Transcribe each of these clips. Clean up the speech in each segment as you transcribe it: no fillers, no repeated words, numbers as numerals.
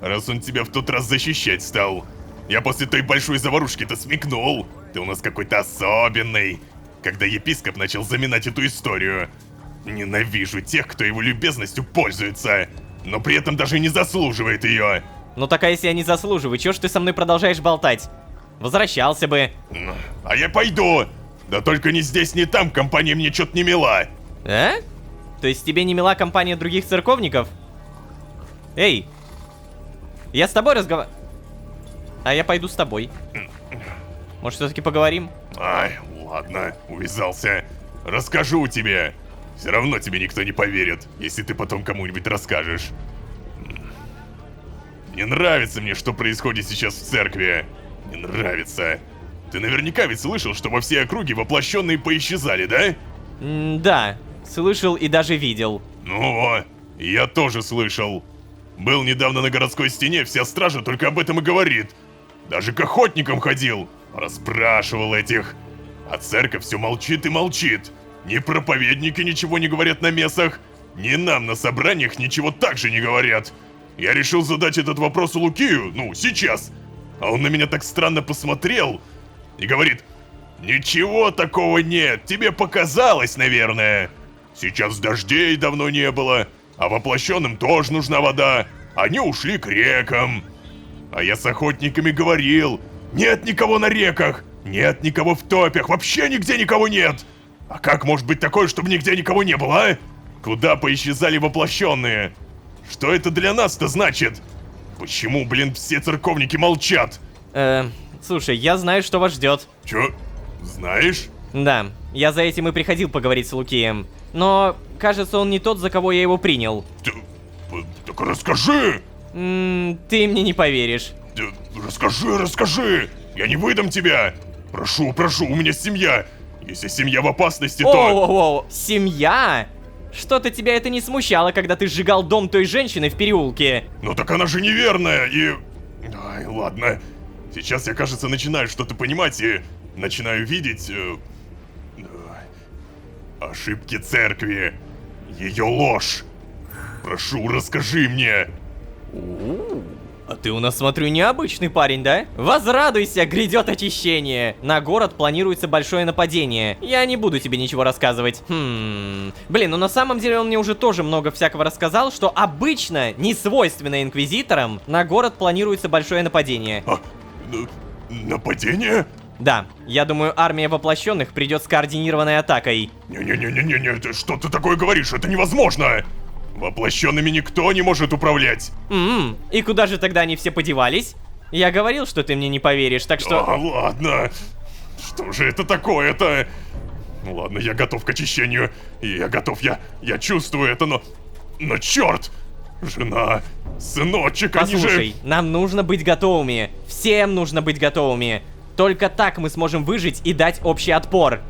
раз он тебя в тот раз защищать стал. Я после той большой заварушки-то смекнул. Ты у нас какой-то особенный. Когда епископ начал заминать эту историю. Ненавижу тех, кто его любезностью пользуется, но при этом даже не заслуживает ее. Ну так а если я не заслуживаю, чё ж ты со мной продолжаешь болтать? Возвращался бы. А я пойду. Да только ни здесь, ни там компания мне что-то не мила. А? То есть тебе не мила компания других церковников? Эй, я с тобой разговариваю. А я пойду с тобой. Может, все-таки поговорим? Ай, ладно, увязался. Расскажу тебе. Все равно тебе никто не поверит, если ты потом кому-нибудь расскажешь. Не нравится мне, что происходит сейчас в церкви. Не нравится. Ты наверняка ведь слышал, что во всей округе воплощенные поисчезали, да? Да, слышал и даже видел. Ну, я тоже слышал. Был недавно на городской стене, вся стража только об этом и говорит. Даже к охотникам ходил, расспрашивал этих. А церковь все молчит и молчит. Ни проповедники ничего не говорят на мессах, ни нам на собраниях ничего также не говорят. Я решил задать этот вопрос Лукию, сейчас. А он на меня так странно посмотрел и говорит: «Ничего такого нет, тебе показалось, наверное. Сейчас дождей давно не было, а воплощенным тоже нужна вода. Они ушли к рекам». А я с охотниками говорил: «Нет никого на реках, нет никого в топях, вообще нигде никого нет». А как может быть такое, чтобы нигде никого не было, а? Куда поисчезали воплощенные? Что это для нас-то значит? Почему, все церковники молчат? Слушай, я знаю, что вас ждет. Чё? Знаешь? Да, я за этим и приходил поговорить с Лукием. Но, кажется, он не тот, за кого я его принял. Так расскажи! Ты мне не поверишь. Расскажи! Я не выдам тебя! Прошу, у меня семья! Если семья в опасности, то... Оу, семья? Что-то тебя это не смущало, когда ты сжигал дом той женщины в переулке? Ну так она же неверная, и... Ай, ладно. Сейчас я, кажется, начинаю что-то понимать и начинаю видеть... ошибки церкви. Ее ложь. Прошу, расскажи мне. А ты у нас, смотрю, необычный парень, да? Возрадуйся, грядет очищение. На город планируется большое нападение. Я не буду тебе ничего рассказывать. Блин, ну на самом деле он мне уже тоже много всякого рассказал, что обычно, не свойственно инквизиторам, на город планируется большое нападение. Нападение? Да, я думаю, армия воплощенных придет с координированной атакой. Не-не-не-не-не, что ты такое говоришь? Это невозможно! Воплощенными никто не может управлять. И куда же тогда они все подевались? Я говорил, что ты мне не поверишь, так что... Ладно. Что же это такое-то? Ладно, я готов к очищению. Я готов, я чувствую это, но черт! Жена, сыночек, они же... Послушай, нам нужно быть готовыми. Всем нужно быть готовыми. Только так мы сможем выжить и дать общий отпор.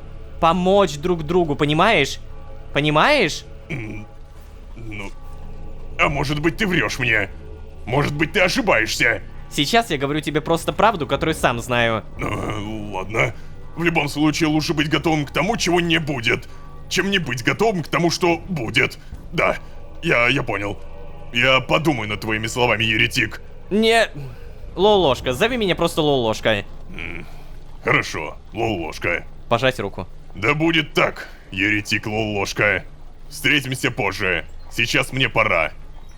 Помочь друг другу, понимаешь? Понимаешь? А может быть, ты врешь мне? Может быть, ты ошибаешься? Сейчас я говорю тебе просто правду, которую сам знаю. Ладно. В любом случае, лучше быть готовым к тому, чего не будет, чем не быть готовым к тому, что будет. Да, я понял. Я подумаю над твоими словами, еретик. Не... Лол-ложка, зови меня просто Лол-ложка. Хорошо, Лол-ложка. Пожать руку. Да будет так, еретик Лол-ложка. Встретимся позже. Сейчас мне пора.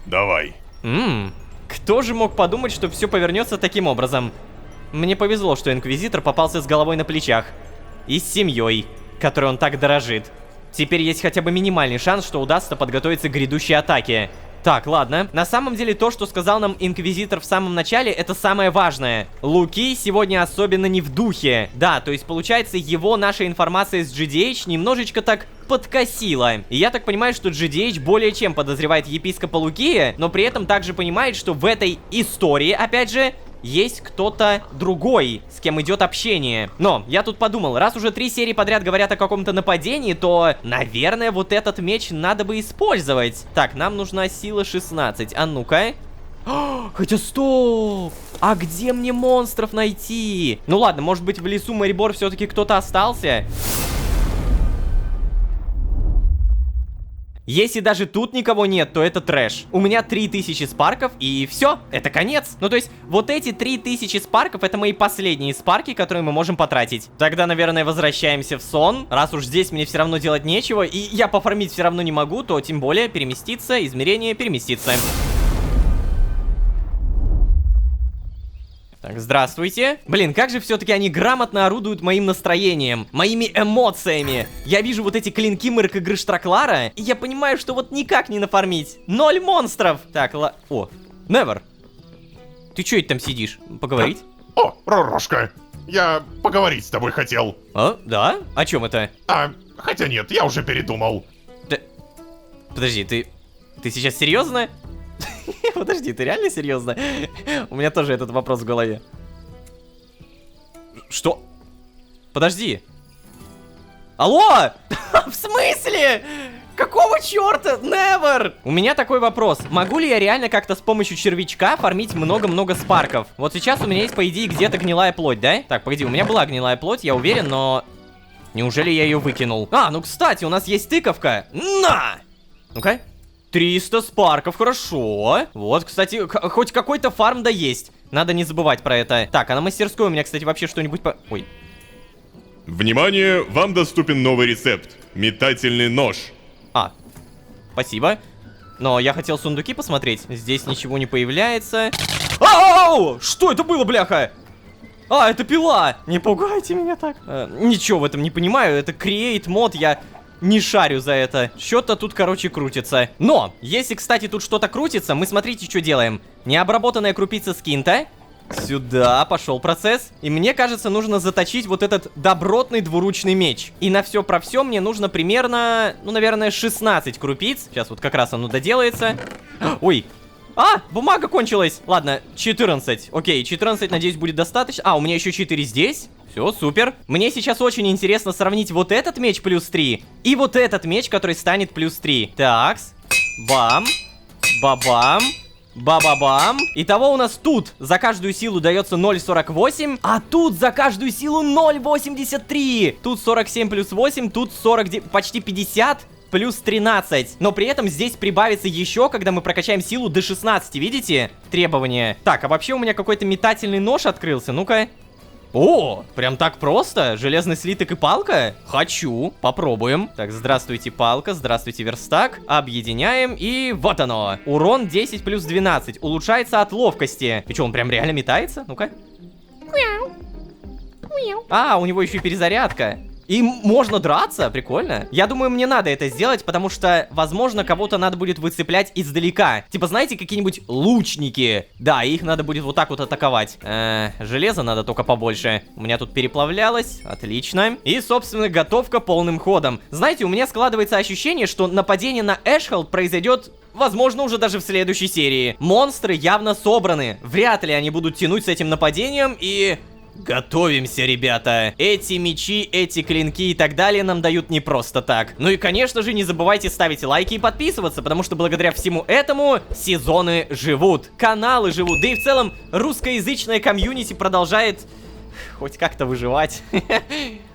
Давай. Кто же мог подумать, что все повернется таким образом? Мне повезло, что инквизитор попался с головой на плечах. И с семьей, которой он так дорожит. Теперь есть хотя бы минимальный шанс, что удастся подготовиться к грядущей атаке. Так, ладно. На самом деле, то, что сказал нам инквизитор в самом начале, это самое важное. Луки сегодня особенно не в духе. Да, то есть, получается, его наша информация с GDH немножечко так подкосила. И я так понимаю, что GDH более чем подозревает епископа Лукия, но при этом также понимает, что в этой истории, опять же, есть кто-то другой, с кем идет общение. Но я тут подумал, раз уже 3 серии подряд говорят о каком-то нападении, то, наверное, вот этот меч надо бы использовать. Так, нам нужна сила 16. А ну-ка. Хотя стоп! А где мне монстров найти? Ну ладно, может быть в лесу Морибор все-таки кто-то остался? Если даже тут никого нет, то это трэш. У меня 3000 спарков, и все, это конец. Ну, то есть, вот эти 3000 спарков, это мои последние спарки, которые мы можем потратить. Тогда, наверное, возвращаемся в сон. Раз уж здесь мне все равно делать нечего, и я пофармить все равно не могу, то тем более переместиться, измерение переместиться. Так, здравствуйте. Блин, как же все-таки они грамотно орудуют моим настроением, моими эмоциями. Я вижу вот эти клинки Мэрк игры Штраклара, и я понимаю, что вот никак не нафармить. 0 монстров. Так, О, Невер. Ты чё это там сидишь? Поговорить? О, Ророшка, я поговорить с тобой хотел. А, да? О чем это? Хотя нет, я уже передумал. Да... Подожди, ты сейчас серьезно? Подожди, ты реально серьезно? У меня тоже этот вопрос в голове. Что? Подожди. Алло! В смысле? Какого черта? Never! У меня такой вопрос. Могу ли я реально как-то с помощью червячка фармить много-много спарков? Вот сейчас у меня есть, по идее, где-то гнилая плоть, да? Так, погоди, у меня была гнилая плоть, я уверен, но... Неужели я ее выкинул? А, ну, кстати, у нас есть тыковка. На! Ну-ка. 300 спарков, хорошо. Вот, кстати, хоть какой-то фарм да есть. Надо не забывать про это. Так, а на мастерской у меня, кстати, вообще что-нибудь по... Ой. Внимание, вам доступен новый рецепт. Метательный нож. А, спасибо. Но я хотел сундуки посмотреть. Здесь ничего не появляется. Ау! Что это было, бляха? А, это пила! Не пугайте меня так. Ничего в этом не понимаю. Это create мод, я... Не шарю за это. Что-то тут, короче, крутится. Но, если, кстати, тут что-то крутится, мы, смотрите, что делаем. Необработанная крупица скинта. Сюда пошел процесс. И мне кажется, нужно заточить вот этот добротный двуручный меч. И на все про все мне нужно примерно, ну, наверное, 16 крупиц. Сейчас вот как раз оно доделается. Ой. А, бумага кончилась. Ладно, 14. Окей, 14, надеюсь, будет достаточно. А, у меня еще 4 здесь. Все, супер. Мне сейчас очень интересно сравнить вот этот меч плюс 3 и вот этот меч, который станет плюс 3. Такс. Бам. Бабам. Ба-ба-бам. Итого у нас тут за каждую силу дается 0,48, а тут за каждую силу 0,83. Тут 47 плюс 8, тут 40, почти 50. Плюс 13. Но при этом здесь прибавится еще, когда мы прокачаем силу до 16, видите? Требования. Так, а вообще у меня какой-то метательный нож открылся, ну-ка. О, прям так просто? Железный слиток и палка? Хочу, попробуем. Так, здравствуйте, палка, здравствуйте, верстак. Объединяем, и вот оно. Урон 10 плюс 12. Улучшается от ловкости. И что, он прям реально метается? Ну-ка. А, у него еще и перезарядка. И можно драться, прикольно. Я думаю, мне надо это сделать, потому что, возможно, кого-то надо будет выцеплять издалека. Типа, знаете, какие-нибудь лучники. Да, их надо будет вот так вот атаковать. Железа надо только побольше. У меня тут переплавлялось, отлично. И, собственно, готовка полным ходом. Знаете, у меня складывается ощущение, что нападение на Эшхолд произойдет... Возможно, уже даже в следующей серии. Монстры явно собраны. Вряд ли они будут тянуть с этим нападением и... Готовимся, ребята. Эти мечи, эти клинки и так далее нам дают не просто так. Ну и, конечно же, не забывайте ставить лайки и подписываться, потому что благодаря всему этому сезоны живут, каналы живут, да и в целом русскоязычная комьюнити продолжает хоть как-то выживать.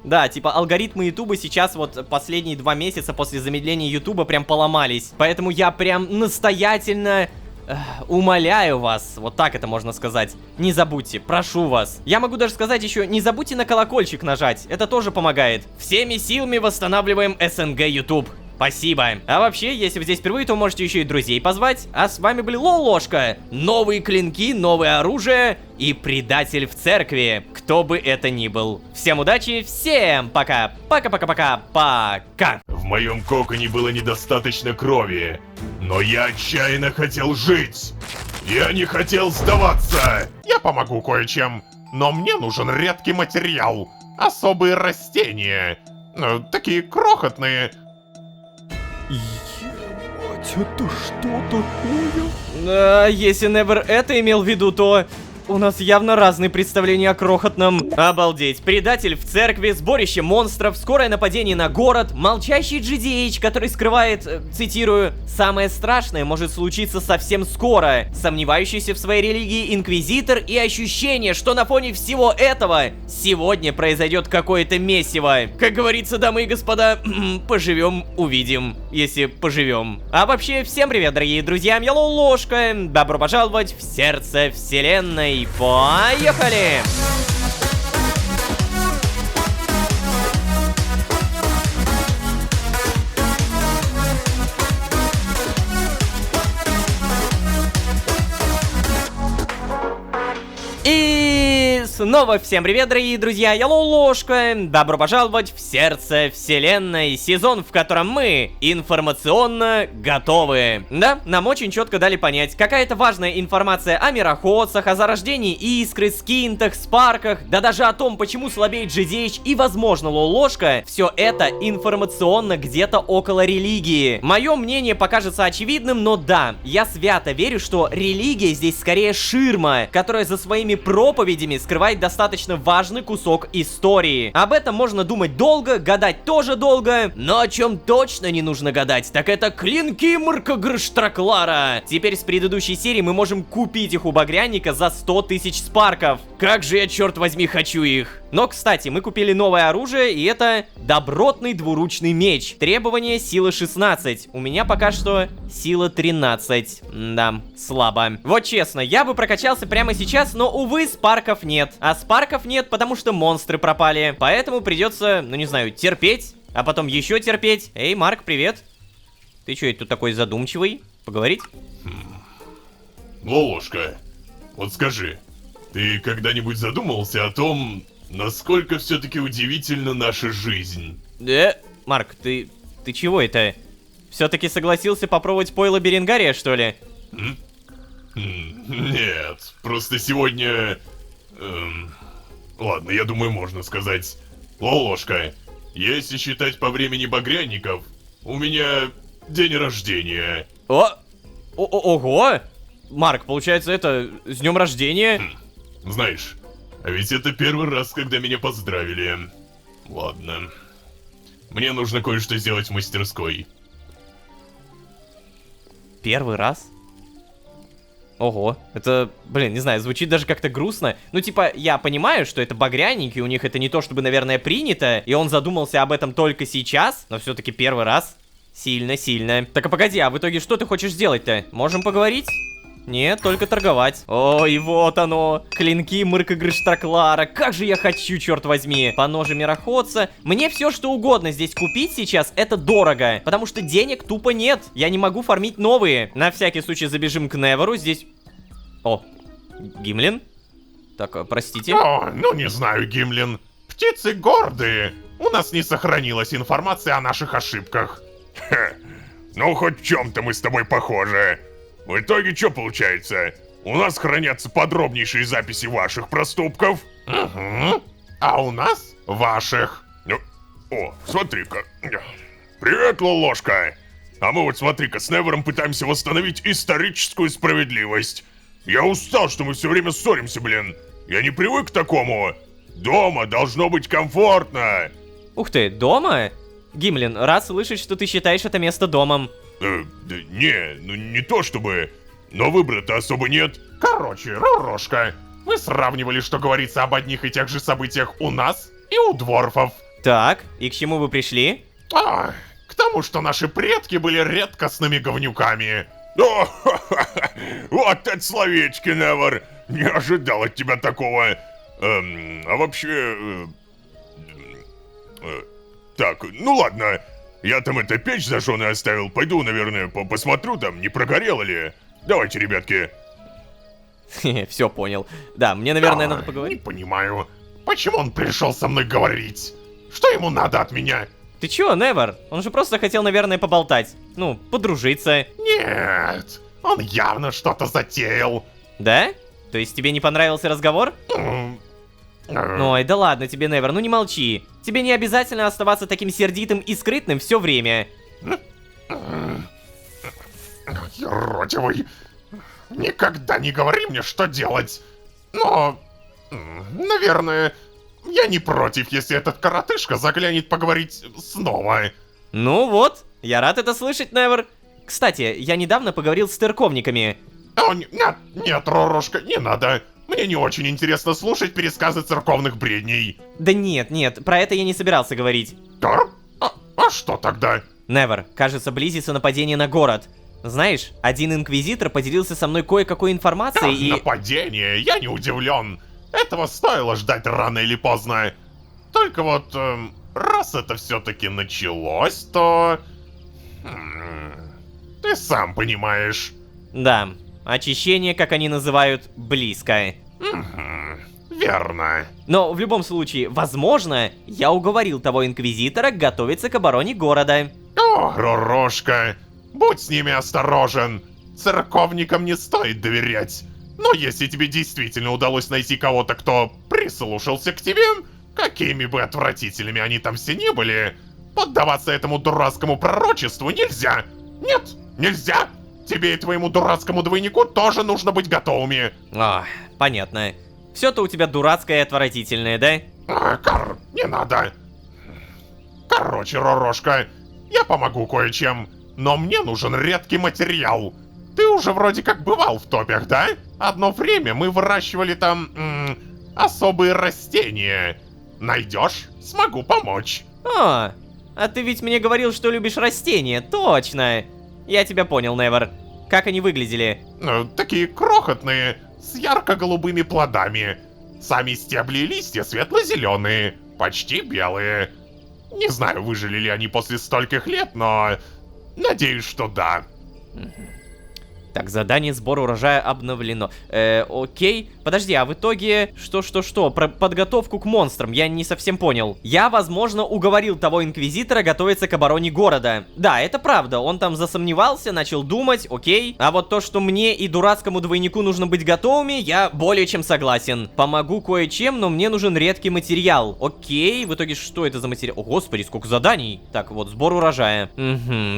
Да, типа алгоритмы Ютуба сейчас вот последние 2 месяца после замедления Ютуба прям поломались. Поэтому я прям настоятельно... умоляю вас, вот так это можно сказать. Не забудьте, прошу вас. Я могу даже сказать еще, не забудьте на колокольчик нажать. Это тоже помогает. Всеми силами восстанавливаем СНГ YouTube. Спасибо. А вообще, если вы здесь впервые, то можете еще и друзей позвать. А с вами были Лолошка. Новые клинки, новое оружие и предатель в церкви. Кто бы это ни был. Всем удачи, всем пока. Пока-пока-пока. Пока. В моем коконе было недостаточно крови, но я отчаянно хотел жить. Я не хотел сдаваться. Я помогу кое-чем, но мне нужен редкий материал. Особые растения. Ну, такие крохотные. Ебать, это что такое? Если Never это имел в виду, то... У нас явно разные представления о крохотном. Обалдеть. Предатель в церкви, сборище монстров, скорое нападение на город, молчащий GDH, который скрывает, цитирую, «самое страшное может случиться совсем скоро», сомневающийся в своей религии инквизитор и ощущение, что на фоне всего этого сегодня произойдет какое-то месиво. Как говорится, дамы и господа, поживем, увидим, если поживем. А вообще, всем привет, дорогие друзья, я Ложка. Добро пожаловать в сердце вселенной. Поехали! И снова всем привет, дорогие друзья, я Ложка. Добро пожаловать в сердце вселенной, сезон, в котором мы информационно готовы. Да, нам очень четко дали понять, какая-то важная информация о мироходцах, о зарождении искры, скинтах, спарках, да даже о том, почему слабеет GDH и, возможно, Ложка, все это информационно где-то около религии. Мое мнение покажется очевидным, но да, я свято верю, что религия здесь скорее ширма, которая за своими проповедями скрывает достаточно важный кусок истории. Об этом можно думать долго, гадать тоже долго, но о чем точно не нужно гадать, так это клинки Мркгрштраклара. Теперь с предыдущей серии мы можем купить их у Багряника за 100 тысяч спарков. Как же я, черт возьми, хочу их. Но, кстати, мы купили новое оружие, и это добротный двуручный меч. Требование сила 16. У меня пока что сила 13. Да, слабо. Вот честно, я бы прокачался прямо сейчас, но, увы, спарков нет. А спарков нет, потому что монстры пропали. Поэтому придется, ну не знаю, терпеть, а потом еще терпеть. Эй, Марк, привет. Ты что, это тут такой задумчивый? Поговорить? Ложка, вот скажи, ты когда-нибудь задумывался о том, насколько все-таки удивительна наша жизнь? Марк, ты чего это? Все-таки согласился попробовать пойло Беренгария, что ли? Нет, просто сегодня... ладно, я думаю, можно сказать. Ложка, если считать по времени багряников, у меня день рождения. Ого! Марк, получается, это с днем рождения? Знаешь, а ведь это первый раз, когда меня поздравили. Ладно. Мне нужно кое-что сделать в мастерской. Первый раз? Ого, это, блин, не знаю, звучит даже как-то грустно. Ну, типа, я понимаю, что это багряники, у них это не то чтобы, наверное, принято, и он задумался об этом только сейчас, но все-таки первый раз. Сильно. Так, а погоди, а в итоге что ты хочешь сделать-то? Можем поговорить? Нет, только торговать. Ой, вот оно. Клинки Мркгрштраклара. Как же я хочу, черт возьми. Поножи мироходца. Мне все, что угодно здесь купить сейчас, это дорого. Потому что денег тупо нет. Я не могу фармить новые. На всякий случай забежим к Неверу. Здесь... О, Гимлин? Так, простите. О, ну не знаю, Гимлин. Птицы гордые. У нас не сохранилась информация о наших ошибках. Ну, хоть в чем-то мы с тобой похожи. В итоге что получается? У нас хранятся подробнейшие записи ваших проступков. Угу. А у нас ваших. Ну, о, смотри-ка. Привет, Ложка. А мы вот, смотри-ка, с Невером пытаемся восстановить историческую справедливость. Я устал, что мы все время ссоримся, блин. Я не привык к такому. Дома должно быть комфортно. Ух ты, дома? Гимлин, рад слышать, что ты считаешь это место домом. Да не, ну не то чтобы, но выбора-то особо нет. Короче, Ророжка, вы сравнивали, что говорится об одних и тех же событиях у нас и у дворфов. Так, и к чему вы пришли? К тому, что наши предки были редкостными говнюками. О, вот это словечки, Невер. Не ожидал от тебя такого. А вообще... так, ну ладно. Я там это печь зажжённую оставил. Пойду, наверное, посмотрю там, не прогорело ли. Давайте, ребятки. Все понял. Да, мне, наверное, надо поговорить. Не понимаю, почему он пришел со мной говорить? Что ему надо от меня? Ты чё, Невер? Он же просто хотел, наверное, поболтать. Ну, подружиться. Нет, он явно что-то затеял. Да? То есть тебе не понравился разговор? Ой, да ладно тебе, Невер, ну не молчи. Тебе не обязательно оставаться таким сердитым и скрытным все время. Еродивый, никогда не говори мне, что делать. Но, наверное, я не против, если этот коротышка заглянет поговорить снова. Ну вот, я рад это слышать, Невер. Кстати, я недавно поговорил с церковниками. О, нет, Рорушка, не надо. Мне не очень интересно слушать пересказы церковных бредней. Да нет, про это я не собирался говорить. Да? А что тогда? Невер, кажется, близится нападение на город. Знаешь, один инквизитор поделился со мной кое-какой информацией и... Нападение, я не удивлен. Этого стоило ждать рано или поздно. Только вот, раз это все-таки началось, то... Ты сам понимаешь. Да, очищение, как они называют, близко. Верно. Но в любом случае, возможно, я уговорил того инквизитора готовиться к обороне города. О, Рорушка, будь с ними осторожен. Церковникам не стоит доверять. Но если тебе действительно удалось найти кого-то, кто прислушался к тебе, какими бы отвратительными они там все не были, поддаваться этому дурацкому пророчеству нельзя. Нет, нельзя. Тебе и твоему дурацкому двойнику тоже нужно быть готовыми. Понятно. Все-то у тебя дурацкое и отвратительное, да? Не надо. Короче, Рорушка, я помогу кое-чем, но мне нужен редкий материал. Ты уже вроде как бывал в топях, да? Одно время мы выращивали там особые растения. Найдешь? Смогу помочь. А ты ведь мне говорил, что любишь растения, точно. Я тебя понял, Невер. Как они выглядели? Такие крохотные, с ярко-голубыми плодами. Сами стебли и листья светло-зеленые, почти белые. Не знаю, выжили ли они после стольких лет, но надеюсь, что да. Так, задание сбора урожая обновлено. Окей. Подожди, а в итоге... Что? Про подготовку к монстрам, я не совсем понял. Я, возможно, уговорил того инквизитора готовиться к обороне города. Да, это правда, он там засомневался, начал думать, окей. А вот то, что мне и дурацкому двойнику нужно быть готовыми, я более чем согласен. Помогу кое-чем, но мне нужен редкий материал. Окей, в итоге что это за материал? О, господи, сколько заданий. Так, вот, сбор урожая.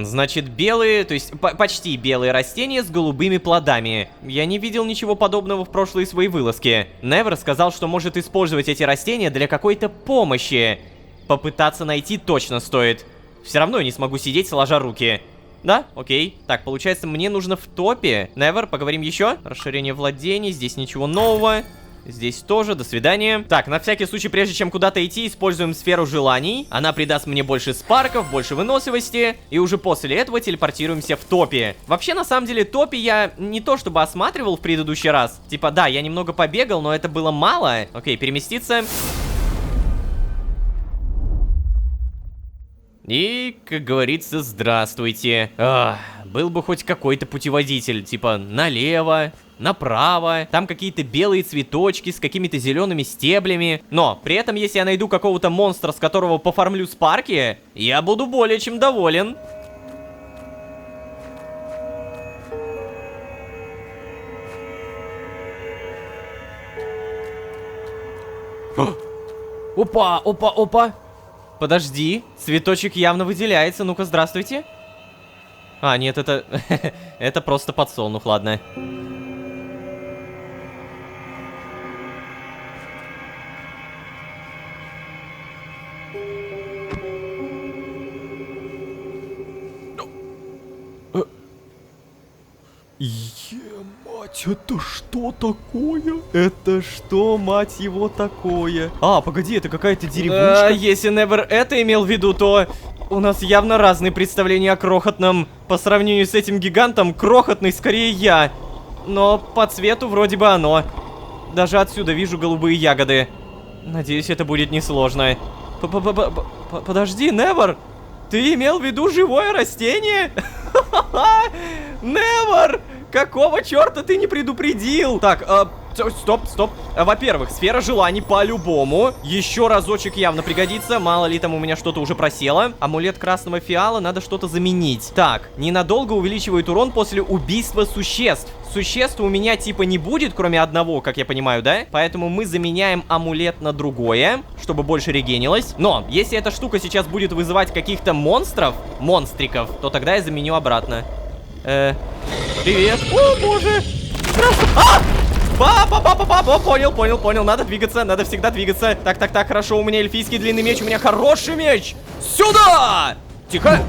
Значит, белые, то есть почти белые растения с голубыми плодами. Я не видел ничего подобного в прошлые свои вылазки. Невер сказал, что может использовать эти растения для какой-то помощи. Попытаться найти точно стоит. Все равно я не смогу сидеть сложа руки. Да? Окей. Так, получается, мне нужно в топе. Невер, поговорим еще. Расширение владений, здесь ничего нового. Здесь тоже, до свидания. Так, на всякий случай, прежде чем куда-то идти, используем сферу желаний. Она придаст мне больше спарков, больше выносливости. И уже после этого телепортируемся в топе. Вообще, на самом деле, топе я не то чтобы осматривал в предыдущий раз. Типа, да, я немного побегал, но это было мало. Окей, переместиться. И, как говорится, здравствуйте. Был бы хоть какой-то путеводитель, типа налево, направо, там какие-то белые цветочки с какими-то зелеными стеблями. Но при этом, если я найду какого-то монстра, с которого пофармлю спарки, я буду более чем доволен. Опа. Подожди, цветочек явно выделяется. Ну-ка, здравствуйте. А, нет, это... это просто подсолнух, ладно. Мать, это что такое? Это что, мать его, такое? Погоди, это какая-то деревушка. Если Невер это имел в виду, то у нас явно разные представления о крохотном. По сравнению с этим гигантом, крохотный скорее я. Но по цвету вроде бы оно. Даже отсюда вижу голубые ягоды. Надеюсь, это будет несложно. Подожди, Невер, ты имел в виду живое растение? Невер! Какого черта ты не предупредил? Так, стоп. Во-первых, сфера желаний по-любому. Еще разочек явно пригодится. Мало ли там у меня что-то уже просело. Амулет красного фиала, надо что-то заменить. Так, ненадолго увеличивает урон после убийства существ. Существ у меня типа не будет, кроме одного, как я понимаю, да? Поэтому мы заменяем амулет на другое, чтобы больше регенилось. Но, если эта штука сейчас будет вызывать каких-то монстриков, то тогда я заменю обратно. Привет. О, боже. Здравствуй. О, понял, надо двигаться, надо всегда двигаться. Так, хорошо, у меня эльфийский длинный меч, у меня хороший меч. Сюда! Тихо.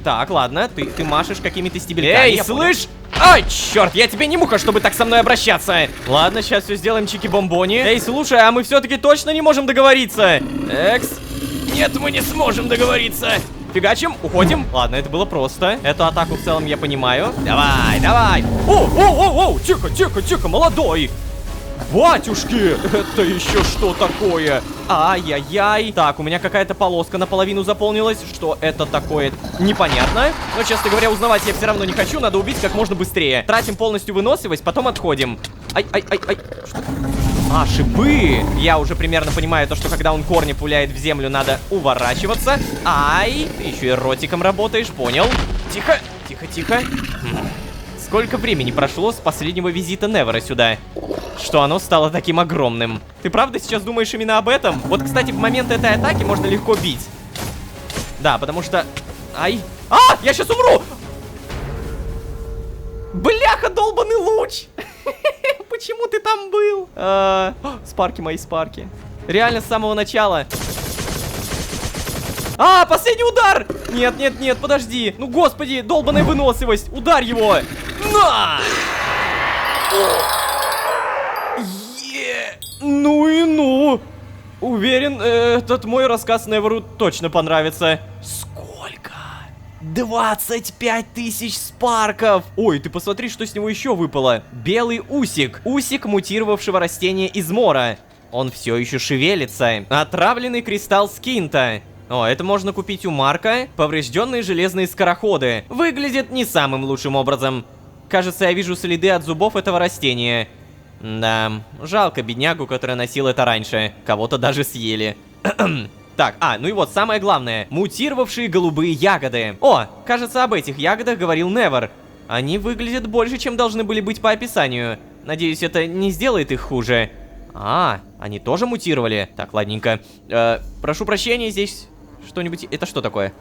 Так, ладно, ты машешь какими-то стебельками. Эй, слышь! Ай, черт, я тебе не муха, чтобы так со мной обращаться. Ладно, сейчас все сделаем, чики-бомбони. Эй, слушай, а мы все-таки точно не можем договориться? Экс. Нет, мы не сможем договориться. Фигачим, уходим. Ладно, это было просто. Эту атаку в целом я понимаю. Давай. Оу, тихо, молодой. Батюшки, это еще что такое? Ай-яй-яй. Так, у меня какая-то полоска наполовину заполнилась. Что это такое? Непонятно. Но, честно говоря, узнавать я все равно не хочу. Надо убить как можно быстрее. Тратим полностью выносливость, потом отходим. Ай. Что? А, шипы. Я уже примерно понимаю то, что когда он корни пуляет в землю, надо уворачиваться. Ай, ты еще и ротиком работаешь, понял? Тихо. Сколько времени прошло с последнего визита Невера сюда, что оно стало таким огромным? Ты правда сейчас думаешь именно об этом? Вот, кстати, в момент этой атаки можно легко бить. Да, потому что... Ай. Я сейчас умру! Бляха, долбаный луч! Почему ты там был? Спарки мои, спарки. Реально с самого начала. Последний удар! Нет, подожди. Ну, господи, долбаная выносливость. Ударь его. На! Ну. Уверен, этот мой рассказ Неверу точно понравится. Сколько? 25 тысяч спарков! Ой, ты посмотри, что с него еще выпало. Белый усик. Усик мутировавшего растения из мора. Он все еще шевелится. Отравленный кристалл скинта. Это можно купить у Марка. Поврежденные железные скороходы. Выглядит не самым лучшим образом. Кажется, я вижу следы от зубов этого растения. Да, жалко беднягу, который носил это раньше. Кого-то даже съели. Так, ну и вот самое главное. Мутировавшие голубые ягоды. Кажется, об этих ягодах говорил Невер. Они выглядят больше, чем должны были быть по описанию. Надеюсь, это не сделает их хуже. Они тоже мутировали. Так, ладненько. Прошу прощения, здесь что-нибудь... Это что такое?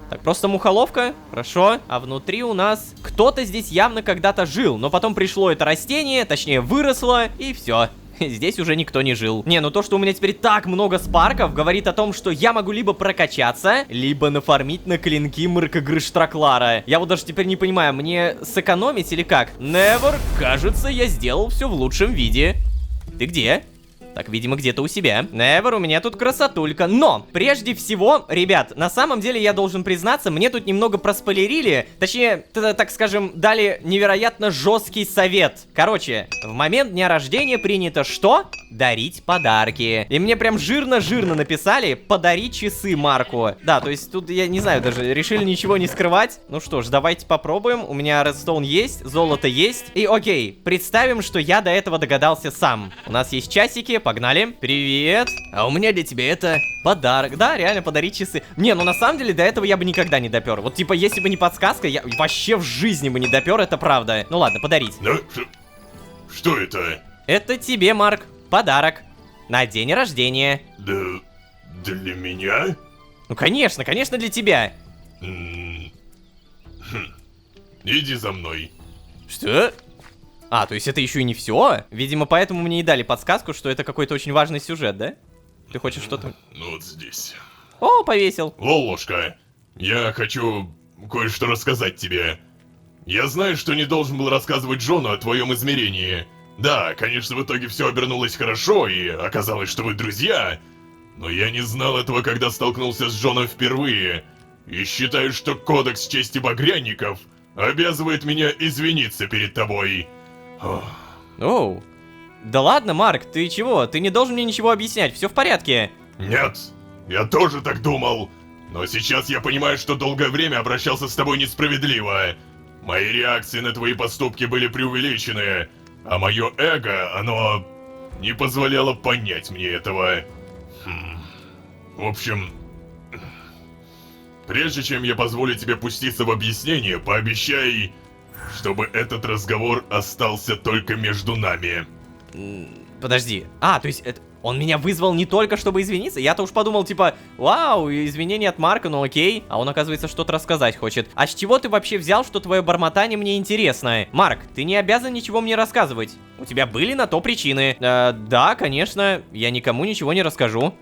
Так, просто мухоловка, хорошо. А внутри у нас кто-то здесь явно когда-то жил, но потом пришло это растение, точнее выросло, и все. Здесь уже никто не жил. Ну то, что у меня теперь так много спарков, говорит о том, что я могу либо прокачаться, либо нафармить на клинки Мракогрыштраклара. Я вот даже теперь не понимаю, мне сэкономить или как? Невер, кажется, я сделал все в лучшем виде. Ты где? Так, видимо, где-то у себя. Невер, у меня тут красотулька. Но, прежде всего, ребят, на самом деле я должен признаться, мне тут немного проспойлерили. Точнее, так скажем, дали невероятно жесткий совет. Короче, в момент дня рождения принято что? Дарить подарки. И мне прям жирно-жирно написали: подари часы Марку. Да, то есть тут, я не знаю, даже решили ничего не скрывать. Ну что ж, давайте попробуем. У меня редстоун есть, золото есть. И окей, представим, что я до этого догадался сам. У нас есть часики, погнали. Привет. А у меня для тебя это подарок. Да, реально, подарить часы. Ну на самом деле до этого я бы никогда не допер. Вот типа, если бы не подсказка, я вообще в жизни бы не допер, это правда. Ну ладно, подарить. Что это? Это тебе, Марк. Подарок. На день рождения. Да, для меня? Ну конечно для тебя. Иди за мной. Что? То есть это еще и не все? Видимо, поэтому мне и дали подсказку, что это какой-то очень важный сюжет, да? Ты хочешь что-то... Ну вот здесь. Повесил. Лолушка, я хочу кое-что рассказать тебе. Я знаю, что не должен был рассказывать Джону о твоем измерении. Да, конечно, в итоге все обернулось хорошо, и оказалось, что вы друзья. Но я не знал этого, когда столкнулся с Джоном впервые. И считаю, что кодекс чести багряников обязывает меня извиниться перед тобой. Да ладно, Марк, ты чего? Ты не должен мне ничего объяснять, все в порядке. Нет, я тоже так думал. Но сейчас я понимаю, что долгое время обращался с тобой несправедливо. Мои реакции на твои поступки были преувеличены. А мое эго, оно не позволяло понять мне этого. В общем, прежде чем я позволю тебе пуститься в объяснение, пообещай, чтобы этот разговор остался только между нами. Подожди. То есть это... Он меня вызвал не только, чтобы извиниться. Я-то уж подумал, типа, вау, извинения от Марка, ну окей. А он, оказывается, что-то рассказать хочет. А с чего ты вообще взял, что твое бормотание мне интересно? Марк, ты не обязан ничего мне рассказывать. У тебя были на то причины. Да, конечно, я никому ничего не расскажу.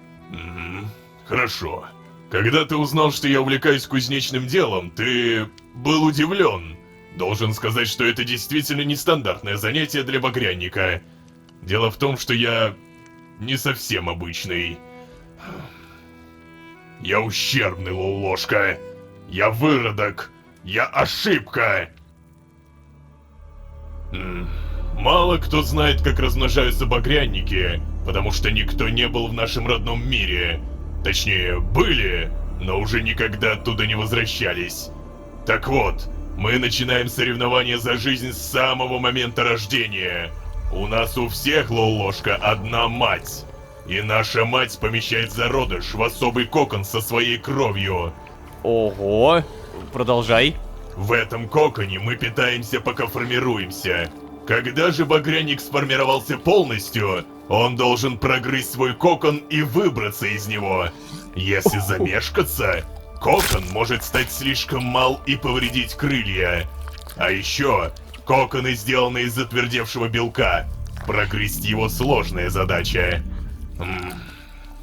Хорошо. Когда ты узнал, что я увлекаюсь кузнечным делом, ты был удивлен. Должен сказать, что это действительно нестандартное занятие для багряника. Дело в том, что я не совсем обычный. Я ущербный, Лолошка. Я выродок. Я ошибка. Мало кто знает, как размножаются багрянники, потому что никто не был в нашем родном мире. Точнее, были, но уже никогда оттуда не возвращались. Так вот, мы начинаем соревнования за жизнь с самого момента рождения. У нас у всех, Лолошка, одна мать. И наша мать помещает зародыш в особый кокон со своей кровью. Ого, продолжай. В этом коконе мы питаемся, пока формируемся. Когда же багряник сформировался полностью, он должен прогрызть свой кокон и выбраться из него. Если замешкаться, кокон может стать слишком мал и повредить крылья. А еще, коконы сделаны из затвердевшего белка. Прогрызть его сложная задача.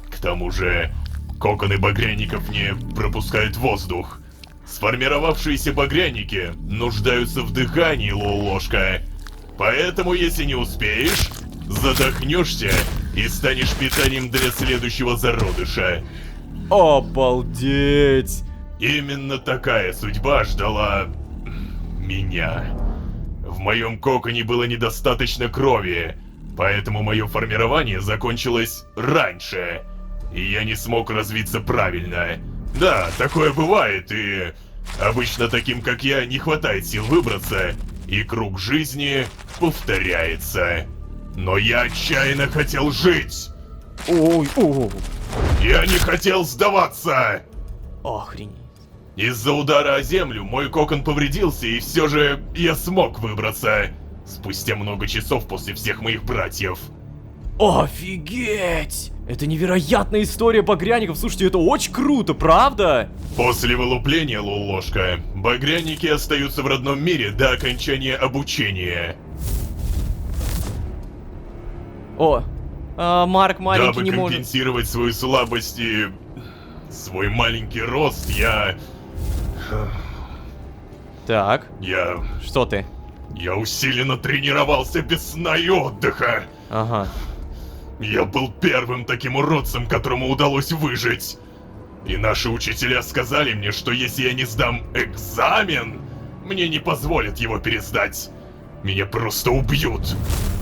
К тому же, коконы багряников не пропускают воздух. Сформировавшиеся багряники нуждаются в дыхании, Лолошка. Поэтому, если не успеешь, задохнешься и станешь питанием для следующего зародыша. Обалдеть! Именно такая судьба ждала меня. В моем коконе было недостаточно крови, поэтому мое формирование закончилось раньше, и я не смог развиться правильно. Да, такое бывает, и обычно таким, как я, не хватает сил выбраться, и круг жизни повторяется. Но я отчаянно хотел жить! Ой, Я не хотел сдаваться! охренеть. Из-за удара о землю мой кокон повредился, и все же я смог выбраться. Спустя много часов после всех моих братьев. Офигеть! Это невероятная история багряников. Слушайте, это очень круто, правда? После вылупления, Лолошка, багряники остаются в родном мире до окончания обучения. Марк маленький Дабы не может. компенсировать свою слабость и свой маленький рост, я Так, что ты? Я усиленно тренировался без сна и отдыха. Ага. Я был первым таким уродцем, которому удалось выжить. И наши учителя сказали мне, что если я не сдам экзамен, мне не позволят его пересдать. Меня просто убьют.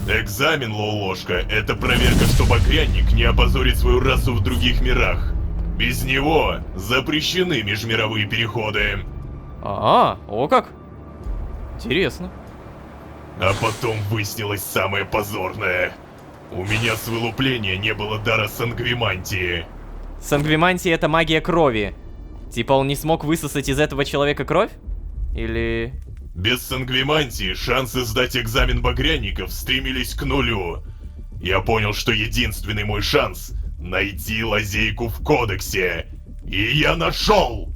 Экзамен, Лолошка, это проверка, что багряник не опозорит свою расу в других мирах. Без него запрещены межмировые переходы. О как? Интересно. А потом выяснилось самое позорное. У меня с вылупления не было дара сангвимантии. Сангвимантия — это магия крови. Типа он не смог высосать из этого человека кровь? Или... Без сангвимантии шансы сдать экзамен багряников стремились к нулю. Я понял, что единственный мой шанс — найти лазейку в кодексе. И я нашел!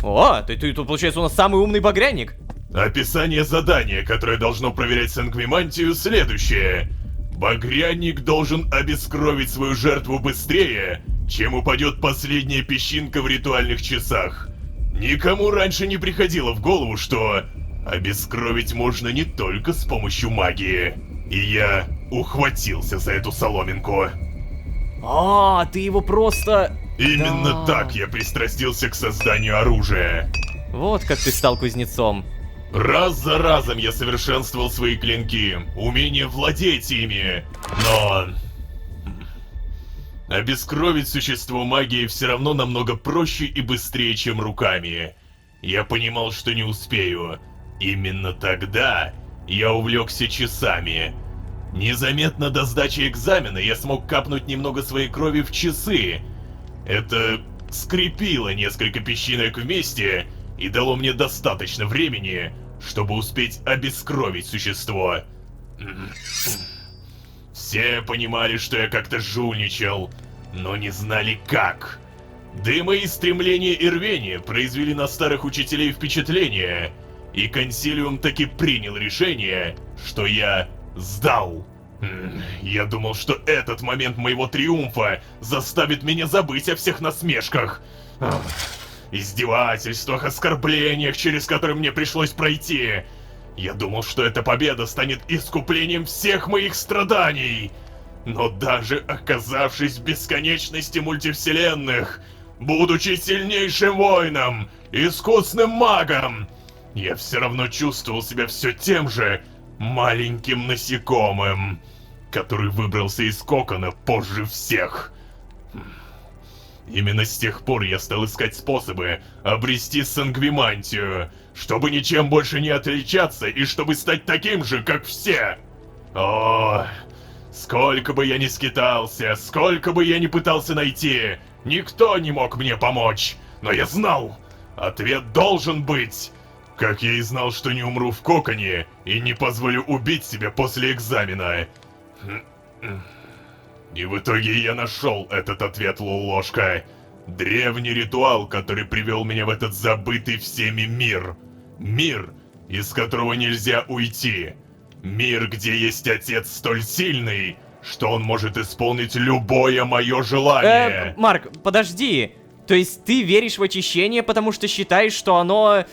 О, ты тут, получается, у нас самый умный багряник. Описание задания, которое должно проверять сангвимантию, следующее. Багряник должен обескровить свою жертву быстрее, чем упадет последняя песчинка в ритуальных часах. Никому раньше не приходило в голову, что обескровить можно не только с помощью магии. И я ухватился за эту соломинку. Ты его просто... Именно Да. так я пристрастился к созданию оружия. Вот как ты стал кузнецом. Раз за разом я совершенствовал свои клинки, умение владеть ими, но... Обескровить существо магии все равно намного проще и быстрее, чем руками. Я понимал, что не успею. Именно тогда я увлекся часами. Незаметно до сдачи экзамена я смог капнуть немного своей крови в часы. Это скрепило несколько песчинок вместе и дало мне достаточно времени, чтобы успеть обескровить существо. Все понимали, что я как-то жульничал, но не знали как. Да и мои стремления и рвения произвели на старых учителей впечатление, и консилиум таки принял решение, что я сдал. Я думал, что этот момент моего триумфа заставит меня забыть о всех насмешках, издевательствах, оскорблениях, через которые мне пришлось пройти. Я думал, что эта победа станет искуплением всех моих страданий. Но даже оказавшись в бесконечности мультивселенных, будучи сильнейшим воином, искусным магом, я все равно чувствовал себя все тем же маленьким насекомым, который выбрался из кокона позже всех. Именно с тех пор я стал искать способы обрести сангвимантию, чтобы ничем больше не отличаться и чтобы стать таким же, как все. О, сколько бы я ни скитался, сколько бы я ни пытался найти, никто не мог мне помочь. Но я знал, ответ должен быть. Как я и знал, что не умру в коконе и не позволю убить себя после экзамена. И в итоге я нашел этот ответ, Лолошка. Древний ритуал, который привел меня в этот забытый всеми мир. Мир, из которого нельзя уйти. Мир, где есть отец столь сильный, что он может исполнить любое мое желание. Марк, подожди. То есть ты веришь в очищение, потому что считаешь, что оно...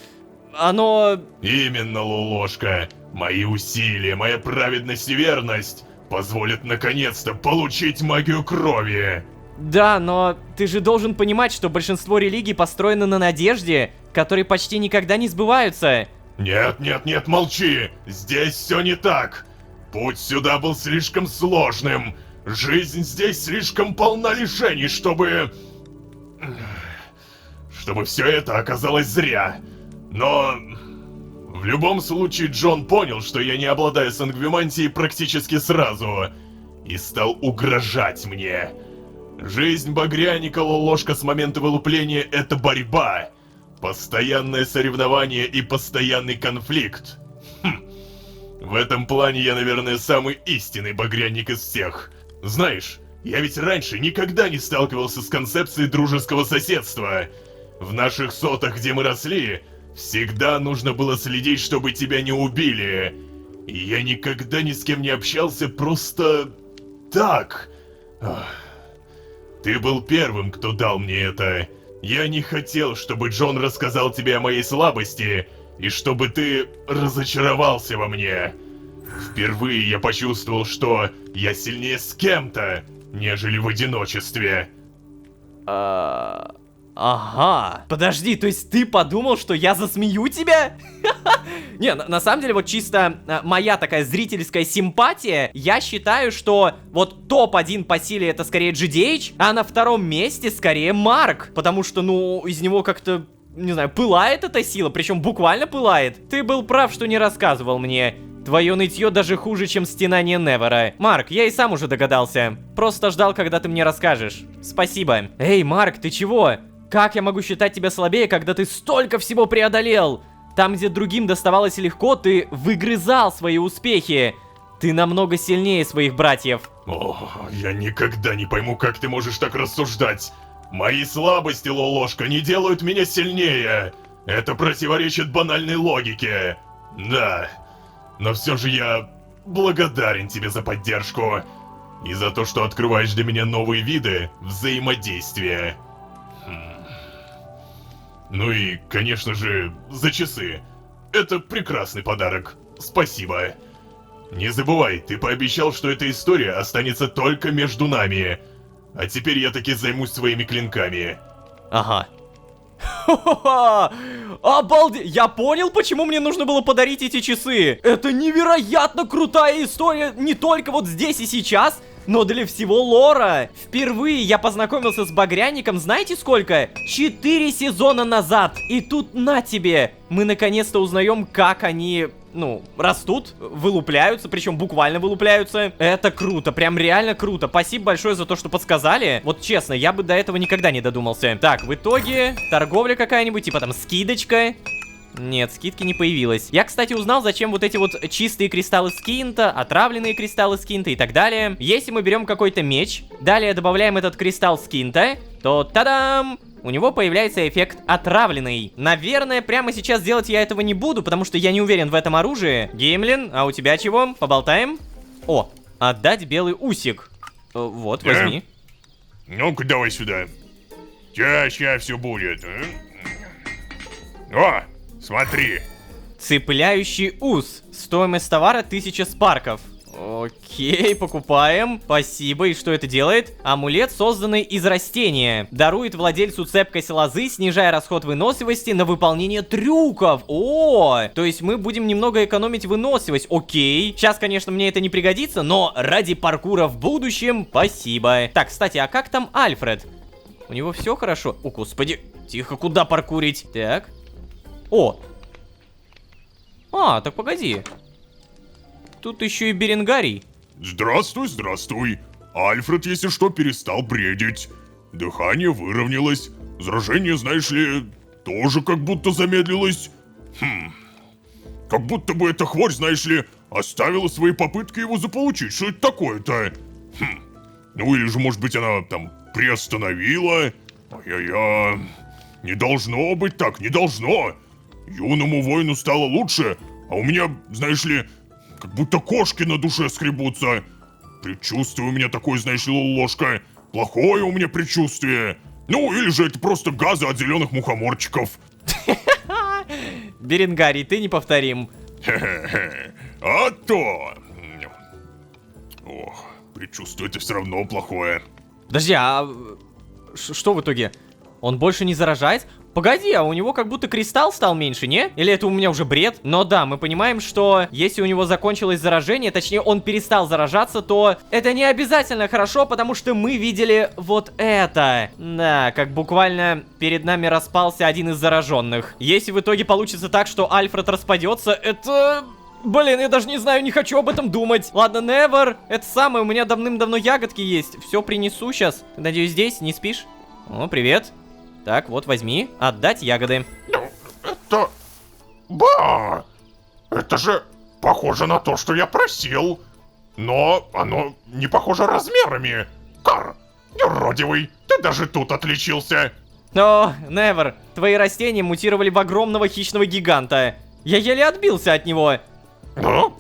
Именно, Лолошка. Мои усилия, моя праведность и верность позволят наконец-то получить магию крови. Да, но ты же должен понимать, что большинство религий построены на надежде, которые почти никогда не сбываются. Нет, молчи! Здесь все не так! Путь сюда был слишком сложным. Жизнь здесь слишком полна лишений, чтобы все это оказалось зря. Но в любом случае Джон понял, что я не обладаю сангвимантией практически сразу, и стал угрожать мне. Жизнь багряника Лолошка с момента вылупления — это борьба, постоянное соревнование и постоянный конфликт. В этом плане я, наверное, самый истинный багряник из всех. Знаешь, я ведь раньше никогда не сталкивался с концепцией дружеского соседства. В наших сотах, где мы росли, всегда нужно было следить, чтобы тебя не убили. И я никогда ни с кем не общался просто... так. Ты был первым, кто дал мне это. Я не хотел, чтобы Джон рассказал тебе о моей слабости, и чтобы ты разочаровался во мне. Впервые я почувствовал, что я сильнее с кем-то, нежели в одиночестве. Ага. Подожди, то есть ты подумал, что я засмею тебя? Не, на самом деле, вот чисто моя такая зрительская симпатия, я считаю, что вот топ-1 по силе это скорее GDH, а на втором месте скорее Марк. Потому что, ну, из него как-то, не знаю, пылает эта сила, причем буквально пылает. Ты был прав, что не рассказывал мне. Твое нытье даже хуже, чем стенание Невера. Марк, я и сам уже догадался. Просто ждал, когда ты мне расскажешь. Спасибо. Эй, Марк, ты чего? Как я могу считать тебя слабее, когда ты столько всего преодолел? Там, где другим доставалось легко, ты выгрызал свои успехи. Ты намного сильнее своих братьев. О, я никогда не пойму, как ты можешь так рассуждать. Мои слабости, Лолошка, не делают меня сильнее. Это противоречит банальной логике. Да, но все же я благодарен тебе за поддержку. И за то, что открываешь для меня новые виды взаимодействия. Ну и, конечно же, за часы. Это прекрасный подарок. Спасибо. Не забывай, ты пообещал, что эта история останется только между нами. А теперь я таки займусь своими клинками. Ага. Ха-ха-ха! Обалдеть! Я понял, почему мне нужно было подарить эти часы. Это невероятно крутая история не только вот здесь и сейчас, но для всего лора. Впервые я познакомился с Багряником, знаете сколько? 4 сезона назад. И тут на тебе. Мы наконец-то узнаем, как они, ну, растут, вылупляются, причем буквально вылупляются. Это круто, прям реально круто. Спасибо большое за то, что подсказали. Вот честно, я бы до этого никогда не додумался. Так, в итоге торговля какая-нибудь, типа там скидочка. Нет, скидки не появилось. Я, кстати, узнал, зачем вот эти вот чистые кристаллы скинта, отравленные кристаллы скинта и так далее. Если мы берем какой-то меч, далее добавляем этот кристалл скинта, то та-дам! У него появляется эффект отравленный. Наверное, прямо сейчас делать я этого не буду, потому что я не уверен в этом оружии. Геймлин, а у тебя чего? Поболтаем? О, отдать белый усик. Вот, возьми. Ну-ка, давай сюда. Ща все будет. О, смотри. Цепляющий ус. Стоимость товара 1000 спарков. Окей, покупаем. Спасибо. И что это делает? Амулет, созданный из растения. Дарует владельцу цепкость лозы, снижая расход выносливости на выполнение трюков. О, то есть мы будем немного экономить выносливость. Окей. Сейчас, конечно, мне это не пригодится, но ради паркура в будущем спасибо. Так, кстати, а как там Альфред? У него все хорошо? О, господи. Тихо, куда паркурить? Так. О. А, так погоди. Тут еще и Беренгарий. Здравствуй, здравствуй. Альфред, если что, перестал бредить. Дыхание выровнялось. Заражение, знаешь ли, тоже как будто замедлилось. Как будто бы эта хворь, знаешь ли, оставила свои попытки его заполучить. Что это такое-то? Ну или же, может быть, она там приостановила? Ай-яй-яй. Не должно быть так, не должно. Юному воину стало лучше, а у меня, знаешь ли, как будто кошки на душе скребутся. Предчувствие у меня такое, знаешь ли, ложка. Плохое у меня предчувствие. Ну, или же это просто газы от зеленых мухоморчиков. Беренгарий, ты неповторим. Хе-хе-хе. А то. Ох, предчувствие это все равно плохое. Подожди, а что в итоге? Он больше не заражает? Погоди, а у него как будто кристалл стал меньше, не? Или это у меня уже бред? Но да, мы понимаем, что если у него закончилось заражение, точнее он перестал заражаться, то это не обязательно хорошо, потому что мы видели вот это. Да, как буквально перед нами распался один из зараженных. Если в итоге получится так, что Альфред распадется, это... Блин, я даже не знаю, не хочу об этом думать. Ладно, never. Это самое, у меня давным-давно ягодки есть. Все принесу сейчас. Надеюсь, здесь не спишь? О, привет. Так, вот, возьми. Отдать ягоды. Ну, это... Ба! Это же похоже на то, что я просил. Но оно не похоже размерами. Кар, юродивый, ты даже тут отличился. О, never. Твои растения мутировали в огромного хищного гиганта. Я еле отбился от него. Ну?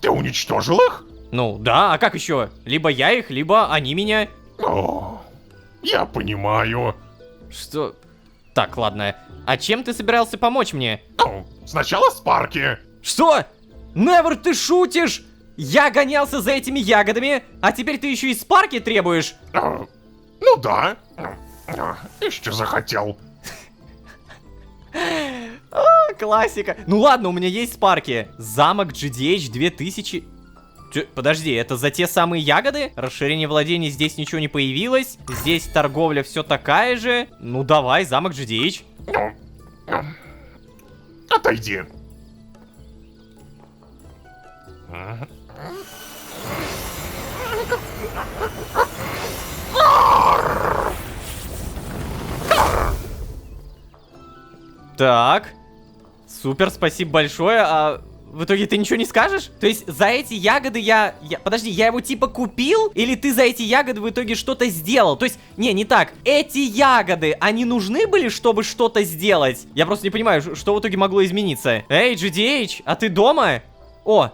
Ты уничтожил их? Ну, да, а как еще? Либо я их, либо они меня. О, я понимаю. Что? Так, ладно. А чем ты собирался помочь мне? Ну, сначала Спарки. Что? Невер, ты шутишь? Я гонялся за этими ягодами, а теперь ты еще и спарки требуешь? Ну да. Еще захотел. Классика. Ну ладно, у меня есть спарки. Замок GDH 2000... Подожди, это за те самые ягоды? Расширение владений здесь ничего не появилось. Здесь торговля все такая же. Ну давай, замок GDH. Отойди. Так. Супер, спасибо большое. А в итоге ты ничего не скажешь? То есть за эти ягоды Подожди, я его типа купил? Или ты за эти ягоды в итоге что-то сделал? То есть, не так. Эти ягоды, они нужны были, чтобы что-то сделать? Я просто не понимаю, что в итоге могло измениться. Эй, GDH, а ты дома? О,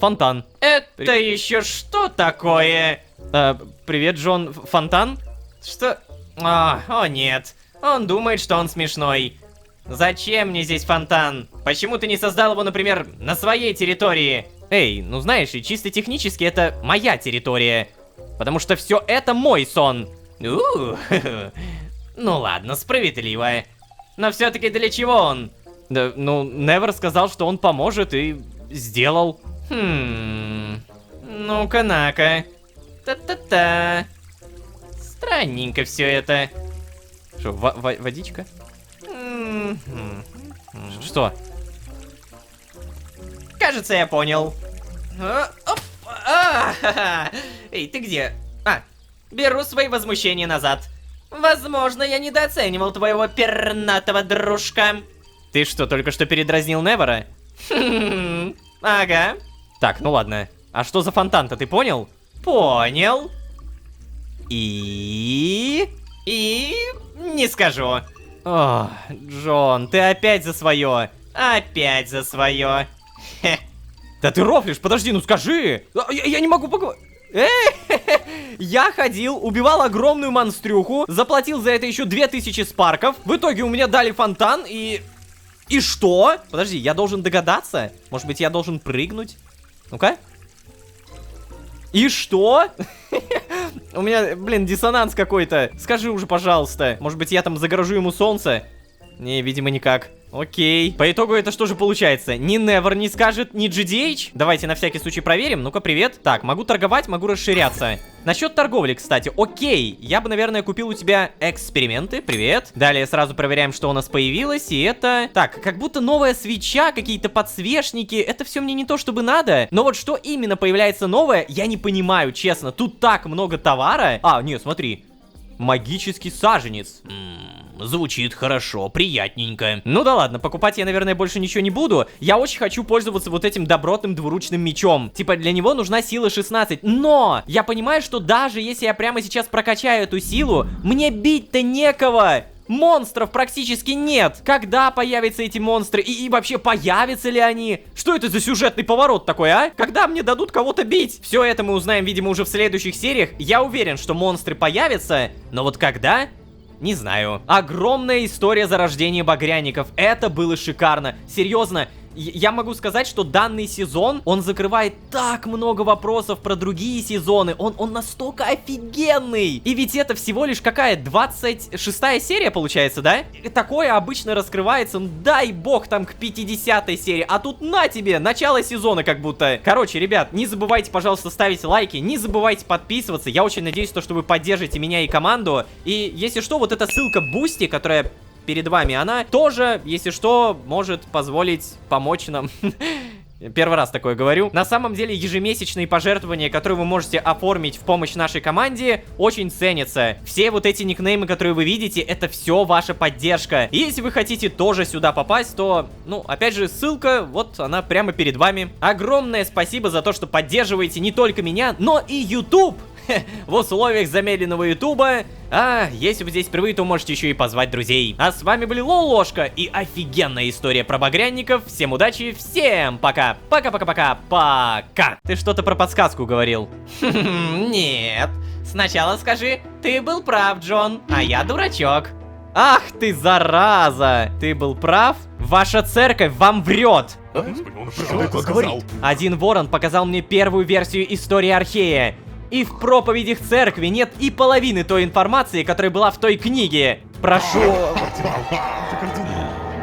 фонтан. Это еще что такое? Привет, Джон. Фонтан? Что? О нет. Он думает, что он смешной. Зачем мне здесь фонтан? Почему ты не создал его, например, на своей территории? Эй, ну знаешь ли, чисто технически это моя территория. Потому что все это мой сон. Ну ладно, справедливо. Но все-таки для чего он? Да, ну, Невер сказал, что он поможет и сделал. Ну-ка, на-ка. Та-та-та. Странненько все это. Что, водичка? Что? Кажется, я понял. Эй, ты где? Беру свои возмущения назад. Возможно, я недооценивал твоего пернатого дружка. Ты что, только что передразнил Невера? Ага. Так, ну ладно. А что за фонтан-то, ты понял? Понял. И не скажу. О, Джон, ты опять за свое. Опять за свое. Хе. Да ты рофлишь, подожди, ну скажи. Я не могу поговорить. Я ходил, убивал огромную монстрюху, заплатил за это еще 2000 спарков. В итоге у меня дали фонтан и... И что? Подожди, я должен догадаться? Может быть, я должен прыгнуть? Ну-ка. И что? У меня, блин, диссонанс какой-то. Скажи уже, пожалуйста. Может быть, я там загорожу ему солнце? Не, видимо, никак. Окей. По итогу это что же получается? Ни Невер не скажет, ни GDH? Давайте на всякий случай проверим. Ну-ка, привет. Так, могу торговать, могу расширяться. Насчет торговли, кстати. Окей. Я бы, наверное, купил у тебя эксперименты. Привет. Далее сразу проверяем, что у нас появилось. И это... Так, как будто новая свеча, какие-то подсвечники. Это все мне не то, чтобы надо. Но вот что именно появляется новое, я не понимаю, честно. Тут так много товара. А, нет, смотри. Магический саженец. Звучит хорошо, приятненько. Ну да ладно, покупать я, наверное, больше ничего не буду. Я очень хочу пользоваться вот этим добротным двуручным мечом. Типа, для него нужна сила 16. Но я понимаю, что даже если я прямо сейчас прокачаю эту силу, мне бить-то некого. Монстров практически нет. Когда появятся эти монстры? И вообще появятся ли они? Что это за сюжетный поворот такой, а? Когда мне дадут кого-то бить? Все это мы узнаем, видимо, уже в следующих сериях. Я уверен, что монстры появятся. Но вот когда... Не знаю. Огромная история зарождения багряников. Это было шикарно. Серьезно. Я могу сказать, что данный сезон, он закрывает так много вопросов про другие сезоны. Он настолько офигенный. И ведь это всего лишь какая? 26-я серия получается, да? И такое обычно раскрывается, ну, дай бог, там к 50-й серии. А тут на тебе, начало сезона как будто. Короче, ребят, не забывайте, пожалуйста, ставить лайки. Не забывайте подписываться. Я очень надеюсь, что вы поддержите меня и команду. И если что, вот эта ссылка Бусти, которая... перед вами, она тоже, если что, может позволить помочь нам. Первый раз такое говорю. На самом деле, ежемесячные пожертвования, которые вы можете оформить в помощь нашей команде, очень ценятся. Все вот эти никнеймы, которые вы видите, это все ваша поддержка. И если вы хотите тоже сюда попасть, то, ну, опять же, ссылка, вот она прямо перед вами. Огромное спасибо за то, что поддерживаете не только меня, но и YouTube. В условиях замедленного ютуба. А если вы здесь впервые, то можете еще и позвать друзей. А с вами были Лолошка и офигенная история про багряников. Всем удачи, всем пока. Пока-пока-пока. Пока. Ты что-то про подсказку говорил. Нет. Сначала скажи, ты был прав, Джон, а я дурачок. Ах ты, зараза! Ты был прав? Ваша церковь вам врет. Господи, он правда сказал. Один ворон показал мне первую версию истории Архея. И в проповедях церкви нет и половины той информации, которая была в той книге. Прошу...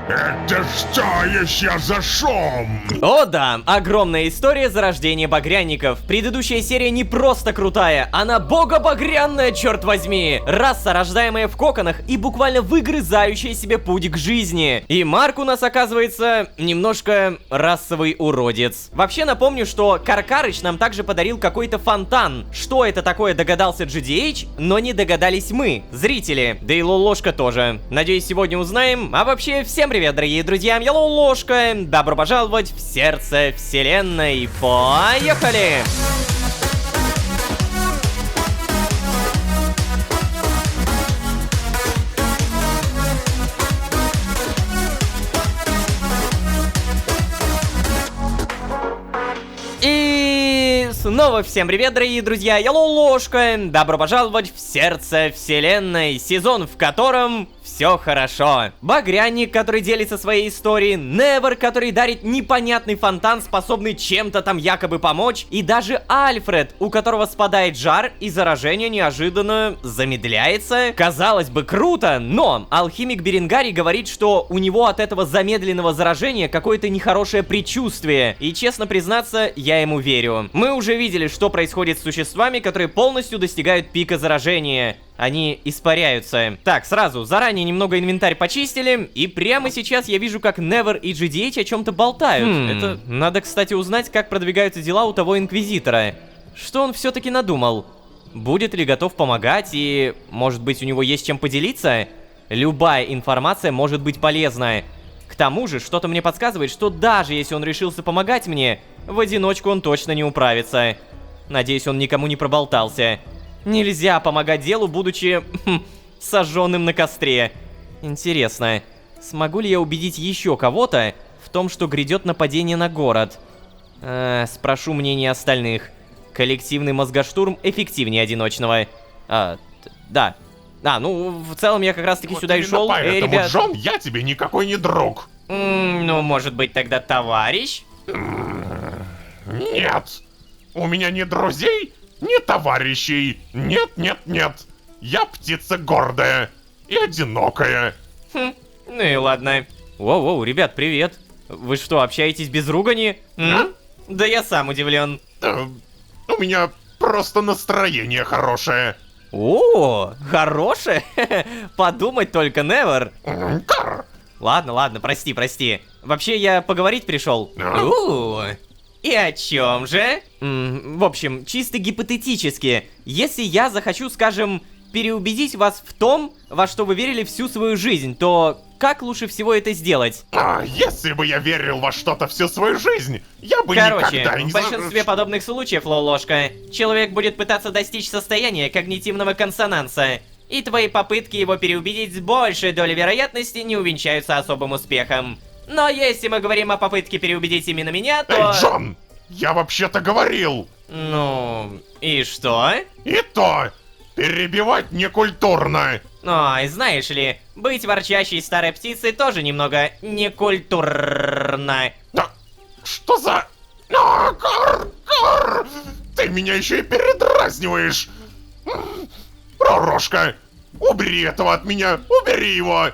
Это что еще за шум? О да, огромная история зарождения багряников. Предыдущая серия не просто крутая, она богобагрянная, черт возьми. Раса, рождаемая в коконах и буквально выгрызающая себе путь к жизни. И Марк у нас оказывается немножко расовый уродец. Вообще напомню, что Каркарыч нам также подарил какой-то фонтан. Что это такое, догадался GDH, но не догадались мы, зрители. Да и Лолошка тоже. Надеюсь, сегодня узнаем. А вообще, всем привет, дорогие друзья, я Лолошка. Добро пожаловать в сердце вселенной. Поехали! И снова всем привет, дорогие друзья, я Лолошка. Добро пожаловать в сердце вселенной, сезон, в котором все хорошо. Багряник, который делится своей историей, Невер, который дарит непонятный фонтан, способный чем-то там якобы помочь, и даже Альфред, у которого спадает жар и заражение неожиданно замедляется. Казалось бы, круто, но алхимик Беренгарий говорит, что у него от этого замедленного заражения какое-то нехорошее предчувствие. И честно признаться, я ему верю. Мы уже видели, что происходит с существами, которые полностью достигают пика заражения. Они испаряются. Так, сразу, заранее немного инвентарь почистили. И прямо сейчас я вижу, как Невер и GDH о чем-то болтают. Это надо, кстати, узнать, как продвигаются дела у того Инквизитора. Что он все-таки надумал? Будет ли готов помогать и, может быть, у него есть чем поделиться? Любая информация может быть полезна. К тому же, что-то мне подсказывает, что даже если он решился помогать мне, в одиночку он точно не управится. Надеюсь, он никому не проболтался. Нельзя помогать делу, будучи сожженным на костре. Интересно, смогу ли я убедить еще кого-то в том, что грядет нападение на город? Спрошу мнение остальных. Коллективный мозгоштурм эффективнее одиночного. Да. Ну, в целом я как раз таки Вот сюда и именно шел. поэтому, Ребят. Джон, я тебе никакой не друг. Ну, может быть, тогда товарищ? Нет. У меня ни друзей, ни товарищей. Нет, нет, нет. Я птица гордая и одинокая. Ну и ладно. Воу-воу, ребят, привет. Вы что, общаетесь без ругани? Да я сам удивлен. У меня просто настроение хорошее. О, хорошее? Подумать только, Невер. Кар. Ладно, прости. Вообще, я поговорить пришел. И о чем же? В общем, чисто гипотетически, если я захочу, скажем, переубедить вас в том, во что вы верили всю свою жизнь, то как лучше всего это сделать? Если бы я верил во что-то всю свою жизнь, я бы Короче, никогда не... в большинстве подобных случаев, Лолошка, человек будет пытаться достичь состояния когнитивного консонанса, и твои попытки его переубедить с большей долей вероятности не увенчаются особым успехом. Но если мы говорим о попытке переубедить именно меня, то... Эй, Джон, я вообще-то говорил. Ну, и что? И то, перебивать некультурно. Ой, знаешь ли, быть ворчащей старой птицей тоже немного некультурно. Да, что за... Кар, ты меня еще и передразниваешь. Ророжка, убери этого от меня, убери его.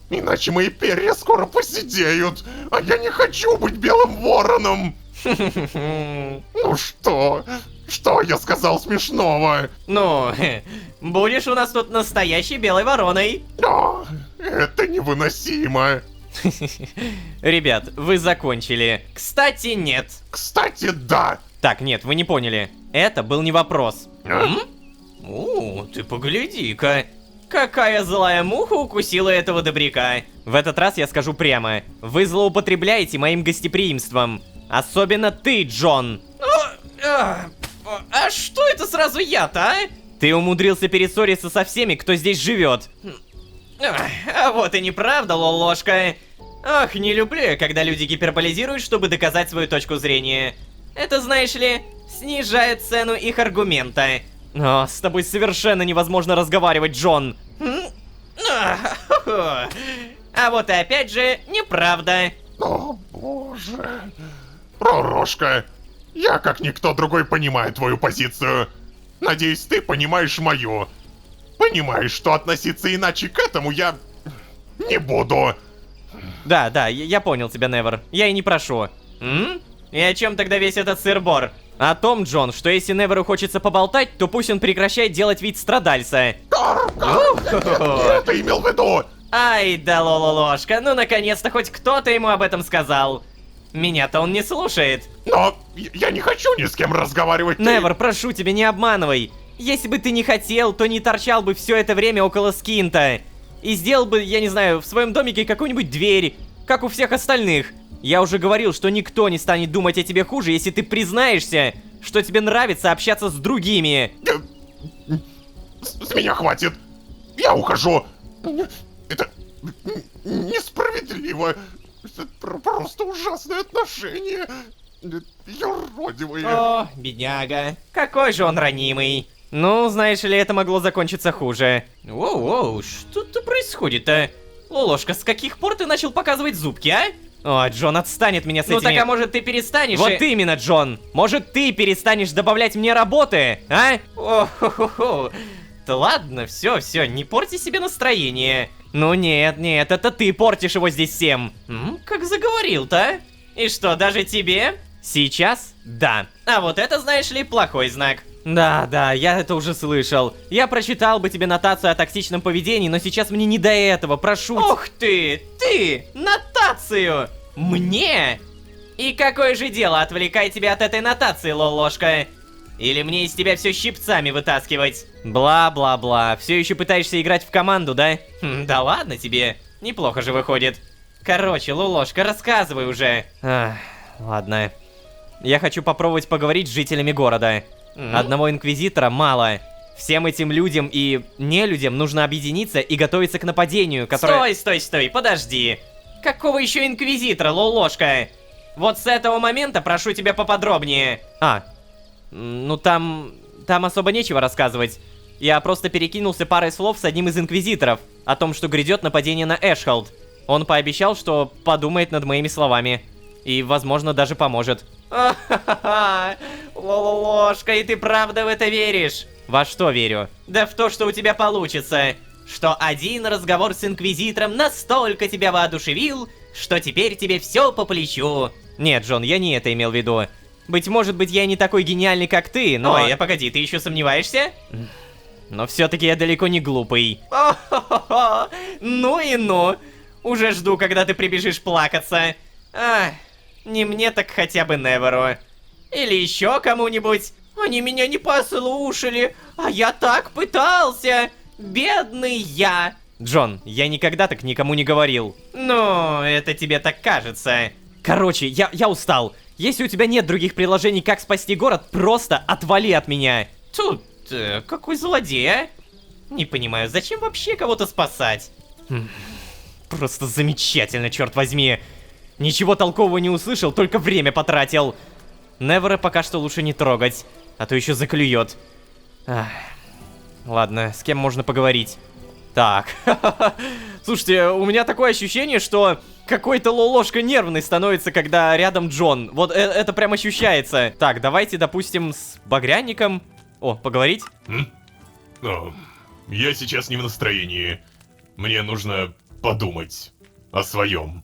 Иначе мои перья скоро поседеют, а я не хочу быть белым вороном. Ну что? Что я сказал смешного? Ну, будешь у нас тут настоящей белой вороной. Это невыносимо. Ребят, вы закончили. Кстати, нет. Кстати, да. Так, нет, вы не поняли. Это был не вопрос. Ты погляди-ка. Какая злая муха укусила этого добряка. В этот раз я скажу прямо. Вы злоупотребляете моим гостеприимством. Особенно ты, Джон. А что это сразу я-то, а? Ты умудрился перессориться со всеми, кто здесь живет. А вот и неправда, Лолошка. Ох, не люблю я, когда люди гиперболизируют, чтобы доказать свою точку зрения. Это, знаешь ли, снижает цену их аргумента. О, с тобой совершенно невозможно разговаривать, Джон. А вот и опять же, неправда. О, боже. Ророжка, я как никто другой понимаю твою позицию. Надеюсь, ты понимаешь мою. Понимаешь, что относиться иначе к этому я не буду. Да, я понял тебя, Невер. Я и не прошу. И о чем тогда весь этот сыр-бор? О том, Джон, что если Неверу хочется поболтать, то пусть он прекращает делать вид страдальца. Я это имел в виду. Ай да Лолошка, ну наконец-то хоть кто-то ему об этом сказал. Меня-то он не слушает. Но я не хочу ни с кем разговаривать. Невер, прошу тебя, не обманывай. Если бы ты не хотел, то не торчал бы все это время около Скинта. И сделал бы, я не знаю, в своем домике какую-нибудь дверь, как у всех остальных. Я уже говорил, что никто не станет думать о тебе хуже, если ты признаешься, что тебе нравится общаться с другими. С меня хватит. Я ухожу. Это несправедливо. Это просто ужасное отношение. Юродивые. О, бедняга. Какой же он ранимый. Ну, знаешь ли, это могло закончиться хуже. Воу-воу, что-то происходит-то? Лолошка, с каких пор ты начал показывать зубки, а? О, Джон, отстань от меня с этими... Ну так, а может ты перестанешь? Вот именно, Джон. Может ты перестанешь добавлять мне работы, а? О-хо-хо-хо. Да ладно, все, не порти себе настроение. Ну нет, это ты портишь его здесь всем. Как заговорил-то, а? И что, даже тебе? Сейчас? Да. А вот это, знаешь ли, плохой знак. Да, я это уже слышал. Я прочитал бы тебе нотацию о токсичном поведении, но сейчас мне не до этого, прошу. Ух ты! Нотацию! Мне? И какое же дело отвлекай тебя от этой нотации, Лолошка? Или мне из тебя все щипцами вытаскивать? Бла-бла-бла. Все еще пытаешься играть в команду, да? Да ладно тебе. Неплохо же выходит. Короче, Лолошка, рассказывай уже. Ладно. Я хочу попробовать поговорить с жителями города. Одного инквизитора мало. Всем этим людям и нелюдям нужно объединиться и готовиться к нападению, которое... Стой, подожди. Какого еще инквизитора, Лолошка? Вот с этого момента прошу тебя поподробнее. Ну там особо нечего рассказывать. Я просто перекинулся парой слов с одним из инквизиторов о том, что грядет нападение на Эшхолд. Он пообещал, что подумает над моими словами. И, возможно, даже поможет. Лолошка, и ты правда в это веришь? Во что верю? Да в то, что у тебя получится. Что один разговор с инквизитором настолько тебя воодушевил, что теперь тебе все по плечу. Нет, Джон, я не это имел в виду. Быть может быть, я не такой гениальный, как ты, но... Ой, погоди, ты еще сомневаешься? Но все-таки я далеко не глупый. Ну и ну. Уже жду, когда ты прибежишь плакаться. Не мне, так хотя бы Неверу. Или еще кому-нибудь. Они меня не послушали, а я так пытался. Бедный я. Джон, я никогда так никому не говорил. Ну, это тебе так кажется. Короче, я устал. Если у тебя нет других приложений, как спасти город, просто отвали от меня. Тут, какой злодей, а? Не понимаю, зачем вообще кого-то спасать? Просто замечательно, черт возьми. Ничего толкового не услышал, только время потратил. Невера пока что лучше не трогать, а то еще заклюет. Ладно, с кем можно поговорить? Так, слушайте, у меня такое ощущение, что какой-то Лолошка нервный становится, когда рядом Джон. Вот это прям ощущается. Так, давайте, допустим, с Багряником. О, поговорить? Я сейчас не в настроении. Мне нужно подумать о своем.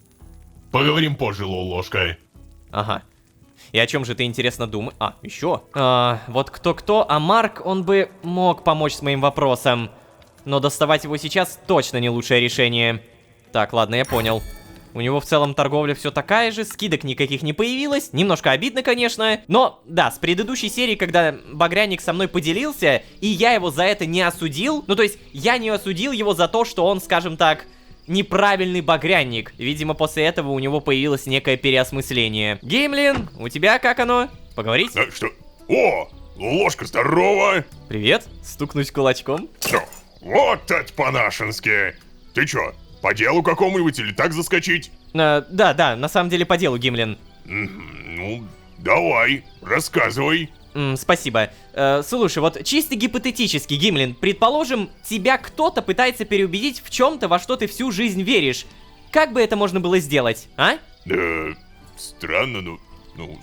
Поговорим позже, Лолошка. Ага. И о чем же ты, интересно, думаешь? Еще. Вот кто-кто, а Марк, он бы мог помочь с моим вопросом. Но доставать его сейчас точно не лучшее решение. Так, ладно, я понял. У него в целом торговля все такая же, скидок никаких не появилось. Немножко обидно, конечно. Но, да, с предыдущей серии, когда Багряник со мной поделился, и я его за это не осудил. Ну, то есть, я не осудил его за то, что он, скажем так, неправильный Багряник. Видимо, после этого у него появилось некое переосмысление. Геймлин, у тебя как оно? Поговорить? Что? О, Лолошка, здорово! Привет. Стукнуть кулачком. Вот это по-нашенски. Ты чё, по делу какому-нибудь или так заскочить? Да, на самом деле по делу, Гимлин. Ну, давай, рассказывай. Спасибо. Слушай, вот чисто гипотетически, Гимлин, предположим, тебя кто-то пытается переубедить в чем-то, во что ты всю жизнь веришь. Как бы это можно было сделать, а? Странно, ну,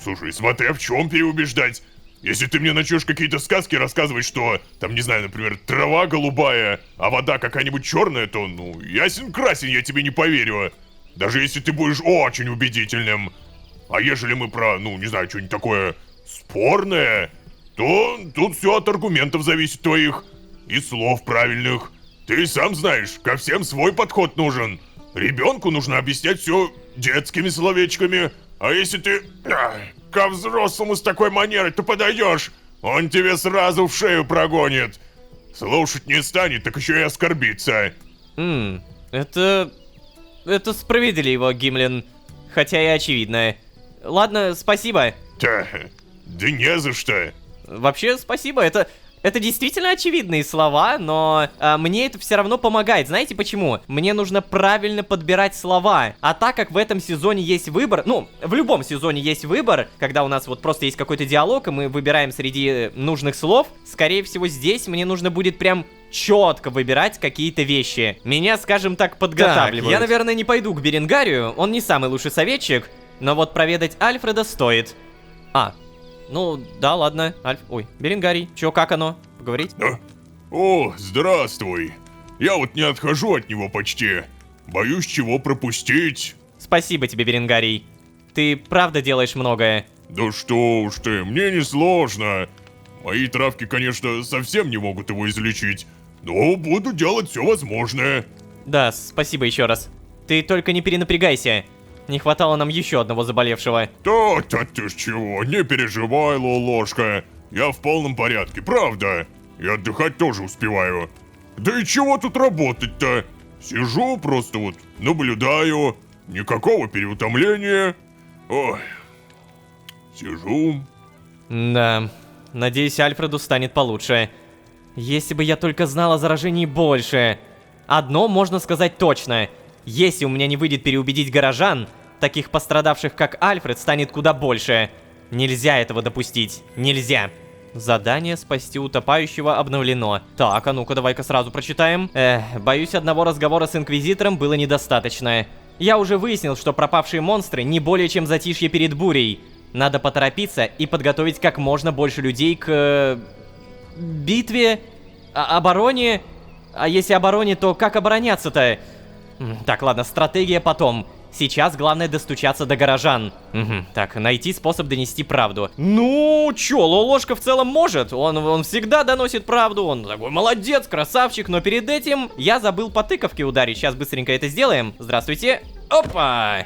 слушай, смотря в чем переубеждать. Если ты мне начнешь какие-то сказки рассказывать, что, там, не знаю, например, трава голубая, а вода какая-нибудь черная, то, ну, ясен-красен, я тебе не поверю. Даже если ты будешь очень убедительным. А ежели мы про, ну, не знаю, что-нибудь такое спорное, то тут все от аргументов зависит твоих и слов правильных. Ты сам знаешь, ко всем свой подход нужен. Ребенку нужно объяснять все детскими словечками, а если ты ко взрослому с такой манерой ты подойдешь, он тебе сразу в шею прогонит. Слушать не станет, так еще и оскорбится. Это справедливо, Гимлин. Хотя и очевидно. Ладно, спасибо. Да не за что. Вообще, спасибо, это действительно очевидные слова, но мне это все равно помогает. Знаете почему? Мне нужно правильно подбирать слова. А так как в этом сезоне есть выбор, ну, в любом сезоне есть выбор, когда у нас вот просто есть какой-то диалог, и мы выбираем среди нужных слов, скорее всего, здесь мне нужно будет прям четко выбирать какие-то вещи. Меня, скажем так, подготавливают. Так, я, наверное, не пойду к Беренгарию, он не самый лучший советчик, но вот проведать Альфреда стоит. Ну, да, ладно. Беренгарий, чё, как оно? Поговорить? О, здравствуй. Я вот не отхожу от него почти. Боюсь чего пропустить. Спасибо тебе, Беренгарий. Ты правда делаешь многое. Да что уж ты, мне не сложно. Мои травки, конечно, совсем не могут его излечить, но буду делать все возможное. Да, спасибо еще раз. Ты только не перенапрягайся. Не хватало нам еще одного заболевшего. Да ты ж чего, не переживай, Лолошка. Я в полном порядке, правда. И отдыхать тоже успеваю. Да и чего тут работать-то? Сижу просто вот, наблюдаю. никакого переутомления. Ой, сижу. Да, надеюсь, Альфреду станет получше. Если бы я только знал о заражении больше. Одно можно сказать точно. Если у меня не выйдет переубедить горожан, таких пострадавших, как Альфред, станет куда больше. Нельзя этого допустить. Нельзя. Задание «Спасти утопающего» обновлено. Так, а ну-ка, давай-ка сразу прочитаем. Боюсь, одного разговора с Инквизитором было недостаточно. Я уже выяснил, что пропавшие монстры не более чем затишье перед бурей. Надо поторопиться и подготовить как можно больше людей к... битве? Обороне? А если обороне, то как обороняться-то? Так, ладно, стратегия потом. Сейчас главное достучаться до горожан. Так, найти способ донести правду. Ну, чё, Лолошка в целом может. Он всегда доносит правду. Он такой молодец, красавчик. Но перед этим я забыл по тыковке ударить. Сейчас быстренько это сделаем. Здравствуйте. Опа!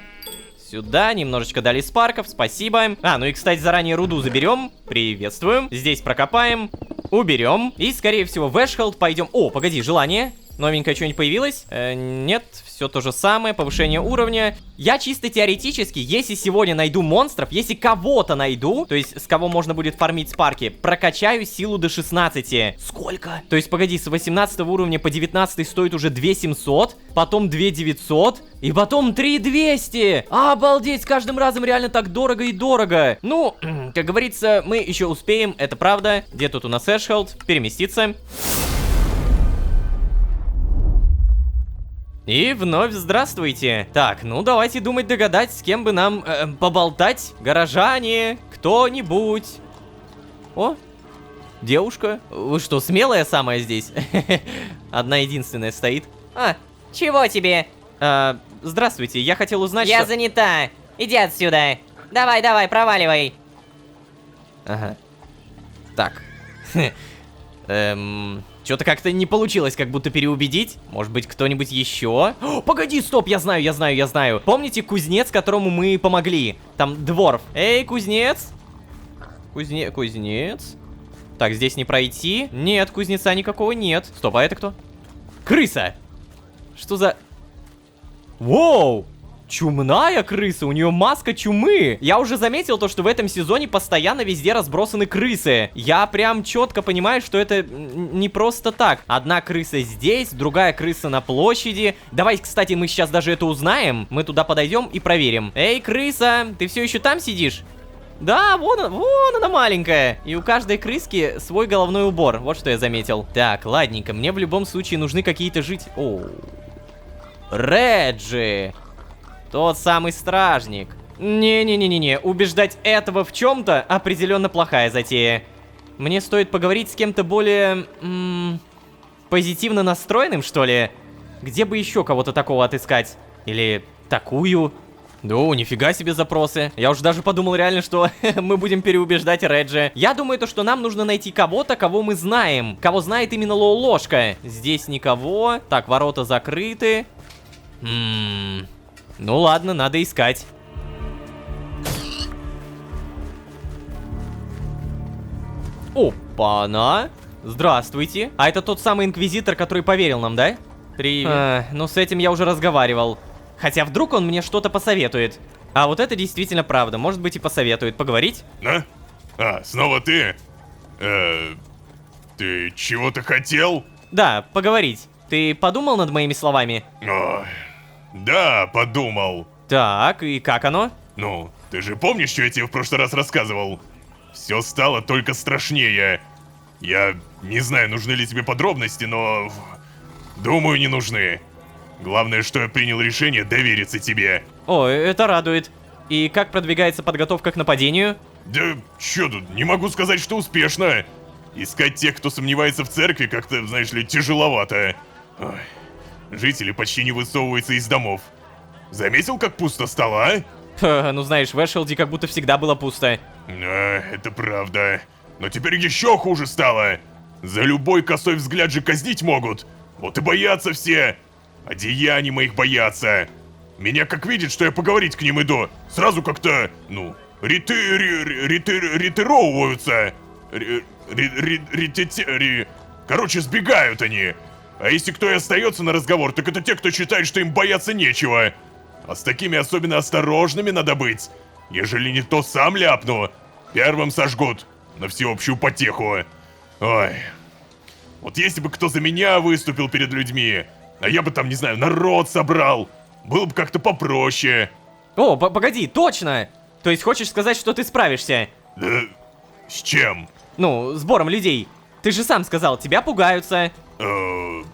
Сюда, немножечко дали спарков, спасибо. Ну и, кстати, заранее руду заберем. Приветствуем. Здесь прокопаем. Уберем. И, скорее всего, в Эшхолд пойдем. О, погоди, желание. Новенькое что-нибудь появилось? Нет, все то же самое, повышение уровня. Я чисто теоретически, если сегодня найду монстров, если кого-то найду, то есть с кого можно будет фармить спарки, прокачаю силу до 16. Сколько? То есть, погоди, с 18 уровня по 19 стоит уже 2700, потом 2900, и потом 3200. Обалдеть, с каждым разом реально так дорого и дорого. Ну, как говорится, мы еще успеем, это правда. Где тут у нас Эшхолд? Переместиться. И вновь здравствуйте. Так, ну давайте думать, догадать, с кем бы нам поболтать. Горожане, кто-нибудь. О, девушка. Вы что, смелая самая здесь? Одна единственная стоит. Чего тебе? Здравствуйте, я хотел узнать, Я что... занята. Иди отсюда. Давай, проваливай. Ага. Так. Что-то как-то не получилось, как будто переубедить. Может быть, кто-нибудь еще? О, погоди, стоп, я знаю. Помните кузнец, которому мы помогли? Там дворф. Эй, кузнец? Кузнец? Так, здесь не пройти. Нет, кузнеца никакого нет. Стоп, а это кто? Крыса! Что за... Воу! Чумная крыса, у нее маска чумы. Я уже заметил то, что в этом сезоне постоянно везде разбросаны крысы. Я прям четко понимаю, что это не просто так. Одна крыса здесь, другая крыса на площади. Давай, кстати, мы сейчас даже это узнаем. Мы туда подойдем и проверим. Эй, крыса, ты все еще там сидишь? Да, вон она маленькая. И у каждой крыски свой головной убор. Вот что я заметил. Так, ладненько, мне в любом случае нужны какие-то Реджи. Тот самый стражник. Не-не-не-не-не, убеждать этого в чем-то определенно плохая затея. Мне стоит поговорить с кем-то более... позитивно настроенным, что ли? Где бы еще кого-то такого отыскать? Или такую? Ну, нифига себе запросы. Я уже даже подумал реально, что мы будем переубеждать Реджи. Я думаю, то, что нам нужно найти кого-то, кого мы знаем. Кого знает именно Лолошка. Здесь никого. Так, ворота закрыты. Ну ладно, надо искать. Опа-на! Здравствуйте. А это тот самый инквизитор, который поверил нам, да? Привет. Ну с этим я уже разговаривал. Хотя вдруг он мне что-то посоветует. А вот это действительно правда. Может быть и посоветует. Поговорить? Снова ты? Ты чего-то хотел? Да, поговорить. Ты подумал над моими словами? Ой, да, подумал. Так, и как оно? Ну, ты же помнишь, что я тебе в прошлый раз рассказывал? Все стало только страшнее. Я не знаю, нужны ли тебе подробности, но... думаю, не нужны. Главное, что я принял решение довериться тебе. О, это радует. И как продвигается подготовка к нападению? Да, чё тут, не могу сказать, что успешно. Искать тех, кто сомневается в церкви, как-то, знаешь ли, тяжеловато. Ой. Жители почти не высовываются из домов. Заметил, как пусто стало, а? Ну знаешь, в Эшелде как будто всегда было пусто. Это правда. Но теперь еще хуже стало. За любой косой взгляд же казнить могут. Вот и боятся все. А деяний моих боятся. Меня как видят, что я поговорить к ним иду, сразу как-то, ретировываются. Короче, сбегают они. А если кто и остается на разговор, так это те, кто считает, что им бояться нечего. А с такими особенно осторожными надо быть. Ежели не то сам ляпну, первым сожгут на всеобщую потеху. Ой. Вот если бы кто за меня выступил перед людьми, а я бы там, не знаю, народ собрал, было бы как-то попроще. О, погоди, точно! То есть хочешь сказать, что ты справишься? Да с чем? Ну, сбором людей. Ты же сам сказал, тебя пугаются. Ну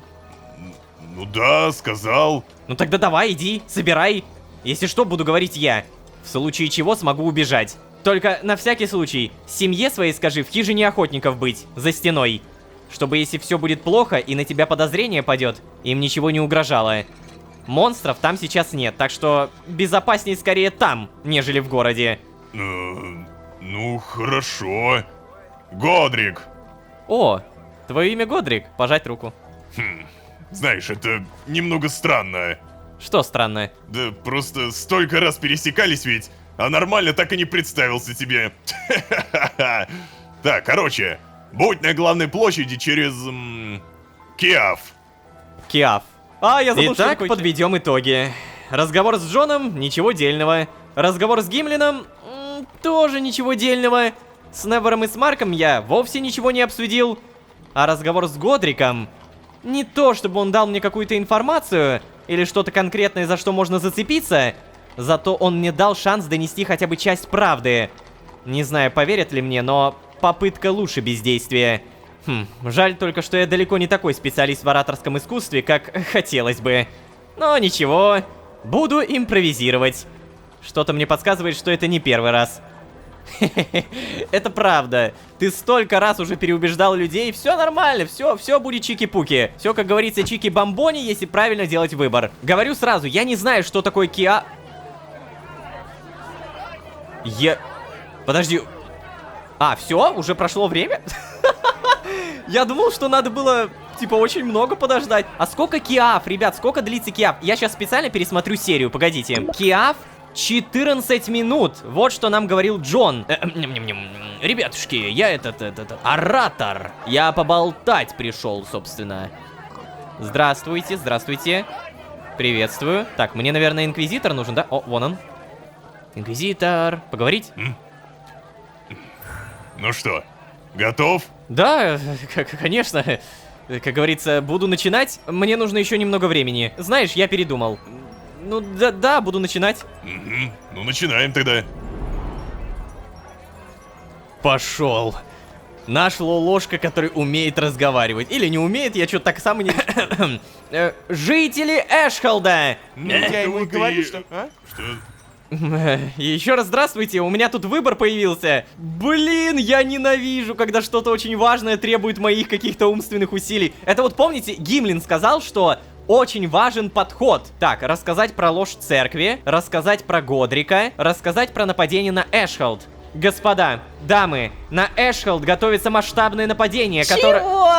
да, сказал. Ну тогда давай, иди, собирай. Если что, буду говорить я. В случае чего смогу убежать. Только на всякий случай, семье своей скажи в хижине охотников быть, за стеной. Чтобы если все будет плохо и на тебя подозрение падет, им ничего не угрожало. Монстров там сейчас нет, так что безопаснее скорее там, нежели в городе. Ну хорошо. Годрик. О, твое имя Годрик, пожать руку. Знаешь, это немного странно. Что странно? Да просто столько раз пересекались ведь, а нормально так и не представился тебе. Так, короче, будь на главной площади через... Киав. Киав. Я забыл, Итак, подведем итоги. Разговор с Джоном, ничего дельного. Разговор с Гимлином, тоже ничего дельного. С Невером и с Марком я вовсе ничего не обсудил. А разговор с Годриком... Не то, чтобы он дал мне какую-то информацию, или что-то конкретное, за что можно зацепиться, зато он мне дал шанс донести хотя бы часть правды. Не знаю, поверят ли мне, но попытка лучше бездействия. Жаль только, что я далеко не такой специалист в ораторском искусстве, как хотелось бы. Но ничего, буду импровизировать. Что-то мне подсказывает, что это не первый раз. Это правда. Ты столько раз уже переубеждал людей, все нормально, все будет чики-пуки. Все, как говорится, чики-бомбони, если правильно делать выбор. Говорю сразу, я не знаю, что такое Киа... Подожди. Все? Уже прошло время? Я думал, что надо было, типа, очень много подождать. А сколько Киав, ребят, сколько длится Киав? Я сейчас специально пересмотрю серию, погодите. Киав 14 минут. Вот что нам говорил Джон. Ребятушки, я оратор. Я поболтать пришел, собственно. Здравствуйте, здравствуйте. Приветствую. Так, мне, наверное, инквизитор нужен, да? О, вон он. Инквизитор. Поговорить? Ну что, готов? Да, конечно. Как говорится, буду начинать. Мне нужно еще немного времени. Знаешь, я передумал. Ну да, буду начинать. Ну начинаем тогда. Пошел. Наш Лолошка, который умеет разговаривать. Или не умеет, я что-то так сам и не... Жители Эшхолда! Я ему и говорю, что... Что? Еще раз здравствуйте, у меня тут выбор появился. Блин, я ненавижу, когда что-то очень важное требует моих каких-то умственных усилий. Это вот помните, Гимлин сказал, что очень важен подход. Так, рассказать про ложь церкви, рассказать про Годрика, рассказать про нападение на Эшхолд. Господа, дамы, на Эшхолд готовится масштабное нападение, которое... Чего?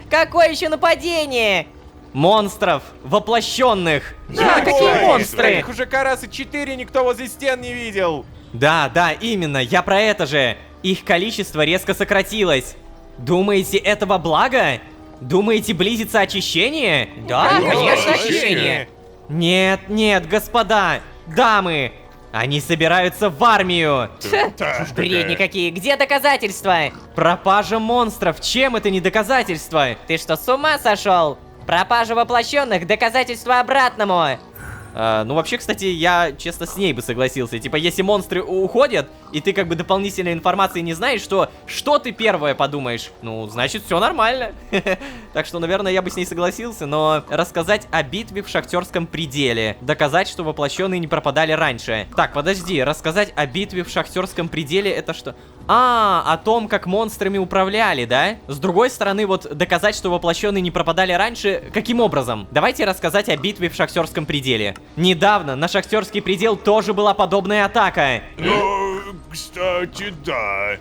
Какое еще нападение? Монстров, воплощенных. Да, какие монстры? Таких уже Карасы 4 никто возле стен не видел. Да, именно, я про это же. Их количество резко сократилось. Думаете, это во благо? Думаете, близится очищение? Да, конечно, очищение. очищение. Нет, господа, дамы, они собираются в армию. Бредни какие, где доказательства? Пропажа монстров, чем это не доказательство? Ты что, с ума сошел? Пропажа воплощенных, доказательства обратному. Ну, вообще, кстати, я, честно, с ней бы согласился. Типа, если монстры уходят, и ты как бы дополнительной информации не знаешь, что ты первое подумаешь? Ну, значит, все нормально. Так что, наверное, я бы с ней согласился, но рассказать о битве в Шахтерском пределе. Доказать, что воплощенные не пропадали раньше. Так, подожди, рассказать о битве в Шахтерском пределе, это что? О том, как монстрами управляли, да? С другой стороны, вот доказать, что воплощенные не пропадали раньше, каким образом? Давайте рассказать о битве в Шахтерском пределе. Недавно на Шахтерский предел тоже была подобная атака. Ну, кстати, да.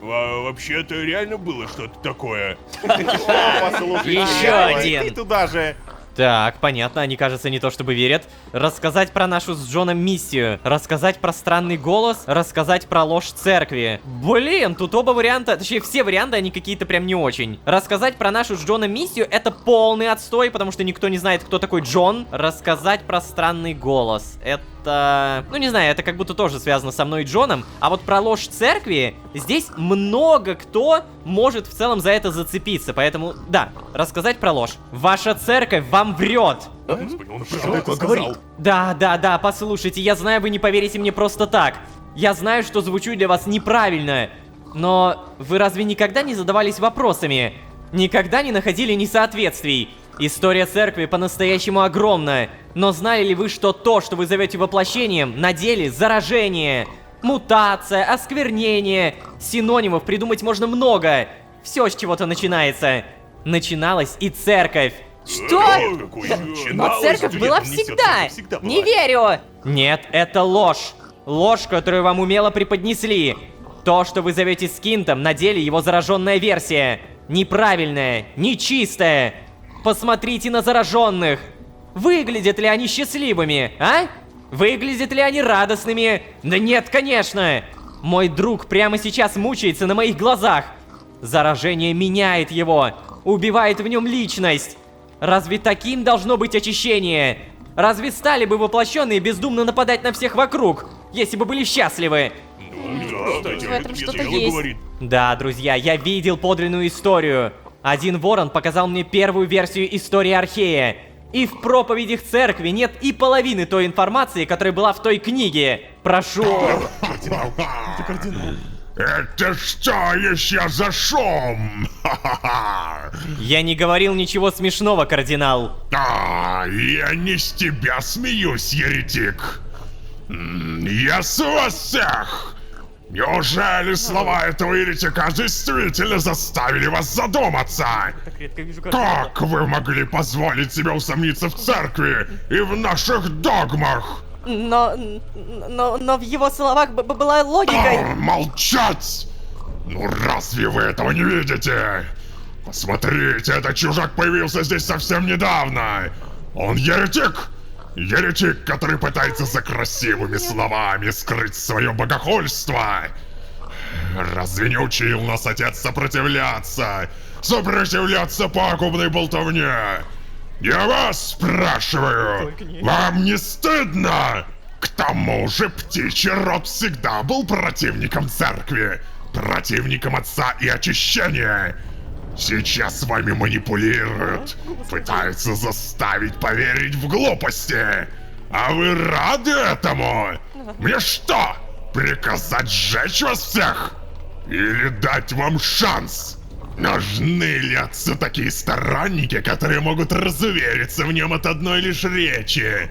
Вообще-то реально было что-то такое. Послушай, Еще давай, один. Ты туда же. Так, понятно, они, кажется, не то чтобы верят. Рассказать про нашу с Джоном миссию, рассказать про странный голос, рассказать про ложь церкви. Блин, тут оба варианта, точнее все варианты, они какие-то прям не очень. Рассказать про нашу с Джоном миссию — это полный отстой, потому что никто не знает, кто такой Джон. Рассказать про странный голос — это... ну не знаю, это как будто тоже связано со мной и Джоном. А вот про ложь церкви здесь много кто может в целом за это зацепиться, поэтому да, рассказать про ложь. Ваша церковь вам врет. Господи, он правда это сказал. Да, послушайте, я знаю, вы не поверите мне просто так. Я знаю, что звучу для вас неправильно. Но вы разве никогда не задавались вопросами? Никогда не находили несоответствий? История церкви по-настоящему огромна. Но знали ли вы, что то, что вы зовете воплощением, на деле заражение? Мутация, осквернение. Синонимов придумать можно много. Все с чего-то начинается. Начиналась и церковь. Что? Но церковь была всегда. Не верю. Нет, это ложь. Ложь, которую вам умело преподнесли. То, что вы зовете скинтом, на деле его зараженная версия. Неправильная, нечистая. Посмотрите на зараженных. Выглядят ли они счастливыми, а? Выглядят ли они радостными? Да нет, конечно. Мой друг прямо сейчас мучается на моих глазах. Заражение меняет его, убивает в нем личность. Разве таким должно быть очищение? Разве стали бы воплощенные бездумно нападать на всех вокруг, если бы были счастливы? Кстати, В этом что-то дело есть. говорит. Да, друзья, я видел подлинную историю. Один ворон показал мне первую версию истории Архея. И в проповедях церкви нет и половины той информации, которая была в той книге. Прошу. Это что еще за шум? Я не говорил ничего смешного, кардинал. Я не с тебя смеюсь, еретик. Я с вас всех. Неужели слова этого еретика действительно заставили вас задуматься? Как вы могли позволить себе усомниться в церкви и в наших догмах? Но в его словах была логика. Молчать! Ну разве вы этого не видите? Посмотрите, этот чужак появился здесь совсем недавно. Он еретик! Еретик, который пытается за красивыми словами скрыть свое богохульство. Разве не учил нас отец сопротивляться? Сопротивляться пагубной болтовне? Я вас спрашиваю, вам не стыдно? К тому же птичий род всегда был противником церкви, противником отца и очищения. Сейчас с вами манипулируют, пытаются заставить поверить в глупости. А вы рады этому? Мне что, приказать сжечь вас всех? Или дать вам шанс? Нужны ли отцу такие сторонники, которые могут разувериться в нем от одной лишь речи?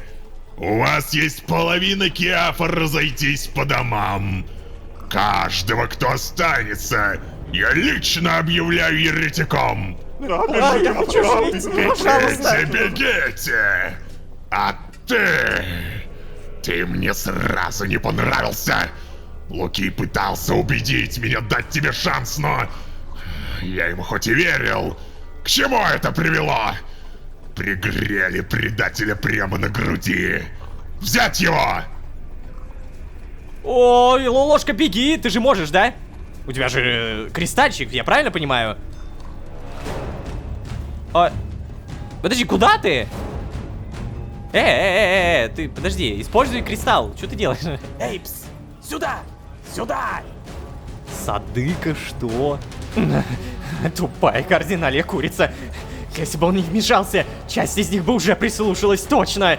У вас есть половина Киафа разойтись по домам. Каждого, кто останется, я лично объявляю еретиком. Бегите, бегите! А ты мне сразу не понравился. Луки пытался убедить меня дать тебе шанс, но я ему хоть и верил. К чему это привело? Пригрели предателя прямо на груди. Взять его! Ой, Лолошка, беги, ты же можешь, да? У тебя же кристальчик, я правильно понимаю? Подожди, куда ты? Ты, подожди, используй кристалл, что ты делаешь? Эй, пс, сюда! Сюда! Садыка, что? Тупая кардиналья курица. Если бы он не вмешался, часть из них бы уже прислушалась точно.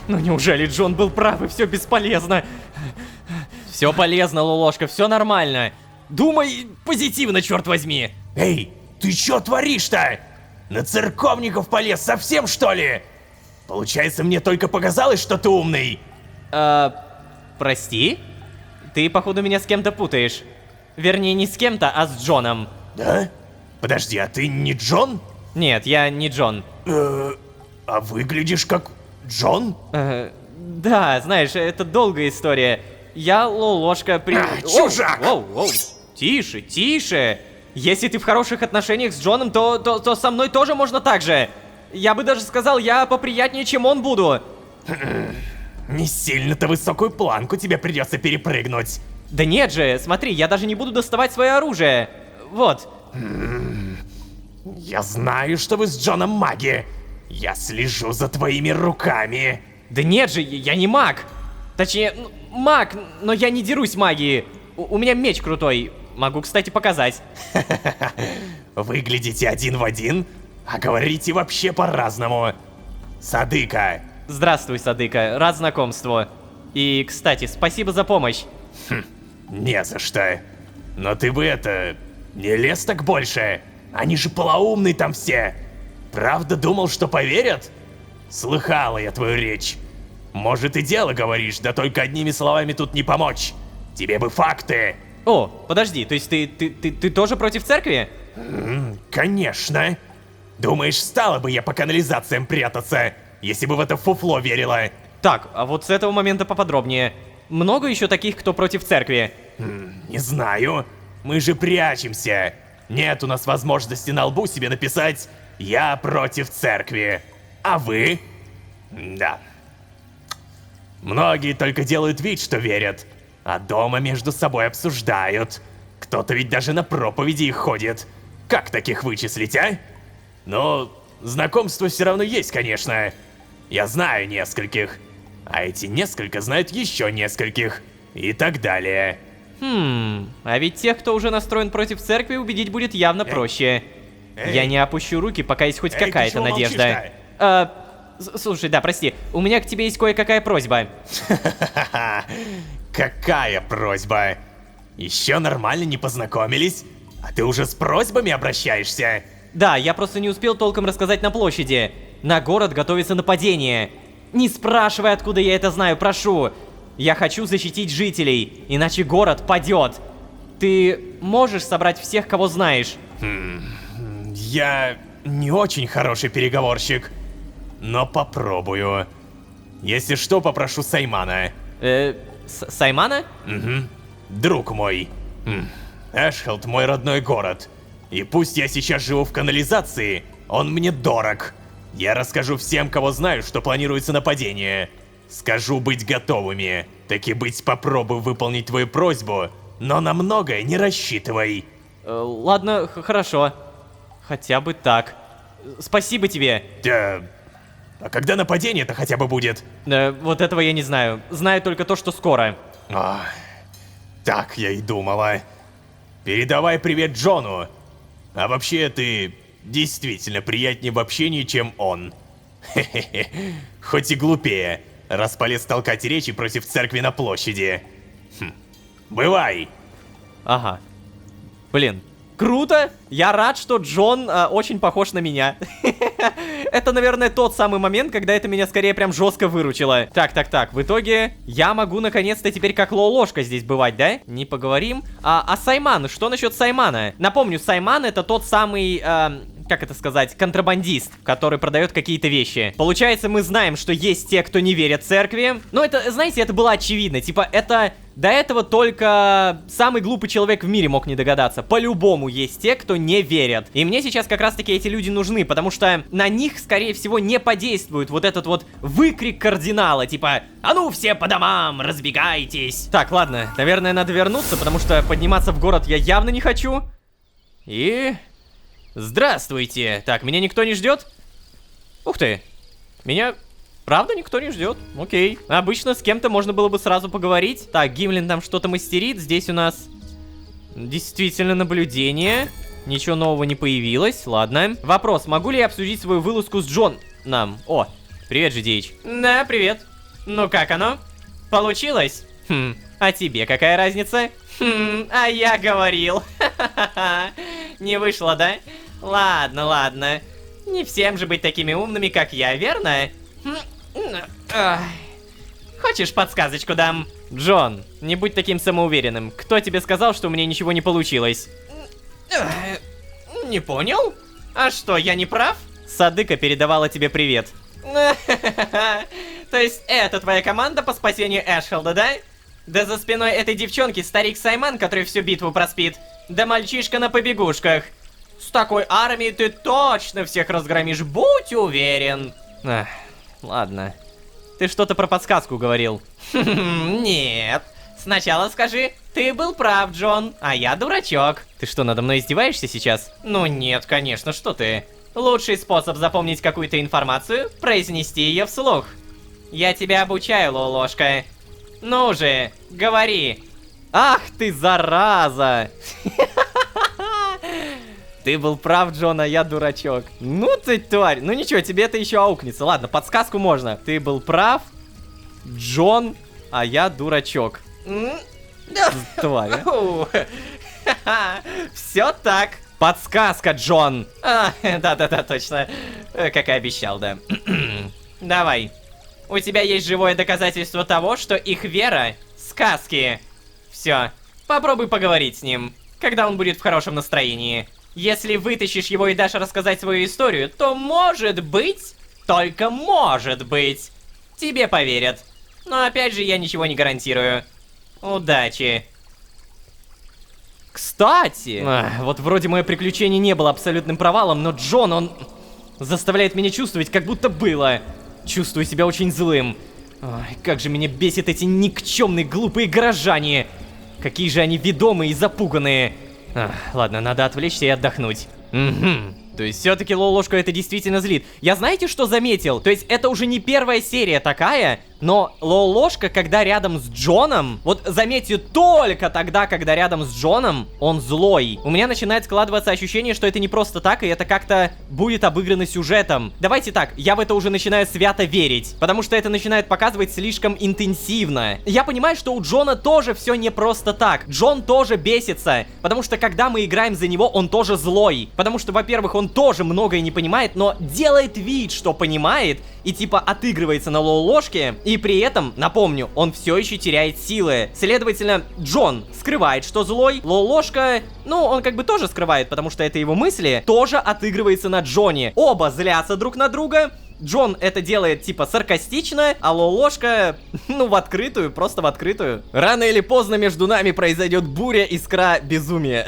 Ну неужели Джон был прав и все бесполезно? Все полезно, Лолошка, все нормально. Думай позитивно, черт возьми. Эй, ты чё творишь-то? На церковников полез совсем, что ли? Получается, мне только показалось, что ты умный. Прости? Ты, походу, меня с кем-то путаешь. Вернее, не с кем-то, а с Джоном. Да? Подожди, а ты не Джон? Нет, я не Джон. А выглядишь как Джон? Да, знаешь, это долгая история. Я Лолошка чужак! Воу. Тише, тише. Если ты в хороших отношениях с Джоном, то со мной тоже можно так же. Я бы даже сказал, я поприятнее, чем он буду. Не сильно-то высокую планку тебе придется перепрыгнуть. Да нет же, смотри, я даже не буду доставать свое оружие. Вот. Я знаю, что вы с Джоном маги. Я слежу за твоими руками. Да нет же, я не маг. Точнее, маг, но я не дерусь магией. У меня меч крутой. Могу, кстати, показать. Выглядите один в один, а говорите вообще по-разному. Садыка. Здравствуй, Садыка, рад знакомству. И, кстати, спасибо за помощь. Не за что. Но ты бы не лез так больше. Они же полоумные там все. Правда думал, что поверят? Слыхала я твою речь. Может и дело говоришь, да только одними словами тут не помочь. Тебе бы факты. О, подожди, то есть ты тоже против церкви? Конечно. Думаешь, стала бы я по канализациям прятаться, если бы в это фуфло верила? Так, а вот с этого момента поподробнее. Много еще таких, кто против церкви? Не знаю. Мы же прячемся. Нет у нас возможности на лбу себе написать «Я против церкви». А вы? Да. Многие только делают вид, что верят, а дома между собой обсуждают. Кто-то ведь даже на проповеди их ходит. Как таких вычислить, а? Ну, знакомство все равно есть, конечно. Я знаю нескольких. А эти несколько знают еще нескольких. И так далее. А ведь тех, кто уже настроен против церкви, убедить будет явно проще. Я не опущу руки, пока есть хоть Эй, ты какая-то чего надежда. Слушай, да, прости, у меня к тебе есть кое-какая просьба. Какая просьба? Еще нормально не познакомились? А ты уже с просьбами обращаешься? Да, я просто не успел толком рассказать на площади. На город готовится нападение. Не спрашивай, откуда я это знаю, прошу. Я хочу защитить жителей, иначе город падет. Ты можешь собрать всех, кого знаешь? Я не очень хороший переговорщик, но попробую. Если что, попрошу Саймана. Саймана? Друг мой. Эшхелд мой родной город. И пусть я сейчас живу в канализации, он мне дорог. Я расскажу всем, кого знаю, что планируется нападение. Скажу быть готовыми. Так и быть, попробую выполнить твою просьбу, но на многое не рассчитывай. Ладно, хорошо. Хотя бы так. Спасибо тебе. А когда нападение-то хотя бы будет? Вот этого я не знаю. Знаю только то, что скоро. Так я и думала. Передавай привет Джону. А вообще ты действительно приятнее в общении, чем он. Хе-хе-хе. Хоть и глупее, раз полез толкать речи против церкви на площади. Бывай. Ага. Блин, круто! Я рад, что Джон очень похож на меня. Это, наверное, тот самый момент, когда это меня скорее прям жестко выручило. Так, в итоге я могу наконец-то теперь как Лоу-ложка здесь бывать, да? Не поговорим. А Сайман, что насчет Саймана? Напомню, Сайман это тот самый... как это сказать, контрабандист, который продает какие-то вещи. Получается, мы знаем, что есть те, кто не верят церкви. Но это, знаете, это было очевидно. Типа, это... До этого только самый глупый человек в мире мог не догадаться. По-любому есть те, кто не верят. И мне сейчас как раз-таки эти люди нужны, потому что на них, скорее всего, не подействует вот этот вот выкрик кардинала. Типа, а ну все по домам, разбегайтесь. Так, ладно, наверное, надо вернуться, потому что подниматься в город я явно не хочу. И... Здравствуйте. Так, меня никто не ждет? Ух ты. Меня... Правда, никто не ждет. Окей. Обычно с кем-то можно было бы сразу поговорить. Так, Гимлин там что-то мастерит. Здесь у нас действительно наблюдение. Ничего нового не появилось. Ладно. Вопрос. Могу ли я обсудить свою вылазку с Джоном? О, привет, Жидеич. Да, привет. Ну как оно? Получилось? А тебе какая разница? А я говорил. Не вышло, да? Ладно. Не всем же быть такими умными, как я, верно? Хочешь подсказочку дам? Джон, не будь таким самоуверенным. Кто тебе сказал, что у меня ничего не получилось? Не понял? А что, я не прав? Садыка передавала тебе привет. То есть это твоя команда по спасению Эшхелда, да? Да за спиной этой девчонки старик Сайман, который всю битву проспит. Да мальчишка на побегушках. С такой армией ты точно всех разгромишь, будь уверен. Ах, ладно. Ты что-то про подсказку говорил. Нет. Сначала скажи, ты был прав, Джон, а я дурачок. Ты что, надо мной издеваешься сейчас? Ну нет, конечно, что ты. Лучший способ запомнить какую-то информацию — произнести ее вслух. Я тебя обучаю, Лолошка. Ну же, говори. Ах ты, зараза! Ты был прав, Джон, а я дурачок. Ну ты тварь. Ну ничего, тебе это еще аукнется. Ладно, подсказку можно. Ты был прав, Джон, а я дурачок. Тварь. Все так. Подсказка, Джон. Да-да-да, точно. Как и обещал, да. Давай. У тебя есть живое доказательство того, что их вера — сказки. Все. Попробуй поговорить с ним, когда он будет в хорошем настроении. Если вытащишь его и дашь рассказать свою историю, то может быть, только может быть, тебе поверят. Но опять же, я ничего не гарантирую. Удачи. Кстати, вот вроде мое приключение не было абсолютным провалом, но Джон, он заставляет меня чувствовать, как будто было. Чувствую себя очень злым. Ой, как же меня бесит эти никчемные глупые горожане. Какие же они ведомые и запуганные. Ладно, надо отвлечься и отдохнуть. Угу. То есть все-таки Лолошка это действительно злит. Я знаете, что заметил? То есть это уже не первая серия такая, но Лолошка, когда рядом с Джоном, вот заметьте, только тогда, когда рядом с Джоном, он злой. У меня начинает складываться ощущение, что это не просто так, и это как-то будет обыграно сюжетом. Давайте так, я в это уже начинаю свято верить, потому что это начинает показывать слишком интенсивно. Я понимаю, что у Джона тоже все не просто так. Джон тоже бесится, потому что когда мы играем за него, он тоже злой. Потому что, во-первых, он тоже многое не понимает, но делает вид, что понимает, и типа отыгрывается на Лолошке, и при этом, напомню, он все еще теряет силы. Следовательно, Джон скрывает, что злой, Лолошка, ну, он как бы тоже скрывает, потому что это его мысли, тоже отыгрывается на Джоне. Оба злятся друг на друга. Джон это делает типа саркастично, а Лолошка, ну, в открытую, просто в открытую. Рано или поздно между нами произойдет буря, искра, безумие.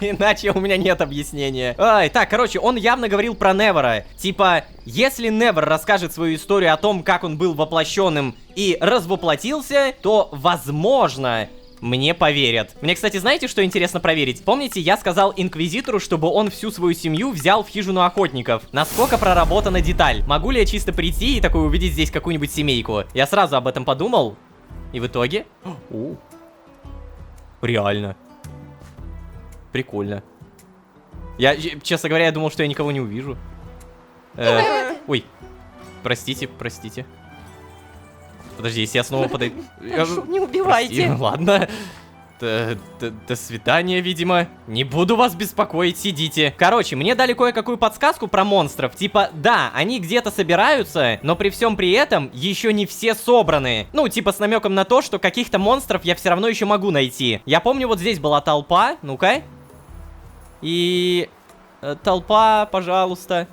Иначе у меня нет объяснения. Ай, так, короче, он явно говорил про Невера. Типа, если Невер расскажет свою историю о том, как он был воплощенным и развоплотился, то, возможно, мне поверят. Мне, кстати, знаете, что интересно проверить? Помните, я сказал Инквизитору, чтобы он всю свою семью взял в хижину охотников. Насколько проработана деталь? Могу ли я чисто прийти и такой увидеть здесь какую-нибудь семейку? Я сразу об этом подумал. И в итоге... Реально. Прикольно. Я, честно говоря, я думал, что я никого не увижу. Ой. Простите, простите. Подожди, если я снова подойду... Прошу, не убивайте. Прости, ладно. До свидания, видимо. Не буду вас беспокоить, сидите. Короче, мне дали кое-какую подсказку про монстров. Типа, да, они где-то собираются, но при всем при этом еще не все собраны. Ну, типа с намеком на то, что каких-то монстров я все равно еще могу найти. Я помню, вот здесь была толпа. Ну-ка. И... толпа, пожалуйста.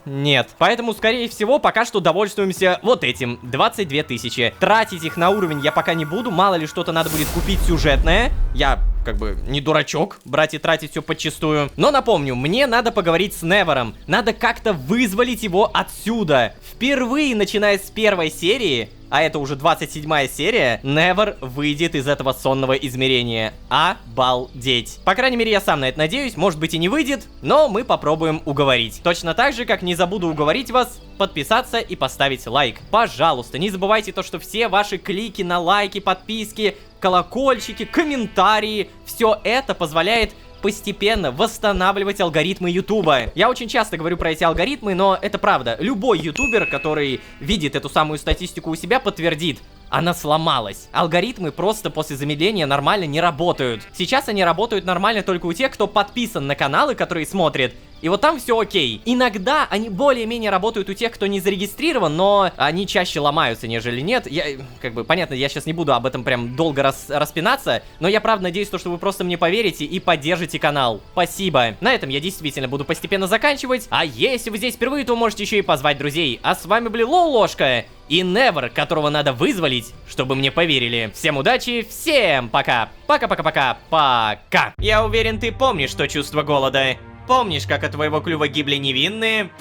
Нет. Поэтому, скорее всего, пока что довольствуемся вот этим. 22 тысячи. Тратить их на уровень я пока не буду. Мало ли что-то надо будет купить сюжетное. Я, как бы, не дурачок брать и тратить все подчистую. Но напомню, мне надо поговорить с Невером. Надо как-то вызволить его отсюда. Впервые, начиная с первой серии, а это уже 27-я серия, Невер выйдет из этого сонного измерения. Обалдеть. По крайней мере, я сам на это надеюсь. Может быть и не выйдет, но мы попробуем уговорить. Точно так же, как не забуду уговорить вас подписаться и поставить лайк. Пожалуйста, не забывайте то, что все ваши клики на лайки, подписки, колокольчики, комментарии, все это позволяет постепенно восстанавливать алгоритмы Ютуба. Я очень часто говорю про эти алгоритмы, но это правда. Любой ютубер, который видит эту самую статистику у себя, подтвердит. Она сломалась. Алгоритмы просто после замедления нормально не работают. Сейчас они работают нормально только у тех, кто подписан на каналы, которые смотрят, И вот там все окей. Иногда они более-менее работают у тех, кто не зарегистрирован, но они чаще ломаются, нежели нет. Я, как бы, понятно, я сейчас не буду об этом прям долго распинаться, но я правда надеюсь, что вы просто мне поверите и поддержите канал. Спасибо. На этом я действительно буду постепенно заканчивать. А если вы здесь впервые, то можете еще и позвать друзей. А с вами были Лолошка и Невер, которого надо вызволить, чтобы мне поверили. Всем удачи, всем пока. Пока-пока-пока. Пока. Я уверен, ты помнишь то чувство голода. Помнишь, как от твоего клюва гибли невинные?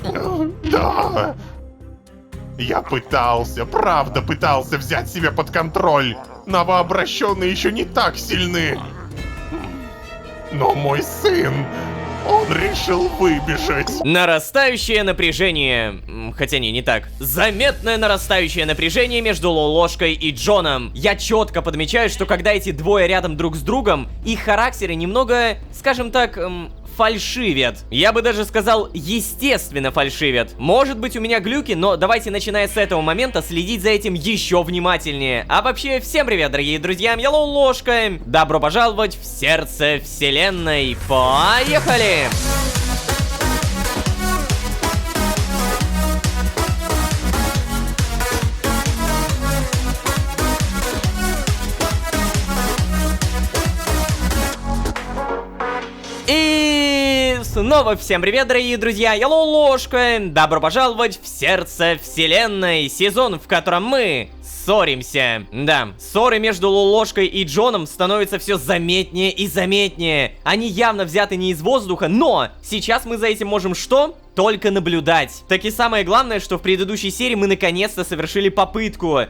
Да. Я пытался, правда пытался взять себя под контроль. Новообращенные еще не так сильны. Но мой сын, он решил выбежать. Нарастающее напряжение. Хотя не так. Заметное нарастающее напряжение между Лолошкой и Джоном. Я четко подмечаю, что когда эти двое рядом друг с другом, их характеры немного, скажем так, фальшивят. Я бы даже сказал, естественно фальшивят. Может быть, у меня глюки, но давайте, начиная с этого момента, следить за этим еще внимательнее. А вообще, всем привет, дорогие друзья, я Лолошка. Добро пожаловать в сердце вселенной. Поехали! И снова всем привет, дорогие друзья, я Лолошка. Добро пожаловать в сердце вселенной, сезон, в котором мы ссоримся. Да, ссоры между Лолошкой и Джоном становятся все заметнее и заметнее. Они явно взяты не из воздуха, но сейчас мы за этим можем что? Только наблюдать. Так и самое главное, что в предыдущей серии мы наконец-то совершили попытку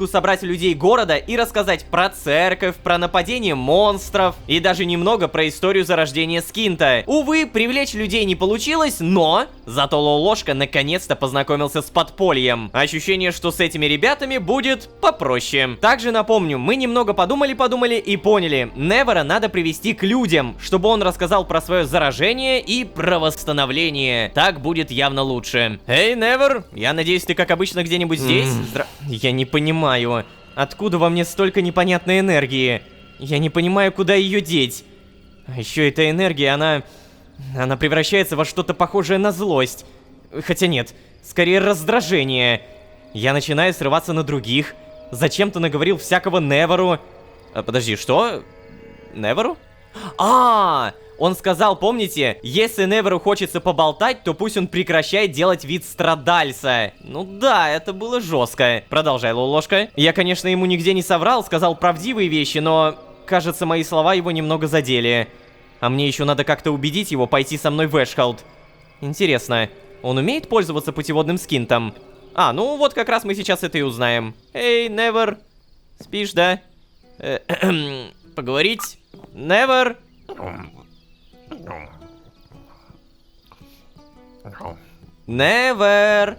собрать людей города и рассказать про церковь, про нападение монстров и даже немного про историю зарождения Скинта. Увы, привлечь людей не получилось, но зато Лолошка наконец-то познакомился с подпольем. Ощущение, что с этими ребятами будет попроще. Также напомню, мы немного подумали и поняли, Невера надо привести к людям, чтобы он рассказал про свое заражение и про восстановление. Так будет явно лучше. Эй, Невер, я надеюсь, ты как обычно где-нибудь здесь? Я не понимаю, откуда во мне столько непонятной энергии. Я не понимаю, куда ее деть. А еще эта энергия, она превращается во что-то похожее на злость. Хотя нет, скорее раздражение. Я начинаю срываться на других. Зачем-то наговорил всякого Неверу. Подожди, что? Неверу? Он сказал, помните, если Неверу хочется поболтать, то пусть он прекращает делать вид страдальца. Ну да, это было жестко. Продолжай, Лолошка. Я, конечно, ему нигде не соврал, сказал правдивые вещи, но, кажется, мои слова его немного задели. А мне еще надо как-то убедить его пойти со мной в Эшхолд. Интересно, он умеет пользоваться путеводным скинтом? Ну вот как раз мы сейчас это и узнаем. Эй, Невер, спишь, да? Поговорить? Невер? Невер!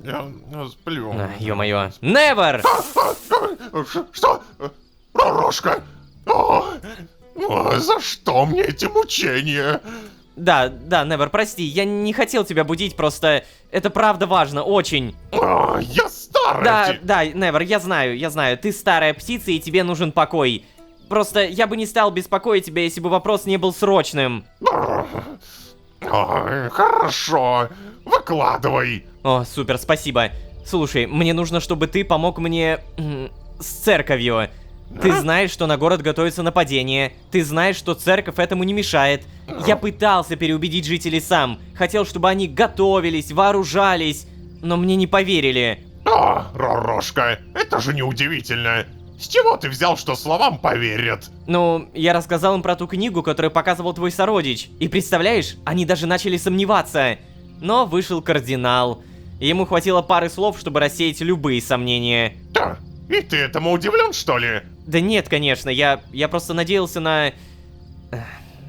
Я сплю. Ё-моё. Невер! Что? Лолошка? За что мне эти мучения? Да, Невер, прости, я не хотел тебя будить, просто это правда важно, очень. Я старый. Да, Невер, я знаю, ты старая птица и тебе нужен покой. Просто я бы не стал беспокоить тебя, если бы вопрос не был срочным. Хорошо, выкладывай. О, супер, спасибо. Слушай, мне нужно, чтобы ты помог мне с церковью. Ты знаешь, что на город готовится нападение. Ты знаешь, что церковь этому не мешает. Я пытался переубедить жителей сам. Хотел, чтобы они готовились, вооружались. Но мне не поверили. Лолошка, это же неудивительно. С чего ты взял, что словам поверят? Ну, я рассказал им про ту книгу, которую показывал твой сородич. И представляешь, они даже начали сомневаться. Но вышел кардинал. Ему хватило пары слов, чтобы рассеять любые сомнения. Да, и ты этому удивлен, что ли? Да нет, конечно, я просто надеялся на...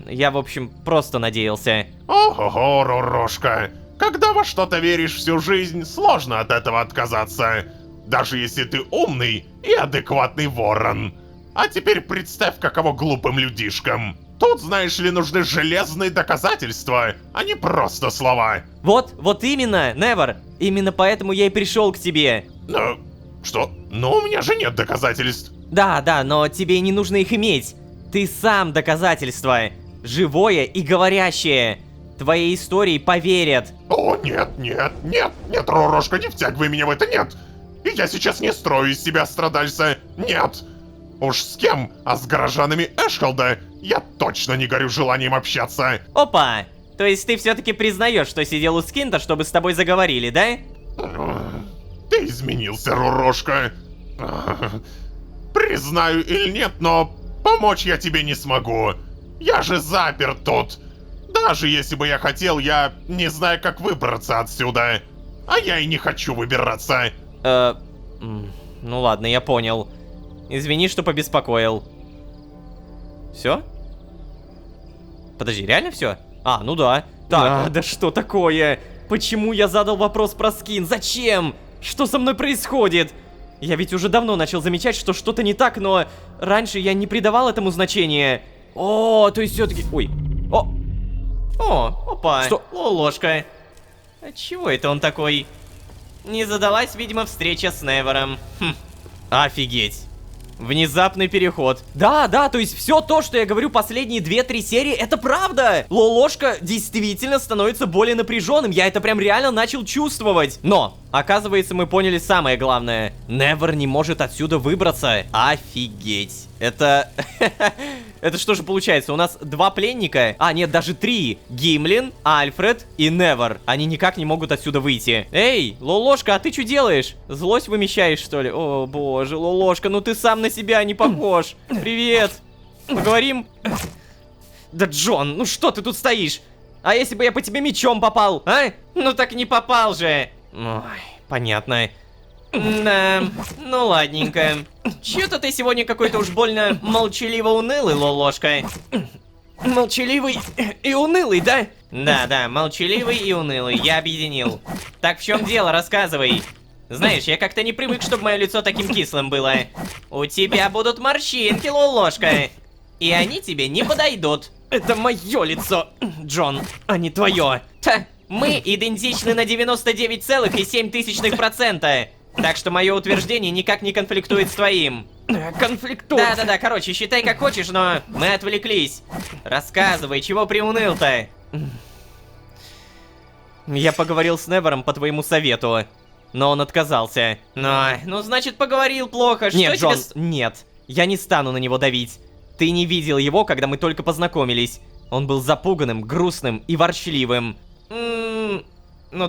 Я, в общем, просто надеялся. Ого, Лолошка. Когда во что-то веришь всю жизнь, сложно от этого отказаться. Даже если ты умный и адекватный ворон. А теперь представь, каково глупым людишкам. Тут, знаешь ли, нужны железные доказательства, а не просто слова. Вот именно, Невер. Именно поэтому я и пришел к тебе. Что? Но у меня же нет доказательств. Да, но тебе не нужно их иметь. Ты сам доказательство. Живое и говорящее. твоей истории поверят. О, нет, нет, нет, нет, Ророжка, не втягивай меня в это, нет! И я сейчас не строю из себя страдальца, нет! Уж с кем, а с горожанами Эшхолда я точно не горю желанием общаться. Опа! То есть ты все-таки признаешь, что сидел у Скинта, чтобы с тобой заговорили, да? Ты изменился, Ророжка. Признаю или нет, но помочь я тебе не смогу. Я же заперт тут. Даже если бы я хотел, я не знаю, как выбраться отсюда. А я и не хочу выбираться. Ну ладно, я понял. Извини, что побеспокоил. Все? Подожди, реально все? А, ну да. Так, да что такое? Почему я задал вопрос про скин? Зачем? Что со мной происходит? Я ведь уже давно начал замечать, что что-то не так, но раньше я не придавал этому значения. О, то есть все-таки... Ой. Опа. Что? Ложка. А чего это он такой? Не задалась, видимо, встреча с Невером. Офигеть. Внезапный переход. Да, то есть все то, что я говорю последние 2-3 серии, это правда. Лолошка действительно становится более напряженным. Я это прям реально начал чувствовать. Но, оказывается, мы поняли самое главное. Невер не может отсюда выбраться. Офигеть. Это... Это что же получается? У нас 2 пленника? А, нет, даже 3. Гимлин, Альфред и Невер. Они никак не могут отсюда выйти. Эй, Лолошка, а ты что делаешь? Злость вымещаешь, что ли? О, боже, Лолошка, ну ты сам на себя не похож. Привет. Поговорим? Да, Джон, ну что ты тут стоишь? А если бы я по тебе мечом попал, а? Ну так не попал же. Ой, понятно. Да, ну ладненько. Чё-то ты сегодня какой-то уж больно молчаливо-унылый, Лолошка. Молчаливый и унылый, да? Да, молчаливый и унылый, я объединил. Так в чем дело, рассказывай. Знаешь, я как-то не привык, чтобы мое лицо таким кислым было. У тебя будут морщинки, Лолошка. И они тебе не подойдут. Это мое лицо, Джон, а не твое. Мы идентичны на 99,7%. Так что мое утверждение никак не конфликтует с твоим. Конфликтует? Да, короче, считай как хочешь, но мы отвлеклись. Рассказывай, чего приуныл-то? Я поговорил с Невером по твоему совету, но он отказался. Ну значит, поговорил плохо. Нет, что Джон, нет. Я не стану на него давить. Ты не видел его, когда мы только познакомились. Он был запуганным, грустным и ворчливым. Ну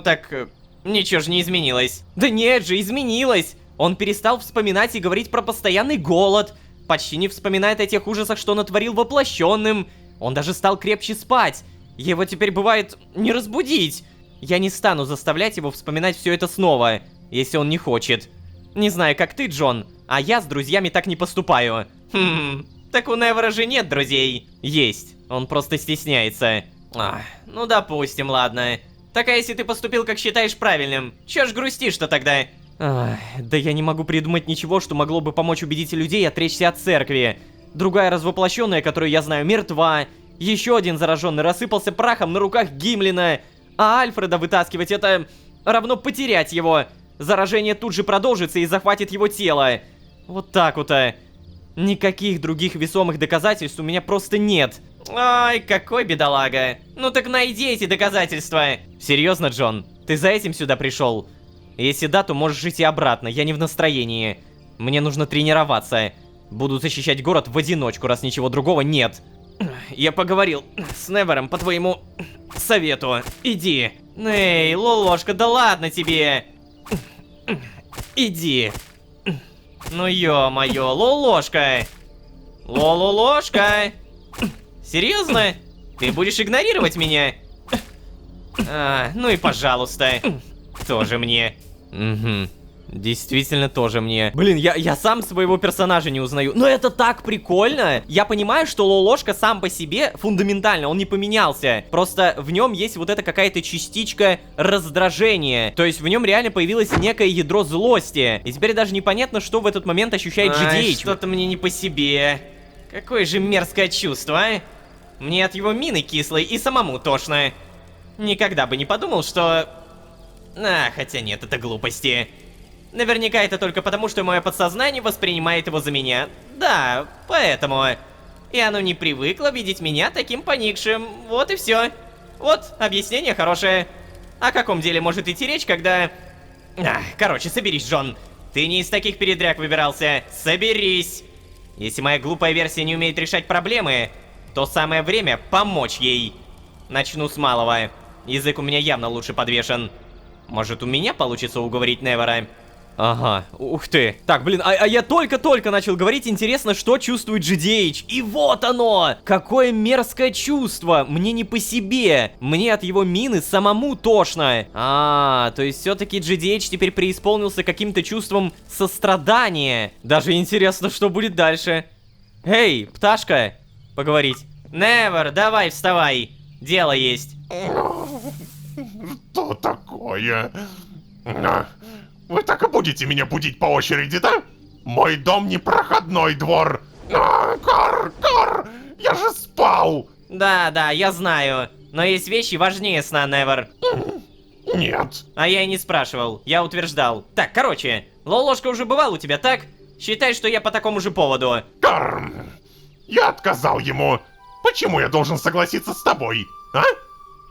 так... Ничего же не изменилось. Да нет же, изменилось. Он перестал вспоминать и говорить про постоянный голод. Почти не вспоминает о тех ужасах, что натворил воплощенным. Он даже стал крепче спать. Его теперь бывает не разбудить. Я не стану заставлять его вспоминать все это снова, если он не хочет. Не знаю, как ты, Джон, а я с друзьями так не поступаю. Так у Невера же нет друзей. Есть, он просто стесняется. Ну допустим, ладно. Так а если ты поступил, как считаешь правильным, чё ж грустишь-то тогда? Да я не могу придумать ничего, что могло бы помочь убедить людей отречься от церкви. Другая развоплощенная, которую я знаю, мертва. Еще один зараженный рассыпался прахом на руках Гимлина. А Альфреда вытаскивать — это равно потерять его. Заражение тут же продолжится и захватит его тело. Вот так вот-то. Никаких других весомых доказательств у меня просто нет. Ай, какой бедолага. Ну так найди эти доказательства. Серьезно, Джон? Ты за этим сюда пришел? Если да, то можешь жить и обратно, я не в настроении. Мне нужно тренироваться. Буду защищать город в одиночку, раз ничего другого нет. Я поговорил с Невером по твоему совету. Иди. Эй, Лолошка, да ладно тебе. Иди. Ну ё-моё, Лолошка. Лолошка. Серьезно? Ты будешь игнорировать меня? Ну и пожалуйста. Тоже мне. Угу. Действительно, тоже мне. Блин, я сам своего персонажа не узнаю. Но это так прикольно. Я понимаю, что Лолошка сам по себе фундаментально, он не поменялся. Просто в нем есть вот эта какая-то частичка раздражения. То есть в нем реально появилось некое ядро злости. И теперь даже непонятно, что в этот момент ощущает GDH. Что-то мне не по себе. Какое же мерзкое чувство, а? Мне от его мины кислой и самому тошно. Никогда бы не подумал, что... хотя нет, это глупости. Наверняка это только потому, что мое подсознание воспринимает его за меня. Да, поэтому. И оно не привыкло видеть меня таким поникшим. Вот и все. Вот, объяснение хорошее. О каком деле может идти речь, когда... Короче, соберись, Джон. Ты не из таких передряг выбирался. Соберись. Если моя глупая версия не умеет решать проблемы, то самое время помочь ей. Начну с малого. Язык у меня явно лучше подвешен. Может, у меня получится уговорить Невера? Ага, ух ты. Так, блин, а я только-только начал говорить, интересно, что чувствует GDH. И вот оно! Какое мерзкое чувство! Мне не по себе. Мне от его мины самому тошно. То есть все-таки GDH теперь преисполнился каким-то чувством сострадания. Даже интересно, что будет дальше. Эй, пташка, поговорить. Невер, давай, вставай. Дело есть. Что такое? Вы так и будете меня будить по очереди, да? Мой дом не проходной двор. Кар, я же спал. Да, я знаю. Но есть вещи важнее сна, Невер. Нет. А я и не спрашивал, я утверждал. Так, короче, Лолошка уже бывал у тебя, так? Считай, что я по такому же поводу. Кар, я отказал ему. Почему я должен согласиться с тобой, а?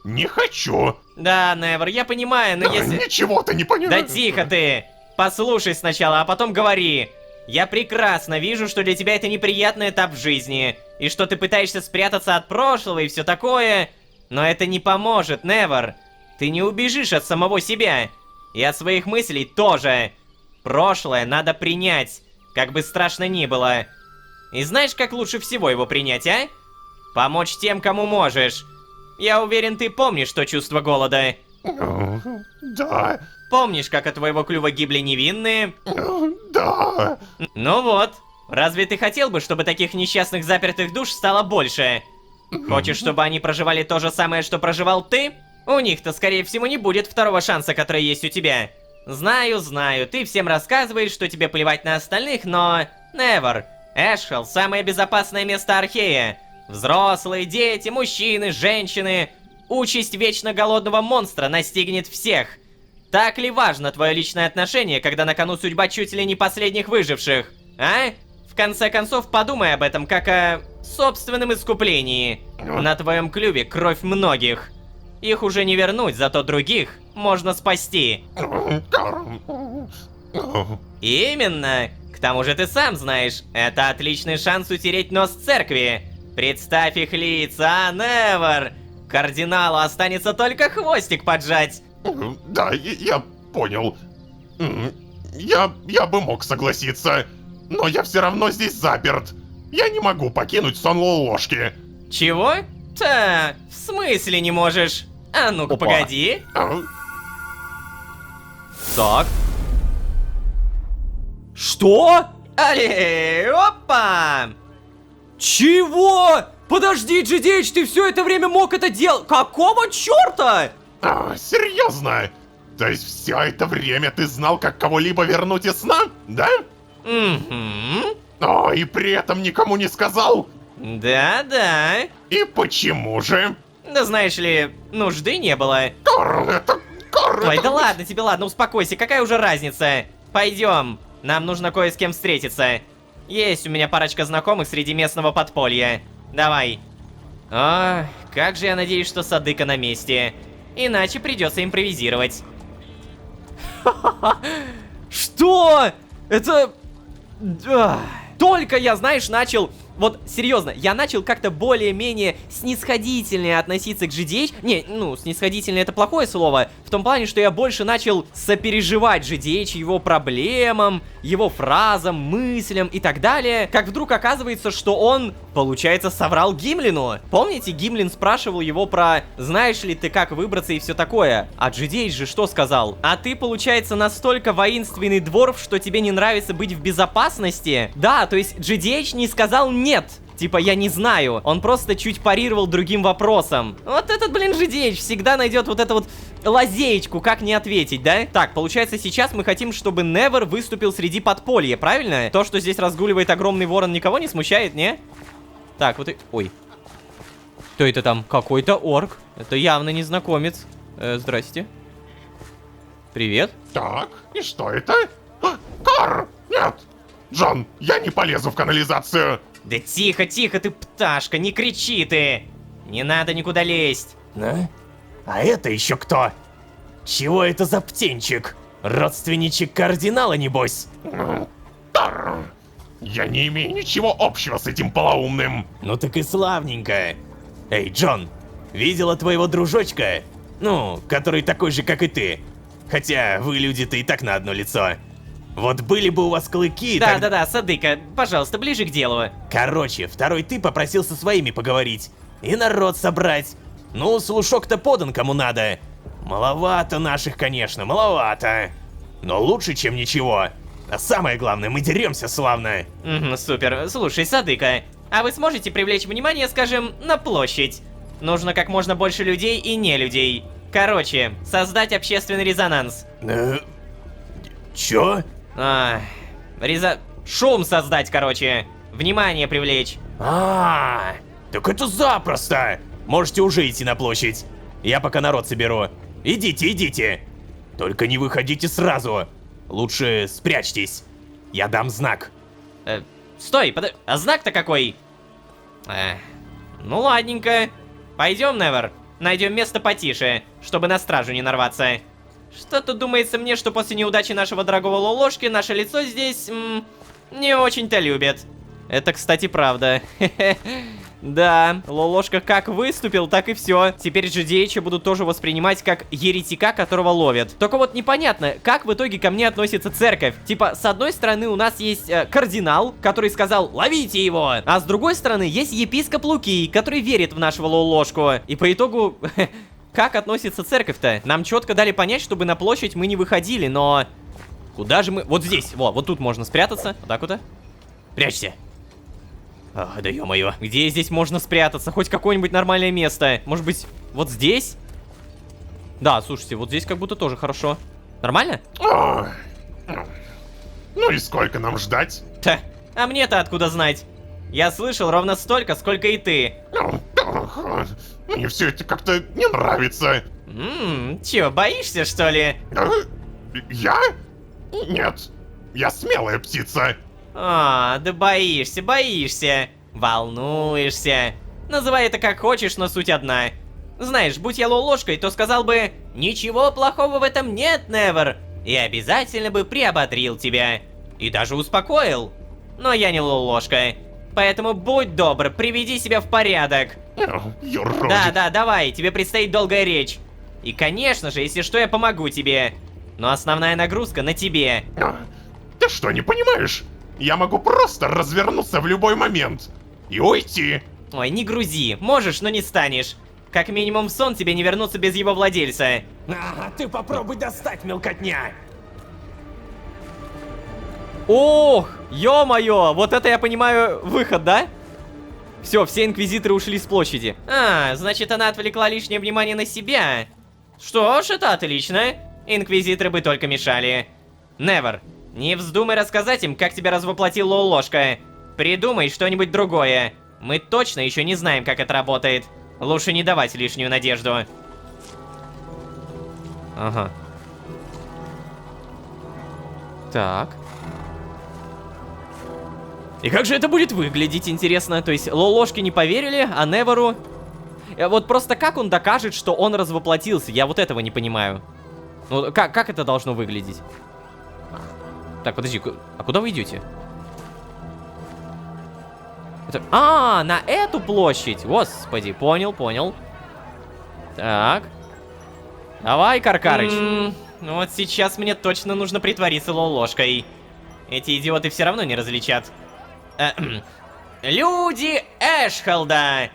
Не хочу. Да, Невер, я понимаю, но если... Ничего ты не понимаешь. Да тихо ты! Послушай сначала, а потом говори. Я прекрасно вижу, что для тебя это неприятный этап в жизни, и что ты пытаешься спрятаться от прошлого и все такое, но это не поможет, Невер. Ты не убежишь от самого себя. И от своих мыслей тоже. Прошлое надо принять, как бы страшно ни было. И знаешь, как лучше всего его принять, а? Помочь тем, кому можешь. Я уверен, ты помнишь то чувство голода. Да. Помнишь, как от твоего клюва гибли невинные? Да. Ну вот. Разве ты хотел бы, чтобы таких несчастных запертых душ стало больше? Хочешь, чтобы они проживали то же самое, что проживал ты? У них-то, скорее всего, не будет второго шанса, который есть у тебя. Знаю, ты всем рассказываешь, что тебе плевать на остальных, но... Невер. Эшхолл — самое безопасное место Архея. Взрослые, дети, мужчины, женщины. Участь вечно голодного монстра настигнет всех. Так ли важно твое личное отношение, когда на кону судьба чуть ли не последних выживших? А? В конце концов, подумай об этом как о собственном искуплении. На твоем клюве кровь многих. Их уже не вернуть, зато других можно спасти. Именно. К тому же ты сам знаешь, это отличный шанс утереть нос церкви. Представь их лица, Невер. Кардиналу останется только хвостик поджать. Да, я понял. Я бы мог согласиться, но я все равно здесь заперт. Я не могу покинуть сон Лолошки. Чего? В смысле не можешь? А ну-ка, Опа. погоди. Так. Что? Али, опа! Чего? Подожди, GDH, ты все это время мог это делать? Какого черта? Серьезно? То есть все это время ты знал, как кого-либо вернуть из сна, да? Угу. И при этом никому не сказал? Да. И почему же? Да знаешь ли, нужды не было. Кар, Ой, это... да ладно тебе, ладно, успокойся, какая уже разница? Пойдем, нам нужно кое с кем встретиться. Есть у меня парочка знакомых среди местного подполья. Давай. Как же я надеюсь, что Садыка на месте. Иначе придется импровизировать. Что? Это... Только я, знаешь, начал... Вот, серьезно, я начал как-то более-менее снисходительнее относиться к GDH. Не, снисходительнее это плохое слово. В том плане, что я больше начал сопереживать GDH, его проблемам, его фразам, мыслям и так далее. Как вдруг оказывается, что он, получается, соврал Гимлину. Помните, Гимлин спрашивал его про «Знаешь ли ты, как выбраться» и все такое? А GDH же что сказал? А ты, получается, настолько воинственный дворф, что тебе не нравится быть в безопасности? Да, то есть GDH не сказал «нет». Типа, я не знаю. Он просто чуть парировал другим вопросом. Вот этот, блин, GDH всегда найдет вот эту вот лазеечку, как не ответить, да? Так, получается, сейчас мы хотим, чтобы Невер выступил среди подполья, правильно? То, что здесь разгуливает огромный ворон, никого не смущает, не? Так, вот и... Ой. Кто это там? Какой-то орк. Это явно незнакомец. Здрасте. Привет. Так, и что это? Кар, нет! Джон, я не полезу в канализацию. Да тихо, ты, пташка, не кричи ты! Не надо никуда лезть. А это еще кто? Чего это за птенчик? Родственничек кардинала, небось? Тарр. Я не имею ничего общего с этим полоумным. Ну так и славненько. Эй, Джон, видела твоего дружочка? Ну, который такой же, как и ты. Хотя вы, люди-то, и так на одно лицо. Вот были бы у вас клыки, так... Да-да-да, Садыка, пожалуйста, ближе к делу. Короче, второй ты попросил со своими поговорить. И народ собрать. Ну, слушок-то подан кому надо. Маловато наших, конечно, маловато. Но лучше, чем ничего. А самое главное, мы деремся славно. Супер. Слушай, Садыка, а вы сможете привлечь внимание, скажем, на площадь? Нужно как можно больше людей и не людей. Короче, создать общественный резонанс. Чё? Шум создать, короче. Внимание привлечь. Так это запросто. Можете уже идти на площадь. Я пока народ соберу. Идите, идите. Только не выходите сразу. Лучше спрячьтесь. Я дам знак. Стой, а знак-то какой? Ну ладненько. Пойдем, Невер. Найдем место потише, чтобы на стражу не нарваться. Что-то думается мне, что после неудачи нашего дорогого Лолошки наше лицо здесь не очень-то любят. Это, кстати, правда. Да, Лолошка как выступил, так и все. Теперь же Диэчи будут тоже воспринимать как еретика, которого ловят. Только вот непонятно, как в итоге ко мне относится церковь. Типа, с одной стороны у нас есть кардинал, который сказал «ловите его», а с другой стороны есть епископ Луки, который верит в нашего Лолошку. И по итогу... Как относится церковь-то? Нам четко дали понять, чтобы на площадь мы не выходили, но... Куда же мы... Вот здесь, вот тут можно спрятаться. Вот так вот. Прячься. Ах, да ё-моё. Где здесь можно спрятаться? Хоть какое-нибудь нормальное место. Может быть, вот здесь? Да, слушайте, вот здесь как будто тоже хорошо. Нормально? Ну и сколько нам ждать? А мне-то откуда знать? Я слышал ровно столько, сколько и ты. Мне все это как-то не нравится. Чё, боишься, что ли? Я? Нет. Я смелая птица. Да боишься. Волнуешься. Называй это как хочешь, но суть одна. Знаешь, будь я Лолошкой, то сказал бы: ничего плохого в этом нет, Невер. И обязательно бы приободрил тебя. И даже успокоил. Но я не Лолошка. Поэтому будь добр, приведи себя в порядок. Юродик. Да, давай, тебе предстоит долгая речь. И конечно же, если что, я помогу тебе. Но основная нагрузка на тебе. Ты что, не понимаешь? Я могу просто развернуться в любой момент и уйти. Ой, не грузи, можешь, но не станешь. Как минимум в сон тебе не вернуться без его владельца. Ты попробуй достать, мелкотня. Ох, ё-моё, вот это я понимаю выход, да? Все, все инквизиторы ушли с площади. Значит, она отвлекла лишнее внимание на себя. Что ж, это отлично. Инквизиторы бы только мешали. Невер, не вздумай рассказать им, как тебя развоплотил Лолошка. Придумай что-нибудь другое. Мы точно еще не знаем, как это работает. Лучше не давать лишнюю надежду. Ага. Так. И как же это будет выглядеть, интересно? То есть Лолошке не поверили, а Неверу... Вот просто как он докажет, что он развоплотился? Я вот этого не понимаю. Ну, как это должно выглядеть? Так, подожди, а куда вы идете? Это... на эту площадь! Господи, понял. Так. Давай, Каркарыч. Ну вот сейчас мне точно нужно притвориться Лолошкой. Эти идиоты все равно не различат. Люди Эшхолда!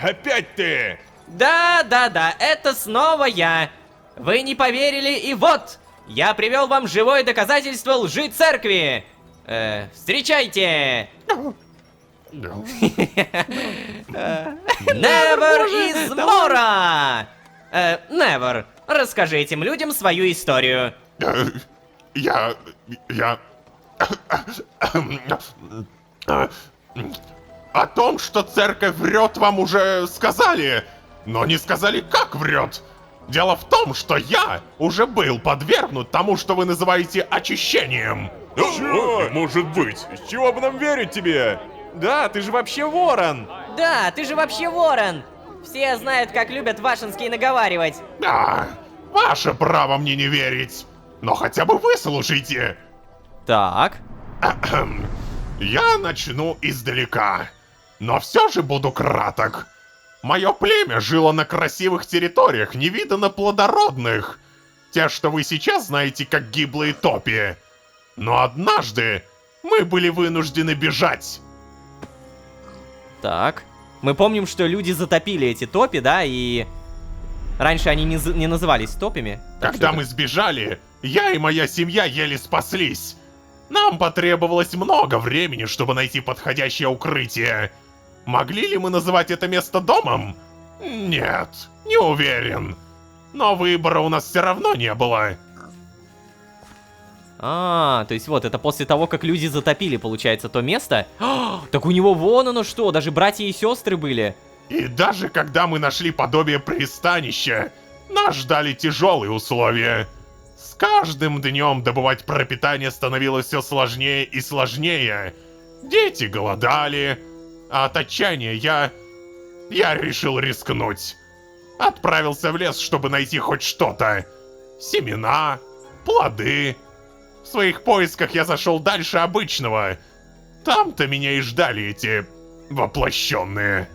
Опять ты! Да, это снова я. Вы не поверили, и вот, я привел вам живое доказательство лжи церкви. Встречайте! Невер из Мора! Невер, расскажи этим людям свою историю. О том, что церковь врет, вам уже сказали, но не сказали, как врет. Дело в том, что я уже был подвергнут тому, что вы называете очищением. Чего? Может быть. С чего бы нам верить тебе? Да, ты же вообще ворон. Все знают, как любят Вашинские наговаривать. Да, ваше право мне не верить. Но хотя бы выслушайте. Так. Я начну издалека, но все же буду краток. Мое племя жило на красивых территориях, невиданно плодородных. Те, что вы сейчас знаете как гиблые топи. Но однажды мы были вынуждены бежать. Так. Мы помним, что люди затопили эти топи, да, и... Раньше они не назывались топями. Так Когда что мы сбежали, я и моя семья еле спаслись. Нам потребовалось много времени, чтобы найти подходящее укрытие. Могли ли мы называть это место домом? Нет, не уверен. Но выбора у нас все равно не было. то есть вот, это после того, как люди затопили, получается, то место. Так у него вон оно что, даже братья и сестры были. И даже когда мы нашли подобие пристанища, нас ждали тяжелые условия. С каждым днем добывать пропитание становилось все сложнее и сложнее. Дети голодали, а от отчаяния я решил рискнуть. Отправился в лес, чтобы найти хоть что-то. Семена, плоды. В своих поисках я зашел дальше обычного. Там-то меня и ждали эти воплощенные.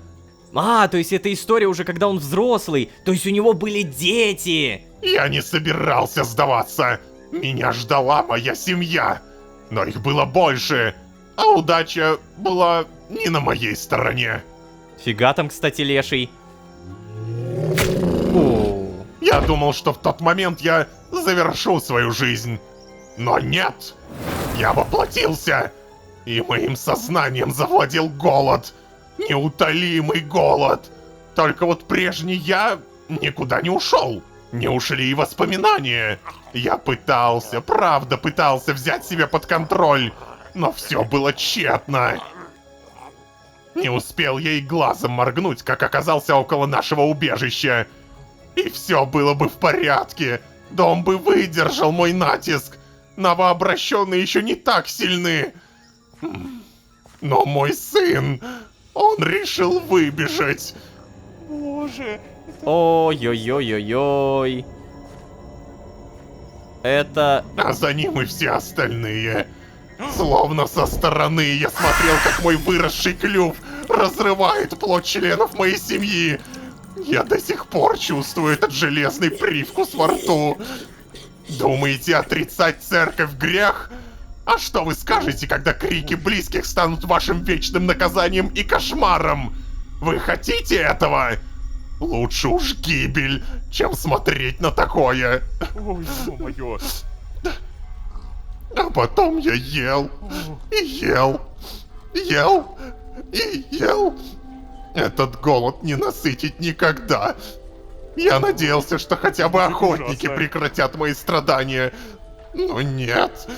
То есть это история уже, когда он взрослый. То есть у него были дети. Я не собирался сдаваться. Меня ждала моя семья. Но их было больше, а удача была не на моей стороне. Фига там, кстати, леший. О, Я думал, что в тот момент я завершу свою жизнь. Но нет. Я воплотился. И моим сознанием завладел голод. Неутолимый голод. Только вот прежний я никуда не ушел. Не ушли и воспоминания. Я пытался, правда пытался взять себя под контроль. Но все было тщетно. Не успел я и глазом моргнуть, как оказался около нашего убежища. И все было бы в порядке. Дом бы выдержал мой натиск. Новообращенные еще не так сильны. Но мой сын, он решил выбежать. Боже. ой-ой-ой-ой-ой. Это... А за ним и все остальные. Словно со стороны я смотрел, как мой выросший клюв разрывает плоть членов моей семьи. Я до сих пор чувствую этот железный привкус во рту. Думаете, отрицать церковь грех? А что вы скажете, когда крики близких станут вашим вечным наказанием и кошмаром? Вы хотите этого? Лучше уж гибель, чем смотреть на такое. Ой, ё-моё. А потом я ел, и ел, ел, и ел. Этот голод не насытить никогда. Я надеялся, что хотя бы охотники ужасно. прекратят мои страдания. Но нет.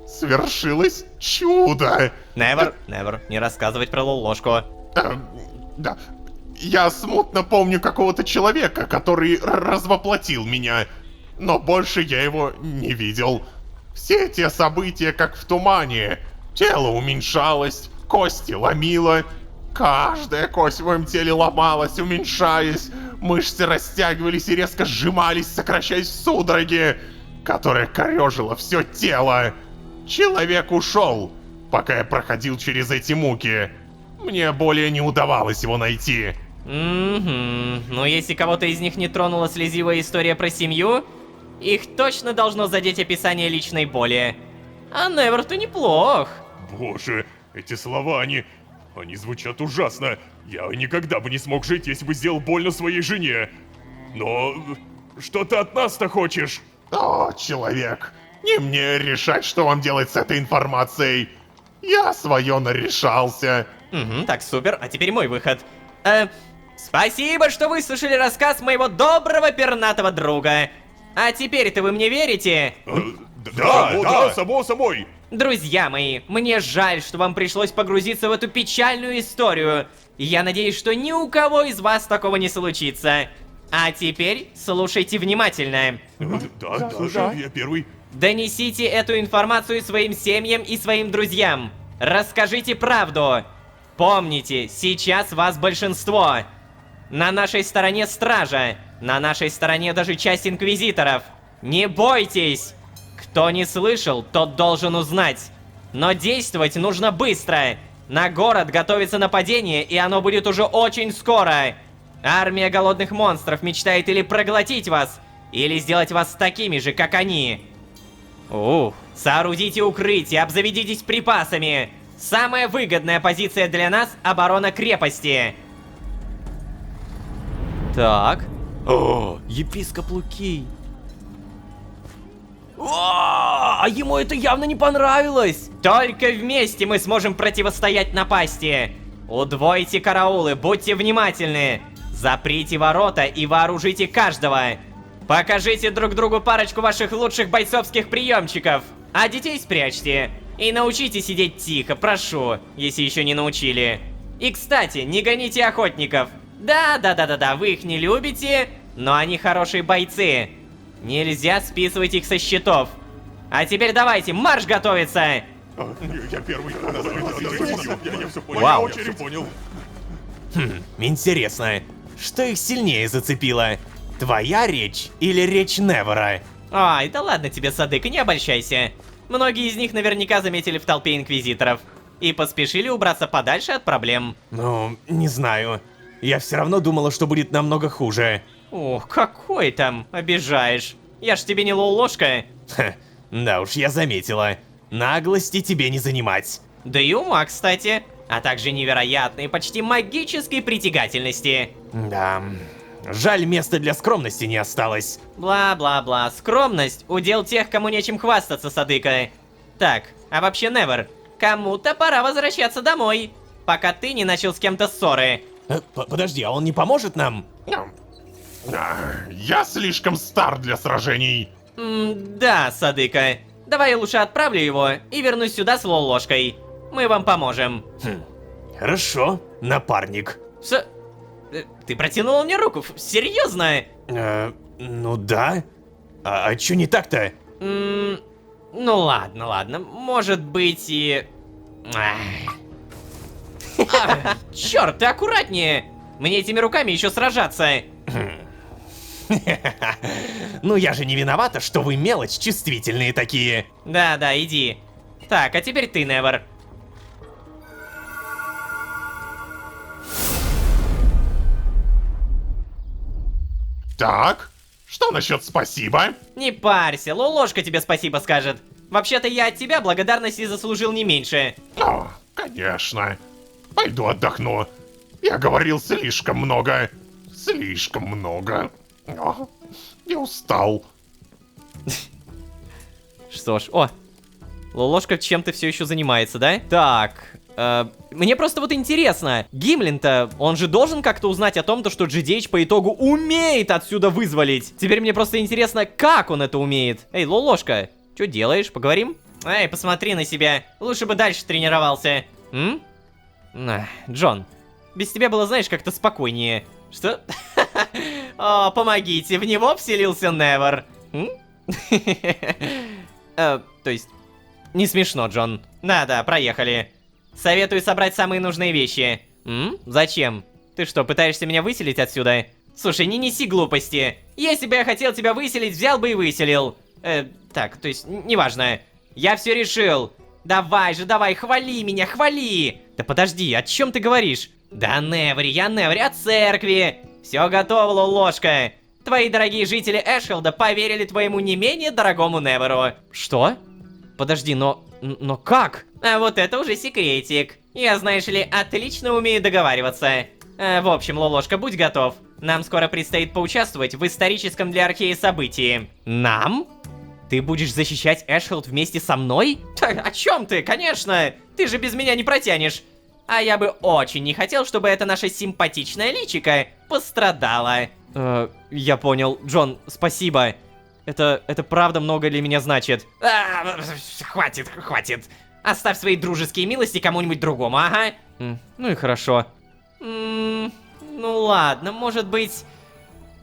Свершилось чудо. Never, не рассказывать про ложку. Да. Я смутно помню какого-то человека, который развоплотил меня. Но больше я его не видел. Все те события как в тумане. Тело уменьшалось, кости ломило. Каждая кость в моем теле ломалась, уменьшаясь. Мышцы растягивались и резко сжимались, сокращаясь в судороги, которая корежила все тело. Человек ушел, пока я проходил через эти муки. Мне более не удавалось его найти. Но если кого-то из них не тронула слезливая история про семью, их точно должно задеть описание личной боли. А Невер-то неплох. Боже, эти слова, они звучат ужасно. Я никогда бы не смог жить, если бы сделал больно своей жене. Но что ты от нас-то хочешь? О, человек, не мне решать, что вам делать с этой информацией. Я свое нарешался. Так, супер, а теперь мой выход. Спасибо, что выслушали рассказ моего доброго пернатого друга. А теперь-то вы мне верите? Да, само собой. Друзья мои, мне жаль, что вам пришлось погрузиться в эту печальную историю. Я надеюсь, что ни у кого из вас такого не случится. А теперь слушайте внимательно. Да, я первый. Донесите эту информацию своим семьям и своим друзьям. Расскажите правду. Помните, сейчас вас большинство. На нашей стороне стража. На нашей стороне даже часть инквизиторов. Не бойтесь! Кто не слышал, тот должен узнать. Но действовать нужно быстро. На город готовится нападение, и оно будет уже очень скоро. Армия голодных монстров мечтает или проглотить вас, или сделать вас такими же, как они. Соорудите укрытие, обзаведитесь припасами. Самая выгодная позиция для нас — оборона крепости. Так. О, епископ Лукий. А ему это явно не понравилось. Только вместе мы сможем противостоять напасти. Удвойте караулы, будьте внимательны. Заприте ворота и вооружите каждого. Покажите друг другу парочку ваших лучших бойцовских приемчиков. А детей спрячьте. И научите сидеть тихо, прошу, если еще не научили. И, кстати, не гоните охотников. Да, вы их не любите, но они хорошие бойцы. Нельзя списывать их со счетов. А теперь давайте, марш готовиться! Я первый. Я все понял. Вау. Я все понял. Интересно, что их сильнее зацепило? Твоя речь или речь Невера? Ай, да ладно тебе, Садык, не обольщайся. Многие из них наверняка заметили в толпе инквизиторов. И поспешили убраться подальше от проблем. Ну, не знаю. Я все равно думала, что будет намного хуже. Ох, какой там, обижаешь. Я ж тебе не лол-ложка. Ха, да уж, я заметила. Наглости тебе не занимать. Да и ума, кстати. А также невероятной, почти магической притягательности. Да, жаль, места для скромности не осталось. Бла-бла-бла, скромность — удел тех, кому нечем хвастаться, Садыка. Так, а вообще, Невер, кому-то пора возвращаться домой, пока ты не начал с кем-то ссоры. Подожди, а он не поможет нам? Я слишком стар для сражений. Да, Садыка. Давай я лучше отправлю его и вернусь сюда с лол-ложкой. Мы вам поможем. Хорошо, напарник. Ты протянул мне руку? Серьезно? Ну да. А чё не так-то? Ну ладно. Может быть и... Черт, ты аккуратнее! Мне этими руками еще сражаться. Ну я же не виновата, что вы мелочь чувствительные такие. Да, иди. Так, а теперь ты, Невер. Так, что насчет спасибо? Не парься, лол-ложка тебе спасибо скажет. Вообще-то я от тебя благодарности заслужил не меньше. О, конечно. Пойду отдохну. Я говорил слишком много. Слишком много. О, я устал. Что ж, лол-ложка чем-то все еще занимается, да? Так, мне просто вот интересно, Гимлин-то, он же должен как-то узнать о том, что GDH по итогу умеет отсюда вызволить. Теперь мне просто интересно, как он это умеет. Эй, лол-ложка, что делаешь? Поговорим? Эй, посмотри на себя. Лучше бы дальше тренировался. Джон, без тебя было, знаешь, как-то спокойнее. Что? О, помогите, в него вселился Невер. То есть, не смешно, Джон. Да, проехали. Советую собрать самые нужные вещи. Зачем? Ты что, пытаешься меня выселить отсюда? Слушай, не неси глупости. Если бы я хотел тебя выселить, взял бы и выселил. Так, то есть, неважно. Я все решил. Давай же, хвали меня, хвали. Да подожди, о чем ты говоришь? Да Неври, я Неври от церкви. Все готово, лол-ложка. Твои дорогие жители Эшхилда поверили твоему не менее дорогому Неверу. Что? Подожди, но как? А вот это уже секретик. Я, знаешь ли, отлично умею договариваться. В общем, лол-ложка, будь готов. Нам скоро предстоит поучаствовать в историческом для Археи событии. Нам? Ты будешь защищать Эшхилд вместе со мной? Так, о чем ты? Конечно! Ты же без меня не протянешь. А я бы очень не хотел, чтобы эта наша симпатичная личика пострадала. Я понял. Джон, спасибо. Это правда много для меня значит. Хватит. Оставь свои дружеские милости кому-нибудь другому, ага. Ну и хорошо. Ну ладно, может быть,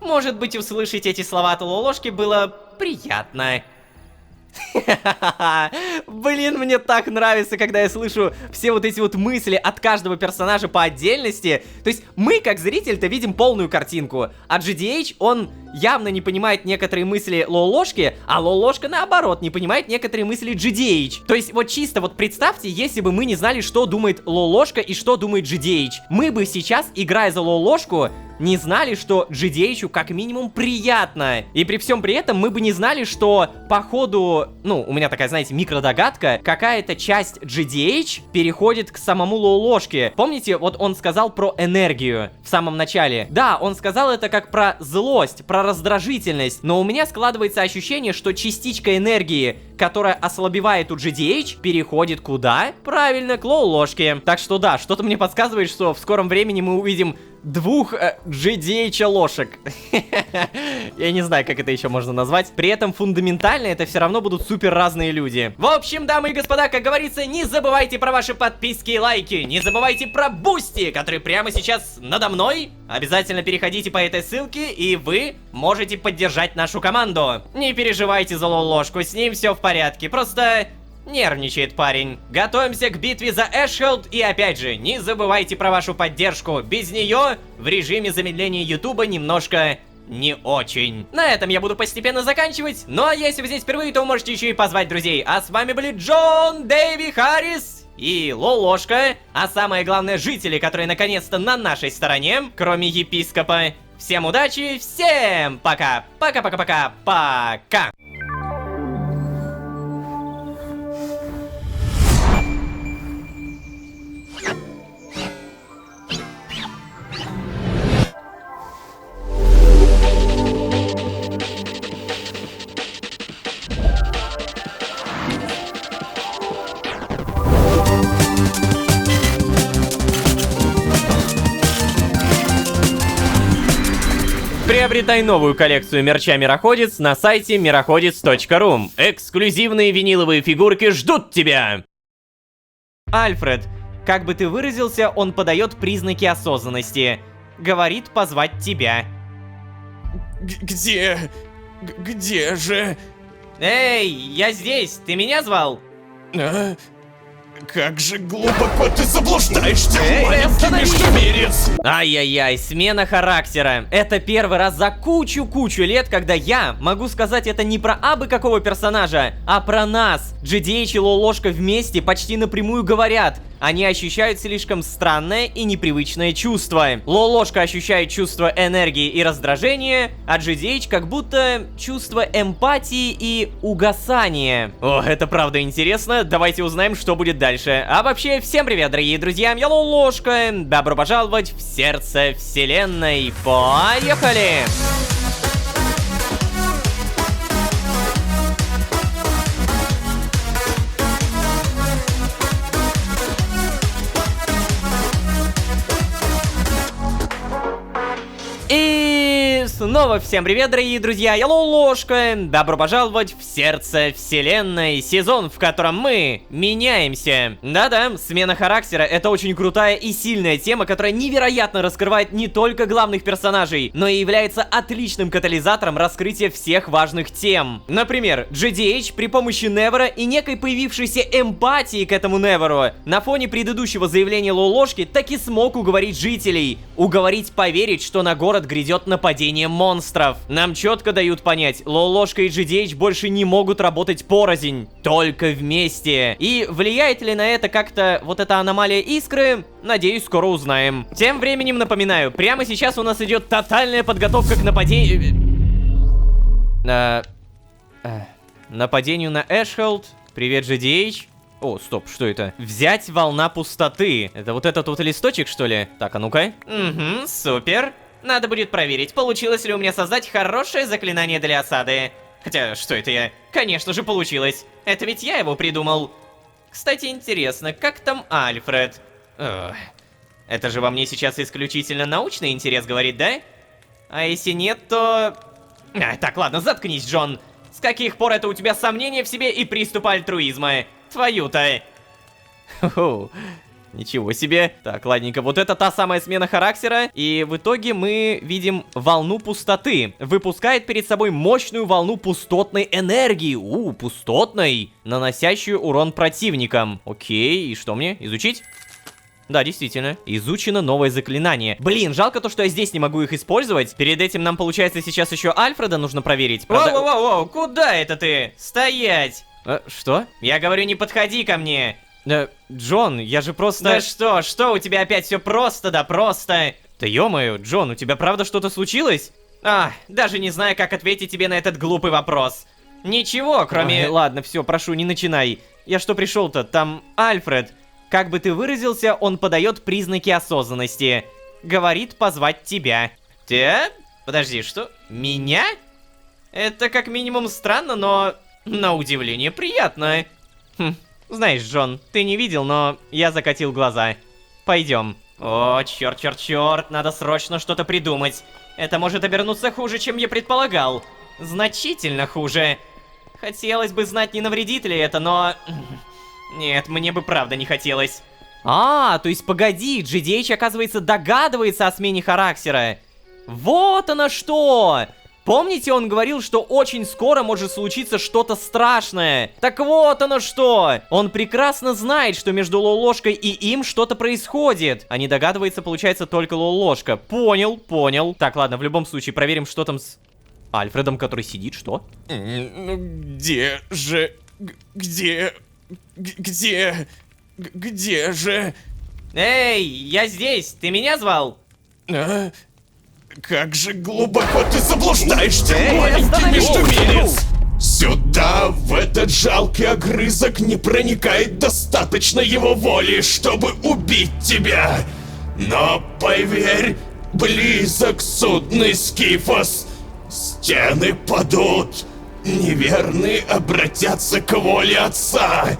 услышать эти слова от лол-ложки было приятно. Блин, мне так нравится, когда я слышу все вот эти вот мысли от каждого персонажа по отдельности. То есть мы, как зритель-то, видим полную картинку. А GDH, он явно не понимает некоторые мысли Лолошки, а Лолошка, наоборот, не понимает некоторые мысли GDH. То есть вот чисто вот представьте, если бы мы не знали, что думает Лолошка и что думает GDH. Мы бы сейчас, играя за Лолошку, не знали, что GDH как минимум приятно. И при всем при этом мы бы не знали, что по ходу, ну, у меня такая, знаете, микродогадка, какая-то часть GDH переходит к самому Лолошке. Помните, вот он сказал про энергию в самом начале? Да, он сказал это как про злость, про раздражительность, но у меня складывается ощущение, что частичка энергии, которая ослабевает у GDH, переходит куда? Правильно, к Лолошке. Так что да, что-то мне подсказывает, что в скором времени мы увидим двух GDH-лошек. Я не знаю, как это еще можно назвать. При этом фундаментально это все равно будут супер разные люди. В общем, дамы и господа, как говорится, не забывайте про ваши подписки и лайки. Не забывайте про Бусти, который прямо сейчас надо мной. Обязательно переходите по этой ссылке, и вы можете поддержать нашу команду. Не переживайте за Лолошку, с ним все в порядке. Просто... нервничает парень. Готовимся к битве за Эшхелд, и опять же, не забывайте про вашу поддержку. Без нее в режиме замедления Ютуба немножко не очень. На этом я буду постепенно заканчивать. Ну а если вы здесь впервые, то вы можете еще и позвать друзей. А с вами были Джон, Дэйви, Харрис и Лолошка. А самое главное, жители, которые наконец-то на нашей стороне, кроме епископа. Всем удачи, всем пока. Пока-пока-пока. Пока. Приобретай новую коллекцию мерча Мироходец на сайте мироходец.ру. Эксклюзивные виниловые фигурки ждут тебя! Альфред, как бы ты выразился, он подает признаки осознанности. Говорит позвать тебя. Где же... Эй, я здесь, ты меня звал? А? Как же глубоко ты заблуждаешься, Эй, маленький остановись! междумерец! Ай-яй-яй, смена характера. Это первый раз за кучу-кучу лет, когда я могу сказать это не про абы какого персонажа, а про нас. GDH и Лолошка вместе почти напрямую говорят. Они ощущают слишком странное и непривычное чувство. Лолошка ощущает чувство энергии и раздражения, а GDH как будто чувство эмпатии и угасания. О, это правда интересно. Давайте узнаем, что будет дальше. А вообще, всем привет, дорогие друзья, я Лолошка. Добро пожаловать в сердце вселенной. Поехали! И снова всем привет, дорогие друзья, я Лолошка. Добро пожаловать в сердце вселенной, сезон, в котором мы меняемся. Да-да, смена характера — это очень крутая и сильная тема, которая невероятно раскрывает не только главных персонажей, но и является отличным катализатором раскрытия всех важных тем. Например, GDH при помощи Невера и некой появившейся эмпатии к этому Неверу на фоне предыдущего заявления Лолошки таки смог уговорить жителей, уговорить поверить, что на город грядет нападение монстров. Нам четко дают понять, Лолошка и GDH больше не могут работать порознь, только вместе. И влияет ли на это как-то вот эта аномалия искры? Надеюсь, скоро узнаем. Тем временем напоминаю, прямо сейчас у нас идет тотальная подготовка к нападению... нападению на Эшхелд. Привет, GDH. О, стоп, что это? Взять волна пустоты. Это вот этот вот листочек, что ли? Так, а ну-ка. Угу, супер. Надо будет проверить, получилось ли у меня создать хорошее заклинание для осады. Хотя, что это я? Конечно же получилось. Это ведь я его придумал. Кстати, интересно, как там Альфред? Ugh. Это же во мне сейчас исключительно научный интерес говорит, да? А если нет, то... так, ладно, заткнись, Джон. С каких пор это у тебя сомнения в себе и приступ альтруизма? Твою-то. Ничего себе. Так, ладненько, вот это та самая смена характера. И в итоге мы видим волну пустоты. Выпускает перед собой мощную волну пустотной энергии. Пустотной. Наносящую урон противникам. Окей, и что мне? Изучить? Да, действительно. Изучено новое заклинание. Блин, жалко то, что я здесь не могу их использовать. Перед этим нам, получается, сейчас еще Альфреда нужно проверить. Воу-воу-воу, куда это ты? Стоять! Что? Я говорю, не подходи ко мне. Джон, я же просто... Да что у тебя опять все просто, да просто. Да ё-моё, Джон, у тебя правда что-то случилось? Даже не знаю, как ответить тебе на этот глупый вопрос. Ничего, кроме... Ой, ладно, все, прошу, не начинай. Я что пришел-то? Там Альфред. Как бы ты выразился, он подает признаки осознанности. Говорит позвать тебя. Подожди, что? Меня? Это как минимум странно, но на удивление приятно. Знаешь, Джон, ты не видел, но я закатил глаза. Пойдем. О, черт, надо срочно что-то придумать. Это может обернуться хуже, чем я предполагал. Значительно хуже. Хотелось бы знать, не навредит ли это, но... Нет, мне бы правда не хотелось. То есть погоди, GDH, оказывается, догадывается о смене характера. Вот оно что! Помните, он говорил, что очень скоро может случиться что-то страшное? Так вот оно что! Он прекрасно знает, что между Лолошкой и им что-то происходит. А не догадывается, получается, только Лолошка. Понял. Так, ладно, в любом случае, проверим, что там с Альфредом, который сидит, что? Ну где же... Где же... Эй, я здесь, ты меня звал? Как же глубоко ты заблуждаешься, остановись! маленький междумерец! Сюда, в этот жалкий огрызок, не проникает достаточно его воли, чтобы убить тебя. Но поверь, близок судный Скифос. Стены падут, неверные обратятся к воле Отца.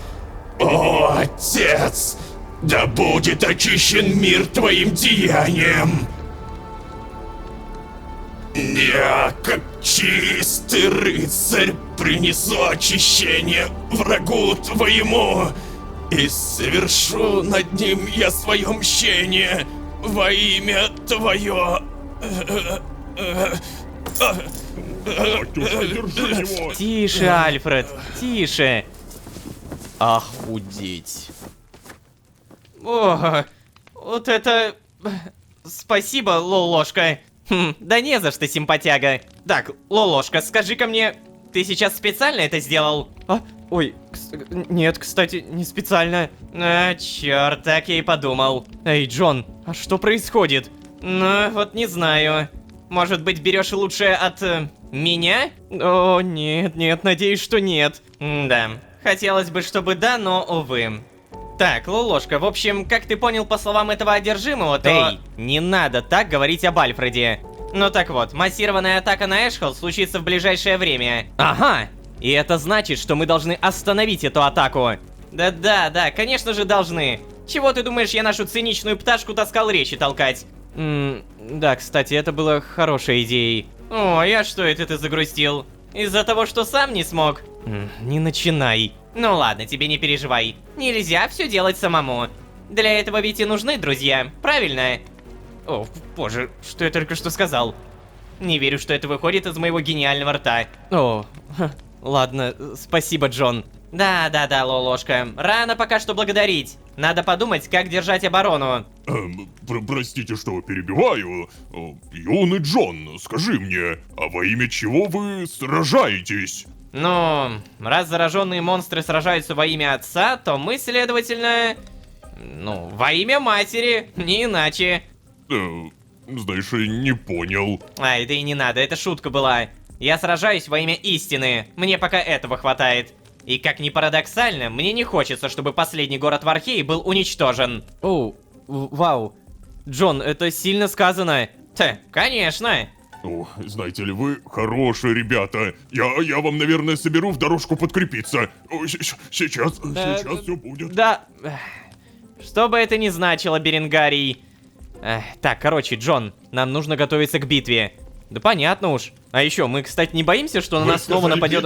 О, Отец, да будет очищен мир твоим деянием. Я, как чистый рыцарь, принесу очищение врагу твоему и совершу над ним я свое мщение во имя твое. Батюшка, держи его! Тише, Альфред, тише. Охудеть. О, вот это... Спасибо, Лолошка. Да не за что, симпатяга. Так, Лолошка, скажи-ка мне, ты сейчас специально это сделал? Ой, нет, кстати, не специально. Черт, так я и подумал. Эй, Джон, а что происходит? Ну, вот не знаю. Может быть, берешь лучше от... меня? О, нет, надеюсь, что нет. Да, хотелось бы, чтобы да, но, увы. Так, Лолошка, в общем, как ты понял по словам этого одержимого, то... Эй, не надо так говорить об Альфреде. Ну так вот, массированная атака на Эшхолл случится в ближайшее время. Ага, и это значит, что мы должны остановить эту атаку. Да, конечно же должны. Чего ты думаешь, я нашу циничную пташку таскал речи толкать? Да, кстати, это было хорошей идеей. Ой, а что это ты загрустил? Из-за того, что сам не смог? Не начинай. Ну ладно, тебе не переживай. Нельзя все делать самому. Для этого ведь и нужны друзья, правильно? О, боже, что я только что сказал? Не верю, что это выходит из моего гениального рта. Ладно, спасибо, Джон. Да, Лолошка, рано пока что благодарить. Надо подумать, как держать оборону. Простите, что перебиваю. Юный Джон, скажи мне, а во имя чего вы сражаетесь? Ну, раз зараженные монстры сражаются во имя Отца, то мы, следовательно... Ну, во имя Матери, не иначе. Знаешь, не понял. Ай, да и не надо, это шутка была. Я сражаюсь во имя истины, мне пока этого хватает. И как ни парадоксально, мне не хочется, чтобы последний город Вархей был уничтожен. Вау. Джон, это сильно сказано. Конечно. О, знаете ли, вы хорошие ребята. Я вам, наверное, соберу в дорожку подкрепиться. Сейчас все будет. Да. Что бы это ни значило, Беренгарий. Так, короче, Джон, нам нужно готовиться к битве. Да понятно уж. А еще, мы, кстати, не боимся, что на нас снова нападет...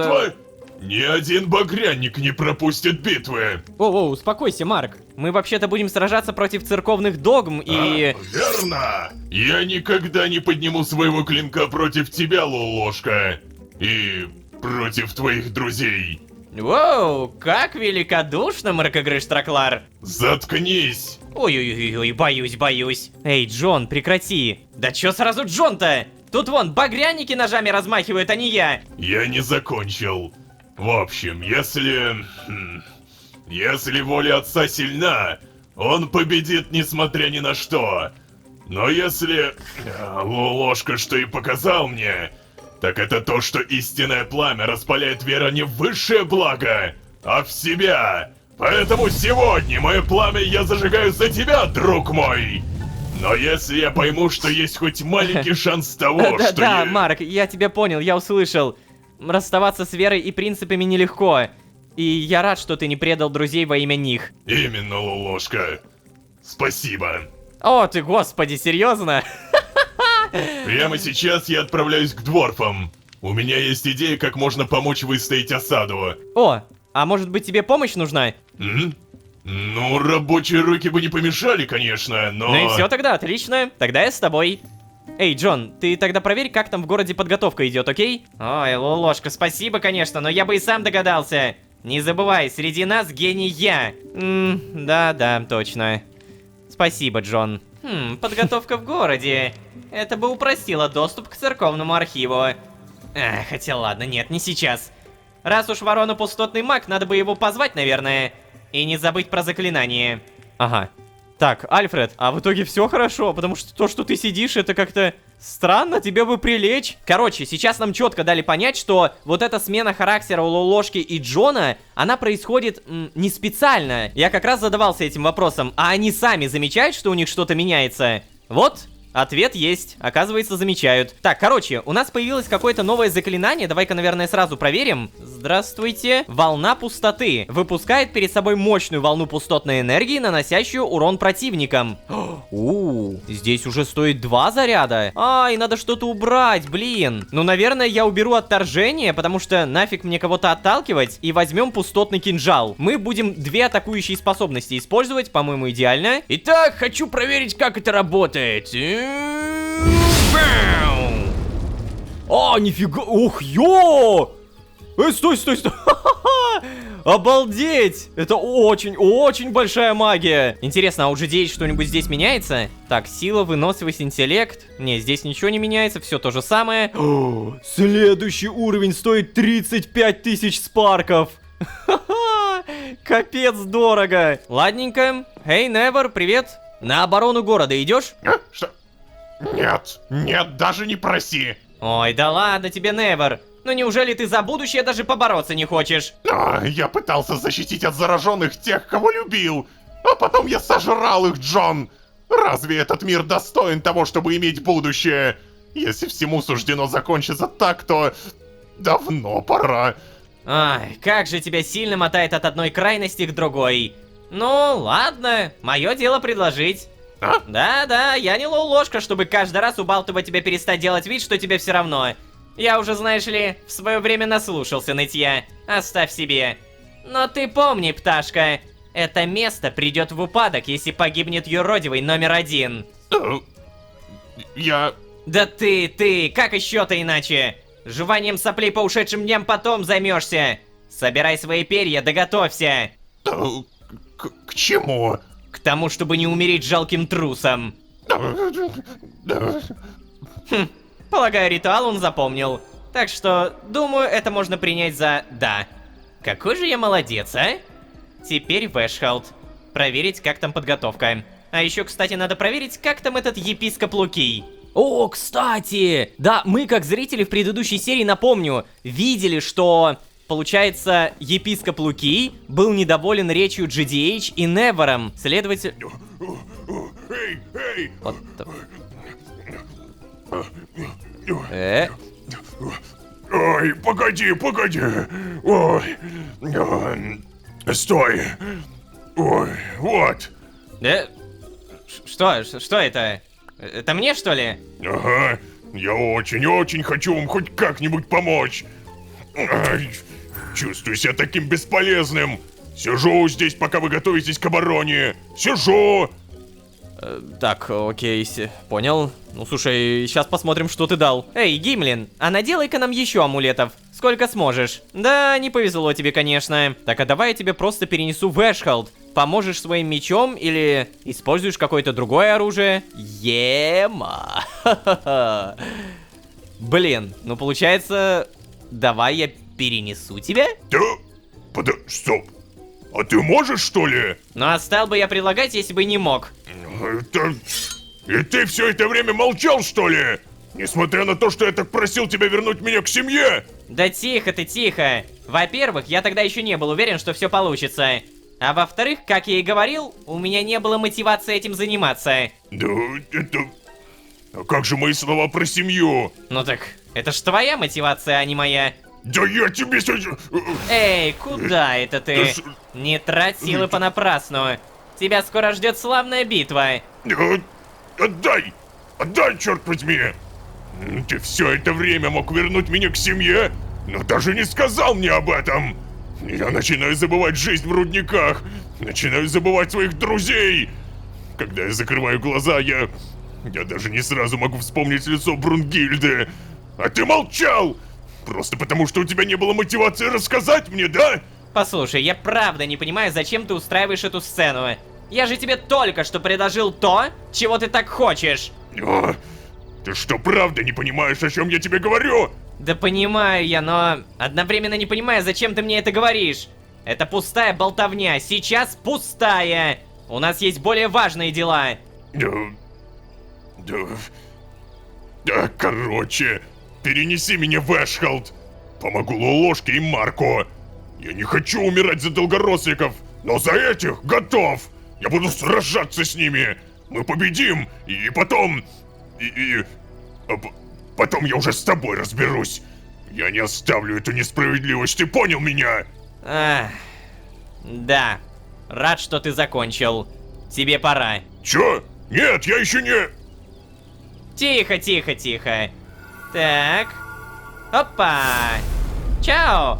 Ни один багряник не пропустит битвы. Воу, успокойся, Марк. Мы вообще-то будем сражаться против церковных догм и... Верно. Я никогда не подниму своего клинка против тебя, Лолошка. И против твоих друзей. Воу, как великодушно, Маркогрыш Траклар. Заткнись. Ой-ой-ой, боюсь. Эй, Джон, прекрати. Да чё сразу Джон-то? Тут вон багряники ножами размахивают, а не я. Я не закончил. В общем, если воля отца сильна, он победит несмотря ни на что. Но если Лолошка что и показал мне, так это то, что истинное пламя распаляет вера не в высшее благо, а в себя. Поэтому сегодня мое пламя я зажигаю за тебя, друг мой. Но если я пойму, что есть хоть маленький шанс того, что Да, я... Марк, я тебя понял, я услышал. Расставаться с верой и принципами нелегко. И я рад, что ты не предал друзей во имя них. Именно, Лолошка. Спасибо. О, ты, господи, серьезно? Прямо сейчас я отправляюсь к дворфам. У меня есть идея, как можно помочь выстоять осаду. О, а может быть тебе помощь нужна? Ну, рабочие руки бы не помешали, конечно, но... Ну и все тогда, отлично. Тогда я с тобой. Эй, Джон, ты тогда проверь, как там в городе подготовка идет, окей? Ой, Лолошка, спасибо, конечно, но я бы и сам догадался. Не забывай, среди нас гений я. Да, точно. Спасибо, Джон. Подготовка в городе. Это бы упростило доступ к церковному архиву. Хотя ладно, нет, не сейчас. Раз уж ворона пустотный маг, надо бы его позвать, наверное. И не забыть про заклинание. Ага. Так, Альфред, а в итоге все хорошо, потому что то, что ты сидишь, это как-то странно, тебе бы прилечь. Короче, сейчас нам четко дали понять, что вот эта смена характера у Лолошки и Джона, она происходит не специально. Я как раз задавался этим вопросом, а они сами замечают, что у них что-то меняется? Вот. Ответ есть, оказывается, замечают. Так, короче, у нас появилось какое-то новое заклинание. Давай-ка, наверное, сразу проверим. Здравствуйте. Волна пустоты. Выпускает перед собой мощную волну пустотной энергии, наносящую урон противникам. Здесь уже стоит 2 заряда. Ай, надо что-то убрать, блин. Ну, наверное, я уберу отторжение, потому что нафиг мне кого-то отталкивать. И возьмем пустотный кинжал. Мы будем 2 атакующие способности использовать, по-моему, идеально. Итак, хочу проверить, как это работает. О, нифига, ух, ё! Стой. Обалдеть! Это очень большая магия. Интересно, а у Джедеи что-нибудь здесь меняется? Так, сила, выносливость, интеллект. Не, здесь ничего не меняется, все то же самое. Следующий уровень стоит 35 тысяч спарков. Капец дорого. Ладненько. Эй, Невер, привет. На оборону города идешь? Что? Нет, даже не проси. Ой, да ладно тебе, Невер. Ну неужели ты за будущее даже побороться не хочешь? Я пытался защитить от зараженных тех, кого любил, а потом я сожрал их, Джон. Разве этот мир достоин того, чтобы иметь будущее? Если всему суждено закончиться так, то давно пора. Ай, как же тебя сильно мотает от одной крайности к другой. Ну, ладно, мое дело предложить. Да, я не Лолошка, чтобы каждый раз убалтывать тебя перестать делать вид, что тебе все равно. Я уже, знаешь ли, в свое время наслушался нытья. Оставь себе. Но ты помни, пташка, это место придет в упадок, если погибнет юродивый номер 1. Я... Да ты, как еще-то иначе? Жеванием соплей по ушедшим дням потом займешься. Собирай свои перья, да готовься. К чему? К тому, чтобы не умереть жалким трусом. Полагаю, ритуал он запомнил. Так что, думаю, это можно принять за «да». Какой же я молодец, а? Теперь в Эшхолд. Проверить, как там подготовка. А еще, кстати, надо проверить, как там этот епископ Лукий. О, кстати! Да, мы, как зрители в предыдущей серии, напомню, видели, что... Получается, епископ Лукий был недоволен речью GDH и Невером. Следовательно... Эй! Вот... Ой, погоди! Ой... Стой! Ой, вот! Что это? Это мне, что ли? Ага, я очень хочу вам хоть как-нибудь помочь. Чувствую себя таким бесполезным. Сижу здесь, пока вы готовитесь к обороне. Сижу. Так, окей, понял. Ну, слушай, сейчас посмотрим, что ты дал. Эй, Гимлин, а наделай-ка нам еще амулетов. Сколько сможешь. Да, не повезло тебе, конечно. Так, а давай я тебе просто перенесу в Эшхолд. Поможешь своим мечом или используешь какое-то другое оружие? Ема. Блин, ну получается, давай я перенесу тебя? Да? Стоп. А ты можешь, что ли? Ну а стал бы я предлагать, если бы не мог. Это... И ты все это время молчал, что ли? Несмотря на то, что я так просил тебя вернуть меня к семье? Да тихо ты, тихо. Во-первых, я тогда еще не был уверен, что все получится. А во-вторых, как я и говорил, у меня не было мотивации этим заниматься. Да, это... А как же мои слова про семью? Ну так, это ж твоя мотивация, а не моя. Да я тебе сейчас... Эй, куда это Да ты? с- Не трать силы понапрасну. Тебя скоро ждет славная битва. Отдай! Отдай, черт возьми! Ты все это время мог вернуть меня к семье, но даже не сказал мне об этом! Я начинаю забывать жизнь в рудниках, начинаю забывать своих друзей! Когда я закрываю глаза, я даже не сразу могу вспомнить лицо Брунгильды. А ты молчал! Просто потому, что у тебя не было мотивации рассказать мне, да? Послушай, я правда не понимаю, зачем ты устраиваешь эту сцену. Я же тебе только что предложил то, чего ты так хочешь. О, ты что, правда не понимаешь, о чем я тебе говорю? Да понимаю я, но одновременно не понимаю, зачем ты мне это говоришь. Это пустая болтовня, сейчас пустая. У нас есть более важные дела. Да, короче, перенеси меня в Эшхолд. Помогу Лолошке и Марку. Я не хочу умирать за долгоросликов, но за этих готов. Я буду сражаться с ними. Мы победим, и потом... Потом я уже с тобой разберусь. Я не оставлю эту несправедливость, ты понял меня? Ах, да. Рад, что ты закончил. Тебе пора. Чё? Нет, я еще не... Тихо, тихо, тихо. Так. Опа. Чао.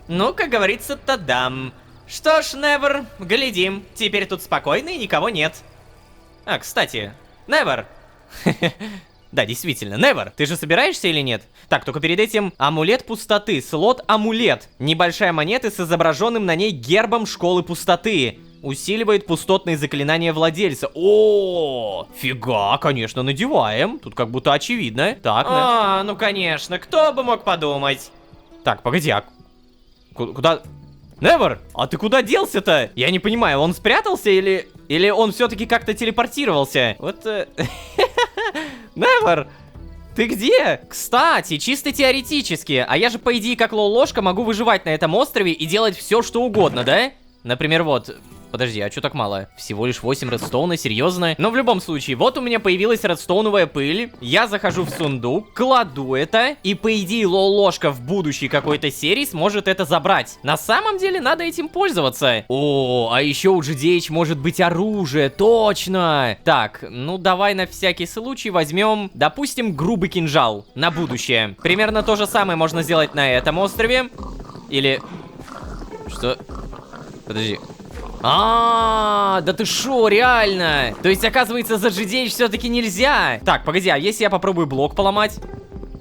Ну, как говорится, тадам. Что ж, Невер, глядим. Теперь тут спокойно и никого нет. А, кстати, Невер. Да, действительно, Невер, ты же собираешься или нет? Так, только перед этим амулет пустоты, слот амулет. Небольшая монета с изображенным на ней гербом школы пустоты. Усиливает пустотные заклинания владельца. О, фига, конечно, надеваем. Тут как будто очевидно. Так, ну конечно, кто бы мог подумать. Так, погоди, а куда... Невер, а ты куда делся-то? Я не понимаю, он спрятался или... Или он все-таки как-то телепортировался? Вот... Невер, ты где? Кстати, чисто теоретически, а я же по идее как Лолошка могу выживать на этом острове и делать все, что угодно, да? Например, вот... Подожди, а что так мало? Всего лишь 8 редстоуна, серьезно? Но в любом случае, вот у меня появилась редстоуновая пыль. Я захожу в сундук, кладу это, и по идее Лолошка в будущей какой-то серии сможет это забрать. На самом деле надо этим пользоваться. О, а еще у GDH может быть оружие, точно. Так, ну давай на всякий случай возьмем, допустим, грубый кинжал на будущее. Примерно то же самое можно сделать на этом острове. Или... Что? Подожди. Да ты шо, реально? То есть, оказывается, за GDH все-таки нельзя. Так, погоди, а если я попробую блок поломать?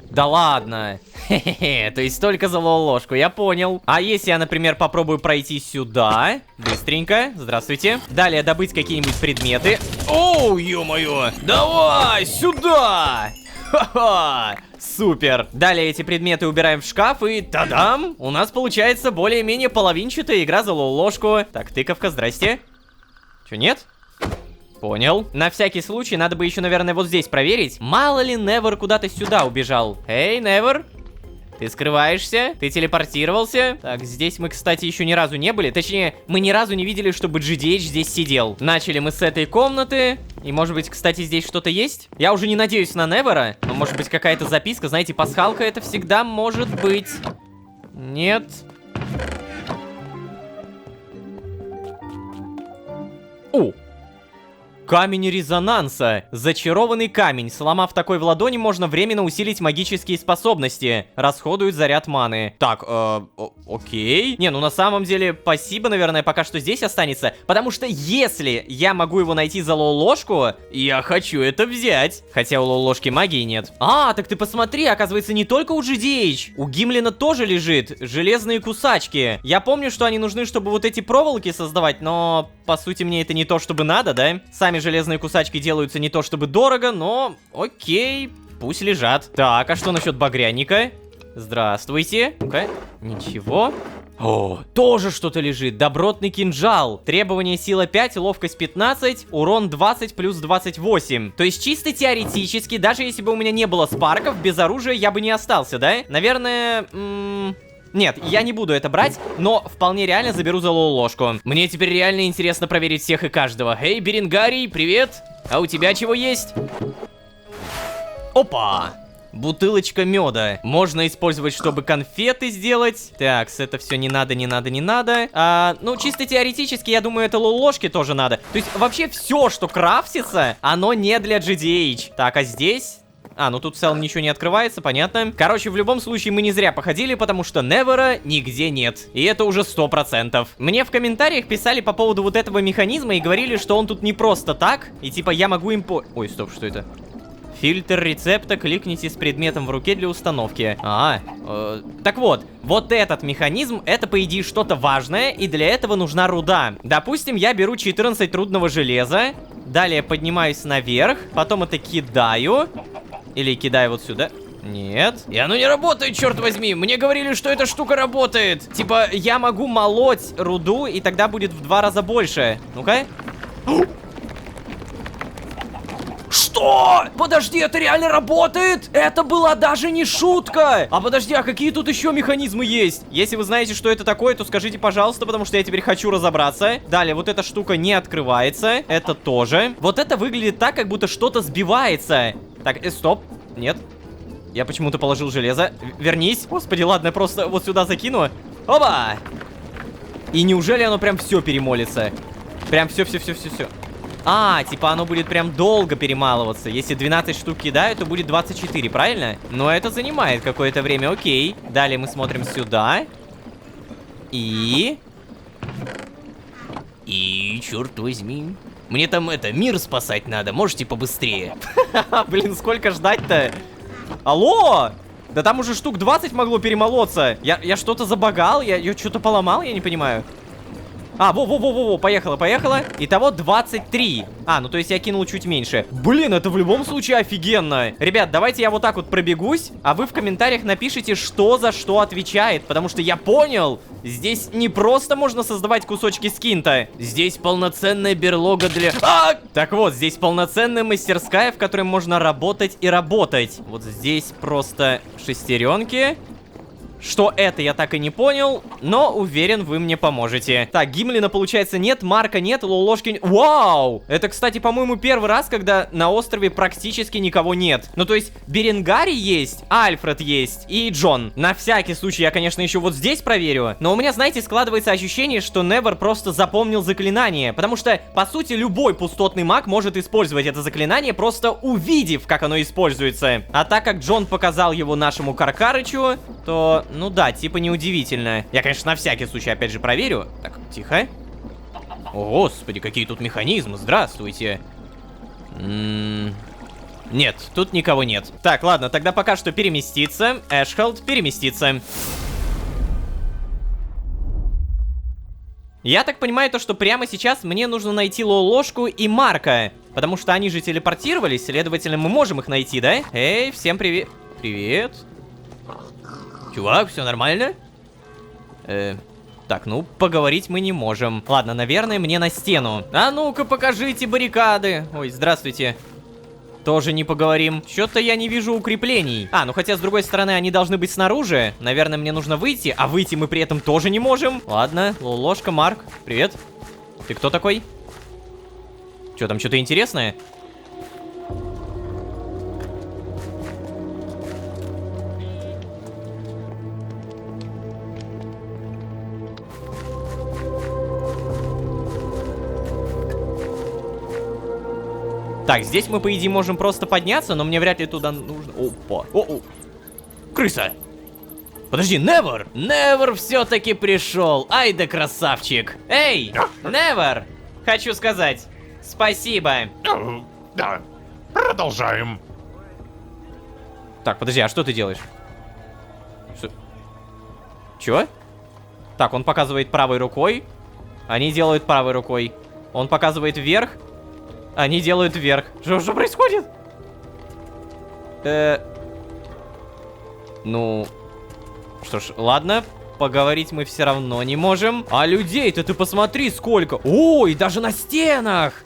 Да ладно. Хе-хе-хе, то есть только за Лолошку, я понял. А если я, например, попробую пройти сюда? Быстренько, здравствуйте. Далее добыть какие-нибудь предметы. Оу, ё-моё, давай, сюда! Ха-ха! Супер! Далее эти предметы убираем в шкаф и тадам! У нас получается более-менее половинчатая игра за Лолошку. Так, тыковка, здрасте. Чё, нет? Понял. На всякий случай надо бы еще, наверное, вот здесь проверить. Мало ли Невер куда-то сюда убежал. Эй, Невер! Ты скрываешься? Ты телепортировался? Так, здесь мы, кстати, еще ни разу не были. Точнее, мы ни разу не видели, чтобы GDH здесь сидел. Начали мы с этой комнаты. И, может быть, кстати, здесь что-то есть? Я уже не надеюсь на Невера. Но, может быть, какая-то записка. Знаете, пасхалка это всегда может быть. Нет. О! Камень резонанса. Зачарованный камень. Сломав такой в ладони, можно временно усилить магические способности. Расходует заряд маны. Так, окей. Не, ну на самом деле, спасибо, наверное, пока что здесь останется. Потому что если я могу его найти за лол-ложку, я хочу это взять. Хотя у лол-ложки магии нет. А, так ты посмотри, оказывается, не только у GDH. У Гимлина тоже лежит железные кусачки. Я помню, что они нужны, чтобы вот эти проволоки создавать, но по сути мне это не то, чтобы надо, да? Сами железные кусачки делаются не то, чтобы дорого, но окей, пусть лежат. Так, а что насчет багряника? Здравствуйте. Ну-ка, ничего. О, тоже что-то лежит. Добротный кинжал. Требование сила 5, ловкость 15, урон 20 плюс 28. То есть чисто теоретически, даже если бы у меня не было спарков, без оружия я бы не остался, да? Наверное... Нет, я не буду это брать, но вполне реально заберу за лол-ложку. Мне теперь реально интересно проверить всех и каждого. Эй, Беренгарий, привет! А у тебя чего есть? Опа! Бутылочка меда. Можно использовать, чтобы конфеты сделать. Так, это все не надо, не надо, не надо. Ну, чисто теоретически, я думаю, это лол-ложки тоже надо. То есть, вообще все, что крафтится, оно не для GDH. Так, а здесь... ну тут в целом ничего не открывается, понятно. Короче, в любом случае мы не зря походили, потому что Невера нигде нет. И это уже 100%. Мне в комментариях писали по поводу вот этого механизма и говорили, что он тут не просто так. И типа я могу им по... Ой, стоп, что это? Фильтр рецепта, кликните с предметом в руке для установки. Так вот, вот этот механизм, это по идее что-то важное, и для этого нужна руда. Допустим, я беру 14 трудного железа, далее поднимаюсь наверх, потом это кидаю. Или кидаю вот сюда. Нет. И оно не работает, черт возьми. Мне говорили, что эта штука работает. Типа, я могу молоть руду, и тогда будет в 2 раза больше. Ну-ка. Что? Подожди, это реально работает? Это была даже не шутка. А подожди, а какие тут еще механизмы есть? Если вы знаете, что это такое, то скажите, пожалуйста, потому что я теперь хочу разобраться. Далее, вот эта штука не открывается. Это тоже. Вот это выглядит так, как будто что-то сбивается. Так, стоп. Нет. Я почему-то положил железо. Вернись. Господи, ладно, я просто вот сюда закину. Оба! И неужели оно прям все перемолится? Прям все. Типа оно будет прям долго перемалываться. Если 12 штук кидаю, то будет 24, правильно? Но это занимает какое-то время, окей. Далее мы смотрим сюда. И, черт возьми. Мне там мир спасать надо, можете побыстрее? Блин, сколько ждать-то? Алло! Да там уже штук 20 могло перемолоться. Я что-то забагал, я что-то поломал, я не понимаю. Во, поехала. Итого 23. Ну то есть я кинул чуть меньше. Блин, это в любом случае офигенно. Ребят, давайте я вот так вот пробегусь, а вы в комментариях напишите, что за что отвечает. Потому что я понял, здесь не просто можно создавать кусочки скинта. Здесь полноценная берлога для... Так вот, здесь полноценная мастерская, в которой можно работать и работать. Вот здесь просто шестеренки. Что это, я так и не понял, но уверен, вы мне поможете. Так, Гимлина, получается, нет, Марка нет, лол-ложки... Вау! Это, кстати, по-моему, первый раз, когда на острове практически никого нет. Ну, то есть, Беренгарий есть, Альфред есть и Джон. На всякий случай я, конечно, еще вот здесь проверю. Но у меня, знаете, складывается ощущение, что Невер просто запомнил заклинание. Потому что, по сути, любой пустотный маг может использовать это заклинание, просто увидев, как оно используется. А так как Джон показал его нашему Каркарычу, то... Ну да, типа неудивительно. Я, конечно, на всякий случай опять же проверю. Так, тихо. О, господи, какие тут механизмы. Здравствуйте. Нет, тут никого нет. Так, ладно, тогда пока что переместиться. Эшхолд, переместиться. Я так понимаю, то, что прямо сейчас мне нужно найти лол-ложку и Марка. Потому что они же телепортировались, следовательно, мы можем их найти, да? Эй, всем привет. Привет. Чувак, все нормально? Так, ну, поговорить мы не можем. Ладно, наверное, мне на стену. А ну-ка, покажите баррикады. Ой, здравствуйте. Тоже не поговорим. Что-то я не вижу укреплений. Ну хотя, с другой стороны, они должны быть снаружи. Наверное, мне нужно выйти, а выйти мы при этом тоже не можем. Ладно, лол-ложка, Марк, привет. Ты кто такой? Что, там что-то интересное? Так, здесь мы, по идее, можем просто подняться, но мне вряд ли туда нужно... Опа. О-о. Крыса. Подожди, Невер! Невер все-таки пришел. Ай да красавчик. Эй, Невер! Хочу сказать, спасибо. Да, продолжаем. Так, подожди, а что ты делаешь? Что? Чё? Так, он показывает правой рукой. Они делают правой рукой. Он показывает вверх. Они делают вверх. Что происходит? Ну... Что ж, ладно. Поговорить мы все равно не можем. А людей-то ты посмотри сколько. Ой, даже на стенах.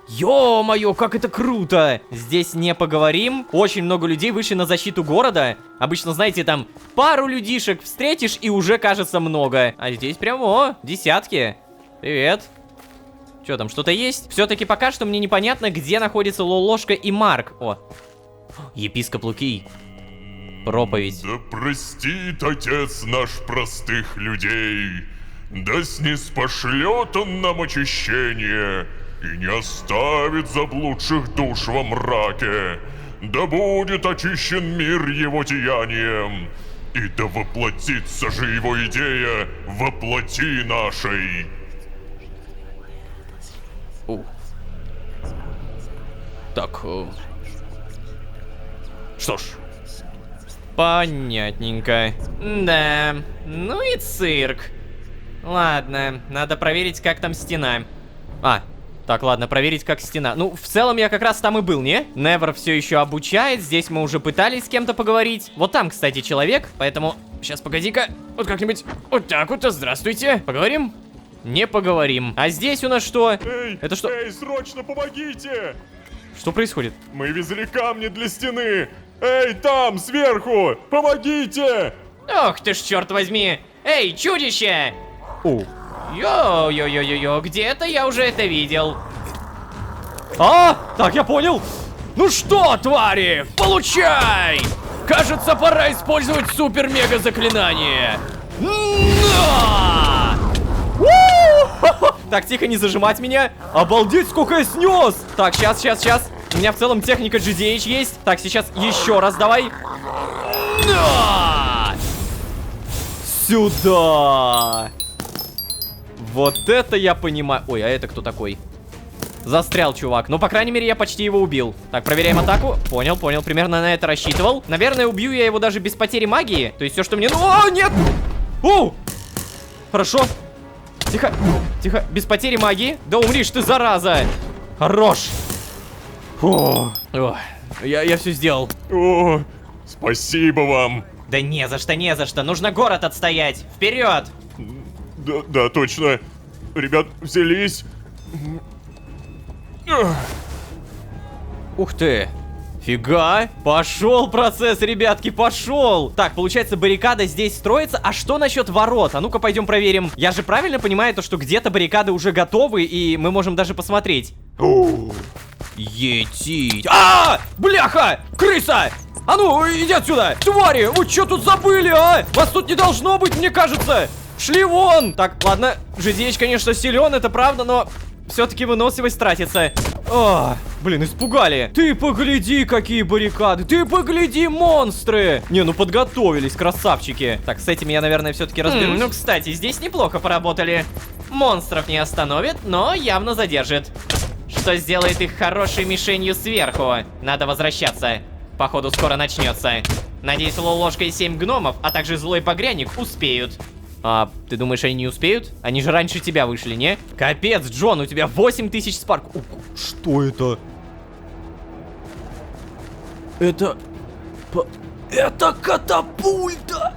Ё-моё, как это круто! Здесь не поговорим. Очень много людей вышли на защиту города. Обычно, знаете, там пару людишек встретишь и уже кажется много. А здесь прям, о, десятки. Привет. Чё там, что-то есть? Все-таки пока что мне непонятно, где находится Лолошка и Марк. О, епископ Лукий. Проповедь. Да простит Отец наш простых людей, да снизпошлет Он нам очищение и не оставит заблудших душ во мраке. Да будет очищен мир Его деянием, и да воплотится же Его идея во плоти нашей. Так. Что ж. Понятненько. Да, ну и цирк. Ладно, надо проверить, как там стена. Так, ладно, проверить, как стена. Ну, в целом я как раз там и был, не? Невер все еще обучает, здесь мы уже пытались с кем-то поговорить. Вот там, кстати, человек, поэтому... Сейчас, погоди-ка, вот как-нибудь вот так вот, здравствуйте. Поговорим? Не поговорим. А здесь у нас что? Эй, Это что? Эй, срочно помогите! Что происходит? Мы везли камни для стены! Эй, там, сверху! Помогите! Ох ты ж, черт возьми! Эй, чудище! Йо-йо-йо-йо-йо, где-то я уже это видел. Так, я понял. Ну что, твари, получай! Кажется, пора использовать супер-мега заклинание. Так, тихо, не зажимать меня. Обалдеть, сколько я снес! Так, сейчас. У меня в целом техника GDH есть. Так, сейчас еще раз давай. Сюда! Вот это я понимаю. Ой, а это кто такой? Застрял, чувак. Ну, по крайней мере, я почти его убил. Так, проверяем атаку. Понял. Примерно на это рассчитывал. Наверное, убью я его даже без потери магии. То есть все, что мне... О, нет! Хорошо. Тихо. Без потери магии. Да умришь ты, зараза. Хорош. Я все сделал. О, спасибо вам. Да не за что. Нужно город отстоять. Вперед! Да, точно. Ребят, взялись. Ух ты. Фига. Пошел процесс, ребятки, пошел. Так, получается, баррикада здесь строится. А что насчет ворот? А ну-ка, пойдем проверим. Я же правильно понимаю, то, что где-то баррикады уже готовы, и мы можем даже посмотреть. Етить. Бляха! Крыса! А ну, иди отсюда! Твари, вы что тут забыли, а? Вас тут не должно быть, мне кажется! Шли вон! Так, ладно, GDH, конечно, силен, это правда, но все-таки выносливость тратится. Блин, испугали. Ты погляди, какие баррикады. Ты погляди, монстры. Не, ну подготовились, красавчики. Так, с этим я, наверное, все-таки разберусь. Ну, кстати, здесь неплохо поработали. Монстров не остановит, но явно задержит. Что сделает их хорошей мишенью сверху. Надо возвращаться. Походу, скоро начнется. Надеюсь, Лолошка и 7 гномов, а также злой погряник успеют. Ты думаешь, они не успеют? Они же раньше тебя вышли, не? Капец, Джон, у тебя 8000 спарк. Что это? Это катапульта!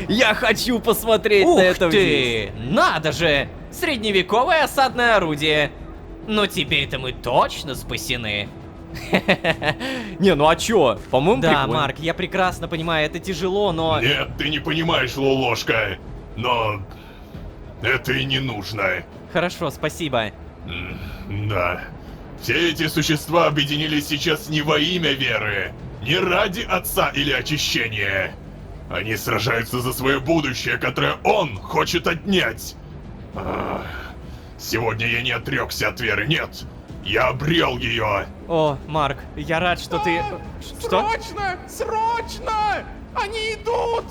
Я хочу посмотреть на это. Ух ты! Надо же! Средневековое осадное орудие. Ну теперь-то мы точно спасены. Не, ну а чё? По-моему, Да, прикольно. Марк, я прекрасно понимаю, это тяжело, но... Нет, ты не понимаешь, Лолошка. Но это и не нужно. Хорошо, спасибо. Да. Все эти существа объединились сейчас не во имя веры, не ради Отца или очищения. Они сражаются за свое будущее, которое Он хочет отнять. Сегодня я не отрекся от веры, нет. Я обрел ее. О, Марк, я рад, что ты... Что? Срочно! Срочно! Они идут!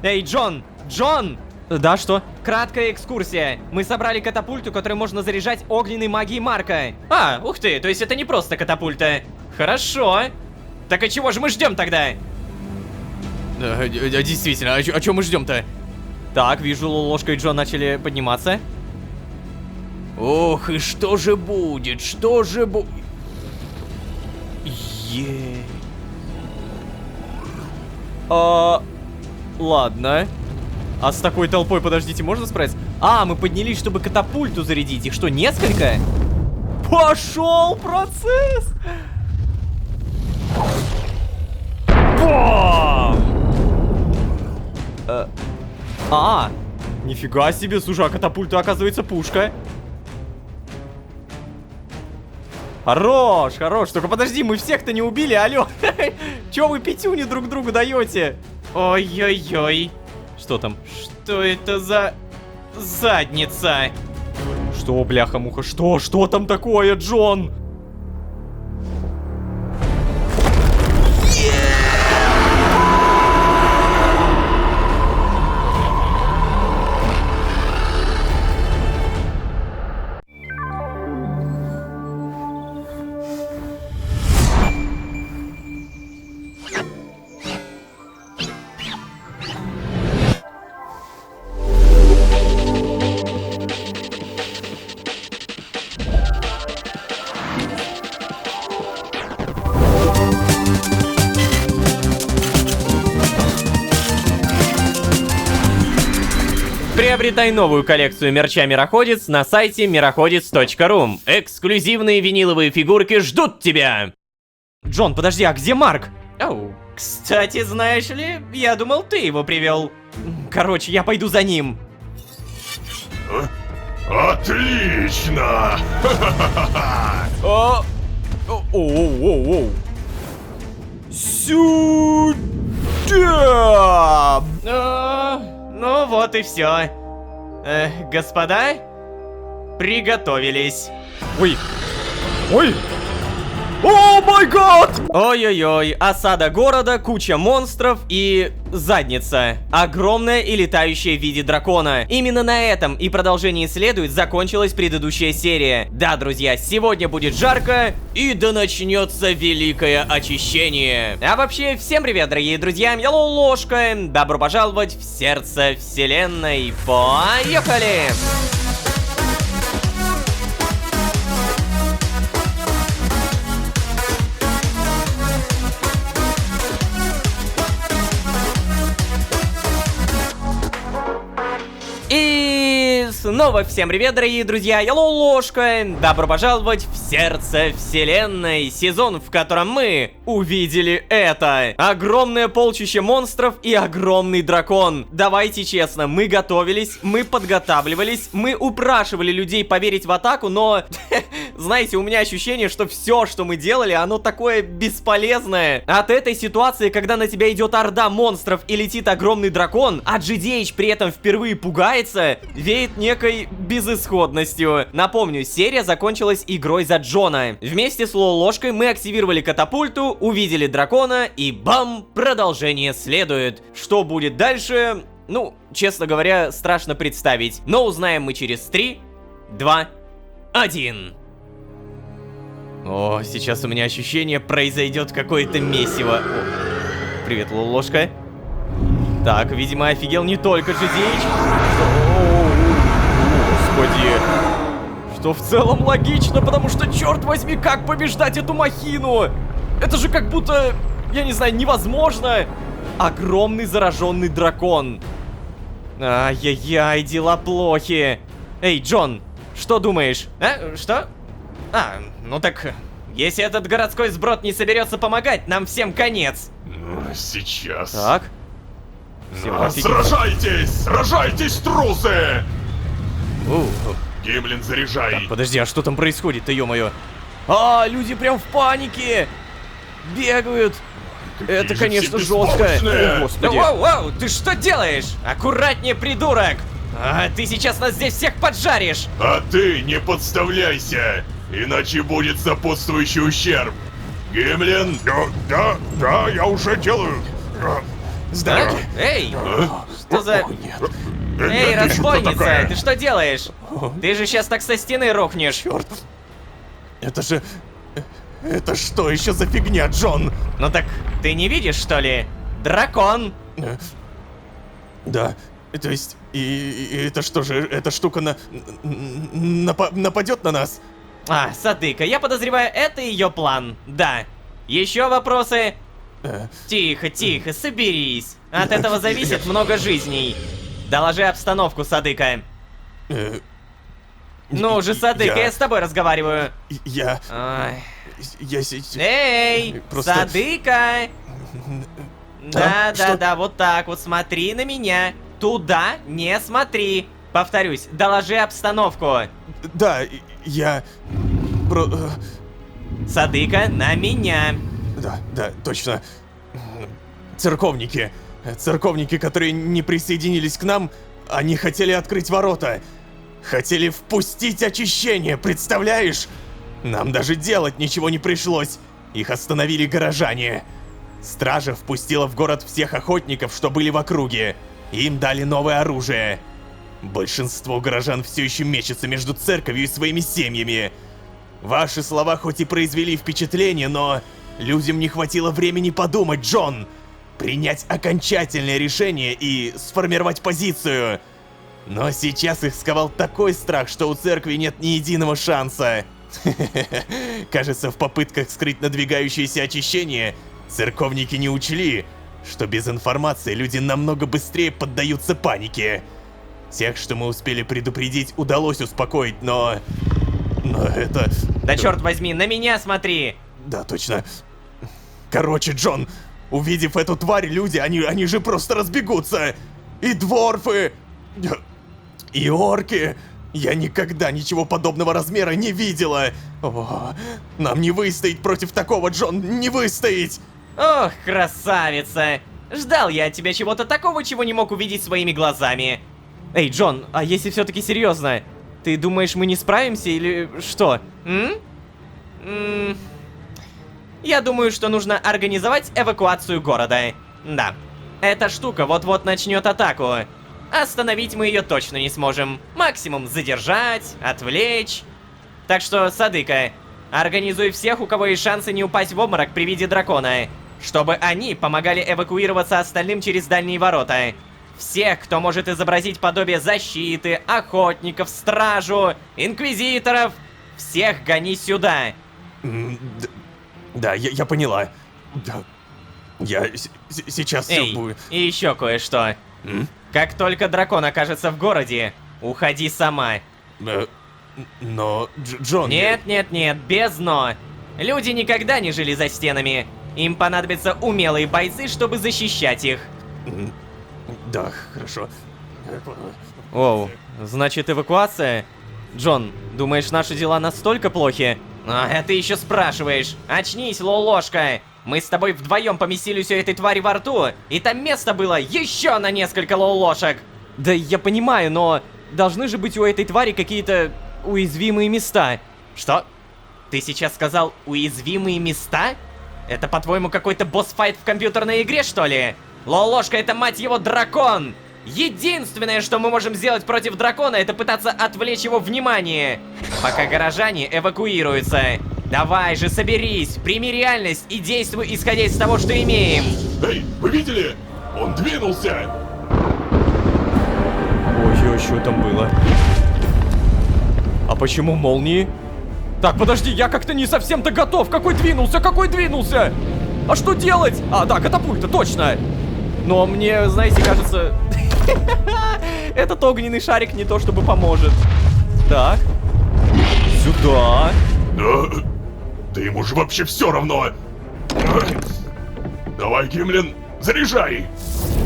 Эй, Джон! Джон! Да, что? Краткая экскурсия. Мы собрали катапульту, которую можно заряжать огненной магией Марка. А, ух ты, то есть это не просто катапульта. Хорошо. Так и чего же мы ждем тогда? Действительно, о чем мы ждем-то? Так, вижу, Лолошка и Джон начали подниматься. Ох, и что же будет? Что же будет? Ладно. А с такой толпой, подождите, можно справиться? А, мы поднялись, чтобы катапульту зарядить. Их что, несколько? Пошел процесс! Бам! Нифига себе, слушай, а катапульта оказывается пушка. Хорош, хорош. Только подожди, мы всех-то не убили, алё. Чё вы пятюни друг другу даете? Ой-ой-ой. Что там? Что это за... задница? Что, бляха-муха, что? Что там такое, Джон? Приобретай новую коллекцию мерча Мироходец на сайте мироходец.ру. Эксклюзивные виниловые фигурки ждут тебя! Джон, подожди, а где Марк? Оу. Кстати, знаешь ли, я думал, ты его привел. Короче, я пойду за ним. Отлично! Оу. Сюда! Ну вот и все. Господа, приготовились. Ой. О май гад! Ой-ой-ой, осада города, куча монстров и... задница. Огромная и летающая в виде дракона. Именно на этом и продолжение следует закончилась предыдущая серия. Да, друзья, сегодня будет жарко, и да начнется великое очищение. А вообще, всем привет, дорогие друзья, я Лолошка. Добро пожаловать в сердце вселенной. Поехали! И снова всем привет, дорогие друзья, я Лолошка. Добро пожаловать в сердце вселенной, сезон, в котором мы увидели это. Огромное полчище монстров и огромный дракон. Давайте честно, мы готовились, мы подготавливались, мы упрашивали людей поверить в атаку, но... Знаете, у меня ощущение, что все, что мы делали, оно такое бесполезное. От этой ситуации, когда на тебя идет орда монстров и летит огромный дракон, а GDH при этом впервые пугается, веет некой безысходностью. Напомню, серия закончилась игрой за Джона. Вместе с Лолошкой мы активировали катапульту, увидели дракона и бам, продолжение следует. Что будет дальше? Ну, честно говоря, страшно представить. Но узнаем мы через 3, 2, 1. О, сейчас у меня ощущение, произойдет какое-то месиво. О, привет, Лолошка. Так, видимо, офигел не только GDH. Господи. Что в целом логично, потому что, черт возьми, как побеждать эту махину? Это же как будто, я не знаю, невозможно. Огромный зараженный дракон. Ай-яй-яй, дела плохи. Эй, Джон, что думаешь? Что? Ну так, если этот городской сброд не соберется помогать, нам всем конец. Сейчас. Так. Сражайтесь! Сражайтесь, трусы! Гимлин, заряжай! Так, подожди, а что там происходит-то, ё-моё? Люди прям в панике! Бегают! Это, же конечно, все жестко! беспомощные! О, господи! Воу-воу, ты что делаешь? Аккуратнее, придурок! А ты сейчас нас здесь всех поджаришь! А ты не подставляйся, иначе будет сопутствующий ущерб. Гимлин? Да, я уже делаю. А? Эй! Что за... Эй, Это что разбойница, такое? ты что делаешь? Ты же сейчас так со стены рухнешь. Черт. Это же... Это что еще за фигня, Джон? Ну так, ты не видишь, что ли? Дракон! Да, то есть... И это что же, эта штука нападет на нас? А, Садыка, я подозреваю, это ее план. Да. Еще вопросы? Тихо, тихо, соберись. От этого зависит много жизней. Доложи обстановку, Садыка. Ну уже, Садыка, я с тобой разговариваю. Я Ай. сейчас... Эй, Просто- Садыка! Да, Что? да, вот так вот, смотри на меня. Туда не смотри. Повторюсь, доложи обстановку. Да, я... Садыка, на меня. Да, точно. Церковники. Церковники, которые не присоединились к нам, они хотели открыть ворота. Хотели впустить очищение, представляешь? Нам даже делать ничего не пришлось. Их остановили горожане. Стража впустила в город всех охотников, что были в округе. Им дали новое оружие. Большинство горожан все еще мечется между церковью и своими семьями. Ваши слова хоть и произвели впечатление, но людям не хватило времени подумать, Джон. Принять окончательное решение и сформировать позицию. Но сейчас их сковал такой страх, что у церкви нет ни единого шанса. Кажется, в попытках скрыть надвигающееся очищение, церковники не учли, что без информации люди намного быстрее поддаются панике. Тех, что мы успели предупредить, удалось успокоить, но это... Да черт возьми, на меня смотри. Да, точно. Короче, Джон, увидев эту тварь, люди, они же просто разбегутся. И дворфы, и орки. Я никогда ничего подобного размера не видела. О, нам не выстоять против такого, Джон, не выстоять. Ох, красавица. Ждал я от тебя чего-то такого, чего не мог увидеть своими глазами. Эй, Джон, а если все-таки серьезно? Ты думаешь, мы не справимся или что? Я думаю, что нужно организовать эвакуацию города. Да. Эта штука вот-вот начнет атаку. Остановить мы ее точно не сможем. Максимум задержать, отвлечь. Так что, Садыка, организуй всех, у кого есть шансы не упасть в обморок при виде дракона, чтобы они помогали эвакуироваться остальным через дальние ворота. Всех, кто может изобразить подобие защиты, охотников, стражу, инквизиторов, всех гони сюда. Да, я поняла. Да. Я сейчас все Эй, будет. и еще кое-что. Как только дракон окажется в городе, уходи сама. Но, Джон... Нет, нет, нет, без «но». Люди никогда не жили за стенами. Им понадобятся умелые бойцы, чтобы защищать их. Да, хорошо. Оу, значит эвакуация? Джон, думаешь, наши дела настолько плохи? А это еще спрашиваешь. Очнись, лолошка. Мы с тобой вдвоем поместились у этой твари во рту, и там место было еще на несколько лолошек. Да я понимаю, но должны же быть у этой твари какие-то уязвимые места. Что? Ты сейчас сказал уязвимые места? Это, по-твоему, какой-то босс-файт в компьютерной игре, что ли? Лолошка, это, мать его, дракон! Единственное, что мы можем сделать против дракона, это пытаться отвлечь его внимание, пока горожане эвакуируются. Давай же, соберись, прими реальность и действуй, исходя из того, что имеем. Эй, вы видели? Он двинулся! Ой, что там было? А почему молнии? Так, подожди, я как-то не совсем-то готов. Какой двинулся? Какой двинулся? А что делать? А, да, катапульта, точно. Но мне, знаете, кажется... Этот огненный шарик не то чтобы поможет. Так. Сюда. Да, да ему же вообще все равно. Давай, Гимлин, заряжай.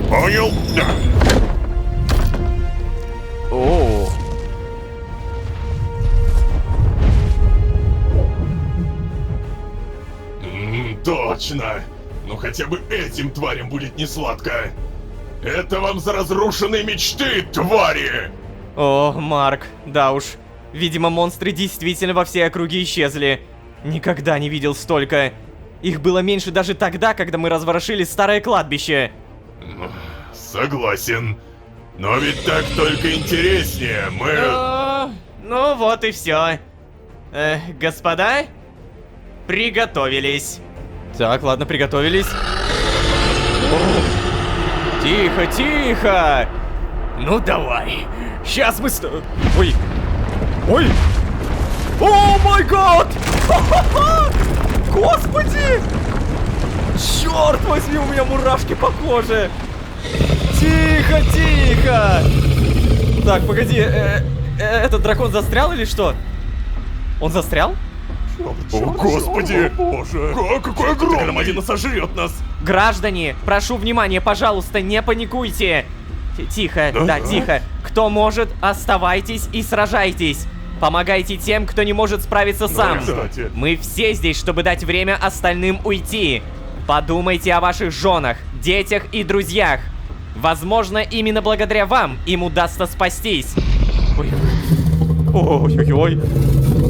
Понял? Да. О. Точно. Ну хотя бы этим тварям будет не сладко. Это вам за разрушенные мечты, твари! О, Марк, да уж. Видимо, монстры действительно во всей округе исчезли. Никогда не видел столько. Их было меньше даже тогда, когда мы разворошили старое кладбище. Согласен. Но ведь так только интереснее. Мы... Ну вот и все. Господа, приготовились. Так, ладно, приготовились. О, тихо, тихо! Ну давай. Сейчас мы Ой! Ой! О май гад! Господи! Черт возьми, у меня мурашки по коже! Тихо, тихо! Так, погоди, этот дракон застрял или что? Он застрял? О, господи! Боже! Какой огромный! Громадина сожрет нас! Граждане, прошу внимания, пожалуйста, не паникуйте! Тихо, да, тихо. Кто может, оставайтесь и сражайтесь. Помогайте тем, кто не может справиться сам. кстати. Мы все здесь, чтобы дать время остальным уйти. Подумайте о ваших женах, детях и друзьях. Возможно, именно благодаря вам им удастся спастись. Ой. Ой-ой-ой.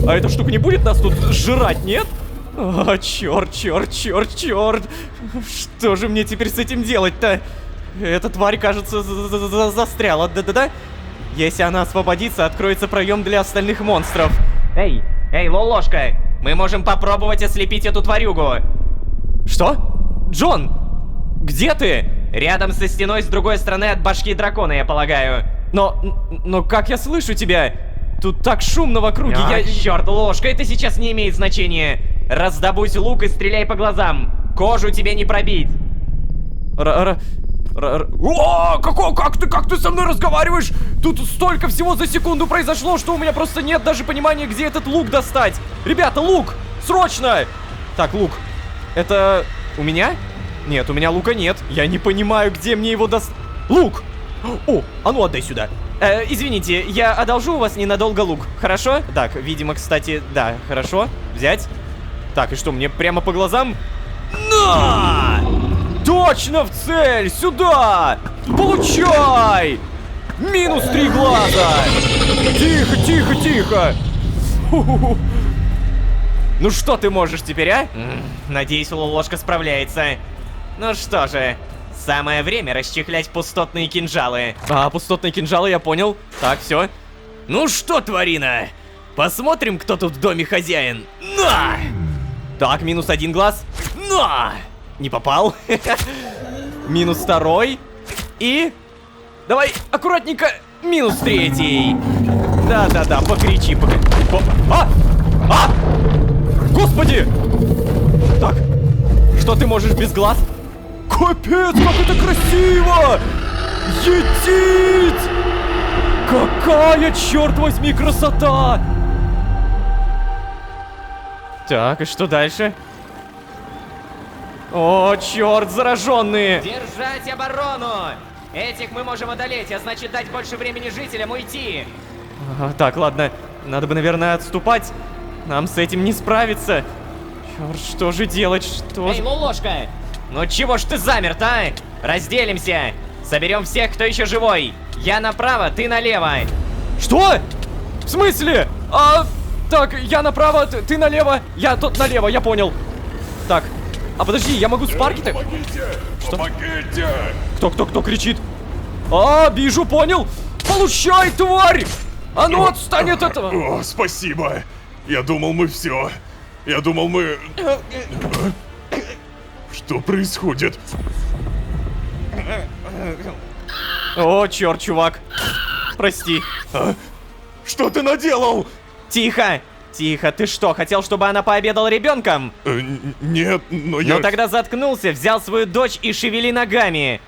А эта штука не будет нас тут жрать, нет? А, черт, черт, черт, черт. Что же мне теперь с этим делать-то? Эта тварь, кажется, застряла, да-да-да? Если она освободится, откроется проем для остальных монстров. Эй, Лолошка, мы можем попробовать ослепить эту тварюгу. Что? Джон! Где ты? Рядом со стеной с другой стороны от башки дракона, я полагаю. Но как я слышу тебя? Тут так шумно в округе, Черт, Лолошка, это сейчас не имеет значения. Раздобудь лук и стреляй по глазам. Кожу тебе не пробить. О, как ты со мной разговариваешь? Тут столько всего за секунду произошло, что у меня просто нет даже понимания, где этот лук достать. Ребята, лук! Срочно! Так, лук. Это у меня? Нет, у меня лука нет. Я не понимаю, где мне его Лук! О, а ну отдай сюда. Извините, я одолжу у вас ненадолго лук, хорошо? Так, видимо, кстати, да, хорошо. Взять. Так, и что, мне прямо по глазам? На! Точно в цель! Сюда! Получай! Минус 3 глаза! Тихо, тихо, тихо! Ху-ху-ху. Ну что ты можешь теперь, а? Надеюсь, Лолошка справляется. Ну что же, самое время расчехлять пустотные кинжалы. А, пустотные кинжалы, я понял. Так, все. Ну что, тварина? Посмотрим, кто тут в доме хозяин. На! Так, минус 1 глаз. На! Не попал. Минус 2. И... Давай, аккуратненько. Минус 3. Да-да-да, покричи, А! Господи! Так, что ты можешь без глаз? Капец, как это красиво! Етить! Какая, черт возьми, красота! Так, и что дальше? О, черт, зараженные! Держать оборону! Этих мы можем одолеть, а значит дать больше времени жителям уйти. Так, ладно, надо бы, наверное, отступать. Нам с этим не справиться. Черт, что же делать, что Эй, же... Лолошка! Ну чего ж ты замер-то, а? Разделимся! Соберем всех, кто еще живой! Я направо, ты налево! Что? В смысле? Так, я направо, ты налево, я тут налево, я понял. Так, а подожди, я могу с парки-то... Помогите! Что? Помогите! Кто кричит? Вижу, понял! Получай, тварь! А ну отстань от этого! О, спасибо! Я думал, мы все. Я думал, мы... Что происходит? О, черт, чувак. Прости. Что ты наделал? Тихо! Тихо, ты что, хотел, чтобы она пообедала ребенком? Нет, но я... Ну тогда заткнулся, взял свою дочь и шевели ногами.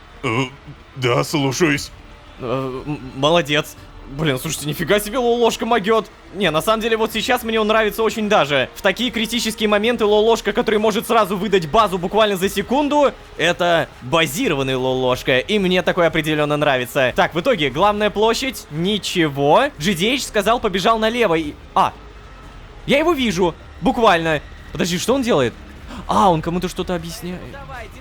Да, слушаюсь. Молодец. Блин, слушайте, нифига себе Лолошка могет. Не, на самом деле вот сейчас мне он нравится очень даже. В такие критические моменты Лолошка, который может сразу выдать базу буквально за секунду, это базированный Лолошка, и мне такое определенно нравится. Так, в итоге, главная площадь, ничего. GDH сказал, побежал налево и... Я его вижу, буквально. Подожди, что он делает? А, он кому-то что-то объясняет.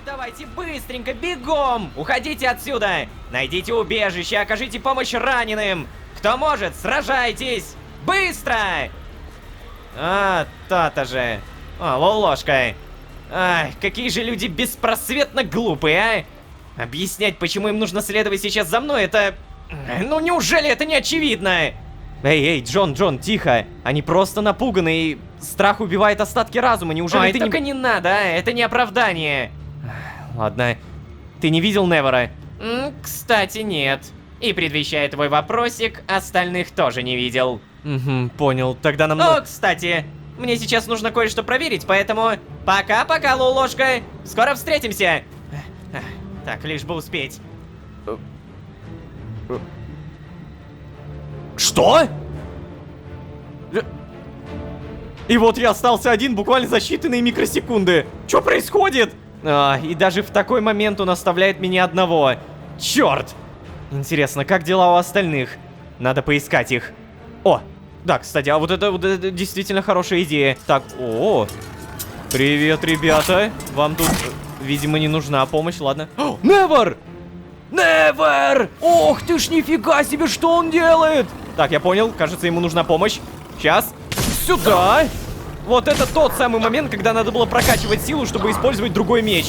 Давайте, быстренько, бегом! Уходите отсюда! Найдите убежище, окажите помощь раненым! Кто может, сражайтесь! Быстро! А, то-то же. О, лолошка. Ай, какие же люди беспросветно глупые, а! Объяснять, почему им нужно следовать сейчас за мной, это... Ну неужели это не очевидно? Эй, Джон, тихо. Они просто напуганы, и страх убивает остатки разума. Неужели Ой, ты только не... не надо, а? Это не оправдание. Ладно. Ты не видел Невера? Кстати, нет. И предвещая твой вопросик, остальных тоже не видел. Угу, понял. Тогда нам... О, кстати, мне сейчас нужно кое-что проверить, поэтому... Пока-пока, Лулошка! Скоро встретимся! Так, лишь бы успеть. Что? И вот я остался один буквально за считанные микросекунды. Что происходит? И даже в такой момент он оставляет меня одного. Черт! Интересно, как дела у остальных? Надо поискать их. О, да, кстати, а вот это действительно хорошая идея. Так, привет, ребята. Вам тут, видимо, не нужна помощь, ладно. Невер! Невер! Ох ты ж, нифига себе, что он делает! Так, я понял, кажется, ему нужна помощь. Сейчас. Сюда! Вот это тот самый момент, когда надо было прокачивать силу, чтобы использовать другой меч.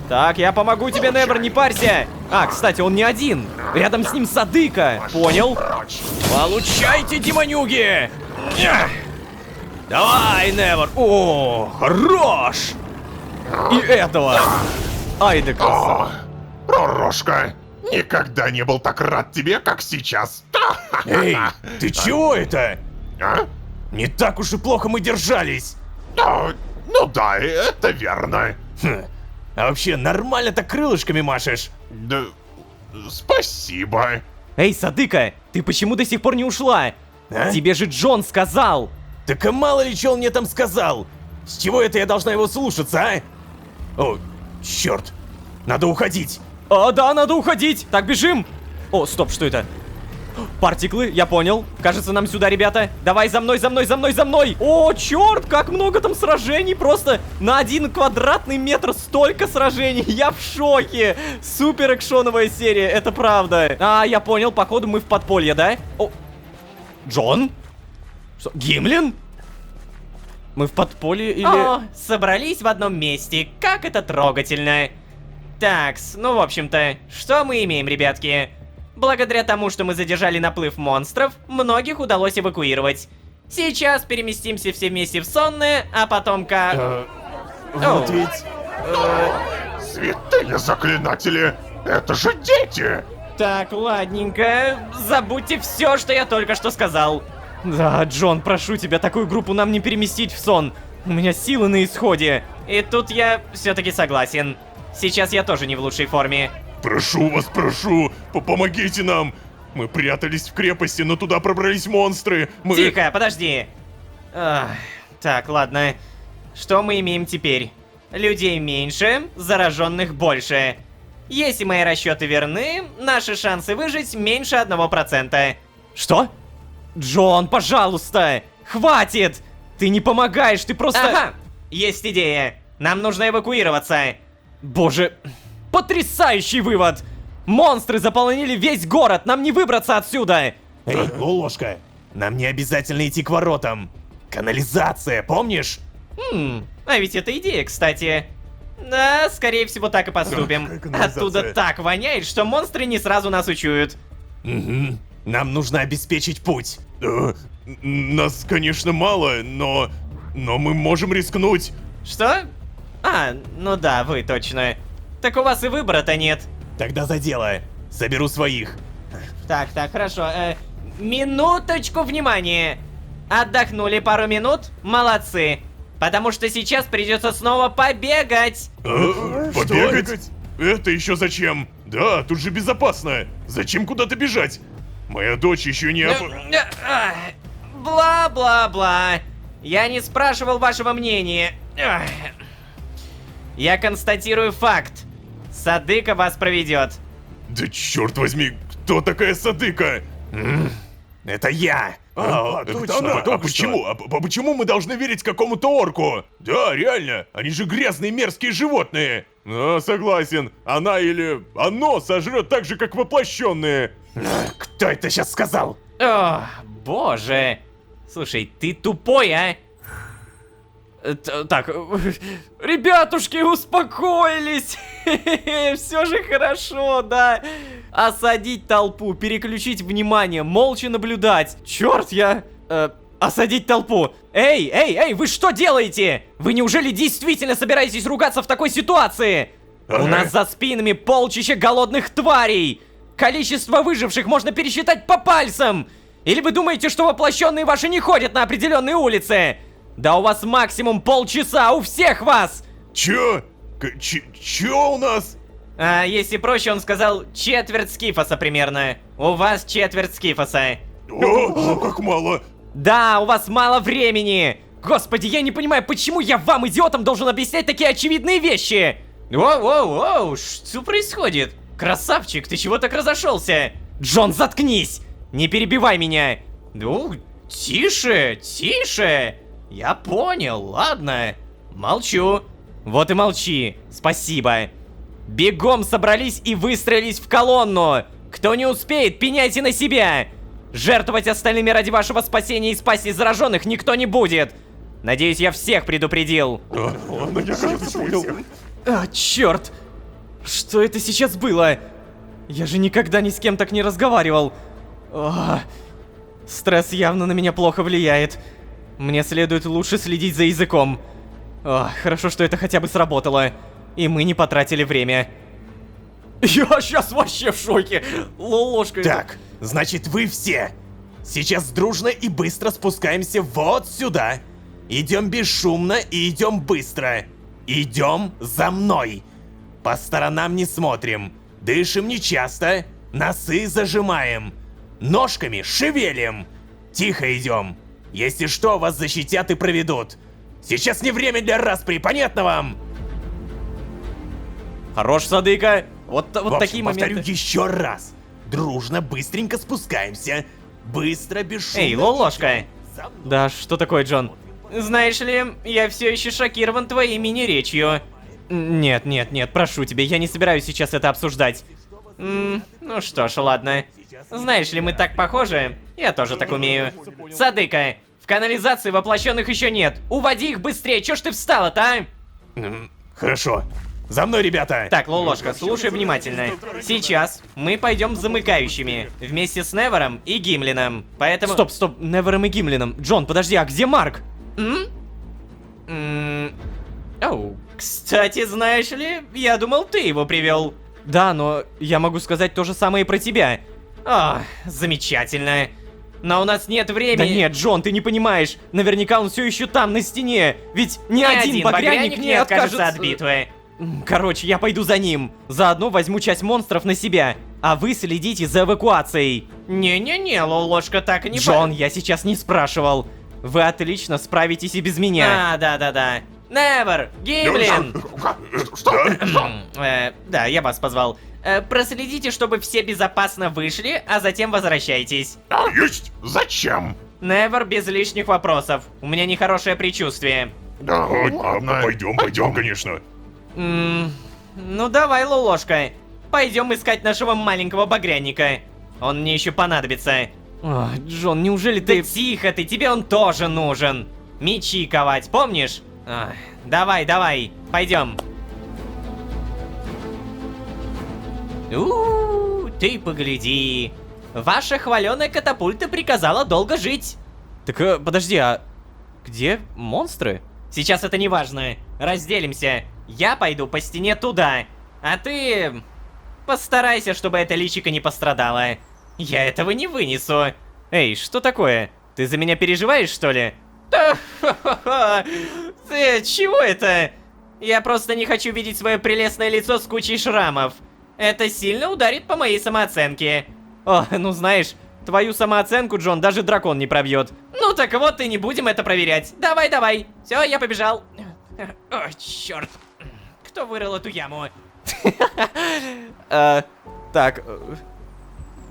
Так, я помогу тебе, Невер, не парься. А, кстати, он не один. Рядом с ним Садыка. Понял? Получайте, демонюги! Давай, Невер. О, хорош! И этого. Ай да красава. Ророжка, никогда не был так рад тебе, как сейчас. Эй, ты чего это? А? Не так уж и плохо мы держались. Ну да, это верно. А вообще, нормально так крылышками машешь? Да, спасибо. Эй, Садыка, ты почему до сих пор не ушла? А? Тебе же Джон сказал. Так а мало ли что он мне там сказал? С чего это я должна его слушаться, а? О, черт, надо уходить. Да, надо уходить. Так, бежим. О, стоп, что это? Партиклы, я понял. Кажется, нам сюда, ребята. Давай за мной, за мной, за мной, за мной. О, черт, как много там сражений. Просто на 1 квадратный метр столько сражений. Я в шоке. Супер экшоновая серия, это правда. Я понял, походу мы в подполье, да? О, Джон? Что, Гимлин? Мы в подполье или... О, собрались в одном месте, как это трогательно. Такс, ну в общем-то, что мы имеем, ребятки? Благодаря тому, что мы задержали наплыв монстров, многих удалось эвакуировать. Сейчас переместимся все вместе в сонное, а потом Вот ведь... Святые заклинатели, это же дети! Так, ладненько, забудьте все, что я только что сказал. Да, Джон, прошу тебя, такую группу нам не переместить в сон. У меня силы на исходе. И тут я все-таки согласен. Сейчас я тоже не в лучшей форме. Прошу вас, прошу, помогите нам. Мы прятались в крепости, но туда пробрались монстры. Мы... Тихо, подожди. Так, ладно. Что мы имеем теперь? Людей меньше, зараженных больше. Если мои расчеты верны, наши шансы выжить меньше 1%. Что? Джон, пожалуйста! Хватит! Ты не помогаешь, ты просто... Ага, есть идея. Нам нужно эвакуироваться. Боже, потрясающий вывод! Монстры заполонили весь город, нам не выбраться отсюда! Эй, Лолошка, нам не обязательно идти к воротам. Канализация, помнишь? А ведь это идея, кстати. Да, скорее всего, так и поступим. Какая канализация? Оттуда так воняет, что монстры не сразу нас учуют. Угу. Нам нужно обеспечить путь. Нас, конечно, мало, но мы можем рискнуть. Что? Ну да, вы точно. Так у вас и выбора-то нет. Тогда за дело. Соберу своих. Так, хорошо. Минуточку внимания. Отдохнули пару минут? Молодцы. Потому что сейчас придется снова побегать. Побегать? Это еще зачем? Да, тут же безопасно. Зачем куда-то бежать? Моя дочь еще не... Бла-бла-бла. Я не спрашивал вашего мнения. Я констатирую факт. Садыка вас проведет. Да черт возьми, кто такая Садыка? Это я! Почему? Почему мы должны верить какому-то орку? Да, реально, они же грязные мерзкие животные. Согласен, она или оно сожрет так же, как воплощенные. Кто это сейчас сказал? О, боже. Слушай, ты тупой, а? Так, ребятушки, успокоились. Все же хорошо, да. Осадить толпу, переключить внимание, молча наблюдать. Черт, я... осадить толпу. Эй, вы что делаете? Вы неужели действительно собираетесь ругаться в такой ситуации? У нас за спинами полчища голодных тварей. Количество выживших можно пересчитать по пальцам. Или вы думаете, что воплощенные ваши не ходят на определенные улицы? Да у вас максимум полчаса, у всех вас! Чё? Чё у нас? А если проще, он сказал четверть скифоса примерно. У вас четверть скифоса. О, как мало. Да, у вас мало времени! Господи, я не понимаю, почему я вам, идиотам, должен объяснять такие очевидные вещи! Воу, что происходит? Красавчик, ты чего так разошелся? Джон, заткнись! Не перебивай меня! Ну, тише. Я понял, ладно. Молчу. Вот и молчи, спасибо. Бегом собрались и выстроились в колонну! Кто не успеет, пеняйте на себя! Жертвовать остальными ради вашего спасения и спасти зараженных никто не будет! Надеюсь, я всех предупредил. Ладно, я кажется понял. А, черт! Что это сейчас было? Я же никогда ни с кем так не разговаривал. О, стресс явно на меня плохо влияет. Мне следует лучше следить за языком. О, хорошо, что это хотя бы сработало. И мы не потратили время. Я сейчас вообще в шоке. Ложка. Так, значит вы все сейчас дружно и быстро спускаемся вот сюда. Идем бесшумно и идем быстро. Идем за мной. По сторонам не смотрим. Дышим нечасто. Носы зажимаем. Ножками шевелим. Тихо идем. Если что, вас защитят и проведут. Сейчас не время для распри, понятно вам? Хорош, Садыка. Вот В общем, такие повторю моменты. еще раз. Дружно, быстренько спускаемся. Быстро, бесшумно. Эй, Лолошка. За мной. Да, что такое, Джон? Знаешь ли, я все еще шокирован твоей мини-речью. Нет, прошу тебя, я не собираюсь сейчас это обсуждать. Ну что ж, ладно. Знаешь ли, мы так похожи. Я тоже так умею. Садыка, в канализации воплощенных еще нет. Уводи их быстрее, чё ж ты встала-то, а? Хорошо. За мной, ребята. Так, Лолошка, слушай внимательно. Сейчас мы пойдем с замыкающими, вместе с Невером и Гимлином. Поэтому... Стоп, Невером и Гимлином. Джон, подожди, а где Марк? Оу. Кстати, знаешь ли, я думал, ты его привел. Да, но я могу сказать то же самое и про тебя. О, замечательно. Но у нас нет времени. Да нет, Джон, ты не понимаешь. Наверняка он все еще там, на стене. Ведь ни один багряник не откажется от битвы. Короче, я пойду за ним. Заодно возьму часть монстров на себя. А вы следите за эвакуацией. Не-не-не, Лолошка, так и не... Джон, я сейчас не спрашивал. Вы отлично справитесь и без меня. Да. Невер, Гимлин. Что? Да, я вас позвал. Проследите, чтобы все безопасно вышли, а затем возвращайтесь. Есть! Зачем? Невер, без лишних вопросов. У меня нехорошее предчувствие. Да, ладно. Пойдем, конечно. Ну давай, Лолошка. Пойдем искать нашего маленького багряника. Он мне еще понадобится. Ох, Джон, неужели Да ты... тихо ты, тебе он тоже нужен. Мечи ковать, помнишь? Ах, давай, пойдем. Ты погляди. Ваша хваленая катапульта приказала долго жить. Так, подожди, а где монстры? Сейчас это не важно. Разделимся. Я пойду по стене туда, а ты... постарайся, чтобы эта личико не пострадала. Я этого не вынесу. Эй, что такое? Ты за меня переживаешь, что ли? Ты чего это? Я просто не хочу видеть свое прелестное лицо с кучей шрамов. Это сильно ударит по моей самооценке. О, ну знаешь, твою самооценку, Джон, даже дракон не пробьет. Ну так вот и не будем это проверять. Давай. Все, я побежал. О, черт. Кто вырыл эту яму? Так...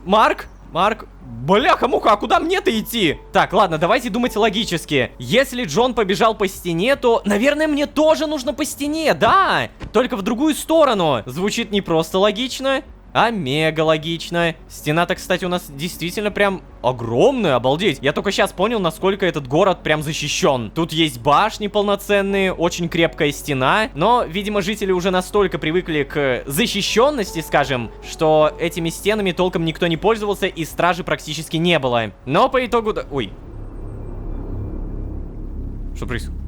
Марк? Марк... Бляха-муха, а куда мне-то идти? Так, ладно, давайте думать логически. Если Джон побежал по стене, то, наверное, мне тоже нужно по стене, да! Только в другую сторону. Звучит не просто логично, а мега логично. Стена-то, кстати, у нас действительно прям огромная, обалдеть. Я только сейчас понял, насколько этот город прям защищен. Тут есть башни полноценные, очень крепкая стена. Но, видимо, жители уже настолько привыкли к защищенности, скажем, что этими стенами толком никто не пользовался и стражи практически не было. Но по итогу... Ой. Что происходит?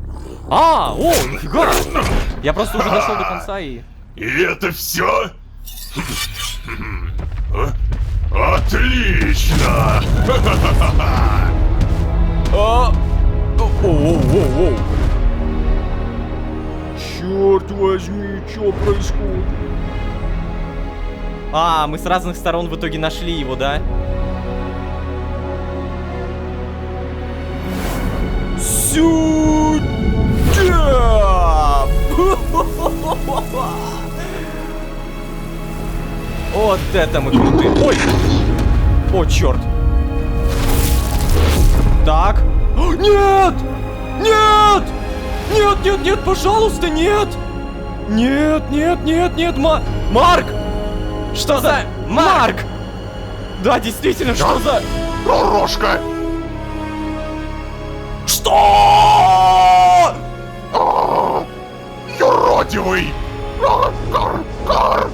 А, о, нифига! Я просто уже дошел до конца и... И это все? Отлично! Оу. Черт возьми, что происходит? А, мы с разных сторон в итоге нашли его, да? Сюда! Вот это мы крутые. Ой! О, черт! Так. Нет! Нет! Нет, пожалуйста, нет! Нет, Марк! Что за... Марк! Да, действительно, что за... Рожка! Что? Юродивый! Кар!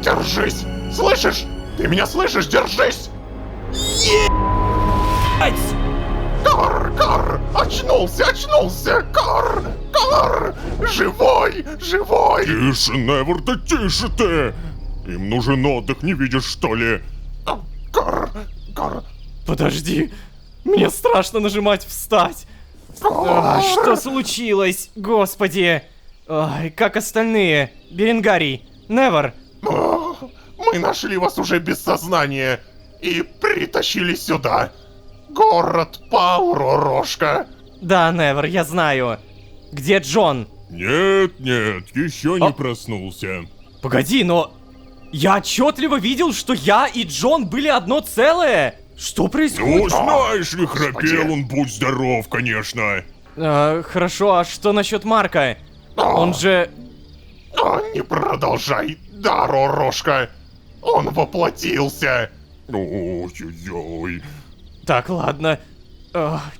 Держись! Слышишь? Ты меня слышишь? Держись! Кар! Очнулся! Кар! Живой! Тише, Невер, да тише ты! Им нужен отдых, не видишь, что ли? Кар! Подожди, мне страшно нажимать «встать». Что случилось? Господи! Ай, как остальные? Беренгарий, Невер. Мы нашли вас уже без сознания и притащили сюда. Город Пауро, Рожка. Да, Невер, я знаю. Где Джон? Нет, еще не проснулся. Погоди, но... Я отчетливо видел, что я и Джон были одно целое. Что происходит? Ну, знаешь ли, храпел он, будь здоров, конечно. Хорошо, а что насчет Марка? Он же... Не продолжай, Даро, Рожка. Он воплотился. Ой-ой-ой. Так, ладно.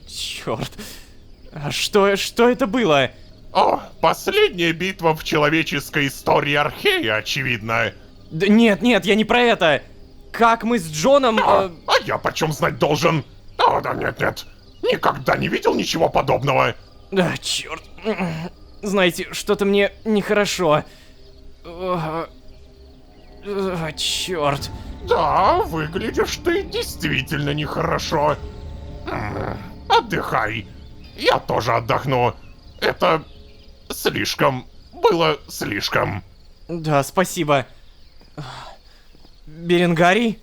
Черт. А что это было? Последняя битва в человеческой истории Архея, очевидно. Да нет, я не про это. Как мы с Джоном... А я почем знать должен? Да нет. Никогда не видел ничего подобного. Да, черт. Знаете, что-то мне нехорошо. Черт. Да, выглядишь ты действительно нехорошо. Отдыхай. Я тоже отдохну. Это было слишком. Да, спасибо. Беренгарий?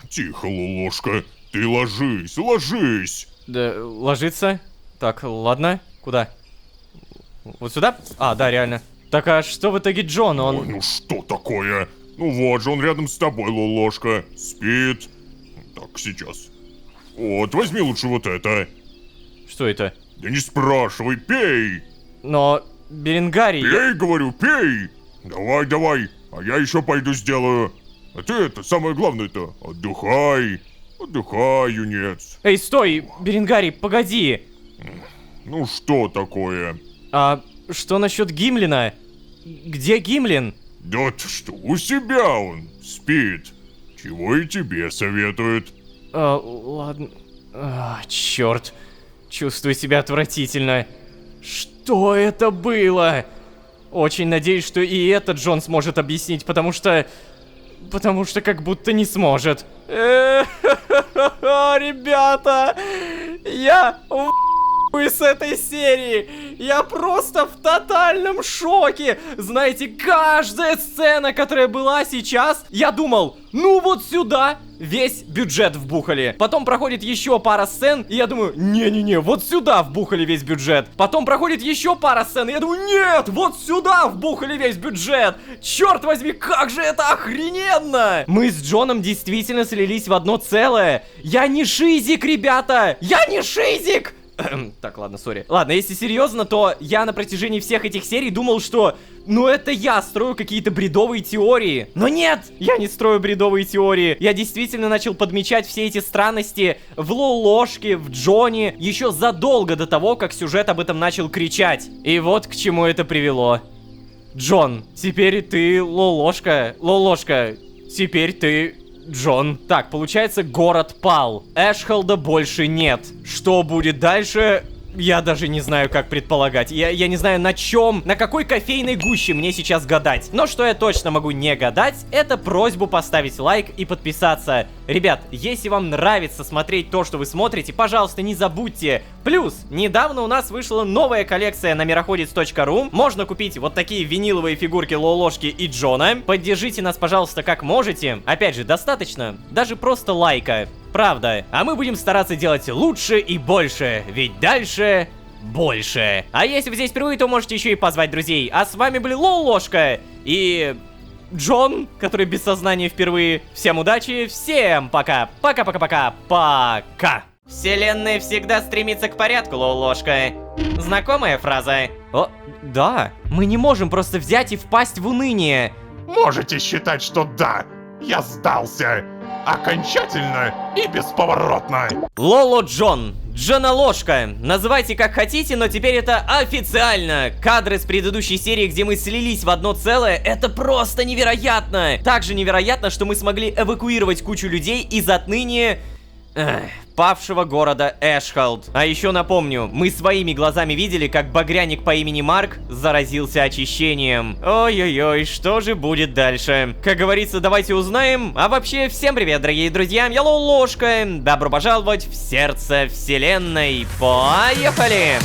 Тихо, Лулошка. Ты ложись. Да, ложиться? Так, ладно. Куда? Вот сюда? А, да, реально. Так, а что в итоге Джон? Он... Ой, ну что такое? Ну вот же, он рядом с тобой, Лулошка. Спит. Так, сейчас. Вот, возьми лучше вот это. Что это? Да не спрашивай, пей. Но... Беренгарий... Пей, говорю, пей. Давай. А я еще пойду сделаю. А ты это, самое главное-то, отдыхай. Отдыхай, юнец. Эй, стой! Беренгарий, погоди! Ну что такое? А что насчет Гимлина? Где Гимлин? Да ты что, у себя он спит. Чего и тебе советует. Ладно. Черт. Чувствую себя отвратительно. Что это было? Очень надеюсь, что и это Джон сможет объяснить, потому что как будто не сможет. Ребята, я с этой серии. Я просто в тотальном шоке! Знаете, каждая сцена, которая была сейчас, я думал, ну вот сюда весь бюджет вбухали. Потом проходит еще пара сцен, и я думаю, не-не-не, вот сюда вбухали весь бюджет. Потом проходит еще пара сцен, и я думаю, нет, вот сюда вбухали весь бюджет. Черт возьми, как же это охрененно! Мы с Джоном действительно слились в одно целое. Я не шизик, ребята! Я не шизик! Так, ладно, сори. Ладно, если серьезно, то я на протяжении всех этих серий думал, что... Ну это я строю какие-то бредовые теории. Но нет, я не строю бредовые теории. Я действительно начал подмечать все эти странности в Лолошке, в Джоне, еще задолго до того, как сюжет об этом начал кричать. И вот к чему это привело. Джон, теперь ты Лолошка. Лолошка, теперь ты... Джон. Так, получается, город пал. Эшхолда больше нет. Что будет дальше? Я даже не знаю, как предполагать. Я не знаю, на чем, на какой кофейной гуще мне сейчас гадать. Но что я точно могу не гадать, это просьбу поставить лайк и подписаться. Ребят, если вам нравится смотреть то, что вы смотрите, пожалуйста, не забудьте. Плюс, недавно у нас вышла новая коллекция на мироходец.ру. Можно купить вот такие виниловые фигурки Лолошки и Джона. Поддержите нас, пожалуйста, как можете. Опять же, достаточно даже просто лайка. Правда. А мы будем стараться делать лучше и больше, ведь дальше больше. А если вы здесь впервые, то можете еще и позвать друзей. А с вами были Лолошка и Джон, который без сознания впервые. Всем удачи, всем пока. Пока-пока-пока. Пока. Вселенная всегда стремится к порядку, Лолошка. Знакомая фраза? О, да. Мы не можем просто взять и впасть в уныние. Можете считать, что да, я сдался. Окончательно и бесповоротно. Лоло Джон, Джоналошка. Называйте как хотите, но теперь это официально. Кадры с предыдущей серии, где мы слились в одно целое, это просто невероятно. Также невероятно, что мы смогли эвакуировать кучу людей из отныне... павшего города Эшхолд. А еще напомню, мы своими глазами видели, как багряник по имени Марк заразился очищением. Ой-ой-ой, что же будет дальше? Как говорится, давайте узнаем. А вообще, всем привет, дорогие друзья, я Лолошка. Добро пожаловать в сердце вселенной. Поехали!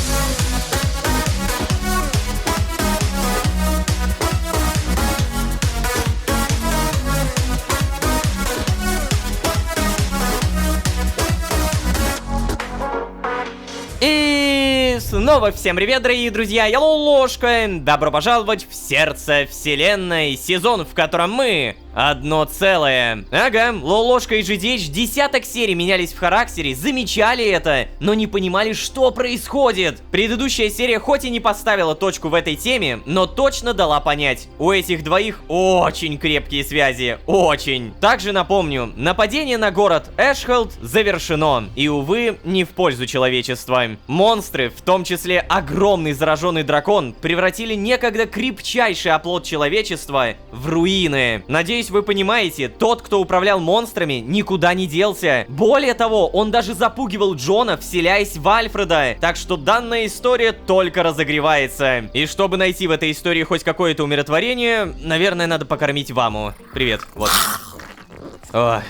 И снова всем привет, дорогие друзья, я Лолошка. Добро пожаловать в сердце вселенной, сезон, в котором мы одно целое. Ага, Лолошка и GDH десяток серий менялись в характере, замечали это, но не понимали, что происходит. Предыдущая серия хоть и не поставила точку в этой теме, но точно дала понять, у этих двоих очень крепкие связи, очень. Также напомню, нападение на город Эшхолд завершено, и, увы, не в пользу человечества. Монстры, в том числе огромный зараженный дракон, превратили некогда крепчайший оплот человечества в руины. Надеюсь, вы понимаете, тот, кто управлял монстрами, никуда не делся. Более того, он даже запугивал Джона, вселяясь в Альфреда. Так что данная история только разогревается. И чтобы найти в этой истории хоть какое-то умиротворение, наверное, надо покормить Ваму. Привет, вот. Ох.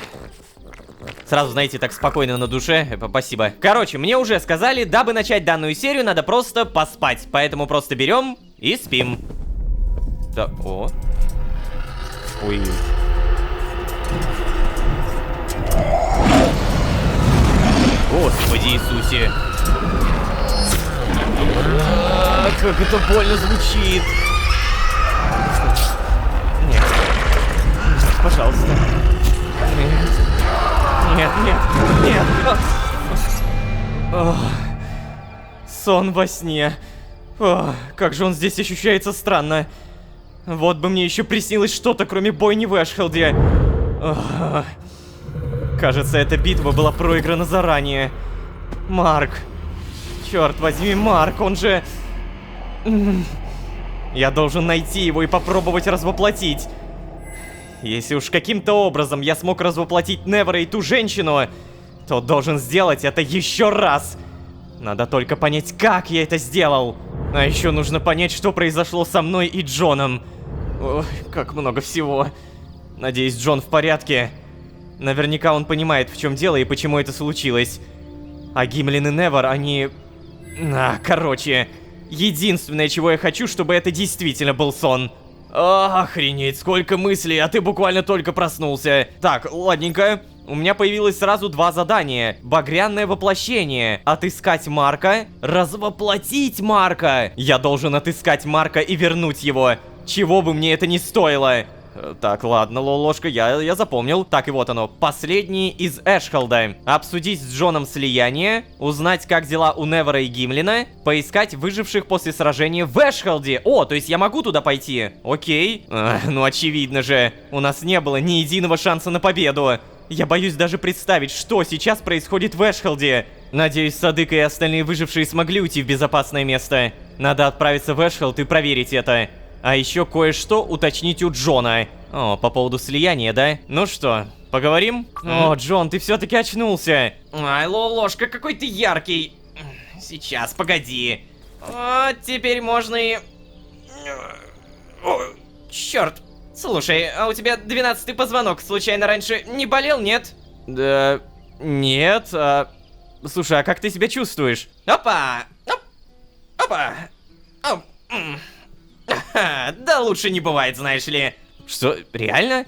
Сразу, знаете, так спокойно на душе. Спасибо. Короче, мне уже сказали, дабы начать данную серию, надо просто поспать. Поэтому просто берем и спим. Да, о. Ой. Господи Иисусе. Как это больно звучит. Нет. Пожалуйста. Нет. Нет, нет, нет. Ох. Сон во сне. Ох, как же он здесь ощущается странно. Вот бы мне еще приснилось что-то, кроме бойни в Эшхолде. Ох. Кажется, эта битва была проиграна заранее. Марк. Черт возьми, Марк, он же... Я должен найти его и попробовать развоплотить. Если уж каким-то образом я смог развоплотить Невера и ту женщину, то должен сделать это еще раз. Надо только понять, как я это сделал. А еще нужно понять, что произошло со мной и Джоном. Ой, как много всего. Надеюсь, Джон в порядке. Наверняка он понимает, в чем дело и почему это случилось. А Гимлин и Невер, они... короче, Единственное, чего я хочу, чтобы это действительно был сон. Охренеть, сколько мыслей, а ты буквально только проснулся. Так, ладненько. У меня появилось сразу два задания. Багряное воплощение. Отыскать Марка. Развоплотить Марка. Я должен отыскать Марка и вернуть его. Чего бы мне это ни стоило. Так, ладно, Лолошка, я запомнил. Так, и вот оно. Последний из Эшхолда. Обсудить с Джоном слияние. Узнать, как дела у Невера и Гимлина. Поискать выживших после сражения в Эшхолде. О, то есть я могу туда пойти? Окей. Ну, очевидно же. У нас не было ни единого шанса на победу. Я боюсь даже представить, что сейчас происходит в Эшхолде. Надеюсь, Садык и остальные выжившие смогли уйти в безопасное место. Надо отправиться в Эшхолд и проверить это. А еще кое-что уточнить у Джона. О, по поводу слияния, да? Ну что, поговорим? О, Джон, ты все-таки очнулся. Ай, Лолошка, какой ты яркий. Сейчас, погоди. Вот, теперь можно и... О, черт. Слушай, а у тебя 12-й позвонок случайно раньше не болел, нет? Да... Нет, Слушай, а как ты себя чувствуешь? Опа! Опа! Оп. Ха, да лучше не бывает, знаешь ли. Что, реально?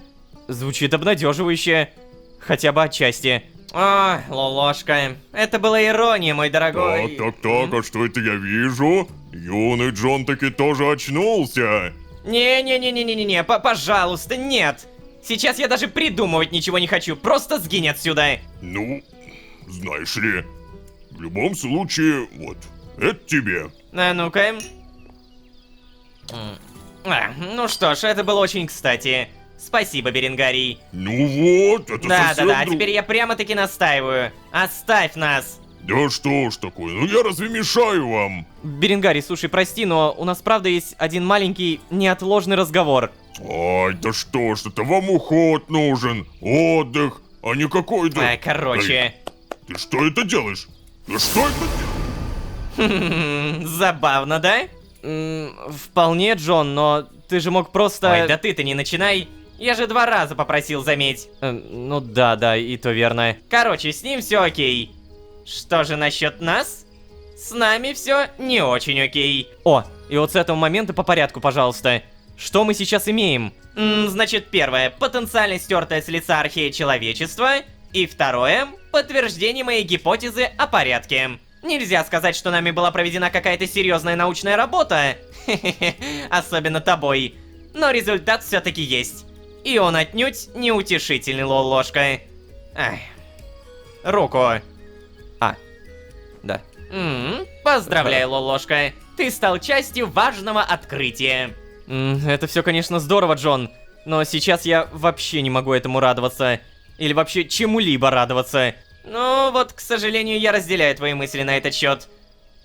Звучит обнадеживающе. Хотя бы отчасти. О, Лолошка, это была ирония, мой дорогой. Так, а что это я вижу? Юный Джон таки тоже очнулся. Не-не-не-не-не-не, пожалуйста, нет. Сейчас я даже придумывать ничего не хочу, просто сгинь отсюда. Ну, знаешь ли, в любом случае, вот, это тебе. А ну-ка. Ну что ж, это было очень кстати. Спасибо, Беренгарий. Ну вот, это совсем... Да, теперь я прямо-таки настаиваю. Оставь нас. Да что ж такое, ну я разве мешаю вам? Беренгарий, слушай, прости, но у нас правда есть один маленький неотложный разговор. Ай, да что ж это, вам уход нужен, отдых, а не какой-то... Короче. Эй, ты что это делаешь? Ты что это делаешь? Забавно, да? Вполне, Джон, но ты же мог просто... Ой, да ты-то не начинай. Я же 2 раза попросил, заметь. Ну да, и то верно. Короче, с ним все окей. Что же насчет нас? С нами все не очень окей. О, и вот с этого момента по порядку, пожалуйста. Что мы сейчас имеем? Значит, первое, потенциально стертое с лица архея человечества. И второе, подтверждение моей гипотезы о порядке. Нельзя сказать, что нами была проведена какая-то серьезная научная работа. Особенно тобой. Но результат все-таки есть. И он отнюдь неутешительный, Лолошка. Ай. Руку. Да. Поздравляю, Лолошка. Ты стал частью важного открытия. Это все, конечно, здорово, Джон. Но сейчас я вообще не могу этому радоваться. Или вообще чему-либо радоваться. Ну вот, к сожалению, я разделяю твои мысли на этот счет.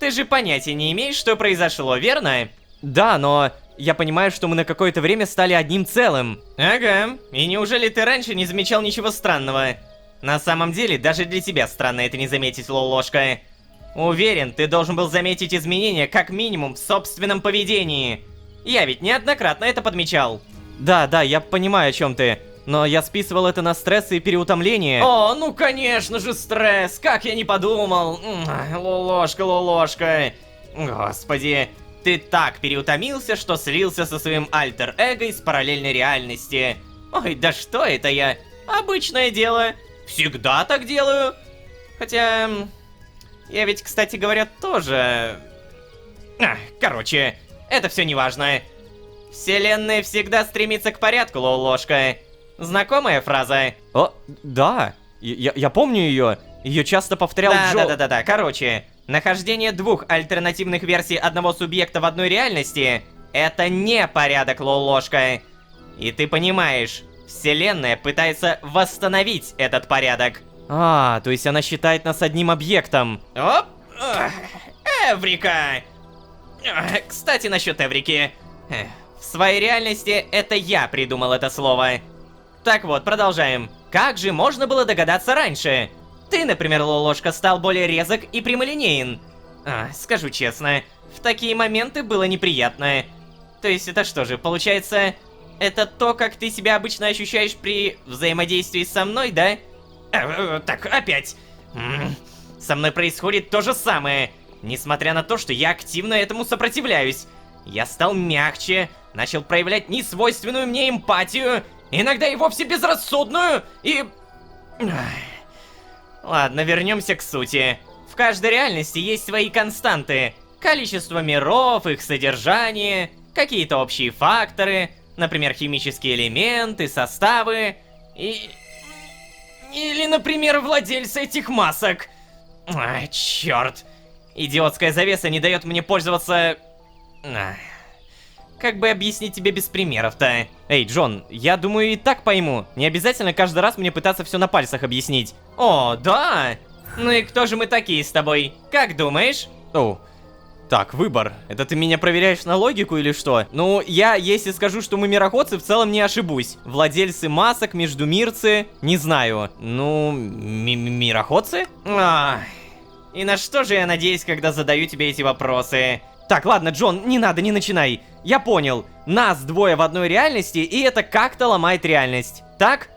Ты же понятия не имеешь, что произошло, верно? Да, но я понимаю, что мы на какое-то время стали одним целым. Ага, и неужели ты раньше не замечал ничего странного? На самом деле, даже для тебя странно это не заметить, Лолошка. Уверен, ты должен был заметить изменения как минимум в собственном поведении. Я ведь неоднократно это подмечал. Да, я понимаю, о чем ты. Но я списывал это на стресс и переутомление. О, ну конечно же стресс, как я не подумал. Лолошка. Господи, ты так переутомился, что слился со своим альтер-эго из параллельной реальности. Ой, да что это я? Обычное дело. Всегда так делаю. Хотя... Я ведь, кстати говоря, тоже... Короче, это все не важно. Вселенная всегда стремится к порядку, Лолошка. Знакомая фраза? О, да. Я помню ее. Ее часто повторял Джо. Да. Короче, нахождение 2 альтернативных версий одного субъекта в одной реальности — это не порядок, Лолошка. И ты понимаешь, Вселенная пытается восстановить этот порядок. То есть она считает нас одним объектом. Оп! Эврика! Кстати, насчет Эврики. В своей реальности это я придумал это слово. Так вот, продолжаем. Как же можно было догадаться раньше? Ты, например, Лолошка, стал более резок и прямолинеен. Скажу честно, в такие моменты было неприятно. То есть это что же, получается, это то, как ты себя обычно ощущаешь при взаимодействии со мной, да? Так, опять. Со мной происходит то же самое. Несмотря на то, что я активно этому сопротивляюсь. Я стал мягче, начал проявлять несвойственную мне эмпатию, иногда и вовсе безрассудную, и... Ладно, вернемся к сути. В каждой реальности есть свои константы. Количество миров, их содержание, какие-то общие факторы, например, химические элементы, составы, и... Или, например, владельцы этих масок. Чёрт. Идиотская завеса не дает мне пользоваться... Как бы объяснить тебе без примеров-то? Эй, Джон, я думаю, и так пойму. Не обязательно каждый раз мне пытаться все на пальцах объяснить. О, да? Ну и кто же мы такие с тобой? Как думаешь? О, так, выбор. Это ты меня проверяешь на логику или что? Ну, если скажу, что мы мироходцы, в целом не ошибусь. Владельцы масок, междумирцы, не знаю. Ну, мироходцы? И на что же я надеюсь, когда задаю тебе эти вопросы? Так, ладно, Джон, не надо, не начинай. Я понял. Нас двое в одной реальности, и это как-то ломает реальность. Так?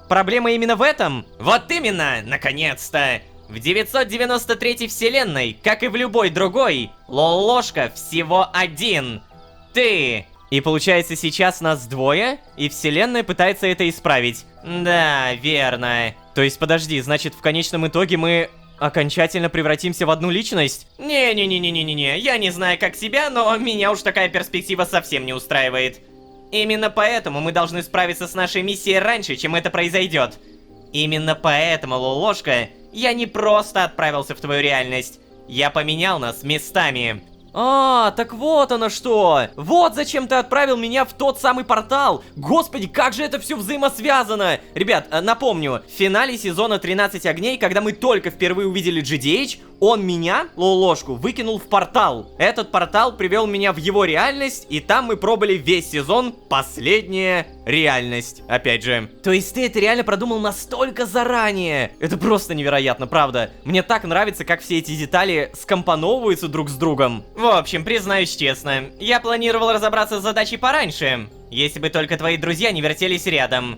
Проблема именно в этом? Вот именно, наконец-то! В 993 вселенной, как и в любой другой, Лолошка всего один. Ты. И получается, сейчас нас двое, и вселенная пытается это исправить. Да, верно. То есть, подожди, значит, в конечном итоге мы окончательно превратимся в одну личность? Не-не-не-не-не-не, я не знаю как тебя, но меня уж такая перспектива совсем не устраивает. Именно поэтому мы должны справиться с нашей миссией раньше, чем это произойдет. Именно поэтому, Лолошка, я не просто отправился в твою реальность. Я поменял нас местами. А, так вот оно что! Вот зачем ты отправил меня в тот самый портал! Господи, как же это все взаимосвязано! Ребят, напомню, в финале сезона 13 огней, когда мы только впервые увидели GDH, он меня, Лолошку, выкинул в портал. Этот портал привел меня в его реальность, и там мы пробыли весь сезон «Последняя реальность». Опять же. То есть ты это реально продумал настолько заранее? Это просто невероятно, правда. Мне так нравится, как все эти детали скомпоновываются друг с другом. В общем, признаюсь честно, я планировал разобраться с задачей пораньше, если бы только твои друзья не вертелись рядом.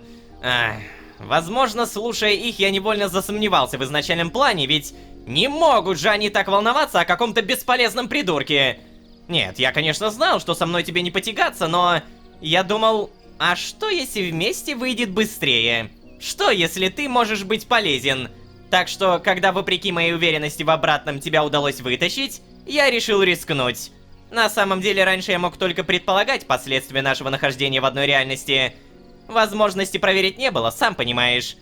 Возможно, слушая их, я невольно засомневался в изначальном плане, ведь не могут же они так волноваться о каком-то бесполезном придурке. Нет, я, конечно, знал, что со мной тебе не потягаться, но я думал, а что если вместе выйдет быстрее? Что если ты можешь быть полезен? Так что, когда вопреки моей уверенности в обратном тебя удалось вытащить, я решил рискнуть. На самом деле, раньше я мог только предполагать последствия нашего нахождения в одной реальности. Возможности проверить не было, сам понимаешь.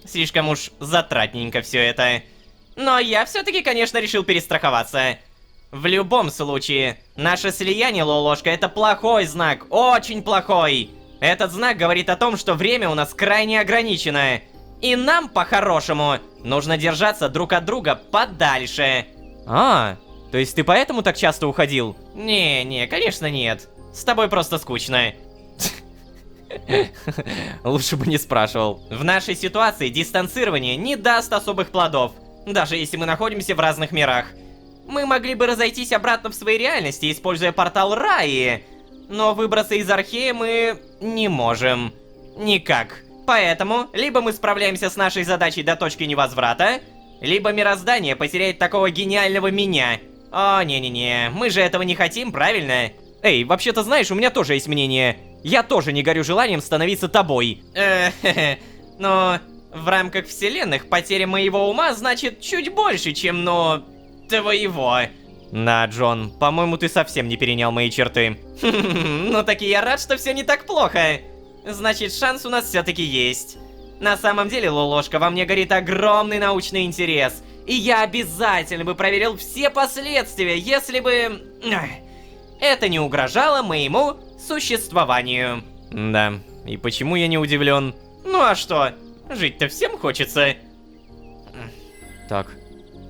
Слишком уж затратненько все это. Но я все-таки, конечно, решил перестраховаться. В любом случае, наше слияние, Лолошка, это плохой знак, очень плохой. Этот знак говорит о том, что время у нас крайне ограничено. И нам, по-хорошему, нужно держаться друг от друга подальше. А, то есть ты поэтому так часто уходил? Не, конечно нет. С тобой просто скучно. Лучше бы не спрашивал. В нашей ситуации дистанцирование не даст особых плодов, даже если мы находимся в разных мирах. Мы могли бы разойтись обратно в своей реальности, используя портал Раи, но выбраться из Архея мы не можем. Никак. Поэтому, либо мы справляемся с нашей задачей до точки невозврата, либо мироздание потеряет такого гениального меня. О, не-не-не, мы же этого не хотим, правильно? Эй, вообще-то знаешь, у меня тоже есть мнение. Я тоже не горю желанием становиться тобой. Но в рамках вселенных потеря моего ума значит чуть больше, чем, твоего. Да, Джон, по-моему, ты совсем не перенял мои черты. Ну таки я рад, что все не так плохо. Значит, шанс у нас все-таки есть. На самом деле, Лолошка, во мне горит огромный научный интерес. И я обязательно бы проверил все последствия, если бы... это не угрожало моему существованию. Да, и почему я не удивлен? Ну а что? Жить-то всем хочется. Так,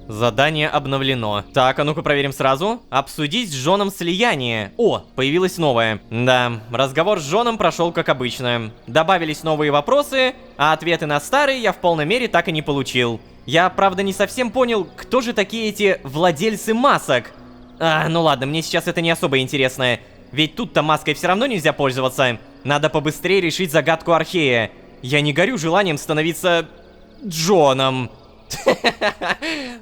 задание обновлено. Так, а ну-ка проверим сразу. Обсудить с Джоном слияние. О, появилось новое. Да, разговор с Джоном прошел как обычно. Добавились новые вопросы, а ответы на старые я в полной мере так и не получил. Я, правда, не совсем понял, кто же такие эти владельцы масок. Ну ладно, мне сейчас это не особо интересно. Ведь тут-то маской все равно нельзя пользоваться. Надо побыстрее решить загадку Архея. Я не горю желанием становиться Джоном.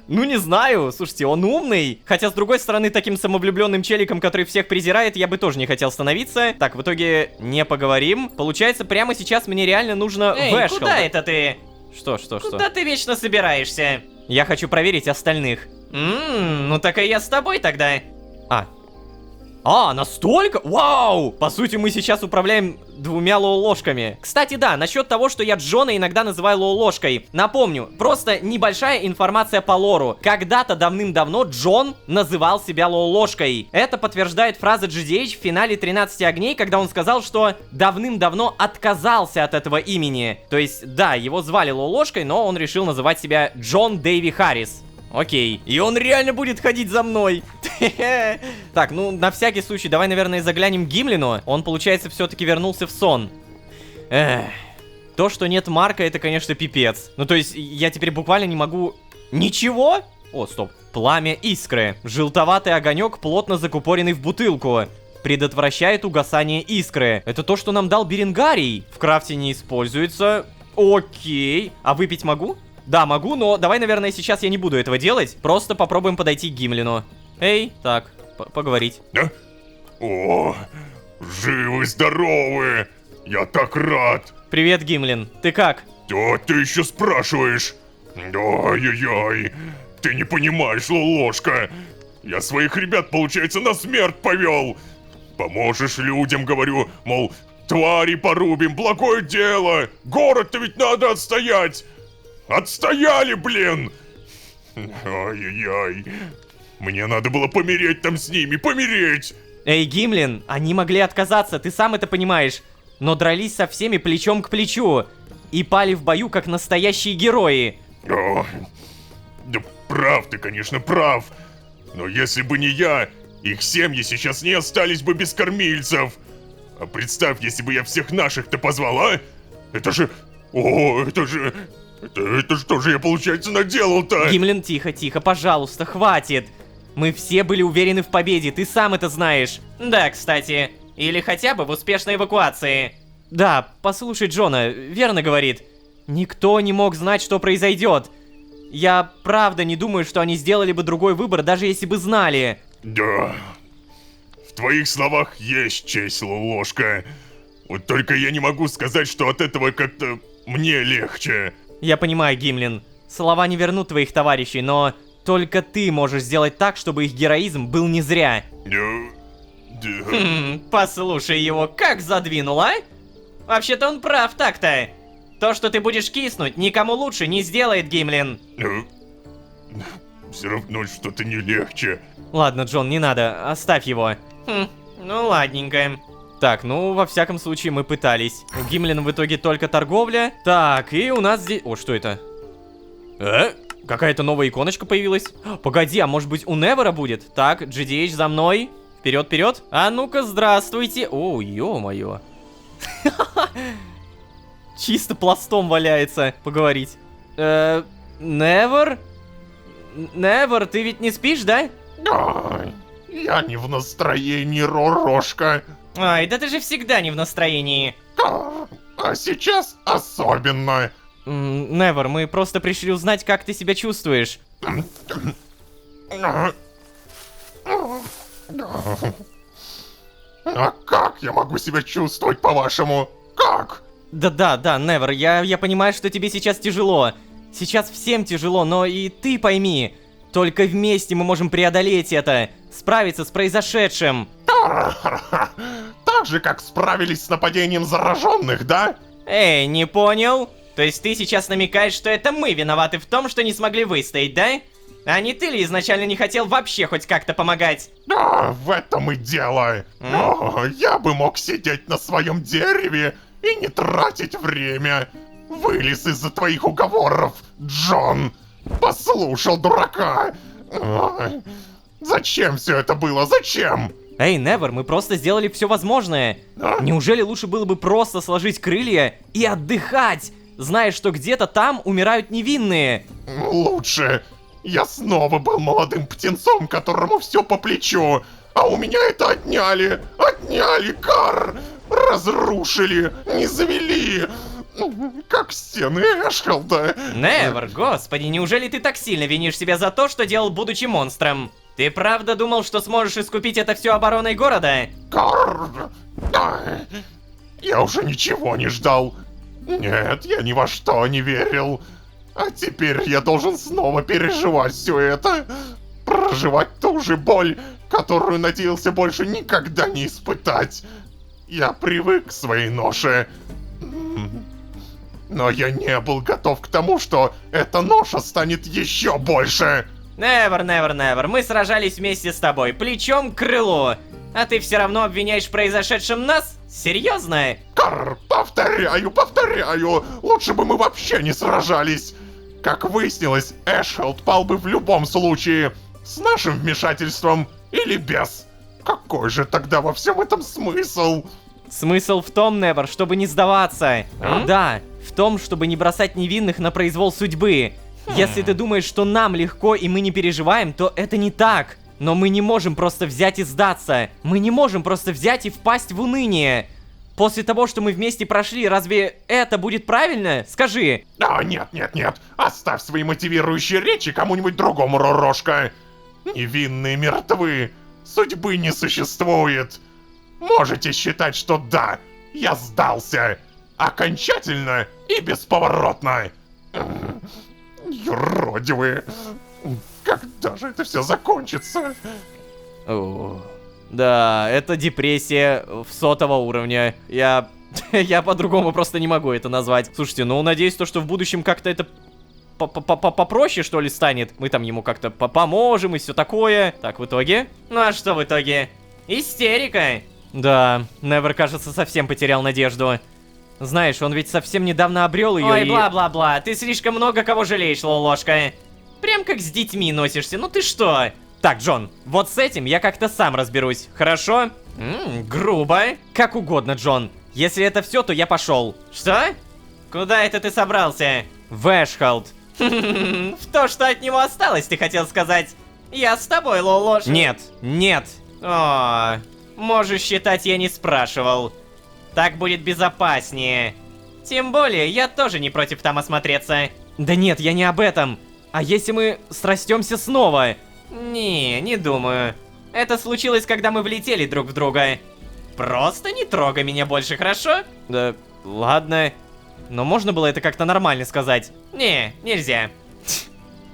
Ну не знаю, слушайте, он умный. Хотя, с другой стороны, таким самовлюбленным челиком, который всех презирает, я бы тоже не хотел становиться. Так, в итоге не поговорим. Получается, прямо сейчас мне реально нужно Эй, Эшхолда. куда это ты? Что? Куда ты вечно собираешься? Я хочу проверить остальных. Ну так и я с тобой тогда. Настолько? Вау! По сути, мы сейчас управляем 2 лоу-ложками. Кстати, да, насчет того, что я Джона иногда называю лоу-ложкой. Напомню, просто небольшая информация по лору. Когда-то давным-давно Джон называл себя лоу-ложкой. Это подтверждает фраза GDH в финале 13 огней, когда он сказал, что давным-давно отказался от этого имени. То есть, да, его звали лоу-ложкой, но он решил называть себя Джон Дэйви Харрис. Окей. И он реально будет ходить за мной. Так, ну, на всякий случай, давай, наверное, заглянем к Гимлину. Он, получается, все-таки вернулся в сон. То, что нет Марка, это, конечно, пипец. Ну, то есть, я теперь буквально не могу... Ничего? О, стоп. Пламя искры. Желтоватый огонек, плотно закупоренный в бутылку. Предотвращает угасание искры. Это то, что нам дал Беренгарий. В крафте не используется. Окей. А выпить могу? Да, могу, но давай, наверное, сейчас я не буду этого делать. Просто попробуем подойти к Гимлину. Эй, так, поговорить. О, живы-здоровы! Я так рад! Привет, Гимлин. Ты как? Да, ты еще спрашиваешь? Ай-яй-яй, ты не понимаешь, ложка. Я своих ребят, получается, на смерть повел. Поможешь людям, говорю, мол, твари порубим, благое дело. Город-то ведь надо отстоять. Отстояли, блин! Ай-яй-яй. Мне надо было помереть там с ними, помереть! Эй, Гимлин, они могли отказаться, ты сам это понимаешь. Но дрались со всеми плечом к плечу. И пали в бою, как настоящие герои. О, да прав ты, конечно, прав. Но если бы не я, их семьи сейчас не остались бы без кормильцев. А представь, если бы я всех наших-то позвал, а? Это же... О, это же... Это что же я, получается, наделал-то? Гимлин, тихо, пожалуйста, хватит. Мы все были уверены в победе, ты сам это знаешь. Да, кстати. Или хотя бы в успешной эвакуации. Да, послушай Джона, верно говорит. Никто не мог знать, что произойдет. Я правда не думаю, что они сделали бы другой выбор, даже если бы знали. Да. В твоих словах есть честь, ложка. Вот только я не могу сказать, что от этого как-то мне легче. Я понимаю, Гимлин. Слова не вернут твоих товарищей, но только ты можешь сделать так, чтобы их героизм был не зря. Послушай его, как задвинул, а? Вообще-то он прав так-то. То, что ты будешь киснуть, никому лучше не сделает, Гимлин. Все равно что-то не легче. Ладно, Джон, не надо, оставь его. Ну ладненько. Так, ну, во всяком случае, мы пытались. У Гимлина в итоге только торговля. Так, и у нас здесь... О, что это? Какая-то новая иконочка появилась. Погоди, а может быть у Невера будет? Так, GDH за мной. Вперед, вперед. А ну-ка, здравствуйте. О, ё-моё. Чисто пластом валяется поговорить. Невер? Невер, ты ведь не спишь, да? Ай, я не в настроении, Ророшка. Ай, да ты же всегда не в настроении. А сейчас особенно. Невер, мы просто пришли узнать, как ты себя чувствуешь. А как я могу себя чувствовать, по-вашему? Как? Да, Невер, я понимаю, что тебе сейчас тяжело. Сейчас всем тяжело, но и ты пойми, только вместе мы можем преодолеть это, справиться с произошедшим. Так же, как справились с нападением зараженных, да? Эй, не понял? То есть ты сейчас намекаешь, что это мы виноваты в том, что не смогли выстоять, да? А не ты ли изначально не хотел вообще хоть как-то помогать? Да, в этом и дело. О, я бы мог сидеть на своем дереве и не тратить время. Вылез из-за твоих уговоров, Джон. Послушал дурака. Ой, зачем все это было? Зачем? Эй, Невер, мы просто сделали все возможное. Неужели лучше было бы просто сложить крылья и отдыхать, зная, что где-то там умирают невинные? Лучше. Я снова был молодым птенцом, которому все по плечу. А у меня это отняли. Отняли, Кар. Разрушили, не завели. Как стены Эшхолда. Невер, господи, неужели ты так сильно винишь себя за то, что делал, будучи монстром? Ты правда думал, что сможешь искупить это все обороной города? Карр. Я уже ничего не ждал. Нет, я ни во что не верил. А теперь я должен снова переживать все это. Проживать ту же боль, которую надеялся больше никогда не испытать. Я привык к своей ноше. Но я не был готов к тому, что эта ноша станет еще больше. Невер, мы сражались вместе с тобой, плечом к крылу. А ты все равно обвиняешь в произошедшем нас? Серьезно? Карр, повторяю, лучше бы мы вообще не сражались. Как выяснилось, Эшхолд пал бы в любом случае. С нашим вмешательством или без. Какой же тогда во всем этом смысл? Смысл в том, Невер, чтобы не сдаваться. А? Да, в том, чтобы не бросать невинных на произвол судьбы. Если ты думаешь, что нам легко и мы не переживаем, то это не так. Но мы не можем просто взять и сдаться. Мы не можем просто взять и впасть в уныние. После того, что мы вместе прошли, разве это будет правильно? Скажи. Нет. Оставь свои мотивирующие речи кому-нибудь другому, Ророшка. Невинные мертвы. Судьбы не существует. Можете считать, что да, я сдался. Окончательно и бесповоротно. Юродивые. Когда же это все закончится? О, да, это депрессия в 100-го уровня. Я по-другому просто не могу это назвать. Слушайте, ну надеюсь, что в будущем как-то это попроще, что ли, станет. Мы там ему как-то поможем и все такое. Так, в итоге? Ну а что в итоге? Истерика. Да, Невер, кажется, совсем потерял надежду. Знаешь, он ведь совсем недавно обрел ее. Ой, и... бла-бла-бла, ты слишком много кого жалеешь, Лолошка. Прям как с детьми носишься, ну ты что? Так, Джон, вот с этим я как-то сам разберусь, хорошо? Грубо. Как угодно, Джон. Если это все, то я пошел. Что? Куда это ты собрался? В Эшхолд. В то, что от него осталось, ты хотел сказать. Я с тобой, Лолош. Нет. О, можешь считать, я не спрашивал. Так будет безопаснее. Тем более, я тоже не против там осмотреться. Да нет, я не об этом. А если мы срастемся снова? Не думаю. Это случилось, когда мы влетели друг в друга. Просто не трогай меня больше, хорошо? Да, ладно. Но можно было это как-то нормально сказать? Не, нельзя.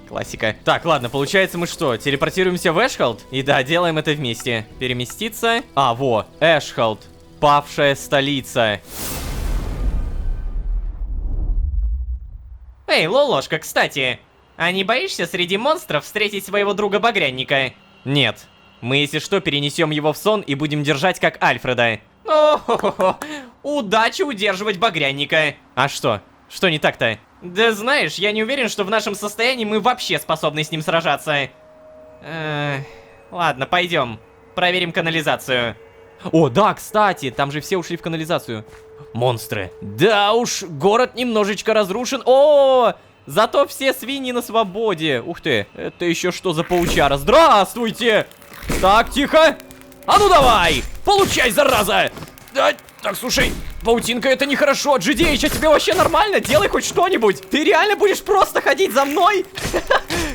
Классика. Так, ладно, получается мы что, телепортируемся в Эшхолд? И да, делаем это вместе. Переместиться. А, во, Эшхолд. Павшая столица. Эй, Лолошка, кстати, а не боишься среди монстров встретить своего друга Багрянника? Нет. Мы, если что, перенесем его в сон и будем держать как Альфреда. О-хо-хо-хо. Удачи удерживать Багряника. А что? Что не так-то? Да знаешь, я не уверен, что в нашем состоянии мы вообще способны с ним сражаться. Ладно, пойдем. Проверим канализацию. О, да, кстати, там же все ушли в канализацию. Монстры. Да уж, город немножечко разрушен. О, зато все свиньи на свободе. Ух ты, это еще что за паучара? Здравствуйте! Так, тихо. А ну давай, получай, зараза. Да, так, слушай, паутинка, это нехорошо. GDH, а тебе вообще нормально? Делай хоть что-нибудь. Ты реально будешь просто ходить за мной?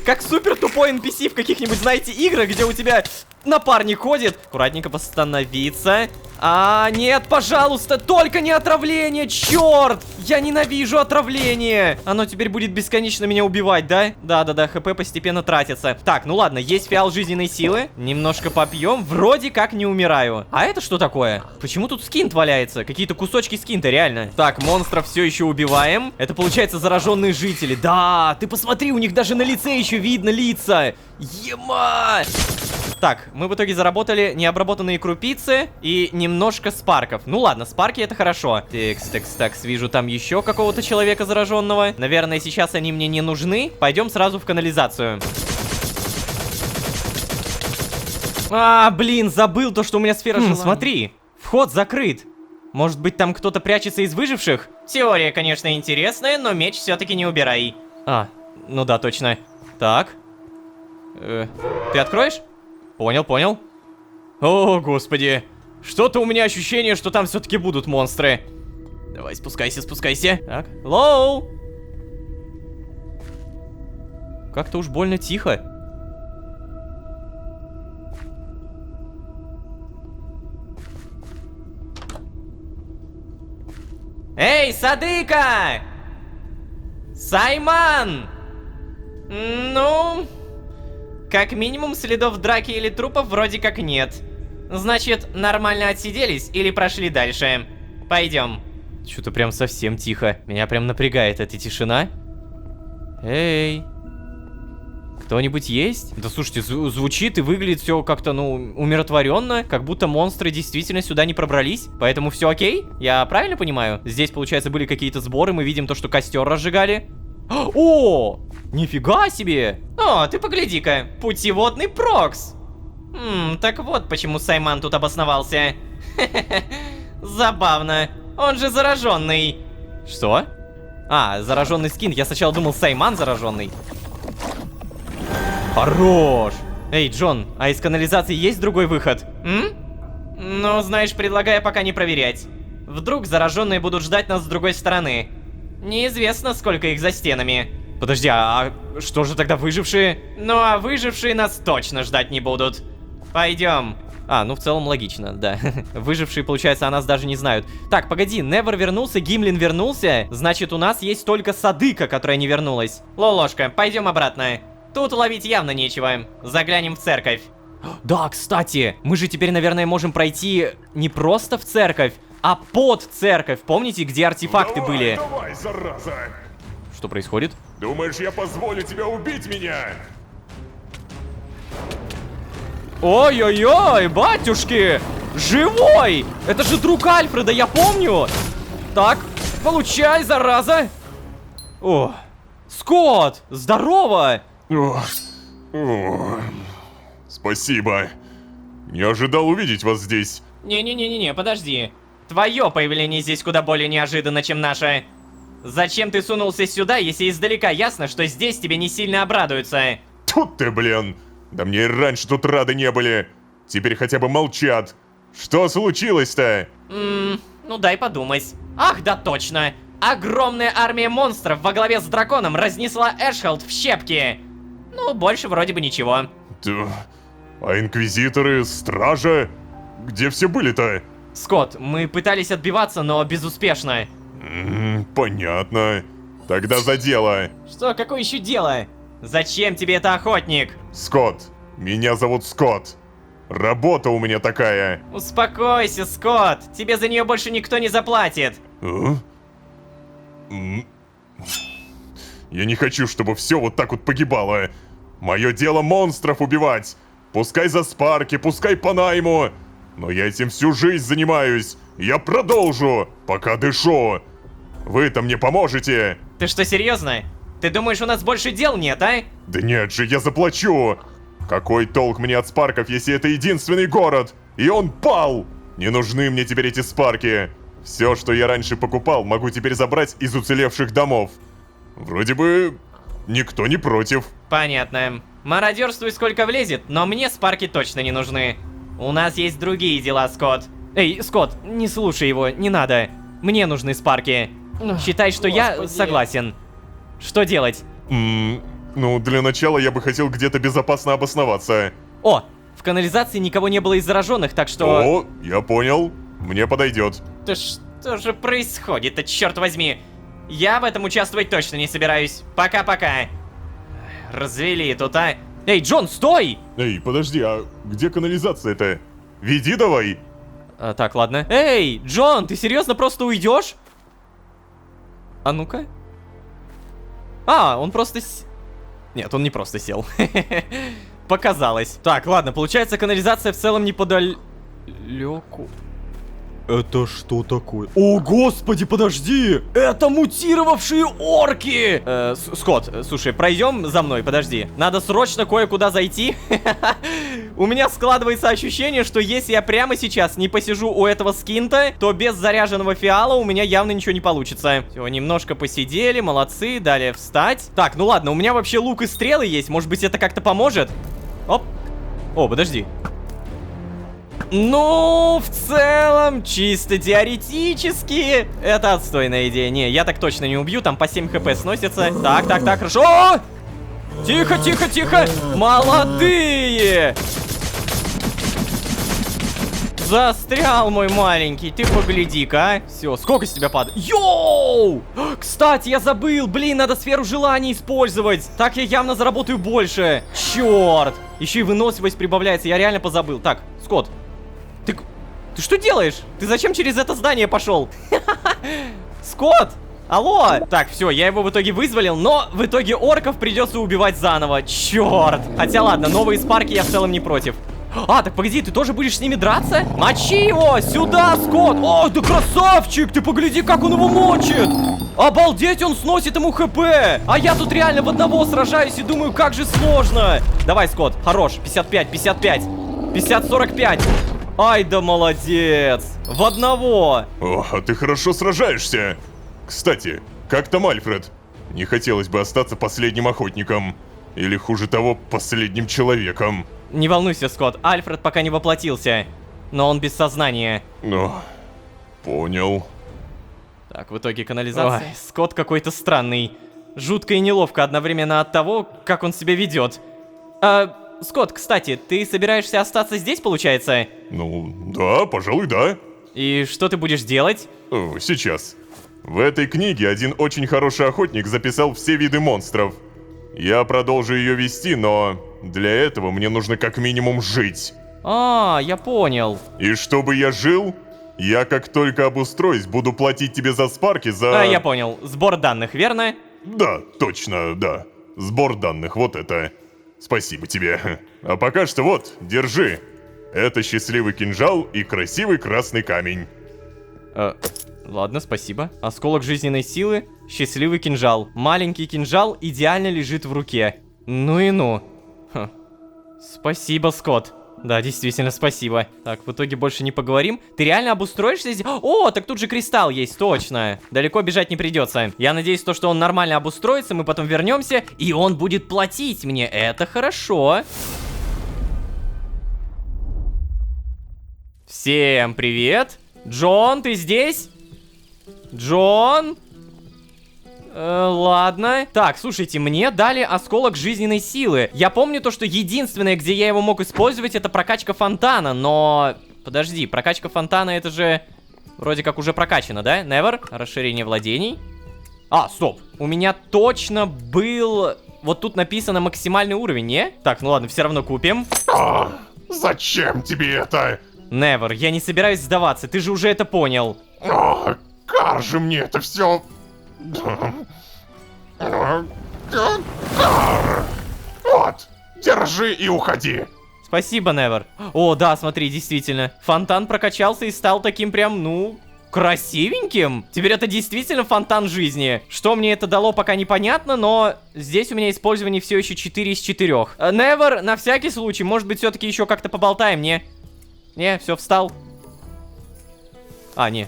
Как супер тупой NPC в каких-нибудь, знаете, играх, где у тебя напарник ходит. Аккуратненько восстановиться. А, нет, пожалуйста, только не отравление, черт! Я ненавижу отравление. Оно теперь будет бесконечно меня убивать, да? Да, хп постепенно тратится. Так, ну ладно, есть фиал жизненной силы. Немножко попьем, вроде как не умираю. А это что такое? Почему тут скинт валяется? Какие-то кусочки скинта, реально. Так, монстров все еще убиваем. Это, получается, зараженные жители. Да, ты посмотри, у них даже на лице еще видно лица. Ема! Так, мы в итоге заработали необработанные крупицы и немножко спарков. Ну ладно, спарки это хорошо. Такс, вижу там еще какого-то человека зараженного. Наверное, сейчас они мне не нужны. Пойдем сразу в канализацию. А, блин, забыл то, что у меня сфера желаний. Смотри, вход закрыт. Может быть, там кто-то прячется из выживших? Теория, конечно, интересная, но меч все-таки не убирай. А, ну да, точно. Так. Ты откроешь? Понял. О, господи. Что-то у меня ощущение, что там все-таки будут монстры. Давай, спускайся, спускайся. Так, лоу! Как-то уж больно тихо. Эй, Садыка! Сайман! Ну... Как минимум, следов драки или трупов вроде как нет. Значит, нормально отсиделись или прошли дальше. Пойдем. Что-то прям совсем тихо. Меня прям напрягает эта тишина. Эй. Кто-нибудь есть? Да слушайте, звучит и выглядит все как-то, ну, умиротворенно. Как будто монстры действительно сюда не пробрались. Поэтому все окей? Я правильно понимаю? Здесь, получается, были какие-то сборы. Мы видим то, что костер разжигали. О! Нифига себе! О, ты погляди-ка, путеводный Прокс. Так вот почему Сайман тут обосновался. Забавно. Он же зараженный. Что? А, зараженный скин. Я сначала думал, Сайман зараженный. Хорош! Эй, Джон, а из канализации есть другой выход? Ну, знаешь, предлагаю пока не проверять. Вдруг зараженные будут ждать нас с другой стороны. Неизвестно, сколько их за стенами. Подожди, а что же тогда выжившие? Ну а выжившие нас точно ждать не будут. Пойдем. А, ну в целом логично, да. Выжившие, получается, о нас даже не знают. Так, погоди, Невер вернулся, Гимлин вернулся. Значит, у нас есть только Садыка, которая не вернулась. Лолошка, пойдем обратно. Тут ловить явно нечего. Заглянем в церковь. Да, кстати, мы же теперь, наверное, можем пройти не просто в церковь, а под церковь. Помните, где артефакты были? Давай, зараза! Что происходит? Думаешь, я позволю тебе убить меня? Ой-ой-ой, батюшки! Живой! Это же друг Альфреда, я помню! Так, получай, зараза! О, Скотт, здорово! Спасибо. Не ожидал увидеть вас здесь. Не-не-не-не, подожди. Твое появление здесь куда более неожиданно, чем наше. Зачем ты сунулся сюда, если издалека ясно, что здесь тебе не сильно обрадуются? Тут ты, блин. Да мне и раньше тут рады не были. Теперь хотя бы молчат. Что случилось-то? Ну дай подумать. Ах, да точно. Огромная армия монстров во главе с драконом разнесла Эшхолд в щепки. Ну, больше вроде бы ничего. Да. А инквизиторы, стража? Где все были-то? Скотт, мы пытались отбиваться, но безуспешно. Понятно. Тогда за дело. Что, какое еще дело? Зачем тебе это, охотник? Скотт. Меня зовут Скотт. Работа у меня такая. Успокойся, Скотт. Тебе за нее больше никто не заплатит. Я не хочу, чтобы все вот так вот погибало. Мое дело монстров убивать. Пускай за спарки, пускай по найму. Но я этим всю жизнь занимаюсь. Я продолжу, пока дышу. Вы-то мне поможете. Ты что, серьезно? Ты думаешь, у нас больше дел нет, а? Да нет же, я заплачу. Какой толк мне от спарков, если это единственный город? И он пал. Не нужны мне теперь эти спарки. Все, что я раньше покупал, могу теперь забрать из уцелевших домов. Вроде бы никто не против. Понятно. Мародерствуй сколько влезет, но мне спарки точно не нужны. У нас есть другие дела, Скотт. Эй, Скотт, не слушай его, не надо. Мне нужны спарки. Считай, что я согласен. Что делать? Ну, для начала я бы хотел где-то безопасно обосноваться. О, в канализации никого не было из зараженных, так что... О, я понял. Мне подойдет. Да что же происходит-то, черт возьми? Я в этом участвовать точно не собираюсь. Пока-пока. Развели тут, а? Эй, Джон, стой! Эй, подожди, а где канализация-то? Веди давай. Так, ладно. Эй, Джон, ты серьезно просто уйдешь? А ну-ка. А, он просто... Нет, он не просто сел. Показалось. Так, ладно, получается, канализация в целом неподалеку. Это что такое? О, господи, подожди! Это мутировавшие орки! Скотт, слушай, пройдем за мной, подожди. Надо срочно кое-куда зайти. У меня складывается ощущение, что если я прямо сейчас не посижу у этого скинта, то без заряженного фиала у меня явно ничего не получится. Все, немножко посидели, молодцы, далее встать. Так, ну ладно, у меня вообще лук и стрелы есть, может быть это как-то поможет? Оп. О, подожди. Ну, в целом, чисто теоретически, это отстойная идея. Не, я так точно не убью, там по 7 хп сносится. Так, так, так, хорошо. Тихо, тихо, тихо. Молодые. Застрял, мой маленький, ты погляди-ка, а. Все, сколько с тебя падает? Йоу! Кстати, я забыл, блин, надо сферу желаний использовать. Так я явно заработаю больше. Черт! Еще и выносливость прибавляется, я реально позабыл. Так, Скотт, ты что делаешь? Ты зачем через это здание пошел? Скотт! Алло! Так, все, я его в итоге вызволил, но в итоге орков придется убивать заново. Черт! Хотя ладно, новые спарки я в целом не против. А, так погоди, ты тоже будешь с ними драться? Мочи его! Сюда, Скотт! О, да красавчик! Ты погляди, как он его мочит! Обалдеть, он сносит ему хп! А я тут реально в одного сражаюсь и думаю, как же сложно! Давай, Скотт, хорош, 55, 55, 50, 45. Ай да молодец! В одного! О, а ты хорошо сражаешься. Кстати, как там Альфред? Не хотелось бы остаться последним охотником. Или хуже того, последним человеком. Не волнуйся, Скотт, Альфред пока не воплотился. Но он без сознания. Ну, понял. Так, в итоге канализация. Ой, Скотт какой-то странный. Жутко и неловко одновременно от того, как он себя ведет. Скотт, кстати, ты собираешься остаться здесь, получается? Ну, да, пожалуй, да. И что ты будешь делать? О, сейчас. В этой книге один очень хороший охотник записал все виды монстров. Я продолжу ее вести, но для этого мне нужно как минимум жить. А, я понял. И чтобы я жил, я как только обустроюсь, буду платить тебе за спарки, за... А, я понял. Сбор данных, верно? Да, точно, да. Сбор данных, вот это. Спасибо тебе. А пока что вот, держи. Это счастливый кинжал и красивый красный камень. Ладно, спасибо. Осколок жизненной силы, счастливый кинжал. Маленький кинжал идеально лежит в руке. Ну и ну. Ха. Спасибо, Скотт. Да, действительно, спасибо. Так, в итоге больше не поговорим. Ты реально обустроишься здесь? О, так тут же кристалл есть, точно. Далеко бежать не придется. Я надеюсь, что он нормально обустроится, мы потом вернемся, и он будет платить мне. Это хорошо. Всем привет. Джон, ты здесь? Джон? Ладно. Так, слушайте, мне дали осколок жизненной силы. Я помню то, что единственное, где я его мог использовать, это прокачка фонтана, но... Подожди, прокачка фонтана, это же... Вроде как уже прокачано, да? Never. Расширение владений. А, стоп. У меня точно был... Вот тут написано максимальный уровень, не? Так, ну ладно, все равно купим. Зачем тебе это? Never, я не собираюсь сдаваться, ты же уже это понял. Как же мне это все... Вот, держи и уходи. Спасибо, Never. О, да, смотри, действительно. Фонтан прокачался и стал таким прям, ну, красивеньким. Теперь это действительно фонтан жизни. Что мне это дало, пока непонятно, но здесь у меня использование все еще 4 из 4. Never, на всякий случай, может быть, все-таки еще как-то поболтаем, не? Не, все, встал. А, не.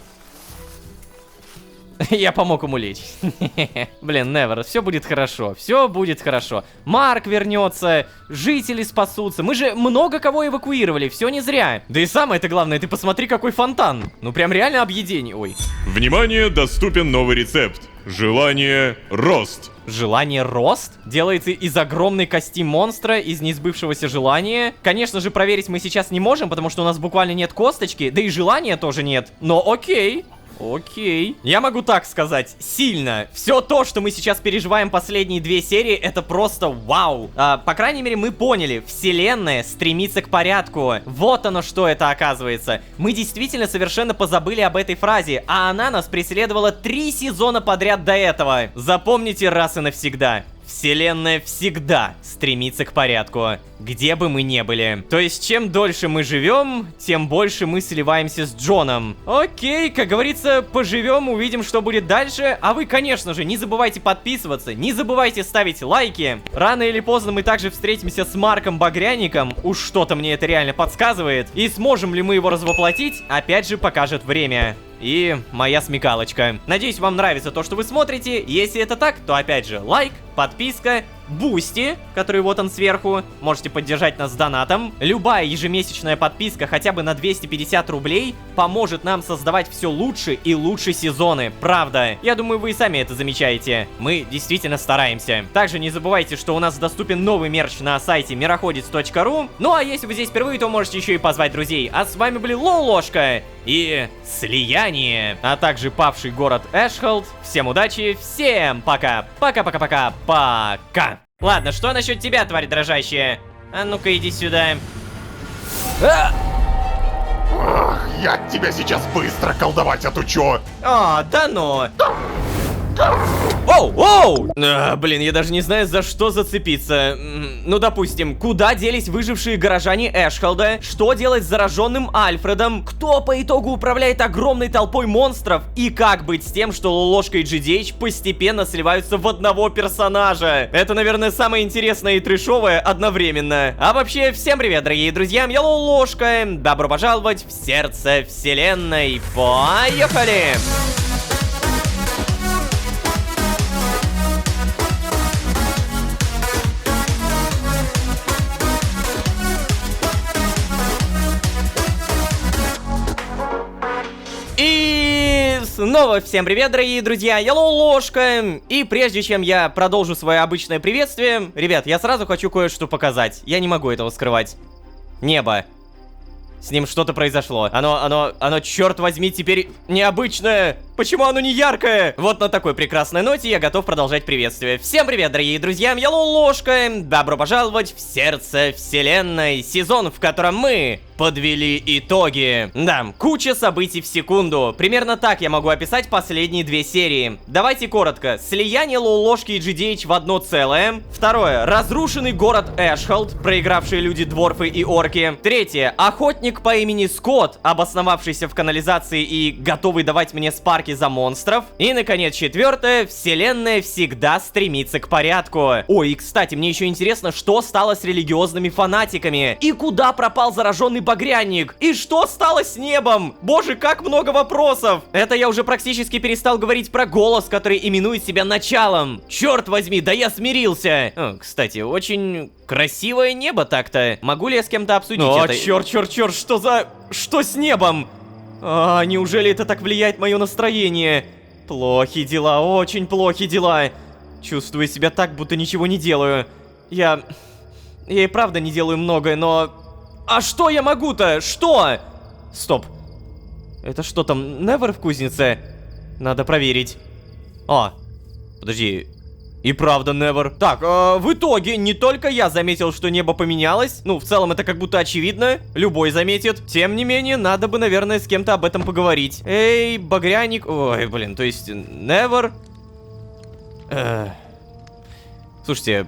Я помог ему лечь. Блин, Never, все будет хорошо, все будет хорошо. Марк вернется, жители спасутся. Мы же много кого эвакуировали, все не зря. Да и самое-то главное, ты посмотри, какой фонтан. Ну прям реально объедение. Ой. Внимание, доступен новый рецепт. Желание рост. Желание рост? Делается из огромной кости монстра, из несбывшегося желания. Конечно же, проверить мы сейчас не можем, потому что у нас буквально нет косточки, да и желания тоже нет. Но окей. Окей. Я могу так сказать, сильно. Все то, что мы сейчас переживаем последние 2 серии, это просто вау. По крайней мере, мы поняли, вселенная стремится к порядку. Вот оно, что это оказывается. Мы действительно совершенно позабыли об этой фразе, а она нас преследовала 3 сезона подряд до этого. Запомните раз и навсегда. Вселенная всегда стремится к порядку, где бы мы ни были. То есть, чем дольше мы живем, тем больше мы сливаемся с Джоном. Окей, как говорится, поживем, увидим, что будет дальше. А вы, конечно же, не забывайте подписываться, не забывайте ставить лайки. Рано или поздно мы также встретимся с Марком Багряником, уж что-то мне это реально подсказывает. И сможем ли мы его развоплотить, опять же покажет время. И моя смекалочка. Надеюсь, вам нравится то, что вы смотрите. Если это так, то опять же лайк, подписка. Бусти, который вот он сверху. Можете поддержать нас донатом. Любая ежемесячная подписка хотя бы на 250 рублей поможет нам создавать все лучше и лучше сезоны. Правда. Я думаю, вы и сами это замечаете. Мы действительно стараемся. Также не забывайте, что у нас доступен новый мерч на сайте мироходец.ру. Ну а если вы здесь впервые, то можете еще и позвать друзей. А с вами были Лолошка и Слияние, а также павший город Эшхолд. Всем удачи, всем пока. Пока-пока-пока. Пока. Ладно, что насчет тебя, тварь дрожащая? А ну-ка иди сюда. Я тебя сейчас быстро колдовать отучу. О, да ну. Оу, оу! Блин, я даже не знаю, за что зацепиться. Ну, допустим, куда делись выжившие горожане Эшхолда? Что делать с зараженным Альфредом? Кто по итогу управляет огромной толпой монстров? И как быть с тем, что Лолошка и GDH постепенно сливаются в одного персонажа? Это, наверное, самое интересное и трэшовое одновременно. А вообще, всем привет, дорогие друзья, я Лолошка. Добро пожаловать в сердце вселенной. Поехали! И снова всем привет, дорогие друзья, я Лолошка. И прежде чем я продолжу свое обычное приветствие, ребят, я сразу хочу кое-что показать. Я не могу этого скрывать. Небо. С ним что-то произошло. Оно, черт возьми, теперь необычное. Почему оно не яркое? Вот на такой прекрасной ноте я готов продолжать приветствие. Всем привет, дорогие друзья, я Лолошка. Добро пожаловать в сердце вселенной. Сезон, в котором мы подвели итоги. Да, куча событий в секунду. Примерно так я могу описать последние две серии. Давайте коротко. Слияние Лолошки и GDH в одно целое. Второе. Разрушенный город Эшхолд, проигравшие люди дворфы и орки. Третье. Охотник по имени Скотт, обосновавшийся в канализации и готовый давать мне спарки за монстров. И, наконец, четвертое. Вселенная всегда стремится к порядку. Ой, и, кстати, мне еще интересно, что стало с религиозными фанатиками. И куда пропал зараженный багряник? И что стало с небом? Боже, как много вопросов! Это я уже практически перестал говорить про голос, который именует себя началом. Черт возьми, да я смирился! О, кстати, очень красивое небо так-то. Могу ли я с кем-то обсудить это? Черт, что с небом? Неужели это так влияет мое настроение? Плохи дела, очень плохи дела. Чувствую себя так, будто ничего не делаю. Я и правда не делаю многое, но... А что я могу-то? Что? Стоп. Это что там, Невер в кузнице? Надо проверить. Подожди. И правда, Невер. Так, в итоге, не только я заметил, что небо поменялось. Ну, в целом, это как будто очевидно. Любой заметит. Тем не менее, надо бы, наверное, с кем-то об этом поговорить. Эй, багряник... Ой, блин, то есть, Невер... Слушайте...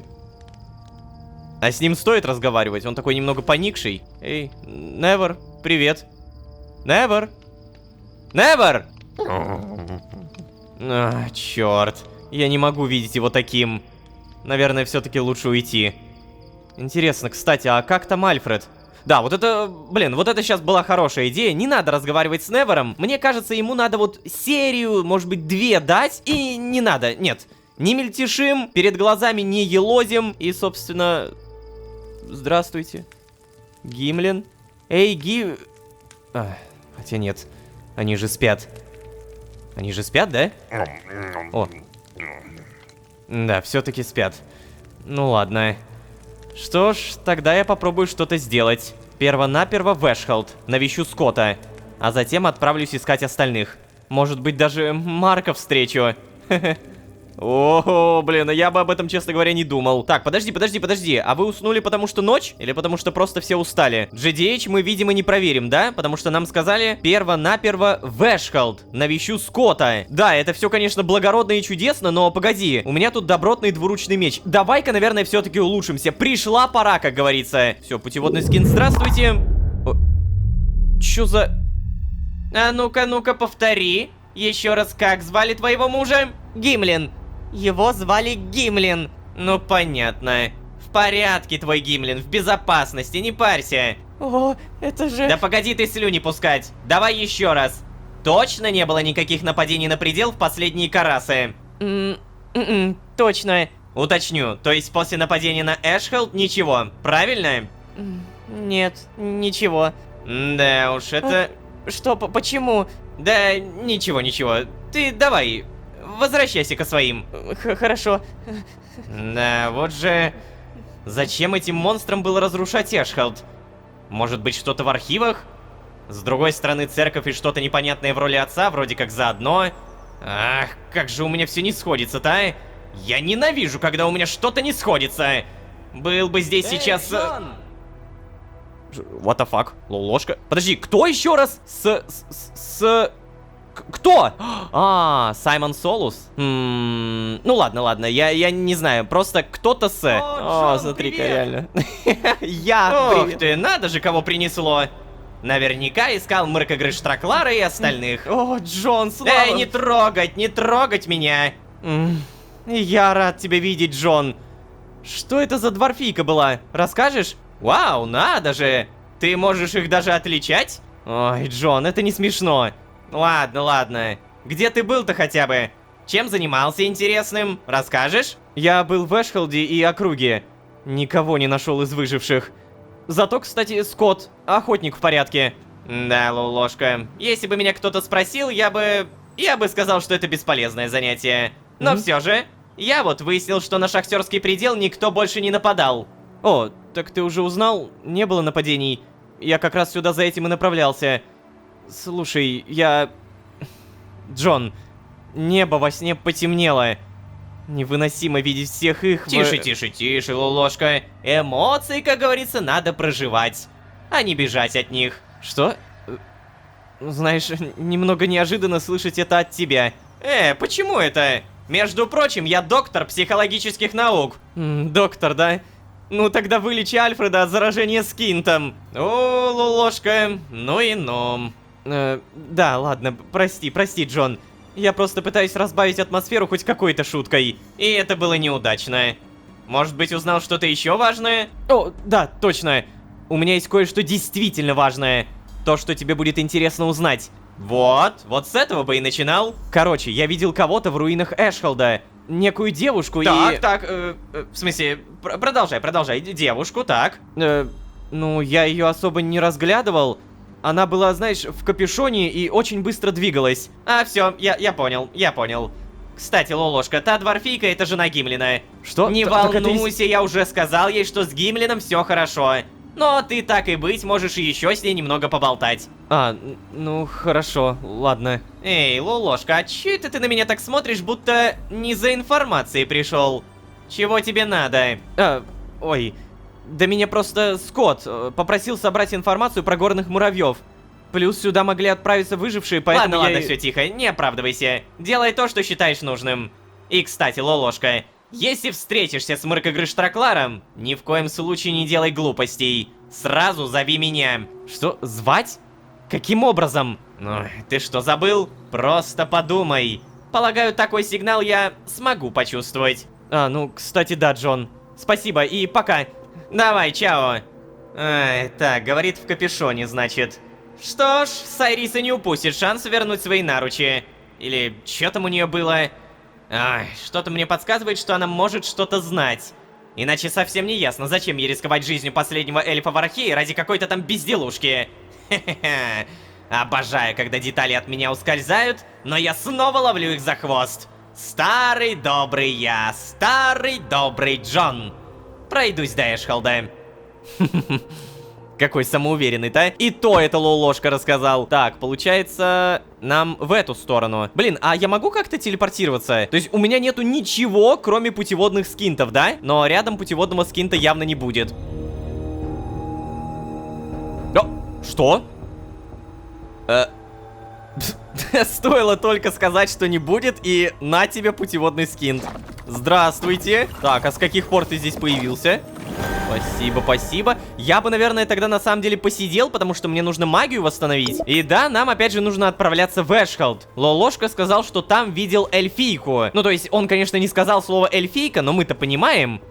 А с ним стоит разговаривать? Он такой немного поникший. Эй, Невер, привет. Невер? Невер! Черт. Я не могу видеть его таким. Наверное, все-таки лучше уйти. Интересно, кстати, а как там Альфред? Да, вот это, блин, вот это сейчас была хорошая идея. Не надо разговаривать с Невером. Мне кажется, ему надо вот серию, может быть, 2 дать. И не надо, нет. Не мельтешим, перед глазами не елозим. И, собственно... Здравствуйте. Гимлин. Эй, хотя нет. Они же спят. Они же спят, да? О. Да, все-таки спят. Ну ладно. Что ж, тогда я попробую что-то сделать. Перво-наперво в Эшхолд. Навещу Скотта. А затем отправлюсь искать остальных. Может быть, даже Марка встречу. О, блин, я бы об этом, честно говоря, не думал. Так, подожди. А вы уснули потому что ночь? Или потому что просто все устали? GDH мы, видимо, не проверим, да? Потому что нам сказали перво-наперво в Эшхолд. Навещу Скотта. Да, это все, конечно, благородно и чудесно, но погоди. У меня тут добротный двуручный меч. Давай-ка, наверное, все-таки улучшимся. Пришла пора, как говорится. Все, путеводный скин, здравствуйте. Чё за... А ну-ка, повтори. Еще раз, как звали твоего мужа? Гимлин. Его звали Гимлин. Ну, понятно. В порядке, твой Гимлин, в безопасности, не парься. О, это же... Да погоди ты слюни пускать. Давай еще раз. Точно не было никаких нападений на предел в последние карасы? Точно. Уточню, то есть после нападения на Эшхелд ничего, правильно? Нет, ничего. Да уж, это... Что, почему? Да, ничего. Ты давай, возвращайся ко своим. Хорошо. Да, вот же... Зачем этим монстрам было разрушать Эшхелд? Может быть, что-то в архивах? С другой стороны, церковь и что-то непонятное в роли отца вроде как заодно. Ах, как же у меня все не сходится-то, а? Я ненавижу, когда у меня что-то не сходится. Был бы здесь сейчас... What the fuck? Ложка. Подожди, кто еще раз? Кто? А, Саймон Солус? Ну ладно, я не знаю, просто кто-то с... О, Джон, смотри-ка, привет. реально. Я, Ох привет. ты, надо же, кого принесло. Наверняка искал Мракогрыш Траклара и остальных. О, Джон, слава... Эй, не трогать меня. Я рад тебя видеть, Джон. Что это за дворфийка была? Расскажешь? Вау, надо же. Ты можешь их даже отличать? Ой, Джон, это не смешно. Ладно. Где ты был-то хотя бы? Чем занимался интересным? Расскажешь? Я был в Эшхелде и округе. Никого не нашел из выживших. Зато, кстати, Скотт, охотник в порядке. Да, Лулошка, если бы меня кто-то спросил, я бы сказал, что это бесполезное занятие. Но все же, я вот выяснил, что на шахтерский предел никто больше не нападал. О, так ты уже узнал? Не было нападений. Я как раз сюда за этим и направлялся. Слушай, Джон, небо во сне потемнело. Невыносимо видеть всех их Тише, Лулошка. Эмоции, как говорится, надо проживать, а не бежать от них. Что? Знаешь, немного неожиданно слышать это от тебя. Почему это? Между прочим, я доктор психологических наук. Доктор, да? Ну тогда вылечи Альфреда от заражения скинтом. О, Лулошка, ну и ну. Да, ладно, прости, Джон. Я просто пытаюсь разбавить атмосферу хоть какой-то шуткой. И это было неудачно. Может быть, узнал что-то еще важное? О, да, точно. У меня есть кое-что действительно важное. То, что тебе будет интересно узнать. Вот с этого бы и начинал. Короче, я видел кого-то в руинах Эшхелда. Некую девушку Так, в смысле, продолжай, девушку, так. Ну, я ее особо не разглядывал. Она была, знаешь, в капюшоне и очень быстро двигалась. А, все, я понял. Кстати, Лолошка, та дворфийка — это жена Гимлина. Что? Не Так это волнуйся, я уже сказал ей, что с Гимлином все хорошо. Но ты, так и быть, можешь еще с ней немного поболтать. Ну, хорошо, ладно. Эй, Лолошка, а че это ты на меня так смотришь, будто не за информацией пришел? Чего тебе надо? Ой, да меня просто Скотт попросил собрать информацию про горных муравьев. Плюс сюда могли отправиться выжившие, поэтому Ладно, я... все тихо, не оправдывайся. Делай то, что считаешь нужным. И, кстати, Лолошка, если встретишься с Мракогрыш Тракларом, ни в коем случае не делай глупостей. Сразу зови меня. Что, звать? Каким образом? Ну, ты что, забыл? Просто подумай. Полагаю, такой сигнал я смогу почувствовать. Ну, кстати, да, Джон. Спасибо и пока. Давай, чао. Так, говорит в капюшоне, значит. Что ж, Сайриса не упустит шанс вернуть свои наручи. Или что там у нее было? Что-то мне подсказывает, что она может что-то знать. Иначе совсем не ясно, зачем ей рисковать жизнью последнего эльфа в Архее ради какой-то там безделушки. Хе-хе-хе. Обожаю, когда детали от меня ускользают, но я снова ловлю их за хвост. Старый добрый Джон. Пройдусь до Эшхелда. Какой самоуверенный-то. И то это Лолошка рассказал. Так, получается, нам в эту сторону. Блин, а я могу как-то телепортироваться? То есть у меня нету ничего, кроме путеводных скинтов, да? Но рядом путеводного скинта явно не будет. Что? Стоило только сказать, что не будет, и на тебе путеводный скинт. Здравствуйте. Так, а с каких пор ты здесь появился? Спасибо. Я бы, наверное, тогда на самом деле посидел, потому что мне нужно магию восстановить. И да, нам опять же нужно отправляться в Эшхелд. Лолошка сказал, что там видел эльфийку. Ну, то есть, он, конечно, не сказал слово эльфийка, но мы-то понимаем.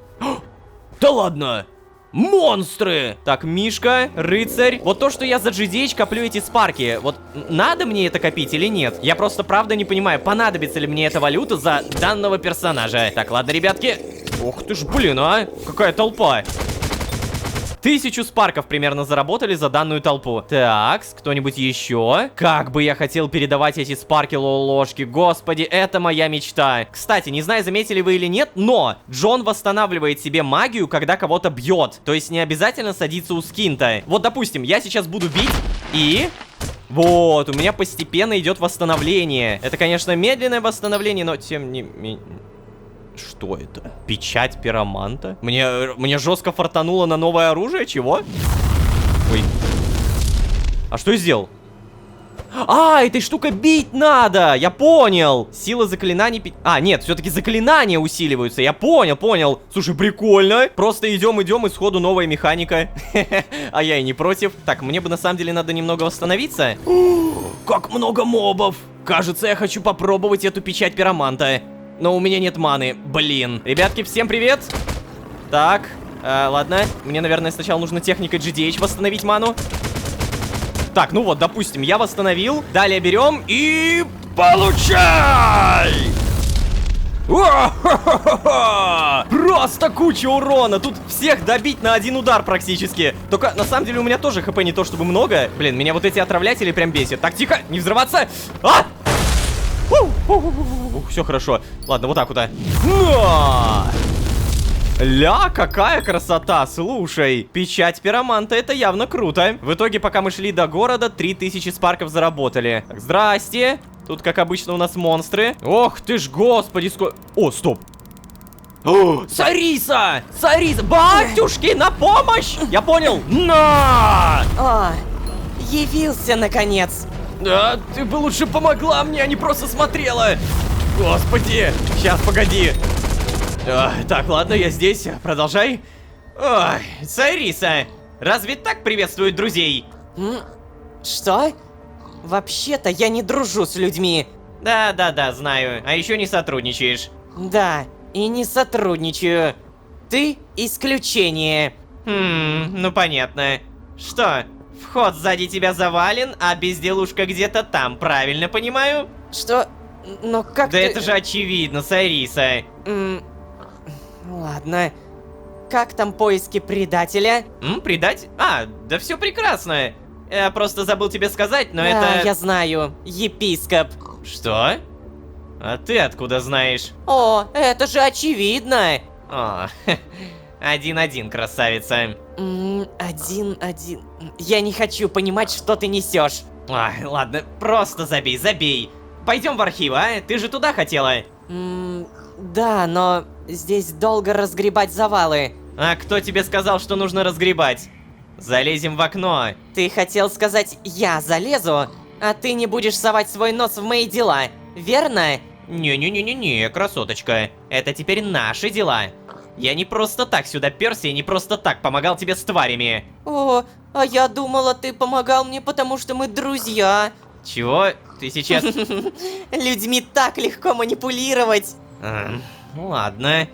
Да ладно! Монстры! Так, Мишка, рыцарь. Вот то, что я за GDH коплю эти спарки. Вот надо мне это копить или нет? Я просто правда не понимаю, понадобится ли мне эта валюта за данного персонажа. Так, ладно, ребятки. Ох ты ж, блин, а! Какая толпа! 1000 спарков примерно заработали за данную толпу. Так, кто-нибудь еще? Как бы я хотел передавать эти спарки ложки. Господи, это моя мечта. Кстати, не знаю, заметили вы или нет, но Джон восстанавливает себе магию, когда кого-то бьет. То есть не обязательно садиться у Скинта. Вот, допустим, я сейчас буду бить и... Вот, у меня постепенно идет восстановление. Это, конечно, медленное восстановление, но тем не менее... Что это? Печать пироманта? Мне жестко фартануло на новое оружие? Чего? Ой. А что я сделал? А, этой штукой бить надо! Я понял! Сила заклинаний... А, нет, все-таки заклинания усиливаются. Я понял. Слушай, прикольно. Просто идем и сходу новая механика. А я и не против. Так, мне бы на самом деле надо немного восстановиться. Как много мобов! Кажется, я хочу попробовать эту печать пироманта. Но у меня нет маны, блин. Ребятки, всем привет. Так, ладно. Мне, наверное, сначала нужно техникой GDH восстановить ману. Так, ну вот, допустим, я восстановил. Далее берем и... Получай! Просто куча урона. Тут всех добить на один удар практически. Только, на самом деле, у меня тоже хп не то чтобы много. Блин, меня вот эти отравлятели прям бесят. Так, тихо, не взрываться. А! Все хорошо. Ладно, вот так вот. Ля, какая красота, слушай. Печать пироманта, это явно круто. В итоге, пока мы шли до города, 3000 спарков заработали. Так, здрасте. Тут, как обычно, у нас монстры. Ох ты ж, господи, сколько... О, стоп. О, Сариса! Сариса! Батюшки, на помощь! Я понял. На! О, явился наконец. Да, ты бы лучше помогла мне, а не просто смотрела. Господи, сейчас, погоди. Так, ладно, я здесь, продолжай. Ой, Сариса, разве так приветствуют друзей? Что? Вообще-то я не дружу с людьми. Да, знаю, а еще не сотрудничаешь. Да, и не сотрудничаю. Ты исключение. Ну понятно. Что, вход сзади тебя завален, а безделушка где-то там, правильно понимаю? Что? Но как Да ты... это же очевидно, Сариса. Ладно. Как там поиски предателя? Предать? А, да все прекрасно. Я просто забыл тебе сказать, но Да, это... я знаю. Епископ. Что? А ты откуда знаешь? О, это же очевидно. О, 1-1, красавица. 1-1. Я не хочу понимать, что ты несешь. Ай, ладно, просто забей. Пойдем в архив, а? Ты же туда хотела. Да, но здесь долго разгребать завалы. А кто тебе сказал, что нужно разгребать? Залезем в окно. Ты хотел сказать, я залезу, а ты не будешь совать свой нос в мои дела, верно? Не, красоточка. Это теперь наши дела. Я не просто так сюда перся и не просто так помогал тебе с тварями. О, а я думала, ты помогал мне, потому что мы друзья. Чего? Ты сейчас... Людьми так легко манипулировать. Ладно.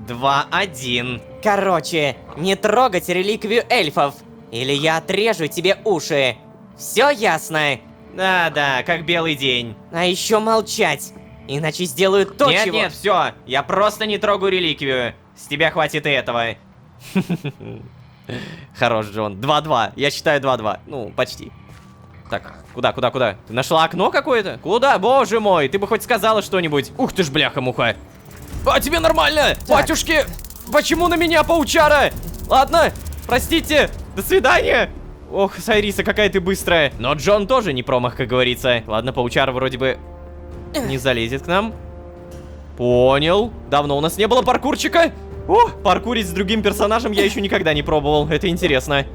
2-1. Короче, не трогать реликвию эльфов, или я отрежу тебе уши. Все ясно? Да, как белый день. А еще молчать, иначе сделаю то, чего... Нет, все. Я просто не трогаю реликвию. С тебя хватит и этого. Хорош, Джон. 2-2. Я считаю 2-2. Ну, почти. Так, куда? Ты нашла окно какое-то? Куда? Боже мой, ты бы хоть сказала что-нибудь. Ух ты ж, бляха-муха. А тебе нормально? Так. Батюшки, почему на меня, паучара? Ладно, простите, до свидания. Ох, Сайриса, какая ты быстрая. Но Джон тоже не промах, как говорится. Ладно, паучара вроде бы не залезет к нам. Понял. Давно у нас не было паркурчика. О, паркурить с другим персонажем я еще никогда не пробовал. Это интересно.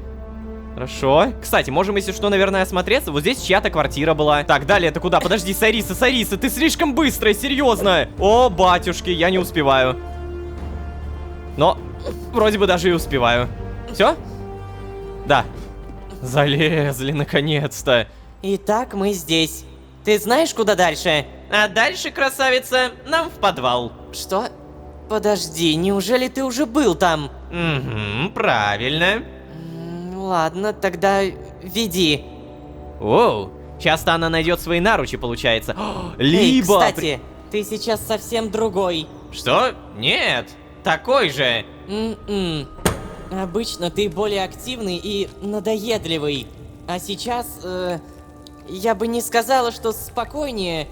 Хорошо. Кстати, можем, если что, наверное, осмотреться. Вот здесь чья-то квартира была. Так, далее это куда? Подожди, Сариса, ты слишком быстрая, серьезно. О, батюшки, я не успеваю. Но, вроде бы даже и успеваю. Все? Да. Залезли, наконец-то. Итак, мы здесь. Ты знаешь, куда дальше? А дальше, красавица, нам в подвал. Что? Подожди, неужели ты уже был там? Угу, правильно. Ладно, тогда веди. Оу, часто она найдет свои наручи, получается. Эй, кстати, ты сейчас совсем другой. Что? Нет. такой же. Обычно ты более активный и надоедливый. А сейчас, я бы не сказала, что спокойнее,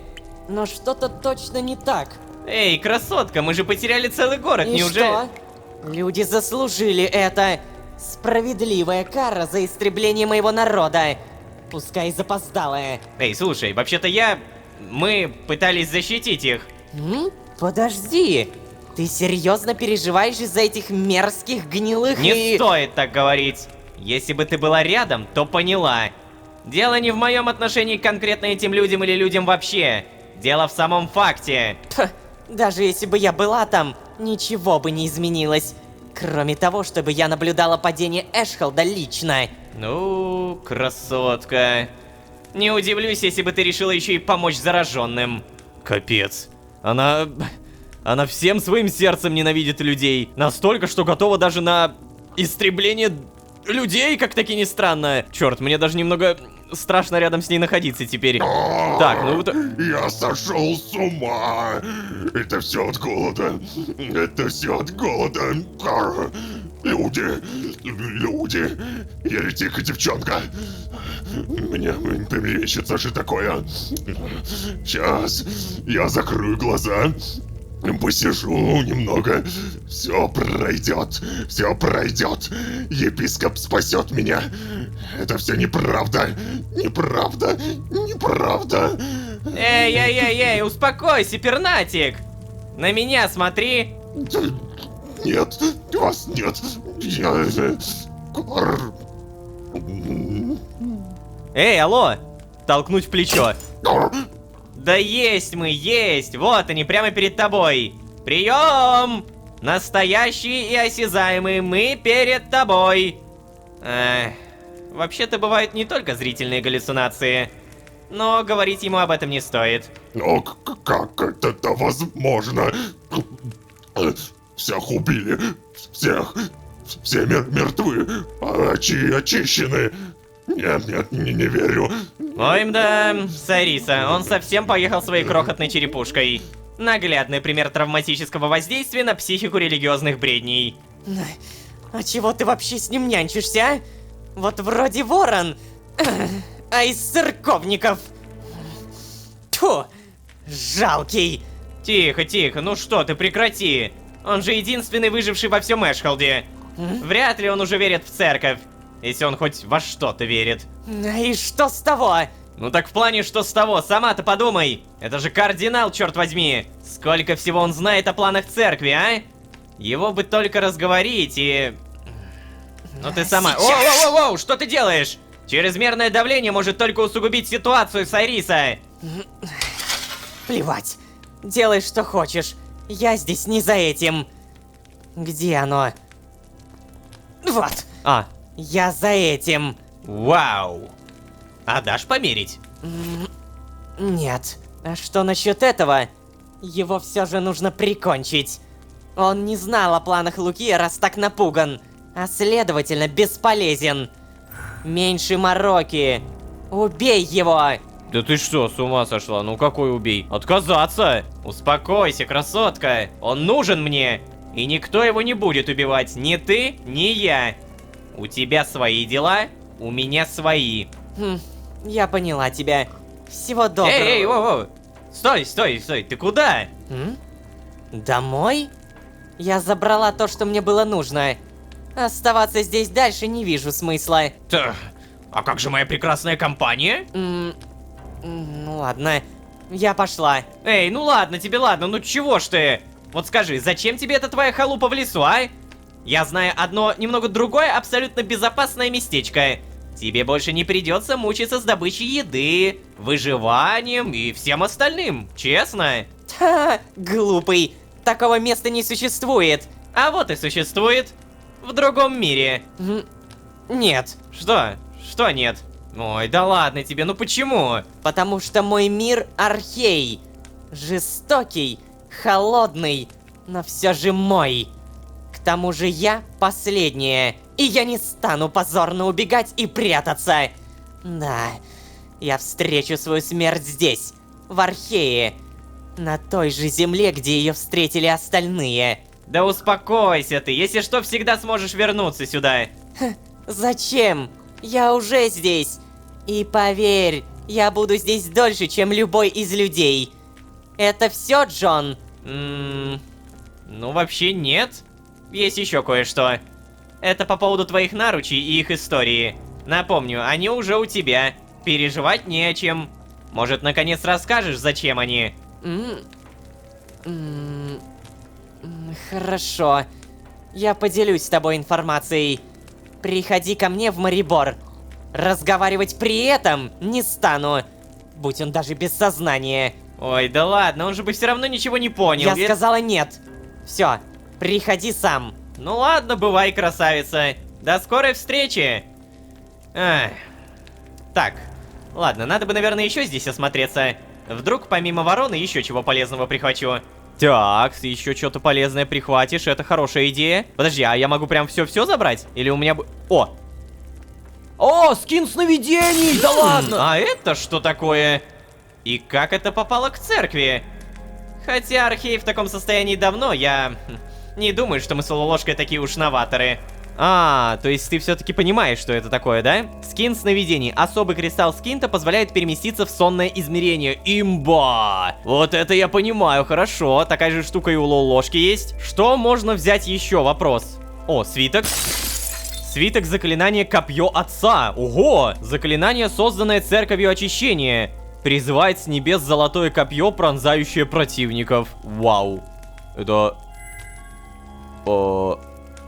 но что-то точно не так. Эй, красотка, мы же потеряли целый город, И неужели? что? Люди заслужили это. Справедливая кара за истребление моего народа. Пускай запоздалая. Эй, слушай, вообще-то мы пытались защитить их. Подожди. Ты серьезно переживаешь из-за этих мерзких гнилых Не и... стоит так говорить. Если бы ты была рядом, то поняла. Дело не в моем отношении к конкретно этим людям или людям вообще. Дело в самом факте. Пх, даже если бы я была там, ничего бы не изменилось. Кроме того, чтобы я наблюдала падение Эшхолда лично. Ну, красотка. Не удивлюсь, если бы ты решила еще и помочь зараженным. Капец. Она всем своим сердцем ненавидит людей. Настолько, что готова даже на истребление людей, как таки ни странно. Черт, мне даже немного страшно рядом с ней находиться теперь. Так, ну вот... Я сошел с ума. Это все от голода. Это все от голода. Люди. Еретик и девчонка. Мне мерещится же такое. Сейчас я закрою глаза. Посижу немного. Все пройдет. Все пройдет. Епископ спасет меня. Это все неправда. Неправда. Неправда. Эй, успокойся, пернатик. На меня смотри. Нет, вас нет. Я... Эй, алло! Толкнуть в плечо. Да есть мы, есть. Вот они, прямо перед тобой. Прием! Настоящие и осязаемые, мы перед тобой. Вообще-то бывают не только зрительные галлюцинации. Но говорить ему об этом не стоит. Но как это возможно? Всех убили. Всех. Все мертвы. Очищены. Нет, не верю. Ой, да, Сариса, он совсем поехал своей крохотной черепушкой. Наглядный пример травматического воздействия на психику религиозных бредней. А чего ты вообще с ним нянчишься, а? Вот вроде ворон, а из церковников. Тьфу, жалкий. Тихо, ну что ты, прекрати. Он же единственный выживший во всем Эшхолде. Вряд ли он уже верит в церковь. Если он хоть во что-то верит. И что с того? Ну так в плане, что с того, сама-то подумай. Это же кардинал, черт возьми. Сколько всего он знает о планах церкви, а? Его бы только разговорить и... Ну ты сама... Воу, что ты делаешь? Чрезмерное давление может только усугубить ситуацию, Сайриса. Плевать. Делай, что хочешь. Я здесь не за этим. Где оно? Вот. Я за этим. Вау. А дашь померить? Нет. А что насчет этого? Его все же нужно прикончить. Он не знал о планах Луки, раз так напуган. А следовательно, бесполезен. Меньше мороки. Убей его! Да ты что, с ума сошла? Ну какой убей? Отказаться! Успокойся, красотка. Он нужен мне. И никто его не будет убивать. Ни ты, ни я. У тебя свои дела, у меня свои. Я поняла тебя. Всего доброго. Эй, воу. Стой, ты куда? Домой? Я забрала то, что мне было нужно. Оставаться здесь дальше не вижу смысла. А как же моя прекрасная компания? Ну ладно, я пошла. Эй, ну ладно, ну чего ж ты? Вот скажи, зачем тебе эта твоя халупа в лесу, а? Я знаю одно немного другое абсолютно безопасное местечко. Тебе больше не придется мучиться с добычей еды, выживанием и всем остальным, честно. Ха, глупый. Такого места не существует. А вот и существует. В другом мире. Нет. Что? Что нет? Ой, да ладно тебе, ну почему? Потому что мой мир архей. Жестокий, холодный, но все же мой. К тому же я последняя, и я не стану позорно убегать и прятаться. Да, я встречу свою смерть здесь, в Архее. На той же земле, где ее встретили остальные. Да успокойся ты, если что, всегда сможешь вернуться сюда. Зачем? Я уже здесь. И поверь, я буду здесь дольше, чем любой из людей. Это все, Джон? Ну вообще нет. Есть еще кое-что. Это по поводу твоих наручей и их истории. Напомню, они уже у тебя. Переживать не о чем. Может, наконец расскажешь, зачем они? Хорошо. Я поделюсь с тобой информацией. Приходи ко мне в Марибор. Разговаривать при этом не стану. Будь он даже без сознания. Ой, да ладно, он же бы все равно ничего не понял. Я ведь- сказала нет. Все, приходи сам. Ну ладно, бывай, красавица. До скорой встречи. Ах. Так, ладно, надо бы, наверное, еще здесь осмотреться. Вдруг помимо вороны еще чего полезного прихвачу. Так, ты еще что-то полезное прихватишь, это хорошая идея. Подожди, а я могу прям все-все забрать? Или у меня... О! О, скин сновидений! Да ладно! А это что такое? И как это попало к церкви? Хотя Архей в таком состоянии давно, я не думаю, что мы с Лолошкой такие уж новаторы. А, то есть ты все-таки понимаешь, что это такое, да? Скин сновидений. Особый кристалл скинта позволяет переместиться в сонное измерение. Имба! Вот это я понимаю, хорошо. Такая же штука и у Лолошки есть. Что можно взять еще? Вопрос. О, свиток. Свиток заклинания Копье Отца. Ого! Заклинание, созданное Церковью Очищения. Призывает с небес золотое копье, пронзающее противников. Вау. Это...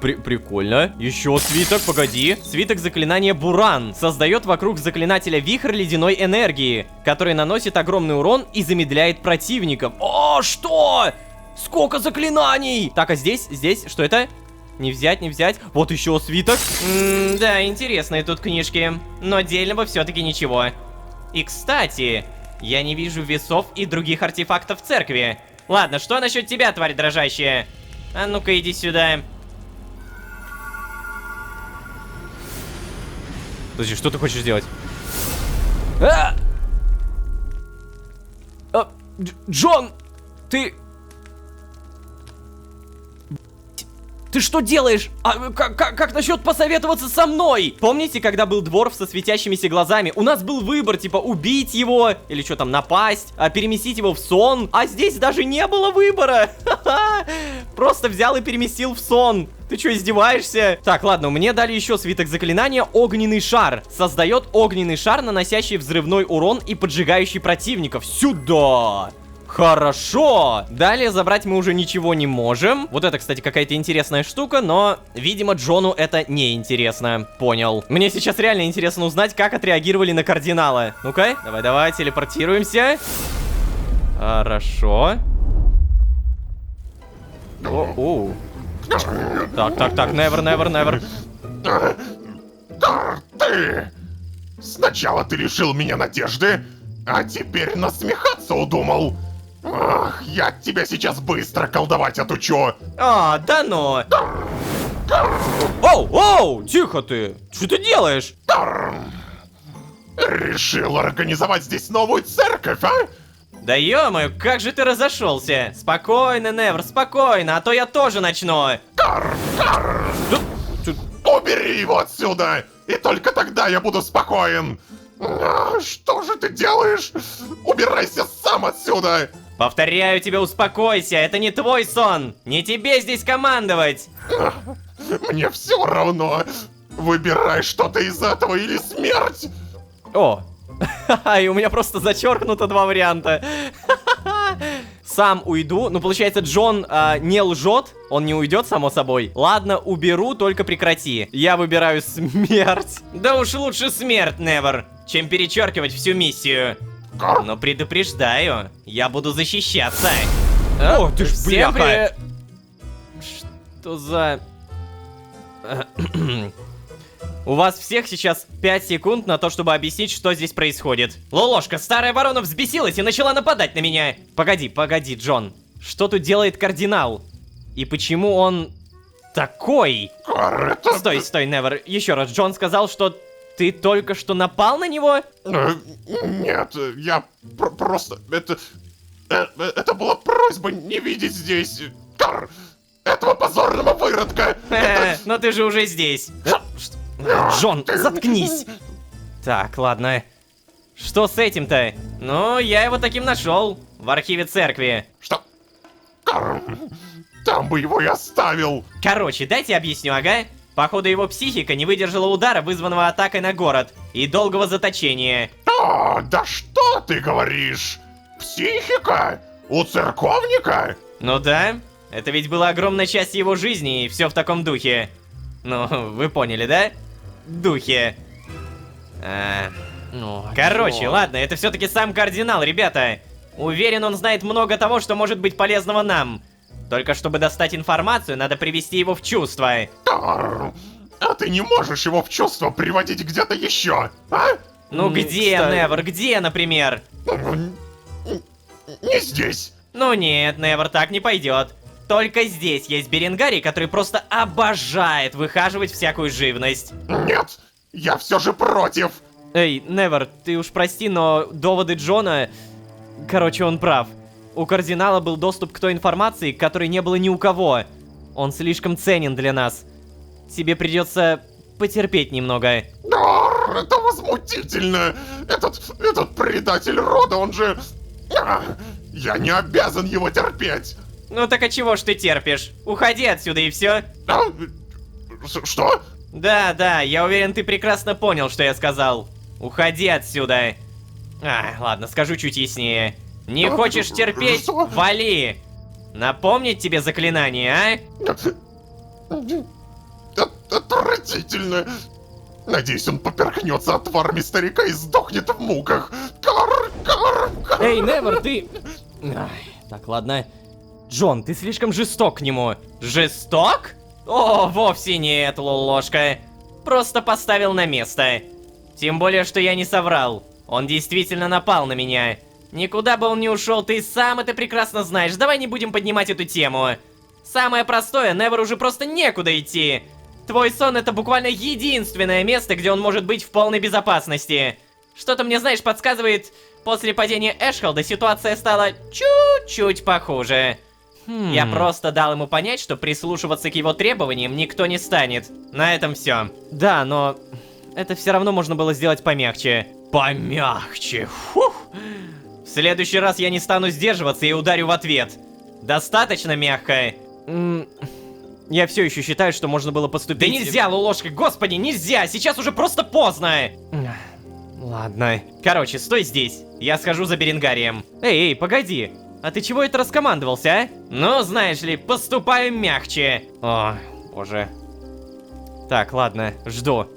Прикольно. Еще свиток, погоди. Свиток заклинания Буран. Создает вокруг заклинателя вихрь ледяной энергии, который наносит огромный урон и замедляет противников. О, что? Сколько заклинаний! Так, а здесь, что это? Не взять, не взять. Вот еще свиток. Да, интересные тут книжки. Но дельного все-таки ничего. И кстати, я не вижу весов и других артефактов в церкви. Ладно, что насчет тебя, тварь дрожащая? А ну-ка иди сюда. Подожди, что ты хочешь сделать? Джон! Ты... Ты что делаешь? А как насчет посоветоваться со мной? Помните, когда был дворф со светящимися глазами? У нас был выбор, типа, убить его, или что там, напасть, переместить его в сон. А здесь даже не было выбора. Просто взял и переместил в сон. Ты что, издеваешься? Так, ладно, мне дали еще свиток заклинания Огненный шар. Создает огненный шар, наносящий взрывной урон и поджигающий противников. Сюда! Хорошо! Далее забрать мы уже ничего не можем. Вот это, кстати, какая-то интересная штука, но, видимо, Джону это не интересно. Понял. Мне сейчас реально интересно узнать, как отреагировали на кардинала. Ну-ка, давай, телепортируемся. Хорошо. О-оу. Так, never. Ты! Сначала ты лишил меня надежды, а теперь насмехаться удумал. Ах, я тебя сейчас быстро колдовать отучу. А, да ну. Оу, тихо ты. Что ты делаешь? Решил организовать здесь новую церковь, а? Да ё-моё, как же ты разошелся? Спокойно, Невер, спокойно, а то я тоже начну. Убери его отсюда, и только тогда я буду спокоен. Что же ты делаешь? Убирайся сам отсюда. Повторяю тебе, успокойся, это не твой сон. Не тебе здесь командовать. Мне все равно. Выбирай что-то из этого или смерть. О, и у меня просто зачеркнуто два варианта. Сам уйду. Ну, получается, Джон не лжет. Он не уйдет, само собой. Ладно, уберу, только прекрати. Я выбираю смерть. Да уж лучше смерть, Невер, чем перечеркивать всю миссию. Но предупреждаю, я буду защищаться. О, ты ж Всем бляха. Что за... У вас всех сейчас 5 секунд на то, чтобы объяснить, что здесь происходит. Лолошка, старая ворона взбесилась и начала нападать на меня. Погоди, Джон. Что тут делает кардинал? И почему он такой? Это... Стой, Невер. Еще раз, Джон сказал, что ты только что напал на него? Нет, я просто... Это была просьба не видеть здесь. этого позорного выродка! Но ты же уже здесь. Джон, заткнись! Так, ладно. Что с этим-то? Ну, я его таким нашел. В архиве церкви. Что? Там бы его и оставил! Короче, дайте объясню, ага. Походу, его психика не выдержала удара, вызванного атакой на город, и долгого заточения. О, да что ты говоришь? Психика? У церковника? Ну да, это ведь была огромная часть его жизни, и все в таком духе. Ну, вы поняли, да? Духе. Короче, ладно, это все-таки сам кардинал, ребята. Уверен, он знает много того, что может быть полезного нам. Только чтобы достать информацию, надо привести его в чувство. А ты не можешь его в чувство приводить где-то еще, а? Ну где, кстати. Невер, где, например? Не здесь. Ну нет, Невер, так не пойдет. Только здесь есть Беренгарий, который просто обожает выхаживать всякую живность. Нет, я все же против. Эй, Невер, ты уж прости, но доводы Джона... Короче, он прав. У кардинала был доступ к той информации, которой не было ни у кого. Он слишком ценен для нас. Тебе придется потерпеть немного. Это возмутительно. Этот предатель рода, он же... Я не обязан его терпеть. Ну так а чего ж ты терпишь? Уходи отсюда и все. Что? Да, я уверен, ты прекрасно понял, что я сказал. Уходи отсюда. Ладно, скажу чуть яснее. Не хочешь терпеть? Что? Вали! Напомнить тебе заклинание, а? Отвратительно. Надеюсь, он поперхнется отварами старика и сдохнет в муках. Кар. Эй, Невер, ты... Так, ладно. Джон, ты слишком жесток к нему. Жесток? О, вовсе нет, Лолошка. Просто поставил на место. Тем более, что я не соврал. Он действительно напал на меня. Никуда бы он не ушел, ты сам это прекрасно знаешь. Давай не будем поднимать эту тему. Самое простое, Невер уже просто некуда идти. Твой сон — это буквально единственное место, где он может быть в полной безопасности. Что-то мне, знаешь, подсказывает, после падения Эшхолда ситуация стала чуть-чуть похуже. Я просто дал ему понять, что прислушиваться к его требованиям никто не станет. На этом все. Да, но... Это все равно можно было сделать помягче. Помягче. Фух. В следующий раз я не стану сдерживаться и ударю в ответ. Достаточно мягко? Я все еще считаю, что можно было поступить... Да нельзя, Лулошка, господи, нельзя! Сейчас уже просто поздно! Ладно. Короче, стой здесь. Я схожу за Беренгарием. Эй, погоди. А ты чего это раскомандовался, а? Ну, знаешь ли, поступаем мягче. О, боже. Так, ладно, жду.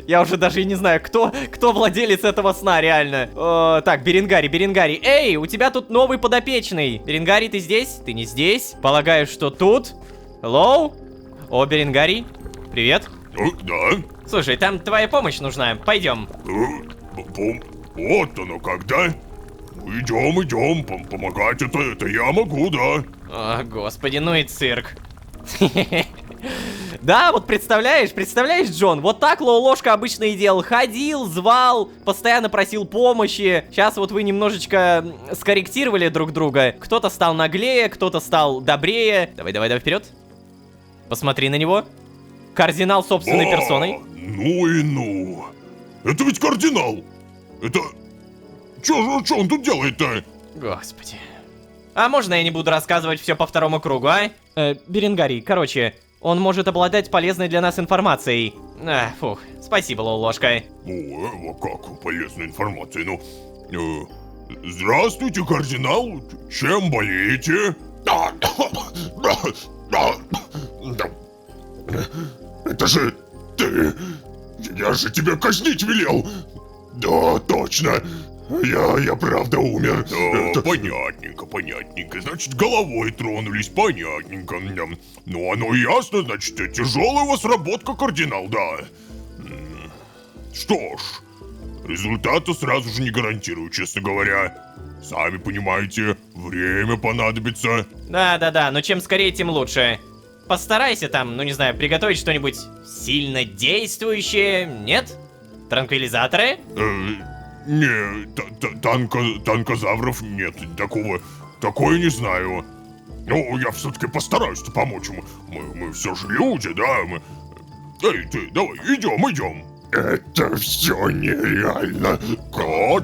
Я уже даже и не знаю, кто владелец этого сна, реально. Так, Беренгарий. Эй, у тебя тут новый подопечный. Беренгарий, ты здесь? Ты не здесь? Полагаю, что тут? Hello? О, Беренгарий. Привет. Да? Слушай, там твоя помощь нужна. Пойдем. Вот оно как, да? Идем, помогать это я могу, да? О, господи, ну и цирк. Да, вот представляешь, Джон, вот так Лоулошка обычно и делал. Ходил, звал, постоянно просил помощи. Сейчас вот вы немножечко скорректировали друг друга. Кто-то стал наглее, кто-то стал добрее. Давай вперед. Посмотри на него. Кардинал собственной персоной. Ну и ну. Это ведь кардинал. Это... Чё он тут делает-то? Господи. А можно я не буду рассказывать все по второму кругу, а? Беренгарий, короче, он может обладать полезной для нас информацией. Фух, спасибо, Лоулошка. Как полезная информация, ну... Здравствуйте, кардинал. Чем болеете? Это же ты. Я же тебя казнить велел. Да, точно. Я правда умер. Да, понятненько. Значит, головой тронулись, понятненько. Ну, оно ясно, значит, тяжелая у вас работка, кардинал, да. Что ж, результата сразу же не гарантирую, честно говоря. Сами понимаете, время понадобится. Да, но чем скорее, тем лучше. Постарайся там, ну не знаю, приготовить что-нибудь сильно действующее, нет? Транквилизаторы? Не, танкозавров нет, такое не знаю. Ну, я все-таки постараюсь помочь ему. Мы все же люди, да? Эй, ты, давай, идем. Это все нереально.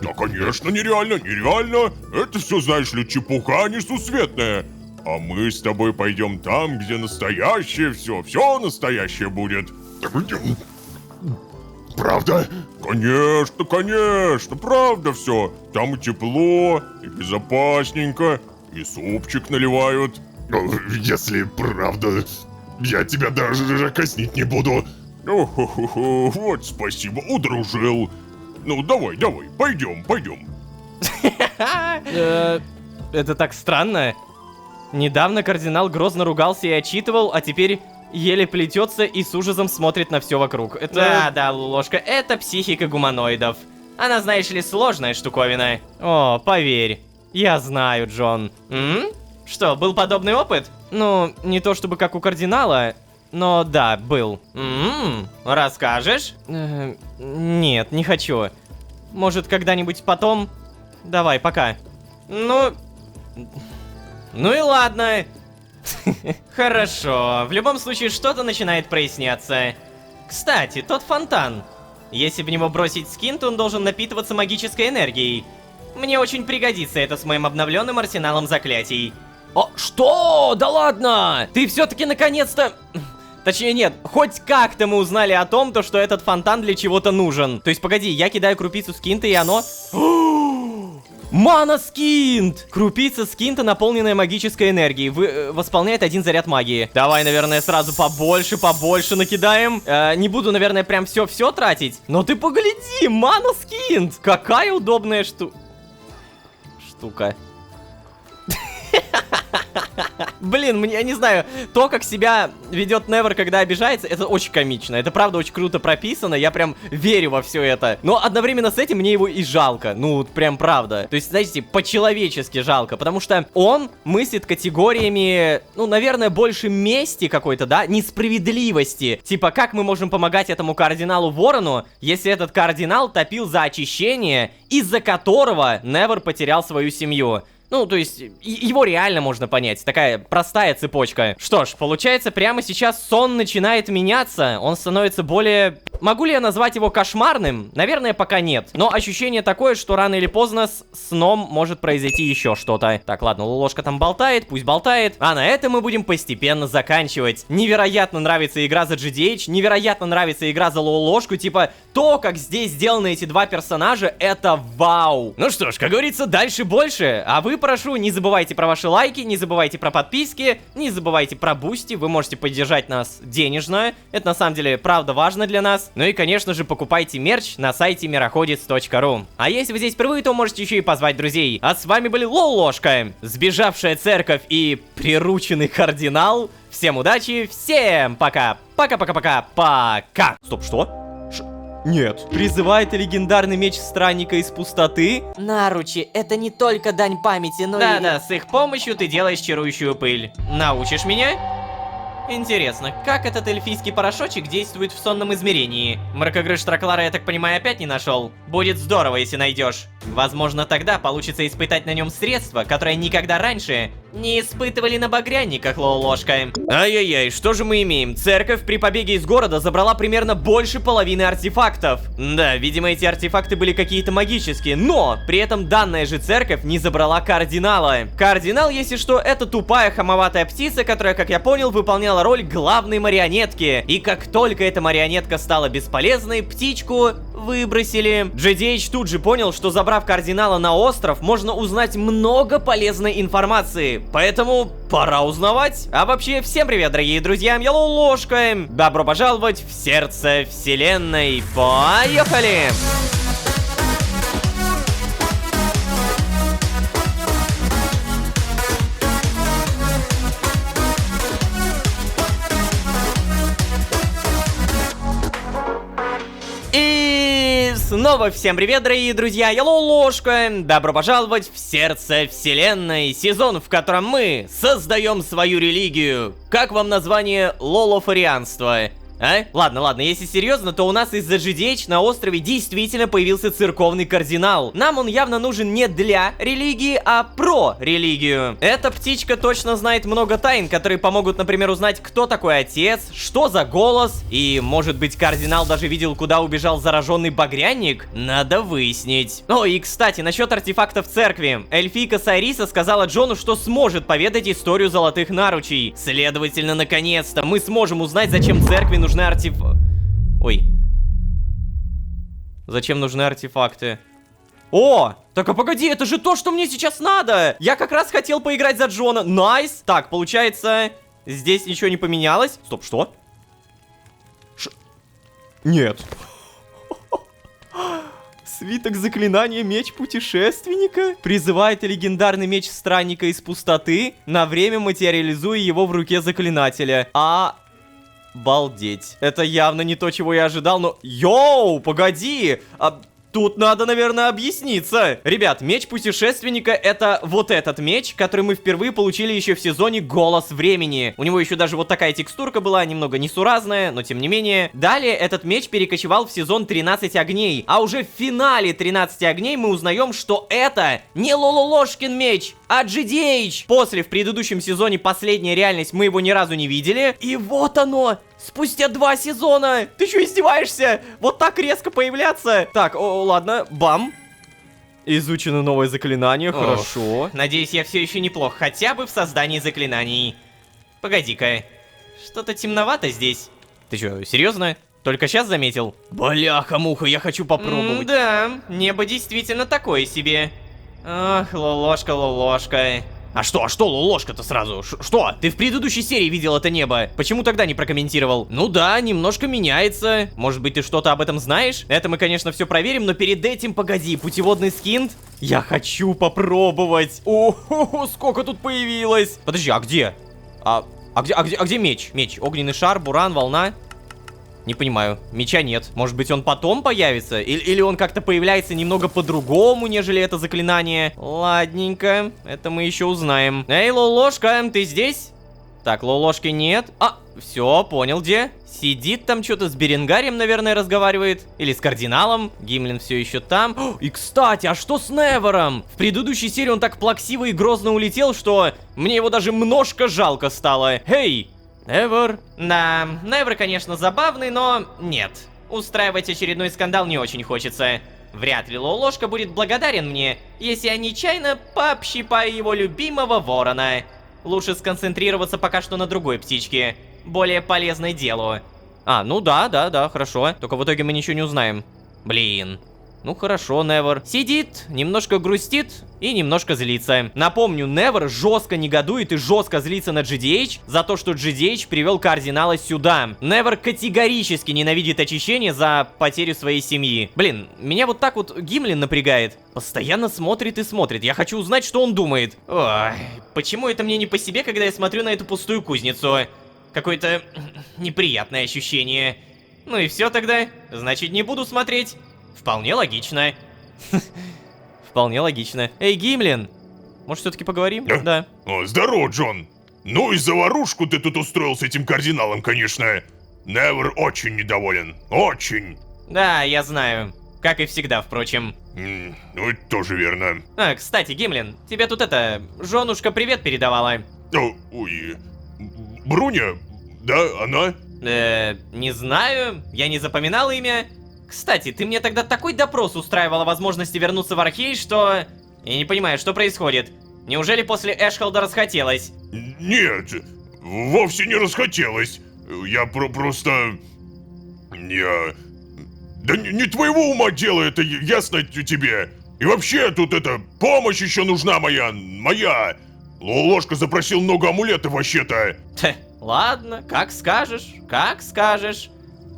Да, конечно, нереально. Это все, знаешь ли, чепуха несусветная. А мы с тобой пойдем там, где настоящее все настоящее будет. Правда? Конечно, правда все. Там и тепло, и безопасненько, и супчик наливают. Если правда, я тебя даже казнить не буду. Вот спасибо, удружил. Ну, давай, пойдем. Это так странно. Недавно кардинал грозно ругался и отчитывал, а теперь еле плетется и с ужасом смотрит на все вокруг. Это... Да, Лолошка, это психика гуманоидов. Она, знаешь ли, сложная штуковина. О, поверь. Я знаю, Джон. Что, был подобный опыт? Ну, не то чтобы как у кардинала, но да, был. Расскажешь? Нет, не хочу. Может, когда-нибудь потом? Давай, пока. Ну и ладно. Хорошо, в любом случае что-то начинает проясняться. Кстати, тот фонтан. Если в него бросить скин, то он должен напитываться магической энергией. Мне очень пригодится это с моим обновленным арсеналом заклятий. О, что? Да ладно! Ты все-таки наконец-то... Точнее, нет, хоть как-то мы узнали о том, что этот фонтан для чего-то нужен. То есть, погоди, я кидаю крупицу скинта, и оно... Мана скинт! Крупица скинта, наполненная магической энергией, восполняет 1 заряд магии. Давай, наверное, сразу побольше накидаем. Не буду, наверное, прям все тратить. Но ты погляди, мана скинт! Какая удобная штука. Блин, я не знаю, то, как себя ведет Невер, когда обижается, это очень комично. Это правда очень круто прописано, я прям верю во все это. Но одновременно с этим мне его и жалко. Ну, прям правда. То есть, знаете, по-человечески жалко, потому что он мыслит категориями, ну, наверное, больше мести какой-то, да, несправедливости. Типа, как мы можем помогать этому кардиналу Ворону, если этот кардинал топил за очищение, из-за которого Невер потерял свою семью. Ну, то есть, его реально можно понять. Такая простая цепочка. Что ж, получается, прямо сейчас сон начинает меняться. Он становится более... Могу ли я назвать его кошмарным? Наверное, пока нет. Но ощущение такое, что рано или поздно с сном может произойти еще что-то. Так, ладно, Лолошка там болтает, пусть болтает. А на этом мы будем постепенно заканчивать. Невероятно нравится игра за GDH, невероятно нравится игра за Лолошку. Типа, то, как здесь сделаны эти два персонажа, это вау. Ну что ж, как говорится, дальше больше. А вы, прошу, не забывайте про ваши лайки, не забывайте про подписки, не забывайте про бусти. Вы можете поддержать нас денежно. Это на самом деле правда важно для нас. Ну и, конечно же, покупайте мерч на сайте мироходец.ру. А если вы здесь впервые, то можете еще и позвать друзей. А с вами были Лолошка, сбежавшая церковь и прирученный кардинал. Всем удачи, всем пока. Пока. Стоп, что? Нет. Призывает легендарный меч странника из пустоты. Наручи, это не только дань памяти, но и... Да, с их помощью ты делаешь чарующую пыль. Научишь меня? Интересно, как этот эльфийский порошочек действует в сонном измерении? Мракогрыш Траклара, я так понимаю, опять не нашел? Будет здорово, если найдешь. Возможно, тогда получится испытать на нем средства, которые никогда раньше не испытывали на багряниках, Лолошка. Ай-яй-яй, что же мы имеем? Церковь при побеге из города забрала примерно больше половины артефактов. Да, видимо, эти артефакты были какие-то магические, но при этом данная же церковь не забрала кардинала. Кардинал, если что, это тупая хамоватая птица, которая, как я понял, выполняла роль главной марионетки. И как только эта марионетка стала бесполезной, птичку выбросили. GDH тут же понял, что забрав кардинала на остров, можно узнать много полезной информации. Поэтому пора узнавать. А вообще, всем привет, дорогие друзья, я Лолошка. Добро пожаловать в сердце вселенной. Поехали! И снова всем привет, дорогие друзья, я Лолошка. Добро пожаловать в сердце вселенной, сезон, в котором мы создаем свою религию. Как вам название лолофарианство? А? Ладно, если серьезно, то у нас из-за GDH на острове действительно появился церковный кардинал. Нам он явно нужен не для религии, а про религию. Эта птичка точно знает много тайн, которые помогут, например, узнать, кто такой отец, что за голос, и, может быть, кардинал даже видел, куда убежал зараженный багряник? Надо выяснить. О, и, кстати, насчет артефактов церкви. Эльфийка Сайриса сказала Джону, что сможет поведать историю золотых наручей. Следовательно, наконец-то мы сможем узнать, зачем церкви нужны артефакты. Ой. Зачем нужны артефакты? О! Так, а погоди, это же то, что мне сейчас надо! Я как раз хотел поиграть за Джона. Найс! Так, получается, здесь ничего не поменялось. Стоп, что? Нет. Свиток заклинания меч путешественника призывает легендарный меч странника из пустоты, на время материализуя его в руке заклинателя. Обалдеть. Это явно не то, чего я ожидал, но... Йоу, погоди! Тут надо, наверное, объясниться. Ребят, меч путешественника — это вот этот меч, который мы впервые получили еще в сезоне «Голос времени». У него еще даже вот такая текстурка была, немного несуразная, но тем не менее. Далее этот меч перекочевал в сезон 13 огней. А уже в финале 13 огней мы узнаем, что это не Лололошкин меч, а GDH. После, в предыдущем сезоне «Последняя реальность» мы его ни разу не видели. И вот оно! Спустя 2 сезона! Ты что, издеваешься? Вот так резко появляться? Так, ладно, бам. Изучено новое заклинание, хорошо. Надеюсь, я все еще неплох, хотя бы в создании заклинаний. Погоди-ка, что-то темновато здесь. Ты что, серьезно? Только сейчас заметил? Бляха-муха, я хочу попробовать. Да, небо действительно такое себе. Ах, Лолошка, Лолошка. А что, Лолошка-то сразу? Что? Ты в предыдущей серии видел это небо? Почему тогда не прокомментировал? Ну да, немножко меняется. Может быть, ты что-то об этом знаешь? Это мы, конечно, все проверим, но перед этим, погоди, путеводный скинт? Я хочу попробовать. О, сколько тут появилось. Подожди, а где? А где меч? Меч, огненный шар, буран, волна. Не понимаю, меча нет. Может быть, он потом появится? Или он как-то появляется немного по-другому, нежели это заклинание? Ладненько, это мы еще узнаем. Эй, Лолошка, ты здесь? Так, Лолошки нет. Все, понял, где? Сидит там что-то с Беренгарием, наверное, разговаривает. Или с кардиналом. Гимлин все еще там. И, кстати, а что с Невером? В предыдущей серии он так плаксиво и грозно улетел, что мне его даже немножко жалко стало. Эй! Невер. Да, Невер, конечно, забавный, но нет. Устраивать очередной скандал не очень хочется. Вряд ли Лолошка будет благодарен мне, если я нечаянно пообщипаю его любимого ворона. Лучше сконцентрироваться пока что на другой птичке, более полезной делу. Ну да, хорошо. Только в итоге мы ничего не узнаем. Блин. Ну хорошо, Невер. Сидит, немножко грустит и немножко злится. Напомню, Невер жестко негодует и жестко злится на GDH за то, что GDH привел кардинала сюда. Невер категорически ненавидит очищение за потерю своей семьи. Блин, меня вот так вот Гимлин напрягает. Постоянно смотрит и смотрит. Я хочу узнать, что он думает. Ой, почему это мне не по себе, когда я смотрю на эту пустую кузницу? Какое-то неприятное ощущение. Ну и все тогда. Значит, не буду смотреть. Вполне логично. Вполне логично. Эй, Гимлин, может, все-таки поговорим? Да. Здорово, Джон. Ну и заварушку ты тут устроил с этим кардиналом, конечно. Невер очень недоволен. Очень. Да, я знаю. Как и всегда, впрочем. Ну, это тоже верно. Кстати, Гимлин, тебе тут женушка привет передавала. Ой. Бруня? Да, она? Не знаю. Я не запоминал имя. Кстати, ты мне тогда такой допрос устраивал о возможности вернуться в Архей, что... Я не понимаю, что происходит. Неужели после Эшхолда расхотелось? Нет, вовсе не расхотелось. Я просто... Да не твоего ума дело это, ясно тебе? И вообще, тут помощь еще нужна моя. Лолошка запросил много амулетов вообще-то. Ладно, как скажешь.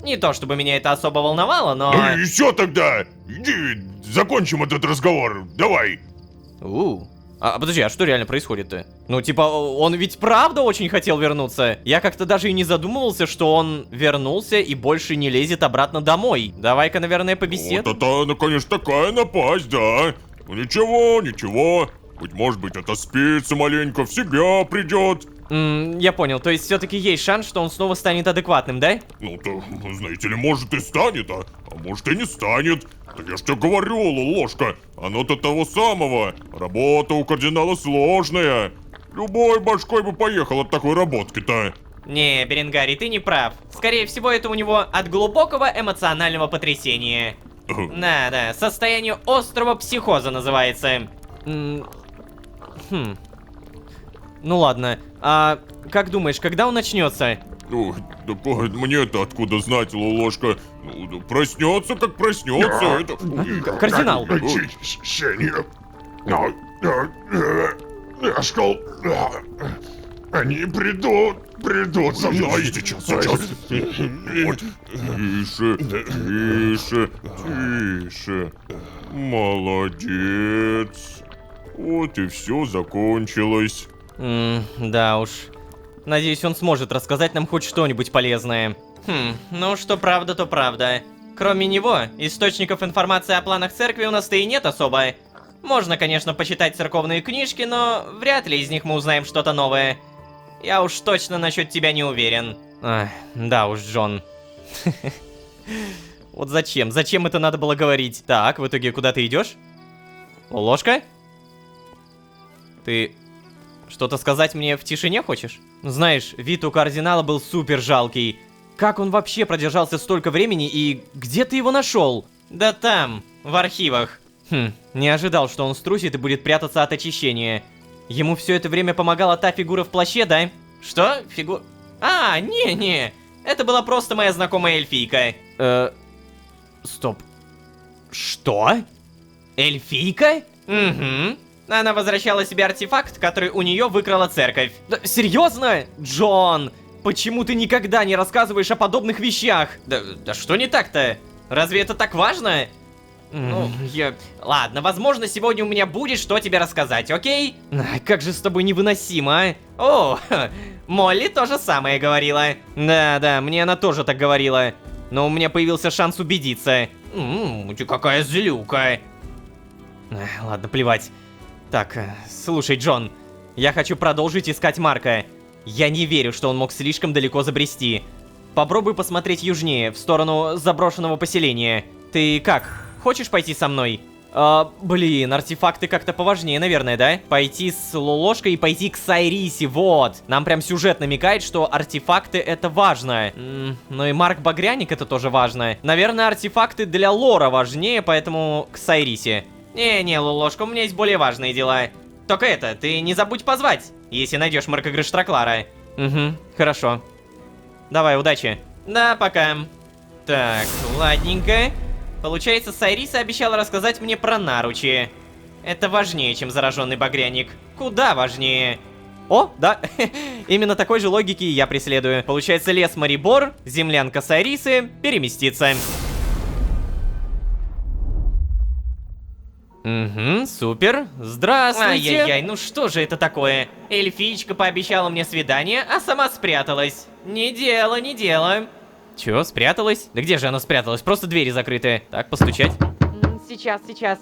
Не то чтобы меня это особо волновало, но... Ну и все тогда! Иди, закончим этот разговор, давай! Подожди, а что реально происходит-то? Ну, типа, он ведь правда очень хотел вернуться. Я как-то даже и не задумывался, что он вернулся и больше не лезет обратно домой. Давай-ка, наверное, побеседуем. Вот это, ну, конечно, такая напасть, да. Ну, ничего. Быть может быть, отоспится маленько, в себя придет. Я понял, то есть все-таки есть шанс, что он снова станет адекватным, да? Ну то, знаете ли, может и станет, а может и не станет. Так я ж тебе говорю, Лолошка, оно-то того самого. Работа у кардинала сложная. Любой башкой бы поехал от такой работки-то. Не, Беренгарий, ты не прав. Скорее всего, это у него от глубокого эмоционального потрясения. Да, состояние острого психоза называется. Ну ладно, а как думаешь, когда он начнется? Ну, да мне-то откуда знать, Лолошка? Ну, да проснется, как проснется, это... Кардинал! Очищение. Эшкол. Они придут за мной. Сейчас. Вот. Тише. Молодец. Вот и все закончилось. Да уж. Надеюсь, он сможет рассказать нам хоть что-нибудь полезное. Ну что правда, то правда. Кроме него, источников информации о планах церкви у нас-то и нет особо. Можно, конечно, почитать церковные книжки, но вряд ли из них мы узнаем что-то новое. Я уж точно насчет тебя не уверен. Да уж, Джон. Вот зачем? Зачем это надо было говорить? Так, в итоге куда ты идешь? Ложка? Ты что-то сказать мне в тишине хочешь? Знаешь, вид у кардинала был супер жалкий. Как он вообще продержался столько времени и где ты его нашел? Да там, в архивах. Не ожидал, что он струсит и будет прятаться от очищения. Ему все это время помогала та фигура в плаще, да? Что? Не. Это была просто моя знакомая эльфийка. Стоп. Что? Эльфийка? Угу. Она возвращала себе артефакт, который у нее выкрала церковь. Да, серьезно? Джон, почему ты никогда не рассказываешь о подобных вещах? Да что не так-то? Разве это так важно? Ладно, возможно, сегодня у меня будет что тебе рассказать, окей? Как же с тобой невыносимо, а? О, Молли тоже самое говорила. Да, мне она тоже так говорила. Но у меня появился шанс убедиться. Ты какая злюка. Ладно, плевать. Так, слушай, Джон, я хочу продолжить искать Марка. Я не верю, что он мог слишком далеко забрести. Попробуй посмотреть южнее, в сторону заброшенного поселения. Ты как, хочешь пойти со мной? Блин, артефакты как-то поважнее, наверное, да? Пойти с Лолошкой и пойти к Сайрисе, вот. Нам прям сюжет намекает, что артефакты это важно. Ну и Марк Багряник это тоже важно. Наверное, артефакты для лора важнее, поэтому к Сайрисе. Не, Лолошка, у меня есть более важные дела. Только это, ты не забудь позвать, если найдешь Марка Грештраклара. Хорошо. Давай, удачи. Да, пока. Так, ладненько. Получается, Сайриса обещала рассказать мне про наручи. Это важнее, чем зараженный багряник. Куда важнее. О, да, именно такой же логики я преследую. Получается, лес Марибор, землянка Сайрисы, переместится. Супер. Здравствуйте. Ай-яй-яй, ну что же это такое? Эльфичка пообещала мне свидание, а сама спряталась. Не дело. Чё, спряталась? Да где же она спряталась? Просто двери закрыты. Так, постучать. Сейчас.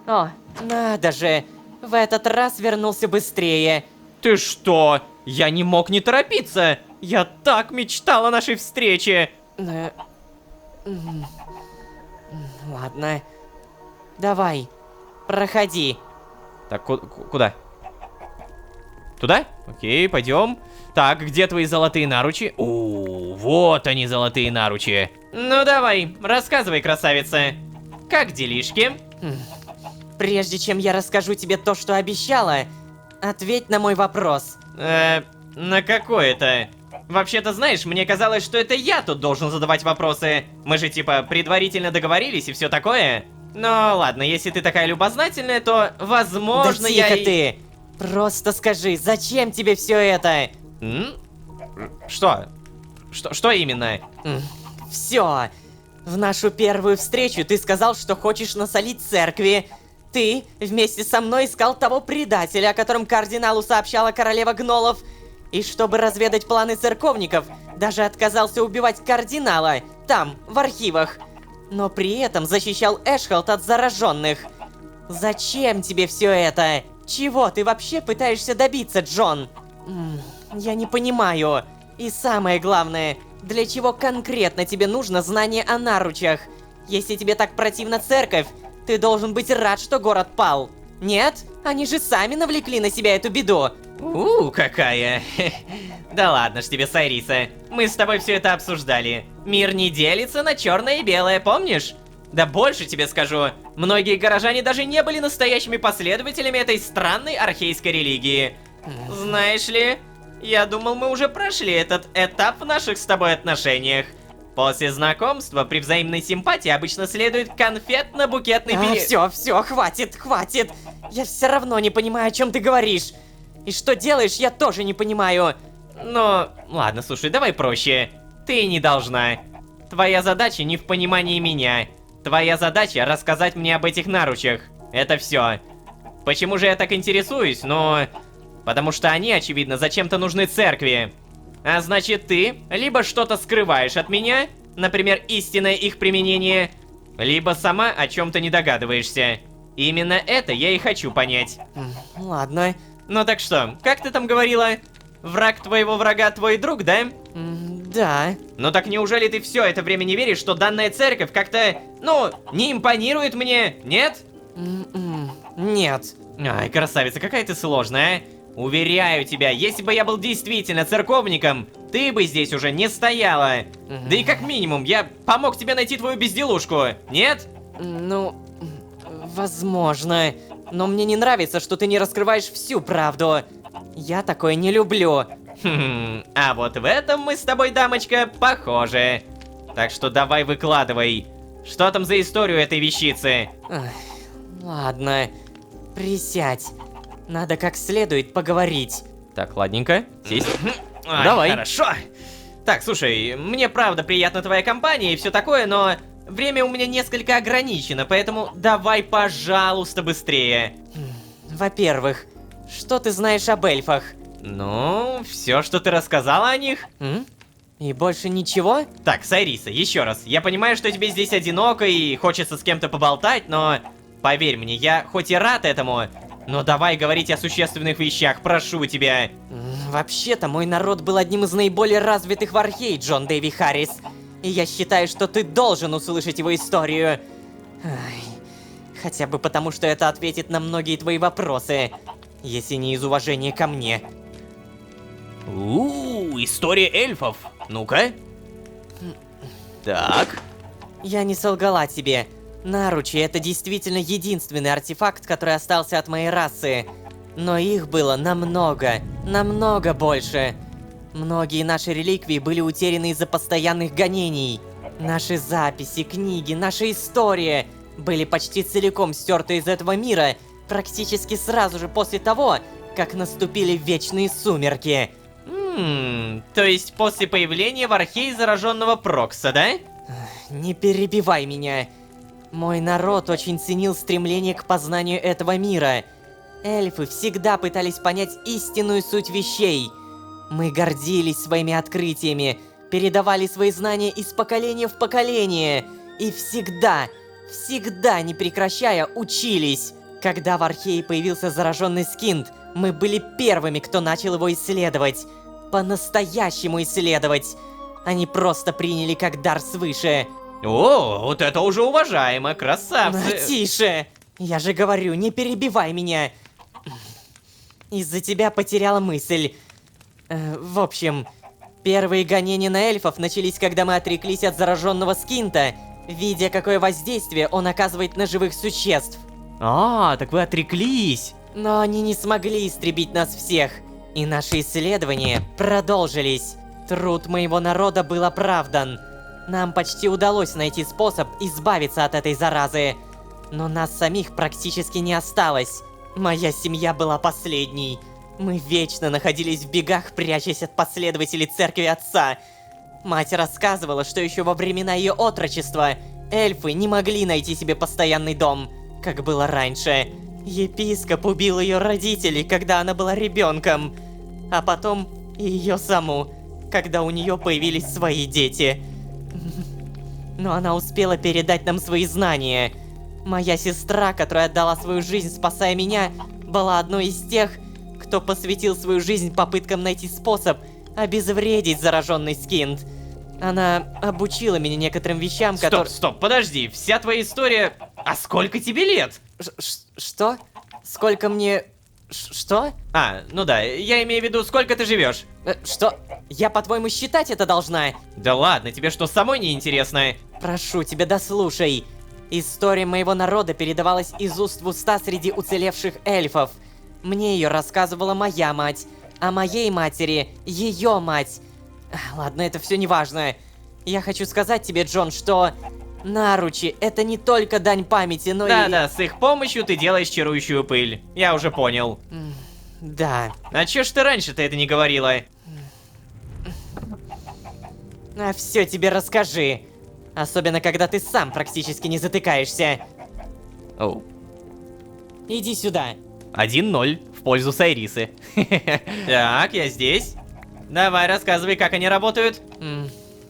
О, надо же. В этот раз вернулся быстрее. Ты что? Я не мог не торопиться. Я так мечтал о нашей встрече. Ладно. Давай, проходи. Так, куда? Туда? Окей, пойдем. Так, где твои золотые наручи? Вот они, золотые наручи. Ну давай, рассказывай, красавица. Как делишки? Прежде чем я расскажу тебе то, что обещала, ответь на мой вопрос. На какой это? Вообще-то, знаешь, мне казалось, что это я тут должен задавать вопросы. Мы же типа предварительно договорились и все такое. Но ладно, если ты такая любознательная, то, возможно, да я тихо ты! Просто скажи, зачем тебе все это? Что именно? Все. В нашу первую встречу ты сказал, что хочешь насолить церкви. Ты вместе со мной искал того предателя, о котором кардиналу сообщала королева гнолов. И чтобы разведать планы церковников, даже отказался убивать кардинала, там, в архивах. Но при этом защищал Эшхолд от зараженных. Зачем тебе все это? Чего ты вообще пытаешься добиться, Джон? Я не понимаю. И самое главное, для чего конкретно тебе нужно знание о наручах? Если тебе так противна церковь, ты должен быть рад, что город пал. Нет? Они же сами навлекли на себя эту беду. Какая. Да ладно ж тебе, Сайриса. Мы с тобой все это обсуждали. Мир не делится на черное и белое, помнишь? Да больше тебе скажу, многие горожане даже не были настоящими последователями этой странной архейской религии. Знаешь ли, я думал, мы уже прошли этот этап в наших с тобой отношениях. После знакомства при взаимной симпатии обычно следует конфетно-букетный период. Все, хватит. Я все равно не понимаю, о чем ты говоришь. И что делаешь, я тоже не понимаю. Ну, ладно, слушай, давай проще. Ты не должна. Твоя задача не в понимании меня. Твоя задача рассказать мне об этих наручах. Это все. Почему же я так интересуюсь? Ну, потому что они, очевидно, зачем-то нужны церкви. А значит, ты либо что-то скрываешь от меня, например, истинное их применение, либо сама о чем-то не догадываешься. Именно это я и хочу понять. Ладно. Ну так что, как ты там говорила? Враг твоего врага твой друг, да? Да. Ну так неужели ты все это время не веришь, что данная церковь как-то, ну, не импонирует мне, нет? Нет. Ай, красавица, какая ты сложная, а? Уверяю тебя, если бы я был действительно церковником, ты бы здесь уже не стояла. Да и как минимум, я помог тебе найти твою безделушку, нет? Ну, возможно. Но мне не нравится, что ты не раскрываешь всю правду. Я такое не люблю. А вот в этом мы с тобой, дамочка, похожи. Так что давай выкладывай. Что там за историю этой вещицы? Ладно. Присядь. Надо как следует поговорить. Так, ладненько. Сесть. Ай, Давай. Хорошо. Так, слушай, мне правда приятна твоя компания и все такое, но время у меня несколько ограничено, поэтому давай, пожалуйста, быстрее. Во-первых, что ты знаешь об эльфах? Ну, все, что ты рассказала о них. И больше ничего? Так, Сайриса, еще раз. Я понимаю, что тебе здесь одиноко и хочется с кем-то поболтать, но поверь мне, я хоть и рад этому, но давай говорить о существенных вещах, прошу тебя. Вообще-то, мой народ был одним из наиболее развитых в Архее, Джон Дэви Харрис. И я считаю, что ты должен услышать его историю. Хотя бы потому, что это ответит на многие твои вопросы. Если не из уважения ко мне. История эльфов. Ну-ка. Так. Я не солгала тебе. Наручи — это действительно единственный артефакт, который остался от моей расы. Но их было намного больше. Многие наши реликвии были утеряны из-за постоянных гонений. Наши записи, книги, наша история были почти целиком стерты из этого мира практически сразу же после того, как наступили вечные сумерки. То есть после появления в Архее зараженного Прокса, да? Не перебивай меня. Мой народ очень ценил стремление к познанию этого мира. Эльфы всегда пытались понять истинную суть вещей. Мы гордились своими открытиями, передавали свои знания из поколения в поколение. И всегда, не прекращая, учились. Когда в Архее появился зараженный Скинд, мы были первыми, кто начал его исследовать. По-настоящему исследовать. Они просто приняли как дар свыше. О, вот это уже уважаемо, красавцы. Тише! Я же говорю, не перебивай меня. Из-за тебя потеряла мысль. В общем, первые гонения на эльфов начались, когда мы отреклись от зараженного Скинта, видя, какое воздействие он оказывает на живых существ. Так вы отреклись. Но они не смогли истребить нас всех, и наши исследования продолжились. Труд моего народа был оправдан. Нам почти удалось найти способ избавиться от этой заразы. Но нас самих практически не осталось. Моя семья была последней. Мы вечно находились в бегах, прячась от последователей церкви отца. Мать рассказывала, что еще во времена ее отрочества эльфы не могли найти себе постоянный дом, как было раньше. Епископ убил ее родителей, когда она была ребенком. А потом и ее саму, когда у нее появились свои дети. Но она успела передать нам свои знания. Моя сестра, которая отдала свою жизнь, спасая меня, была одной из тех, кто посвятил свою жизнь попыткам найти способ обезвредить зараженный Скинт. Она обучила меня некоторым вещам, которые... Стоп, подожди, вся твоя история... А сколько тебе лет? Что? Сколько мне... Что? А, ну да, я имею в виду, сколько ты живешь. Что? Я, по-твоему, считать это должна? Да ладно, тебе что, самой не интересно? Прошу тебя, дослушай. История моего народа передавалась из уст в уста среди уцелевших эльфов. Мне ее рассказывала моя мать, а моей матери ее мать. Ладно, это все не важно. Я хочу сказать тебе, Джон, что наручи — это не только дань памяти, но и... Да-да, с их помощью ты делаешь чарующую пыль. Я уже понял. Да. А чё ж ты раньше-то это не говорила? А все тебе расскажи. Особенно, когда ты сам практически не затыкаешься. Оу. Иди сюда. 1-0 в пользу Сайрисы. Так, я здесь. Давай, рассказывай, как они работают.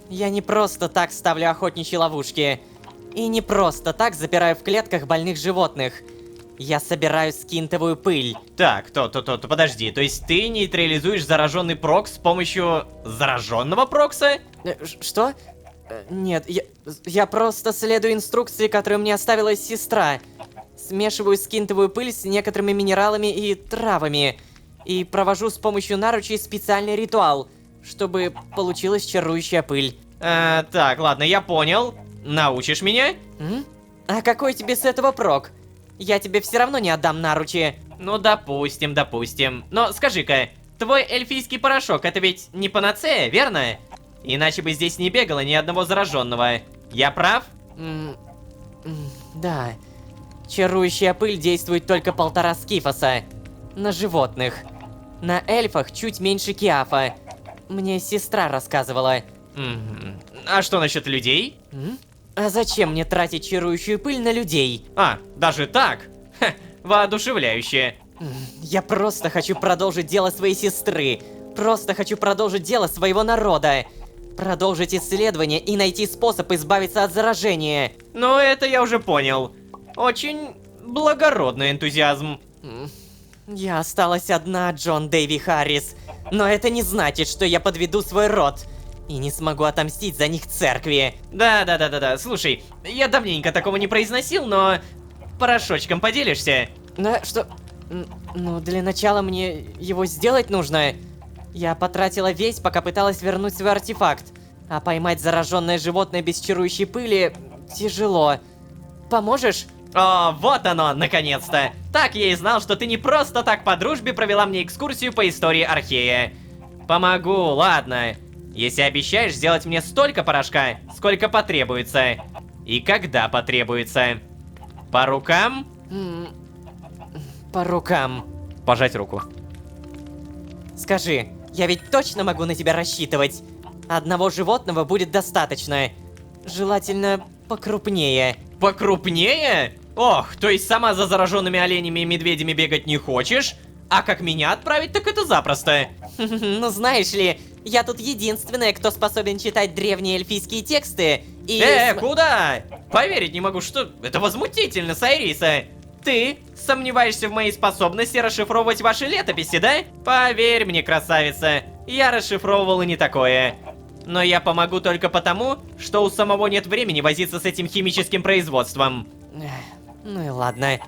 Я не просто так ставлю охотничьи ловушки. И не просто так запираю в клетках больных животных. Я собираю скинтовую пыль. Так, подожди, то есть ты нейтрализуешь зараженный прокс с помощью зараженного прокса? Что? Нет, я просто следую инструкции, которую мне оставила сестра. Смешиваю скинтовую пыль с некоторыми минералами и травами. И провожу с помощью наручей специальный ритуал, чтобы получилась чарующая пыль. Так, ладно, я понял. Научишь меня? А какой тебе с этого прок? Я тебе все равно не отдам наручи. Ну, допустим. Но скажи-ка, твой эльфийский порошок, это ведь не панацея, верно? Иначе бы здесь не бегало ни одного зараженного. Я прав? Да. Чарующая пыль действует только 1,5 скифоса. На животных. На эльфах чуть меньше киафа. Мне сестра рассказывала. А что насчет людей? А зачем мне тратить чарующую пыль на людей? А, даже так? Ха, воодушевляюще. Я просто хочу продолжить дело своей сестры. Просто хочу продолжить дело своего народа. Продолжить исследование и найти способ избавиться от заражения. Ну, это я уже понял. Очень благородный энтузиазм. Я осталась одна, Джон Дэйви Харрис. Но это не значит, что я подведу свой род. И не смогу отомстить за них церкви. Да. Слушай, я давненько такого не произносил, но... Порошочком поделишься? Да, что... Ну, для начала мне его сделать нужно. Я потратила весь, пока пыталась вернуть свой артефакт. А поймать зараженное животное без чарующей пыли... тяжело. Поможешь? О, вот оно, наконец-то! Так я и знал, что ты не просто так по дружбе провела мне экскурсию по истории Архея. Помогу, ладно. Если обещаешь сделать мне столько порошка, сколько потребуется. И когда потребуется. По рукам? По рукам. Пожать руку. Скажи, я ведь точно могу на тебя рассчитывать? Одного животного будет достаточно. Желательно покрупнее. Покрупнее? Ох, то есть сама за зараженными оленями и медведями бегать не хочешь? А как меня отправить, так это запросто. Ну знаешь ли, я тут единственная, кто способен читать древние эльфийские тексты и... Куда? Поверить не могу, что... Это возмутительно, Сайриса. Ты сомневаешься в моей способности расшифровывать ваши летописи, да? Поверь мне, красавица, я расшифровывал и не такое. Но я помогу только потому, что у самого нет времени возиться с этим химическим производством. Ну и ладно.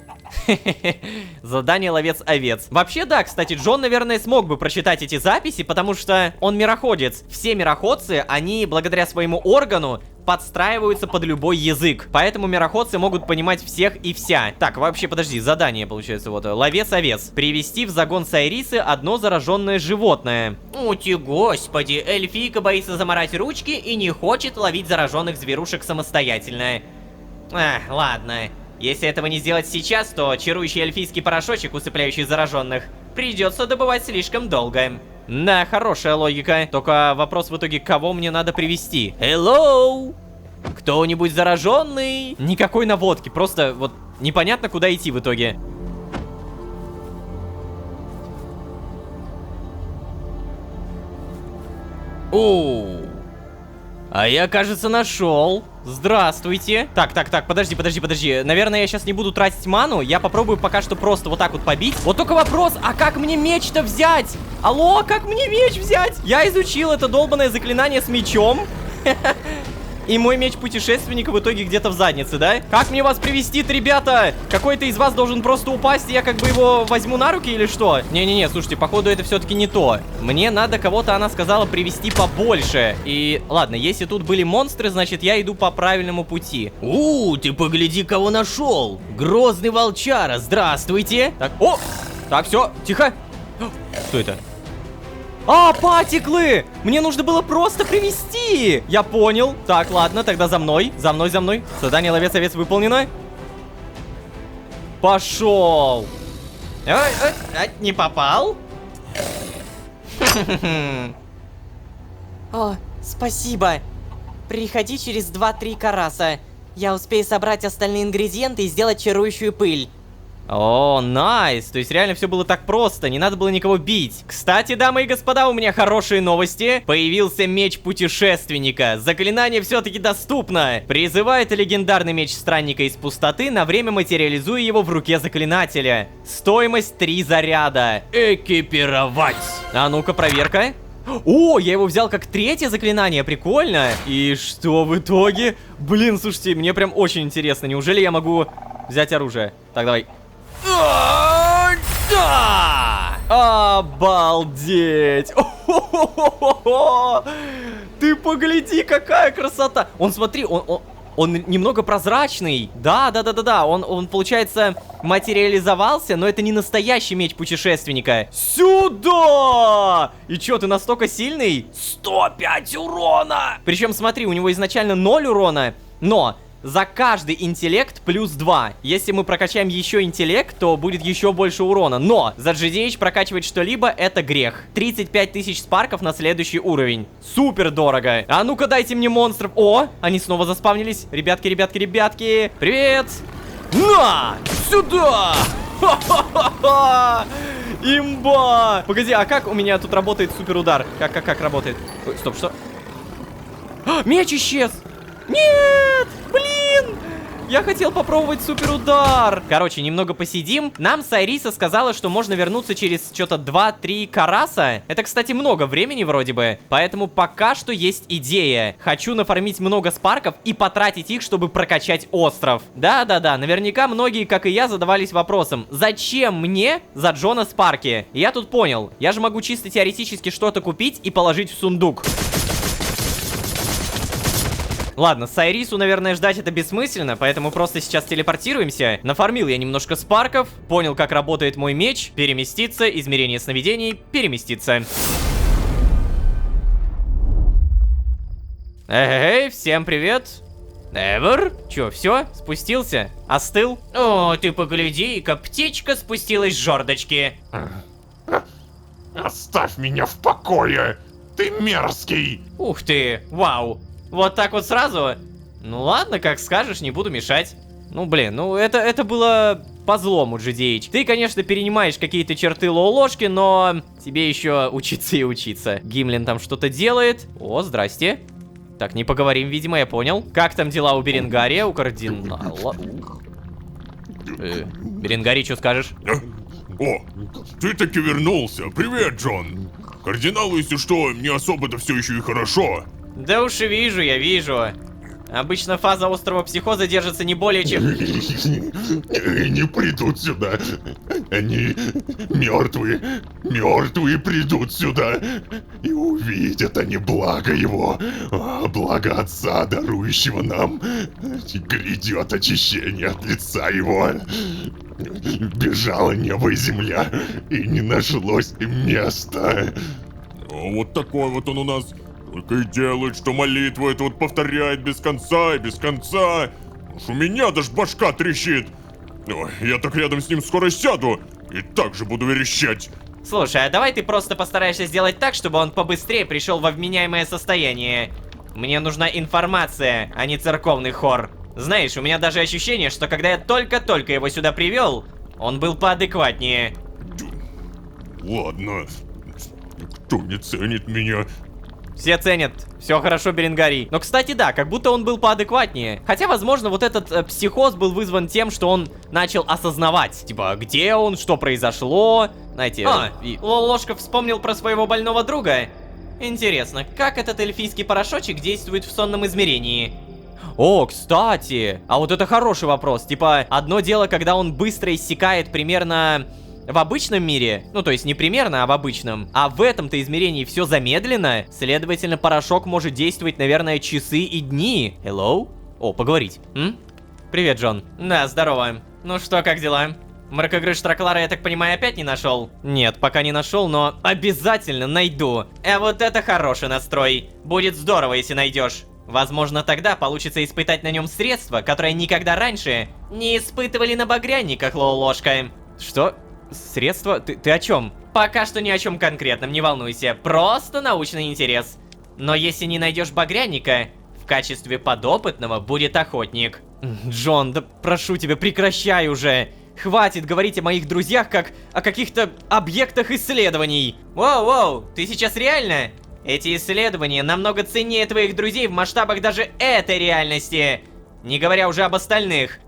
Задание ловец-овец. Вообще да, кстати, Джон, наверное, смог бы прочитать эти записи, потому что он мироходец. Все мироходцы, они благодаря своему органу подстраиваются под любой язык. Поэтому мироходцы могут понимать всех и вся. Так, вообще, подожди, задание получается вот. Ловец-овец. Привести в загон Сайрисы одно зараженное животное. Ути, господи, эльфийка боится заморать ручки и не хочет ловить зараженных зверушек самостоятельно. Ладно. Если этого не сделать сейчас, то чарующий эльфийский порошочек, усыпляющий зараженных, придется добывать слишком долго. Да, хорошая логика. Только вопрос в итоге, кого мне надо привести? Hello! Кто-нибудь зараженный? Никакой наводки, просто вот непонятно, куда идти в итоге. Оу. А я, кажется, нашел. Здравствуйте. Так, подожди. Наверное, я сейчас не буду тратить ману. Я попробую пока что просто вот так вот побить. Вот только вопрос, а как мне меч-то взять? Алло, как мне меч взять? Я изучил это долбанное заклинание с мечом. И мой меч путешественника в итоге где-то в заднице, да? Как мне вас привести-то, ребята? Какой-то из вас должен просто упасть, и я как бы его возьму на руки или что? Не-не-не, слушайте, походу это все-таки не то. Мне надо кого-то, она сказала, привести побольше. И ладно, если тут были монстры, значит я иду по правильному пути. Ты погляди, кого нашел. Грозный волчара, здравствуйте. Так, так, все, тихо. Что это? Патиклы! Мне нужно было просто привести. Я понял. Так, ладно, тогда за мной. За мной. Задание ловец-овец выполнено. Пошел. Не попал? О, спасибо. Приходи через 2-3 караса. Я успею собрать остальные ингредиенты и сделать чарующую пыль. О, найс. То есть реально все было так просто, не надо было никого бить. Кстати, дамы и господа, у меня хорошие новости. Появился меч путешественника. Заклинание все-таки доступно. Призывает легендарный меч странника из пустоты, на время материализуя его в руке заклинателя. Стоимость 3 заряда. Экипировать. А ну-ка, проверка. О, я его взял как третье заклинание, прикольно. И что в итоге? Блин, слушайте, мне прям очень интересно. Неужели я могу взять оружие? Так, давай. Да! Обалдеть! Ты погляди, какая красота! Он, смотри, он немного прозрачный. Да. Он, получается, материализовался, но это не настоящий меч путешественника. Сюда! И чё, ты настолько сильный? 105 урона! Причем, смотри, у него изначально 0 урона, но за каждый интеллект плюс 2. Если мы прокачаем еще интеллект, то будет еще больше урона. Но за GDH прокачивать что-либо — это грех. 35 тысяч спарков на следующий уровень. Супер дорого. А ну-ка дайте мне монстров. О, они снова заспавнились. Ребятки. Привет. На! Сюда! Ха-ха-ха-ха! Имба! Погоди, а как у меня тут работает суперудар? Как работает? Ой, стоп, что? Меч исчез! Нет! Блин! Я хотел попробовать суперудар. Короче, немного посидим. Нам Сайриса сказала, что можно вернуться через что-то 2-3 караса. Это, кстати, много времени вроде бы. Поэтому пока что есть идея. Хочу нафармить много спарков и потратить их, чтобы прокачать остров. Да, наверняка многие, как и я, задавались вопросом: зачем мне за Джона спарки? Я тут понял. Я же могу чисто теоретически что-то купить и положить в сундук. Ладно, Сайрису, наверное, ждать это бессмысленно, поэтому просто сейчас телепортируемся. Нафармил я немножко спарков, понял, как работает мой меч. Переместиться, измерение сновидений, переместиться. Эй, всем привет. Эвер? Чё, все? Спустился? Остыл? О, ты погляди-ка, птичка спустилась с жердочки. Оставь меня в покое! Ты мерзкий! Ух ты, вау. Вот так вот сразу? Ну ладно, как скажешь, не буду мешать. Ну блин, ну это было по злому, GDH. Ты, конечно, перенимаешь какие-то черты Лоу-ложки, но тебе еще учиться и учиться. Гимлин там что-то делает. О, здрасте. Так, не поговорим, видимо, я понял. Как там дела у Беренгария, у кардинала? Беренгарий, что скажешь? О, ты таки вернулся. Привет, Джон. Кардиналу, если что, не особо-то все еще и хорошо. Да уж и вижу, я вижу. Обычно фаза острого психоза держится не более чем... Не придут сюда. Они мертвые придут сюда. И увидят они благо его, благо Отца, дарующего нам. Грядет очищение от лица его. Бежало небо и земля, и не нашлось им места. Вот такой вот он у нас. Только и делает, что молитву эту вот повторяет без конца и без конца. Уж у меня даже башка трещит. Ой, я так рядом с ним скоро сяду и так же буду верещать. Слушай, а давай ты просто постараешься сделать так, чтобы он побыстрее пришел во вменяемое состояние. Мне нужна информация, а не церковный хор. Знаешь, у меня даже ощущение, что когда я только-только его сюда привел, он был поадекватнее. Ладно, никто не ценит меня. Все ценят. Все хорошо, Беренгарий. Но, кстати, да, как будто он был поадекватнее. Хотя, возможно, вот этот психоз был вызван тем, что он начал осознавать. Типа, где он, что произошло. Знаете, Лолошка вспомнил про своего больного друга. Интересно, как этот эльфийский порошочек действует в сонном измерении? О, кстати, а вот это хороший вопрос. Типа, одно дело, когда он быстро иссякает примерно в обычном мире, ну то есть не примерно, а в обычном, а в этом-то измерении все замедлено, следовательно, порошок может действовать, наверное, часы и дни. Hello? О, поговорить. Привет, Джон. Да, здорово. Ну что, как дела? Мракогрыж Траклара, я так понимаю, опять не нашел? Нет, пока не нашел, но обязательно найду. А вот это хороший настрой. Будет здорово, если найдешь. Возможно, тогда получится испытать на нем средства, которые никогда раньше не испытывали на багряниках, Лолошка. Что? Средства? Ты о чем? Пока что ни о чем конкретном, не волнуйся. Просто научный интерес. Но если не найдешь багряника, в качестве подопытного будет охотник. Джон, да прошу тебя, прекращай уже. Хватит говорить о моих друзьях как о каких-то объектах исследований. Воу-воу, ты сейчас реально? Эти исследования намного ценнее твоих друзей в масштабах даже этой реальности. Не говоря уже об остальных.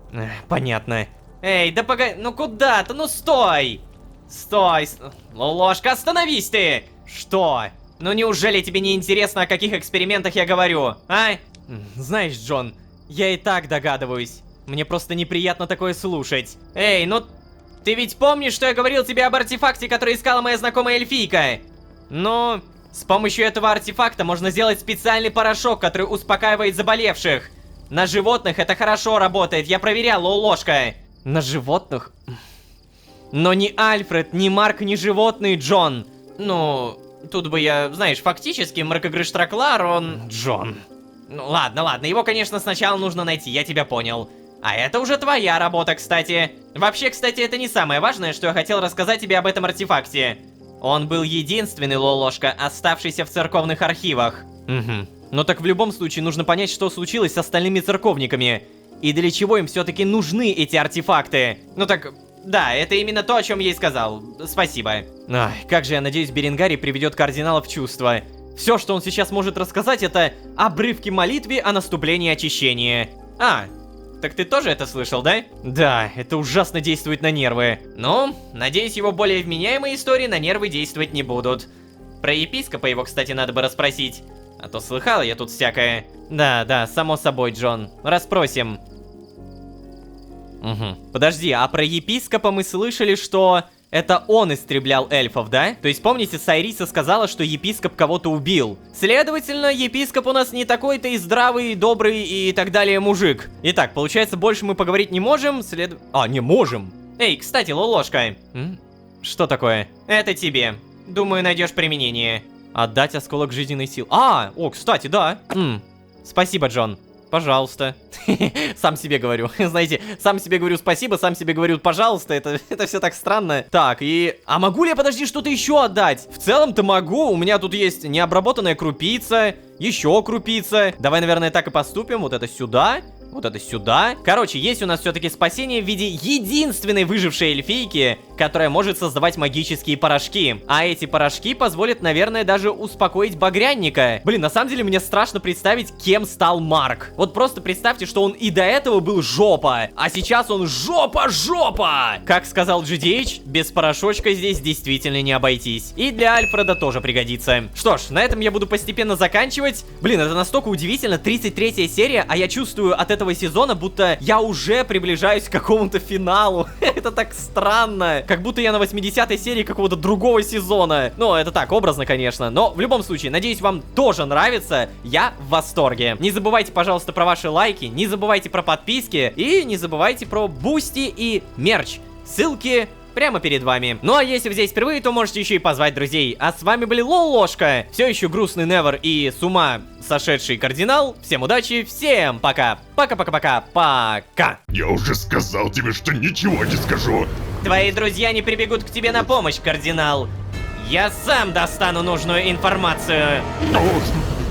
Понятно. Эй, да погоди, ну куда ты, ну стой! Стой, Лолошка, остановись ты! Что? Ну неужели тебе не интересно, о каких экспериментах я говорю, а? Знаешь, Джон, я и так догадываюсь. Мне просто неприятно такое слушать. Эй, ну ты ведь помнишь, что я говорил тебе об артефакте, который искала моя знакомая эльфийка? Ну, с помощью этого артефакта можно сделать специальный порошок, который успокаивает заболевших. На животных это хорошо работает, я проверял, Лолошка. На животных? Но ни Альфред, ни Марк, ни животные, Джон. Ну, тут бы я, знаешь, фактически Мракогрыж Траклар, он... Джон. Ну ладно, его, конечно, сначала нужно найти, я тебя понял. А это уже твоя работа, кстати. Вообще, кстати, это не самое важное, что я хотел рассказать тебе об этом артефакте. Он был единственный, Лолошка, оставшийся в церковных архивах. Угу. Но так в любом случае нужно понять, что случилось с остальными церковниками. И для чего им все-таки нужны эти артефакты. Ну так, да, это именно то, о чем я и сказал. Спасибо. Ах, как же я надеюсь, Беренгарий приведет кардинала в чувство. Все, что он сейчас может рассказать, это обрывки молитвы о наступлении очищения. А, так ты тоже это слышал, да? Да, это ужасно действует на нервы. Ну, надеюсь, его более вменяемые истории на нервы действовать не будут. Про епископа его, кстати, надо бы расспросить. А то слыхал я тут всякое. Да, само собой, Джон. Расспросим. Угу. Подожди, а про епископа мы слышали, что это он истреблял эльфов, да? То есть, помните, Сайриса сказала, что епископ кого-то убил. Следовательно, епископ у нас не такой-то и здравый, добрый и так далее мужик. Итак, получается, больше мы поговорить не можем, не можем. Эй, кстати, Лолошка. Что такое? Это тебе. Думаю, найдешь применение. Отдать осколок жизненной силы. Кстати, да. Спасибо, Джон. Пожалуйста. Сам себе говорю. Знаете, сам себе говорю спасибо, сам себе говорю пожалуйста. Это все так странно. Так, А могу ли я, подожди, что-то еще отдать? В целом-то могу. У меня тут есть необработанная крупица, еще крупица. Давай, наверное, так и поступим. Вот это сюда. Вот это сюда. Короче, есть у нас все-таки спасение в виде единственной выжившей эльфийки, которая может создавать магические порошки. А эти порошки позволят, наверное, даже успокоить багрянника. Блин, на самом деле мне страшно представить, кем стал Марк. Вот просто представьте, что он и до этого был жопа, а сейчас он жопа-жопа! Как сказал GDH, без порошочка здесь действительно не обойтись. И для Альфреда тоже пригодится. Что ж, на этом я буду постепенно заканчивать. Блин, это настолько удивительно, 33-я серия, а я чувствую от этого сезона, будто я уже приближаюсь к какому-то финалу. Это так странно. Как будто я на 80-й серии какого-то другого сезона. Ну, это так, образно, конечно. Но в любом случае, надеюсь, вам тоже нравится. Я в восторге. Не забывайте, пожалуйста, про ваши лайки. Не забывайте про подписки. И не забывайте про бусти и мерч. Ссылки прямо перед вами. Ну а если вы здесь впервые, то можете еще и позвать друзей. А с вами были Лолошка, все еще грустный Невер и с ума сошедший кардинал. Всем удачи, всем пока. Пока. Я уже сказал тебе, что ничего не скажу. Твои друзья не прибегут к тебе на помощь, кардинал. Я сам достану нужную информацию.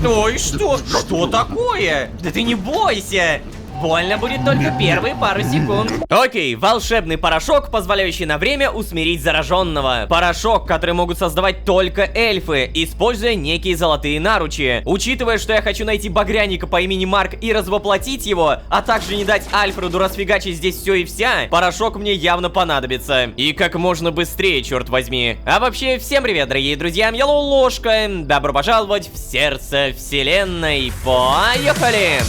Ой, что? Что такое? Да ты не бойся. больно будет только первые пару секунд. Окей, волшебный порошок, позволяющий на время усмирить зараженного. Порошок, который могут создавать только эльфы, используя некие золотые наручи. Учитывая, что я хочу найти багряника по имени Марк и развоплотить его, а также не дать Альфреду расфигачить здесь все и вся, порошок мне явно понадобится. И как можно быстрее, черт возьми. А вообще, всем привет, дорогие друзья, я Ложка. Добро пожаловать в сердце вселенной. Поехали!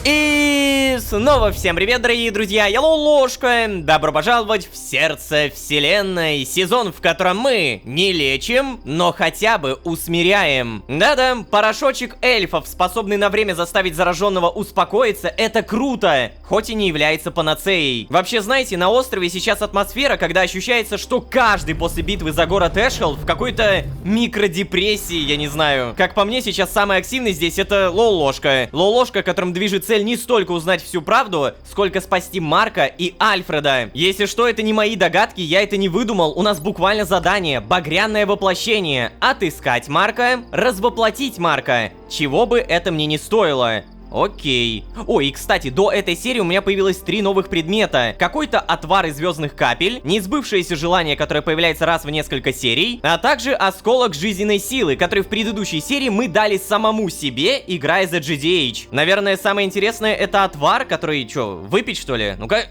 И снова всем привет, дорогие друзья, я Ложка. Добро пожаловать в сердце вселенной. Сезон, в котором мы не лечим, но хотя бы усмиряем. Да-да, порошочек эльфов, способный на время заставить зараженного успокоиться, это круто, хоть и не является панацеей. Вообще, знаете, на острове сейчас атмосфера, когда ощущается, что каждый после битвы за город Эшхолд в какой-то микродепрессии, я не знаю. Как по мне, сейчас самый активный здесь это Ложка. Ложка, которым движет цель не столько узнать всю правду, сколько спасти Марка и Альфреда. Если что, это не мои догадки, я это не выдумал, у нас буквально задание, багряное воплощение. Отыскать Марка, развоплотить Марка. Чего бы это мне не стоило. Окей. Ой, и кстати, до этой серии у меня появилось 3 новых предмета. Какой-то отвар из звездных капель, несбывшееся желание, которое появляется раз в несколько серий, а также осколок жизненной силы, который в предыдущей серии мы дали самому себе, играя за GDH. Наверное, самое интересное это отвар, который, что, выпить что ли? Ну-ка.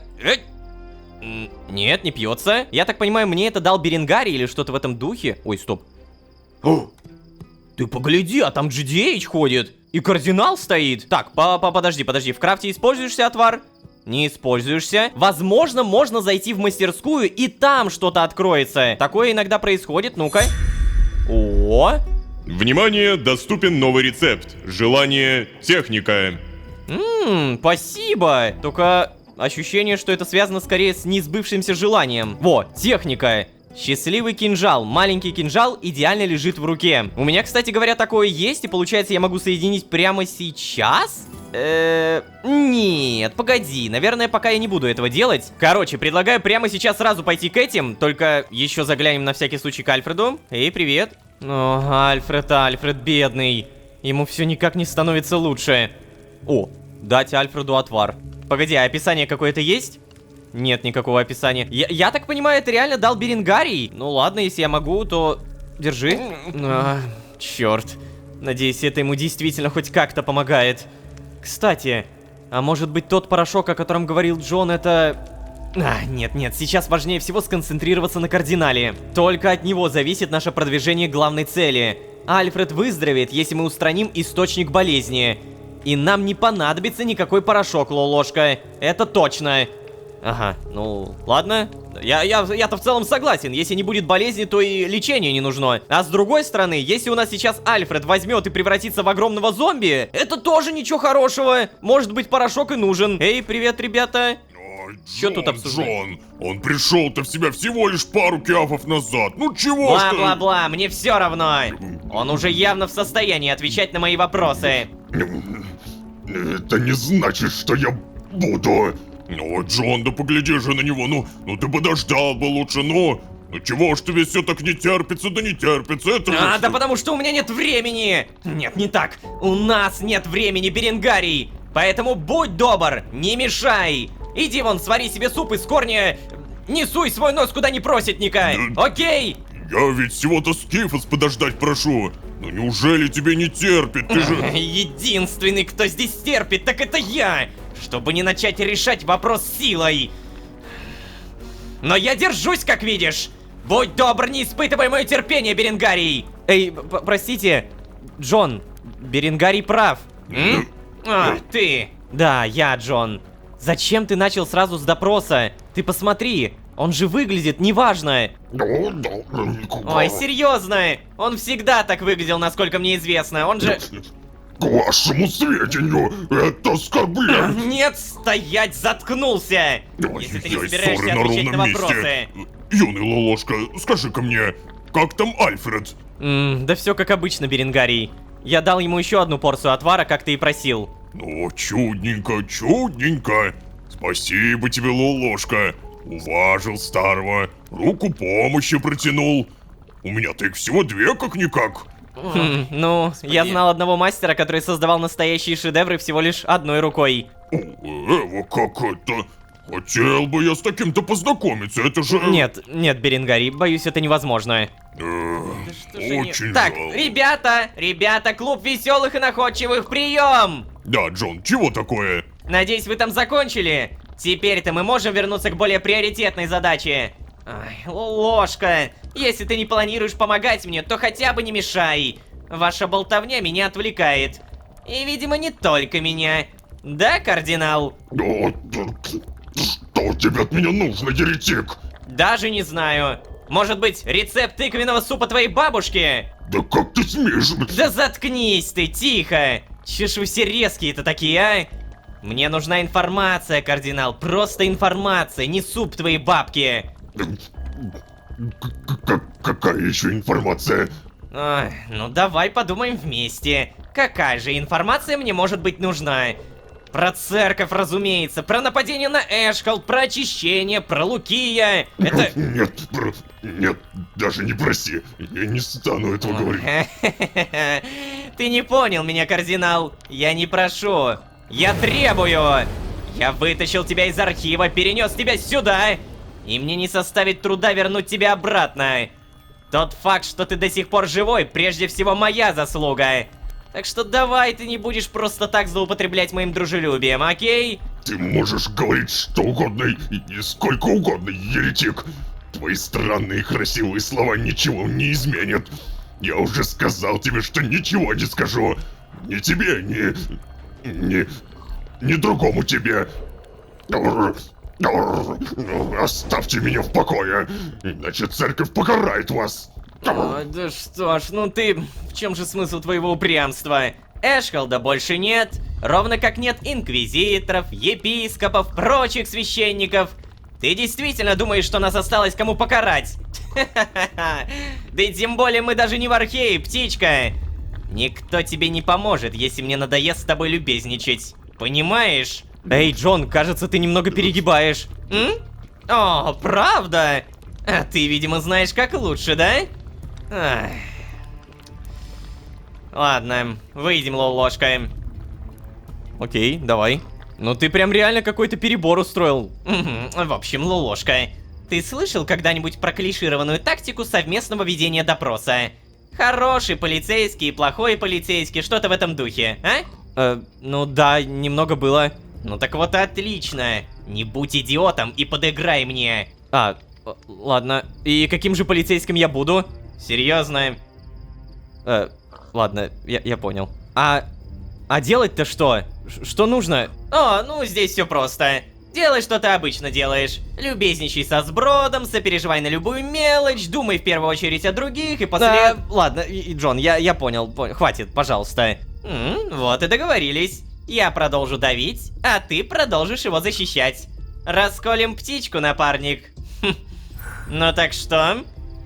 Нет, не пьется. Я так понимаю, мне это дал Беренгарий или что-то в этом духе. Ой, стоп. О, ты погляди, а там GDH ходит. И кардинал стоит. Так, подожди. В крафте используешься отвар? Не используешься. Возможно, можно зайти в мастерскую, и там что-то откроется. Такое иногда происходит. Ну-ка. О! Внимание, доступен новый рецепт. Желание техника. Спасибо. Только ощущение, что это связано скорее с несбывшимся желанием. Во, техника. Счастливый кинжал. Маленький кинжал идеально лежит в руке. У меня, кстати говоря, такое есть, и получается, я могу соединить прямо сейчас? Нет, погоди. Наверное, пока я не буду этого делать. Короче, предлагаю прямо сейчас сразу пойти к этим. Только еще заглянем на всякий случай к Альфреду. Эй, привет. О, Альфред, бедный. Ему все никак не становится лучше. О, дать Альфреду отвар. Погоди, а описание какое-то есть? Нет никакого описания. Я так понимаю, это реально дал Беренгарий. Ну ладно, если я могу, то... Держи. Черт. Надеюсь, это ему действительно хоть как-то помогает. Кстати, а может быть тот порошок, о котором говорил Джон, это... Нет, сейчас важнее всего сконцентрироваться на кардинале. Только от него зависит наше продвижение к главной цели. Альфред выздоровеет, если мы устраним источник болезни. И нам не понадобится никакой порошок, Ложка. Это точно. Ага, ну, ладно. Я-то в целом согласен. Если не будет болезни, то и лечение не нужно. А с другой стороны, если у нас сейчас Альфред возьмет и превратится в огромного зомби, это тоже ничего хорошего. Может быть, порошок и нужен. Эй, привет, ребята. Что тут обсуждать? Джон, он пришел-то в себя всего лишь пару киафов назад. Ну чего ж ты? Бла-бла-бла, мне все равно. Он уже явно в состоянии отвечать на мои вопросы. Это не значит, что я буду. Ну, Джон, да погляди же на него, ну ты подождал бы лучше, ну чего ж тебе все так не терпится, да не терпится, это же... Да потому что у меня нет времени. Нет, не так. У нас нет времени, Беренгарий. Поэтому будь добр, не мешай. Иди вон, свари себе суп из корня. Не суй свой нос куда не просит Ника. Окей? Я ведь всего-то Скифос подождать прошу. Ну неужели тебе не терпит, ты же... Единственный, кто здесь терпит, так это я. Чтобы не начать решать вопрос силой. Но я держусь, как видишь. Будь добр, не испытывай мое терпение, Беренгарий. Эй, простите, Джон, Беренгарий прав. Ты. Да, я, Джон. Зачем ты начал сразу с допроса? Ты посмотри, он же выглядит неважно. Ой, серьезно? Он всегда так выглядел, насколько мне известно. Он же... К вашему сведению, это оскорбление. Нет, стоять, заткнулся! Если ты не собираешься отвечать на вопросы. Юный Ложка, скажи-ка мне, как там Альфред? Да все как обычно, Беренгарий. Я дал ему еще одну порцию отвара, как ты и просил. Ну, чудненько. Спасибо тебе, Лолошка. Уважил старого, руку помощи протянул. У меня-то их всего 2 как-никак. Ну, я знал одного мастера, который создавал настоящие шедевры всего лишь одной рукой. О, Эва, как это? Хотел бы я с таким-то познакомиться, это же... Нет, Беренгари, боюсь, это невозможно. Очень Так, жаль. ребята, клуб веселых и находчивых, прием! Да, Джон, чего такое? Надеюсь, вы там закончили? Теперь-то мы можем вернуться к более приоритетной задаче. Ай, ложка, если ты не планируешь помогать мне, то хотя бы не мешай. Ваша болтовня меня отвлекает. И, видимо, не только меня. Да, кардинал? Что тебе от меня нужно, еретик? Даже не знаю. Может быть, рецепт тыквенного супа твоей бабушки? Да как ты смеешь? Да заткнись ты, тихо! Че ж вы все резкие-то такие, а? Мне нужна информация, кардинал, просто информация, не суп твоей бабки. Какая еще информация? Ой, ну давай подумаем вместе. Какая же информация мне может быть нужна? Про церковь, разумеется, про нападение на Эшхолд, про очищение, про Лукия. Это... Нет, даже не проси. Я не стану этого говорить. Ты не понял меня, кардинал. Я не прошу. Я требую. Я вытащил тебя из архива, перенес тебя сюда. И мне не составит труда вернуть тебя обратно. Тот факт, что ты до сих пор живой, прежде всего моя заслуга. Так что давай ты не будешь просто так злоупотреблять моим дружелюбием, окей? Ты можешь говорить что угодно и сколько угодно, еретик. Твои странные красивые слова ничего не изменят. Я уже сказал тебе, что ничего не скажу. Ни тебе, ни другому тебе. Оставьте меня в покое, иначе церковь покарает вас. Да что ж, ну ты... В чем же смысл твоего упрямства? Эшхолда больше нет, ровно как нет инквизиторов, епископов, прочих священников. Ты действительно думаешь, что нас осталось кому покарать? Да и тем более мы даже не в Архее, птичка. Никто тебе не поможет, если мне надоест с тобой любезничать. Понимаешь? Эй, Джон, кажется, ты немного перегибаешь. О, правда? А ты, видимо, знаешь как лучше, да? Ах. Ладно, выйдем, Лолошка. Окей, давай. Ну ты прям реально какой-то перебор устроил. В общем, Лолошка, ты слышал когда-нибудь про клишированную тактику совместного ведения допроса? Хороший полицейский, плохой полицейский, что-то в этом духе, а? Ну да, немного было. Ну так вот отлично. Не будь идиотом и подыграй мне. Ладно. И каким же полицейским я буду? Серьезно? Ладно, я понял. А делать-то что? Что нужно? О, ну здесь все просто. Делай, что ты обычно делаешь. Любезничай со сбродом, сопереживай на любую мелочь, думай в первую очередь о других и после... Ладно, Джон, я понял. Хватит, пожалуйста. Вот и договорились. Я продолжу давить, а ты продолжишь его защищать. Расколем птичку, напарник. Ну так что?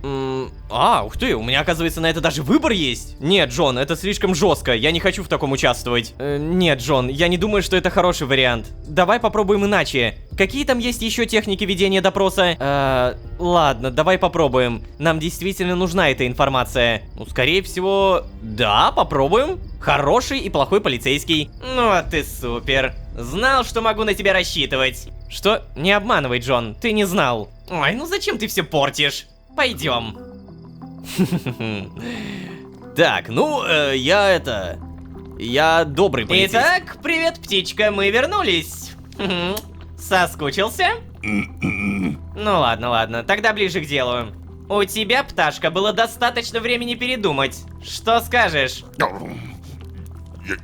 Ух ты, у меня, оказывается, на это даже выбор есть. Нет, Джон, это слишком жестко, я не хочу в таком участвовать. Нет, Джон, я не думаю, что это хороший вариант. Давай попробуем иначе. Какие там есть еще техники ведения допроса? Ладно, давай попробуем. Нам действительно нужна эта информация. Ну, скорее всего, да, попробуем. Хороший и плохой полицейский. Ну а ты супер. Знал, что могу на тебя рассчитывать. Что? Не обманывай, Джон, ты не знал. Ой, ну зачем ты все портишь? Пойдем. Так, ну, я добрый полицейский. Итак, привет, птичка, мы вернулись. Соскучился? Ну ладно, тогда ближе к делу. У тебя, пташка, было достаточно времени передумать. Что скажешь?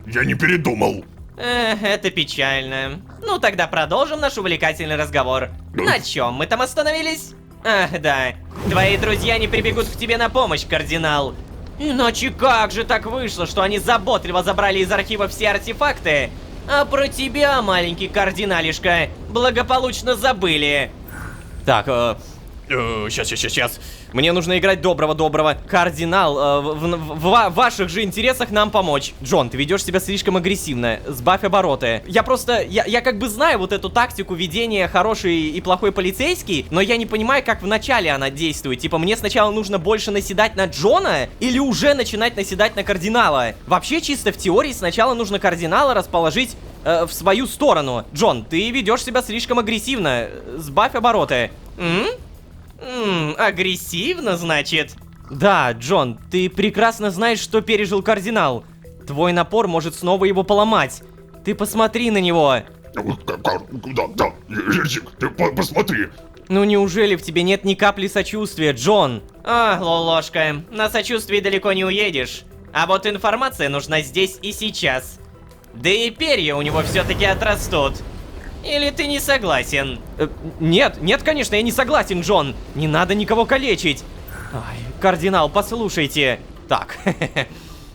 Я не передумал. Это печально. Ну тогда продолжим наш увлекательный разговор. На чем мы там остановились? Ах, да. Твои друзья не прибегут к тебе на помощь, кардинал. Иначе как же так вышло, что они заботливо забрали из архива все артефакты, а про тебя, маленький кардиналишка, благополучно забыли? Так, Сейчас. Мне нужно играть доброго. Кардинал, в ваших же интересах нам помочь. Джон, ты ведешь себя слишком агрессивно. Сбавь обороты. Я как бы знаю вот эту тактику ведения хороший и плохой полицейский, но я не понимаю, как в начале она действует. Типа, мне сначала нужно больше наседать на Джона или уже начинать наседать на кардинала? Вообще, чисто в теории, сначала нужно кардинала расположить в свою сторону. Джон, ты ведешь себя слишком агрессивно. Сбавь обороты. Агрессивно, значит? Да, Джон, ты прекрасно знаешь, что пережил кардинал. Твой напор может снова его поломать. Ты посмотри на него. Да, Ежик, ты посмотри. Ну неужели в тебе нет ни капли сочувствия, Джон? Лолошка, на сочувствии далеко не уедешь. А вот информация нужна здесь и сейчас. Да и перья у него все-таки отрастут. Или ты не согласен? Нет, конечно, я не согласен, Джон. Не надо никого калечить. Ай, кардинал, послушайте. Так,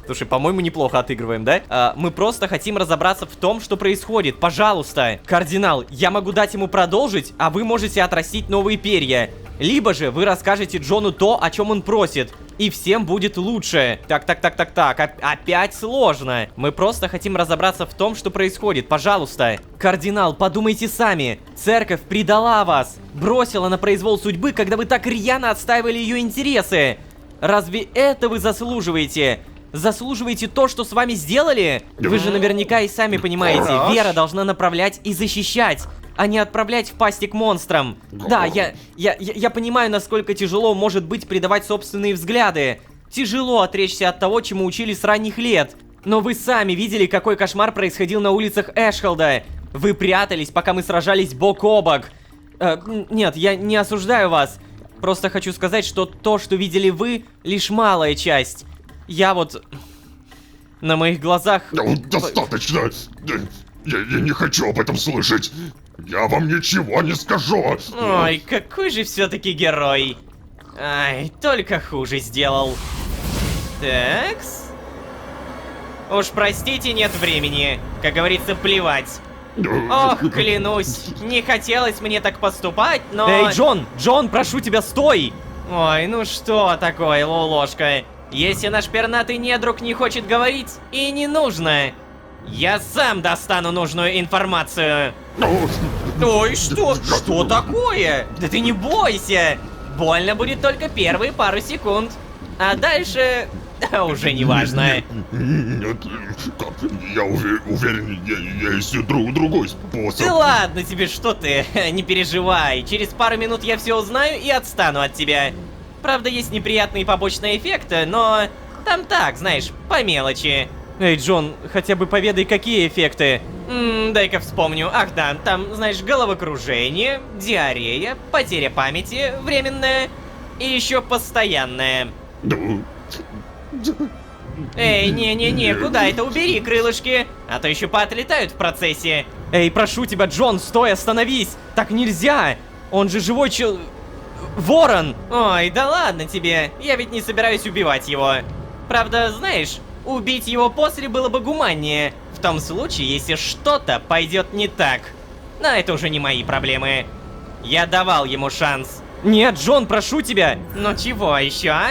слушай, по-моему, неплохо отыгрываем, да? Мы просто хотим разобраться в том, что происходит. Пожалуйста, кардинал, я могу дать ему продолжить, а вы можете отрастить новые перья. Либо же вы расскажете Джону то, о чем он просит. И всем будет лучше. Так, опять сложно. Мы просто хотим разобраться в том, что происходит. Пожалуйста. Кардинал, подумайте сами. Церковь предала вас. Бросила на произвол судьбы, когда вы так рьяно отстаивали ее интересы. Разве это вы заслуживаете? Заслуживаете то, что с вами сделали? Вы же наверняка и сами понимаете, вера должна направлять и защищать, а не отправлять в пасти к монстрам. Да, я понимаю, насколько тяжело может быть предавать собственные взгляды. Тяжело отречься от того, чему учили с ранних лет. Но вы сами видели, какой кошмар происходил на улицах Эшхолда. Вы прятались, пока мы сражались бок о бок. Нет, я не осуждаю вас. Просто хочу сказать, что то, что видели вы, лишь малая часть. Я вот... На моих глазах... Достаточно. Я не хочу об этом слышать. Я вам ничего не скажу. Ой, какой же все-таки герой. Ай, только хуже сделал. Такс. Уж простите, нет времени. Как говорится, плевать. Ох, клянусь, не хотелось мне так поступать, но... Эй, Джон, прошу тебя, стой! Ой, ну что такое, Лолошка? Если наш пернатый недруг не хочет говорить, и не нужно, я сам достану нужную информацию. Ой, что такое? Да ты не бойся. Больно будет только первые пару секунд. А дальше... уже не важно. Нет, я уверен, есть другой способ. Да ладно тебе, что ты, не переживай. Через пару минут я все узнаю и отстану от тебя. Правда, есть неприятные побочные эффекты, но там так, знаешь, по мелочи. Эй, Джон, хотя бы поведай, какие эффекты. Дай-ка вспомню. Ах да, там, знаешь, головокружение, диарея, потеря памяти временная и еще постоянная. Эй, не-не-не, куда это? Убери крылышки, а то еще поотлетают в процессе. Эй, прошу тебя, Джон, стой, остановись! Так нельзя! Он же живой ворон! Ой, да ладно тебе, я ведь не собираюсь убивать его. Правда, знаешь, убить его после было бы гуманнее. В том случае, если что-то пойдет не так. Но это уже не мои проблемы. Я давал ему шанс. Нет, Джон, прошу тебя! Ну чего еще, а?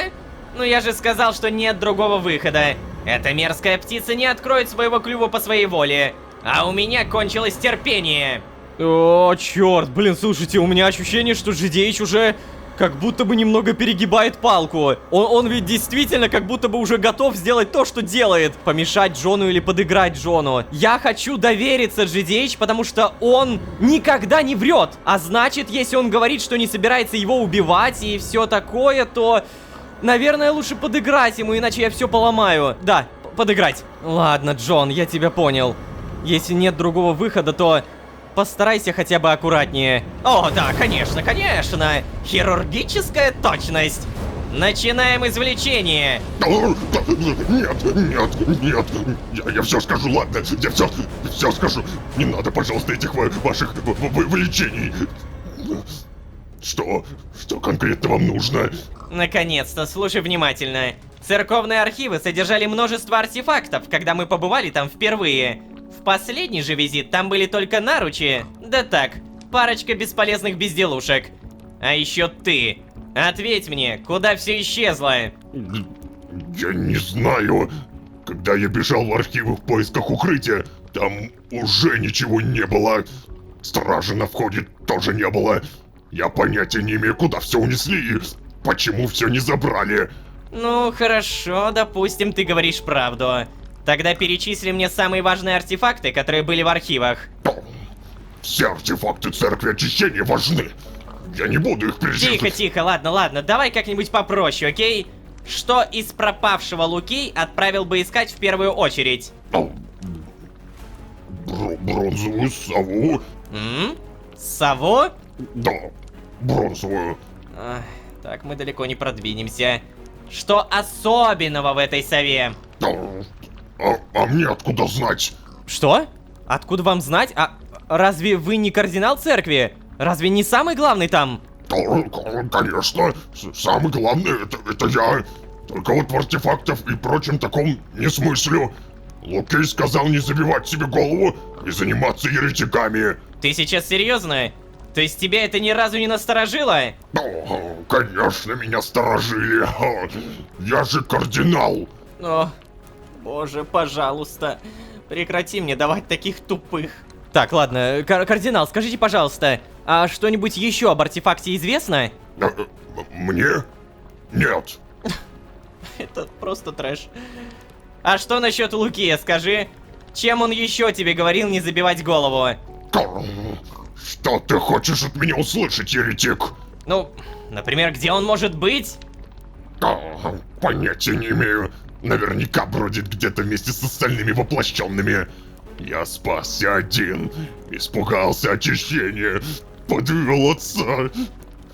Ну я же сказал, что нет другого выхода. Эта мерзкая птица не откроет своего клюва по своей воле. А у меня кончилось терпение. О, черт, блин, слушайте, у меня ощущение, что Джидеич уже как будто бы немного перегибает палку. Он ведь действительно как будто бы уже готов сделать то, что делает. Помешать Джону или подыграть Джону. Я хочу довериться Джидеич, потому что он никогда не врет. А значит, если он говорит, что не собирается его убивать и все такое, то... Наверное, лучше подыграть ему, иначе я все поломаю. Да, подыграть. Ладно, Джон, я тебя понял. Если нет другого выхода, то постарайся хотя бы аккуратнее. О, да, конечно. Хирургическая точность. Начинаем извлечение. Нет. Я все скажу, ладно. Я все скажу. Не надо, пожалуйста, этих ваших вылечений. Что конкретно вам нужно? Наконец-то, слушай внимательно. Церковные архивы содержали множество артефактов, когда мы побывали там впервые. В последний же визит там были только наручи, да так, парочка бесполезных безделушек. А еще ты. Ответь мне, куда все исчезло? Я не знаю. Когда я бежал в архивы в поисках укрытия, там уже ничего не было. Стражи на входе тоже не было. Я понятия не имею, куда все унесли и почему все не забрали. Ну, хорошо, допустим, ты говоришь правду. Тогда перечисли мне самые важные артефакты, которые были в архивах. Все артефакты Церкви Очищения важны. Я не буду их перечислять. Тихо, тихо, ладно, давай как-нибудь попроще, окей? Что из пропавшего Лукей отправил бы искать в первую очередь? Бронзовую сову. Сову? Да, бронзовую. Ах, так, мы далеко не продвинемся. Что особенного в этой сове? А мне откуда знать? Что? Откуда вам знать? А разве вы не кардинал церкви? Разве не самый главный там? Конечно, самый главный это я. Только вот в артефактах и прочем таком не смыслю. Лукей сказал не забивать себе голову и заниматься еретиками. Ты сейчас серьезно? То есть тебя это ни разу не насторожило? Конечно, меня сторожили. Я же кардинал. О, боже, пожалуйста, прекрати мне давать таких тупых. Так, ладно, кардинал, скажите, пожалуйста, а что-нибудь еще об артефакте известно? Мне? Нет. Это просто трэш. А что насчет Лукия, скажи? Чем он еще тебе говорил не забивать голову? Что ты хочешь от меня услышать, еретик? Ну, например, где он может быть? Понятия не имею. Наверняка бродит где-то вместе с остальными воплощенными. Я спасся один. Испугался очищения. Подвел отца.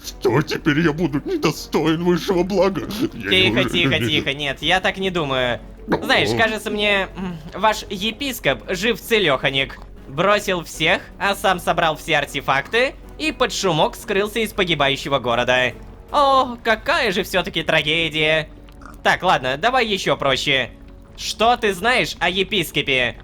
Что теперь я буду недостоин высшего блага? Тихо, нет, я так не думаю. Знаешь, кажется мне, ваш епископ жив-целеханик. Бросил всех, а сам собрал все артефакты и под шумок скрылся из погибающего города. О, какая же все-таки трагедия. Так, ладно, давай еще проще. Что ты знаешь о епископе?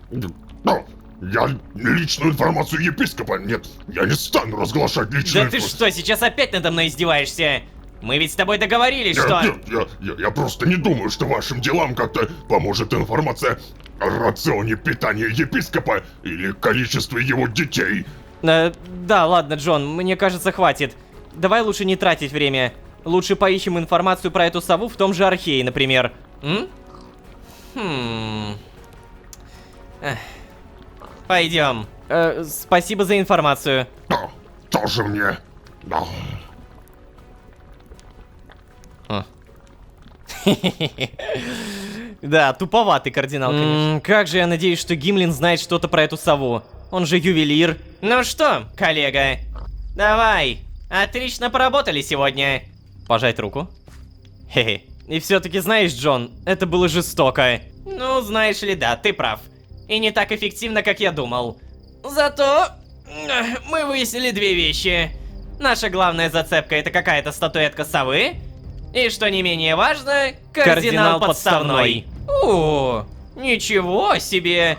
Я личную информацию епископа, нет, я не стану разглашать личную Да ты что, сейчас опять надо мной издеваешься? Мы ведь с тобой договорились, что... Нет, я просто не думаю, что вашим делам как-то поможет информация о рационе питания епископа или количестве его детей. Да, ладно, Джон, мне кажется, хватит. Давай лучше не тратить время. Лучше поищем информацию про эту сову в том же Архее, например. Пойдем. Спасибо за информацию. Да, тоже мне. Да. Да, туповатый кардинал, конечно. Как же я надеюсь, что Гимлин знает что-то про эту сову. Он же ювелир. Ну что, коллега, давай. Отлично поработали сегодня. Пожать руку. Хе-хе. И все-таки знаешь, Джон, это было жестоко. Ну, знаешь ли, да, ты прав. И не так эффективно, как я думал. Зато мы выяснили две вещи. Наша главная зацепка — это какая-то статуэтка совы. И, что не менее важно, кардинал подставной. О, ничего себе.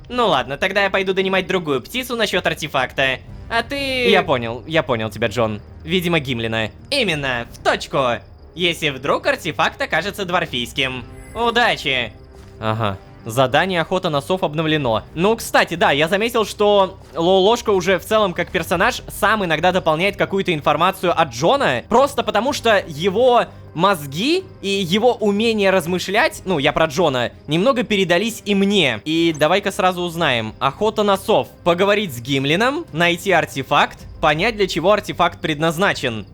Ну ладно, тогда я пойду донимать другую птицу насчет артефакта. А ты... Я понял тебя, Джон. Видимо, Гимлина. Именно, в точку. Если вдруг артефакт окажется дворфийским. Удачи. Ага. Задание охота на сов обновлено. Ну, кстати, да, я заметил, что Лолошка уже в целом как персонаж сам иногда дополняет какую-то информацию от Джона, просто потому что его мозги и его умение размышлять, ну, я про Джона, немного передались и мне. И давай-ка сразу узнаем. Охота на сов. Поговорить с Гимлином, найти артефакт, понять, для чего артефакт предназначен.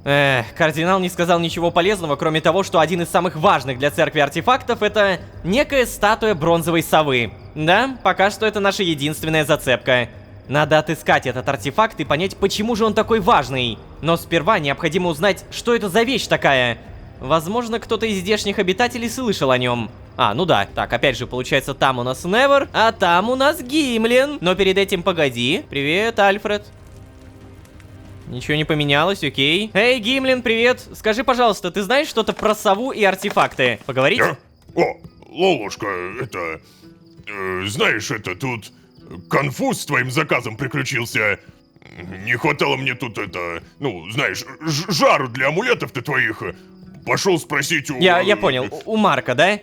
Кардинал не сказал ничего полезного, кроме того, что один из самых важных для церкви артефактов — это некая статуя бронзовой совы. Да, пока что это наша единственная зацепка. Надо отыскать этот артефакт и понять, почему же он такой важный. Но сперва необходимо узнать, что это за вещь такая. Возможно, кто-то из здешних обитателей слышал о нем. Ну да, так, опять же, получается, там у нас Невер, а там у нас Гимлин. Но перед этим погоди. Привет, Альфред. Ничего не поменялось, окей. Эй, Гимлин, привет. Скажи, пожалуйста, ты знаешь что-то про сову и артефакты? Поговорить? Я? О, Лолушка, это... знаешь, это тут... конфуз с твоим заказом приключился. Не хватало мне тут это, ну, знаешь, жару для амулетов-то твоих. Пошел спросить у... Я понял, у Марка, да?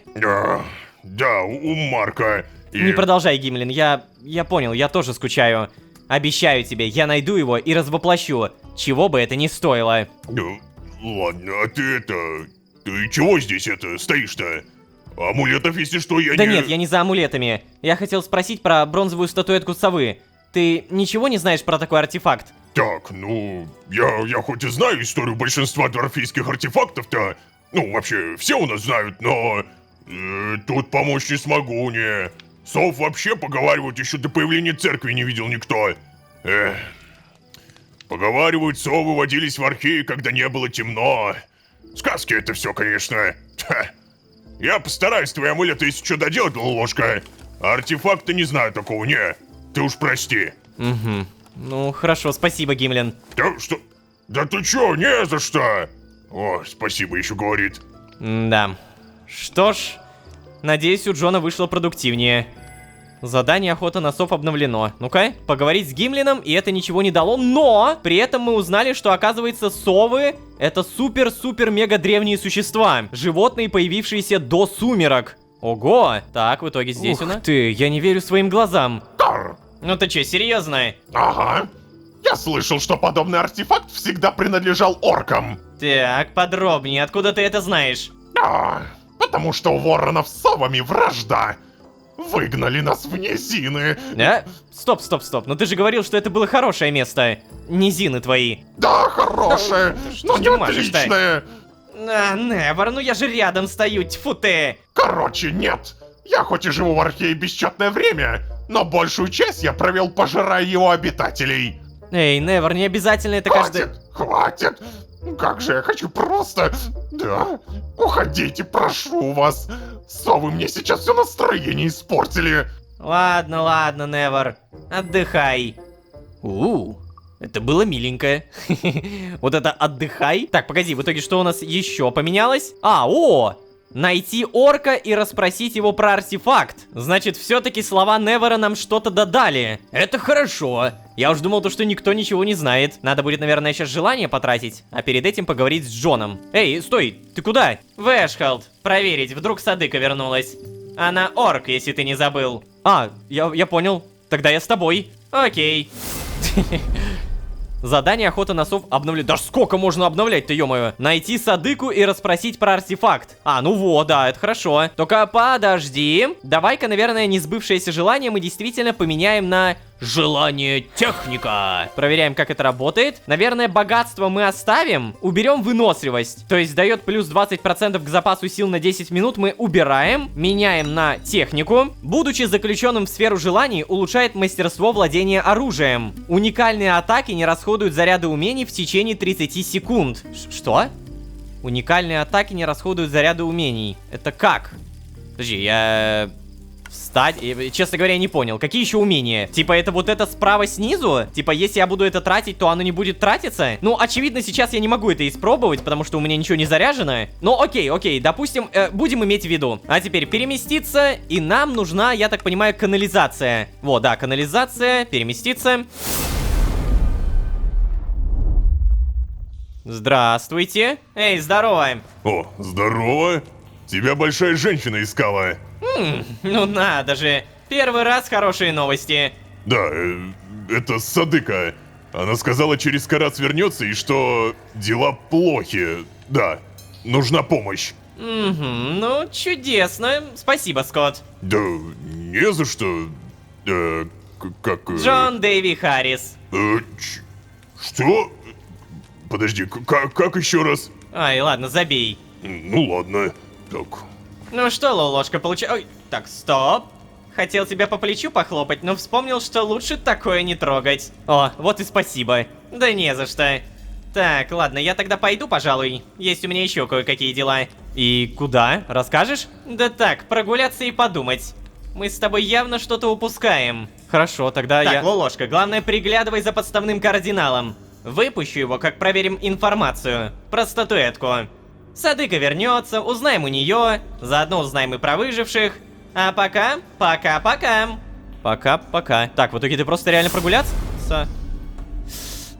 Да, у Марка. И... Не продолжай, Гимлин, я понял, я тоже скучаю. Обещаю тебе, я найду его и развоплощу, чего бы это ни стоило. Ладно, а ты это... Ты чего здесь стоишь-то? Амулетов, если что, я не... Да нет, я не за амулетами. Я хотел спросить про бронзовую статуэтку совы. Ты ничего не знаешь про такой артефакт? Так, ну, я хоть и знаю историю большинства дворфийских артефактов-то, ну, вообще, все у нас знают, но... тут помочь не смогу, не. Сов вообще поговаривают, еще до появления церкви не видел никто. Поговаривают, совы водились в Архее, когда не было темно. Сказки это все, конечно. Я постараюсь твои амулеты, если что, доделать, ложка. А артефакта не знаю такого, не. Ты уж прости. Угу. Ну, хорошо, спасибо, Гимлин. Да что? Да ты чё, не за что. О, спасибо еще говорит. Да. Что ж, надеюсь, у Джона вышло продуктивнее. Задание охота на сов обновлено. Ну-ка, поговорить с Гимлином, и это ничего не дало, но при этом мы узнали, что, оказывается, совы — это супер-супер-мега древние существа. Животные, появившиеся до сумерок. Ого! Так, в итоге здесь у нас... Ух ты, я не верю своим глазам. Тар! Ну ты чё, серьезно? Ага. Я слышал, что подобный артефакт всегда принадлежал оркам. Так, подробнее, откуда ты это знаешь? Потому что у воронов с совами вражда. Выгнали нас в низины. Стоп, но ты же говорил, что это было хорошее место. Низины твои. Да, хорошее, но не машешь-то? отличное. Невер, ну я же рядом стою, тьфу ты! Короче, нет. Я хоть и живу в Архее бесчетное время, но большую часть я провел, пожирая его обитателей. Эй, Невер, не обязательно это каждый... Хватит! Как же я хочу просто... Да, уходите, прошу вас. Совы мне сейчас все настроение испортили. Ладно, Невер, отдыхай. Это было миленько. Вот это отдыхай. Так, погоди, в итоге что у нас еще поменялось? Найти орка и расспросить его про артефакт. Значит, все-таки слова Невера нам что-то додали. Это хорошо. Я уж думал, что никто ничего не знает. Надо будет, наверное, сейчас желание потратить, а перед этим поговорить с Джоном. Эй, стой, ты куда? В Эшхолд, проверить, вдруг Садыка вернулась. Она орк, если ты не забыл. Я понял. Тогда я с тобой. Окей. Задание охота на сов обновлено. Да сколько можно обновлять-то, ё-моё? Найти Садыку и расспросить про артефакт. Ну вот, да, это хорошо. Только подожди. Давай-ка, наверное, несбывшееся желание мы действительно поменяем на желание техника. Проверяем, как это работает. Наверное, богатство мы оставим. Уберем выносливость. То есть дает плюс 20% к запасу сил на 10 минут. Мы убираем. Меняем на технику. Будучи заключенным в сферу желаний, улучшает мастерство владения оружием. Уникальные атаки не расходуют заряды умений в течение 30 секунд. Что? Уникальные атаки не расходуют заряды умений. Это как? Подожди, я... Встать. Честно говоря, я не понял. Какие еще умения? Типа, это вот это справа снизу? Типа, если я буду это тратить, то оно не будет тратиться? Ну, очевидно, сейчас я не могу это испробовать, потому что у меня ничего не заряжено. Но окей, допустим, будем иметь в виду. А теперь переместиться, и нам нужна, я так понимаю, канализация. Вот, да, канализация, переместиться. Здравствуйте. Эй, здорово. О, здорово. Тебя большая женщина искала. Ну надо же. Первый раз хорошие новости. Да, это Садыка. Она сказала, через Карац вернется и что дела плохи. Да, нужна помощь. Ну, чудесно. Спасибо, Скотт. Да, не за что. Джон Дэйви Харрис. Что? Подожди, как еще раз? Ай, ладно, забей. Ну ладно, так. Ну что, Лолошка, Ой, так, стоп. Хотел тебя по плечу похлопать, но вспомнил, что лучше такое не трогать. О, вот и спасибо. Да не за что. Так, ладно, я тогда пойду, пожалуй. Есть у меня еще кое-какие дела. И куда? Расскажешь? Да так, прогуляться и подумать. Мы с тобой явно что-то упускаем. Хорошо, тогда Так, я... Лолошка, главное приглядывай за подставным кардиналом. Выпущу его, как проверим информацию про статуэтку. Садыка вернется, узнаем у нее, заодно узнаем и про выживших. А пока. Пока. Так, в итоге ты просто реально прогуляться?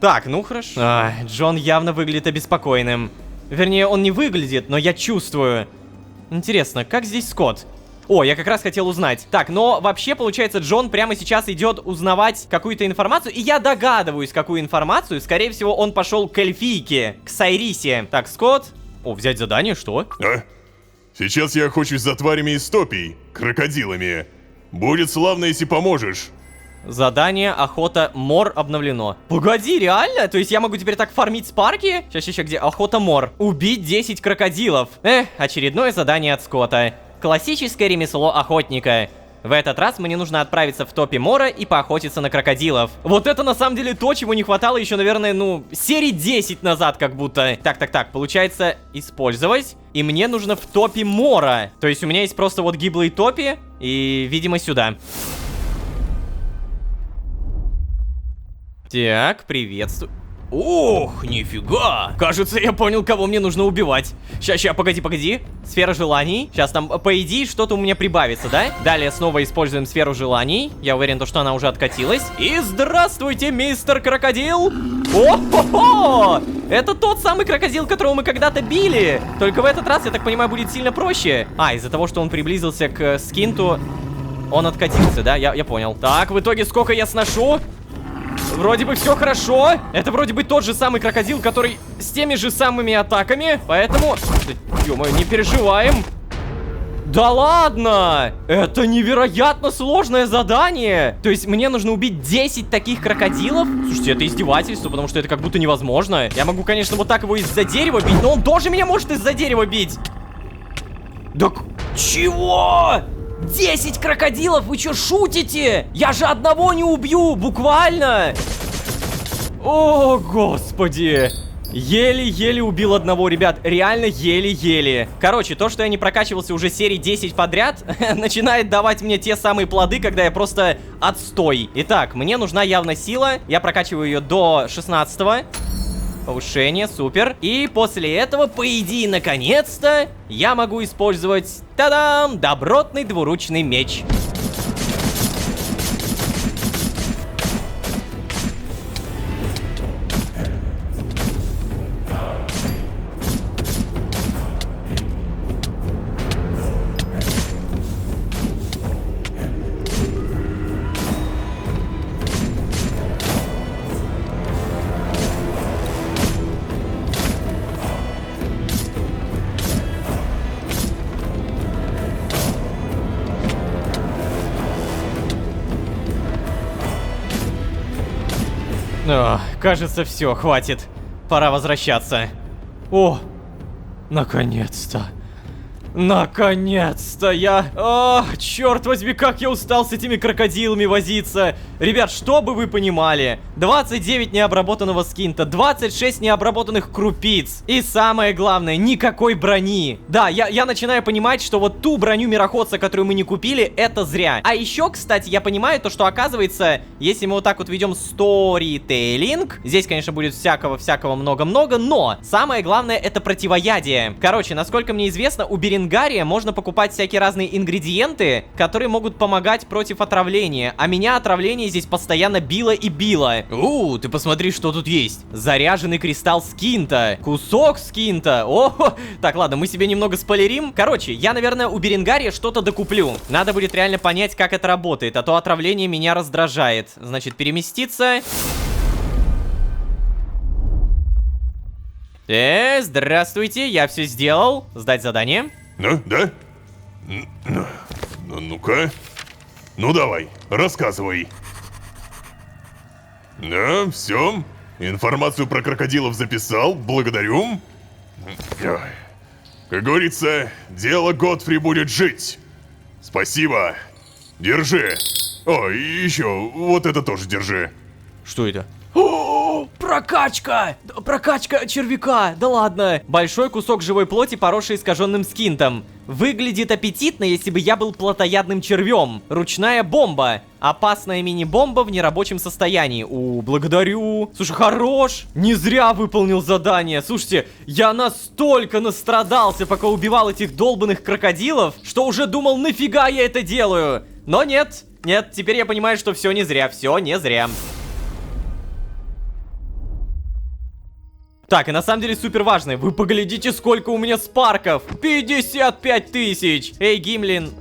Так, ну хорошо. Джон явно выглядит обеспокоенным. Вернее, он не выглядит, но я чувствую. Интересно, как здесь Скотт? О, я как раз хотел узнать. Так, но вообще, получается, Джон прямо сейчас идет узнавать какую-то информацию. И я догадываюсь, какую информацию. Скорее всего, он пошел к эльфийке, к Сайрисе. Так, Скотт. О, взять задание, что? А? Сейчас я охочусь за тварями из топий, крокодилами. Будет славно, если поможешь. Задание охота мор обновлено. Погоди, реально? То есть я могу теперь так фармить спарки? Сейчас, где? Охота мор. Убить 10 крокодилов. Очередное задание от Скотта. Классическое ремесло охотника. В этот раз мне нужно отправиться в топе мора и поохотиться на крокодилов. Вот это на самом деле то, чего не хватало еще, наверное, серии 10 назад как будто. Так, получается использовать. И мне нужно в топе мора. То есть у меня есть просто вот гиблые топи и, видимо, сюда. Так, приветствую. Ох, нифига! Кажется, я понял, кого мне нужно убивать. Ща, погоди. Сфера желаний. Сейчас там, по идее, что-то у меня прибавится, да? Далее снова используем сферу желаний. Я уверен, что она уже откатилась. И здравствуйте, мистер Крокодил! О-хо-хо! Это тот самый крокодил, которого мы когда-то били. Только в этот раз, я так понимаю, будет сильно проще. Из-за того, что он приблизился к скинту, он откатился, да? Я понял. Так, в итоге сколько я сношу? Вроде бы все хорошо. Это вроде бы тот же самый крокодил, который с теми же самыми атаками. Поэтому, ё-моё, не переживаем. Да ладно! Это невероятно сложное задание. То есть мне нужно убить 10 таких крокодилов? Слушайте, это издевательство, потому что это как будто невозможно. Я могу, конечно, вот так его из-за дерева бить, но он тоже меня может из-за дерева бить. Да чего? 10 крокодилов? Вы что, шутите? Я же одного не убью, буквально. О, господи. Еле-еле убил одного, ребят. Реально еле-еле. Короче, то, что я не прокачивался уже серии 10 подряд, начинает давать мне те самые плоды, когда я просто отстой. Итак, мне нужна явно сила. Я прокачиваю ее до 16-го. Повышение, супер. И после этого, по идее, наконец-то, я могу использовать, та-дам, добротный двуручный меч. Кажется, все, хватит. Пора возвращаться. О, наконец-то. Наконец-то я... черт возьми, как я устал с этими крокодилами возиться. Ребят, чтобы вы понимали, 29 необработанного скинта, 26 необработанных крупиц. И самое главное, никакой брони. Да, я начинаю понимать, что вот ту броню мироходца, которую мы не купили, это зря. А еще, кстати, я понимаю то, что оказывается, если мы вот так вот ведем сторителлинг, здесь, конечно, будет всякого много-много, но самое главное, это противоядие. Короче, насколько мне известно, у Беренгария можно покупать всякие разные ингредиенты, которые могут помогать против отравления. А меня отравление здесь постоянно било и било. Ты посмотри, что тут есть. Заряженный кристалл скинта. Кусок скинта. О, так, ладно, мы себе немного спойлерим. Короче, я, наверное, у Беренгария что-то докуплю. Надо будет реально понять, как это работает, а то отравление меня раздражает. Значит, переместиться. Здравствуйте, я все сделал. Сдать задание. Да? Ну-ка. Ну давай, рассказывай. Да, все. Информацию про крокодилов записал, благодарю. Как говорится, дело Годфри будет жить. Спасибо. Держи. О, и еще, вот это тоже держи. Что это? О, прокачка! Прокачка червяка! Да ладно! Большой кусок живой плоти, поросший искаженным скинтом. Выглядит аппетитно, если бы я был плотоядным червем. Ручная бомба. Опасная мини-бомба в нерабочем состоянии. Благодарю. Слушай, хорош. Не зря выполнил задание. Слушайте, я настолько настрадался, пока убивал этих долбанных крокодилов, что уже думал, нафига я это делаю. Но нет, теперь я понимаю, что все не зря, все не зря. Так, и на самом деле супер важно. Вы поглядите, сколько у меня спарков. 55 тысяч. Эй, Гимлин.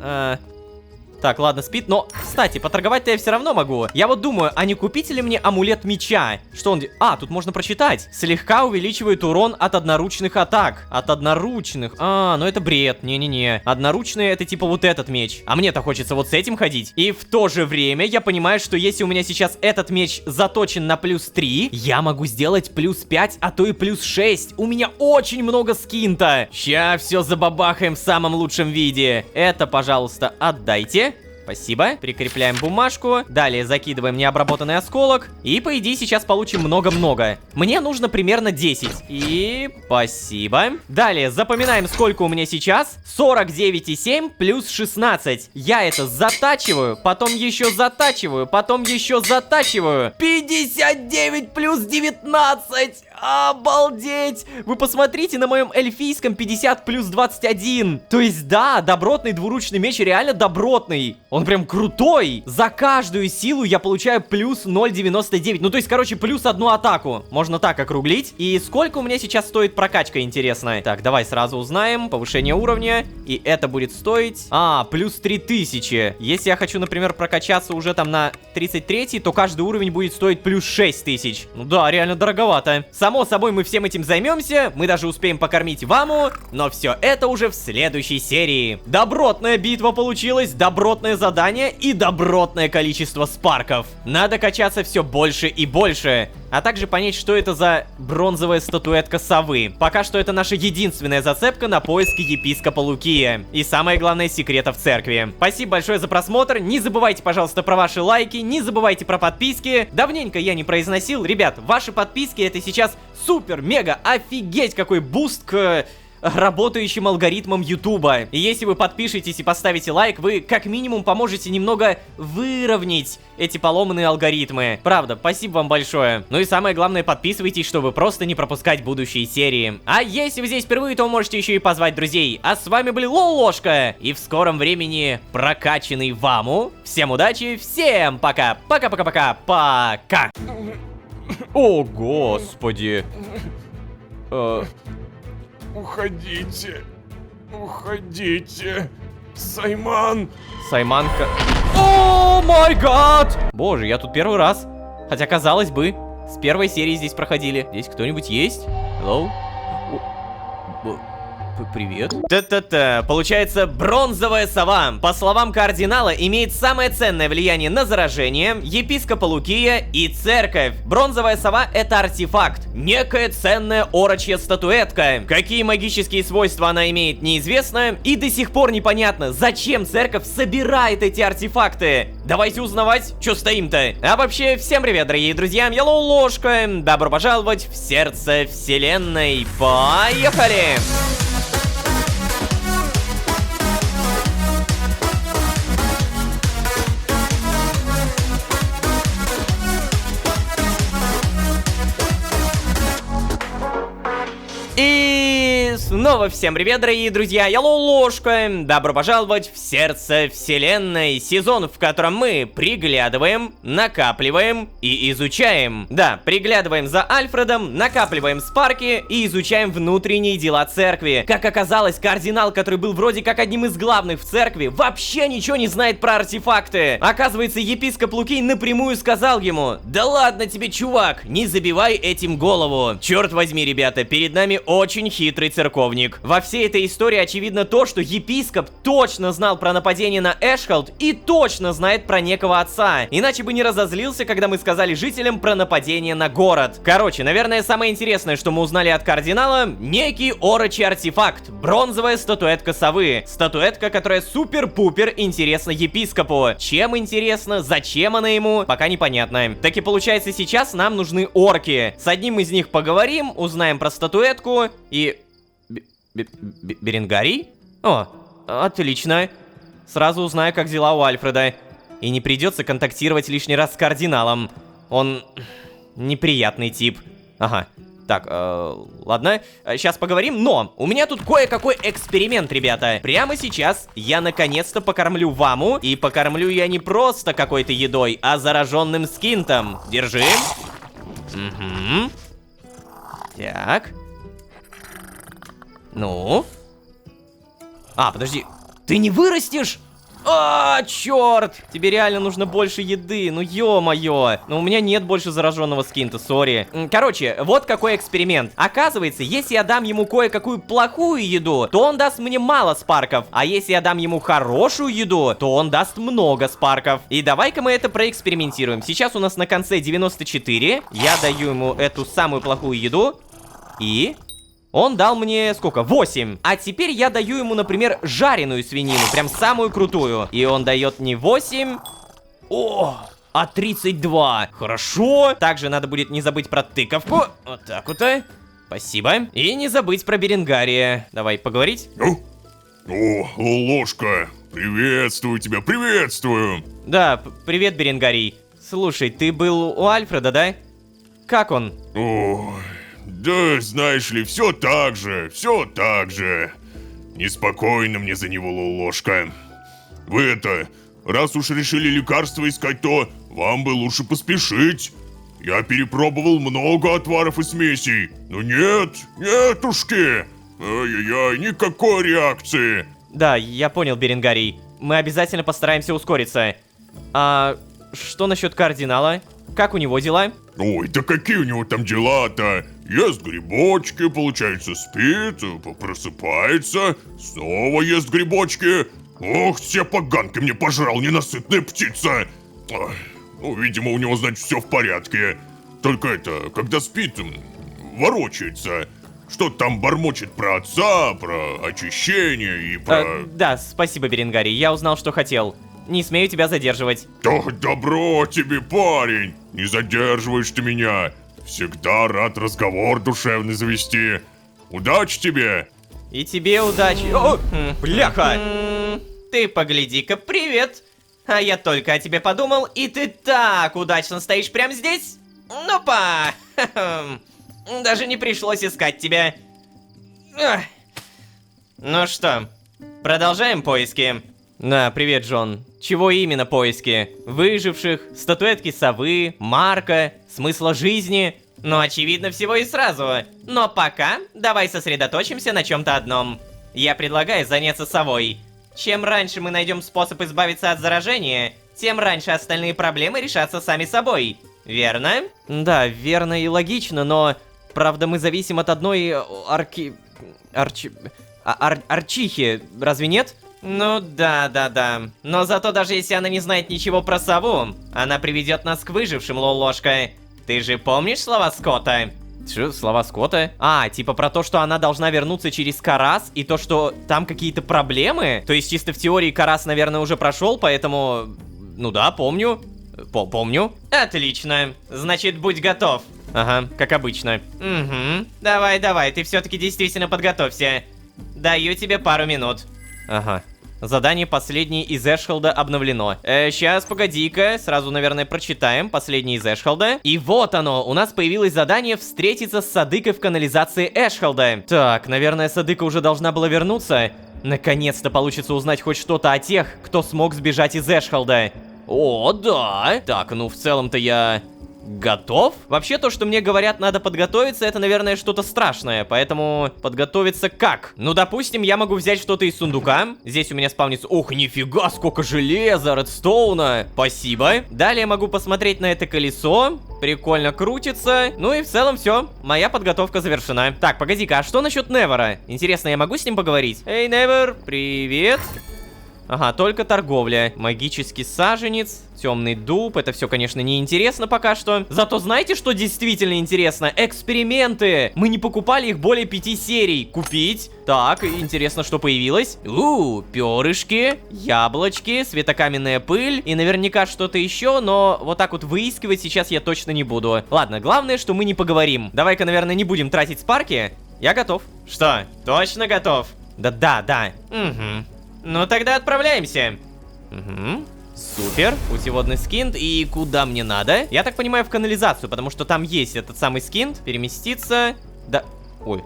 Так, ладно, спит, но, кстати, поторговать-то я все равно могу. Я вот думаю, а не купить ли мне амулет меча? Что он... А, тут можно прочитать. Слегка увеличивает урон от одноручных атак. От одноручных. А, ну это бред. Не-не-не. Одноручные это типа вот этот меч. А мне-то хочется вот с этим ходить. И в то же время я понимаю, что если у меня сейчас этот меч заточен на плюс 3, я могу сделать плюс 5, а то и плюс 6. У меня очень много скинта. Ща все забабахаем в самом лучшем виде. Это, пожалуйста, отдайте. Спасибо. Прикрепляем бумажку. Далее закидываем необработанный осколок. И, по идее, сейчас получим много-много. Мне нужно примерно 10. И спасибо. Далее запоминаем, сколько у меня сейчас. 49,7 плюс 16. Я это затачиваю, потом еще затачиваю, потом еще затачиваю. 59 плюс 19. Обалдеть! Вы посмотрите на моем эльфийском 50 плюс 21. То есть, да, добротный двуручный меч реально добротный. Он прям крутой. За каждую силу я получаю плюс 0,99. Ну, то есть, короче, плюс одну атаку. Можно так округлить. И сколько у меня сейчас стоит прокачка, интересно? Так, давай сразу узнаем. Повышение уровня. И это будет стоить... плюс 3000. Если я хочу, например, прокачаться уже там на 33, то каждый уровень будет стоить плюс 6000. Ну да, реально дороговато. Само собой, мы всем этим займемся, мы даже успеем покормить Ваму, но все это уже в следующей серии. Добротная битва получилась, добротное задание и добротное количество спарков. Надо качаться все больше и больше, а также понять, что это за бронзовая статуэтка совы. Пока что это наша единственная зацепка на поиски епископа Лукия. И самое главное, секретов церкви. Спасибо большое за просмотр, не забывайте, пожалуйста, про ваши лайки, не забывайте про подписки. Давненько я не произносил, ребят, ваши подписки это сейчас супер, мега, офигеть какой буст к работающим алгоритмам Ютуба. И если вы подпишетесь и поставите лайк, вы как минимум поможете немного выровнять эти поломанные алгоритмы. Правда, спасибо вам большое. Ну и самое главное, подписывайтесь, чтобы просто не пропускать будущие серии. А если вы здесь впервые, то можете еще и позвать друзей. А с вами был Лолошка, и в скором времени прокачанный Ваму. Всем удачи, всем пока. Пока-пока-пока. Пока. О, господи. Уходите. Уходите. Сайман. Сайманка. О май гад! Боже, я тут первый раз. Хотя, казалось бы, с первой серии здесь проходили. Здесь кто-нибудь есть? Hello? Привет. Та-та-та. Получается, бронзовая сова, по словам кардинала, имеет самое ценное влияние на заражение, епископа Лукия и церковь. Бронзовая сова — это артефакт, некая ценная орочья статуэтка. Какие магические свойства она имеет, неизвестно, и до сих пор непонятно, зачем церковь собирает эти артефакты. Давайте узнавать, что стоим-то. А вообще, всем привет, дорогие друзья, я Лолошка. Добро пожаловать в сердце вселенной. Поехали! И снова всем привет, дорогие друзья, я Лолошка. Добро пожаловать в сердце вселенной. Сезон, в котором мы приглядываем, накапливаем и изучаем. Да, приглядываем за Альфредом, накапливаем спарки и изучаем внутренние дела церкви. Как оказалось, кардинал, который был вроде как одним из главных в церкви, вообще ничего не знает про артефакты. Оказывается, епископ Лукий напрямую сказал ему: да ладно тебе, чувак, не забивай этим голову. Черт возьми, ребята, перед нами очень хитрый церковник. Во всей этой истории очевидно то, что епископ точно знал про нападение на Эшхолд и точно знает про некого отца. Иначе бы не разозлился, когда мы сказали жителям про нападение на город. Короче, наверное, самое интересное, что мы узнали от кардинала, некий орочий артефакт. Бронзовая статуэтка совы. Статуэтка, которая супер-пупер интересна епископу. Чем интересно, зачем она ему, пока непонятно. Так и получается, сейчас нам нужны орки. С одним из них поговорим, узнаем про статуэтку и... Беренгарий? О, отлично. Сразу узнаю, как дела у Альфреда. И не придется контактировать лишний раз с кардиналом. Он... неприятный тип. Ага. Так, ладно, сейчас поговорим, но у меня тут кое-какой эксперимент, ребята. Прямо сейчас я наконец-то покормлю Ваму, и покормлю я не просто какой-то едой, а зараженным скинтом. Держи. Угу. Так. Ну? А, подожди. Ты не вырастешь? А, черт! Тебе реально нужно больше еды, ну ё-моё. Но у меня нет больше зараженного скинта, сори. Короче, вот какой эксперимент. Оказывается, если я дам ему кое-какую плохую еду, то он даст мне мало спарков. А если я дам ему хорошую еду, то он даст много спарков. И давай-ка мы это проэкспериментируем. Сейчас у нас на конце 94. Я даю ему эту самую плохую еду. И... он дал мне сколько? 8. А теперь я даю ему, например, жареную свинину, прям самую крутую. И он дает не 8. О, а 32. Хорошо. Также надо будет не забыть про тыковку. Вот так вот. Спасибо. И не забыть про Беренгария. Давай поговорить. О, Лолошка, приветствую тебя, приветствую. Да, привет, Беренгарий. Слушай, ты был у Альфреда, да? Как он? Ой, да, знаешь ли, все так же, все так же. Неспокойно мне за него, Лолошка. Вы это, раз уж решили лекарства искать, то вам бы лучше поспешить. Я перепробовал много отваров и смесей, но нет, нетушки. Ай-яй-яй, никакой реакции. Да, я понял, Беренгарий. Мы обязательно постараемся ускориться. А что насчет кардинала? Как у него дела? Ой, да какие у него там дела-то? Ест грибочки, получается спит, просыпается, снова ест грибочки. Ох, все поганки мне пожрал, ненасытная птица. Ой, ну, видимо, у него, значит, все в порядке. Только это, когда спит, ворочается. Что-то там бормочет про отца, про очищение и про... Да, спасибо, Беренгарий, я узнал, что хотел. Не смею тебя задерживать. Ох, добро тебе, парень! Не задерживаешь ты меня. Всегда рад разговор душевный завести. Удачи тебе! И тебе удачи. О, бляха! Ты погляди-ка, привет! А я только о тебе подумал, и ты так удачно стоишь прямо здесь? Ну-па! Даже не пришлось искать тебя. Ах. Ну что, продолжаем поиски? Да, привет, Джон. Чего именно поиски? Выживших, статуэтки совы, марка, смысла жизни? Ну, очевидно, всего и сразу. Но пока давай сосредоточимся на чем-то одном. Я предлагаю заняться совой. Чем раньше мы найдем способ избавиться от заражения, тем раньше остальные проблемы решатся сами собой. Верно? Да, верно и логично, но... Правда, мы зависим от одной арчихи, разве нет? Ну да. Но зато даже если она не знает ничего про сову, она приведет нас к выжившим, Лолошка. Ты же помнишь слова Скотта? Что, слова Скотта? А, типа про то, что она должна вернуться через Карас, и то, что там какие-то проблемы? То есть чисто в теории Карас, наверное, уже прошел, поэтому... Ну да, помню. Помню. Отлично. Значит, будь готов. Ага, как обычно. Угу. Давай, ты все-таки действительно подготовься. Даю тебе пару минут. Ага. Задание последнее из Эшхолда обновлено. Сейчас, погоди-ка, сразу, наверное, прочитаем последнее из Эшхолда. И вот оно, у нас появилось задание встретиться с Садыкой в канализации Эшхолда. Так, наверное, Садыка уже должна была вернуться. Наконец-то получится узнать хоть что-то о тех, кто смог сбежать из Эшхолда. О, да. Так, ну в целом-то я... готов? Вообще, то, что мне говорят, надо подготовиться, это, наверное, что-то страшное, поэтому подготовиться как? Ну, допустим, я могу взять что-то из сундука. Здесь у меня спавнится... Ох, нифига, сколько железа, редстоуна. Спасибо. Далее могу посмотреть на это колесо. Прикольно крутится. Ну и в целом все. Моя подготовка завершена. Так, погоди-ка, а что насчет Невера? Интересно, я могу с ним поговорить? Эй, Невер, привет. Ага, только торговля. Магический саженец, темный дуб. Это все, конечно, не интересно пока что. Зато знаете, что действительно интересно? Эксперименты. Мы не покупали их более 5 серий. Купить. Так, интересно, что появилось. Перышки, яблочки, светокаменная пыль. И наверняка что-то еще, но вот так вот выискивать сейчас я точно не буду. Ладно, главное, что мы не поговорим. Давай-ка, наверное, не будем тратить спарки. Я готов. Что, точно готов? Да. Угу. Ну тогда отправляемся. Угу. Супер, путеводный скин. И куда мне надо? Я так понимаю, в канализацию, потому что там есть этот самый скин. Переместиться. Да. Ой.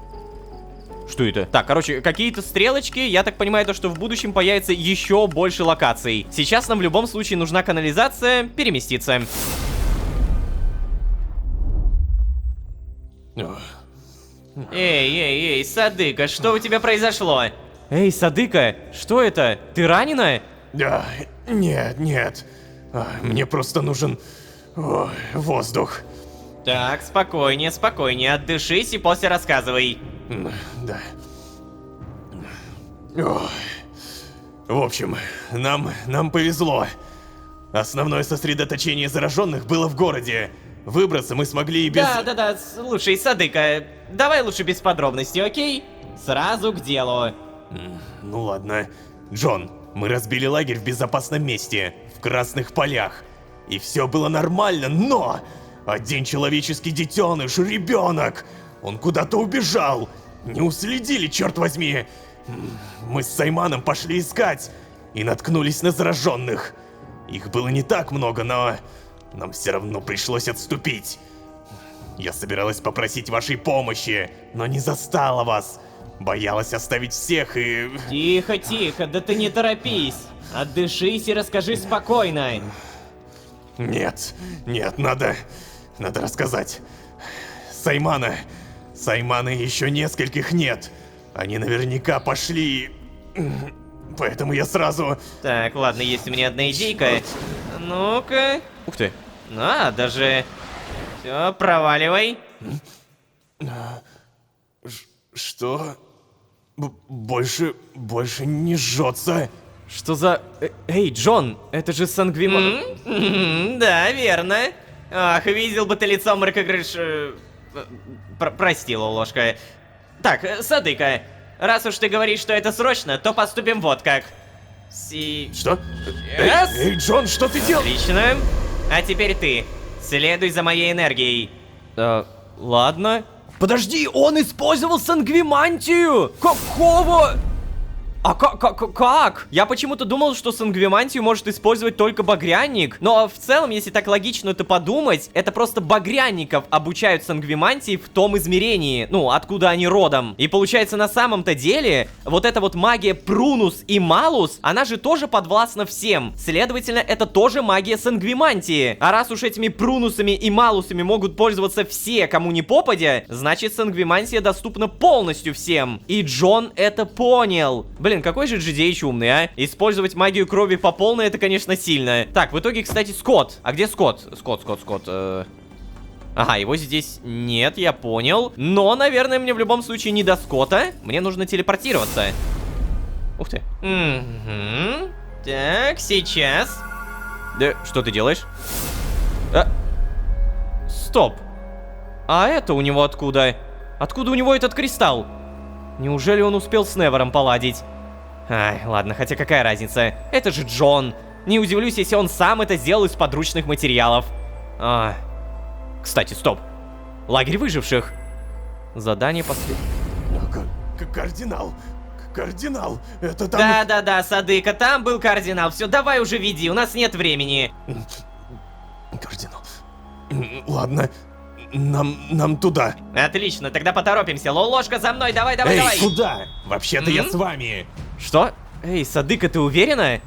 Что это? Так, короче, какие-то стрелочки. Я так понимаю, то, что в будущем появится еще больше локаций. Сейчас нам в любом случае нужна канализация. Переместиться. Эй, Садыка, что у тебя произошло? Эй, Садыка, что это? Ты ранена? Да, нет. Мне просто нужен воздух. Так, спокойнее, отдышись и после рассказывай. Да. Ой. В общем, нам повезло. Основное сосредоточение зараженных было в городе. Выбраться мы смогли и без... Да, слушай, Садыка, давай лучше без подробностей, окей? Сразу к делу. Ну ладно. Джон, мы разбили лагерь в безопасном месте, в Красных полях. И все было нормально, но... Один человеческий детеныш, ребенок! Он куда-то убежал! Не уследили, черт возьми! Мы с Сайманом пошли искать и наткнулись на зараженных. Их было не так много, но... Нам все равно пришлось отступить. Я собиралась попросить вашей помощи, но не застала вас. Боялась оставить всех и... Тихо, да ты не торопись. Отдышись и расскажи спокойно. Нет, надо рассказать. Саймана и еще нескольких нет. Они наверняка пошли. Поэтому я сразу... Так, ладно, есть у меня одна идейка. Ну-ка. Ух ты. Надо же. Все, проваливай. Что? Больше не жжется. Что за... Эй, Джон, это же Сангвима... Да, верно. Ах, видел бы ты лицо мракогрыш... Прости, ложка. Так, Садыка, раз уж ты говоришь, что это срочно, то поступим вот как. Что? Yes. Эй, Джон, что ты делаешь? Отлично. А теперь ты. Следуй за моей энергией. Ладно. Подожди, он использовал сангвимантию! Какого? А как? Я почему-то думал, что сангвимантию может использовать только багряник. Но в целом, если так логично это подумать, это просто багряников обучают сангвимантии в том измерении. Ну, откуда они родом. И получается, на самом-то деле, вот эта вот магия Прунус и Малус, она же тоже подвластна всем. Следовательно, это тоже магия сангвимантии. А раз уж этими Прунусами и Малусами могут пользоваться все, кому не попадя, значит, сангвимантия доступна полностью всем. И Джон это понял. Блин, какой же GDH умный, а? Использовать магию крови по полной, это, конечно, сильно. Так, в итоге, кстати, Скотт. А где Скотт? Скотт. Ага, его здесь нет, я понял. Но, наверное, мне в любом случае не до Скотта. Мне нужно телепортироваться. Ух ты. Угу. Так, сейчас. Да, что ты делаешь? Стоп. А это у него откуда? Откуда у него этот кристалл? Неужели он успел с Невером поладить? Ай, ладно, хотя какая разница? Это же Джон. Не удивлюсь, если он сам это сделал из подручных материалов. Кстати, стоп. Лагерь выживших. Задание после... Кардинал, это там... Да, Садыка, там был кардинал. Все, давай уже веди, у нас нет времени. Кардинал. Ладно, нам туда. Отлично, тогда поторопимся. Ложка за мной, давай. Эй, куда? Вообще-то я с вами. Что? Эй, Садыка, ты уверена?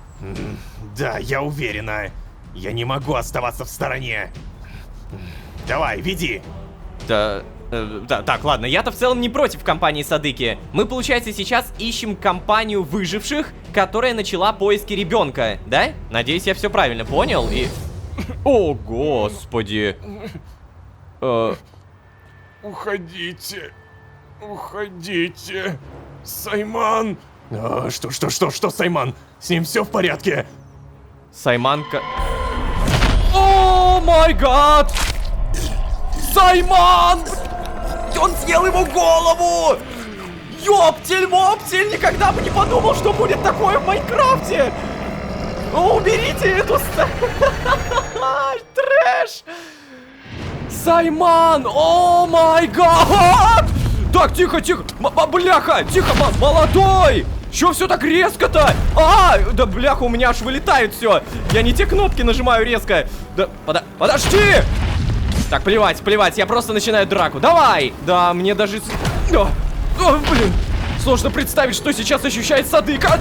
Да, я уверена. Я не могу оставаться в стороне. Давай, веди. Так, ладно, я-то в целом не против компании Садыки. Мы, получается, сейчас ищем компанию выживших, которая начала поиски ребенка, да? Надеюсь, я все правильно понял и... О, господи. Уходите. Сайман. Что, Сайман? С ним все в порядке? Сайманка... О май гад! Сайман! Он съел его голову! Ёптель-моптель! Никогда бы не подумал, что будет такое в Майнкрафте! Уберите эту... Трэш! Сайман! О май гад! Так, тихо! Бляха! Тихо, молодой! Чё все так резко-то? Да бляха, у меня аж вылетает все. Я не те кнопки нажимаю резко. Да, подожди! Так, плевать, я просто начинаю драку. Давай! Да, мне даже... Блин, сложно представить, что сейчас ощущает Садыка.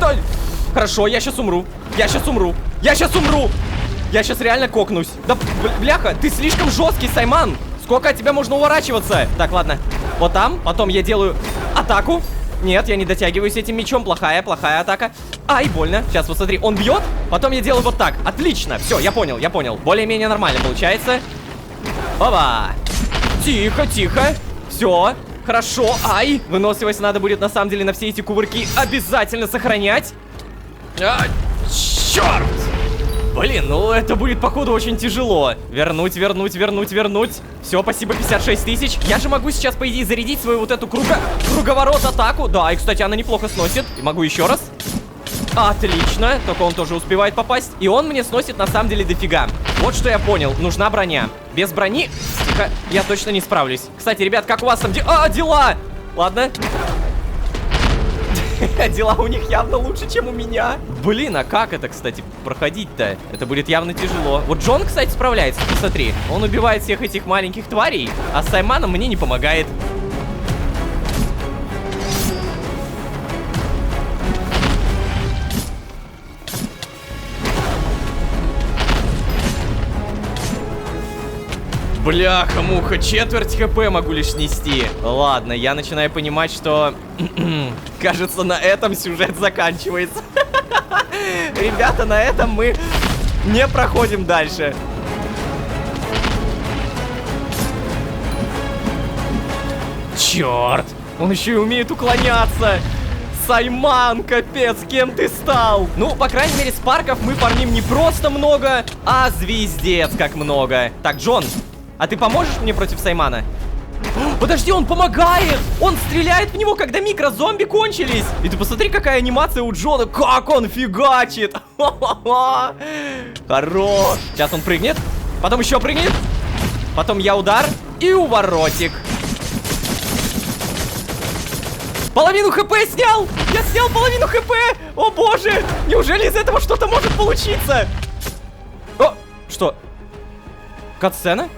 Хорошо, я сейчас умру. Я сейчас реально кокнусь. Да, бляха, ты слишком жесткий, Сайман. Сколько от тебя можно уворачиваться? Так, ладно. Вот там. Потом я делаю атаку. Нет, я не дотягиваюсь этим мечом. Плохая атака. Ай, больно. Сейчас, вот смотри, он бьет. Потом я делаю вот так. Отлично. Все, я понял. Более-менее нормально получается. Оба. Тихо. Все. Хорошо. Ай. Выносливость надо будет, на самом деле, на все эти кувырки обязательно сохранять. Черт! Блин, ну это будет, походу, очень тяжело. Вернуть. Все, спасибо, 56 тысяч. Я же могу сейчас, по идее, зарядить свою вот эту круговорот атаку. Да, и, кстати, она неплохо сносит. И могу еще раз. Отлично, только он тоже успевает попасть. И он мне сносит, на самом деле, дофига. Вот что я понял, нужна броня. Без брони, тихо, я точно не справлюсь. Кстати, ребят, как у вас там дела? Ладно. Дела у них явно лучше, чем у меня. Блин, а как это, кстати, проходить-то? Это будет явно тяжело. Вот Джон, кстати, справляется, посмотри. Он убивает всех этих маленьких тварей, а с Сайманом мне не помогает. Бляха-муха, четверть хп могу лишь снести. Ладно, я начинаю понимать, что... кажется, на этом сюжет заканчивается. Ребята, на этом мы не проходим дальше. Черт! Он еще и умеет уклоняться. Сайман, капец, кем ты стал? Ну, по крайней мере, спарков мы фармим не просто много, а звездец как много. Так, Джон, а ты поможешь мне против Саймана? Подожди, он помогает! Он стреляет в него, когда микрозомби кончились! И ты посмотри, какая анимация у Джона! Как он фигачит! Хорош! Сейчас он прыгнет, потом еще прыгнет, потом я удар и уворотик. Половину хп снял! Я снял половину хп! О боже! Неужели из этого что-то может получиться? О, что? Катсцена?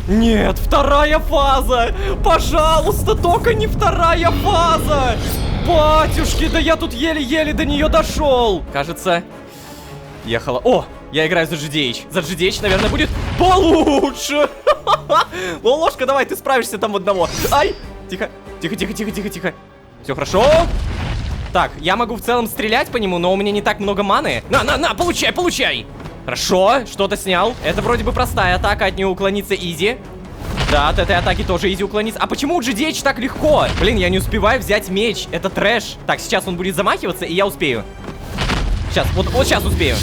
Нет, вторая фаза! Пожалуйста, только не вторая фаза! Батюшки, да я тут еле-еле до нее дошел! Кажется, ехала... О, я играю за GDH. За GDH, наверное, будет получше! Ложка, давай, ты справишься там в одного. Ай! Тихо. Все хорошо. Так, я могу в целом стрелять по нему, но у меня не так много маны. На, получай! Хорошо, что-то снял. Это вроде бы простая атака, от нее уклониться изи. Да, от этой атаки тоже изи уклониться. А почему у GDH так легко? Блин, я не успеваю взять меч. Это трэш. Так, сейчас он будет замахиваться, и я успею. Сейчас, вот сейчас успею.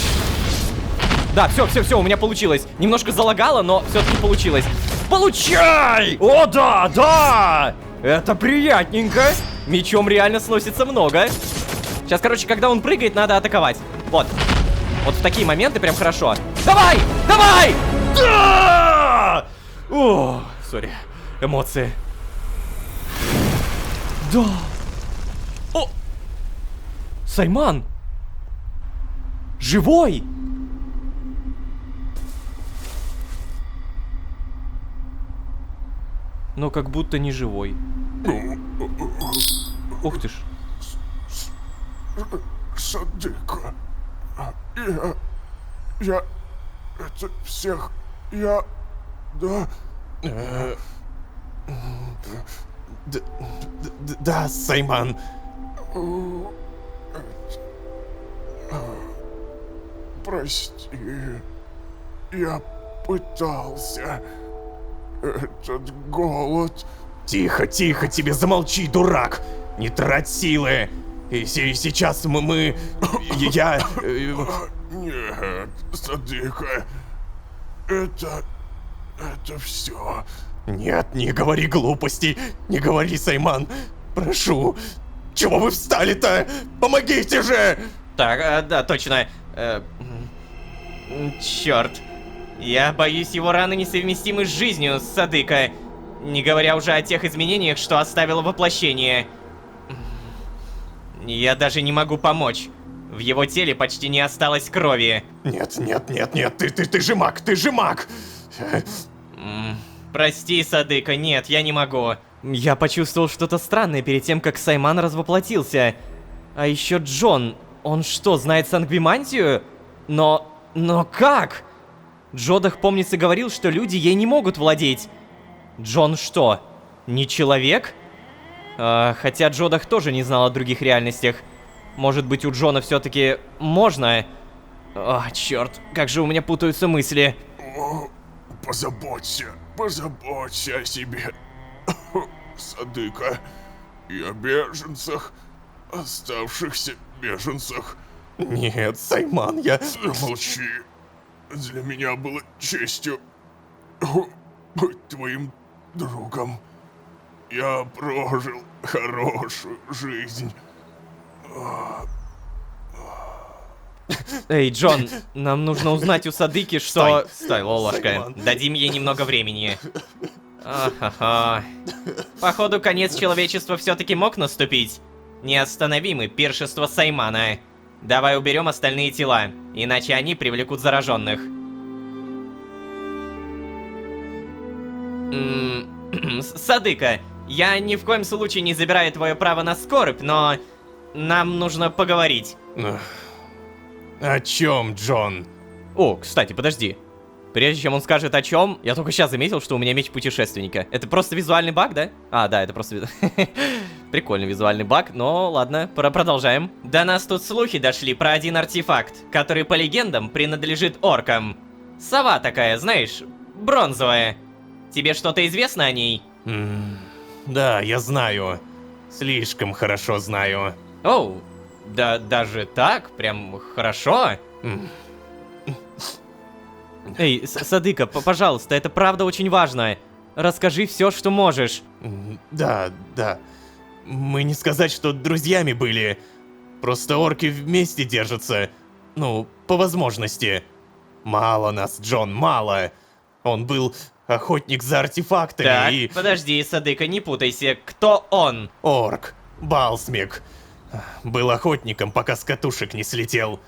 Да, все, у меня получилось. Немножко залагало, но все-таки получилось. Получай! О, да! Это приятненько. Мечом реально сносится много. Сейчас, короче, когда он прыгает, надо атаковать. Вот в такие моменты прям хорошо. Давай! Да! О, сори, эмоции. Да. О! Сайман! Живой! Но как будто не живой. Ух ты ж. Садыка. Я... Это всех... Да... Да, Сайман. Прости. Я пытался. Этот голод... Тихо, тебе замолчи, дурак! Не трать силы! И сейчас я... Нет, Садыка. Это все. Нет, не говори глупостей. Не говори, Сайман. Прошу. Чего вы встали-то? Помогите же! Так, да, точно. Черт. Я боюсь, его раны несовместимы с жизнью, Садыка. Не говоря уже о тех изменениях, что оставило воплощение. Я даже не могу помочь. В его теле почти не осталось крови. Нет, ты же маг! Прости, Садыка, нет, я не могу. Я почувствовал что-то странное перед тем, как Сайман развоплотился. А еще Джон, он что, знает сангвимантию? Но как? Джодах, помнится, говорил, что люди ей не могут владеть. Джон что, не человек? Хотя Джодах тоже не знал о других реальностях. Может быть, у Джона все-таки можно? Черт, как же у меня путаются мысли. Позаботься о себе, Садыка, и о беженцах, оставшихся беженцах. Нет, Сайман, я... Замолчи. Для меня было честью быть твоим другом. Я прожил хорошую жизнь. Эй, Джон, нам нужно узнать у Садыки, что... Стой, Лолошка, дадим ей немного времени. Ха-ха. Походу, конец человечества все-таки мог наступить. Неостановимый пиршество Саймана. Давай уберем остальные тела, иначе они привлекут зараженных. Садыка, я ни в коем случае не забираю твое право на скорбь, но нам нужно поговорить. О чем, Джон? О, кстати, подожди. Прежде чем он скажет о чем, я только сейчас заметил, что у меня меч путешественника. Это просто визуальный баг, да? Да, это просто... Прикольный визуальный баг, но ладно, продолжаем. До нас тут слухи дошли про один артефакт, который по легендам принадлежит оркам. Сова такая, знаешь, бронзовая. Тебе что-то известно о ней? Да, я знаю. Слишком хорошо знаю. Оу, да даже так? Прям хорошо? Эй, Садыка, пожалуйста, это правда очень важно. Расскажи все, что можешь. Да. Мы не сказать, что друзьями были. Просто орки вместе держатся. Ну, по возможности. Мало нас, Джон, мало. Он был охотник за артефактами Так, и... подожди, Садыка, не путайся. Кто он? Орк. Балсмик. Был охотником, пока с катушек не слетел.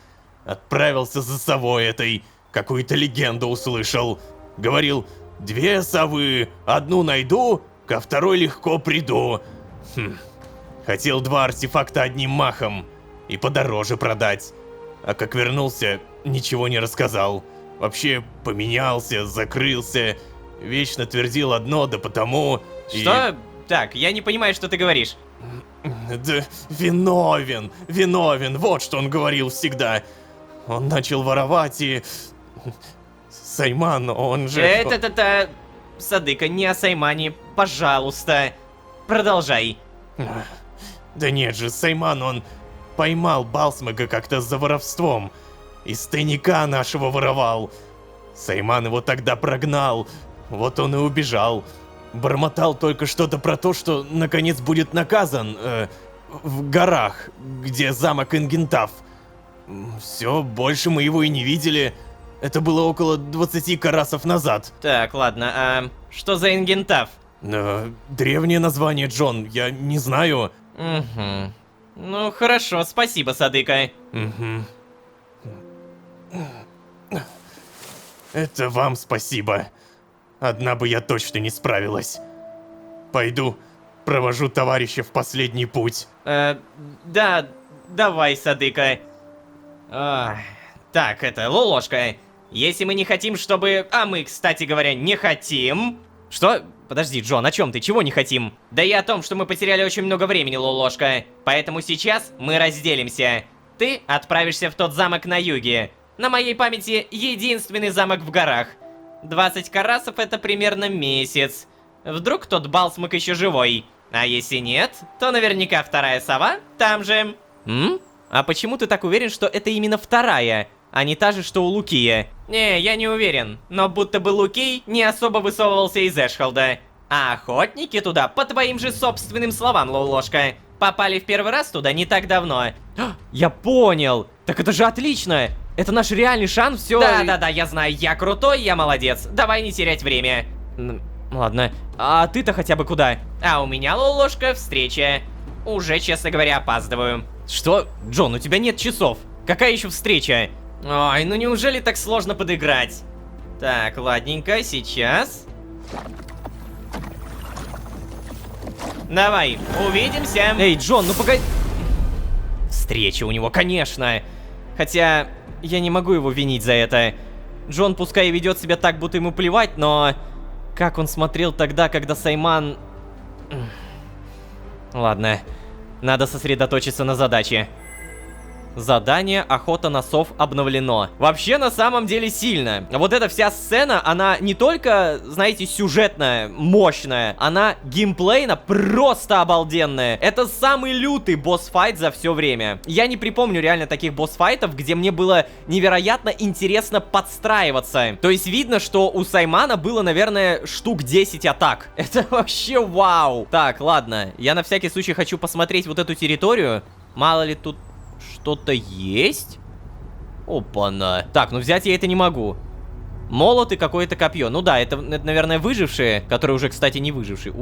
Отправился за совой этой... Какую-то легенду услышал. Говорил, 2 совы, одну найду, ко второй легко приду. Хотел 2 артефакта одним махом и подороже продать. А как вернулся, ничего не рассказал. Вообще поменялся, закрылся. Вечно твердил одно, да потому... Что? Так, я не понимаю, что ты говоришь. Да виновен, вот что он говорил всегда. Он начал воровать и... Сайман, он же... Садыка, не о Саймане, пожалуйста. Продолжай. Да нет же, Сайман, он поймал Балсмага как-то за воровством. Из тайника нашего воровал. Сайман его тогда прогнал, вот он и убежал. Бормотал только что-то про то, что наконец будет наказан в горах, где замок Ингентав. Все, больше мы его и не видели. Это было около 20 карасов назад. Так, ладно, а что за Ингентав? Древнее название, Джон, я не знаю. Угу. Ну, хорошо, спасибо, Садыка. Это вам спасибо. Одна бы я точно не справилась. Пойду, провожу товарища в последний путь. Да, давай, Садыка. Так, Лолошка, если мы не хотим, чтобы... А мы, кстати говоря, не хотим... Что? Подожди, Джон, о чем ты? Чего не хотим? Да и о том, что мы потеряли очень много времени, Лолошка. Поэтому сейчас мы разделимся. Ты отправишься в тот замок на юге. На моей памяти единственный замок в горах. 20 карасов это примерно месяц. Вдруг тот Балсмак еще живой. А если нет, то наверняка вторая сова там же. А почему ты так уверен, что это именно вторая, а не та же, что у Лукия? Не, я не уверен, но будто бы Лукий не особо высовывался из Эшхолда. А охотники туда, по твоим же собственным словам, Лолошка, попали в первый раз туда не так давно. Я понял! Так это же отлично! Это наш реальный шанс, все. Да, я знаю, я крутой, я молодец. Давай не терять время. Ладно, а ты-то хотя бы куда? А у меня, Лолошка, встреча. Уже, честно говоря, опаздываю. Что? Джон, у тебя нет часов. Какая еще встреча? Ой, ну неужели так сложно подыграть? Так, ладненько, сейчас. Давай, увидимся. Эй, Джон, ну погоди. Встреча у него, конечно. Хотя, я не могу его винить за это. Джон пускай и ведет себя так, будто ему плевать, но... Как он смотрел тогда, когда Сайман... Ладно, надо сосредоточиться на задаче. Задание «Охота на сов» обновлено. Вообще, на самом деле, сильно. Вот эта вся сцена, она не только, знаете, сюжетная, мощная, она геймплейно просто обалденная. Это самый лютый босс-файт за все время. Я не припомню реально таких босс-файтов, где мне было невероятно интересно подстраиваться. То есть видно, что у Саймана было, наверное, штук 10 атак. Это вообще вау. Так, ладно, я на всякий случай хочу посмотреть вот эту территорию. Мало ли тут... что-то есть? Опа-на. Так, ну взять я это не могу. Молот и какое-то копье. Ну да, это, наверное, выжившие, которые уже, кстати, не выжившие.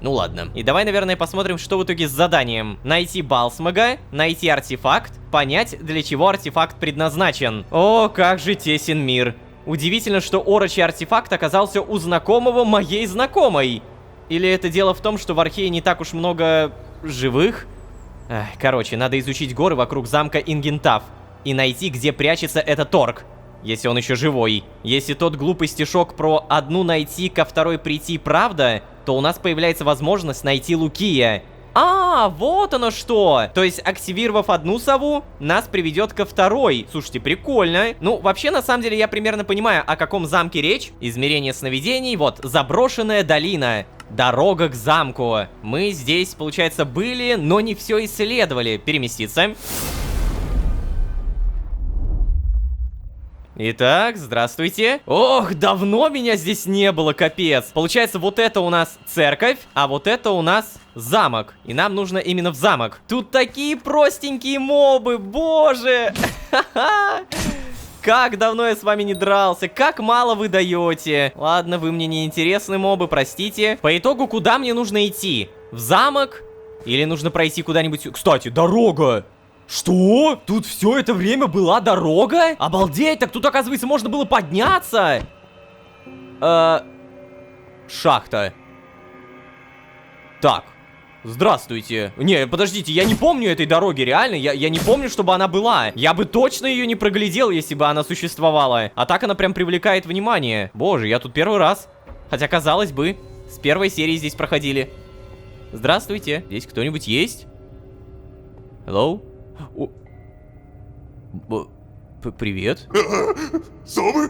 Ну ладно. И давай, наверное, посмотрим, что в итоге с заданием. Найти Балсмага, найти артефакт, понять, для чего артефакт предназначен. О, как же тесен мир. Удивительно, что орочий артефакт оказался у знакомого моей знакомой. Или это дело в том, что в Архее не так уж много живых? Короче, надо изучить горы вокруг замка Ингентав и найти, где прячется этот орк, если он еще живой. Если тот глупый стишок про одну найти, ко второй прийти правда, то у нас появляется возможность найти Лукия. А, вот оно что! То есть, активировав одну сову, нас приведет ко второй. Слушайте, прикольно. Ну, вообще, на самом деле, я примерно понимаю, о каком замке речь. Измерение сновидений, вот, заброшенная долина. Дорога к замку. Мы здесь, получается, были, но не все исследовали. Переместиться. Итак, здравствуйте. Ох, давно меня здесь не было, капец. Получается, вот это у нас церковь, а вот это у нас замок. И нам нужно именно в замок. Тут такие простенькие мобы, боже. Как давно я с вами не дрался, как мало вы даете. Ладно, вы мне не интересны, мобы, простите. По итогу, куда мне нужно идти? В замок? Или нужно пройти куда-нибудь... Кстати, дорога! Что? Тут все это время была дорога? Обалдеть, так тут, оказывается, можно было подняться. Шахта. Так. Здравствуйте. Не, подождите, я не помню этой дороги, реально. Я не помню, чтобы она была. Я бы точно ее не проглядел, если бы она существовала. А так она прям привлекает внимание. Боже, я тут первый раз. Хотя, казалось бы, с первой серии здесь проходили. Здравствуйте. Здесь кто-нибудь есть? Hello? Привет. Совы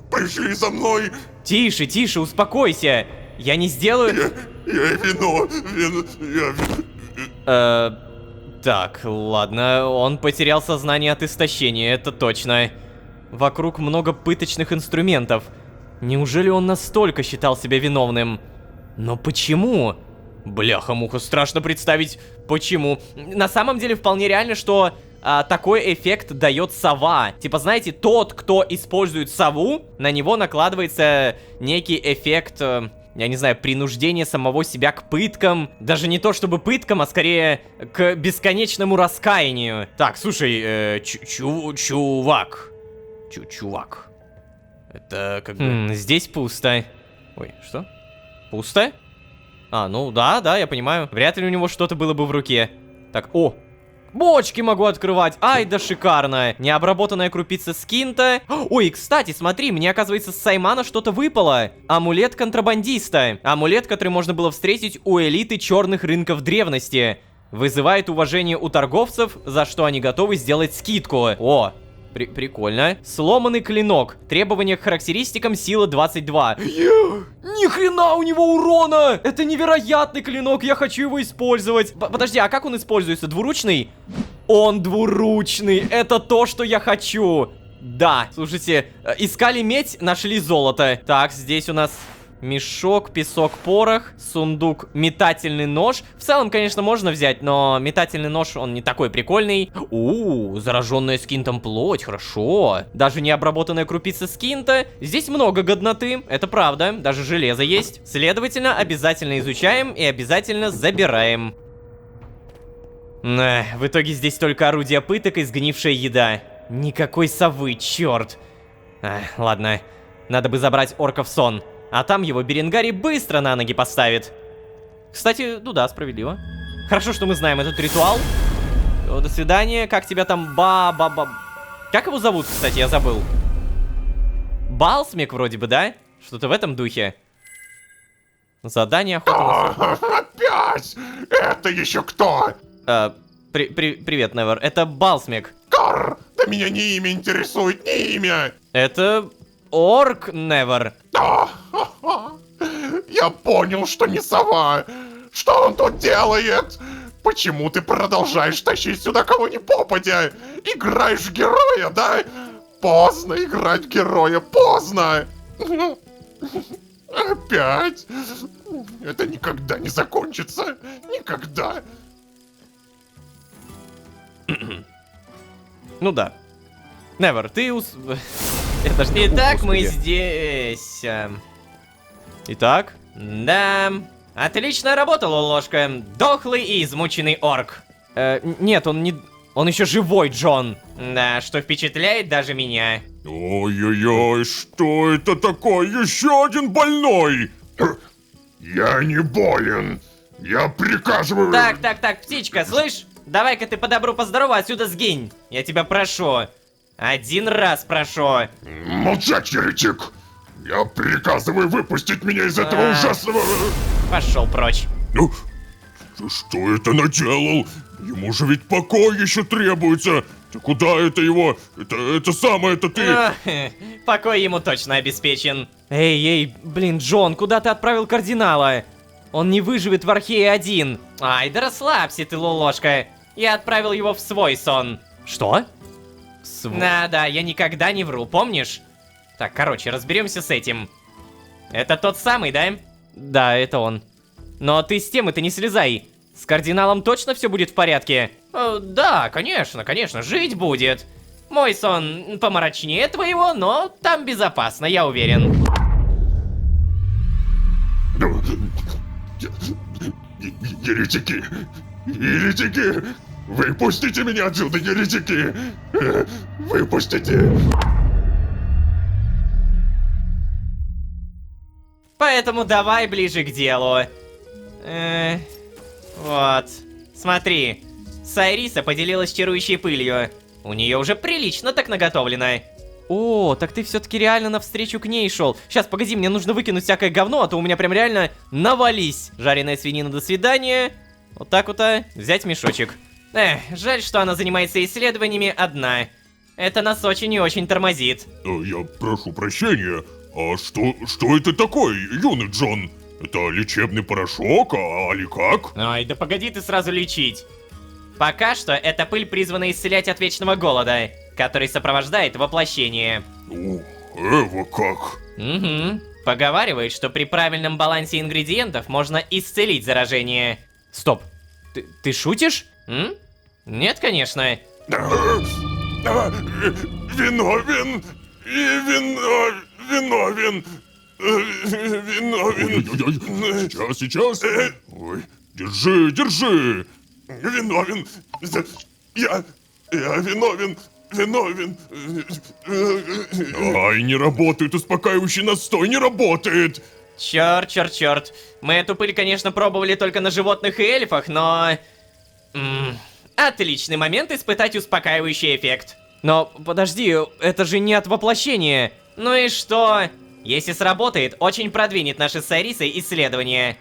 пришли за мной. Тише, тише, успокойся. Я не сделаю... Я вино. Так, ладно, он потерял сознание от истощения, это точно. Вокруг много пыточных инструментов. Неужели он настолько считал себя виновным? Но почему? Бляха-муха, страшно представить, почему. На самом деле, вполне реально, что такой эффект дает сова. Типа, знаете, тот, кто использует сову, на него накладывается некий эффект... я не знаю, принуждение самого себя к пыткам. Даже не то чтобы пыткам, а скорее к бесконечному раскаянию. Так, слушай, чувак. Чувак. Это как бы... здесь пусто. Ой, что? Пусто? А, ну да, я понимаю. Вряд ли у него что-то было бы в руке. Так, о! Бочки могу открывать. Ай, да шикарно. Необработанная крупица скинта. Ой, кстати, смотри, мне, оказывается, с Саймана что-то выпало. Амулет контрабандиста. Амулет, который можно было встретить у элиты черных рынков древности. Вызывает уважение у торговцев, за что они готовы сделать скидку. О, прикольно. Сломанный клинок. Требования к характеристикам сила 22. Ни хрена у него урона! Это невероятный клинок, я хочу его использовать. Подожди, а как он используется? Двуручный? Он двуручный, это то, что я хочу. Да, слушайте, искали медь, нашли золото. Так, здесь у нас мешок, песок, порох, сундук, метательный нож. В целом, конечно, можно взять, но метательный нож, он не такой прикольный. Зараженная скинтом плоть, хорошо. Даже не обработанная крупица скинта. Здесь много годноты, это правда, даже железо есть. Следовательно, обязательно изучаем и обязательно забираем. В итоге здесь только орудие пыток и сгнившая еда. Никакой совы, черт. Ладно, надо бы забрать орка в сон. А там его Беренгари быстро на ноги поставит. Кстати, ну да, справедливо. Хорошо, что мы знаем этот ритуал. До свидания. Как тебя там? Как его зовут, кстати, я забыл. Балсмик вроде бы, да? Что-то в этом духе. Задание охота на... Опять! Это еще кто? Привет, Невер. Это Балсмик. Карр! Да меня не имя интересует, не имя! Это... Орк, Невер. Я понял, что не сова. Что он тут делает? Почему ты продолжаешь тащить сюда кого ни попадя? Играешь в героя, да? Поздно играть в героя, поздно! Опять? Это никогда не закончится. Никогда. Ну да. Невер, ты Я даже не Итак, помню, мы господи. здесь. Итак? Да. Отлично работала, ложка. Дохлый и измученный орк. Нет, он не... Он еще живой, Джон. Да, что впечатляет даже меня. Ой-ой-ой, что это такое? Еще один больной! Я не болен. Я приказываю... Так, птичка, слышь? Давай-ка ты по-добру-поздорову отсюда сгинь. Я тебя прошу. Один раз прошу. Молчать, еретик! Я приказываю выпустить меня из этого ужасного... Пошел прочь. Ну, что это наделал? Ему же ведь покой еще требуется. Ты куда это его? Это самое, это ты... Покой ему точно обеспечен. Эй, блин, Джон, куда ты отправил кардинала? Он не выживет в Архее один. Ай, да расслабься ты, лолошка. Я отправил его в свой сон. Что? Да, я никогда не вру, помнишь? Так, короче, разберемся с этим. Это тот самый, да? Да, это он. Но ты с темы-то не слезай. С кардиналом точно все будет в порядке? Да, конечно, жить будет. Мой сон помрачнее твоего, но там безопасно, я уверен. Еретики! Еретики! Выпустите меня отсюда, еретики! Выпустите! Поэтому давай ближе к делу. Вот. Смотри. Сайриса поделилась чарующей пылью. У нее уже прилично так наготовлено. О, так ты все-таки реально навстречу к ней шел. Сейчас, погоди, мне нужно выкинуть всякое говно, а то у меня прям реально навались. Жареная свинина, до свидания. Вот так вот, взять мешочек. Жаль, что она занимается исследованиями одна. Это нас очень и очень тормозит. Я прошу прощения. А что это такое, юный Джон? Это лечебный порошок, али как? Ай, да погоди ты сразу лечить. Пока что эта пыль призвана исцелять от вечного голода, который сопровождает воплощение. Эва как? Угу. Поговаривают, что при правильном балансе ингредиентов можно исцелить заражение. Стоп, ты шутишь? Нет, конечно. Виновен! Виновен! Виновен! Сейчас. Ой, держи. Виновен! Я виновен! Ай, не работает, успокаивающий настой не работает. Черт. Мы эту пыль, конечно, пробовали только на животных и эльфах, но... Отличный момент испытать успокаивающий эффект. Но, подожди, это же не от воплощения. Ну и что? Если сработает, очень продвинет наши с Сайрисой исследования.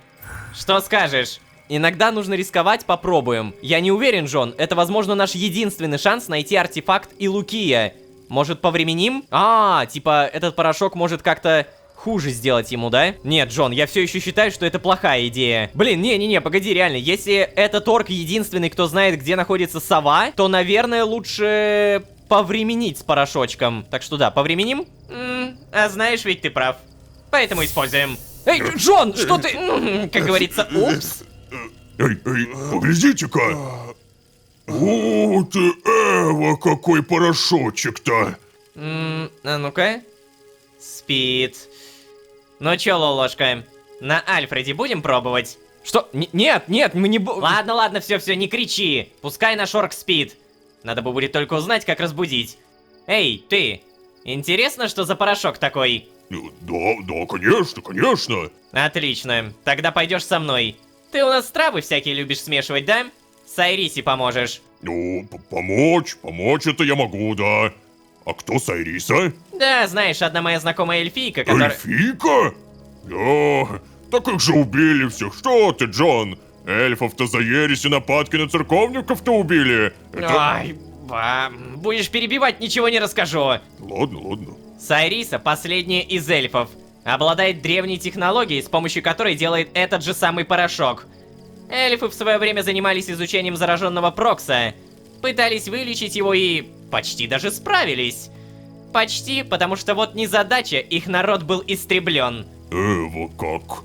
Что скажешь? Иногда нужно рисковать, попробуем. Я не уверен, Джон, это, возможно, наш единственный шанс найти артефакт Илукия. Может, повременим? Типа, этот порошок может как-то хуже сделать ему, да? Нет, Джон, я все еще считаю, что это плохая идея. Блин, не, погоди, реально, если этот орк единственный, кто знает, где находится сова, то, наверное, лучше повременить с порошочком. Так что да, повременим? А знаешь, ведь ты прав. Поэтому используем. Эй, Джон, что ты... Как говорится, упс. Эй, поглядите-ка. О, ты, Эва, какой порошочек-то. А ну-ка. Спит. Ну чё, лолошка, на Альфреде будем пробовать? Что? Нет, мы не... Ладно, все, не кричи. Пускай наш орк спит. Надо бы будет только узнать, как разбудить. Эй, ты. Интересно, что за порошок такой? Да, конечно. Отлично. Тогда пойдешь со мной. Ты у нас травы всякие любишь смешивать, да? Сайрисе поможешь. Ну, помочь это я могу, да. А кто Сайриса? Да, знаешь, одна моя знакомая эльфийка, которая... Эльфийка? Так их же убили всех. Что ты, Джон? Эльфов-то за ересь и нападки на церковников-то убили. Ой, будешь перебивать, ничего не расскажу. Ладно. Сайриса последняя из эльфов. Обладает древней технологией, с помощью которой делает этот же самый порошок. Эльфы в свое время занимались изучением зараженного Прокса. Пытались вылечить его и почти даже справились. Почти, потому что вот незадача, их народ был истреблен. Вот как?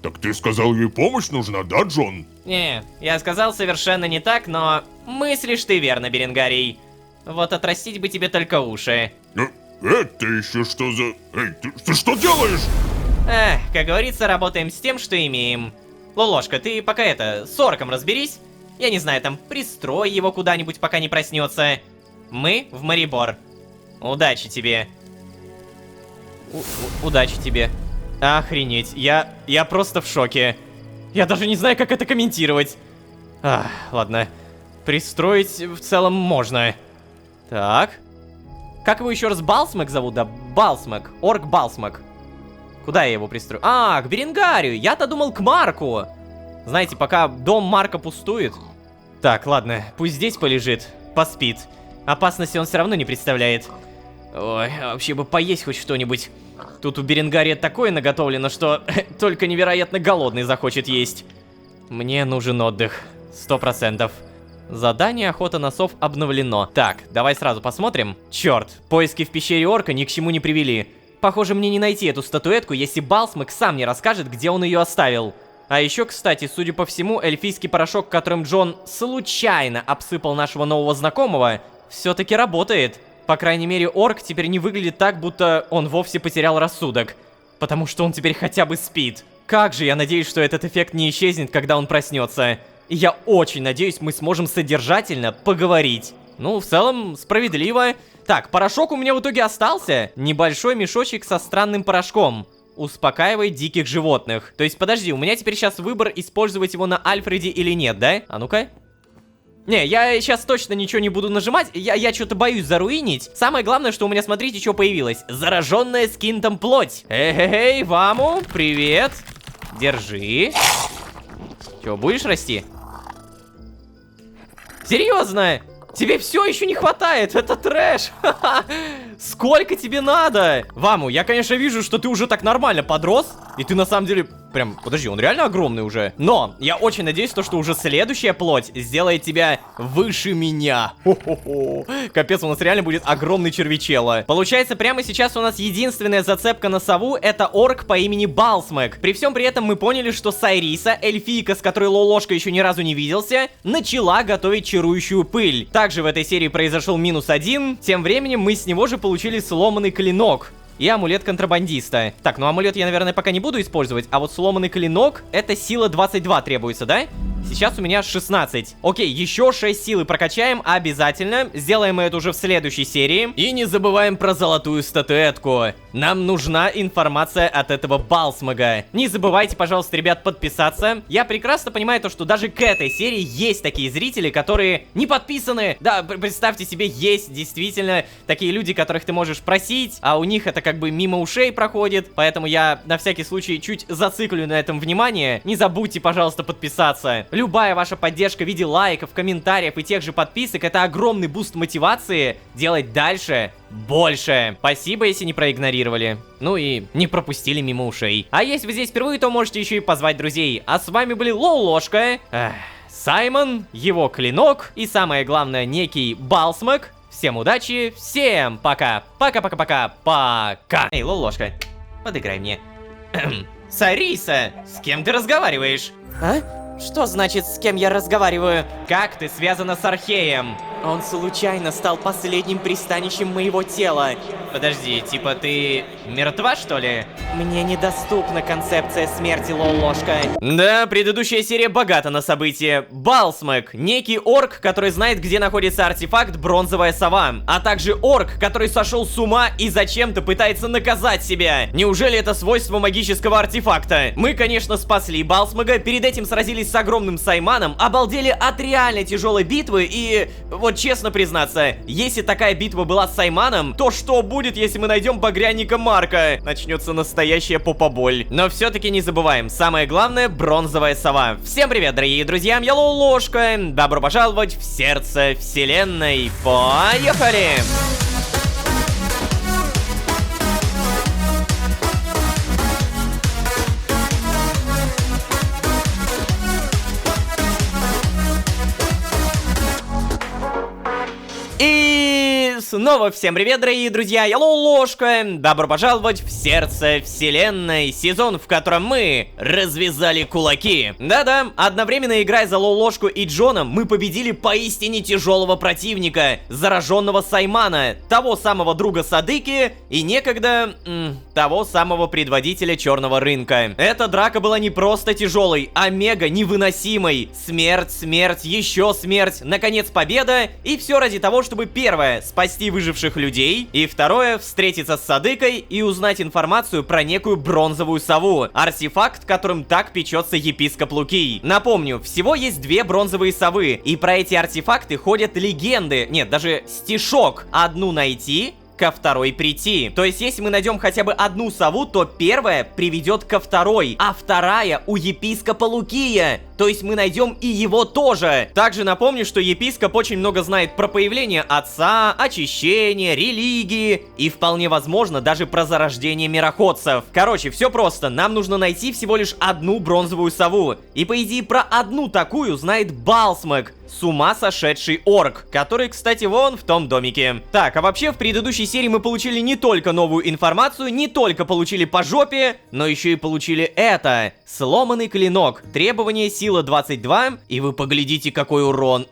Так ты сказал, ей помощь нужна, да, Джон? Не, я сказал совершенно не так, но мыслишь ты верно, Беренгарий. Вот отрастить бы тебе только уши. Это еще что за... Эй, ты что делаешь? Как говорится, работаем с тем, что имеем. Лолошка, ты пока с орком разберись. Я не знаю, там, пристрой его куда-нибудь, пока не проснется. Мы в Марибор. Удачи тебе. Удачи тебе. Охренеть, я просто в шоке. Я даже не знаю, как это комментировать. Ладно. Пристроить в целом можно. Так. Как его еще раз, Балсмак зовут? Да, Балсмак. Орк Балсмак. Куда я его пристрою? К Беренгарию. Я-то думал к Марку. Знаете, пока дом Марка пустует. Так, ладно, пусть здесь полежит, поспит. Опасности он все равно не представляет. Ой, вообще бы поесть хоть что-нибудь. Тут у Беренгария такое наготовлено, что только невероятно голодный захочет есть. Мне нужен отдых. 100%. Задание охота на сов обновлено. Так, давай сразу посмотрим. Черт, поиски в пещере орка ни к чему не привели. Похоже, мне не найти эту статуэтку, если Балсмак сам не расскажет, где он ее оставил. А еще, кстати, судя по всему, эльфийский порошок, которым Джон случайно обсыпал нашего нового знакомого, все-таки работает. По крайней мере, орк теперь не выглядит так, будто он вовсе потерял рассудок. Потому что он теперь хотя бы спит. Как же я надеюсь, что этот эффект не исчезнет, когда он проснется. И я очень надеюсь, мы сможем содержательно поговорить. Ну, в целом, справедливо. Так, порошок у меня в итоге остался. Небольшой мешочек со странным порошком. Успокаивает диких животных. То есть, подожди, у меня теперь сейчас выбор, использовать его на Альфреде или нет, да? А ну-ка. Не, я сейчас точно ничего не буду нажимать. Я что-то боюсь заруинить. Самое главное, что у меня, смотрите, что появилось. Зараженная скинтом плоть. Эй, Ваму, привет. Держи. Че, будешь расти? Серьезно? Тебе все еще не хватает, это трэш. Сколько тебе надо? Ваму, я, конечно, вижу, что ты уже так нормально подрос. И ты на самом деле... Прям, подожди, он реально огромный уже. Но я очень надеюсь, что уже следующая плоть сделает тебя выше меня. Хо-хо-хо. Капец, у нас реально будет огромный червячело. Получается, прямо сейчас у нас единственная зацепка на сову — это орк по имени Балсмак. При всем при этом мы поняли, что Сайриса, эльфийка, с которой Лолошка еще ни разу не виделся, начала готовить чарующую пыль. Также в этой серии произошел -1. Тем временем мы с него же получили сломанный клинок и амулет контрабандиста. Так, ну амулет я, наверное, пока не буду использовать, а вот сломанный клинок — это сила 22 требуется, да? Сейчас у меня 16. Окей, еще 6 силы прокачаем обязательно. Сделаем мы это уже в следующей серии. И не забываем про золотую статуэтку. Нам нужна информация от этого Балсмага. Не забывайте, пожалуйста, ребят, подписаться. Я прекрасно понимаю то, что даже к этой серии есть такие зрители, которые не подписаны. Да, представьте себе, есть действительно такие люди, которых ты можешь просить, а у них это как бы мимо ушей проходит. Поэтому я на всякий случай чуть зациклю на этом внимание. Не забудьте, пожалуйста, подписаться. Любая ваша поддержка в виде лайков, комментариев и тех же подписок — это огромный буст мотивации делать дальше больше. Спасибо, если не проигнорировали. Ну и не пропустили мимо ушей. А если вы здесь впервые, то можете еще и позвать друзей. А с вами были Лолошка, Саймон, его клинок и, самое главное, некий Балсмак. Всем удачи, всем пока. Пока. Эй, Лолошка, подыграй мне. Сариса, с кем ты разговариваешь? А? Что значит, с кем я разговариваю? Как ты связана с Археем? Он случайно стал последним пристанищем моего тела. Подожди, типа ты мертва, что ли? Мне недоступна концепция смерти, Лолошка. Да, предыдущая серия богата на события. Балсмак, некий орк, который знает, где находится артефакт Бронзовая Сова. А также орк, который сошел с ума и зачем-то пытается наказать себя. Неужели это свойство магического артефакта? Мы, конечно, спасли Балсмага, перед этим сразились столкнулись с огромным Сайманом, обалдели от реально тяжелой битвы и, вот честно признаться, если такая битва была с Сайманом, то что будет, если мы найдем багряника Марка? Начнется настоящая попоболь. Но все-таки не забываем, самое главное — бронзовая сова. Всем привет, дорогие друзья, я Лолошка. Добро пожаловать в сердце вселенной. Поехали! И снова всем привет, дорогие друзья, я Лолошка. Добро пожаловать в сердце вселенной, сезон, в котором мы развязали кулаки. Да-да, одновременно играя за Лолошку и Джоном, мы победили поистине тяжелого противника, зараженного Саймана, того самого друга Садыки и некогда того самого предводителя черного рынка. Эта драка была не просто тяжелой, а мега невыносимой. Смерть, смерть, еще смерть, наконец победа, и все ради того, чтобы первое — спасти выживших людей, и второе — встретиться с Садыкой и узнать информацию про некую бронзовую сову, артефакт, которым так печется епископ Лукий. Напомню, всего есть 2 бронзовые совы, и про эти артефакты ходят легенды, нет, даже стишок. Одну найти, ко второй прийти. То есть, если мы найдем хотя бы одну сову, то первая приведет ко второй, а вторая у епископа Лукия. То есть мы найдем и его тоже. Также напомню, что епископ очень много знает про появление отца, очищение, религии и вполне возможно даже про зарождение мироходцев. Короче, все просто. Нам нужно найти всего лишь одну бронзовую сову. И по идее про одну такую знает Балсмак, с ума сошедший орк, который, кстати, вон в том домике. Так, а вообще в предыдущей серии мы получили не только новую информацию, не только получили по жопе, но еще и получили это. Сломанный клинок. Требование сила 22. И вы поглядите, какой урон.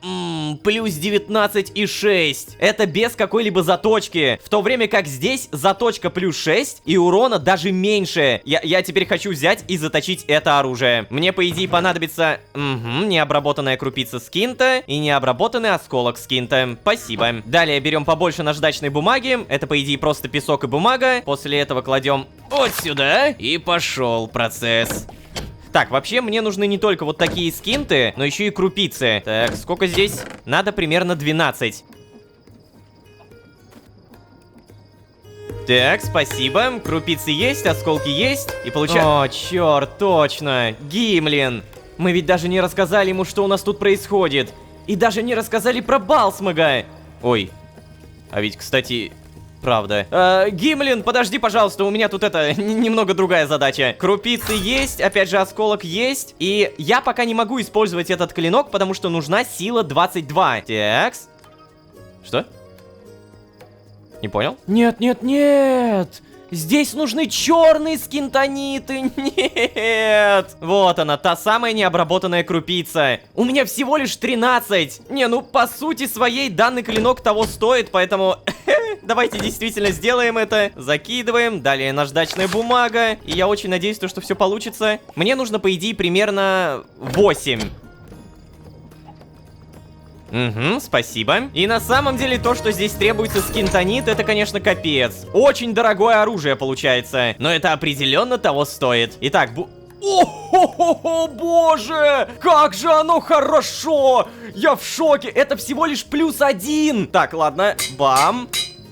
Плюс 19,6. Это без какой-либо заточки. В то время как здесь заточка плюс 6 и урона даже меньше. Я теперь хочу взять и заточить это оружие. Мне, по идее, понадобится необработанная крупица скинта и необработанный осколок скинта. Спасибо. Далее берем побольше наждачной бумаги. Это, по идее, просто песок и бумага. После этого кладем вот сюда. И пошел процесс. Так, вообще мне нужны не только вот такие скинты, но еще и крупицы. Так, сколько здесь? Надо примерно 12. Так, спасибо. Крупицы есть, осколки есть. И получаем... О, черт, точно. Гимлин. Мы ведь даже не рассказали ему, что у нас тут происходит. И даже не рассказали про Балсмага. Ой. А ведь, кстати... Правда. Гимлин, подожди, пожалуйста, у меня тут немного другая задача. Крупицы есть, опять же осколок есть. И я пока не могу использовать этот клинок, потому что нужна сила 22. Такс. Что? Не понял? Нет, нет, нет. Здесь нужны черные скинтониты. Нет. Вот она, та самая необработанная крупица. У меня всего лишь 13. Не, ну по сути своей данный клинок того стоит, поэтому... Давайте действительно сделаем это. Закидываем. Далее наждачная бумага. И я очень надеюсь, что все получится. Мне нужно, по идее, примерно 8. Угу, спасибо. И на самом деле то, что здесь требуется скинтонит, это, конечно, капец. Очень дорогое оружие получается. Но это определенно того стоит. Итак, О-хо-хо-хо, боже! Как же оно хорошо! Я в шоке! Это всего лишь плюс 1. Так, ладно. Бам.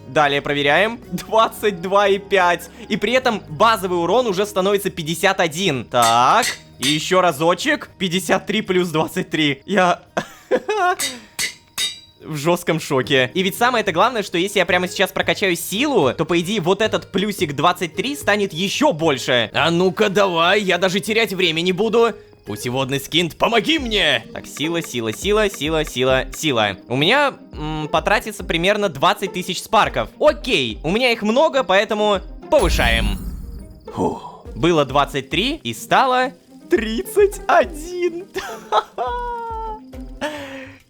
Далее проверяем. 22,5. И при этом базовый урон уже становится 51. Так. И еще разочек. 53 плюс 23. Я... в жестком шоке. И ведь самое-то главное, что если я прямо сейчас прокачаю силу, то, по идее, вот этот плюсик 23 станет еще больше. А ну-ка, давай, я даже терять время не буду. Путеводный скинт, помоги мне! Так, сила, сила, сила, сила, сила, сила. У меня потратится примерно 20 тысяч спарков. Окей, у меня их много, поэтому повышаем. Фух. Было 23 и стало 31.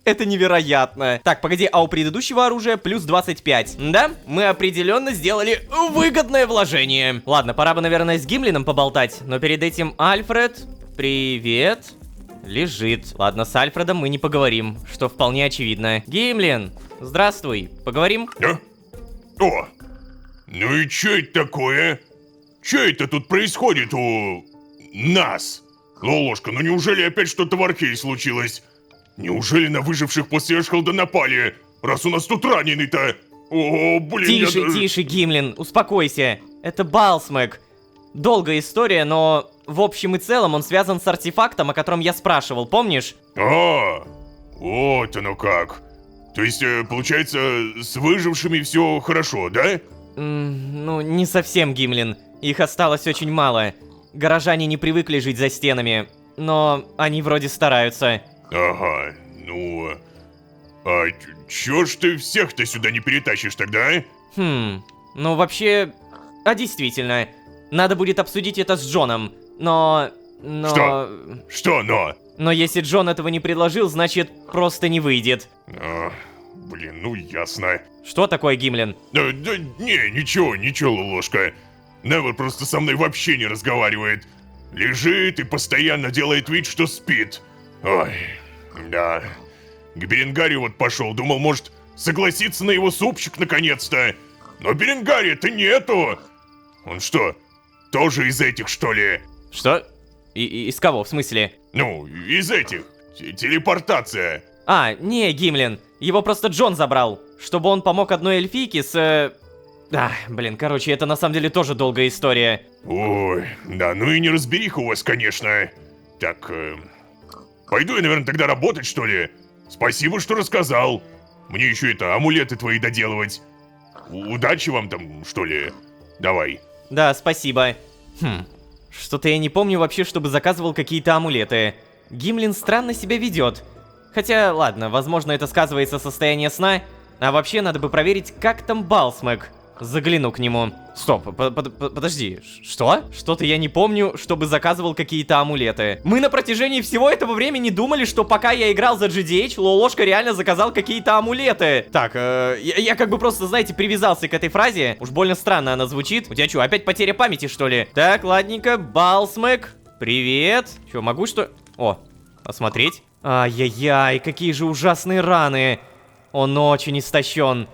Это невероятно. Так, погоди, а у предыдущего оружия плюс 25. Да, мы определенно сделали выгодное вложение. Ладно, пора бы, наверное, с Гимлином поболтать. Но перед этим Альфред, привет, лежит. Ладно, с Альфредом мы не поговорим, что вполне очевидно. Гимлин, здравствуй, поговорим? О, ну и чё это такое? Чё это тут происходит у нас? Лолошка, ну неужели опять что-то в Архее случилось? Неужели на выживших после Эшхолда напали? Раз у нас тут раненый-то. О, блин, я Тише, даже- тише, Гимлин, успокойся. Это Балсмэг. Долгая история, но в общем и целом он связан с артефактом, о котором я спрашивал, помнишь? А, вот оно как. То есть, получается, с выжившими все хорошо, да? Ну, не совсем, Гимлин. Их осталось очень мало. Горожане не привыкли жить за стенами, но они вроде стараются. Ага, ну... А чё ж ты всех-то сюда не перетащишь тогда, а? Ну вообще... А действительно, надо будет обсудить это с Джоном, но... Что? Что но? Но если Джон этого не предложил, значит, просто не выйдет. А, блин, ну ясно. Что такое, Гимлин? Да, ничего, Лолошка. Невер просто со мной вообще не разговаривает. Лежит и постоянно делает вид, что спит. Ой, да. К Беренгарию вот пошел, думал, может, согласиться на его супчик наконец-то. Но Беренгария-то нету. Он что, тоже из этих, что ли? Что? Из кого, в смысле? Ну, из этих. Телепортация. А, не, Гимлин, его просто Джон забрал, чтобы он помог одной эльфийке с... блин, короче, это на самом деле тоже долгая история. Ой, да, ну и неразбериха у вас, конечно. Так, пойду я, наверное, тогда работать, что ли? Спасибо, что рассказал. Мне еще это, амулеты твои доделывать. Удачи вам там, что ли? Давай. Да, спасибо. Что-то я не помню вообще, чтобы заказывал какие-то амулеты. Гимлин странно себя ведет. Хотя, ладно, возможно, это сказывается состояние сна. А вообще, надо бы проверить, как там Балсмэг. Загляну к нему. Стоп, подожди, что? Что-то я не помню, чтобы заказывал какие-то амулеты. Мы на протяжении всего этого времени думали, что пока я играл за GDH, Лолошка реально заказал какие-то амулеты. Так, я как бы просто, знаете, привязался к этой фразе. Уж больно странно она звучит. У тебя что, опять потеря памяти, что ли? Так, ладненько, Балсмэг, привет. Че, могу что? О, посмотреть. Ай-яй-яй, какие же ужасные раны. Он очень истощен.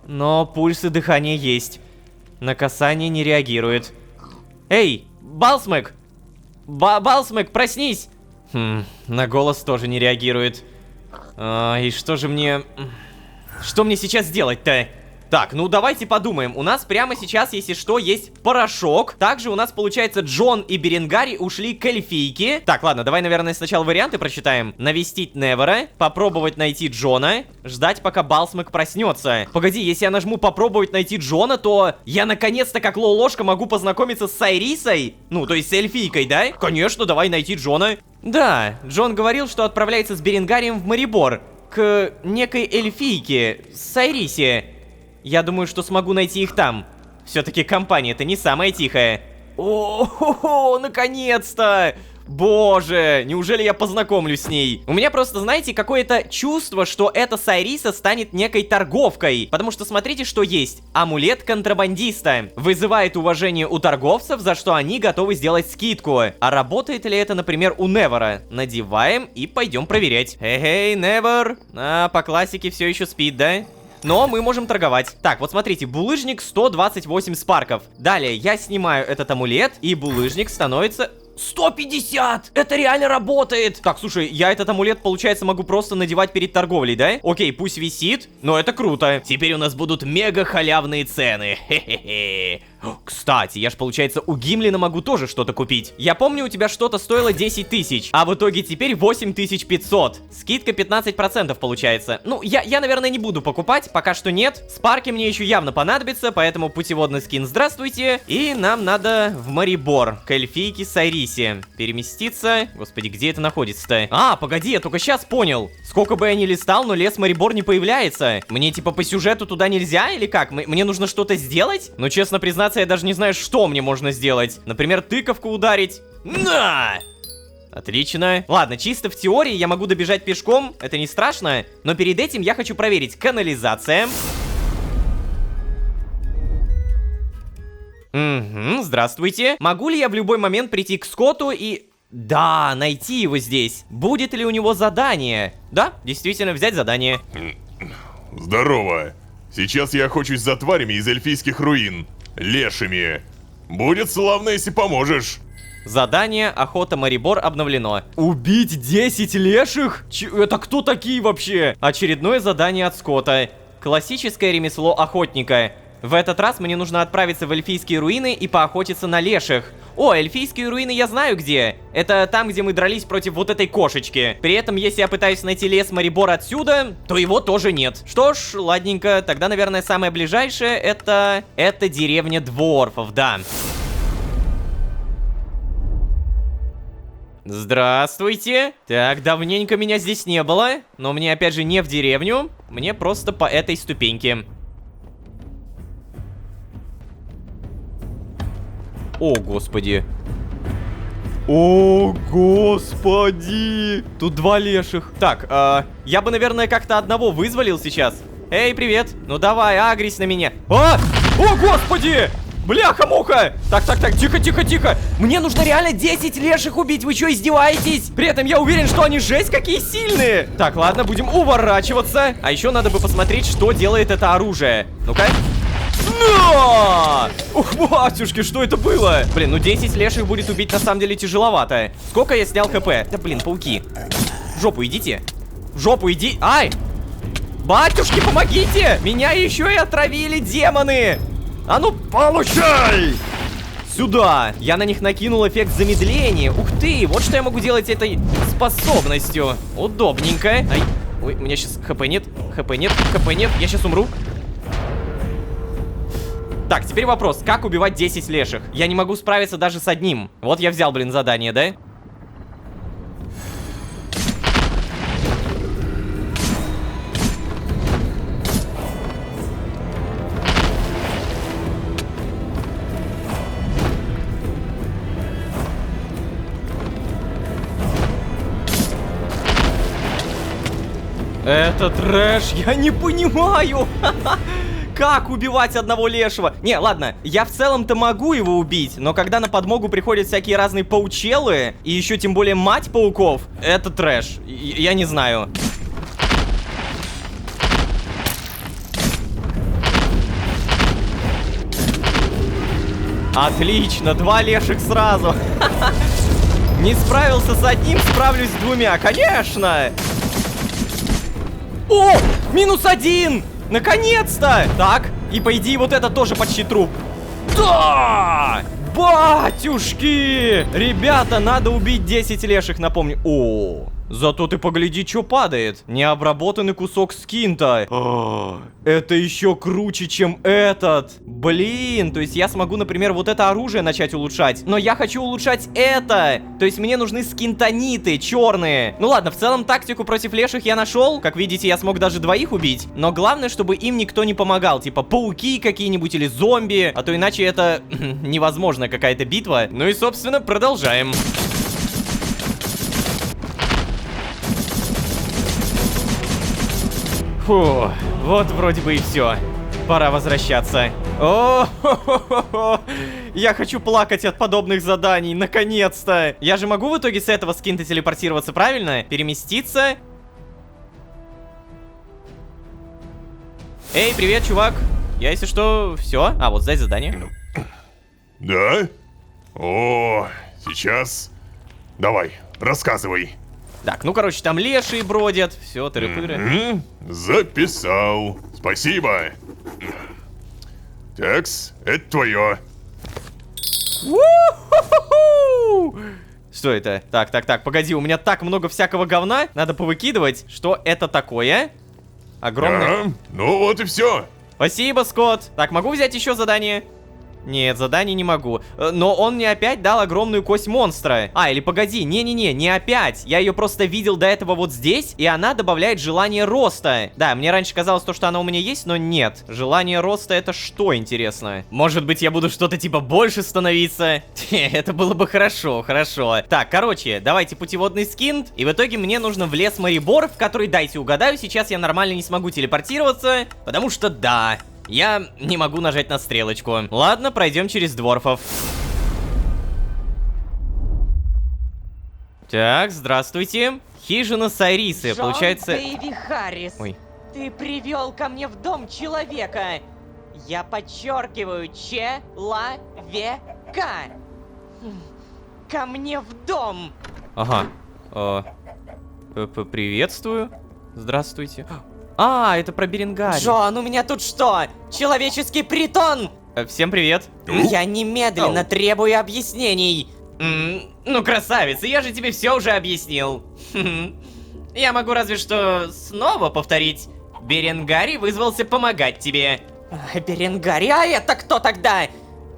Но пульс и дыхание есть. На касание не реагирует. Эй, Балсмэг! Балсмэг, проснись! На голос тоже не реагирует. И что же мне... Что мне сейчас делать-то? Так, ну давайте подумаем. У нас прямо сейчас, если что, есть порошок. Также у нас, получается, Джон и Беренгари ушли к эльфийке. Так, ладно, давай, наверное, сначала варианты прочитаем. Навестить Невера, попробовать найти Джона, ждать, пока Балсмэг проснется. Погоди, если я нажму попробовать найти Джона, то я наконец-то, как Лолошка, могу познакомиться с Сайрисой? Ну, то есть с эльфийкой, да? Конечно, давай найти Джона. Да, Джон говорил, что отправляется с Беренгарием в Марибор. К некой эльфийке, Сайрисе. Я думаю, что смогу найти их там. Все-таки компания-то не самая тихая. О, наконец-то! Боже, неужели я познакомлюсь с ней? У меня просто, знаете, какое-то чувство, что эта Сайриса станет некой торговкой. Потому что смотрите, что есть. Амулет контрабандиста. Вызывает уважение у торговцев, за что они готовы сделать скидку. А работает ли это, например, у Невера? Надеваем и пойдем проверять. Эй, Невер. По классике все еще спит, да? Но мы можем торговать. Так, вот смотрите, булыжник 128 спарков. Далее я снимаю этот амулет, и булыжник становится... 150! Это реально работает! Так, слушай, я этот амулет, получается, могу просто надевать перед торговлей, да? Окей, пусть висит, но это круто. Теперь у нас будут мега халявные цены. Хе-хе-хе. Кстати, я ж, получается, у Гимлина могу тоже что-то купить. Я помню, у тебя что-то стоило 10 тысяч, а в итоге теперь 8500. Скидка 15% получается. Ну, я, наверное, не буду покупать, пока что нет. Спарки мне еще явно понадобятся, поэтому путеводный скин, здравствуйте. И нам надо в Марибор, к эльфийке Сайрисе. Переместиться. Господи, где это находится-то? Погоди, я только сейчас понял. Сколько бы я ни листал, но лес Марибор не появляется. Мне типа по сюжету туда нельзя или как? Мне нужно что-то сделать? Ну, честно признаться, я даже не знаю, что мне можно сделать. Например, тыковку ударить. На! Отлично. Ладно, чисто в теории я могу добежать пешком, это не страшно. Но перед этим я хочу проверить канализация. Здравствуйте. Могу ли я в любой момент прийти к Скотту и... Да, найти его здесь. Будет ли у него задание? Да, действительно, взять задание. Здорово. Сейчас я охочусь за тварями из эльфийских руин. Лешими. Будет славно, если поможешь. Задание «Охота Марибор» обновлено. Убить 10 леших? Это кто такие вообще? Очередное задание от Скотта. Классическое ремесло охотника. В этот раз мне нужно отправиться в эльфийские руины и поохотиться на леших. О, эльфийские руины я знаю где. Это там, где мы дрались против вот этой кошечки. При этом, если я пытаюсь найти лес Марибор отсюда, то его тоже нет. Что ж, ладненько. Тогда, наверное, самое ближайшее это деревня дворфов, да. Здравствуйте. Так, давненько меня здесь не было. Но мне, опять же, не в деревню. Мне просто по этой ступеньке. О, господи. О, господи. Тут 2 леших. Так, я бы, наверное, как-то одного вызволил сейчас. Эй, привет. Ну давай, агрись на меня. А! О, господи! Бляха-муха! Так, тихо. Мне нужно реально 10 леших убить, вы что, издеваетесь? При этом я уверен, что они жесть какие сильные. Так, ладно, будем уворачиваться. А еще надо бы посмотреть, что делает это оружие. Ну-ка. Но! Ух, батюшки, что это было? Блин, ну 10 леших будет убить на самом деле тяжеловато. Сколько я снял хп? Да блин, пауки. В жопу идите. В жопу иди. Ай! Батюшки, помогите! Меня еще и отравили демоны! А ну, получай! Сюда! Я на них накинул эффект замедления. Ух ты, вот что я могу делать этой способностью. Удобненько. Ай. Ой, у меня сейчас хп нет. Я сейчас умру. Так, теперь вопрос, как убивать 10 леших? Я не могу справиться даже с одним. Вот я взял, блин, задание, да? Это трэш, я не понимаю. Как убивать одного лешего? Не, ладно, я в целом-то могу его убить, но когда на подмогу приходят всякие разные паучелы, и еще тем более мать пауков, это трэш. Я не знаю. Отлично, 2 леших сразу. Не справился с одним, справлюсь с 2, конечно. О, -1! Наконец-то! Так, и по идее вот это тоже почти труп. Да! Батюшки! Ребята, надо убить 10 леших, напомню. О, зато ты погляди, что падает. Необработанный кусок скинта. Это еще круче, чем этот. Блин, то есть я смогу, например, вот это оружие начать улучшать. Но я хочу улучшать это. То есть мне нужны скинтониты черные. Ну ладно, в целом тактику против леших я нашел. Как видите, я смог даже 2 убить. Но главное, чтобы им никто не помогал. Типа пауки какие-нибудь или зомби. А то иначе это невозможно какая-то битва. Ну и, собственно, продолжаем. Фу, вот вроде бы и все. Пора возвращаться. О, я хочу плакать от подобных заданий, наконец-то. Я же могу в итоге с этого скинта телепортироваться, правильно? Переместиться. Эй, привет, чувак. Я, если что, все. А, вот сдай задание. Да? О, сейчас. Давай, рассказывай. Так, ну, короче, там лешие бродят. Все, тыры-пыры. Записал. Спасибо. Такс, это твое. Что это? Так, погоди, у меня так много всякого говна. Надо повыкидывать. Что это такое? Огромное. Да, ну вот и все. Спасибо, Скотт. Так, могу взять еще задание? Нет, задание не могу. Но он мне опять дал огромную кость монстра. А, или погоди, не опять. Я ее просто видел до этого вот здесь, и она добавляет желание роста. Да, мне раньше казалось то, что она у меня есть, но нет. Желание роста это что, интересно? Может быть, я буду что-то типа больше становиться? Это было бы хорошо. Так, короче, давайте путеводный скинт. И в итоге мне нужно в лес Марибор, в который, дайте угадаю, сейчас я нормально не смогу телепортироваться. Потому что да... Я не могу нажать на стрелочку. Ладно, пройдем через дворфов. Так, здравствуйте. Хижина Сайрисы, Джон получается... Дэйви Харрис, Ой. ты привел ко мне в дом человека. Я подчеркиваю, человека. ко мне в дом! Ага. Приветствую. Здравствуйте. А, это про Беренгарий. Джон, у меня тут что? Человеческий притон! Всем привет. Я немедленно требую объяснений. Ну, красавица, я же тебе все уже объяснил. Я могу разве что снова повторить. Беренгарий вызвался помогать тебе. Беренгарий, а это кто тогда?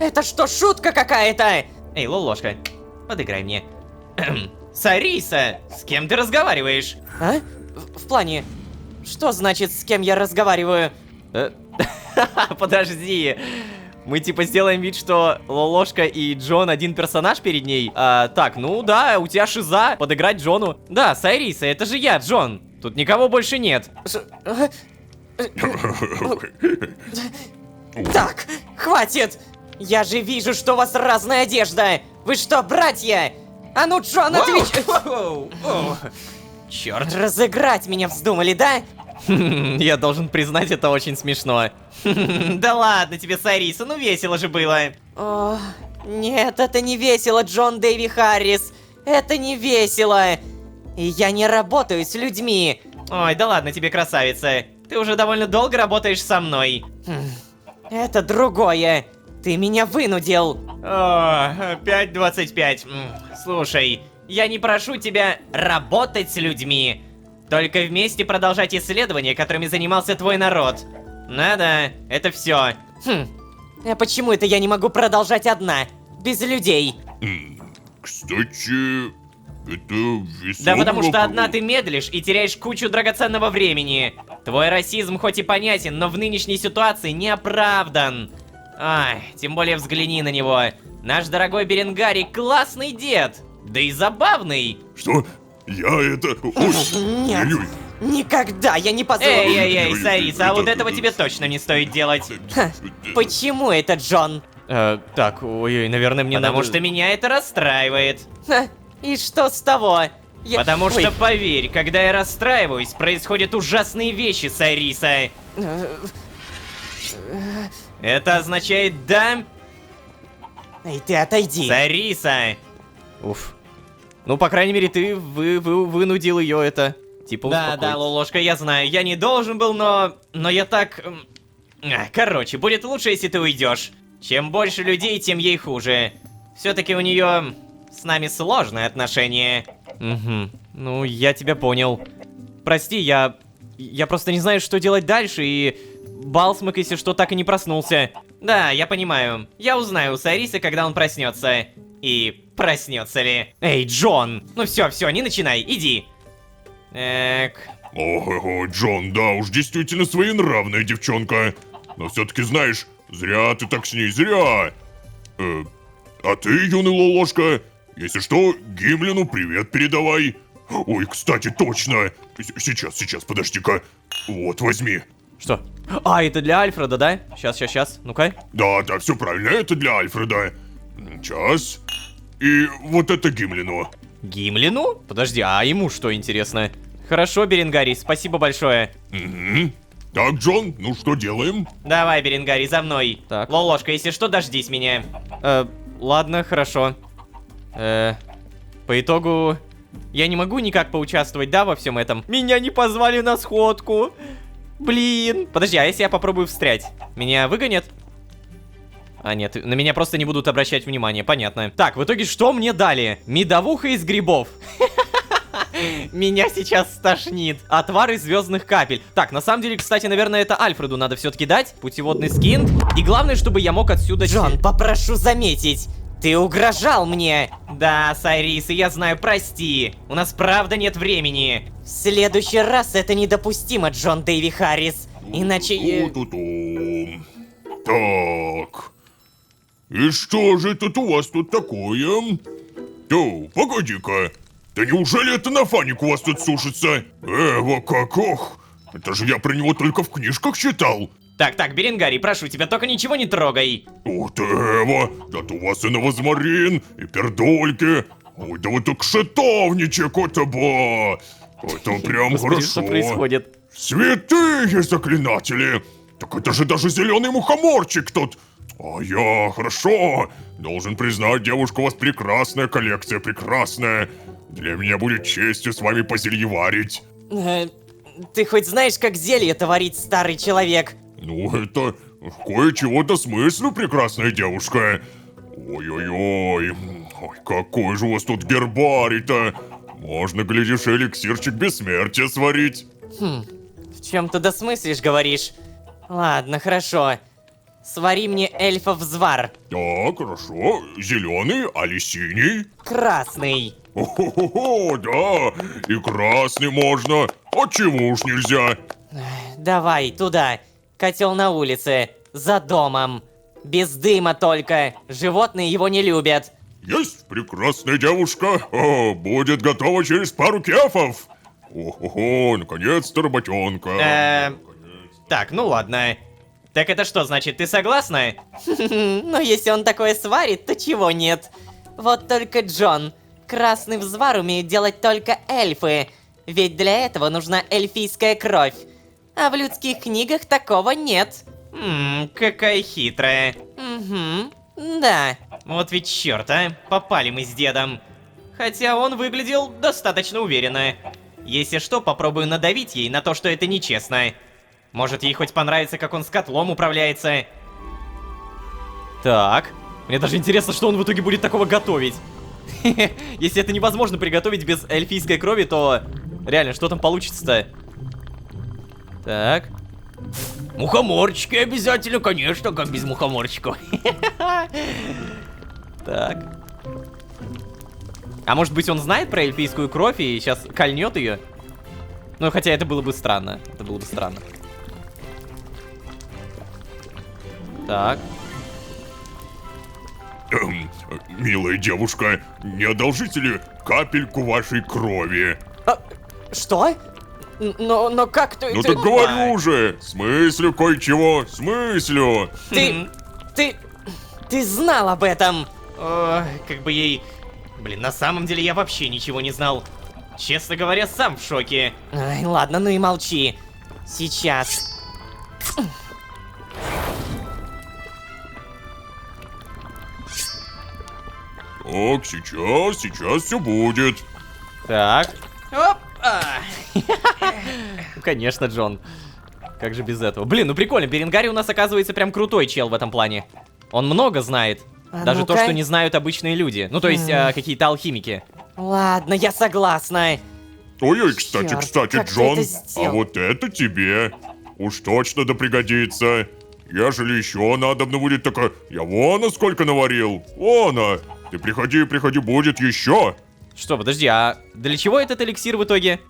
Это что, шутка какая-то? Эй, Лолошка, подыграй мне. Сариса, с кем ты разговариваешь? А? В плане, что значит, с кем я разговариваю? Подожди. Мы типа сделаем вид, что Лолошка и Джон один персонаж перед ней. Так, ну да, у тебя шиза. Подыграть Джону. Да, Сайриса, это же я, Джон. Тут никого больше нет. Так, хватит! Я же вижу, что у вас разная одежда! Вы что, братья? А ну, Джон, отвечай! Черт. Разыграть меня вздумали, да? Я должен признать, это очень смешно. Да ладно тебе, Сариса, ну весело же было. О, нет, это не весело, Джон Дэйви Харрис. Это не весело. И я не работаю с людьми. Ой, да ладно тебе, красавица. Ты уже довольно долго работаешь со мной. Это другое. Ты меня вынудил. О, 5:25. Слушай, я не прошу тебя работать с людьми. Только вместе продолжать исследования, которыми занимался твой народ. Да-да, это все. А почему это я не могу продолжать одна? Без людей? Кстати, это весомый Да потому что вопрос. одна ты медлишь и теряешь кучу драгоценного времени. Твой расизм хоть и понятен, но в нынешней ситуации не оправдан. Ай, тем более взгляни на него. Наш дорогой Беренгарий классный дед. Да и забавный. Что? Я это... Ой, Нет. ой-ой. Никогда я не позволю. Эй, Сариса, а вот этого тебе точно не стоит делать. Ха, почему это, Джон? Так, ой-ой, наверное, мне Потому надо... что меня это расстраивает. Ха, и что с того? Потому Ой, что, поверь, когда я расстраиваюсь, происходят ужасные вещи, Сариса. Это означает да, Эй, ты отойди. Сариса. Уф. Ну, по крайней мере, ты вынудил ее это... Типа Да, успокоить. Лолошка, я знаю, я не должен был, но я так... Короче, будет лучше, если ты уйдешь. Чем больше людей, тем ей хуже. Все-таки у нее с нами сложные отношения. Угу. Ну, я тебя понял. Прости, я просто не знаю, что делать дальше, и... Балсмак, если что, так и не проснулся. Да, я понимаю. Я узнаю у Сарисы, когда он проснется. И проснется ли. Эй, Джон! Ну все, не начинай, иди. Ого, Джон, да уж, действительно своенравная девчонка. Но все-таки знаешь, зря ты так с ней, зря. А ты, юный Лолошка, если что, Гимлину привет передавай. Ой, кстати, точно. Сейчас, подожди-ка. Вот, возьми. Что? А, это для Альфреда, да? Сейчас. Ну-ка. Да, все правильно, это для Альфреда. Сейчас. И вот это Гимлину. Гимлину? Подожди, а ему что интересно? Хорошо, Беренгарий, спасибо большое. Угу. Так, Джон, ну что делаем? Давай, Беренгарий, за мной. Так. Лолошка, если что, дождись меня. Ладно, хорошо. По итогу, я не могу никак поучаствовать, да, во всем этом? Меня не позвали на сходку. Блин. Подожди, а если я попробую встрять? Меня выгонят? А, нет, на меня просто не будут обращать внимания, понятно. Так, в итоге что мне дали? Медовуха из грибов. Меня сейчас стошнит. Отвар из звездных капель. Так, на самом деле, кстати, наверное, это Альфреду надо все-таки дать. Путеводный скин. И главное, чтобы я мог отсюда... Джон, попрошу заметить, ты угрожал мне. Да, Сайриса, я знаю, прости. У нас правда нет времени. В следующий раз это недопустимо, Джон Дэйви Харрис. Иначе... Ту-ту-тум. Так. И что же это у вас тут такое? Погоди-ка. Да неужели это Нафаник у вас тут сушится? Эва, как, ох. Это же я про него только в книжках читал. Так, Беренгарий, прошу тебя, только ничего не трогай. Ух ты, Эва, да у вас и новозмарин, и пердольки. Ой, да вы так шатовничек, это ба. Это прям Господи, хорошо. что происходит? Святые заклинатели! Так это же даже зеленый мухоморчик тут! Хорошо. Должен признать, девушка, у вас прекрасная коллекция, прекрасная. Для меня будет честью с вами позельеварить. Ты хоть знаешь, как зелье-то варить, старый человек? Ну, это кое-чего-то смыслю, прекрасная девушка. Ой-ой-ой. Ой, какой же у вас тут гербарий-то. Можно, глядишь, эликсирчик бессмертия сварить. В чем ты досмыслишь, говоришь? Ладно, хорошо. Свари мне эльфов-звар. Так, хорошо. Зеленый, али синий? Красный. О-хо-хо, да. И красный можно. А чего уж нельзя? Давай, туда. Котел на улице. За домом. Без дыма только. Животные его не любят. Есть прекрасная девушка. Будет готова через пару кефов. О-хо-хо, наконец-то работенка. Так, ну ладно. Так это что значит, ты согласна? Но если он такое сварит, то чего нет? Вот только Джон. Красный взвар умеют делать только эльфы. Ведь для этого нужна эльфийская кровь. А в людских книгах такого нет. Какая хитрая. Угу, да. Вот ведь черт, а. Попали мы с дедом. Хотя он выглядел достаточно уверенно. Если что, попробую надавить ей на то, что это нечестно. Может, ей хоть понравится, как он с котлом управляется. Так. Мне даже интересно, что он в итоге будет такого готовить. Если это невозможно приготовить без эльфийской крови, то... Реально, что там получится-то? Так. Мухоморчики обязательно, конечно, как без мухоморчиков. Так. А может быть, он знает про эльфийскую кровь и сейчас кольнет ее? Ну, хотя это было бы странно. Это было бы странно. Так. Милая девушка, не одолжите ли капельку вашей крови? Что? Но как ты... Ну так говорю же, смыслю кое-чего, смыслю. Ты знал об этом? Ой, как бы ей... Блин, на самом деле я вообще ничего не знал. Честно говоря, сам в шоке. Ай, ладно, ну и молчи. Сейчас. Так, сейчас все будет. Так. Опа! Ну, конечно, Джон. Как же без этого? Блин, ну прикольно, Беренгари у нас оказывается прям крутой чел в этом плане. Он много знает. А Даже ну-ка. то, что не знают обычные люди. Ну, то есть, какие-то алхимики. Ладно, я согласна. Ой-ой, кстати, Чёрт, как ты Джон, это а сделал? вот это тебе. Уж точно да пригодится. Ежели еще надобно будет, так я вон сколько наварил. Вон. Ты приходи, будет еще. Что, подожди, а для чего этот эликсир в итоге?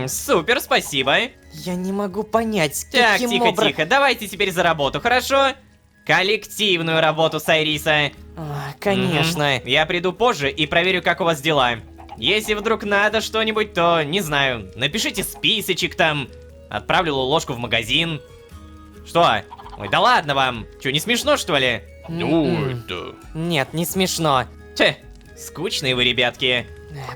Супер, спасибо. Я не могу понять, Так, каким тихо-тихо, давайте теперь за работу, хорошо? Коллективную работу, Сайриса. Конечно. Я приду позже и проверю, как у вас дела. Если вдруг надо что-нибудь, то, не знаю, напишите списочек там. Отправлю ложку в магазин. Что? Ой, да ладно вам. Чё, не смешно, что ли? Ну, это... Нет, не смешно. Че, скучные вы, ребятки.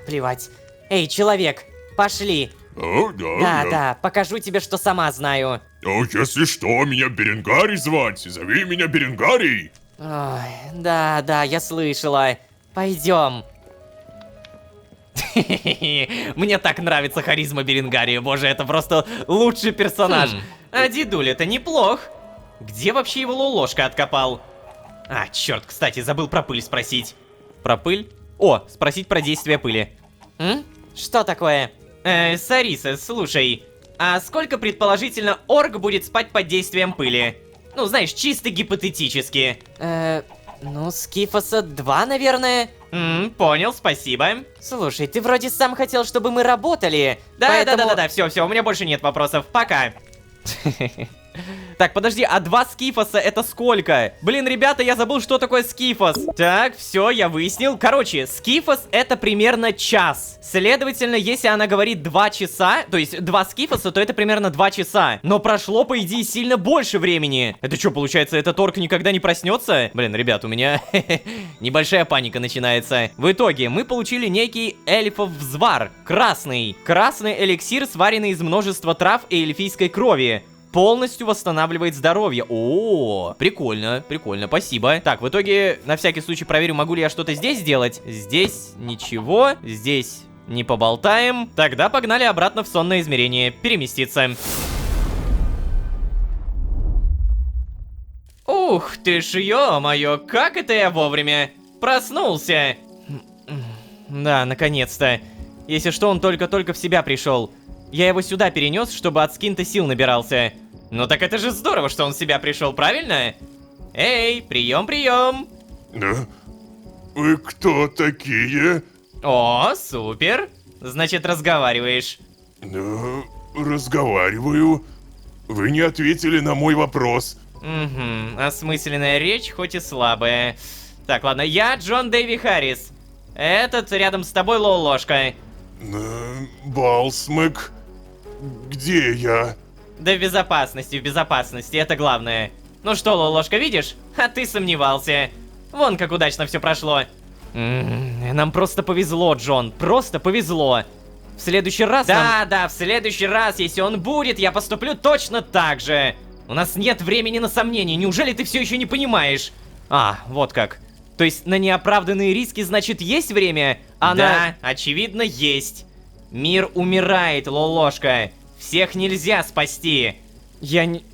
Плевать. Эй, человек, пошли. Да, покажу тебе, что сама знаю. Если что, меня Беренгарий звать. Зови меня Беренгарий. Ой, да, я слышала. Пойдем. Мне так нравится харизма Беренгария, боже, это просто лучший персонаж. А дедуля-то неплох. Где вообще его Лолошка откопал? А, черт, кстати, забыл про пыль спросить. Про пыль? О, спросить про действие пыли. Что такое? Сариса, слушай, а сколько предположительно орк будет спать под действием пыли? Ну, знаешь, чисто гипотетически. Ну, Скифоса 2, наверное. Понял, спасибо. Слушай, ты вроде сам хотел, чтобы мы работали. Да, поэтому... да, все, у меня больше нет вопросов. Пока. Так, подожди, а 2 скифоса это сколько? Блин, ребята, я забыл, что такое скифос. Так, все, я выяснил. Короче, скифос это примерно час. Следовательно, если она говорит 2 часа, то есть 2 скифоса, то это примерно 2 часа. Но прошло, по идее, сильно больше времени. Это что, получается, этот орк никогда не проснется? Блин, ребят, у меня небольшая паника начинается. В итоге, мы получили некий эльфов взвар. Красный. Красный эликсир, сваренный из множества трав и эльфийской крови. полностью восстанавливает здоровье. О, прикольно, прикольно, спасибо. Так, в итоге, на всякий случай проверю, могу ли я что-то здесь сделать. Здесь ничего, здесь не поболтаем. Тогда погнали обратно в сонное измерение, переместиться. Ух ты ж, ё-моё, как это я вовремя проснулся. Да, наконец-то. Если что, он только-только в себя пришел. Я его сюда перенес, чтобы от скинта сил набирался. Ну так это же здорово, что он в себя пришел, правильно? Эй, прием, прием. Да? Вы кто такие? О, супер. Значит, разговариваешь. Да, разговариваю. Вы не ответили на мой вопрос. Угу, осмысленная речь, хоть и слабая. Так, ладно, я Джон Дэйви Харрис. Этот рядом с тобой Лолошка. Балсмэк, где я? Да в безопасности, это главное. Ну что, Лолошка, видишь? А ты сомневался. Вон как удачно все прошло. Нам просто повезло, Джон, просто повезло. В следующий раз нам... Да, в следующий раз, если он будет, я поступлю точно так же. У нас нет времени на сомнения, неужели ты все еще не понимаешь? А, вот как. То есть на неоправданные риски, значит, есть время, а Да, очевидно, есть. Мир умирает, Лолошка. Всех нельзя спасти. Я не...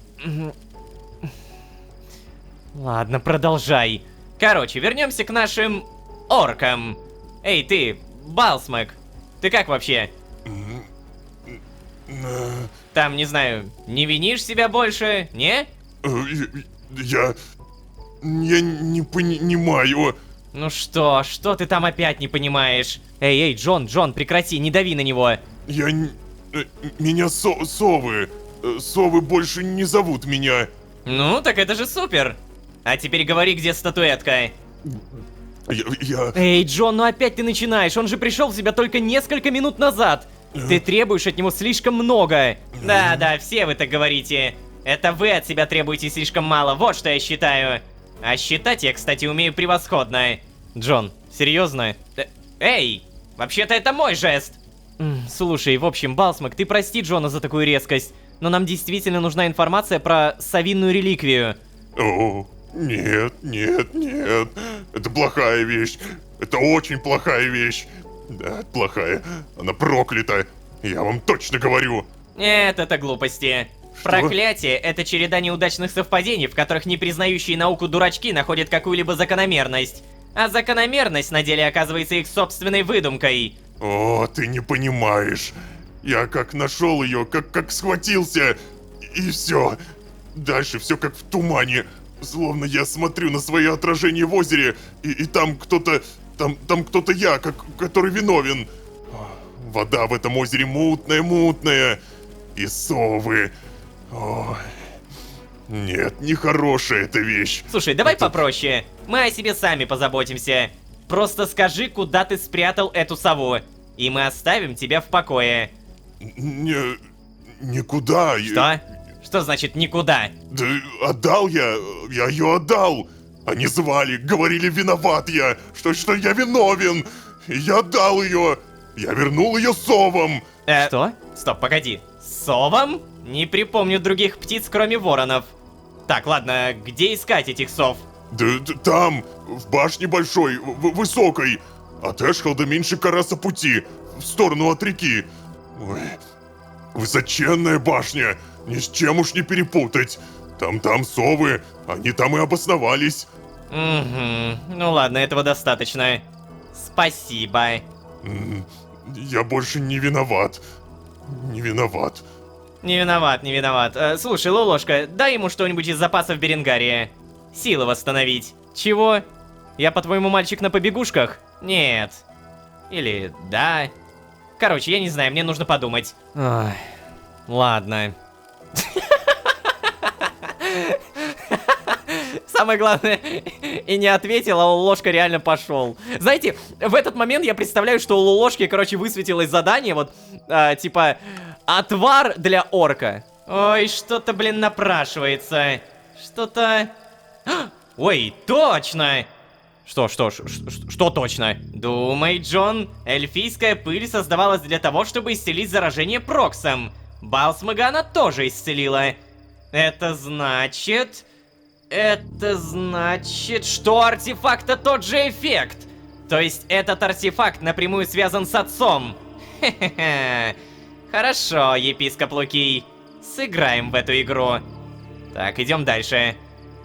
Ладно, продолжай. Короче, вернемся к нашим оркам. Эй, ты, Балсмэк, ты как вообще? Там, не знаю, не винишь себя больше, не? Я не понимаю. Ну что ты там опять не понимаешь? Эй, Джон, прекрати, не дави на него. Меня совы. Совы больше не зовут меня. Ну, так это же супер. А теперь говори, где статуэтка. Я... Эй, Джон, ну опять ты начинаешь, он же пришел в себя только несколько минут назад. Ты требуешь от него слишком много. Да, все вы так говорите. Это вы от себя требуете слишком мало, вот что я считаю. А считать я, кстати, умею превосходно. Джон, серьезно? Эй, вообще-то это мой жест. Слушай, в общем, Балсмэк, ты прости Джона за такую резкость, но нам действительно нужна информация про совинную реликвию. О, нет. Это плохая вещь. Это очень плохая вещь. Да, плохая. Она проклята. Я вам точно говорю. Нет, это глупости. Проклятие — это череда неудачных совпадений, в которых не признающие науку дурачки находят какую-либо закономерность. А закономерность на деле оказывается их собственной выдумкой. О, ты не понимаешь. Я как нашел ее, как схватился, и все. Дальше все как в тумане. Словно я смотрю на свое отражение в озере, и там кто-то... Там кто-то который виновен. Вода в этом озере мутная. И совы. Ой. Нет, нехорошая эта вещь. Слушай, давай попроще. Мы о себе сами позаботимся. Просто скажи, куда ты спрятал эту сову, и мы оставим тебя в покое. Никуда. Что? Что значит никуда? Да отдал я ее отдал. Они звали, говорили, виноват я, что я виновен. Я отдал ее. Я вернул ее совам. Что? Стоп, погоди. Совам? Не припомню других птиц, кроме воронов. Так, ладно, где искать этих сов? Да там, в башне большой, высокой. От Эшхолда меньше караса пути, в сторону от реки. Ой, высоченная башня, ни с чем уж не перепутать. Там совы, они там и обосновались. Угу, ну ладно, этого достаточно. Спасибо. Я больше не виноват. Не виноват. Не виноват. Слушай, Лолошка, дай ему что-нибудь из запасов Беренгария. Силы восстановить. Чего? Я, по-твоему, мальчик на побегушках? Нет. Или да. Короче, я не знаю, мне нужно подумать. Ой, ладно. Самое главное, и не ответил, а Лолошка реально пошел. Знаете, в этот момент я представляю, что у Лолошки, короче, высветилось задание, вот, типа, отвар для орка. Ой, что-то, блин, напрашивается. Что-то... Ой, точно! Что точно? Думай, Джон, эльфийская пыль создавалась для того, чтобы исцелить заражение Проксом. Балсмага она тоже исцелила. Это значит... что артефакта тот же эффект. То есть этот артефакт напрямую связан с отцом. Хе-хе-хе. Хорошо, епископ Лукий. Сыграем в эту игру. Так, идем дальше.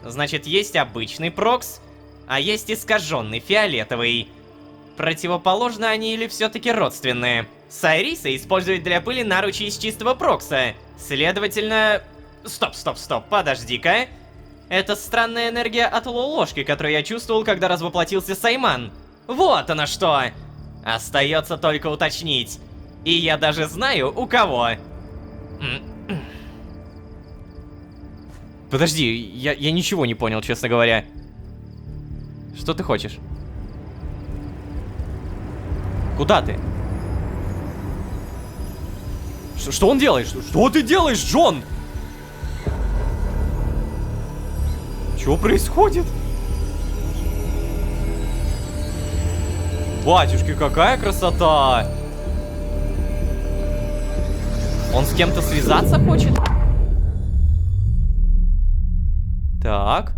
Значит, есть обычный прокс, а есть искаженный фиолетовый. Противоположны они или все-таки родственные? Сайриса использует для пыли наручи из чистого прокса. Следовательно... Стоп, подожди-ка. Это странная энергия от Лолошки, которую я чувствовал, когда развоплотился Сайман. Вот оно что! Остается только уточнить. И я даже знаю, у кого. Подожди, я ничего не понял, честно говоря. Что ты хочешь? Куда ты? Что он делает? Что ты делаешь, Джон? Что происходит? Батюшки, какая красота! Он с кем-то связаться хочет? Так.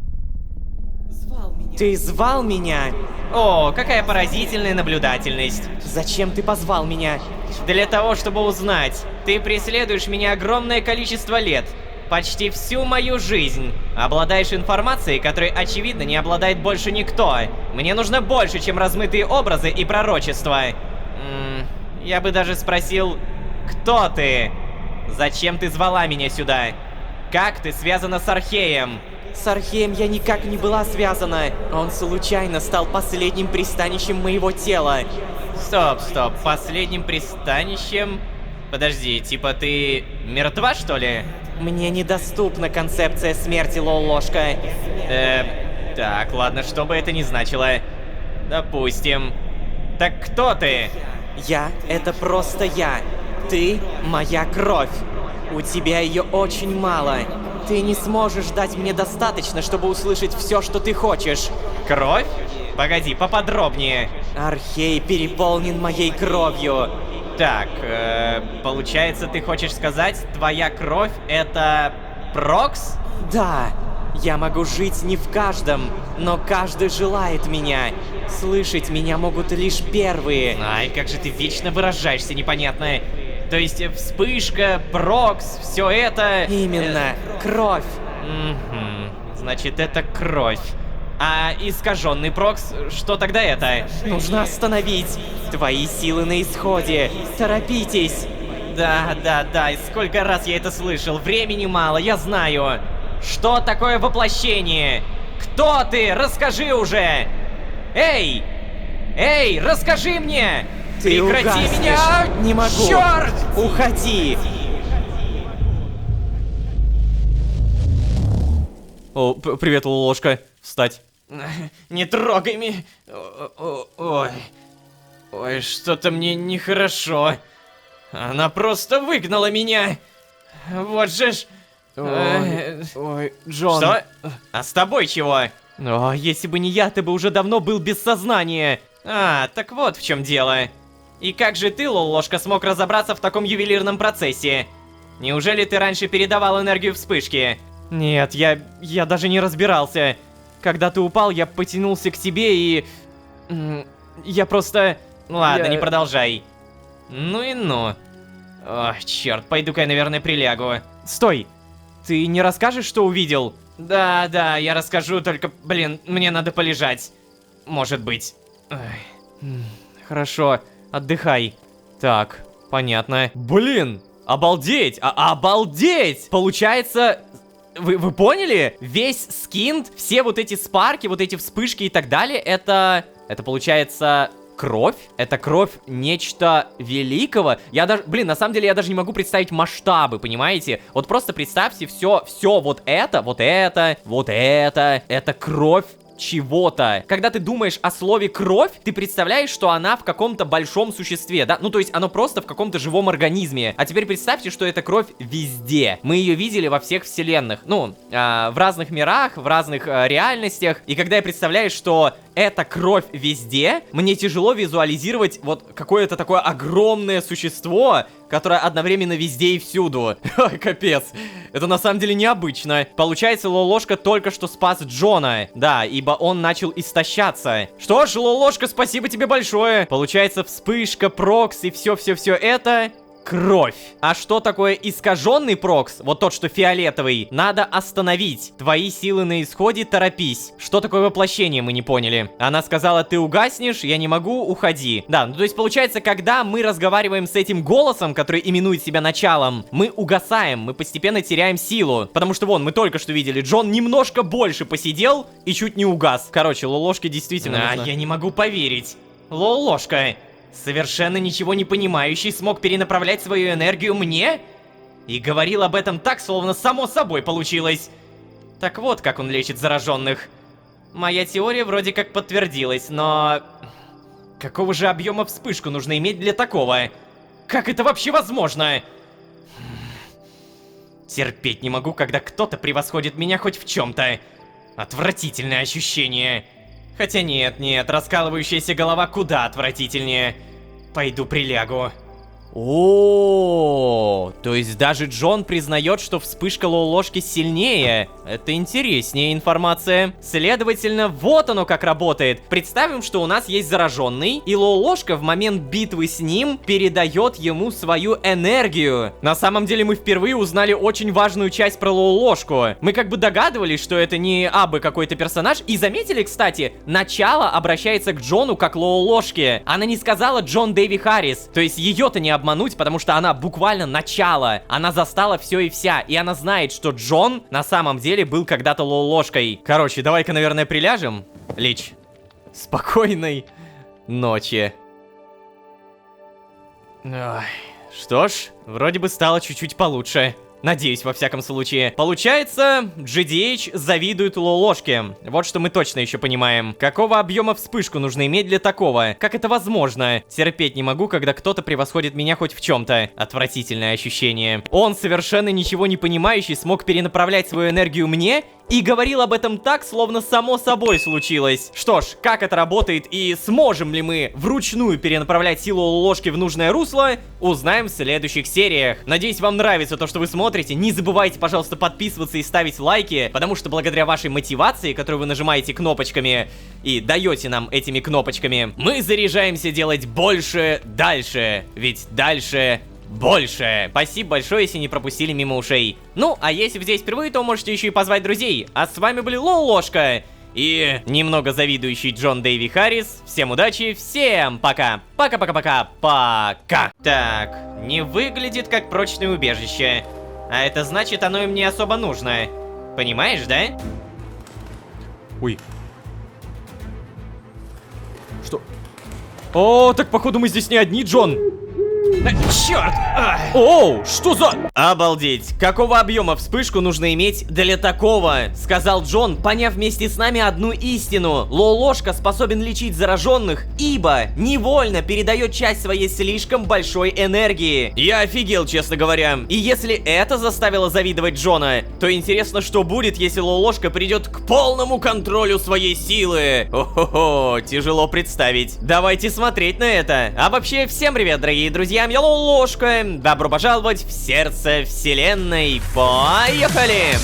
Ты звал меня? О, какая поразительная наблюдательность. Зачем ты позвал меня? Для того, чтобы узнать. Ты преследуешь меня огромное количество лет. Почти всю мою жизнь. Обладаешь информацией, которой, очевидно, не обладает больше никто. Мне нужно больше, чем размытые образы и пророчества. Я бы даже спросил, кто ты? Зачем ты звала меня сюда? Как ты связана с Археем? С Археем я никак не была связана. Он случайно стал последним пристанищем моего тела. Стоп, последним пристанищем? Подожди, типа ты мертва, что ли? Мне недоступна концепция смерти, Лолошка. Так, ладно, что бы это ни значило. Допустим. Так кто ты? Я — это просто я. Ты — моя кровь. У тебя ее очень мало. Ты не сможешь дать мне достаточно, чтобы услышать все, что ты хочешь. Кровь? Погоди, поподробнее. Архей переполнен моей кровью. Так, получается, ты хочешь сказать, твоя кровь это прокс? Да, я могу жить не в каждом, но каждый желает меня. Слышать меня могут лишь первые. Ай, как же ты вечно выражаешься непонятно. То есть вспышка, прокс, все это... Именно, кровь. Значит, это кровь. А искаженный прокс, что тогда это? Нужно остановить. Твои силы на исходе. Торопитесь. Да, и сколько раз я это слышал. Времени мало, я знаю. Что такое воплощение? Кто ты? Расскажи уже! Эй! Эй, расскажи мне! Ты Прекрати угаснешь. меня! Не могу. Черт! Уходи. О, привет, Лолошка. Встать. Не трогай меня. Ой, что-то мне нехорошо. Она просто выгнала меня. Вот же ж... Ой, Джон. Что? А с тобой чего? О, если бы не я, ты бы уже давно был без сознания. А, так вот в чем дело. И как же ты, Лолошка, смог разобраться в таком ювелирном процессе? Неужели ты раньше передавал энергию вспышки? Нет, я даже не разбирался. Когда ты упал, я потянулся к тебе и... Я просто... Ладно, не продолжай. Ну и ну. Ох, черт, пойду-ка я, наверное, прилягу. Стой! Ты не расскажешь, что увидел? Да, я расскажу, только, блин, мне надо полежать. Может быть. Хорошо, отдыхай. Так, понятно. Блин, обалдеть! Обалдеть! Получается... Вы поняли? Весь скин, все вот эти спарки, вот эти вспышки и так далее, это получается... Кровь? Это кровь нечто великого? Я даже, блин, на самом деле я даже не могу представить масштабы, понимаете? Вот просто представьте все вот это, это кровь чего-то. Когда ты думаешь о слове кровь, ты представляешь, что она в каком-то большом существе, да? Ну, то есть оно просто в каком-то живом организме. А теперь представьте, что эта кровь везде. Мы ее видели во всех вселенных. Ну, в разных мирах, в разных реальностях. И когда я представляю, что эта кровь везде, мне тяжело визуализировать вот какое-то такое огромное существо, которое одновременно везде и всюду. Ой, капец. Это на самом деле необычно. Получается, Лолошка только что спас Джона. Да, ибо он начал истощаться. Что ж, Лолошка, спасибо тебе большое. Получается, вспышка, прокс и все-все-все это... Кровь. А что такое искаженный прокс? Вот тот, что фиолетовый. Надо остановить. Твои силы на исходе, торопись. Что такое воплощение, мы не поняли. Она сказала, ты угаснешь, я не могу, уходи. Да, ну то есть получается, когда мы разговариваем с этим голосом, который именует себя началом, мы угасаем, мы постепенно теряем силу. Потому что вон, мы только что видели, Джон немножко больше посидел и чуть не угас. Короче, Лолошке действительно нужно... я не могу поверить. Лолошка, совершенно ничего не понимающий, смог перенаправлять свою энергию мне? И говорил об этом так, словно само собой получилось. Так вот, как он лечит зараженных. Моя теория вроде как подтвердилась, но... Какого же объема вспышку нужно иметь для такого? Как это вообще возможно? Терпеть не могу, когда кто-то превосходит меня хоть в чем-то. Отвратительное ощущение. Хотя нет, раскалывающаяся голова куда отвратительнее. Пойду прилягу. О, то есть даже Джон признает, что вспышка Лолошки сильнее. Это интереснее информация. Следовательно, вот оно как работает. Представим, что у нас есть зараженный, и Лолошка в момент битвы с ним передает ему свою энергию. На самом деле мы впервые узнали очень важную часть про Лолошку. Мы как бы догадывались, что это не абы какой-то персонаж. И заметили, кстати, начало обращается к Джону как Лолошке. Она не сказала Джон Дэви Харрис. То есть ее-то не обмануть, потому что она буквально начало. Она застала все и вся, и она знает, что Джон на самом деле был когда-то Лолошкой. Короче, давай-ка, наверное, приляжем. Лич, спокойной ночи. Ой. Что ж, вроде бы стало чуть-чуть получше. Надеюсь, во всяком случае. Получается, GDH завидует Лолошке. Вот что мы точно еще понимаем. Какого объема вспышку нужно иметь для такого? Как это возможно? Терпеть не могу, когда кто-то превосходит меня хоть в чем-то. Отвратительное ощущение. Он, совершенно ничего не понимающий, смог перенаправлять свою энергию мне и говорил об этом так, словно само собой случилось. Что ж, как это работает и сможем ли мы вручную перенаправлять силу Лолошки в нужное русло, узнаем в следующих сериях. Надеюсь, вам нравится то, что вы смотрите. Не забывайте, пожалуйста, подписываться и ставить лайки, потому что благодаря вашей мотивации, которую вы нажимаете кнопочками и даете нам этими кнопочками, мы заряжаемся делать больше дальше. Ведь дальше... больше. Спасибо большое, если не пропустили мимо ушей. Ну, а если вы здесь впервые, то можете еще и позвать друзей. А с вами были Лолошка и немного завидующий Джон Дэви Харрис. Всем удачи, всем пока. Пока-пока-пока. Пока. Так, не выглядит как прочное убежище. А это значит, оно им не особо нужно. Понимаешь, да? Ой. Что? О, так походу мы здесь не одни, Джон. Черт! Оу, что за... Обалдеть, какого объема вспышку нужно иметь для такого? Сказал Джон, поняв вместе с нами одну истину. Лолошка способен лечить зараженных, ибо невольно передает часть своей слишком большой энергии. Я офигел, честно говоря. И если это заставило завидовать Джона, то интересно, что будет, если Лолошка придет к полному контролю своей силы. О-хо-хо, тяжело представить. Давайте смотреть на это. А вообще, всем привет, дорогие друзья. Я Лолошка. Добро пожаловать в сердце вселенной. Поехали!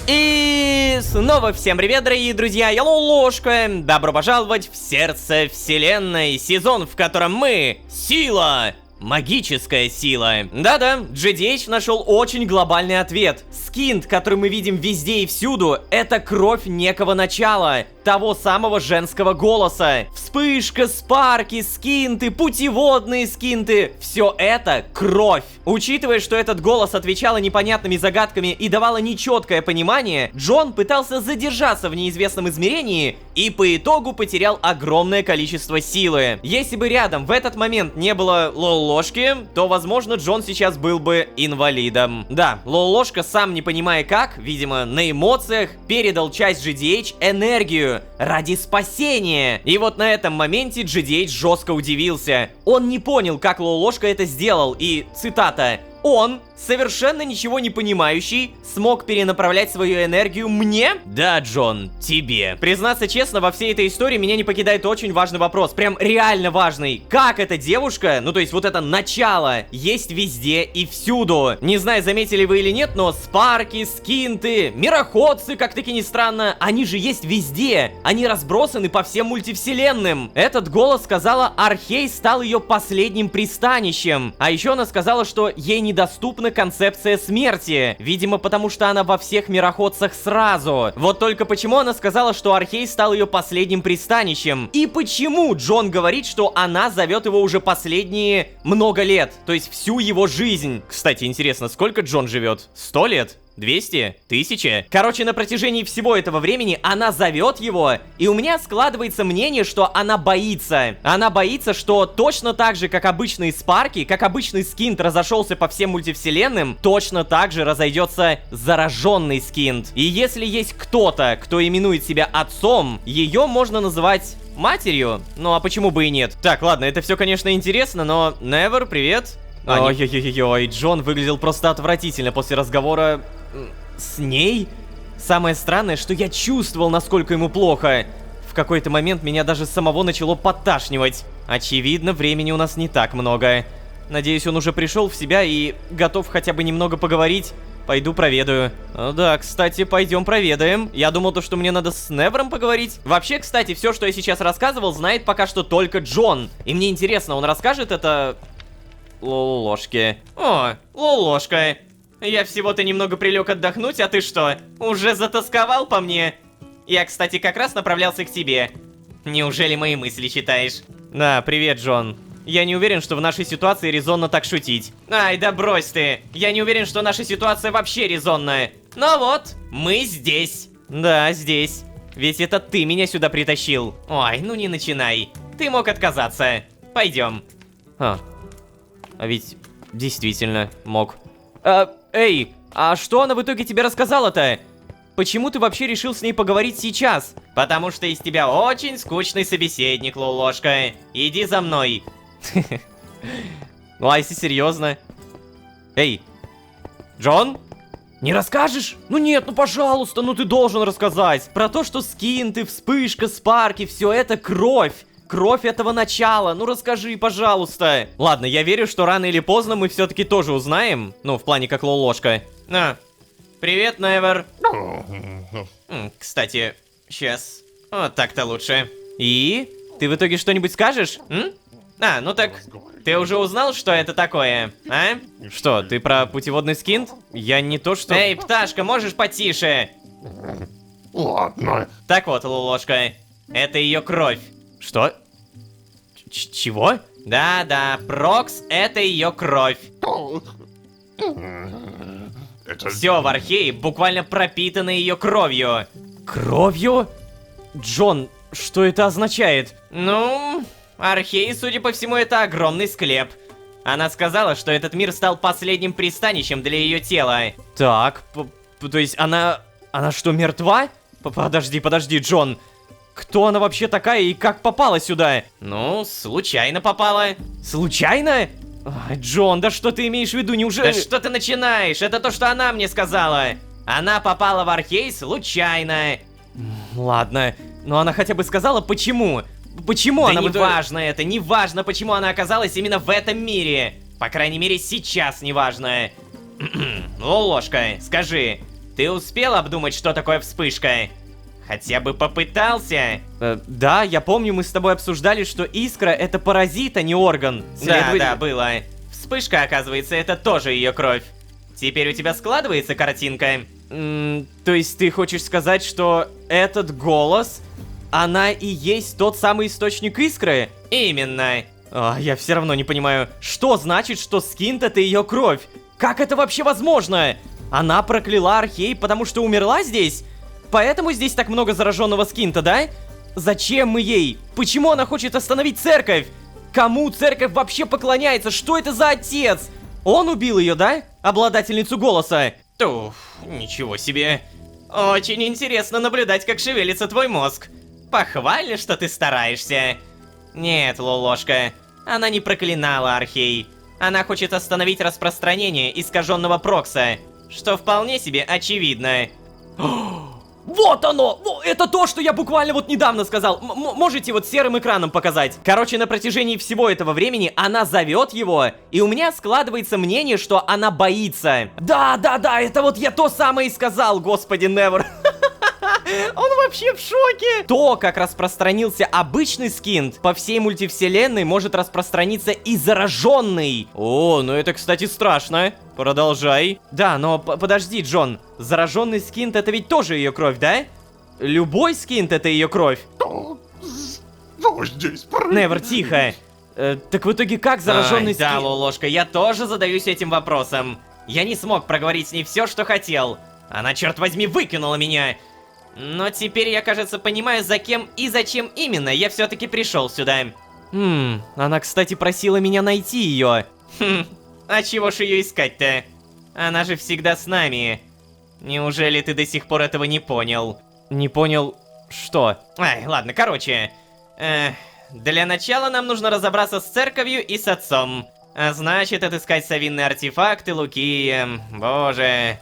И снова всем привет, дорогие друзья, я Лолошка. Добро пожаловать в сердце вселенной. Сезон, в котором мы... Сила! Магическая сила. Да-да, GDH нашел очень глобальный ответ. Скинт, который мы видим везде и всюду, это кровь некого начала. Того самого женского голоса. Вспышка, спарки, скинты, путеводные скинты. Все это кровь. Учитывая, что этот голос отвечала непонятными загадками и давала нечеткое понимание, Джон пытался задержаться в неизвестном измерении и по итогу потерял огромное количество силы. Если бы рядом в этот момент не было Лолошки, Лолошки, то, возможно, Джон сейчас был бы инвалидом. Да, Лолошка, сам не понимая как, видимо, на эмоциях, передал часть GDH энергию ради спасения. И вот на этом моменте GDH жестко удивился. Он не понял, как Лолошка это сделал, и, цитата, «Он, совершенно ничего не понимающий, смог перенаправлять свою энергию мне?» Да, Джон, тебе. Признаться честно, во всей этой истории меня не покидает очень важный вопрос. Прям реально важный. Как эта девушка, ну то есть вот это начало, есть везде и всюду. Не знаю, заметили вы или нет, но спарки, скинты, мироходцы, как таки ни странно, они же есть везде. Они разбросаны по всем мультивселенным. Этот голос сказала, Архей стал ее последним пристанищем. А еще она сказала, что ей недоступна концепция смерти. Видимо, потому что она во всех мироходцах сразу. Вот только почему она сказала, что Архей стал ее последним пристанищем? И почему Джон говорит, что она зовет его уже последние много лет? То есть всю его жизнь. Кстати, интересно, сколько Джон живет? 100 лет? 200? 1000? Короче, на протяжении всего этого времени она зовет его, и у меня складывается мнение, что она боится. Она боится, что точно так же, как обычные спарки, как обычный скинт разошелся по всем мультивселенным, точно так же разойдется зараженный скинт. И если есть кто-то, кто именует себя отцом, ее можно называть матерью. Ну а почему бы и нет? Так, ладно, это все, конечно, интересно, но... Невер, привет. Ой-ой-ой, Джон выглядел просто отвратительно после разговора с ней. Самое странное, что я чувствовал, насколько ему плохо. В какой-то момент меня даже самого начало подташнивать. Очевидно, времени у нас не так много. Надеюсь, он уже пришел в себя и готов хотя бы немного поговорить. Пойду проведаю. Да, кстати, пойдем проведаем. Я думал, что мне надо с Невером поговорить. Вообще, кстати, все, что я сейчас рассказывал, знает пока что только Джон. И мне интересно, он расскажет это... Лолошке. О, Лолошка. Я всего-то немного прилег отдохнуть, а ты что, уже затасковал по мне? Я, кстати, как раз направлялся к тебе. Неужели мои мысли читаешь? Да, привет, Джон. Я не уверен, что в нашей ситуации резонно так шутить. Ай, да брось ты. Я не уверен, что наша ситуация вообще резонная. Но вот, мы здесь. Да, здесь. Ведь это ты меня сюда притащил. Ой, ну не начинай. Ты мог отказаться. Пойдем. А ведь действительно мог. Эй, а что она в итоге тебе рассказала-то? Почему ты вообще решил с ней поговорить сейчас? Потому что из тебя очень скучный собеседник, Лолошка. Иди за мной. Ну а если серьезно? Эй, Джон? Не расскажешь? Ну нет, ну пожалуйста, ну ты должен рассказать. Про то, что скинты, вспышка, спарки, все это кровь. Кровь этого начала, ну расскажи, пожалуйста. Ладно, я верю, что рано или поздно мы все-таки тоже узнаем. Ну, в плане как Лолошка. Привет, Невер. Кстати, сейчас. Вот так-то лучше. И? Ты в итоге что-нибудь скажешь? Ну так, ты уже узнал, что это такое, а? Что, ты про путеводный скинт? Я не то, что... Эй, пташка, можешь потише? Ладно. Так вот, Лолошка, это ее кровь. Что? Чего? Да-да, Прокс — это ее кровь. Это... Все в Архее буквально пропитано ее кровью. Кровью? Джон, что это означает? Ну, Архей, судя по всему, это огромный склеп. Она сказала, что этот мир стал последним пристанищем для ее тела. Так, то есть она что, мертва? Подожди, Джон. Кто она вообще такая и как попала сюда? Ну, случайно попала. Случайно? Ой, Джон, да что ты имеешь в виду, неужели... Да что ты начинаешь? Это то, что она мне сказала. Она попала в Архей случайно. Ладно, но она хотя бы сказала, почему. Почему она... Да не важно это, не важно, почему она оказалась именно в этом мире. По крайней мере, сейчас не важно. Лолошка, скажи, ты успел обдумать, что такое вспышка? Хотя бы попытался? Да, я помню, мы с тобой обсуждали, что искра — это паразит, а не орган. Да, было. Вспышка, оказывается, это тоже ее кровь. Теперь у тебя складывается картинка? То есть ты хочешь сказать, что этот голос, она и есть тот самый источник искры? Именно. Я все равно не понимаю, что значит, что скинт — это ее кровь? Как это вообще возможно? Она прокляла Архей, потому что умерла здесь? Поэтому здесь так много зараженного скинта, да? Зачем мы ей? Почему она хочет остановить церковь? Кому церковь вообще поклоняется? Что это за отец? Он убил ее, да? Обладательницу голоса. Туф, ничего себе. Очень интересно наблюдать, как шевелится твой мозг. Похвально, что ты стараешься. Нет, Лолошка, она не проклинала Архей. Она хочет остановить распространение искаженного прокса, что вполне себе очевидно. Вот оно! Это то, что я буквально вот недавно сказал. Можете вот серым экраном показать. Короче, на протяжении всего этого времени она зовет его, и у меня складывается мнение, что она боится. Да, это вот я то самое и сказал, господи, Невер. Он вообще в шоке. То, как распространился обычный скинт, по всей мультивселенной может распространиться и зараженный. О, ну это, кстати, страшно. Продолжай. Да, но подожди, Джон. Зараженный скинт это ведь тоже ее кровь, да? Любой скинт это ее кровь. Что здесь происходит? Невер, тихо. Так в итоге как зараженный Ай, да, скинт? Лолошка, я тоже задаюсь этим вопросом. Я не смог проговорить с ней все, что хотел. Она, черт возьми, выкинула меня. Но теперь я, кажется, понимаю, за кем и зачем именно я все-таки пришел сюда. Она, кстати, просила меня найти ее. А чего ж ее искать-то? Она же всегда с нами. Неужели ты до сих пор этого не понял? Не понял, что? Ай, ладно, короче. Для начала нам нужно разобраться с церковью и с отцом. А значит, отыскать совинные артефакты, Луки. Боже.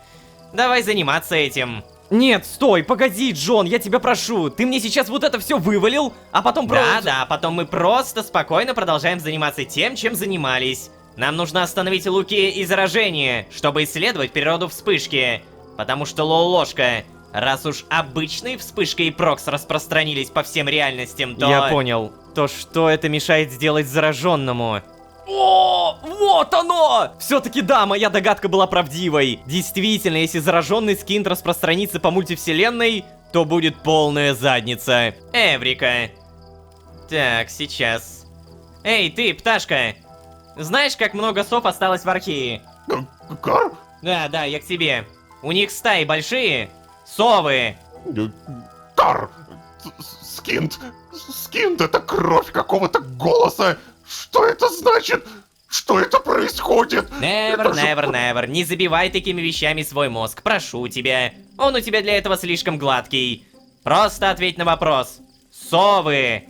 Давай заниматься этим. Нет, стой, погоди, Джон, я тебя прошу. Ты мне сейчас вот это все вывалил, а потом Да, потом мы просто спокойно продолжаем заниматься тем, чем занимались. Нам нужно остановить Луки и заражение, чтобы исследовать природу вспышки. Потому что, Лолошка, раз уж обычные вспышки и прокс распространились по всем реальностям, то... Я понял. То что это мешает сделать зараженному? О, вот оно! Все-таки да, моя догадка была правдивой. Действительно, если зараженный скинт распространится по мультивселенной, то будет полная задница. Эврика. Так, сейчас. Эй, ты, пташка. Знаешь, как много сов осталось в Архее? Кар? Да, я к тебе. У них стаи большие. Совы. Кар! Скинт! Скинт — это кровь какого-то голоса! Что это значит? Что это происходит? Never. Не забивай такими вещами свой мозг. Прошу тебя. Он у тебя для этого слишком гладкий. Просто ответь на вопрос. Совы.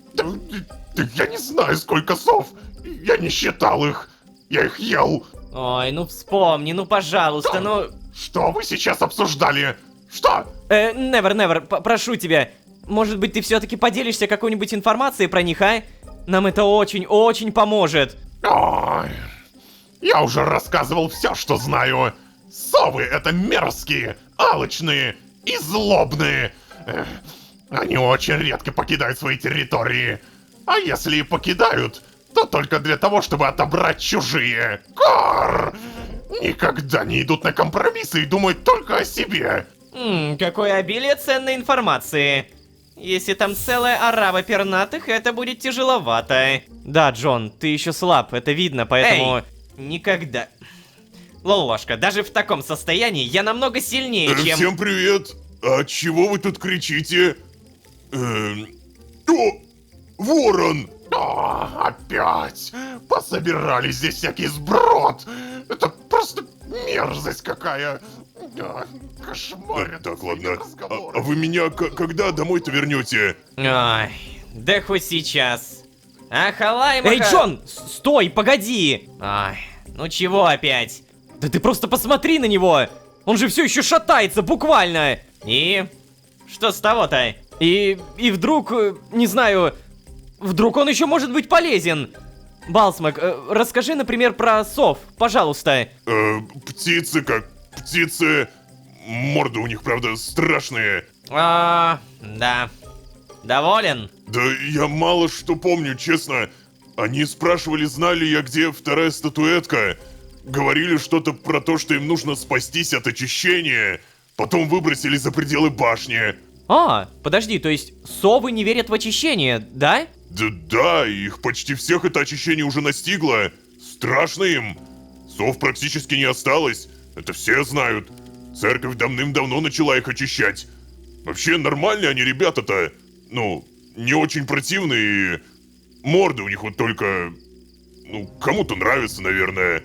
Я не знаю, сколько сов. Я не считал их. Я их ел. Ой, ну вспомни, ну пожалуйста, ну... Что вы сейчас обсуждали? Что? Невер, прошу тебя. Может быть, ты все-таки поделишься какой-нибудь информацией про них, а? Нам это очень поможет. Ой, я уже рассказывал все, что знаю. Совы — это мерзкие, алчные и злобные. Они очень редко покидают свои территории. А если и покидают, то только для того, чтобы отобрать чужие. Кар! Никогда не идут на компромиссы и думают только о себе. Какое обилие ценной информации. Если там целая орава пернатых, это будет тяжеловато. Да, Джон, ты еще слаб, это видно, поэтому... Эй, никогда. Лолошка, даже в таком состоянии я намного сильнее, чем... Всем привет! А чего вы тут кричите? О! Ворон! Опять! Пособирали здесь всякий сброд! Это просто мерзость какая! Кошмар! Так, ладно. А вы меня когда домой-то вернете? Ой, да хоть сейчас. Ахалай, маха... Эй, Джон, стой, погоди! Ой, ну чего опять? Да ты просто посмотри на него! Он же все еще шатается, буквально! И? Что с того-то? И вдруг, не знаю, вдруг он еще может быть полезен. Балсмак, расскажи, например, про сов, пожалуйста. Птицы как птицы. Морды у них, правда, страшные. Да. Доволен? Да я мало что помню, честно. Они спрашивали, знали я, где вторая статуэтка. Говорили что-то про то, что им нужно спастись от очищения. Потом выбросили за пределы башни. А, подожди, то есть совы не верят в очищение, да? Да, их почти всех это очищение уже настигло. Страшно им. Сов практически не осталось. Это все знают. Церковь давным-давно начала их очищать. Вообще, нормальные они ребята-то. Ну, не очень противные. Морды у них вот только ну, кому-то нравится, наверное.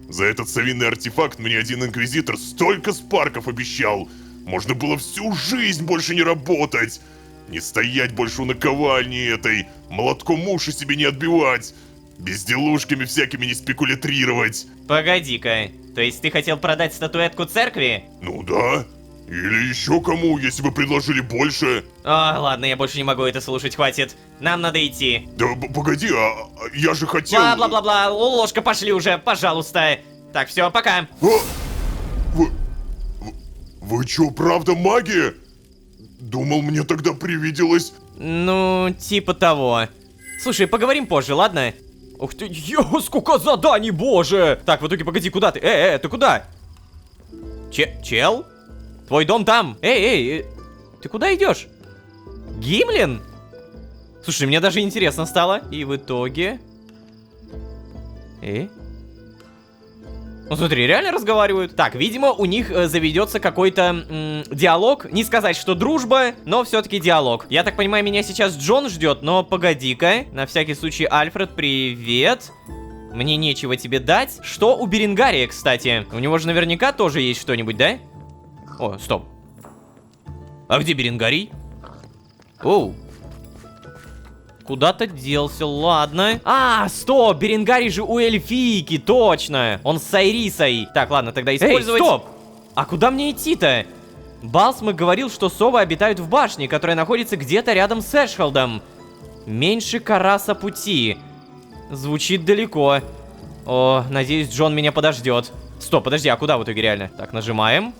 За этот совиный артефакт мне один инквизитор столько спарков обещал. Можно было всю жизнь больше не работать. Не стоять больше у наковальни этой, молотком уши себе не отбивать, безделушками всякими не спекулятрировать. Погоди-ка, то есть ты хотел продать статуэтку церкви? Ну да. Или еще кому, если вы предложили больше. О, ладно, я больше не могу это слушать, хватит. Нам надо идти. Да погоди, я же хотел... Бла-бла-бла-бла, ложка, пошли уже, пожалуйста. Так, все, пока. Вы чё, правда маги? Думал, мне тогда привиделось. Ну, типа того. Слушай, поговорим позже, ладно? Ух ты, сколько заданий, боже! Так, в итоге, погоди, куда ты? Ты куда? Чел? Твой дом там! Эй, ты куда идешь? Гимлин? Слушай, мне даже интересно стало. И в итоге... Ну смотри, реально разговаривают. Так, видимо, у них заведется какой-то диалог. Не сказать, что дружба, но все-таки диалог. Я так понимаю, меня сейчас Джон ждет, но погоди-ка. На всякий случай, Альфред, привет. Мне нечего тебе дать. Что у Беренгария, кстати? У него же наверняка тоже есть что-нибудь, да? О, стоп. А где Беренгарий? Оу. Куда-то делся, ладно. Стоп, Беренгарий же у эльфийки, точно. Он с Айрисой. Так, ладно, тогда использовать... Эй, стоп! А куда мне идти-то? Балсмак говорил, что совы обитают в башне, которая находится где-то рядом с Эшхолдом. Меньше Караса пути. Звучит далеко. О, надеюсь, Джон меня подождет. Стоп, подожди, а куда в итоге реально? Так, нажимаем.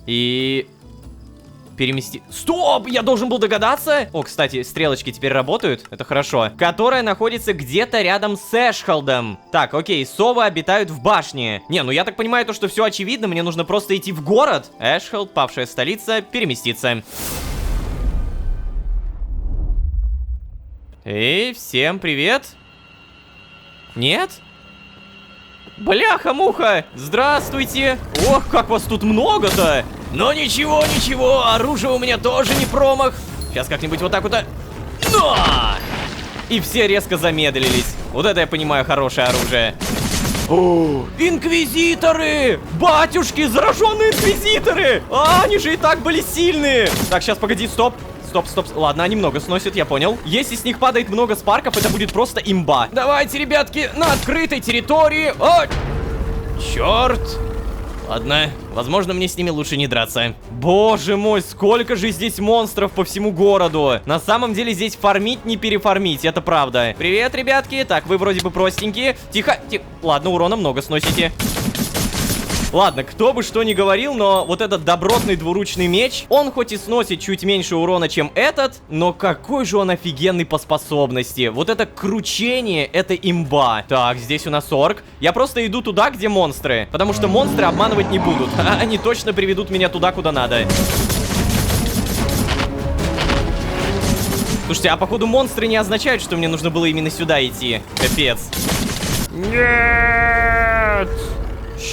И... перемести... Стоп! Я должен был догадаться! О, кстати, стрелочки теперь работают. Это хорошо. Которая находится где-то рядом с Эшхолдом. Так, окей, совы обитают в башне. Не, ну я так понимаю, то, что все очевидно. Мне нужно просто идти в город. Эшхолд, павшая столица, переместиться. Эй, всем привет. Нет? Бляха-муха! Здравствуйте! Ох, как вас тут много-то! Но ничего, ничего, оружие у меня тоже не промах. Сейчас как-нибудь вот так вот... И все резко замедлились. Вот это я понимаю, хорошее оружие. О, инквизиторы! Батюшки, зараженные инквизиторы! Они же и так были сильные! Так, сейчас, погоди, стоп. Стоп. Ладно, они много сносят, я понял. Если с них падает много спарков, это будет просто имба. Давайте, ребятки, на открытой территории. О! Черт. Ладно, возможно, мне с ними лучше не драться. Боже мой, сколько же здесь монстров по всему городу. На самом деле здесь фармить не перефармить, это правда. Привет, ребятки. Так, вы вроде бы простенькие. Тихо. Ладно, урона много сносите. Ладно, кто бы что ни говорил, но вот этот добротный двуручный меч, он хоть и сносит чуть меньше урона, чем этот, но какой же он офигенный по способности. Вот это кручение, это имба. Так, здесь у нас орк. Я просто иду туда, где монстры, потому что монстры обманывать не будут. Они точно приведут меня туда, куда надо. Слушайте, а походу монстры не означают, что мне нужно было именно сюда идти. Капец. Нет!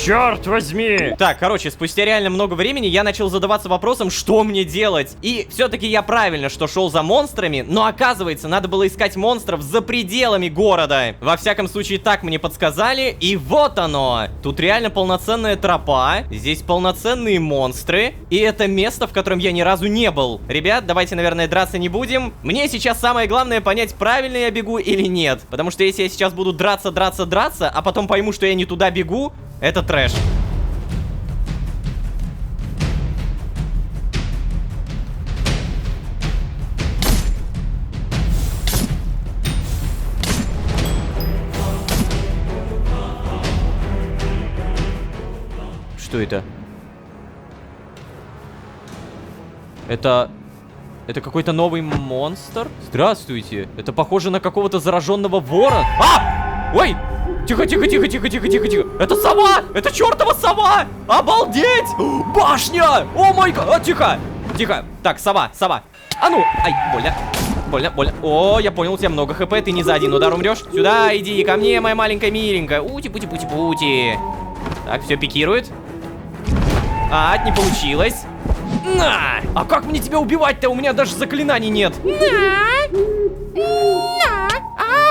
Черт возьми! Так, короче, спустя реально много времени я начал задаваться вопросом, что мне делать. И все-таки я правильно, что шел за монстрами, но оказывается, надо было искать монстров за пределами города. Во всяком случае, так мне подсказали, и вот оно. Тут реально полноценная тропа, здесь полноценные монстры, и это место, в котором я ни разу не был. Ребят, давайте, наверное, драться не будем. Мне сейчас самое главное понять, правильно я бегу или нет. Потому что если я сейчас буду драться, а потом пойму, что я не туда бегу, это трэш. Что это? Это какой-то новый монстр? Здравствуйте. Это похоже на какого-то зараженного вора. Ой! Тихо. Это сова! Это чертова сова! Обалдеть! Башня! О май гад! Тихо! Так, сова. А ну! Ай, больно. О, я понял, у тебя много хп, ты не за один удар умрешь. Сюда иди, ко мне, моя маленькая миленькая. Ути-пути-пути-пути. Так, все пикирует. Не получилось. На! А как мне тебя убивать-то? У меня даже заклинаний нет.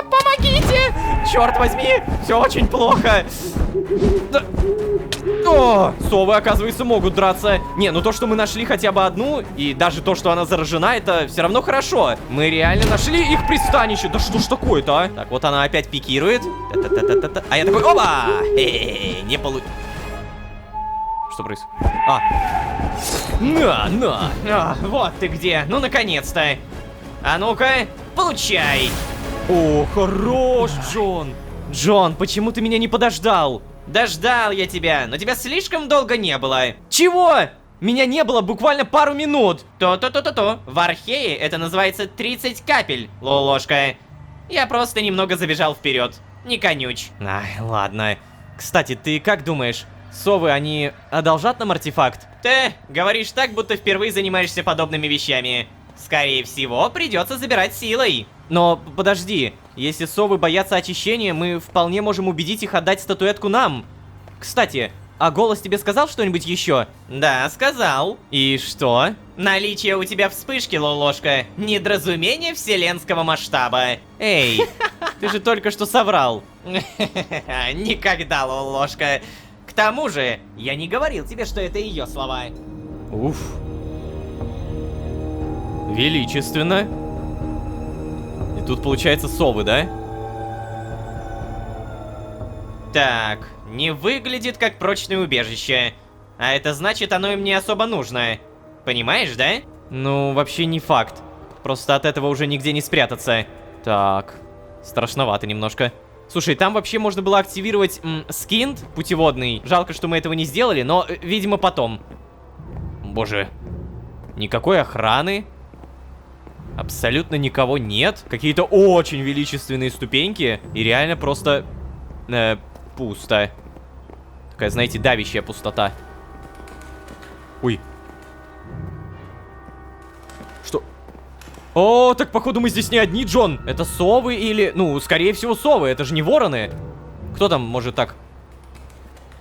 Помогите! черт возьми, все очень плохо. Да. О, совы, оказывается, могут драться. Не, ну то, что мы нашли хотя бы одну, и даже то, что она заражена, это все равно хорошо. Мы реально нашли их пристанище. Да что ж такое-то, а? Так, вот она опять пикирует. Та-та-та-та-та. А я такой, оба! Не получилось. Что происходит? На, вот ты где, ну наконец-то. А ну-ка, получай. О, хорош, Джон. Джон, почему ты меня не подождал? Дождал я тебя, но тебя слишком долго не было. Чего? Меня не было буквально пару минут. То-то-то-то-то. В Архее это называется 30 капель, Лолошка. Я просто немного забежал вперед. Не конюч. Ай, ладно. Кстати, ты как думаешь, совы, они одолжат нам артефакт? Ты говоришь так, будто впервые занимаешься подобными вещами. Скорее всего, придется забирать силой. Но подожди, если совы боятся очищения, мы вполне можем убедить их отдать статуэтку нам. Кстати, а голос тебе сказал что-нибудь еще? Да, сказал. И что? Наличие у тебя вспышки, Лолошка. Недоразумение вселенского масштаба. Эй, ты же только что соврал. Никогда, Лолошка. К тому же, я не говорил тебе, что это ее слова. Уф. Величественно. И тут получается совы, да? Так, не выглядит как прочное убежище. А это значит, оно им не особо нужно. Понимаешь, да? Ну, вообще не факт. Просто от этого уже нигде не спрятаться. Так, страшновато немножко. Слушай, там вообще можно было активировать скинт путеводный. Жалко, что мы этого не сделали, но, видимо, потом. Боже, никакой охраны. Абсолютно никого нет. Какие-то очень величественные ступеньки. И реально просто пусто. Такая, знаете, давящая пустота. Ой. Что? О, так походу мы здесь не одни, Джон. Это совы или... Ну, скорее всего, совы. Это же не вороны. Кто там может так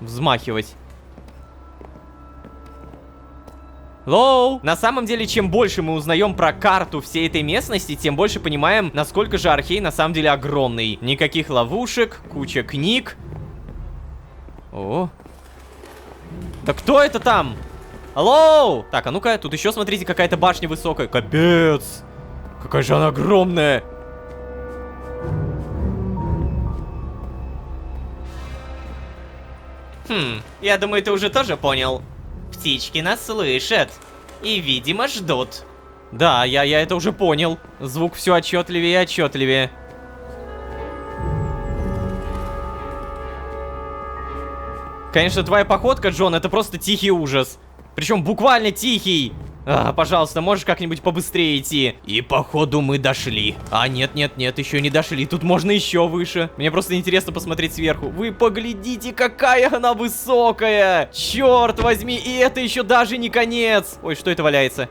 взмахивать? Лоу! На самом деле, чем больше мы узнаем про карту всей этой местности, тем больше понимаем, насколько же Архей на самом деле огромный. Никаких ловушек, куча книг. О. Да кто это там? Алло! Так, а ну-ка, тут еще, смотрите, какая-то башня высокая. Капец! Какая же она огромная! Я думаю, ты уже тоже понял. Птички нас слышат. И, видимо, ждут. Да, я это уже понял. Звук все отчетливее и отчетливее. Конечно, твоя походка, Джон, это просто тихий ужас. Причем буквально тихий. Пожалуйста, можешь как-нибудь побыстрее идти? И походу мы дошли. А, нет, еще не дошли. Тут можно еще выше. Мне просто интересно посмотреть сверху. Вы поглядите, какая она высокая. Черт возьми, и это еще даже не конец. Ой, что это валяется?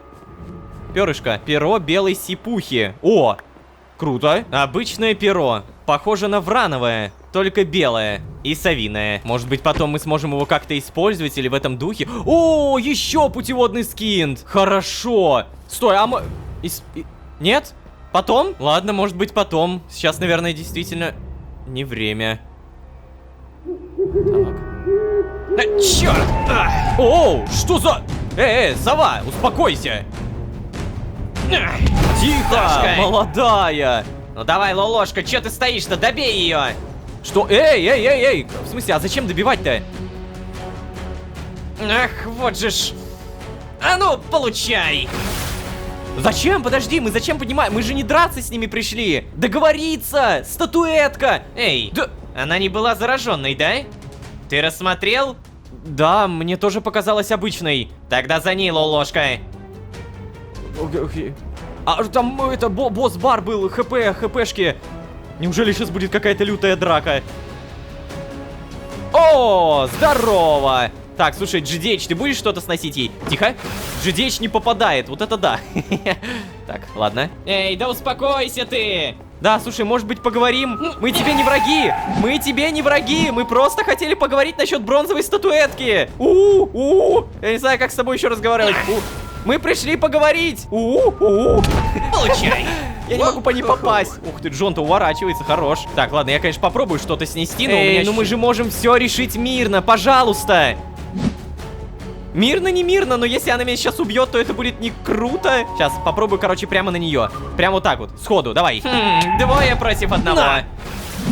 Перышко. Перо белой сипухи. О, круто. Обычное перо. Похоже на врановое, только белое и совиное. Может быть, потом мы сможем его как-то использовать или в этом духе. О, еще путеводный скинт. Хорошо. Стой, а мы... Нет? Потом? Ладно, может быть, потом. Сейчас, наверное, действительно не время. Так. Черт! Оу, что за... сова, успокойся. Тихо, Сашка. молодая. Ну давай, Лолошка, че ты стоишь-то? Добей ее! Что? Эй! В смысле, а зачем добивать-то? Ах, вот же ж... А ну, получай! Зачем? Подожди, мы зачем поднимаем? Мы же не драться с ними пришли. Договориться! Статуэтка! Эй, Да... она не была зараженной, да? Ты рассмотрел? Да, мне тоже показалось обычной. Тогда за ней, Лолошка. Окей. А там это босс-бар был, хпшки. Неужели сейчас будет какая-то лютая драка? О, здорово! Так, слушай, GDH, ты будешь что-то сносить ей? Тихо. GDH не попадает, вот это да. Так, ладно. Эй, да успокойся ты! Да, слушай, может быть, поговорим? Мы тебе не враги! Мы тебе не враги! Мы просто хотели поговорить насчет бронзовой статуэтки! Я не знаю, как с тобой еще разговаривать. Мы пришли поговорить! Получай! Я не могу по ней попасть. Ух ты, Джон-то уворачивается, хорош. Так, ладно, я, конечно, попробую что-то снести, но у меня... ну мы же можем все решить мирно, пожалуйста. Мирно, не мирно, но если она меня сейчас убьет, то это будет не круто. Сейчас попробую, короче, прямо на нее. Прямо вот так вот, сходу, давай. 2 против 1. На.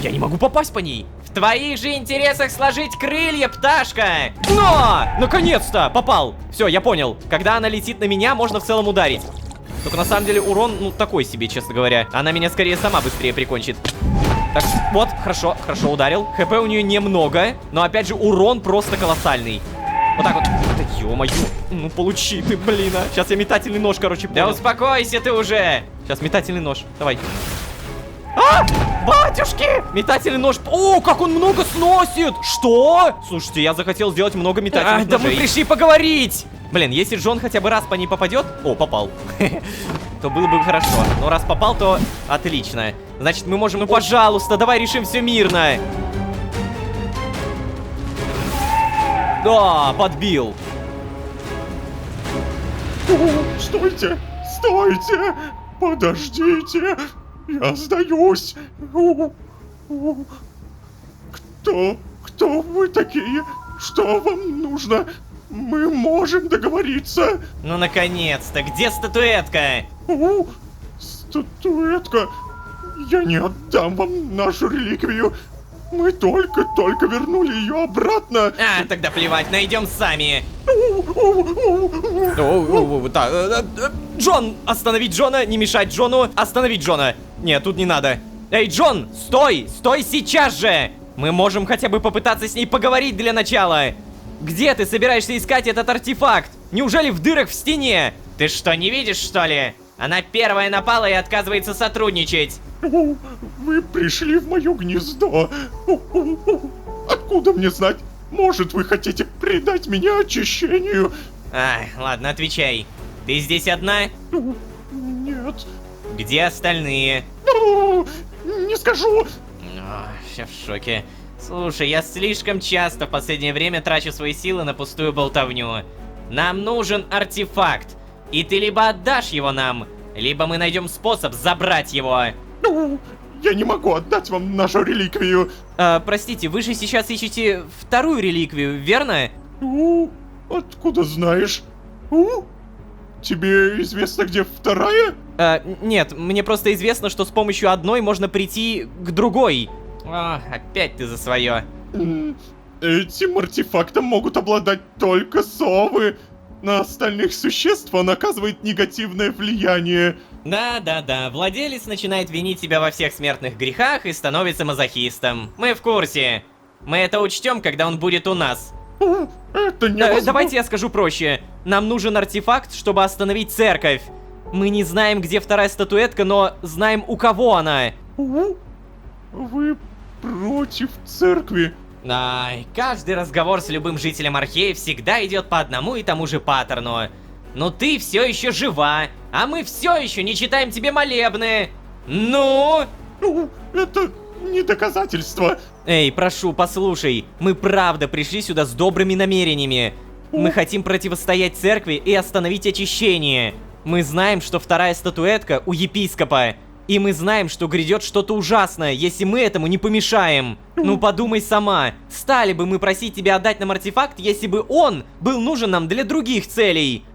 Я не могу попасть по ней. В твоих же интересах сложить крылья, пташка! Но! Наконец-то! Попал! Все, я понял. Когда она летит на меня, можно в целом ударить. Только на самом деле урон, ну, такой себе, честно говоря. Она меня скорее сама быстрее прикончит. Так, вот, хорошо, хорошо ударил. ХП у нее немного, но опять же урон просто колоссальный. Вот так вот. Да ё-моё. Ну получи ты, блин, а. Сейчас я метательный нож, короче, Да понял. успокойся ты уже! Сейчас метательный нож. Давай. А! Батюшки! Метательный нож. О, как он много сносит! Что? Слушайте, я захотел сделать много метательных да мы ножей. пришли поговорить! Блин, если Джон хотя бы раз по ней попадет... О, попал. То было бы хорошо. Но раз попал, то отлично. Значит, мы можем... Ну, пожалуйста, давай решим все мирно. Да, подбил. Стойте! Стойте! Подождите! Я сдаюсь! Кто вы такие? Что вам нужно? Мы можем договориться! Ну наконец-то, где статуэтка? Статуэтка! Я не отдам вам нашу реликвию! Мы только вернули ее обратно! А, тогда плевать, найдем сами. Так, Джон! Остановить Джона, не мешать Джону. Остановить Джона. Нет, тут не надо. Эй, Джон, стой! Стой сейчас же! Мы можем хотя бы попытаться с ней поговорить для начала. Где ты собираешься искать этот артефакт? Неужели в дырах в стене? Ты что, не видишь, что ли? Она первая напала и отказывается сотрудничать. Вы пришли в мое гнездо. Откуда мне знать? Может, вы хотите предать меня очищению? Ай, ладно, отвечай. Ты здесь одна? Нет. Где остальные? Не скажу. Я в шоке. Слушай, я слишком часто в последнее время трачу свои силы на пустую болтовню. Нам нужен артефакт. И ты либо отдашь его нам, либо мы найдем способ забрать его. Я не могу отдать вам нашу реликвию. Простите, вы же сейчас ищете вторую реликвию, верно? Откуда знаешь? Тебе известно, где вторая? Нет, мне просто известно, что с помощью одной можно прийти к другой. О, опять ты за свое. Этим артефактом могут обладать только совы. На остальных существ он оказывает негативное влияние. Да, владелец начинает винить себя во всех смертных грехах и становится мазохистом. Мы в курсе. Мы это учтем, когда он будет у нас. Это невозможно. Давайте я скажу проще. Нам нужен артефакт, чтобы остановить церковь. Мы не знаем, где вторая статуэтка, но знаем, у кого она. Вы против церкви? Ай, каждый разговор с любым жителем Архея всегда идет по одному и тому же паттерну. Но ты все еще жива, а мы все еще не читаем тебе молебны. Ну? Это не доказательство. Эй, прошу, послушай. Мы правда пришли сюда с добрыми намерениями. Мы хотим противостоять церкви и остановить очищение. Мы знаем, что вторая статуэтка у епископа. И мы знаем, что грядет что-то ужасное, если мы этому не помешаем. Ну подумай сама, стали бы мы просить тебя отдать нам артефакт, если бы он был нужен нам для других целей?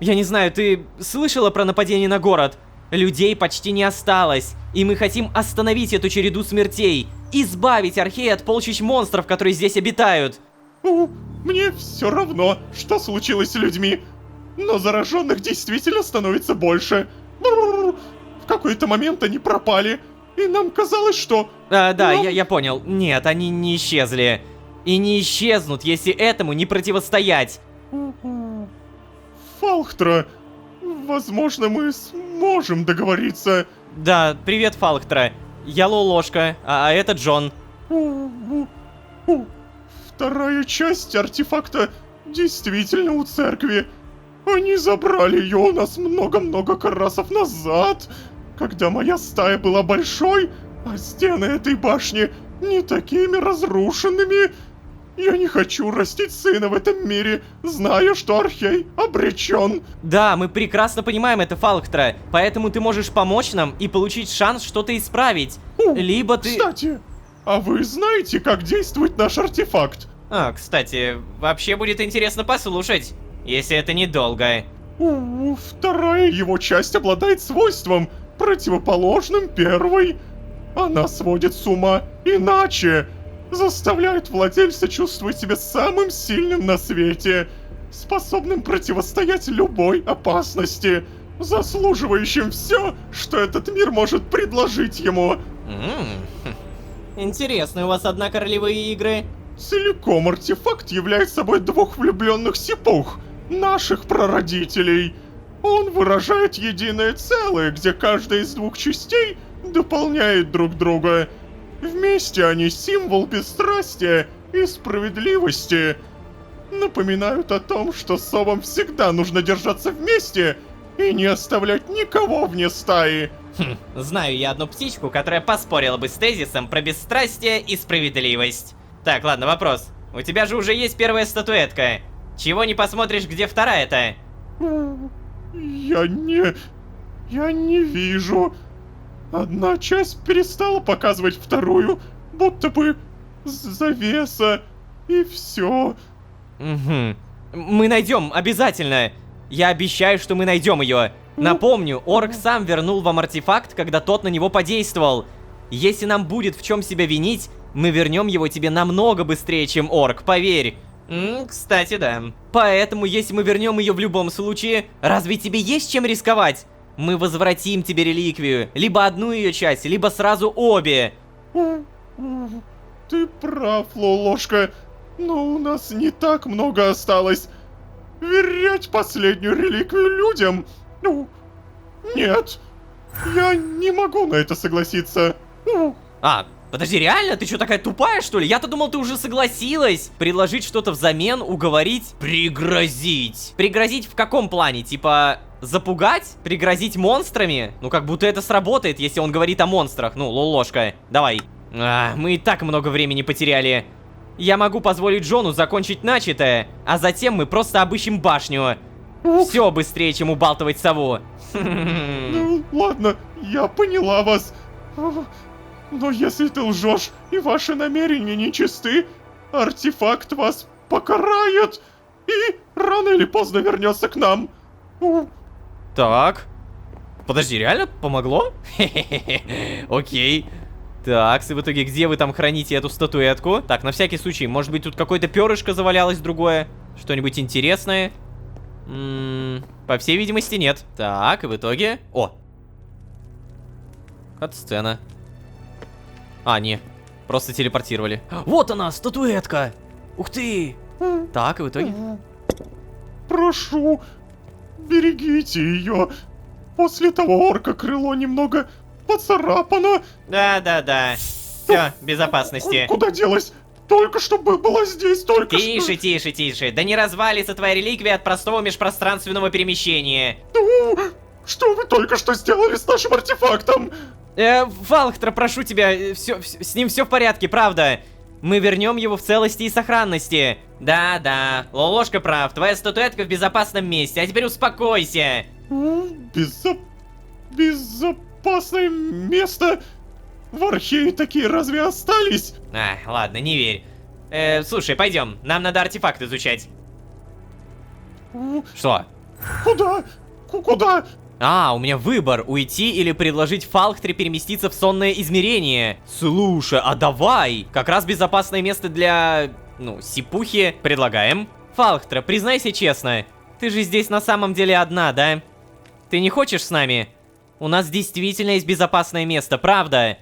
Я не знаю, ты слышала про нападение на город? Людей почти не осталось, и мы хотим остановить эту череду смертей, избавить Архей от полчищ монстров, которые здесь обитают. Мне все равно, что случилось с людьми, но зараженных действительно становится больше. В какой-то момент они пропали, и нам казалось, что... Да, я понял. Нет, они не исчезли. И не исчезнут, если этому не противостоять. Фалхтра, возможно, мы сможем договориться. Да, привет, Фалхтра. Я Лолошка, а это Джон. Вторая часть артефакта действительно у церкви. Они забрали ее у нас много-много карасов назад, когда моя стая была большой, а стены этой башни не такими разрушенными. Я не хочу растить сына в этом мире, зная, что Архей обречен. Да, мы прекрасно понимаем это, Фалктра, поэтому ты можешь помочь нам и получить шанс что-то исправить. Либо ты... Кстати, а вы знаете, как действует наш артефакт? А, кстати, вообще будет интересно послушать, если это недолго. Вторая его часть обладает свойством, противоположным первой. Она сводит с ума иначе. Заставляет владельца чувствовать себя самым сильным на свете, способным противостоять любой опасности, заслуживающим все, что этот мир может предложить ему. Интересные у вас, однако, ролевые игры. Целиком артефакт является собой двух влюбленных сипух, наших прародителей. Он выражает единое целое, где каждая из двух частей дополняет друг друга. Вместе они символ бесстрастия и справедливости. Напоминают о том, что совам всегда нужно держаться вместе и не оставлять никого вне стаи. Знаю я одну птичку, которая поспорила бы с тезисом про бесстрастие и справедливость. Так, ладно, вопрос. У тебя же уже есть первая статуэтка. Чего не посмотришь, где вторая-то? Я не вижу. Одна часть перестала показывать вторую, будто бы завеса, и все. Угу. Мы найдем, обязательно. Я обещаю, что мы найдем ее. Напомню, Орк сам вернул вам артефакт, когда тот на него подействовал. Если нам будет в чем себя винить, мы вернем его тебе намного быстрее, чем Орк, поверь. Кстати, да. Поэтому, если мы вернем ее в любом случае, разве тебе есть чем рисковать? Мы возвратим тебе реликвию, либо одну ее часть, либо сразу обе. Ты прав, Лолошка, но у нас не так много осталось. Верять последнюю реликвию людям? Ну, нет. Я не могу на это согласиться. А, подожди, реально? Ты что, такая тупая, что ли? Я-то думал, ты уже согласилась. Предложить что-то взамен, уговорить, пригрозить. Пригрозить в каком плане? Типа, запугать? Пригрозить монстрами? Ну, как будто это сработает, если он говорит о монстрах. Ну, Лолошка, давай. Мы и так много времени потеряли. Я могу позволить Джону закончить начатое, а затем мы просто обыщем башню. Все быстрее, чем убалтывать сову. Ну, ладно, я поняла вас. Но если ты лжешь и ваши намерения нечисты, артефакт вас покарает и рано или поздно вернется к нам. Так. Подожди, реально помогло? Окей. Так, и в итоге где вы там храните эту статуэтку? Так, на всякий случай, может быть тут какое-то перышко завалялось другое? Что-нибудь интересное? По всей видимости нет. Так, и в итоге... О! Кат-сцена. А, не. Просто телепортировали. Вот она, статуэтка! Ух ты! Так, и в итоге... Прошу, берегите ее. После того орка крыло немного поцарапано. Да. Все, безопасности. Куда делась? Только что была здесь, только что... Тише. Да не развалится твоя реликвия от простого межпространственного перемещения. Ну, что вы только что сделали с нашим артефактом? Фалктра, прошу тебя, с ним все в порядке, правда. Мы вернем его в целости и сохранности. Да, Лолошка прав, твоя статуэтка в безопасном месте, а теперь успокойся. Безопасное место? В Архее такие разве остались? Ладно, не верь. Слушай, пойдем, нам надо артефакт изучать. Что? Куда? У меня выбор, уйти или предложить Фалктре переместиться в сонное измерение. Слушай, а давай! Как раз безопасное место для... сипухи. Предлагаем. Фалктра, признайся честно, ты же здесь на самом деле одна, да? Ты не хочешь с нами? У нас действительно есть безопасное место, правда?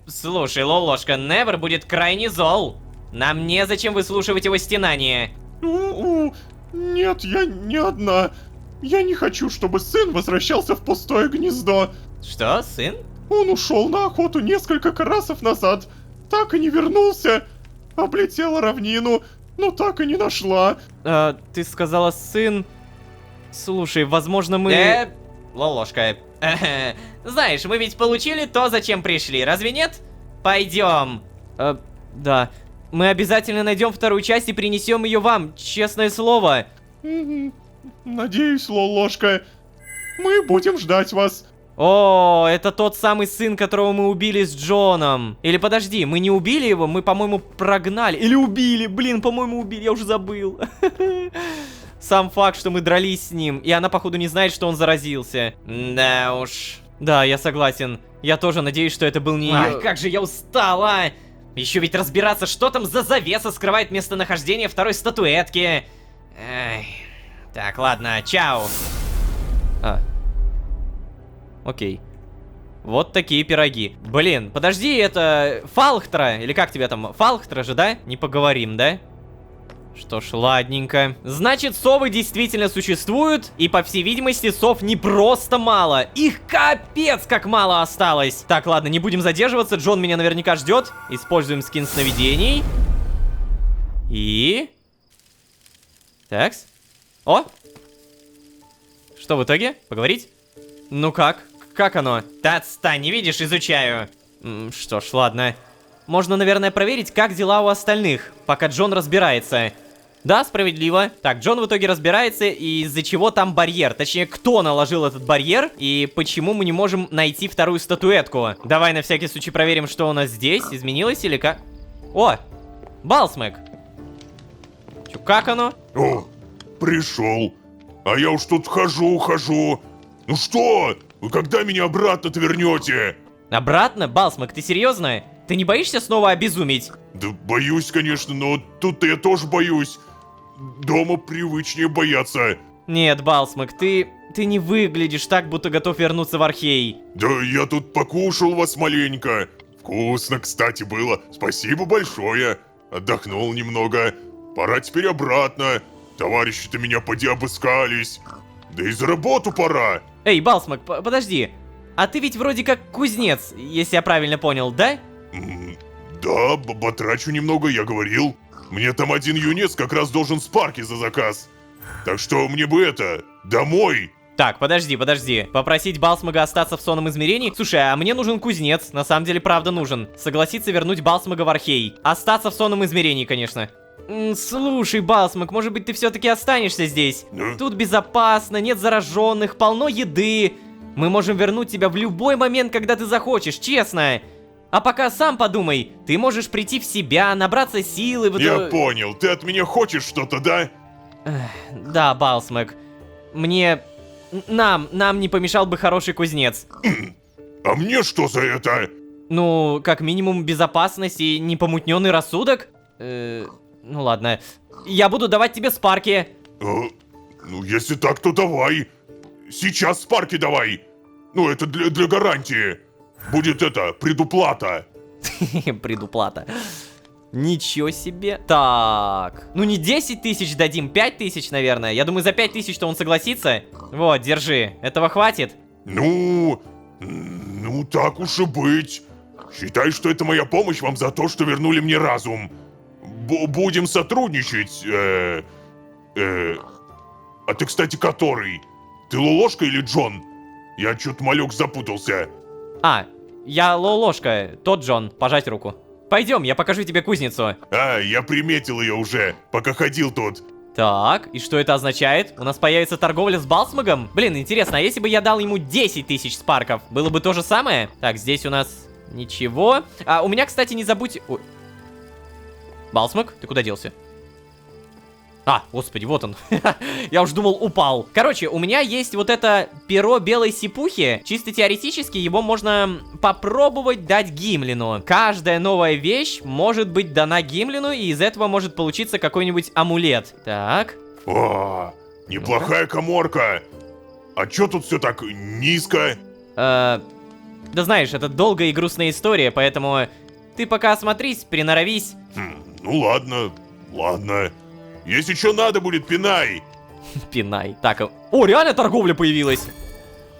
Слушай, Лолошка, Невер будет крайне зол. Нам незачем выслушивать его стенания. Нет, я не одна. Я не хочу, чтобы сын возвращался в пустое гнездо. Что, сын? Он ушел на охоту несколько карасов назад. Так и не вернулся. Облетела равнину, но так и не нашла. Ты сказала сын... Слушай, возможно мы... Лолошка. Знаешь, мы ведь получили то, зачем пришли, разве нет? Пойдем. Да. Мы обязательно найдем вторую часть и принесем ее вам, честное слово. Надеюсь, Лолошка, мы будем ждать вас. О, это тот самый сын, которого мы убили с Джоном. Или подожди, мы не убили его, мы, по-моему, прогнали. Или убили, блин, по-моему, убили, я уже забыл. Сам факт, что мы дрались с ним, и она, походу, не знает, что он заразился. Да уж. Да, я согласен. Я тоже надеюсь, что это был не Ай, её- как же я устала! Еще ведь разбираться, что там за завеса скрывает местонахождение второй статуэтки. Ай. Так, ладно, чао. А. Окей. Вот такие пироги. Блин, подожди, это Фалхтра, или как тебя там? Фалхтра же, да? Не поговорим, да? Что ж, ладненько. Значит, совы действительно существуют, и, по всей видимости, сов не просто мало. Их капец как мало осталось. Так, ладно, не будем задерживаться, Джон меня наверняка ждет. Используем скин сновидений. И... Такс. О! Что в итоге? Поговорить? Ну как? Как оно? Да отстань, не видишь, изучаю. Что ж, ладно. Можно, наверное, проверить, как дела у остальных, пока Джон разбирается. Да, справедливо. Так, Джон в итоге разбирается, и из-за чего там барьер. Точнее, кто наложил этот барьер, и почему мы не можем найти вторую статуэтку. Давай на всякий случай проверим, что у нас здесь. Изменилось или как? О! Балсмэк. Чё, как оно? О, пришел. А я уж тут хожу. Ну что? Вы когда меня обратно-то вернете? Обратно? Балсмэк, ты серьезно? Ты не боишься снова обезуметь? Да боюсь, конечно, но тут я тоже боюсь. Дома привычнее бояться. Нет, Балсмэк, ты не выглядишь так, будто готов вернуться в Архей. Да я тут покушал вас маленько. Вкусно, кстати, было. Спасибо большое. Отдохнул немного. Пора теперь обратно. Товарищи-то меня поди обыскались. Да и за работу пора. Эй, Балсмэк, подожди. А ты ведь вроде как кузнец, если я правильно понял, да? Да, потрачу немного, я говорил. Мне там один юнец как раз должен спарки за заказ. Так что мне бы домой. Так, подожди. Попросить Балсмага остаться в сонном измерении? Слушай, а мне нужен кузнец, на самом деле правда нужен. Согласиться вернуть Балсмага в Архей. Остаться в сонном измерении, конечно. Слушай, Балсмаг, может быть ты все-таки останешься здесь? Тут безопасно, нет зараженных, полно еды. Мы можем вернуть тебя в любой момент, когда ты захочешь, честно. А пока сам подумай, ты можешь прийти в себя, набраться силы... Я понял, ты от меня хочешь что-то, да? Да, Балсмаг. Мне... Нам не помешал бы хороший кузнец. А мне что за это? Ну, как минимум безопасность и непомутненный рассудок? Ну ладно. Я буду давать тебе спарки. Ну, если так, то давай. Сейчас спарки давай. Ну, это для гарантии. Будет предуплата. Предуплата. Ничего себе. Так. Ну не 10 тысяч дадим, 5 тысяч, наверное. Я думаю, за 5 тысяч-то он согласится. Вот, держи. Этого хватит? Ну, так уж и быть. Считай, что это моя помощь вам за то, что вернули мне разум. Будем сотрудничать. А ты, кстати, который? Ты Лолошка или Джон? Я чё-то малек запутался. Я Лолошка, тот Джон. Пожать руку. Пойдем, я покажу тебе кузницу. Я приметил ее уже, пока ходил тут. Так, и что это означает? У нас появится торговля с Балсмагом? Блин, интересно, а если бы я дал ему 10 тысяч спарков, было бы то же самое? Так, здесь у нас ничего. У меня, кстати, не забудь... Ой. Балсмаг, ты куда делся? Господи, вот он. Я уж думал, упал. Короче, у меня есть вот это перо белой сипухи. Чисто теоретически его можно попробовать дать Гимлину. Каждая новая вещь может быть дана Гимлину, и из этого может получиться какой-нибудь амулет. Так. О, неплохая каморка. А чё тут все так низко? Да знаешь, это долгая и грустная история, поэтому ты пока осмотрись, приноровись. Ну ладно. Если что надо будет, пинай. Пинай. Так, реально торговля появилась.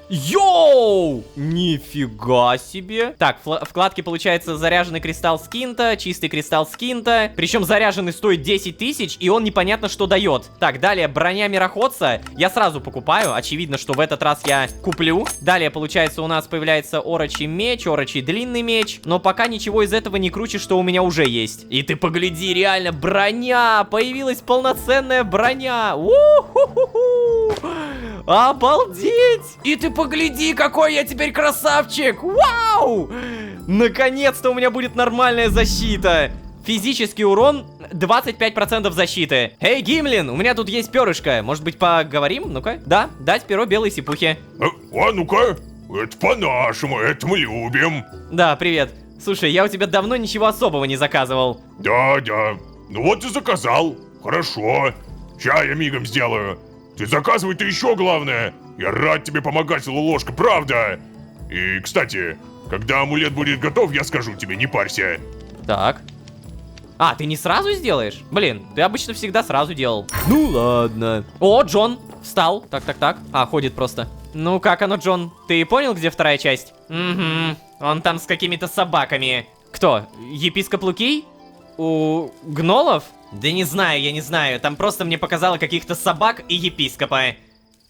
Йоу! Нифига себе. Так, вкладки, получается, заряженный кристалл скинта, чистый кристалл скинта. Причем заряженный стоит 10 тысяч, и он непонятно что дает. Так, далее, броня мироходца. Я сразу покупаю. Очевидно, что в этот раз я куплю. Далее, получается, у нас появляется орочий меч, орочий длинный меч. Но пока ничего из этого не круче, что у меня уже есть. И ты погляди, реально, броня! Появилась полноценная броня! У-ху-ху-ху! Обалдеть! И ты погляди, какой я теперь красавчик! Вау! Наконец-то у меня будет нормальная защита! Физический урон 25% защиты. Эй, Гимлин, у меня тут есть перышко. Может быть, поговорим? Ну-ка. Да, дать перо белой сипухи. А ну-ка, это по-нашему, это мы любим. Да, привет. Слушай, я у тебя давно ничего особого не заказывал. Да. Ну вот и заказал. Хорошо. Чай я мигом сделаю. Ты заказывай-то еще главное. Я рад тебе помогать, Лолошка, правда. И, кстати, когда амулет будет готов, я скажу тебе, не парься. Так. А, ты не сразу сделаешь? Блин, ты обычно всегда сразу делал. Ну ладно. О, Джон встал. Так. А, ходит просто. Ну как оно, Джон? Ты понял, где вторая часть? Угу. Он там с какими-то собаками. Кто? Епископ Лукий? У гнолов? Да не знаю, я не знаю. Там просто мне показало каких-то собак и епископа.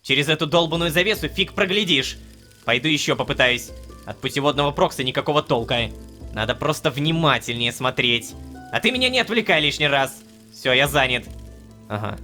Через эту долбаную завесу фиг проглядишь. Пойду еще попытаюсь. От путеводного прокса никакого толка. Надо просто внимательнее смотреть. А ты меня не отвлекай лишний раз. Все, я занят. Ага.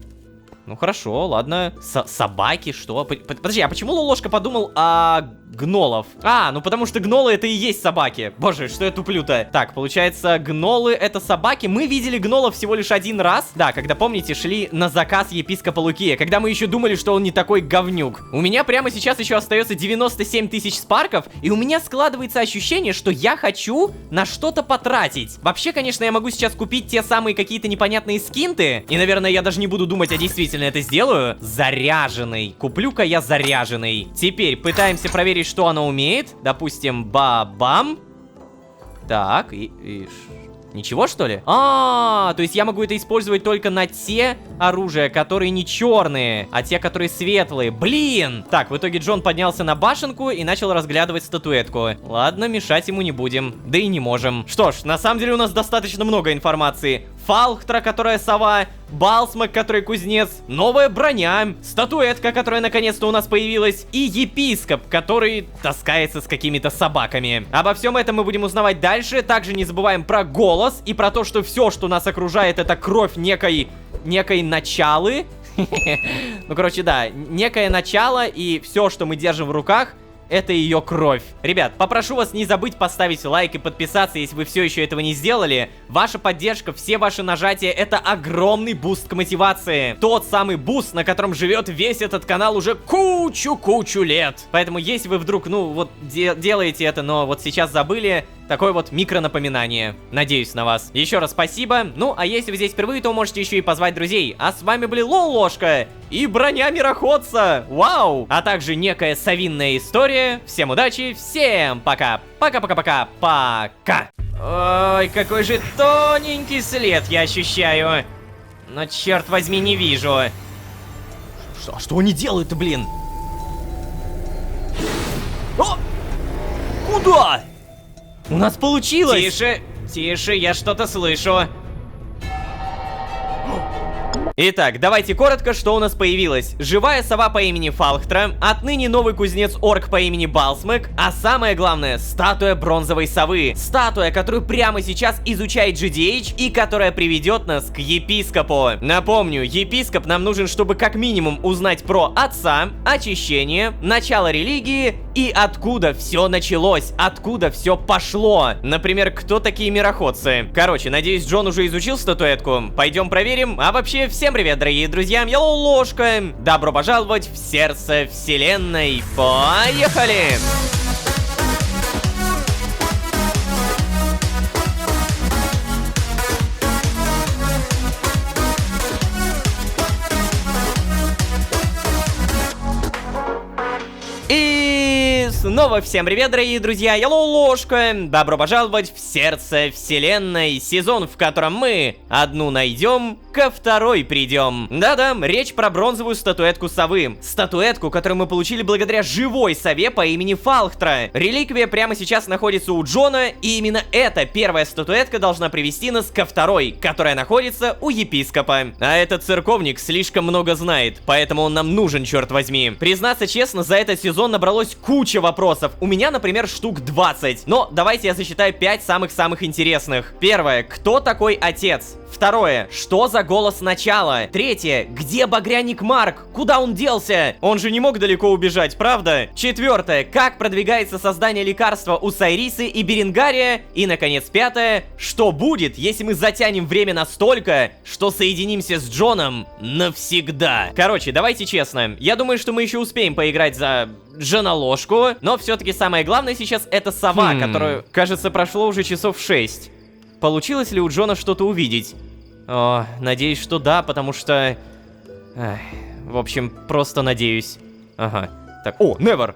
Ну хорошо, ладно. Собаки, что? Подожди, а почему Лолошка подумал о гнолов? А, ну потому что гнолы это и есть собаки. Боже, что я туплю-то? Так, получается, гнолы это собаки. Мы видели гнолов всего лишь один раз. Да, когда, помните, шли на заказ епископа Лукия. Когда мы еще думали, что он не такой говнюк. У меня прямо сейчас еще остается 97 тысяч спарков. И у меня складывается ощущение, что я хочу на что-то потратить. Вообще, конечно, я могу сейчас купить те самые какие-то непонятные скинты. И, наверное, я даже не буду думать, а действительно это сделаю. Заряженный. Куплю-ка я заряженный. Теперь пытаемся проверить, что она умеет. Допустим, ба-бам. Так, ничего, что ли? То есть я могу это использовать только на те оружия, которые не черные, а те, которые светлые. Блин! Так, в итоге Джон поднялся на башенку и начал разглядывать статуэтку. Ладно, мешать ему не будем. Да и не можем. Что ж, на самом деле у нас достаточно много информации. Фалхтра, которая сова, Балсмак, который кузнец, новая броня, статуэтка, которая наконец-то у нас появилась, и епископ, который таскается с какими-то собаками. Обо всем этом мы будем узнавать дальше. Также не забываем про голос и про то, что все, что нас окружает, это кровь некой началы. Ну, короче, да, некое начало, и все, что мы держим в руках, это ее кровь. Ребят, попрошу вас не забыть поставить лайк и подписаться, если вы все еще этого не сделали. Ваша поддержка, все ваши нажатия — это огромный буст к мотивации. Тот самый буст, на котором живет весь этот канал уже кучу лет. Поэтому, если вы вдруг, ну, вот делаете это, но вот сейчас забыли, такое вот микронапоминание. Надеюсь на вас. Еще раз спасибо. Ну, а если вы здесь впервые, то можете еще и позвать друзей. А с вами были Лолошка и броня мироходца. Вау! А также некая совинная история. Всем удачи, всем пока. Пока. Ой, какой же тоненький след я ощущаю. Но черт возьми, не вижу. Что они делают-то, блин? О! Куда? У нас получилось! Тише, я что-то слышу. Итак, давайте коротко, что у нас появилось. Живая сова по имени Фалхтра, отныне новый кузнец-орк по имени Балсмак, а самое главное, статуя бронзовой совы. Статуя, которую прямо сейчас изучает GDH и которая приведет нас к епископу. Напомню, епископ нам нужен, чтобы как минимум узнать про отца, очищение, начало религии и откуда все началось, откуда все пошло. Например, кто такие мироходцы. Короче, надеюсь, Джон уже изучил статуэтку. Пойдем проверим. А вообще, всем привет, дорогие друзья, я Лолошка. Добро пожаловать в сердце вселенной. Поехали! И снова всем привет, дорогие друзья, я Лолошка. Добро пожаловать в сердце вселенной. Сезон, в котором мы одну найдем ко второй придем. Да-да, речь про бронзовую статуэтку совы. Статуэтку, которую мы получили благодаря живой сове по имени Фалхтра. Реликвия прямо сейчас находится у Джона, и именно эта первая статуэтка должна привести нас ко второй, которая находится у епископа. А этот церковник слишком много знает, поэтому он нам нужен, черт возьми. Признаться честно, за этот сезон набралось куча вопросов. У меня, например, штук 20. Но давайте я зачитаю 5 самых-самых интересных. Первое. Кто такой отец? Второе. Что за голос начала? Третье. Где багряник Марк? Куда он делся? Он же не мог далеко убежать, правда? Четвертое. Как продвигается создание лекарства у Сайрисы и Беренгария? И, наконец, пятое. Что будет, если мы затянем время настолько, что соединимся с Джоном навсегда? Короче, давайте честно. Я думаю, что мы еще успеем поиграть за Джоналожку, но все-таки самое главное сейчас это сова, которую, кажется, прошло уже часов 6. Получилось ли у Джона что-то увидеть? О, надеюсь, что да, потому что... в общем, просто надеюсь. Ага. Так, о, Невер!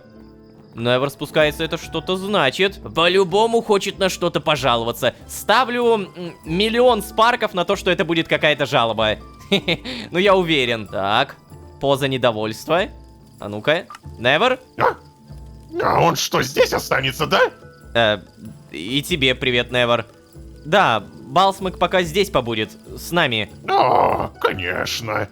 Невер спускается, это что-то значит. По-любому хочет на что-то пожаловаться. Ставлю миллион спарков на то, что это будет какая-то жалоба. Ну, я уверен. Так, поза недовольства. А ну-ка, Невер? А он что, здесь останется, да? И тебе привет, Невер. Да, Балсмак пока здесь побудет, с нами. О, конечно.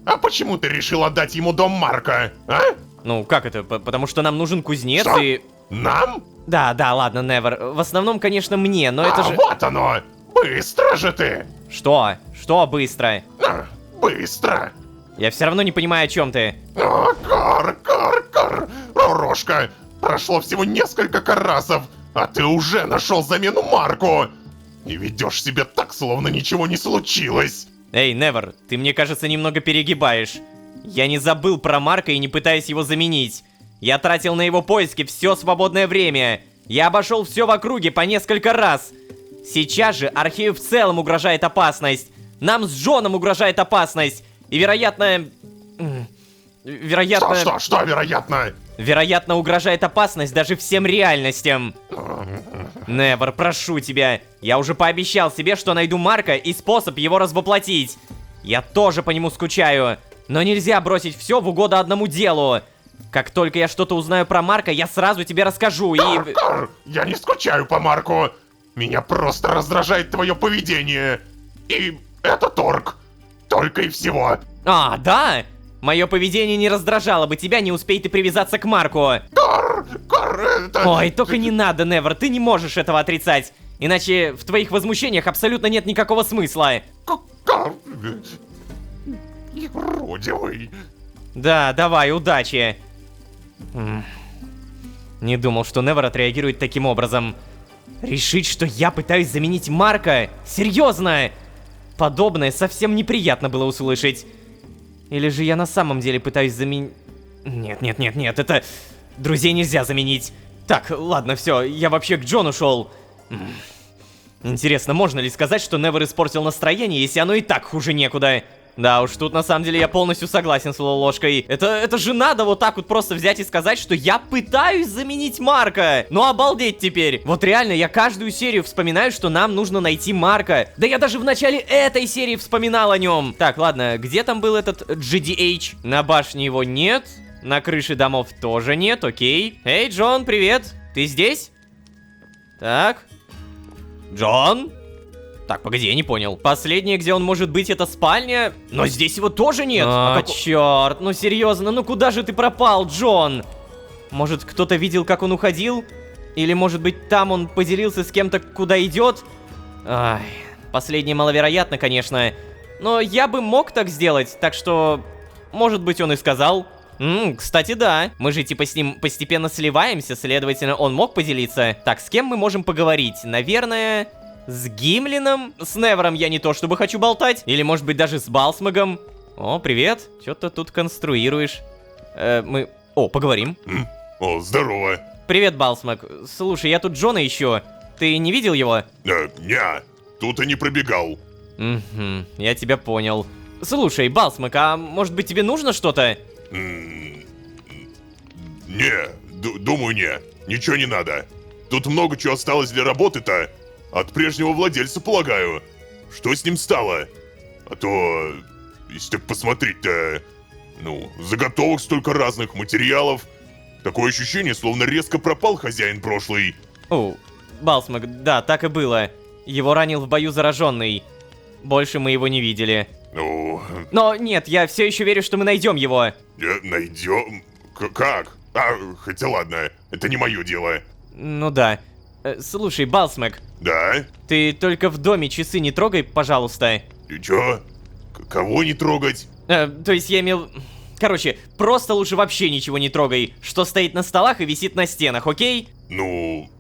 А почему ты решил отдать ему дом Марка, а? Ну, как это? Потому что нам нужен кузнец Что? и... Нам? Да, ладно, Невер. В основном, конечно, мне, но это же... вот оно! Быстро же ты! Что? Что быстро? Быстро! Я все равно не понимаю, о чем ты. О, кар! Ророжка! Прошло всего несколько карасов, а ты уже нашел замену Марку! И ведешь себя так, словно ничего не случилось! Эй, Невер, ты, мне кажется, немного перегибаешь. Я не забыл про Марка и не пытаюсь его заменить. Я тратил на его поиски все свободное время. Я обошел все в округе по несколько раз. Сейчас же Архею в целом угрожает опасность. Нам с Джоном угрожает опасность. И вероятно... Что, вероятно? Вероятно, угрожает опасность даже всем реальностям. Невер, прошу тебя. Я уже пообещал себе, что найду Марка и способ его развоплотить. Я тоже по нему скучаю. Но нельзя бросить все в угоду одному делу. Как только я что-то узнаю про Марка, я сразу тебе расскажу и... Я не скучаю по Марку. Меня просто раздражает твое поведение. И это торг. Только и всего. А, да? Мое поведение не раздражало бы тебя, не успей ты привязаться к Марку. Это... Ой, только не надо, Невер, ты не можешь этого отрицать. Иначе в твоих возмущениях абсолютно нет никакого смысла. Юродивый. Да, давай, удачи. Не думал, что Невер отреагирует таким образом. Решить, что я пытаюсь заменить Марка? Серьезно? Подобное совсем неприятно было услышать. Или же я на самом деле пытаюсь заменить... Нет, это... Друзей нельзя заменить. Так, ладно, все, я вообще к Джону шел. Интересно, можно ли сказать, что Невер испортил настроение, если оно и так хуже некуда? Да уж, тут на самом деле я полностью согласен с Лолошкой. Это же надо вот так вот просто взять и сказать, что я пытаюсь заменить Марка. Ну обалдеть теперь. Вот реально, я каждую серию вспоминаю, что нам нужно найти Марка. Да я даже в начале этой серии вспоминал о нем. Так, ладно, где там был этот GDH? На башне его нет. На крыше домов тоже нет, окей. Эй, Джон, привет. Ты здесь? Так. Джон? Так, погоди, я не понял. Последнее, где он может быть, это спальня, но здесь его тоже нет. Черт, ну серьезно, ну куда же ты пропал, Джон? Может, кто-то видел, как он уходил? Или, может быть, там он поделился с кем-то, куда идет? Ай, последнее маловероятно, конечно. Но я бы мог так сделать, так что... Может быть, он и сказал. Кстати, да. Мы же типа с ним постепенно сливаемся, следовательно, он мог поделиться. Так, с кем мы можем поговорить? Наверное... С Гимлином? С Невером я не то чтобы хочу болтать. Или, может быть, даже с Балсмагом. О, привет. Что-то тут конструируешь. Мы... О, поговорим. О, здорово. Привет, Балсмаг. Слушай, я тут Джона ищу. Ты не видел его? Не, тут и не пробегал. Угу, я тебя понял. Слушай, Балсмаг, а может быть тебе нужно что-то? Не, думаю, не. Ничего не надо. Тут много чего осталось для работы-то. От прежнего владельца, полагаю. Что с ним стало? А то, если так посмотреть-то, ну, заготовок столько разных материалов. Такое ощущение, словно резко пропал хозяин прошлый. О, Балсмак, да, так и было. Его ранил в бою зараженный. Больше мы его не видели. Ну, Но нет, я все еще верю, что мы найдем его. найдем... Как? Хотя ладно, это не мое дело. Ну да. Слушай, Балсмак, Да? ты только в доме часы не трогай, пожалуйста. И чё? Кого не трогать? То есть я имел... Короче, просто лучше вообще ничего не трогай, что стоит на столах и висит на стенах, окей? Ну...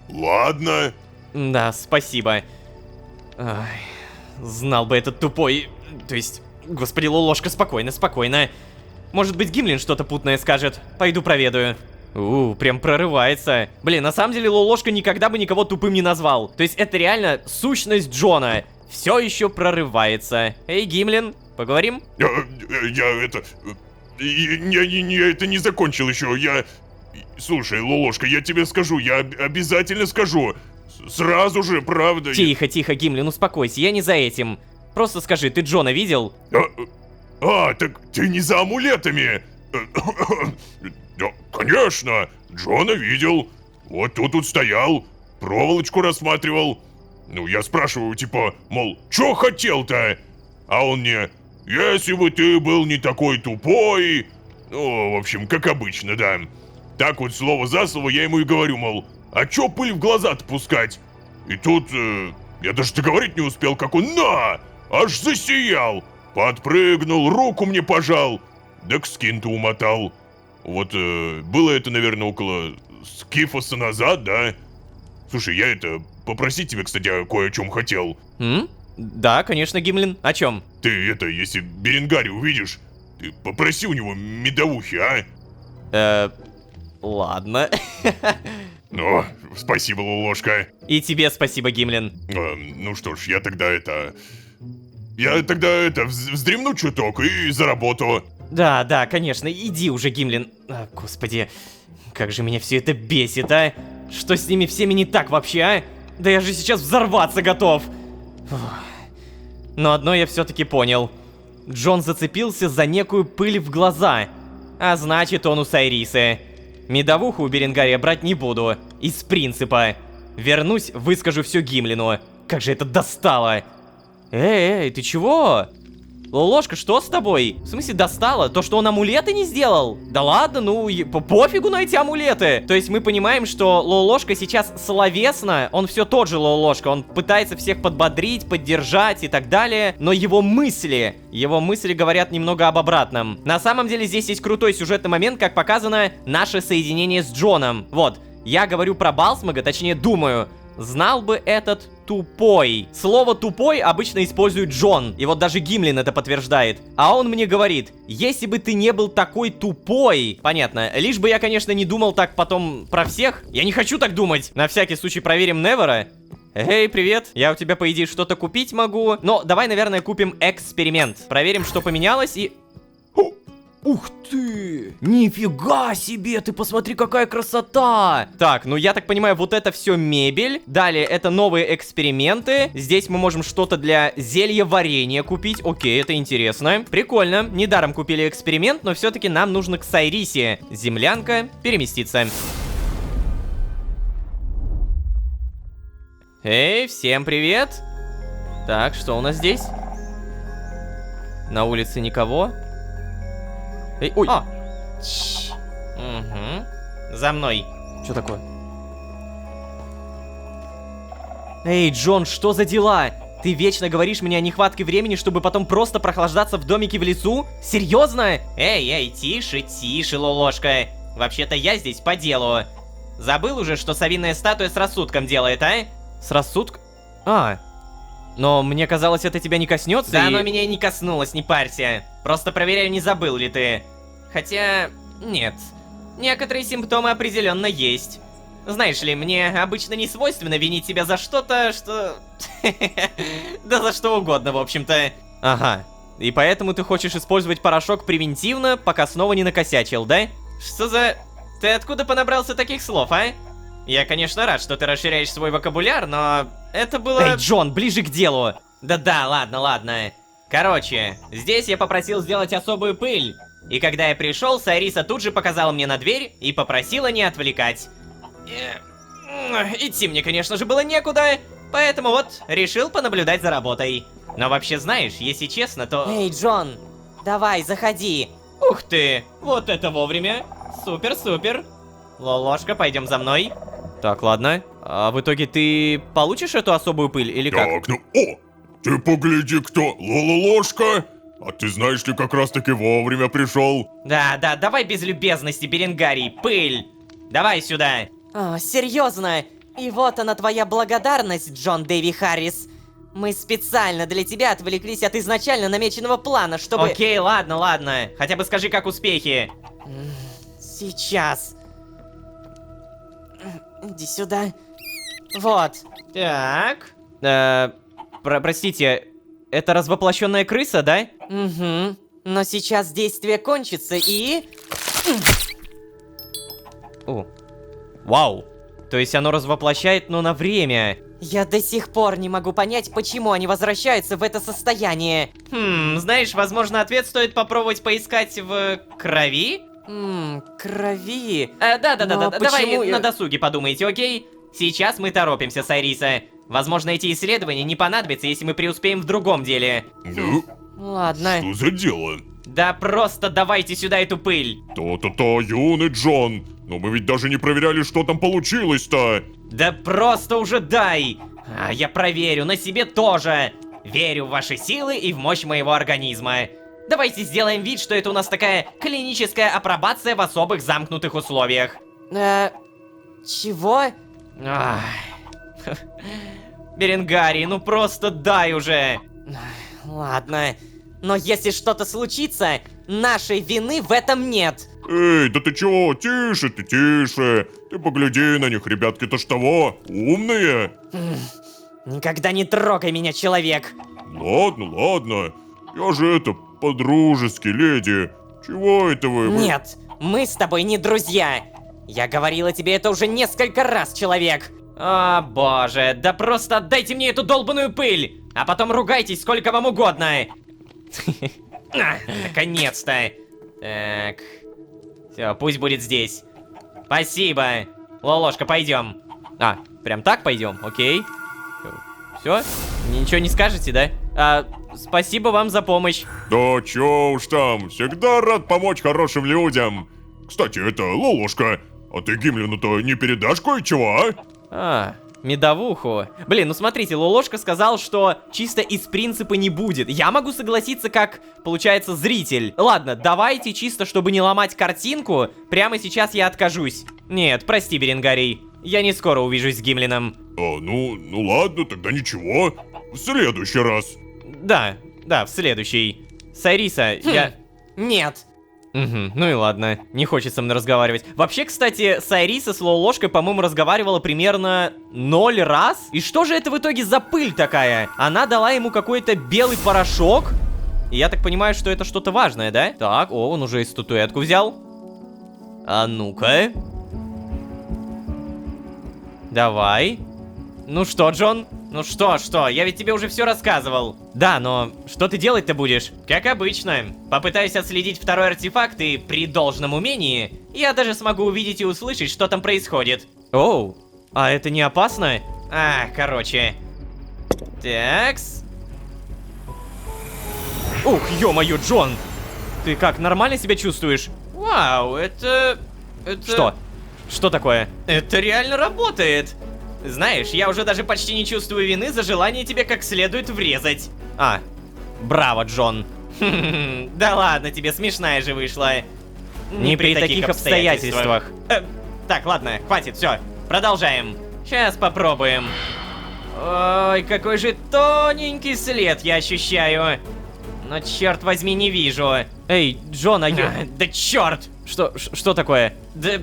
ладно. Да, спасибо. Ай, знал бы этот тупой... То есть... Господи, Лолошка, спокойно, спокойно. Может быть, Гимлин что-то путное скажет. Пойду проведаю. Прям прорывается. Блин, на самом деле Лолошка никогда бы никого тупым не назвал. То есть это реально сущность Джона. Все еще прорывается. Эй, Гимлин, поговорим? Я это не закончил еще. Слушай, Лолошка, я тебе скажу, я обязательно скажу. Сразу же, правда. Тихо, тихо, Гимлин, успокойся, я не за этим. Просто скажи, ты Джона видел? Так ты не за амулетами. Да, конечно, Джона видел. Вот тут стоял, проволочку рассматривал. Ну, я спрашиваю, типа, мол, чё хотел-то? А он мне, если бы ты был не такой тупой... Ну, в общем, как обычно, да. Так вот, слово за слово, я ему и говорю, мол, а чё пыль в глаза-то пускать? И тут, я даже договорить не успел, как он, аж засиял. Подпрыгнул, руку мне пожал, да к скин-то умотал. Вот, было это, наверное, около скифоса назад, да? Слушай, я попросить тебя, кстати, кое о чем хотел. Да, конечно, Гимлин. О чем? Ты если Беренгари увидишь, ты попроси у него медовухи, а? Ладно. Ну, спасибо, Лолошка. И тебе спасибо, Гимлин. Ну что ж, я тогда вздремну чуток и за работу. Да, конечно, иди уже, Гимлин. Господи, как же меня все это бесит, а? Что с ними всеми не так вообще, а? Да я же сейчас взорваться готов. Но одно я все-таки понял. Джон зацепился за некую пыль в глаза. А значит, он у Сайрисы. Медовуху у Беренгария брать не буду. Из принципа. Вернусь, выскажу все Гимлину. Как же это достало. Эй, ты чего? Лолошка, что с тобой? В смысле достало? То, что он амулеты не сделал? Да ладно, ну, пофигу на эти амулеты. То есть мы понимаем, что Лолошка сейчас словесно, он все тот же Лолошка. Он пытается всех подбодрить, поддержать и так далее. Но его мысли говорят немного об обратном. На самом деле здесь есть крутой сюжетный момент, как показано наше соединение с Джоном. Вот, я говорю про Балсмага, точнее думаю. Знал бы этот тупой. Слово тупой обычно использует Джон. И вот даже Гимлин это подтверждает. А он мне говорит, если бы ты не был такой тупой. Понятно. Лишь бы я, конечно, не думал так потом про всех. Я не хочу так думать. На всякий случай проверим Невера. Эй, привет. Я у тебя, по идее, что-то купить могу. Но давай, наверное, купим эксперимент. Проверим, что поменялось и... Ух ты! Нифига себе! Ты посмотри, какая красота! Так, ну я так понимаю, вот это все мебель. Далее, это новые эксперименты. Здесь мы можем что-то для зелья варенья купить. Окей, это интересно. Прикольно. Недаром купили эксперимент, но все-таки нам нужно к Сайрисе. Землянка, переместиться. Эй, всем привет! Так, что у нас здесь? На улице никого? Эй, ой! Угу. За мной. Что такое? Эй, Джон, что за дела? Ты вечно говоришь мне о нехватке времени, чтобы потом просто прохлаждаться в домике в лесу? Серьезно? Эй, тише, Лолошка. Вообще-то я здесь по делу. Забыл уже, что совиная статуя с рассудком делает, а? С рассудком? Но мне казалось, это тебя не коснется. Да, и... оно меня и не коснулось, не парься. Просто проверяю, не забыл ли ты. Хотя... нет. Некоторые симптомы определенно есть. Знаешь ли, мне обычно не свойственно винить тебя за что-то, что... да за что угодно, в общем-то. Ага. И поэтому ты хочешь использовать порошок превентивно, пока снова не накосячил, да? Что за... Ты откуда понабрался таких слов, а? Я, конечно, рад, что ты расширяешь свой вокабуляр, но... это было... Эй, Джон, ближе к делу. Да-да, ладно. Короче, здесь я попросил сделать особую пыль. И когда я пришел, Сайриса тут же показала мне на дверь и попросила не отвлекать. Идти мне, конечно же, было некуда, поэтому вот решил понаблюдать за работой. Но вообще, знаешь, если честно, то... Эй, Джон, давай, заходи. Ух ты, вот это вовремя. Супер. Лолошка, пойдем за мной. Так, ладно. А в итоге ты получишь эту особую пыль или как? Так, ну, о! Ты погляди, кто, Лололошка! А ты знаешь ли, как раз таки вовремя пришел? Да, давай без любезности, Беренгарий, пыль. Давай сюда. О, серьезно? И вот она твоя благодарность, Джон Дэви Харрис. Мы специально для тебя отвлеклись от изначально намеченного плана, чтобы... Окей, ладно. Хотя бы скажи, как успехи. Сейчас. Иди сюда. Вот. Так. Простите, это развоплощенная крыса, да? Угу. Но сейчас действие кончится и... О. Вау. То есть оно развоплощает, но на время. Я до сих пор не могу понять, почему они возвращаются в это состояние. Знаешь, возможно, ответ стоит попробовать поискать в крови? Крови. Да, Но давай почему я- на досуге подумайте, окей? Сейчас мы торопимся, Сайриса. Возможно, эти исследования не понадобятся, если мы преуспеем в другом деле. Ну, Ладно. что за дело? Да просто давайте сюда эту пыль. То-то-то, юный Джон. Но мы ведь даже не проверяли, что там получилось-то. Да просто уже дай. Я проверю, на себе тоже. Верю в ваши силы и в мощь моего организма. Давайте сделаем вид, что это у нас такая клиническая апробация в особых замкнутых условиях. Чего? Ах. Беренгарий, ну просто дай уже. Ладно. Но если что-то случится, нашей вины в этом нет. Эй, да ты чего? Тише ты, тише. Ты погляди на них, ребятки-то ж того, умные. Никогда не трогай меня, человек. Ладно. Я же это, по-дружески, леди. Чего это вы? Нет, мы с тобой не друзья. Я говорила тебе это уже несколько раз, человек. О боже, да просто отдайте мне эту долбаную пыль, а потом ругайтесь сколько вам угодно. Наконец-то. Так. Все, пусть будет здесь. Спасибо. Лолошка, пойдем. Прям так пойдем, окей. Все? Ничего не скажете, да? Спасибо вам за помощь. Да чё уж там, всегда рад помочь хорошим людям. Кстати, это, Лолошка, а ты Гимлину-то не передашь кое-чего, а? Медовуху. Блин, ну смотрите, Лолошка сказал, что чисто из принципа не будет. Я могу согласиться как, получается, зритель. Ладно, давайте чисто, чтобы не ломать картинку, прямо сейчас я откажусь. Нет, прости, Беренгарий. Я не скоро увижусь с Гимлином. Ну ладно, тогда ничего. В следующий раз. Да, в следующий. Сайриса, я... Нет. Угу, ну и ладно, не хочется мне разговаривать. Вообще, кстати, Сайриса с Лолошкой, по-моему, разговаривала примерно 0 раз. И что же это в итоге за пыль такая? Она дала ему какой-то белый порошок. И я так понимаю, что это что-то важное, да? Так, он уже и статуэтку взял. А ну-ка. Давай. Ну что, Джон? Ну что, я ведь тебе уже все рассказывал. Да, но что ты делать-то будешь? Как обычно, попытаюсь отследить второй артефакт, и при должном умении я даже смогу увидеть и услышать, что там происходит. Оу, а это не опасно? Короче. Такс. Ух, ё-моё, Джон! Ты как, нормально себя чувствуешь? Вау, это... Что? Что такое? Это реально работает. Знаешь, я уже даже почти не чувствую вины за желание тебе как следует врезать. Браво, Джон. Да ладно тебе, смешная же вышла. Не при таких обстоятельствах. Так, ладно, хватит, все. Продолжаем. Сейчас попробуем. Ой, какой же тоненький след я ощущаю. Но черт возьми, не вижу. Эй, Джон, Да черт! Что такое? Да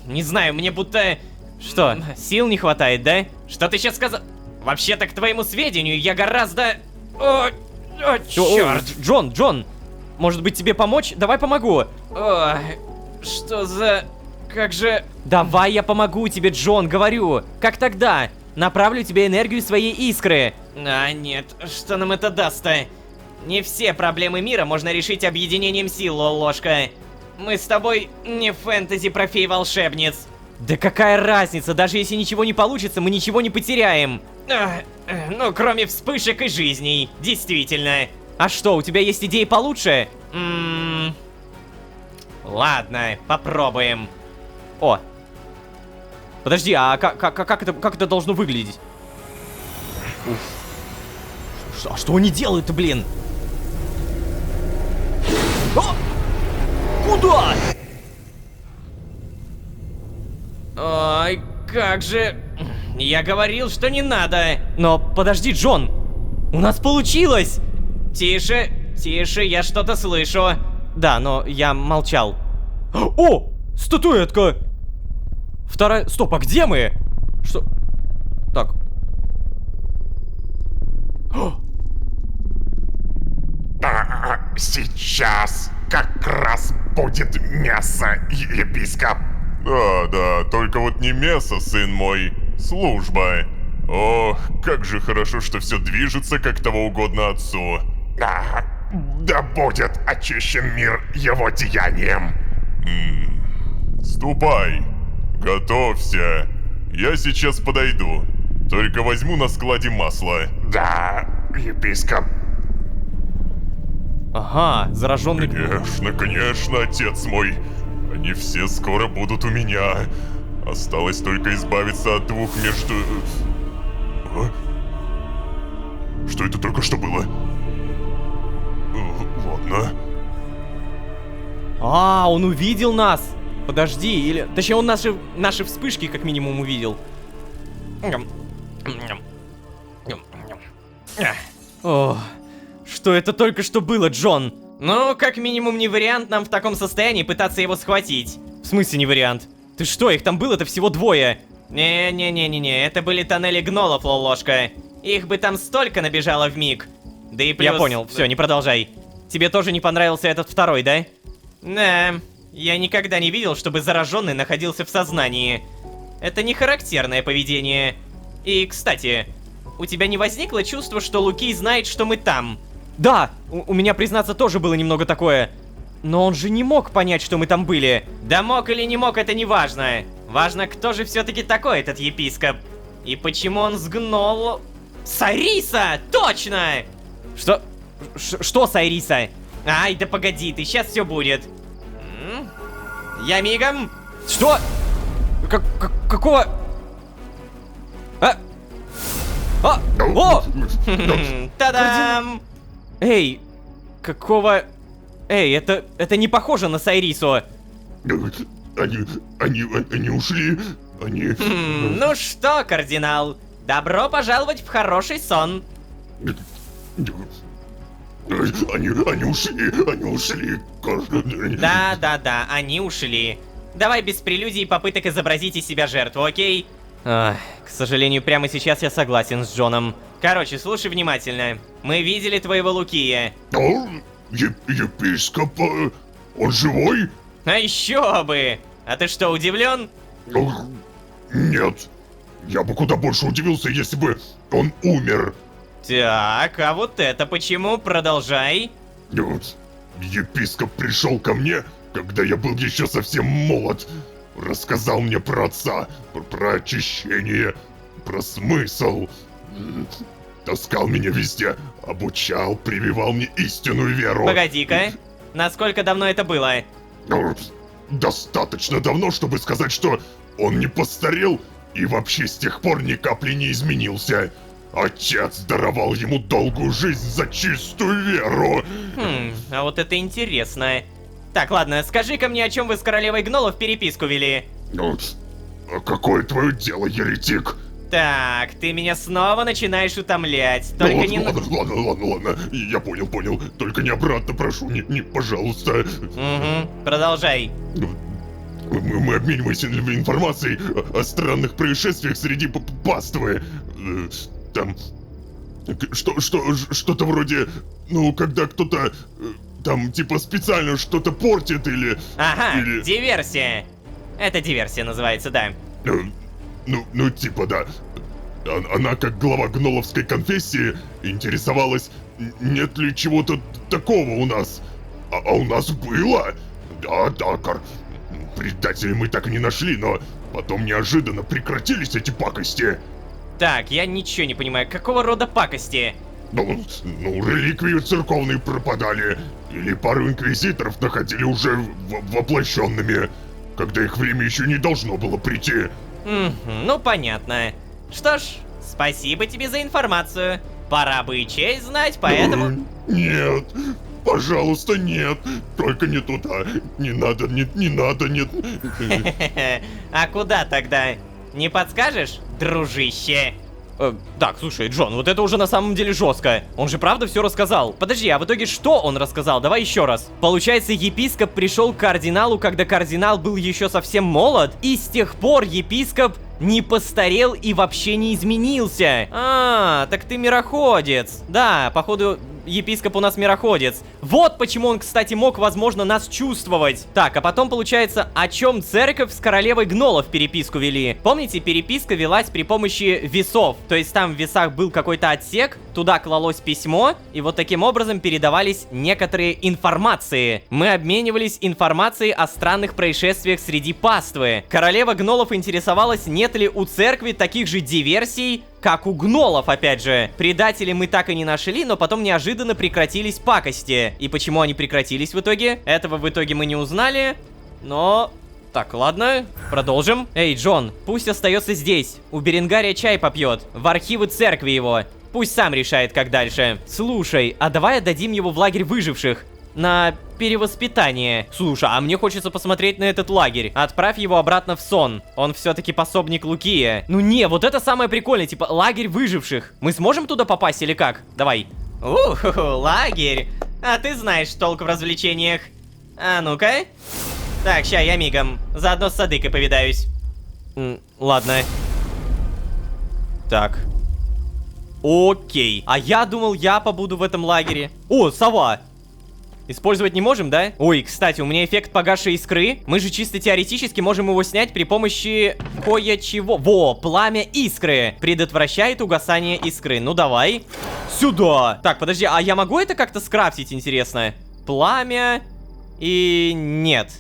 не знаю, мне будто... Что, сил не хватает, да? Что ты сейчас сказал? Вообще-то, к твоему сведению, я гораздо... О, черт! Джон, может быть тебе помочь? Давай помогу. Ой, что за... Как же... Давай я помогу тебе, Джон, говорю. Как тогда? Направлю тебе энергию своей искры. А, нет, что нам это даст-то? Не все проблемы мира можно решить объединением сил, Лолошка. Мы с тобой не фэнтези про фей-волшебниц. Да какая разница, даже если ничего не получится, мы ничего не потеряем. Ну, кроме вспышек и жизней, действительно. А что, у тебя есть идеи получше? Ладно, попробуем. О. Подожди, а как это должно выглядеть? А что они делают-то, блин? О! Куда? Ой, как же... Я говорил, что не надо. Но подожди, Джон. У нас получилось! Тише, тише, я что-то слышу. Да, но я молчал. О! Статуэтка! Вторая... Стоп, а где мы? Что? Так. Сейчас как раз будет мясо, епископ. Да, только вот не мясо, сын мой, служба. Ох, как же хорошо, что все движется, как того угодно отцу. Да будет очищен мир его деянием. Ступай, готовься. Я сейчас подойду. Только возьму на складе масло. Да, епископ. Ага, зараженный... Конечно, отец мой. Они все скоро будут у меня. Осталось только избавиться от двух между... А? Что это только что было? Ладно. А, он увидел нас! Подожди, или... Точнее, он наши вспышки как минимум увидел. Ох, что это только что было, Джон? Ну, как минимум не вариант нам в таком состоянии пытаться его схватить. В смысле не вариант? Ты что, их там было-то всего двое? Не-не-не-не-не, это были тоннели гнолов, Лолошка. Их бы там столько набежало вмиг. Да и плюс... Я понял, все, не продолжай. Тебе тоже не понравился этот второй, да? Да, я никогда не видел, чтобы зараженный находился в сознании. Это не характерное поведение. И, кстати, у тебя не возникло чувства, что Лукий знает, что мы там? Да, у меня, признаться, тоже было немного такое. Но он же не мог понять, что мы там были. Да мог или не мог, это не важно. Важно, кто же все-таки такой этот епископ. И почему он сгнул... Сариса! Точно! Что с Айриса? Ай, да погоди, ты, сейчас все будет. Я мигом. Что? Какого? О! Та-дам! Эй, какого... Эй, это не похоже на Сайрису. Они ушли. Они... Ну что, кардинал, добро пожаловать в хороший сон. Они ушли. Да, они ушли. Давай без прелюдий и попыток изобразить из себя жертву, окей? Ах, к сожалению, прямо сейчас я согласен с Джоном. Короче, слушай внимательно. Мы видели твоего Лукия. Епископ, он живой? А еще бы! А ты что, удивлен? Нет. Я бы куда больше удивился, если бы он умер. Так, а вот это почему? Продолжай. Епископ пришел ко мне, когда я был еще совсем молод. Рассказал мне про отца, про очищение, про смысл. Таскал меня везде, обучал, прививал мне истинную веру. Погоди-ка, насколько давно это было? Достаточно давно, чтобы сказать, что он не постарел и вообще с тех пор ни капли не изменился. Отец даровал ему долгую жизнь за чистую веру. А вот это интересно. Так, ладно, скажи-ка мне, о чем вы с королевой гнолов переписку вели? А какое твое дело, еретик? Так, ты меня снова начинаешь утомлять. Только ладно, не... ладно, я понял. Только не обратно, прошу, не, пожалуйста. Угу, продолжай. Мы обмениваемся информацией о странных происшествиях среди паствы. Там... Что-то вроде... Ну, когда кто-то... Там, типа, специально что-то портит или... Ага, или... диверсия. Это диверсия называется, да. Ну, типа, да. Она, как глава гноловской конфессии, интересовалась, нет ли чего-то такого у нас. А у нас было? Да, Дакар. Предателей мы так и не нашли, но потом неожиданно прекратились эти пакости. Так, я ничего не понимаю, какого рода пакости? Ну, реликвии церковные пропадали, или пару инквизиторов находили уже воплощенными, когда их время еще не должно было прийти. Ну понятно. Что ж, спасибо тебе за информацию. Пора бы и честь знать, поэтому... Нет, пожалуйста, нет, только не туда, не надо, не надо, нет. А куда тогда? Не подскажешь, дружище? Так, слушай, Джон, вот это уже на самом деле жестко. Он же правда все рассказал. Подожди, а в итоге что он рассказал? Давай еще раз. Получается, епископ пришел к кардиналу, когда кардинал был еще совсем молод, и с тех пор епископ не постарел и вообще не изменился. А, так ты мироходец. Да, походу, епископ у нас мироходец. Вот почему он, кстати, мог, возможно, нас чувствовать. Так, а потом, получается, о чем церковь с королевой гнолов переписку вели? Помните, переписка велась при помощи весов. То есть там в весах был какой-то отсек, туда клалось письмо, и вот таким образом передавались некоторые информации. Мы обменивались информацией о странных происшествиях среди паствы. Королева гнолов интересовалась, нет ли у церкви таких же диверсий, как у гнолов, опять же. Предателей мы так и не нашли, но потом неожиданно прекратились пакости. И почему они прекратились в итоге? Этого в итоге мы не узнали, но... Так, ладно, продолжим. Эй, Джон, пусть остается здесь. У Беренгария чай попьет. В архивы церкви его. Пусть сам решает, как дальше. Слушай, а давай отдадим его в лагерь выживших. На перевоспитание. Слушай, а мне хочется посмотреть на этот лагерь. Отправь его обратно в сон. Он все-таки пособник Лукия. Ну не, вот это самое прикольное, типа лагерь выживших. Мы сможем туда попасть или как? Давай. Лагерь. А ты знаешь толк в развлечениях. А ну-ка. Так, ща, я мигом. Заодно с Садыкой повидаюсь. Ладно. Так. Окей. А я думал, я побуду в этом лагере. О, сова. Использовать не можем, да? Ой, кстати, у меня эффект погасшей искры. Мы же чисто теоретически можем его снять при помощи кое-чего. Во, пламя искры. Предотвращает угасание искры. Ну, давай. Сюда. Так, подожди, а я могу это как-то скрафтить, интересно? Пламя... И нет,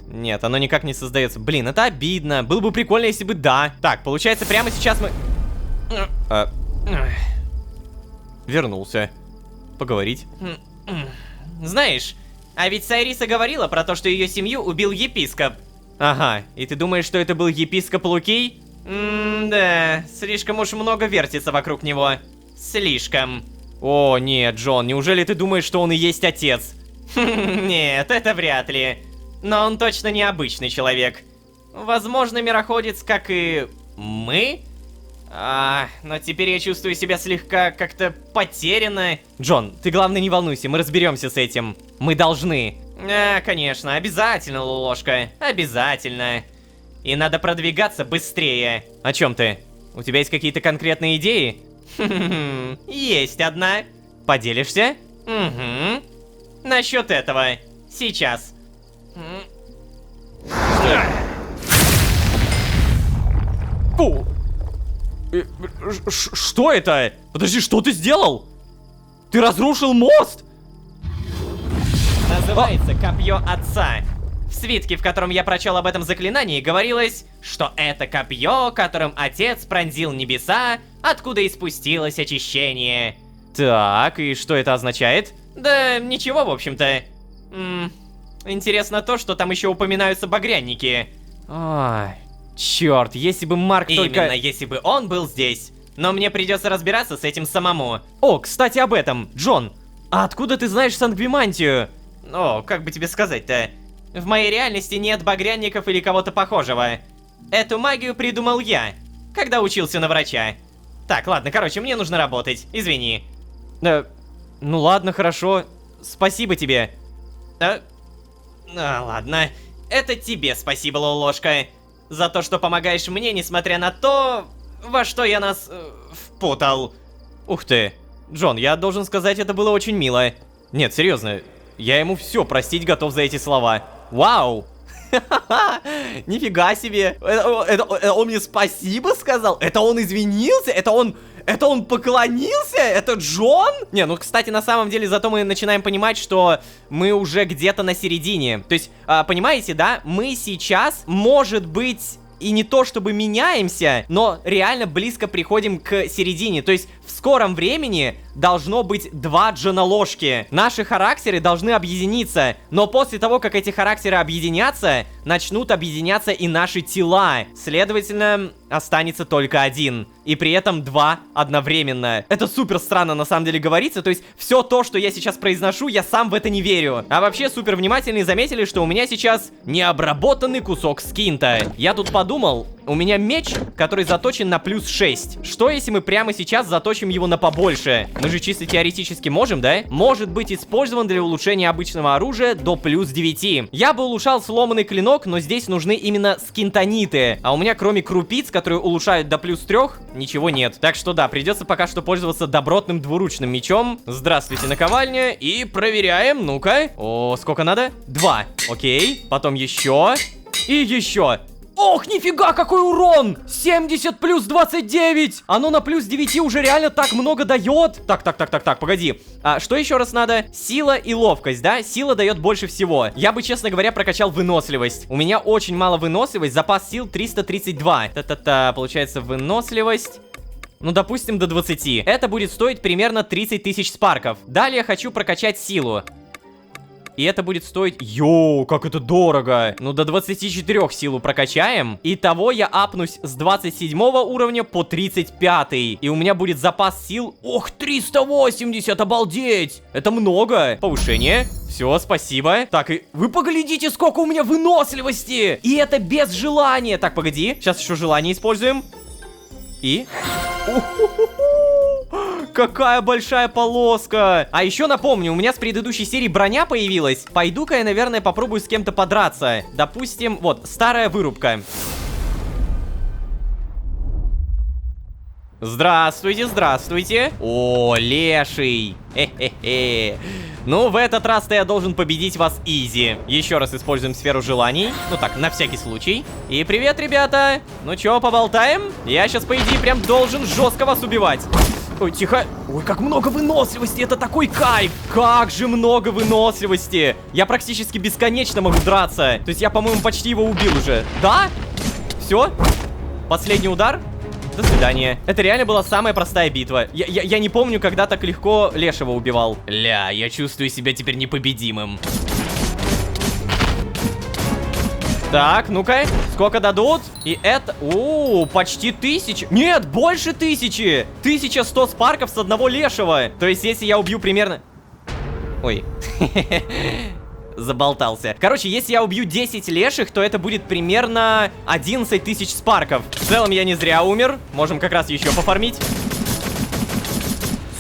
оно никак не создается. Блин, это обидно. Было бы прикольно, если бы да. Так, получается, прямо сейчас мы... Вернулся. Поговорить. Знаешь, а ведь Сайриса говорила про то, что ее семью убил епископ. Ага, и ты думаешь, что это был епископ Лукий? Да, слишком уж много вертится вокруг него. Слишком. О, нет, Джон, неужели ты думаешь, что он и есть отец? Нет, это вряд ли. Но он точно необычный человек. Возможно, мироходец, как и мы. Но теперь я чувствую себя слегка как-то потерянно. Джон, ты главное не волнуйся, мы разберемся с этим. Мы должны. Конечно, обязательно, Лулошка, обязательно. И надо продвигаться быстрее. О чем ты? У тебя есть какие-то конкретные идеи? Есть одна. Поделишься? Угу. Насчет этого. Сейчас. Фу. Что это? Подожди, что ты сделал? Ты разрушил мост? Называется Копье Отца. В свитке, в котором я прочел об этом заклинании, говорилось, что это копье, которым Отец пронзил небеса, откуда и спустилось очищение. Так, и что это означает? Да, ничего, в общем-то. Интересно то, что там еще упоминаются багрянники. Ай, черт, если бы Марк только... Именно, если бы он был здесь. Но мне придется разбираться с этим самому. О, кстати, об этом. Джон, а откуда ты знаешь Сангвимантию? О, как бы тебе сказать-то? В моей реальности нет багрянников или кого-то похожего. Эту магию придумал я, когда учился на врача. Так, ладно, короче, мне нужно работать. Извини. Ну ладно, хорошо. Спасибо тебе. Ладно. Это тебе спасибо, Лолошка. За то, что помогаешь мне, несмотря на то, во что я нас впутал. Ух ты. Джон, я должен сказать, это было очень мило. Нет, серьезно. Я ему все простить готов за эти слова. Вау. Нифига себе. Это он мне спасибо сказал? Это он извинился? Это он Это он поклонился? Это Джон? Не, ну, кстати, на самом деле, зато мы начинаем понимать, что мы уже где-то на середине. То есть, понимаете, да? Мы сейчас, может быть... И не то чтобы меняемся, но реально близко приходим к середине. То есть в скором времени должно быть 2 Джона-ложки. Наши характеры должны объединиться. Но после того, как эти характеры объединятся, начнут объединяться и наши тела. Следовательно, останется только 1. И при этом 2 одновременно. Это супер странно на самом деле говорится. То есть все то, что я сейчас произношу, я сам в это не верю. А вообще супер внимательные заметили, что у меня сейчас необработанный кусок скинта. Я тут подумал, у меня меч, который заточен на плюс 6. Что если мы прямо сейчас заточим его на побольше? Мы же чисто теоретически можем, да? Может быть использован для улучшения обычного оружия до плюс 9. Я бы улучшал сломанный клинок, но здесь нужны именно скинтониты. А у меня кроме крупиц, которые улучшают до плюс 3, ничего нет. Так что да, придется пока что пользоваться добротным двуручным мечом. Здравствуйте, наковальня. И проверяем, ну-ка. О, сколько надо? 2. Окей. Потом еще. И еще. Ох, нифига, какой урон! 70 плюс 29! Оно на плюс 9 уже реально так много дает. Так, погоди. А что еще раз надо? Сила и ловкость, да? Сила дает больше всего. Я бы, честно говоря, прокачал выносливость. У меня очень мало выносливость, запас сил 332. Та-та-та, получается выносливость... Ну, допустим, до 20. Это будет стоить примерно 30 тысяч спарков. Далее хочу прокачать силу. И это будет стоить... Йоу, как это дорого. Ну, до 24 силу прокачаем. Итого я апнусь с 27 уровня по 35. И у меня будет запас сил... Ох, 380, обалдеть! Это много. Повышение. Все, спасибо. Так, и вы поглядите, сколько у меня выносливости. И это без желания. Так, погоди. Сейчас еще желание используем. И... Какая большая полоска! А еще напомню, у меня с предыдущей серии броня появилась. Пойду-ка я, наверное, попробую с кем-то подраться. Допустим, вот, старая вырубка. Здравствуйте, здравствуйте. О, леший. Хе-хе-хе. Ну, в этот раз-то я должен победить вас изи. Еще раз используем сферу желаний. Ну так, на всякий случай. И привет, ребята. Ну чё, поболтаем? Я сейчас, по идее, прям должен жестко вас убивать. Ой, тихо. Ой, как много выносливости, это такой кайф. Как же много выносливости. Я практически бесконечно могу драться. То есть я, по-моему, почти его убил уже. Да? Все? Последний удар? До свидания. Это реально была самая простая битва. Я не помню, когда так легко лешего убивал. Ля, я чувствую себя теперь непобедимым. Так, ну-ка, сколько дадут? И это... О, почти 1000. Нет, больше 1000. 1100 спарков с одного лешего. То есть, если я убью примерно... Ой. Заболтался. Короче, если я убью 10 леших, то это будет примерно 11 тысяч спарков. В целом, я не зря умер. Можем как раз еще пофармить.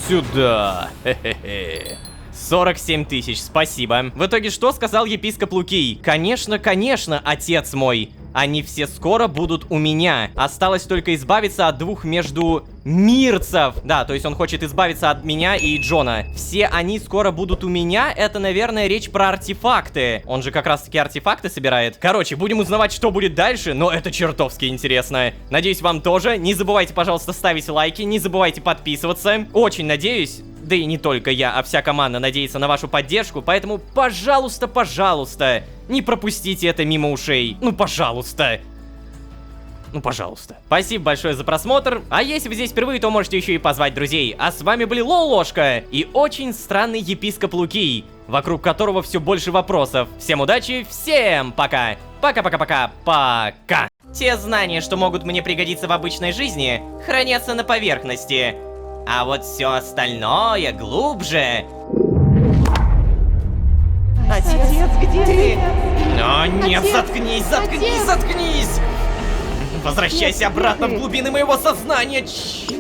Сюда. Хе-хе-хе. 47 тысяч, спасибо. В итоге что сказал епископ Лукий? Конечно, конечно, отец мой. Они все скоро будут у меня. Осталось только избавиться от 2 междумирцев. Да, то есть он хочет избавиться от меня и Джона. Все они скоро будут у меня. Это, наверное, речь про артефакты. Он же как раз-таки артефакты собирает. Короче, будем узнавать, что будет дальше. Но это чертовски интересно. Надеюсь, вам тоже. Не забывайте, пожалуйста, ставить лайки. Не забывайте подписываться. Очень надеюсь... Да и не только я, а вся команда надеется на вашу поддержку, поэтому, пожалуйста, пожалуйста, не пропустите это мимо ушей. Ну, пожалуйста. Ну, пожалуйста. Спасибо большое за просмотр. А если вы здесь впервые, то можете еще и позвать друзей. А с вами были Лолошка и очень странный епископ Лукий, вокруг которого все больше вопросов. Всем удачи, всем пока. Пока-пока-пока-пока. Те знания, что могут мне пригодиться в обычной жизни, хранятся на поверхности. А вот все остальное глубже. Отец, где ты? О, нет, заткнись, заткнись, заткнись! Возвращайся обратно в глубины моего сознания.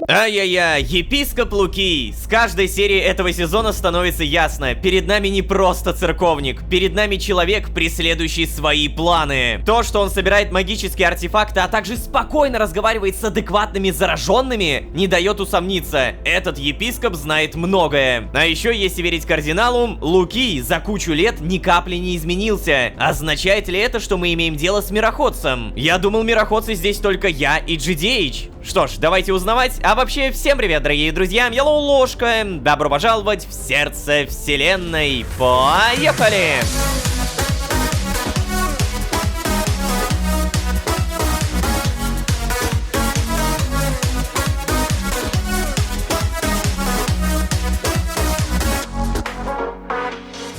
Ай-яй-яй, епископ Лукий. С каждой серии этого сезона становится ясно. Перед нами не просто церковник. Перед нами человек, преследующий свои планы. То, что он собирает магические артефакты, а также спокойно разговаривает с адекватными зараженными, не дает усомниться. Этот епископ знает многое. А еще, если верить кардиналу, Лукий за кучу лет ни капли не изменился. Означает ли это, что мы имеем дело с мироходцем? Я думал, мироходцы здесь здесь только я и GDH. Что ж, давайте узнавать. А вообще, всем привет, дорогие друзья, Yellow Ложка. Добро пожаловать в сердце вселенной. Поехали!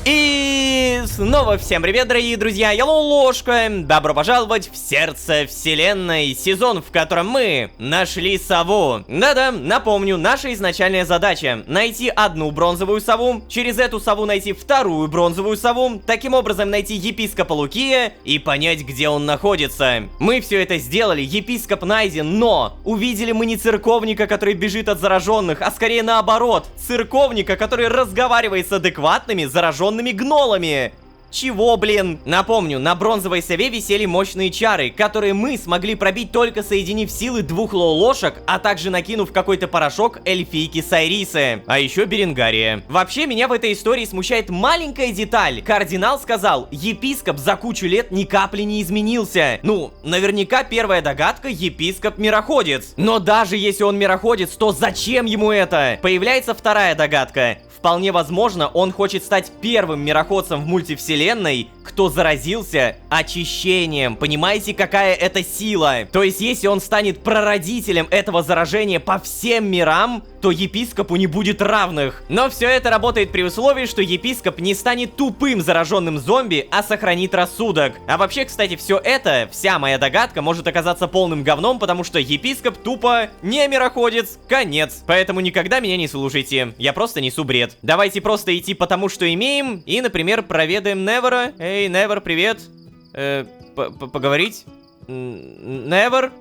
И снова всем привет, дорогие друзья, Yellow Ложка. Добро пожаловать в сердце вселенной, сезон, в котором мы нашли сову. Да-да, напомню, наша изначальная задача — найти одну бронзовую сову, через эту сову найти вторую бронзовую сову, таким образом найти епископа Лукия и понять, где он находится. Мы все это сделали, епископ найден, но увидели мы не церковника, который бежит от зараженных, а скорее наоборот, церковника, который разговаривает с адекватными зараженными гнолами. Чего, блин? Напомню, на бронзовой сове висели мощные чары, которые мы смогли пробить только соединив силы двух лолошек, а также накинув какой-то порошок эльфийки Сайрисы, а еще Беренгария. Вообще, меня в этой истории смущает маленькая деталь. Кардинал сказал, епископ за кучу лет ни капли не изменился. Ну, наверняка первая догадка — епископ мироходец. Но даже если он мироходец, то зачем ему это? Появляется вторая догадка. Вполне возможно, он хочет стать первым мироходцем в мультивселенной, кто заразился очищением. Понимаете, какая это сила? То есть, если он станет прародителем этого заражения по всем мирам, то епископу не будет равных. Но все это работает при условии, что епископ не станет тупым зараженным зомби, а сохранит рассудок. А вообще, кстати, все это, вся моя догадка, может оказаться полным говном, потому что епископ тупо не мироходец. Конец. Поэтому никогда меня не слушайте. Я просто несу бред. Давайте просто идти по тому, что имеем, и, например, проведаем Невера. Эй, Невер, привет. Поговорить? Невер?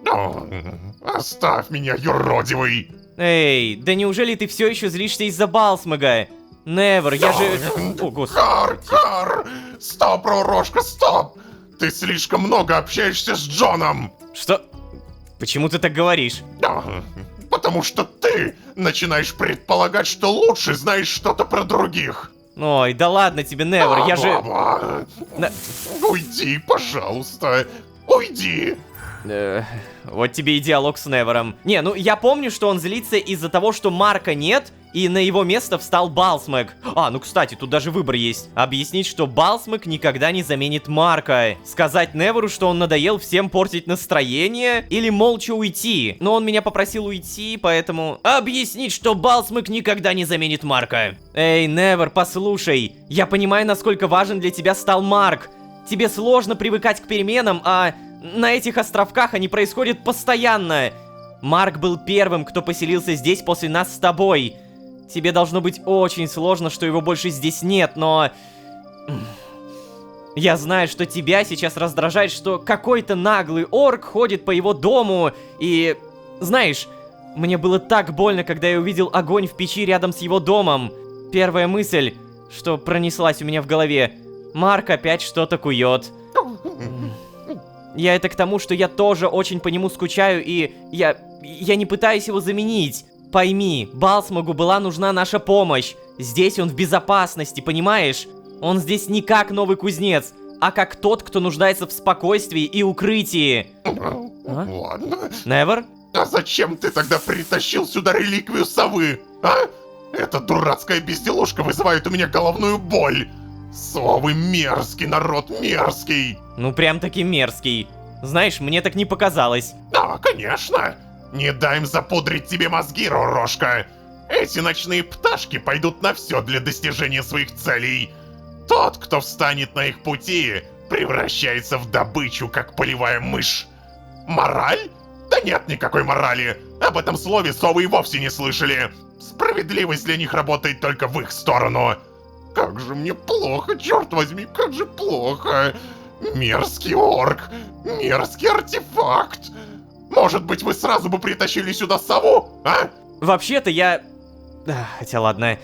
Оставь меня, юродивый! Эй, да неужели ты все еще злишься из-за Балсмага? Невер, я же... О, господи. Кар! Стоп, Ророжка, стоп! Ты слишком много общаешься с Джоном! Что? Почему ты так говоришь? Потому что ты начинаешь предполагать, что лучше знаешь что-то про других. Ой, да ладно тебе, Невер, я же... Уйди, пожалуйста, уйди. Вот тебе и диалог с Невером. Не, ну я помню, что он злится из-за того, что Марка нет, и на его место встал Балсмаг. А, ну кстати, тут даже выбор есть. Объяснить, что Балсмаг никогда не заменит Марка. Сказать Неверу, что он надоел всем портить настроение, или молча уйти. Но он меня попросил уйти, поэтому... Объяснить, что Балсмаг никогда не заменит Марка. Эй, Невер, послушай. Я понимаю, насколько важен для тебя стал Марк. Тебе сложно привыкать к переменам, а... На этих островках они происходят постоянно. Марк был первым, кто поселился здесь после нас с тобой. Тебе должно быть очень сложно, что его больше здесь нет, но... Я знаю, что тебя сейчас раздражает, что какой-то наглый орк ходит по его дому, и... Знаешь, мне было так больно, когда я увидел огонь в печи рядом с его домом. Первая мысль, что пронеслась у меня в голове. Марк опять что-то кует. Я это к тому, что я тоже очень по нему скучаю, и я не пытаюсь его заменить. Пойми, Балсмагу была нужна наша помощь. Здесь он в безопасности, понимаешь? Он здесь не как новый кузнец, а как тот, кто нуждается в спокойствии и укрытии. Ладно. Невер? А зачем ты тогда притащил сюда реликвию совы, а? Эта дурацкая безделушка вызывает у меня головную боль. Совы мерзкий народ, мерзкий. Ну прям таки мерзкий. Знаешь, мне так не показалось. Да, конечно. Не дай им запудрить тебе мозги, Ророжка. Эти ночные пташки пойдут на все для достижения своих целей. Тот, кто встанет на их пути, превращается в добычу, как полевая мышь. Мораль? Да нет никакой морали. Об этом слове совы и вовсе не слышали. Справедливость для них работает только в их сторону. Как же мне плохо, черт возьми, как же плохо. Мерзкий орк, мерзкий артефакт. Может быть, вы сразу бы притащили сюда сову, а? Вообще-то я... Хотя ладно,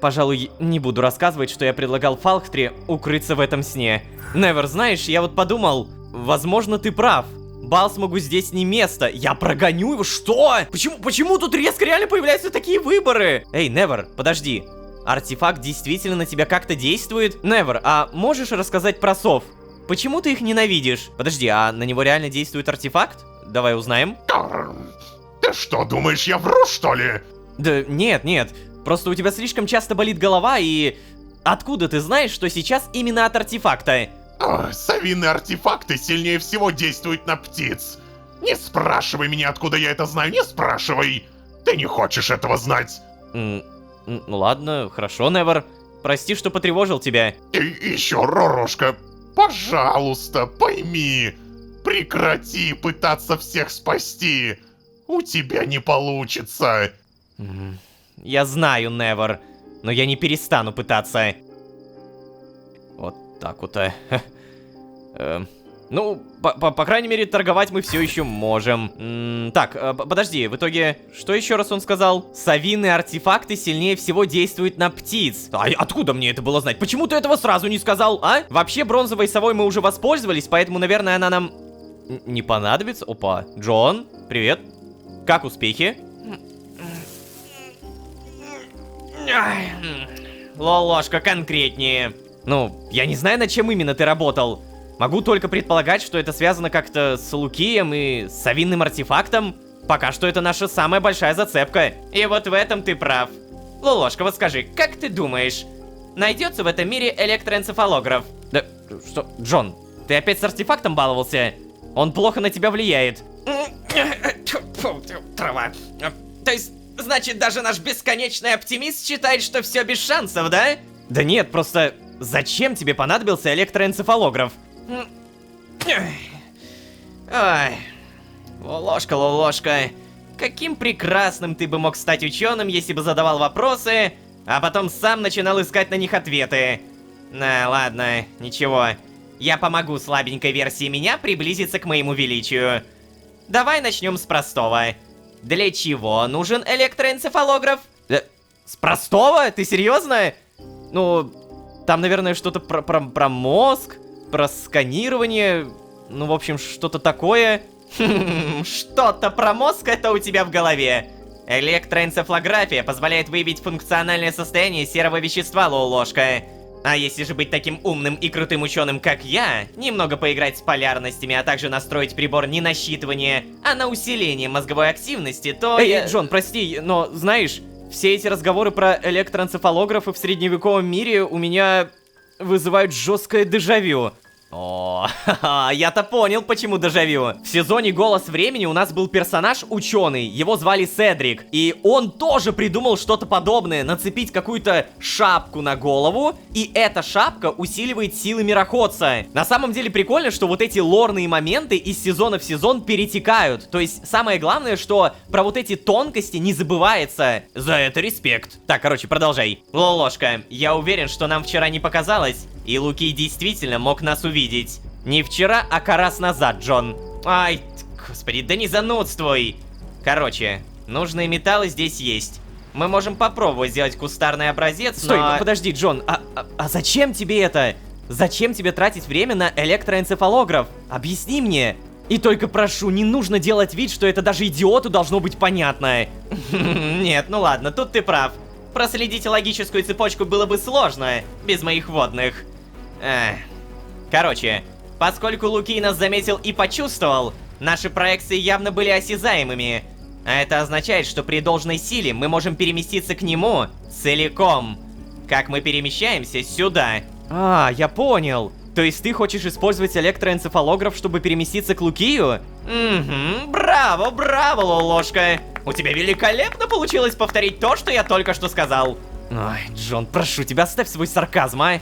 пожалуй, не буду рассказывать, что я предлагал Фалктре укрыться в этом сне. Невер, знаешь, я вот подумал, возможно, ты прав. Балсмагу здесь не место. Я прогоню его? Что? Почему тут резко реально появляются такие выборы? Эй, Невер, подожди. Артефакт действительно на тебя как-то действует? Невер, а можешь рассказать про сов? Почему ты их ненавидишь? Подожди, а на него реально действует артефакт? давай узнаем. Ты что, думаешь, я вру, что ли? Да нет, просто у тебя слишком часто болит голова, и... Откуда ты знаешь, что сейчас именно от артефакта? Совиные артефакты сильнее всего действуют на птиц. Не спрашивай меня, откуда я это знаю, не спрашивай. Ты не хочешь этого знать. Ну ладно, хорошо, Невер. Прости, что потревожил тебя. И еще, Ророшка, пожалуйста, пойми. Прекрати пытаться всех спасти. У тебя не получится. Я знаю, Невер, но я не перестану пытаться. Вот так вот. Ну, по крайней мере, торговать мы все еще можем. Так, подожди, в итоге, что еще раз он сказал? Совиные артефакты сильнее всего действуют на птиц. А откуда мне это было знать? Почему ты этого сразу не сказал, а? Вообще, бронзовой совой мы уже воспользовались, поэтому, наверное, она нам не понадобится. Опа, Джон, привет. Как успехи? Лолошка, конкретнее. Ну, я не знаю, над чем именно ты работал. Могу только предполагать, что это связано как-то с Лукием и с совиным артефактом. Пока что это наша самая большая зацепка. И вот в этом ты прав. Лолошка, вот скажи, как ты думаешь, найдется в этом мире электроэнцефалограф? Да, что, Джон, ты опять с артефактом баловался? Он плохо на тебя влияет. Трава. То есть, значит, даже наш бесконечный оптимист считает, что все без шансов, да? Да нет, просто зачем тебе понадобился электроэнцефалограф? Ой, Лолошка, каким прекрасным ты бы мог стать ученым, если бы задавал вопросы, а потом сам начинал искать на них ответы. Ладно, ничего. Я помогу слабенькой версии меня приблизиться к моему величию. Давай начнем с простого. Для чего нужен электроэнцефалограф? С простого? Ты серьезно? Ну, там, наверное, что-то про мозг, про сканирование, ну, в общем, что-то такое. Что-то про мозг это у тебя в голове. Электроэнцефалография позволяет выявить функциональное состояние серого вещества, Лолошка. А если же быть таким умным и крутым ученым, как я, немного поиграть с полярностями, а также настроить прибор не на считывание, а на усиление мозговой активности, то Эй, Джон, прости, но знаешь, все эти разговоры про электроэнцефалографы в средневековом мире у меня вызывают жесткое дежавю. О, я-то понял, почему дежавю. В сезоне «Голос времени» у нас был персонаж ученый, его звали Седрик, и он тоже придумал что-то подобное, нацепить какую-то шапку на голову, и эта шапка усиливает силы мироходца. На самом деле прикольно, что вот эти лорные моменты из сезона в сезон перетекают, то есть самое главное, что про вот эти тонкости не забывается. За это респект. Так, короче, продолжай. Лолошка, я уверен, что нам вчера не показалось, и Луки действительно мог нас увидеть. Не вчера, а раз назад, Джон. Ай, господи, да не занудствуй. Короче, нужные металлы здесь есть. Мы можем попробовать сделать кустарный образец, Стой, но... подожди, Джон, а зачем тебе это? Зачем тебе тратить время на электроэнцефалограф? Объясни мне. И только прошу, не нужно делать вид, что это даже идиоту должно быть понятно. Нет, ну ладно, тут ты прав. Проследить логическую цепочку было бы сложно, без моих водных. Короче, поскольку Луки нас заметил и почувствовал, наши проекции явно были осязаемыми. А это означает, что при должной силе мы можем переместиться к нему целиком. Как мы перемещаемся сюда. Я понял. То есть ты хочешь использовать электроэнцефалограф, чтобы переместиться к Лукию? Браво, Лолошка. У тебя великолепно получилось повторить то, что я только что сказал. Ой, Джон, прошу тебя, оставь свой сарказм, а?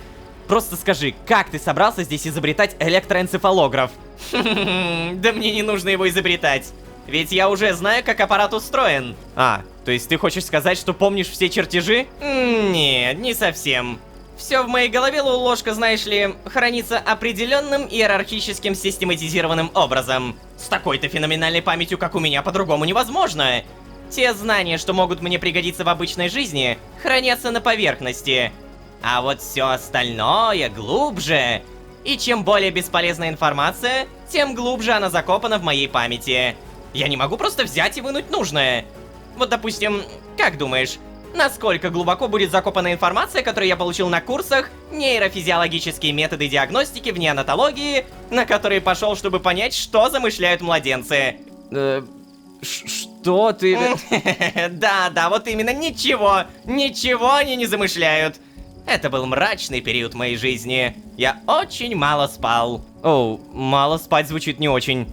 Просто скажи, как ты собрался здесь изобретать электроэнцефалограф? Да мне не нужно его изобретать. Ведь я уже знаю, как аппарат устроен. То есть ты хочешь сказать, что помнишь все чертежи? Нет, не совсем. Все в моей голове, Лолошка, знаешь ли, хранится определенным иерархическим систематизированным образом. С такой-то феноменальной памятью, как у меня, по-другому невозможно. Те знания, что могут мне пригодиться в обычной жизни, хранятся на поверхности. А вот все остальное глубже. И чем более бесполезная информация, тем глубже она закопана в моей памяти. Я не могу просто взять и вынуть нужное. Вот, допустим, как думаешь, насколько глубоко будет закопана информация, которую я получил на курсах «Нейрофизиологические методы диагностики в неонатологии», на которые пошел, чтобы понять, что замышляют младенцы? Что ты... Да, вот именно, ничего они не замышляют. Это был мрачный период моей жизни. Я очень мало спал. Оу, мало спать звучит не очень.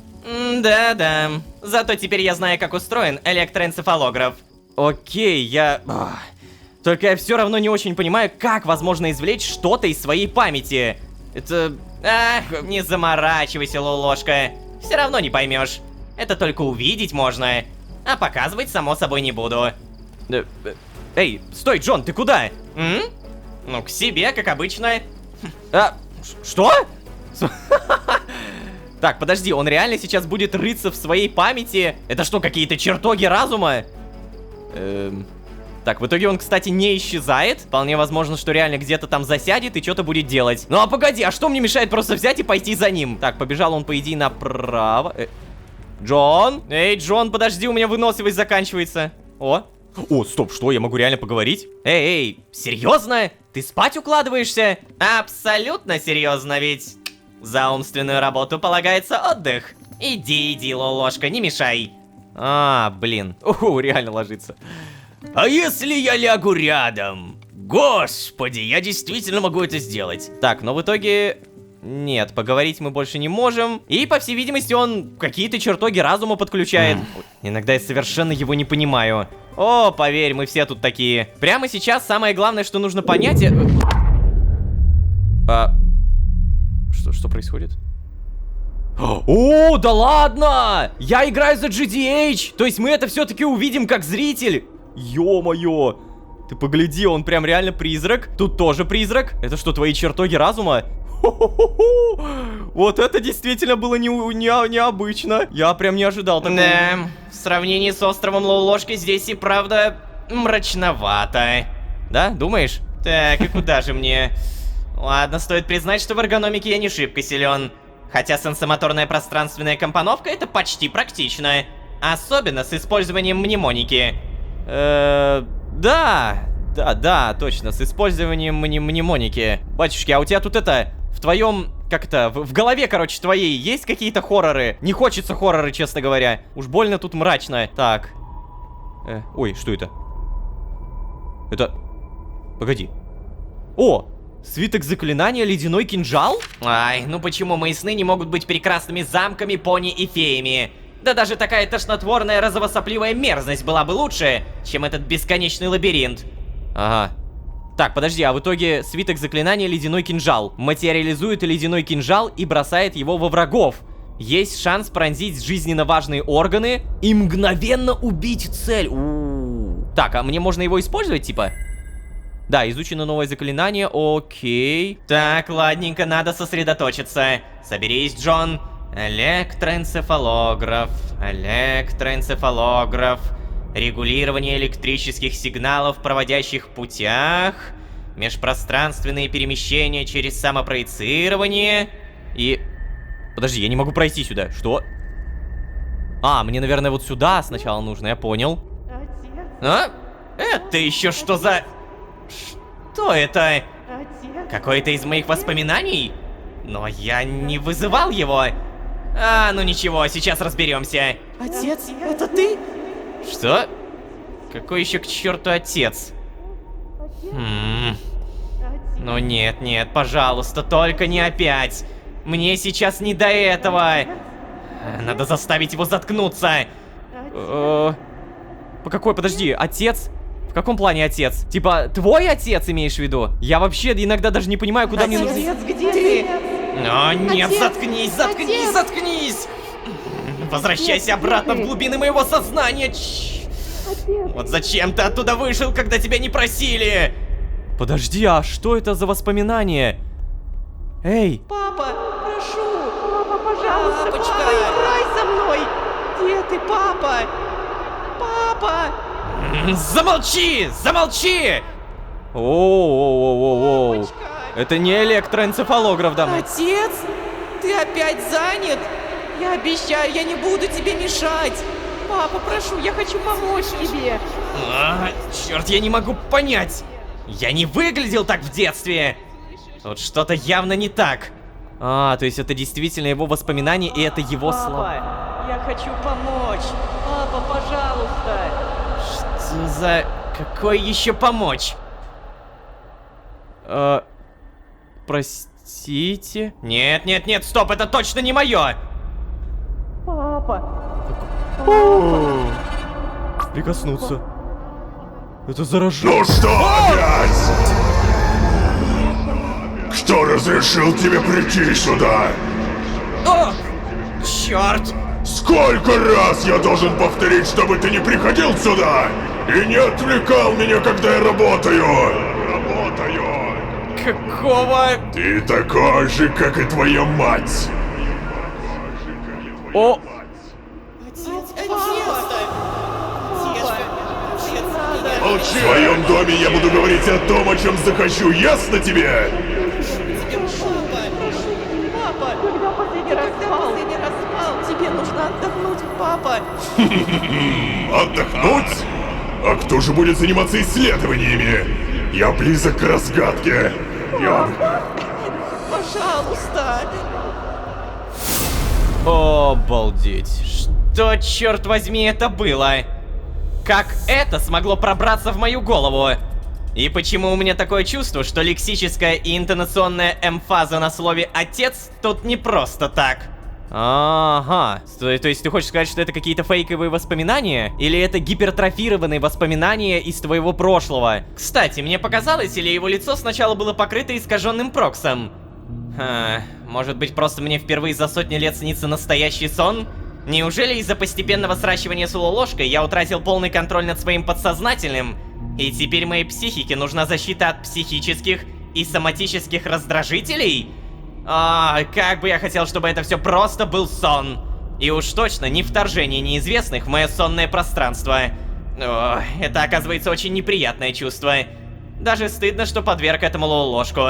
Да. Зато теперь я знаю, как устроен электроэнцефалограф. Окей, Только я все равно не очень понимаю, как возможно извлечь что-то из своей памяти. Это... Ах, не заморачивайся, Лолошка. Все равно не поймешь. Это только увидеть можно. А показывать, само собой, не буду. Эй, стой, Джон, ты куда? Ну, к себе, как обычно. Что? Так, подожди, он реально сейчас будет рыться в своей памяти? Это что, какие-то чертоги разума? Так, в итоге он, кстати, не исчезает. Вполне возможно, что реально где-то там засядет и что-то будет делать. Ну а погоди, а что мне мешает просто взять и пойти за ним? Так, побежал он, по идее, направо. Джон? Эй, Джон, подожди, у меня выносливость заканчивается. О, стоп, что, я могу реально поговорить? Эй, серьезно? Ты спать укладываешься? Абсолютно серьезно, ведь за умственную работу полагается отдых. Иди, Лолошка, не мешай. Блин. Реально ложится. А если я лягу рядом? Господи, я действительно могу это сделать. Так, но в итоге... Нет, поговорить мы больше не можем. И, по всей видимости, он какие-то чертоги разума подключает. Иногда я совершенно его не понимаю. О, поверь, мы все тут такие. Прямо сейчас самое главное, что нужно понять... Что происходит? О, да ладно! Я играю за GDH! То есть мы это все-таки увидим как зритель? Ё-моё! Ты погляди, он прям реально призрак. Тут тоже призрак. Это что, твои чертоги разума? Хо-хо-хо-хо! Вот это действительно было необычно. Я прям не ожидал такого. Да, в сравнении с островом Лолошки здесь и правда мрачновато. Да, думаешь? Так, и куда же мне? Ладно, стоит признать, что в эргономике я не шибко силен. Хотя сенсомоторная пространственная компоновка это почти практично. Особенно с использованием мнемоники. Да, точно, с использованием мнемоники. Батюшки, а у тебя тут в твоем, в голове, короче, твоей есть какие-то хорроры? Не хочется хорроры, честно говоря. Уж больно тут мрачно. Так. Ой, что это? Погоди. О! Свиток заклинания «Ледяной кинжал»? Ай, ну почему мои сны не могут быть прекрасными замками, пони и феями? Да даже такая тошнотворная розово-сопливая мерзость была бы лучше, чем этот бесконечный лабиринт. Ага. Так, подожди, а в итоге свиток заклинания «Ледяной кинжал» материализует ледяной кинжал и бросает его во врагов. Есть шанс пронзить жизненно важные органы и мгновенно убить цель. Так, а мне можно его использовать, типа? Да, изучено новое заклинание, окей. Так, ладненько, надо сосредоточиться. Соберись, Джон. Электроэнцефалограф. Регулирование электрических сигналов в проводящих путях. Межпространственные перемещения через самопроецирование. И... Подожди, я не могу пройти сюда. Что? Мне, наверное, вот сюда сначала нужно, я понял. А? Это еще что за... Что это? Какое-то из моих воспоминаний? Но я не вызывал его. Ну ничего, сейчас разберемся. Отец, это ты? Что? Какой еще к черту отец? Ну нет, пожалуйста, только не опять. Мне сейчас не до этого. Надо заставить его заткнуться. Подожди, отец? В каком плане отец? Типа, твой отец имеешь в виду? Я вообще иногда даже не понимаю, куда мне нужно... Отец, где ты? О, нет, Отец! заткнись! Возвращайся обратно в глубины моего сознания! Вот зачем ты оттуда вышел, когда тебя не просили? Подожди, а что это за воспоминание? Эй! Папа, прошу! Папа, пожалуйста, Папочка! папа, играй со мной! Где ты, папа? Папа! Замолчи! Оу. Папочка! Это не электроэнцефалограф, да? Отец, ты опять занят? Я обещаю, я не буду тебе мешать. Папа, прошу, я хочу помочь тебе. Черт, я не могу понять. Я не выглядел так в детстве. Тут что-то явно не так. А, то есть это действительно его воспоминания, и это его слова. Я хочу помочь. Папа, пожалуйста. Что за... Какой еще помочь? Простите? Нет, нет, нет, стоп, это точно не мое. Прикоснуться. Это заражение. Ну что опять? Кто разрешил тебе прийти сюда? О, черт. Сколько раз я должен повторить, чтобы ты не приходил сюда и не отвлекал меня, когда я работаю? Какого... Ты такой же, как и твоя мать. О! В своем доме я буду говорить о том, о чем захочу, ясно тебе? Папа, когда последний раз спал, тебе нужно отдохнуть, папа. Отдохнуть? А кто же будет заниматься исследованиями? Я близок к разгадке. Пожалуйста. Обалдеть. Что, черт возьми, это было? Как это смогло пробраться в мою голову? И почему у меня такое чувство, что лексическая и интонационная эмфаза на слове «отец» тут не просто так? Ага. То есть ты хочешь сказать, что это какие-то фейковые воспоминания? Или это гипертрофированные воспоминания из твоего прошлого? Кстати, мне показалось, или его лицо сначала было покрыто искаженным проксом? Может быть, просто мне впервые за сотни лет снится настоящий сон? Неужели из-за постепенного сращивания с ложкой я утратил полный контроль над своим подсознательным? И теперь моей психике нужна защита от психических и соматических раздражителей? Как бы я хотел, чтобы это все просто был сон. И уж точно не вторжение неизвестных в мое сонное пространство. Это оказывается очень неприятное чувство. Даже стыдно, что подверг этому ложку.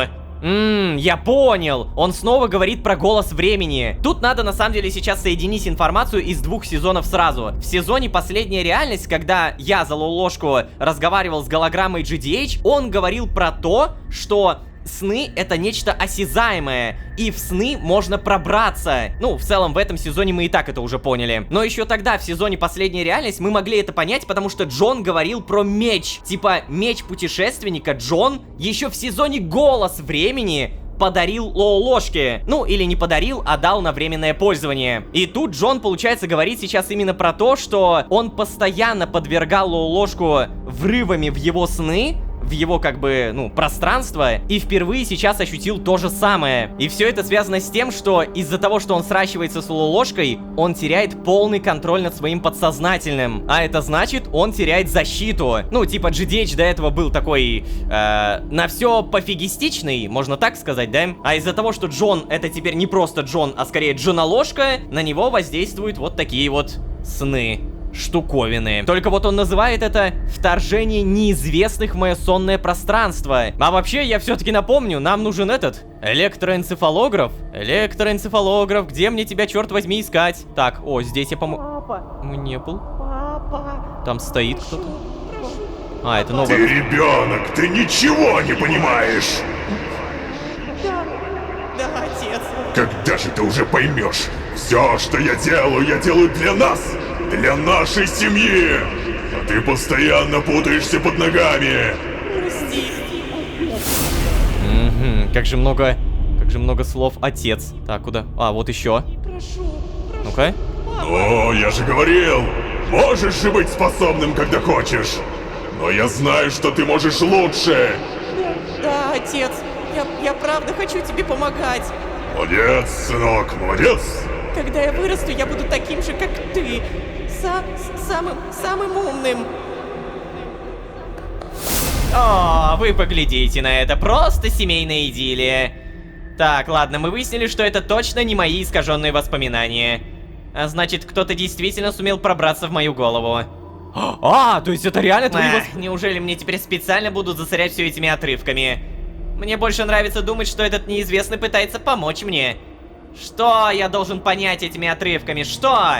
Я понял. Он снова говорит про голос времени. Тут надо на самом деле сейчас соединить информацию из двух сезонов сразу. В сезоне «Последняя реальность», когда я за ложку разговаривал с голограммой GDH, он говорил про то, что сны — это нечто осязаемое, и в сны можно пробраться. Ну, в целом, в этом сезоне мы и так это уже поняли. Но еще тогда, в сезоне «Последняя реальность», мы могли это понять, потому что Джон говорил про меч. Типа, меч путешественника Джон еще в сезоне «Голос времени» подарил ложке. Ну, или не подарил, а дал на временное пользование. И тут Джон, получается, говорит сейчас именно про то, что он постоянно подвергал ложку врывами в его сны, в его, как бы, ну, пространство, и впервые сейчас ощутил то же самое. И все это связано с тем, что из-за того, что он сращивается с ложкой, он теряет полный контроль над своим подсознательным. А это значит, он теряет защиту. Ну, типа, GDH до этого был такой, на все пофигистичный, можно так сказать, да? А из-за того, что Джон это теперь не просто Джон, а скорее Джоналожка, на него воздействуют вот такие вот сны. Штуковины. Только вот он называет это вторжение неизвестных в мое сонное пространство. А вообще, я все-таки напомню, нам нужен этот электроэнцефалограф. Электроэнцефалограф, где мне тебя, черт возьми, искать? Так, здесь я, по-моему... Папа, Не был. папа. Там стоит кто-то. А, это Ты новый... ребенок, ты ничего не понимаешь. Да, отец. Когда же ты уже поймешь? Все, что я делаю для нас, для нашей семьи. А ты постоянно путаешься под ногами. Прости. Как же много слов «отец». Так, куда? А, вот еще. Прошу. Ну-ка. О, я же говорил, можешь же быть способным, когда хочешь. Но я знаю, что ты можешь лучше. Да, отец. Я правда хочу тебе помогать. Молодец, сынок, молодец. Когда я вырасту, я буду таким же, как ты. Самым умным. Вы поглядите на это, просто семейная идиллия. Так, ладно, мы выяснили, что это точно не мои искаженные воспоминания. А значит, кто-то действительно сумел пробраться в мою голову. А, то есть это реально твои Неужели мне теперь специально будут засорять все этими отрывками? Мне больше нравится думать, что этот неизвестный пытается помочь мне. Что я должен понять этими отрывками? Что?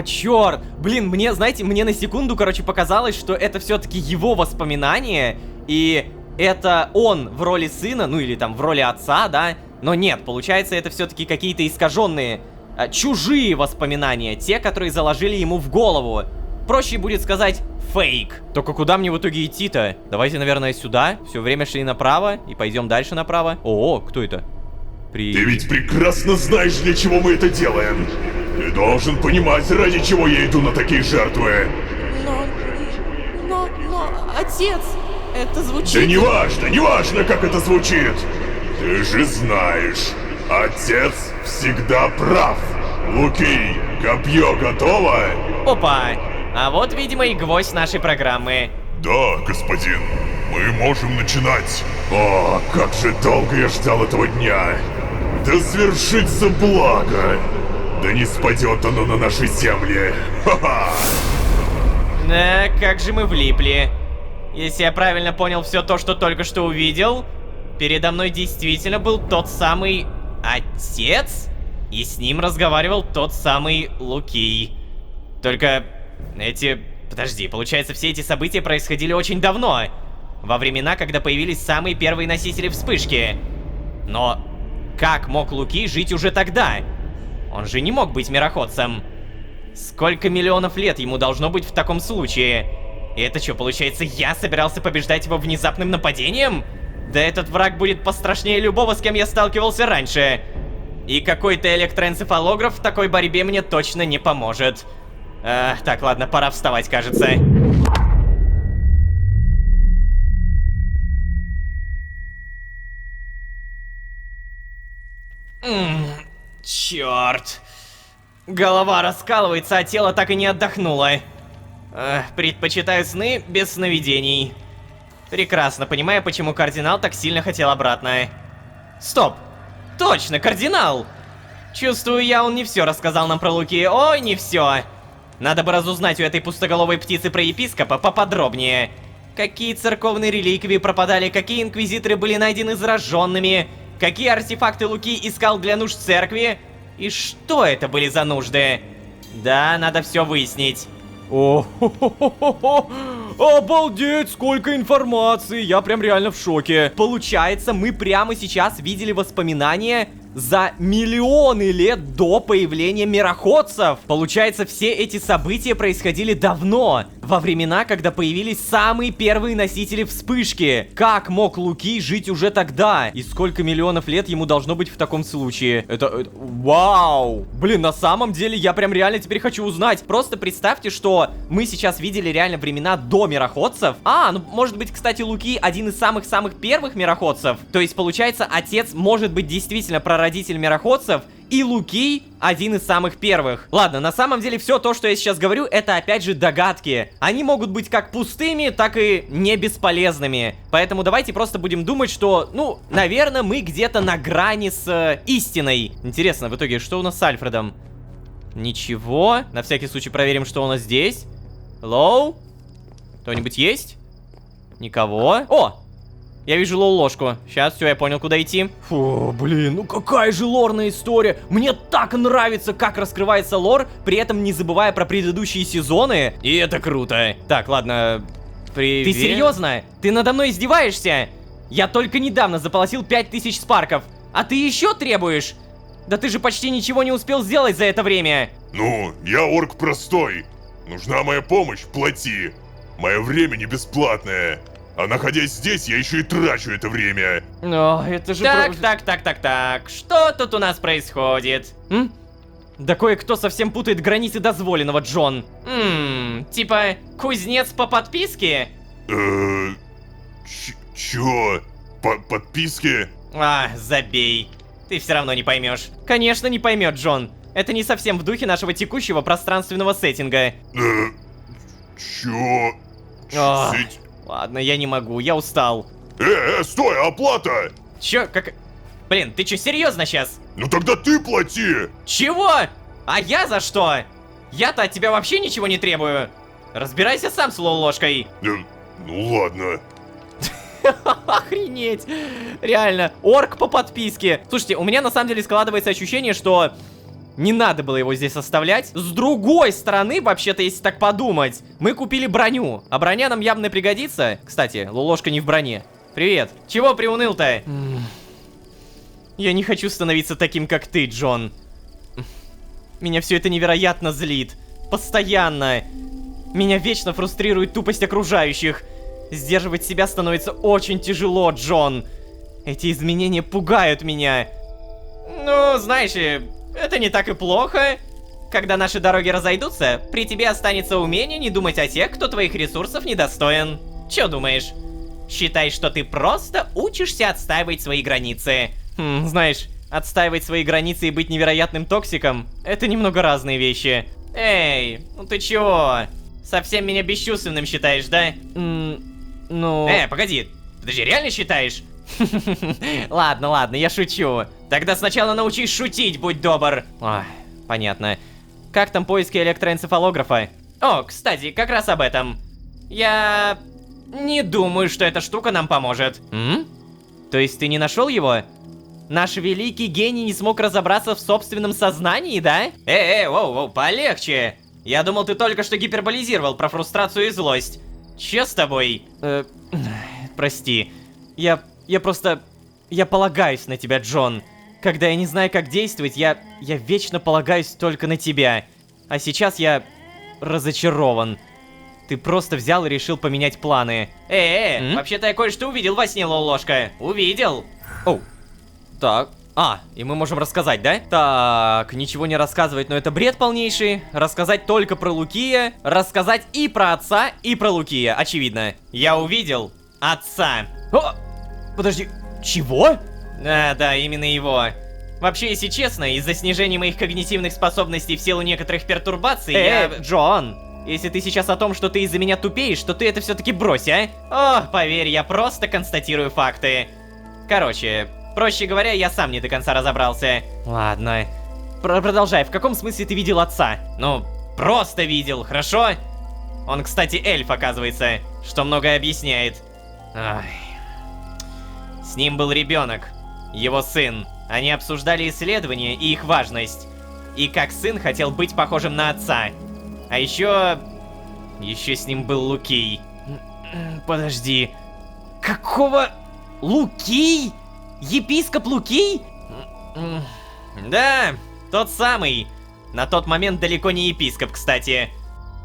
Черт! Блин, мне, знаете, мне на секунду, показалось, что это все-таки его воспоминания, и это он в роли сына, ну или там в роли отца, да, Но нет, получается, это все-таки какие-то искаженные, чужие воспоминания, те, которые заложили ему в голову. Проще будет сказать фейк. Только куда мне в итоге идти-то? Давайте, наверное, сюда. Все время шли направо и пойдем дальше направо. О, кто это? Ты ведь прекрасно знаешь, для чего мы это делаем. Ты должен понимать, ради чего я иду на такие жертвы. Но, отец, это звучит... Да неважно, как это звучит. Ты же знаешь, отец всегда прав. Луки, копье готово? Опа! А вот, видимо, и гвоздь нашей программы. Да, господин. Мы можем начинать. О, как же долго я ждал этого дня. Да свершится благо. Да не спадет оно на наши земли. Ха-ха. Да, как же мы влипли. Если я правильно понял все то, что только что увидел, передо мной действительно был тот самый отец, и с ним разговаривал тот самый Луки. Только Подожди, получается, все эти события происходили очень давно. Во времена, когда появились самые первые носители вспышки. Но как мог Луки жить уже тогда? Он же не мог быть мироходцем. Сколько миллионов лет ему должно быть в таком случае? И это что, получается, я собирался побеждать его внезапным нападением? Да этот враг будет пострашнее любого, с кем я сталкивался раньше. И какой-то электроэнцефалограф в такой борьбе мне точно не поможет. Так, ладно, пора вставать, кажется. Черт. Голова раскалывается, а тело так и не отдохнуло. Предпочитаю сны без сновидений. Прекрасно понимаю, почему кардинал так сильно хотел обратно. Стоп! Точно, кардинал! Чувствую я, он не все рассказал нам про Луки. Ой, не все. Надо бы разузнать у этой пустоголовой птицы про епископа поподробнее. Какие церковные реликвии пропадали, какие инквизиторы были найдены зараженными, какие артефакты Луки искал для нужд церкви, и что это были за нужды. Да, надо все выяснить. О-хо-хо-хо-хо! Обалдеть, сколько информации! Я прям реально в шоке. Получается, мы прямо сейчас видели воспоминания за миллионы лет до появления мироходцев. Получается, все эти события происходили давно, во времена, когда появились самые первые носители вспышки. Как мог Луки жить уже тогда? И сколько миллионов лет ему должно быть в таком случае? Это... Вау! Блин, на самом деле я прям реально теперь хочу узнать. Просто представьте, что мы сейчас видели реально времена до мироходцев. Ну может быть, кстати, Луки один из самых-самых первых мироходцев. То есть, получается, отец может быть действительно прародитель мироходцев, и Луки один из самых первых. Ладно, на самом деле все то, что я сейчас говорю, это опять же догадки. Они могут быть как пустыми, так и не бесполезными. Поэтому давайте просто будем думать, что, ну, наверное, мы где-то на грани с истиной. Интересно, в итоге, что у нас с Альфредом? Ничего. На всякий случай проверим, что у нас здесь. Лоу? Кто-нибудь есть? Никого. О! Я вижу ложку. Сейчас, все, я понял, куда идти. Фу, блин, ну какая же лорная история. Мне так нравится, как раскрывается лор, при этом не забывая про предыдущие сезоны. И это круто. Так, ладно. Привет. Ты серьезно? Ты надо мной издеваешься? Я только недавно заполосил 5000 спарков. А ты еще требуешь? Да ты же почти ничего не успел сделать за это время. Ну, я орк простой. Нужна моя помощь, плати. Мое время не бесплатное. А находясь здесь, я еще и трачу это время. О, это же... Так. Что тут у нас происходит? Да кое-кто совсем путает границы дозволенного, Джон. Типа кузнец по подписке? Чё? Подписки? Забей. Ты все равно не поймешь. Конечно, не поймет, Джон. Это не совсем в духе нашего текущего пространственного сеттинга. Чё? Ладно, я не могу, я устал. Стой, оплата! Чё, как... Блин, ты чё, серьезно сейчас? Ну тогда ты плати! Чего? А я за что? Я-то от тебя вообще ничего не требую. Разбирайся сам с ложкой. Ну ладно. Охренеть. Реально, орк по подписке. Слушайте, у меня на самом деле складывается ощущение, что... Не надо было его здесь оставлять. С другой стороны, вообще-то, если так подумать, мы купили броню. А броня нам явно пригодится. Кстати, Лулошка не в броне. Привет. Чего приуныл-то? Я не хочу становиться таким, как ты, Джон. Меня все это невероятно злит. Постоянно. Меня вечно фрустрирует тупость окружающих. Сдерживать себя становится очень тяжело, Джон. Эти изменения пугают меня. Ну, знаешь ли, это не так и плохо. Когда наши дороги разойдутся, при тебе останется умение не думать о тех, кто твоих ресурсов недостоин. Чё думаешь? Считай, что ты просто учишься отстаивать свои границы. Знаешь, отстаивать свои границы и быть невероятным токсиком — это немного разные вещи. Эй, ну ты чего? Совсем меня бесчувственным считаешь, да? Ну... Погоди, ты же реально считаешь? Ладно, я шучу. Тогда сначала научись шутить, будь добр. Ой, понятно. Как там поиски электроэнцефалографа? О, кстати, как раз об этом. Я не думаю, что эта штука нам поможет. То есть ты не нашел его? Наш великий гений не смог разобраться в собственном сознании, да? Воу, полегче. Я думал, ты только что гиперболизировал про фрустрацию и злость. Че с тобой? Прости. Я просто... Я полагаюсь на тебя, Джон. Когда я не знаю, как действовать, я вечно полагаюсь только на тебя. А сейчас я разочарован. Ты просто взял и решил поменять планы. Вообще-то я кое-что увидел во сне, Лолошка. Увидел. Оу. Так. И мы можем рассказать, да? Так, ничего не рассказывать, но это бред полнейший. Рассказать только про Лукия. Рассказать и про отца, и про Лукия, очевидно. Я увидел отца. Подожди, чего? Да, именно его. Вообще, если честно, из-за снижения моих когнитивных способностей в силу некоторых пертурбаций, Джон, если ты сейчас о том, что ты из-за меня тупеешь, то ты это все-таки брось, а? Поверь, я просто констатирую факты. Короче, проще говоря, я сам не до конца разобрался. Ладно. Продолжай, в каком смысле ты видел отца? Ну, просто видел, хорошо? Он, кстати, эльф, оказывается, что многое объясняет. С ним был ребенок, его сын. Они обсуждали исследования и их важность. И как сын хотел быть похожим на отца. А еще с ним был Лукий. Подожди. Какого... Лукий? Епископ Лукий? Да, тот самый. На тот момент далеко не епископ, кстати.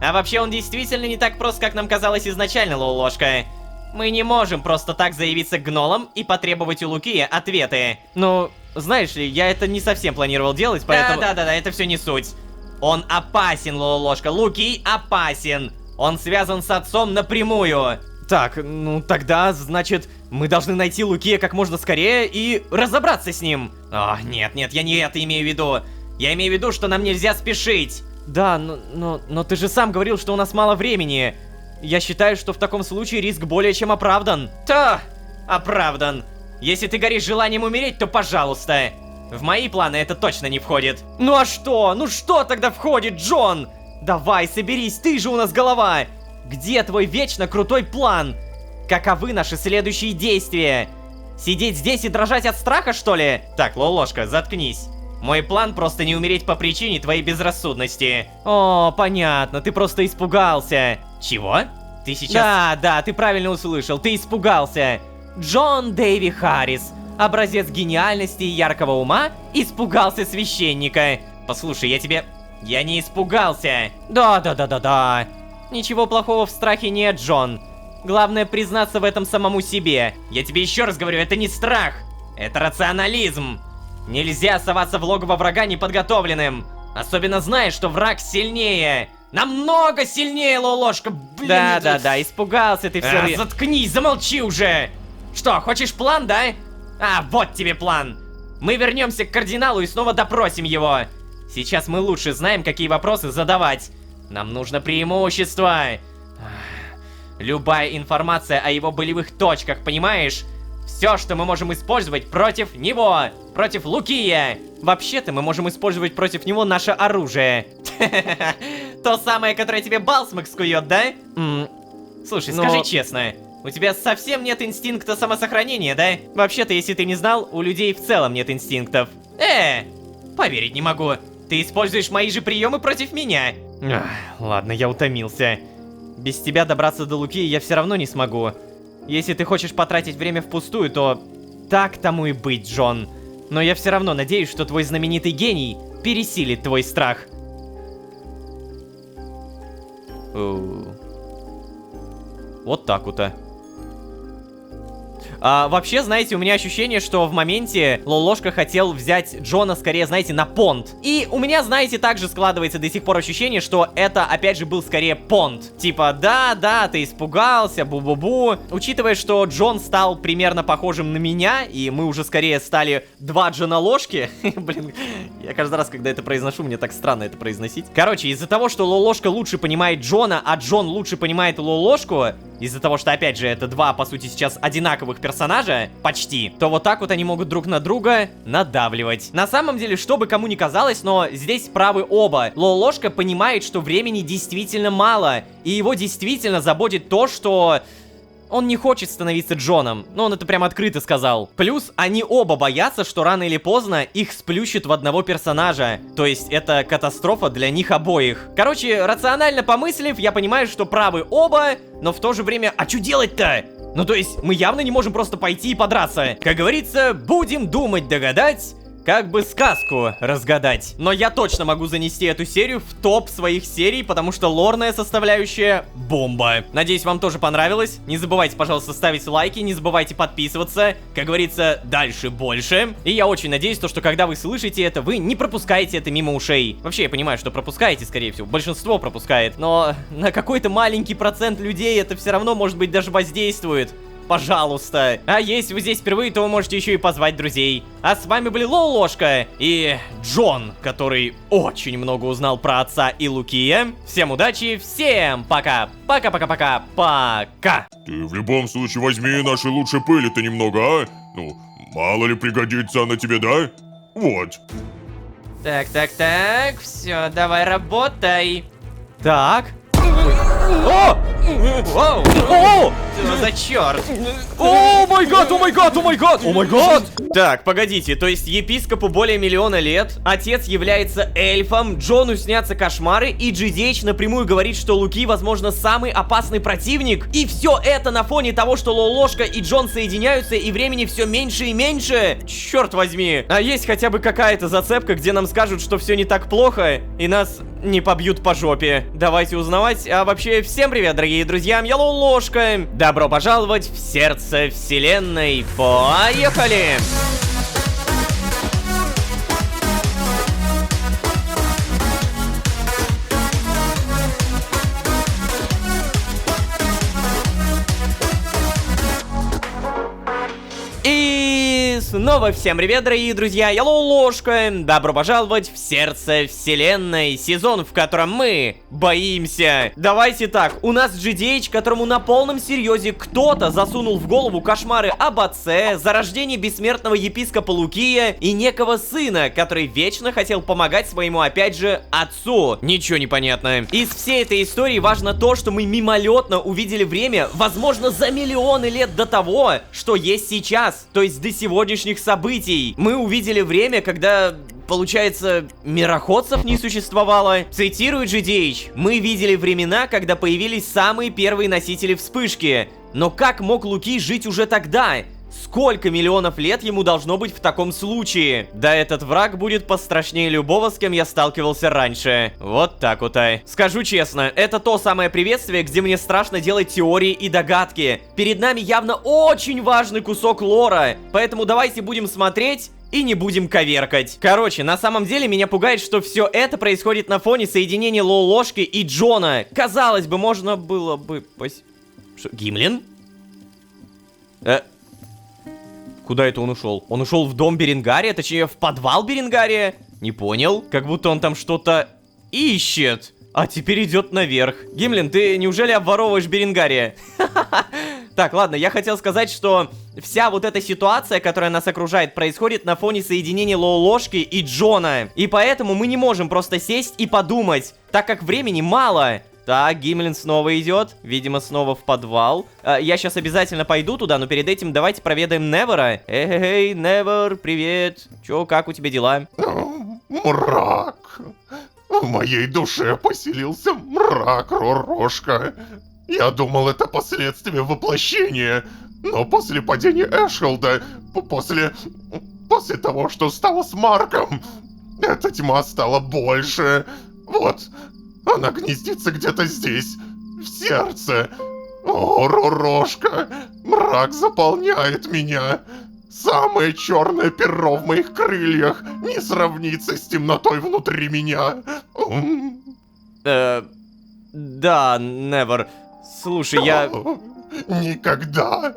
А вообще он действительно не так прост, как нам казалось изначально, Лолошка. Мы не можем просто так заявиться к гнолам и потребовать у Лукия ответы. Ну, знаешь ли, я это не совсем планировал делать, поэтому... Да, это все не суть. Он опасен, Лолошка. Лукий опасен. Он связан с отцом напрямую. Так, ну тогда, значит, мы должны найти Лукия как можно скорее и разобраться с ним. Нет, я не это имею в виду. Я имею в виду, что нам нельзя спешить. Да, но ты же сам говорил, что у нас мало времени. Я считаю, что в таком случае риск более чем оправдан. Оправдан. Если ты горишь желанием умереть, то пожалуйста. В мои планы это точно не входит. Ну а что? Ну что тогда входит, Джон? Давай, соберись, ты же у нас голова. Где твой вечно крутой план? Каковы наши следующие действия? Сидеть здесь и дрожать от страха, что ли? Так, Лолошка, заткнись. Мой план просто не умереть по причине твоей безрассудности. О, понятно, ты просто испугался. Чего? Ты сейчас... Да, ты правильно услышал, ты испугался. Джон Дэйви Харрис, образец гениальности и яркого ума, испугался священника. Послушай, я не испугался. Да. Ничего плохого в страхе нет, Джон. Главное признаться в этом самому себе. Я тебе еще раз говорю, это не страх. Это рационализм. Нельзя соваться в логово врага неподготовленным. Особенно зная, что враг сильнее. Намного сильнее, Лолошка, блин. Да, испугался ты все. Заткнись, замолчи уже. Что, хочешь план, да? Вот тебе план. Мы вернемся к кардиналу и снова допросим его. Сейчас мы лучше знаем, какие вопросы задавать. Нам нужно преимущество. Любая информация о его болевых точках, понимаешь? Все, что мы можем использовать против него, против Лукия. Вообще-то мы можем использовать против него наше оружие. То самое, которое тебе Балсмак скует, да? Слушай, скажи честно, у тебя совсем нет инстинкта самосохранения, да? Вообще-то, если ты не знал, у людей в целом нет инстинктов. Поверить не могу. Ты используешь мои же приемы против меня. Ладно, я утомился. Без тебя добраться до Луки я все равно не смогу. Если ты хочешь потратить время впустую, то так тому и быть, Джон. Но я все равно надеюсь, что твой знаменитый гений пересилит твой страх. Вот так вот-то. Вообще, знаете, у меня ощущение, что в моменте Лолошка хотел взять Джона скорее, знаете, на понт. И у меня, знаете, также складывается до сих пор ощущение, что это, опять же, был скорее понт. Типа, да, ты испугался, бу-бу-бу. Учитывая, что Джон стал примерно похожим на меня, и мы уже скорее стали два Джона Ложки. Блин, я каждый раз, когда это произношу, мне так странно это произносить. Короче, из-за того, что Лолошка лучше понимает Джона, а Джон лучше понимает Лолошку, из-за того, что, опять же, это два, по сути, сейчас одинаковых персонажа, почти, то вот так вот они могут друг на друга надавливать. На самом деле, что бы кому ни казалось, но здесь правы оба. Лолошка понимает, что времени действительно мало, и его действительно заботит то, что... Он не хочет становиться Джоном, но он это прям открыто сказал. Плюс они оба боятся, что рано или поздно их сплющат в одного персонажа. То есть это катастрофа для них обоих. Короче, рационально помыслив, я понимаю, что правы оба, но в то же время, а что делать-то? Ну то есть мы явно не можем просто пойти и подраться. Как говорится, будем думать, догадать. Как бы сказку разгадать. Но я точно могу занести эту серию в топ своих серий, потому что лорная составляющая — бомба. Надеюсь, вам тоже понравилось. Не забывайте, пожалуйста, ставить лайки, не забывайте подписываться. Как говорится, дальше больше. И я очень надеюсь, что когда вы слышите это, вы не пропускаете это мимо ушей. Вообще, я понимаю, что пропускаете, скорее всего. Большинство пропускает. Но на какой-то маленький процент людей это все равно, может быть, даже воздействует. Пожалуйста. А если вы здесь впервые, то вы можете еще и позвать друзей. А с вами были Лолошка и Джон, который очень много узнал про отца и Лукия. Всем удачи, всем пока. Пока-пока-пока. Пока. Ты в любом случае возьми нашей лучшей пыли-то немного, а? Ну, мало ли пригодится она тебе, да? Вот. Так, все, давай работай. Так. О! Воу! О! Что за черт? О май гад, о май гад, о май гад, о май гад! Так, погодите, то есть епископу более миллиона лет, отец является эльфом, Джону снятся кошмары, и GDH напрямую говорит, что Луки, возможно, самый опасный противник. И все это на фоне того, что Лолошка и Джон соединяются, и времени все меньше и меньше. Черт возьми. А есть хотя бы какая-то зацепка, где нам скажут, что все не так плохо, и нас не побьют по жопе. Давайте узнавать. А вообще, всем привет, дорогие друзья, я Лолошка. Добро пожаловать в сердце вселенной. Поехали! И снова всем привет, дорогие друзья, я Лолошка. Добро пожаловать в сердце вселенной, сезон, в котором мы боимся. Давайте так, у нас GDH, которому на полном серьезе кто-то засунул в голову кошмары об отце, зарождении бессмертного епископа Лукия и некого сына, который вечно хотел помогать своему, опять же, отцу. Ничего не понятно. Из всей этой истории важно то, что мы мимолетно увидели время, возможно, за миллионы лет до того, что есть сейчас. То есть до сегодняшних событий. Мы увидели время, когда... Получается, мироходцев не существовало. Цитирую GDH. Мы видели времена, когда появились самые первые носители вспышки. Но как мог Луки жить уже тогда? Сколько миллионов лет ему должно быть в таком случае? Да этот враг будет пострашнее любого, с кем я сталкивался раньше. Вот так вот. Скажу честно, это то самое приветствие, где мне страшно делать теории и догадки. Перед нами явно очень важный кусок лора. Поэтому давайте будем смотреть... и не будем коверкать. Короче, на самом деле меня пугает, что все это происходит на фоне соединения Лолошки и Джона. Казалось бы, можно было бы... Что, Гимлин? Куда это он ушел? Он ушел в дом Беренгария, точнее в подвал Беренгария? Не понял. Как будто он там что-то ищет. А теперь идет наверх. Гимлин, ты неужели обворовываешь Беренгария? Так, ладно, я хотел сказать, что вся вот эта ситуация, которая нас окружает, происходит на фоне соединения Лолошки и Джона. И поэтому мы не можем просто сесть и подумать, так как времени мало. Так, Гимлин снова идет, видимо, снова в подвал. Я сейчас обязательно пойду туда, но перед этим давайте проведаем Невера. Эй, Невер, привет. Чё, как у тебя дела? Мрак. В моей душе поселился мрак, Ророшка. Я думал, это последствия воплощения, но после падения Эшхолда, после после того, что стало с Марком, эта тьма стала больше. Вот, она гнездится где-то здесь, в сердце. О, Ророжка, мрак заполняет меня. Самое черное перо в моих крыльях не сравнится с темнотой внутри меня. Да, Невер. Слушай, я... Никогда.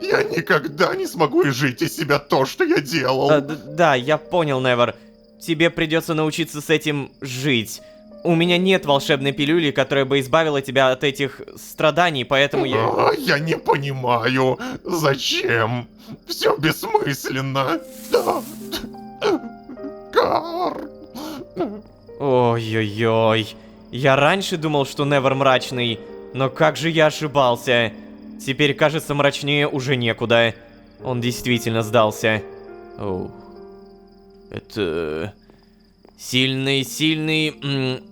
Я никогда не смогу изжить из себя то, что я делал. Да, я понял, Невер. Тебе придется научиться с этим жить. У меня нет волшебной пилюли, которая бы избавила тебя от этих страданий, поэтому я... Я не понимаю, зачем? Все бессмысленно. Да. Кар. Ой-ой-ой. Я раньше думал, что Невер мрачный, но как же я ошибался. Теперь, кажется, мрачнее уже некуда. Он действительно сдался. Оу. Это... Сильный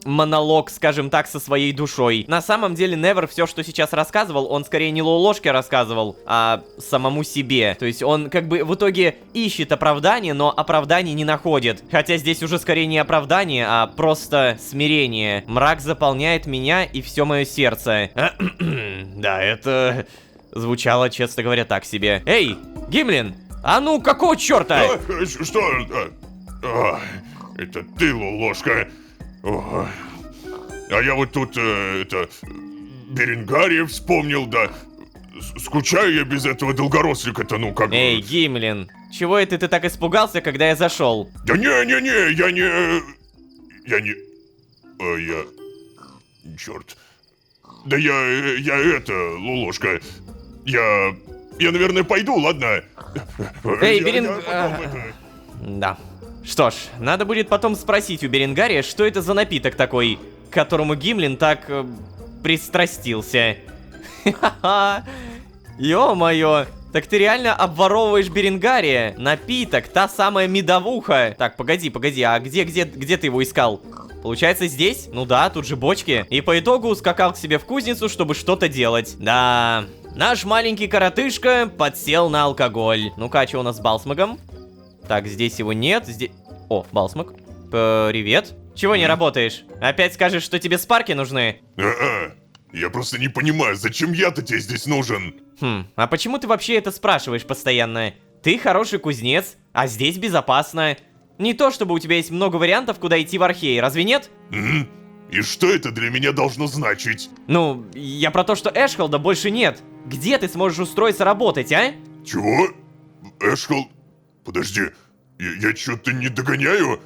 монолог, скажем так, со своей душой. На самом деле, Невер все, что сейчас рассказывал, он скорее не Лолошке рассказывал, а самому себе. То есть он как бы в итоге ищет оправдание, но оправдание не находит. Хотя здесь уже скорее не оправдание, а просто смирение. Мрак заполняет меня и все мое сердце. Да, это звучало, честно говоря, так себе. Эй, Гимлин! А ну, какого черта? Что? Это ты, Лолошка. О, а я вот тут, Беренгария вспомнил, да. Скучаю я без этого долгорослика-то, ну как бы. Эй, Гимлин, чего это ты так испугался, когда я зашел? Да не-не-не, я не... Черт. Да я это, Лолошка. Я, наверное, пойду, ладно? Эй, Беренгария. Да. Что ж, надо будет потом спросить у Беренгария, что это за напиток такой, к которому Гимлин так пристрастился. Ха-ха. Ё-моё. Так ты реально обворовываешь Беренгария? Напиток, та самая медовуха. Так, погоди, а где ты его искал? Получается здесь? Ну да, тут же бочки. И по итогу ускакал к себе в кузницу, чтобы что-то делать. Да, наш маленький коротышка подсел на алкоголь. Ну-ка, а что у нас с Балсмогом? Так, здесь его нет, здесь... О, Балсмог. Привет. Чего не работаешь? Опять скажешь, что тебе спарки нужны? Я просто не понимаю, зачем я-то тебе здесь нужен? А почему ты вообще это спрашиваешь постоянно? Ты хороший кузнец, а здесь безопасно. Не то, чтобы у тебя есть много вариантов, куда идти в Архей, разве нет? И что это для меня должно значить? Ну, я про то, что Эшхолда больше нет. Где ты сможешь устроиться работать, а? Чего? Эшхолд... Подожди, я что-то не догоняю?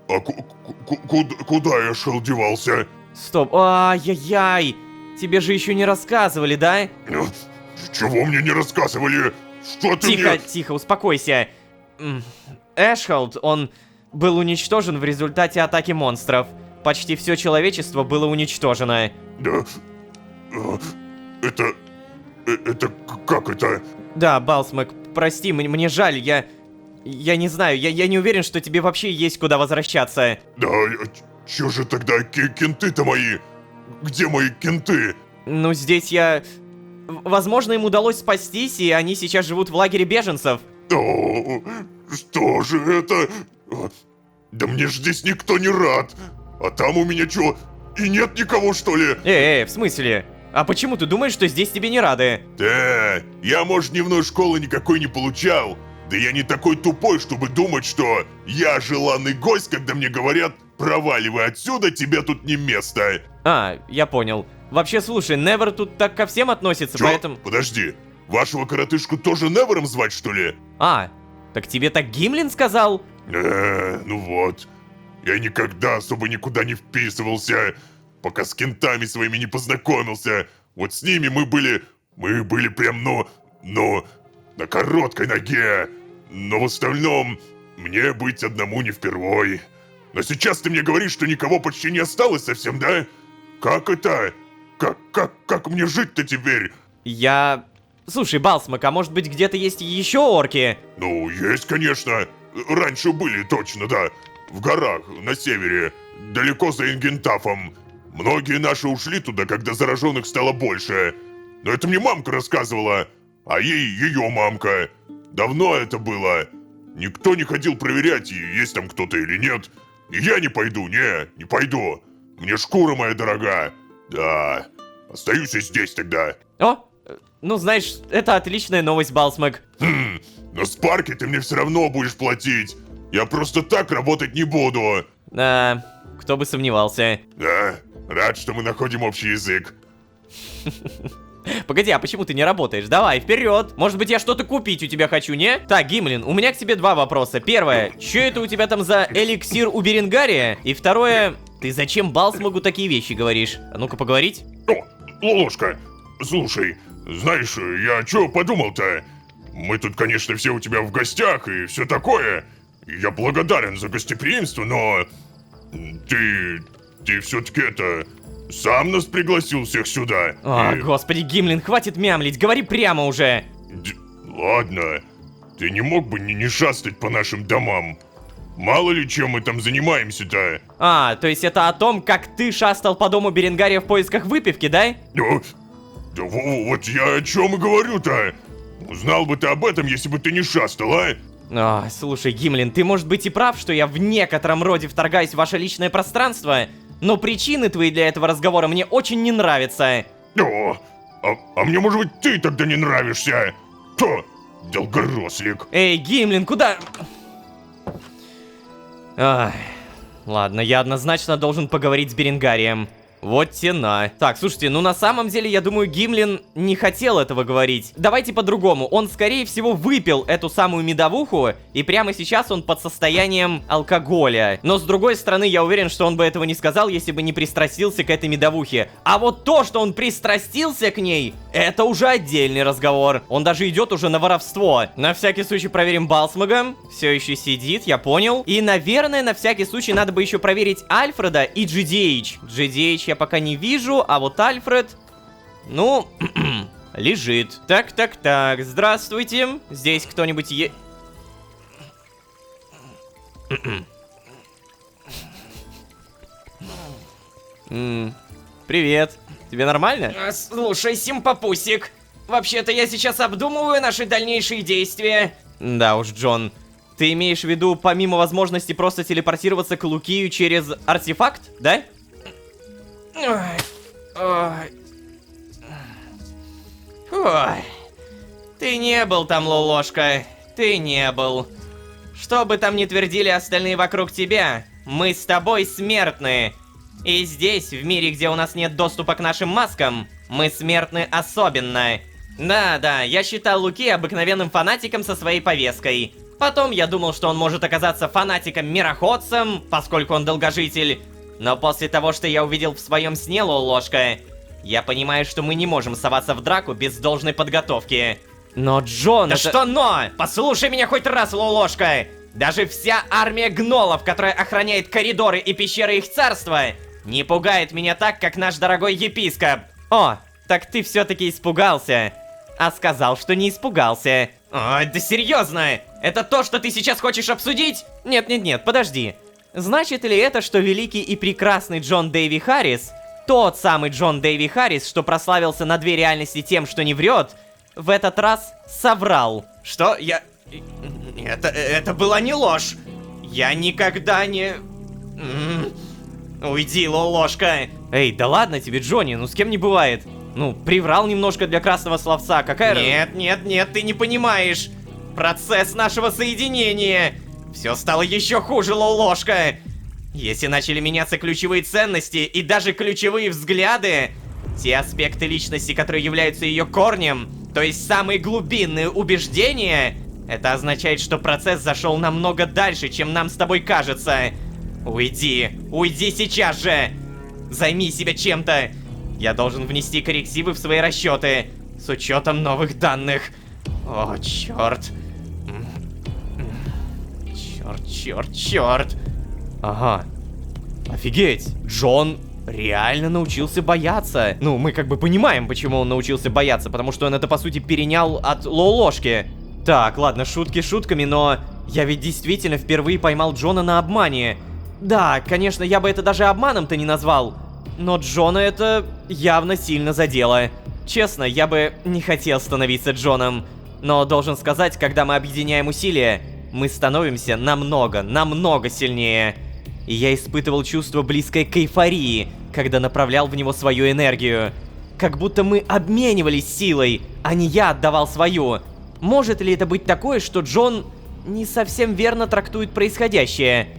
А куда Эшхолд девался? Стоп, ай-яй-яй. Тебе же еще не рассказывали, да? Чего мне не рассказывали? Что ты Тихо, мне... тихо, успокойся. Эшхолд, он был уничтожен в результате атаки монстров. Почти все человечество было уничтожено. Да... Это как это? Да, Балсмог, прости, мне жаль, я не знаю, я не уверен, что тебе вообще есть куда возвращаться. Да, чё же тогда кенты-то мои? Где мои кенты? Ну, здесь возможно, им удалось спастись, и они сейчас живут в лагере беженцев. О, что же это? Да мне ж здесь никто не рад. А там у меня чё, и нет никого, что ли? В смысле? А почему ты думаешь, что здесь тебе не рады? Да, я, может, дневной школы никакой не получал. Да я не такой тупой, чтобы думать, что я желанный гость, когда мне говорят: проваливай отсюда, тебе тут не место. Я понял. Вообще, слушай, Невер тут так ко всем относится, Чё? поэтому... Подожди, вашего коротышку тоже Невером звать, что ли? Так тебе так Гимлин сказал? Ну вот. Я никогда особо никуда не вписывался, пока с кентами своими не познакомился. Вот с ними мы были прям, на короткой ноге. Но в остальном, мне быть одному не впервой. Но сейчас ты мне говоришь, что никого почти не осталось совсем, да? Как это? Как мне жить-то теперь? Слушай, Балсмог, а может быть где-то есть еще орки? Ну, есть, конечно. Раньше были, точно, да. В горах, на севере, далеко за Ингентафом. Многие наши ушли туда, когда зараженных стало больше. Но это мне мамка рассказывала, а ей ее мамка. Давно это было. Никто не ходил проверять, есть там кто-то или нет. И я не пойду, не пойду. Мне шкура моя дорога. Да, остаюсь и здесь тогда. О, ну знаешь, это отличная новость, Балсмэг. Но с парки ты мне все равно будешь платить. Я просто так работать не буду. Кто бы сомневался. Да, рад, что мы находим общий язык. Погоди, а почему ты не работаешь? Давай, вперед! Может быть, я что-то купить у тебя хочу, не? Так, Гимлин, у меня к тебе два вопроса. Первое, что это у тебя там за эликсир у Беренгария? И второе, ты зачем Балсмэгу такие вещи говоришь? А ну-ка поговорить. О, Лолошка, слушай, знаешь, я чё подумал-то? Мы тут, конечно, все у тебя в гостях и все такое. И я благодарен за гостеприимство, но... Ты все-таки сам нас пригласил всех сюда. О, господи, Гимлин, хватит мямлить, говори прямо уже. Ладно, ты не мог бы не шастать по нашим домам? Мало ли чем мы там занимаемся-то. То есть это о том, как ты шастал по дому Беренгария в поисках выпивки, да? Да вот я о чем и говорю-то. Узнал бы ты об этом, если бы ты не шастал, а? Слушай, Гимлин, ты может быть и прав, что я в некотором роде вторгаюсь в ваше личное пространство, но причины твои для этого разговора мне очень не нравятся. А мне, может быть, ты тогда не нравишься? Долгорослик. Эй, Гимлин, куда... Ладно, я однозначно должен поговорить с Беренгарием. Вот тена. Так, слушайте, ну на самом деле, я думаю, Гимлин не хотел этого говорить. Давайте по-другому. Он, скорее всего, выпил эту самую медовуху, и прямо сейчас он под состоянием алкоголя. Но с другой стороны, я уверен, что он бы этого не сказал, если бы не пристрастился к этой медовухе. А вот то, что он пристрастился к ней, это уже отдельный разговор. Он даже идет уже на воровство. На всякий случай проверим Балсмэга. Все еще сидит, я понял. И, наверное, на всякий случай надо бы еще проверить Альфреда и GDH. GDH я пока не вижу, а вот Альфред... Ну, лежит. Так, здравствуйте. Здесь кто-нибудь Привет. Тебе нормально? Слушай, симпапусик, вообще-то я сейчас обдумываю наши дальнейшие действия. Да уж, Джон. Ты имеешь в виду, помимо возможности просто телепортироваться к Лукию через артефакт, да? Ой. Ты не был там, Лолошка. Ты не был. Что бы там ни твердили остальные вокруг тебя, мы с тобой смертные. И здесь, в мире, где у нас нет доступа к нашим маскам, мы смертны особенно. Да, я считал Луки обыкновенным фанатиком со своей повесткой. Потом я думал, что он может оказаться фанатиком-мироходцем, поскольку он долгожитель. Но после того, что я увидел в своем сне, Лолошка, я понимаю, что мы не можем соваться в драку без должной подготовки. Но, Джон, Да что но? Послушай меня хоть раз, Лолошка! Даже вся армия гнолов, которая охраняет коридоры и пещеры их царства, не пугает меня так, как наш дорогой епископ. О, так ты все-таки испугался. А сказал, что не испугался. Ой, да серьезно? Это то, что ты сейчас хочешь обсудить? Нет, подожди. Значит ли это, что великий и прекрасный Джон Дэйви Харрис, тот самый Джон Дэйви Харрис, что прославился на две реальности тем, что не врет, в этот раз соврал? Что? Это была не ложь. Я никогда не... Уйди, Лолошка. Эй, да ладно тебе, Джонни, ну с кем не бывает. Ну, приврал немножко для красного словца, какая... Нет, ты не понимаешь. Процесс нашего соединения. Все стало еще хуже, Лолошка. Если начали меняться ключевые ценности и даже ключевые взгляды, те аспекты личности, которые являются ее корнем, то есть самые глубинные убеждения, это означает, что процесс зашел намного дальше, чем нам с тобой кажется. Уйди сейчас же! Займи себя чем-то! Я должен внести коррективы в свои расчеты, с учетом новых данных. О, черт. Черт. Ага. Офигеть, Джон реально научился бояться. Ну, мы как бы понимаем, почему он научился бояться, потому что он это, по сути, перенял от Лолошки. Так, ладно, шутки шутками, но я ведь действительно впервые поймал Джона на обмане. Да, конечно, я бы это даже обманом-то не назвал, но Джона это явно сильно задело. Честно, я бы не хотел становиться Джоном, но должен сказать, когда мы объединяем усилия, мы становимся намного сильнее. И я испытывал чувство близкое к эйфории, когда направлял в него свою энергию. Как будто мы обменивались силой, а не я отдавал свою. Может ли это быть такое, что Джон не совсем верно трактует происходящее?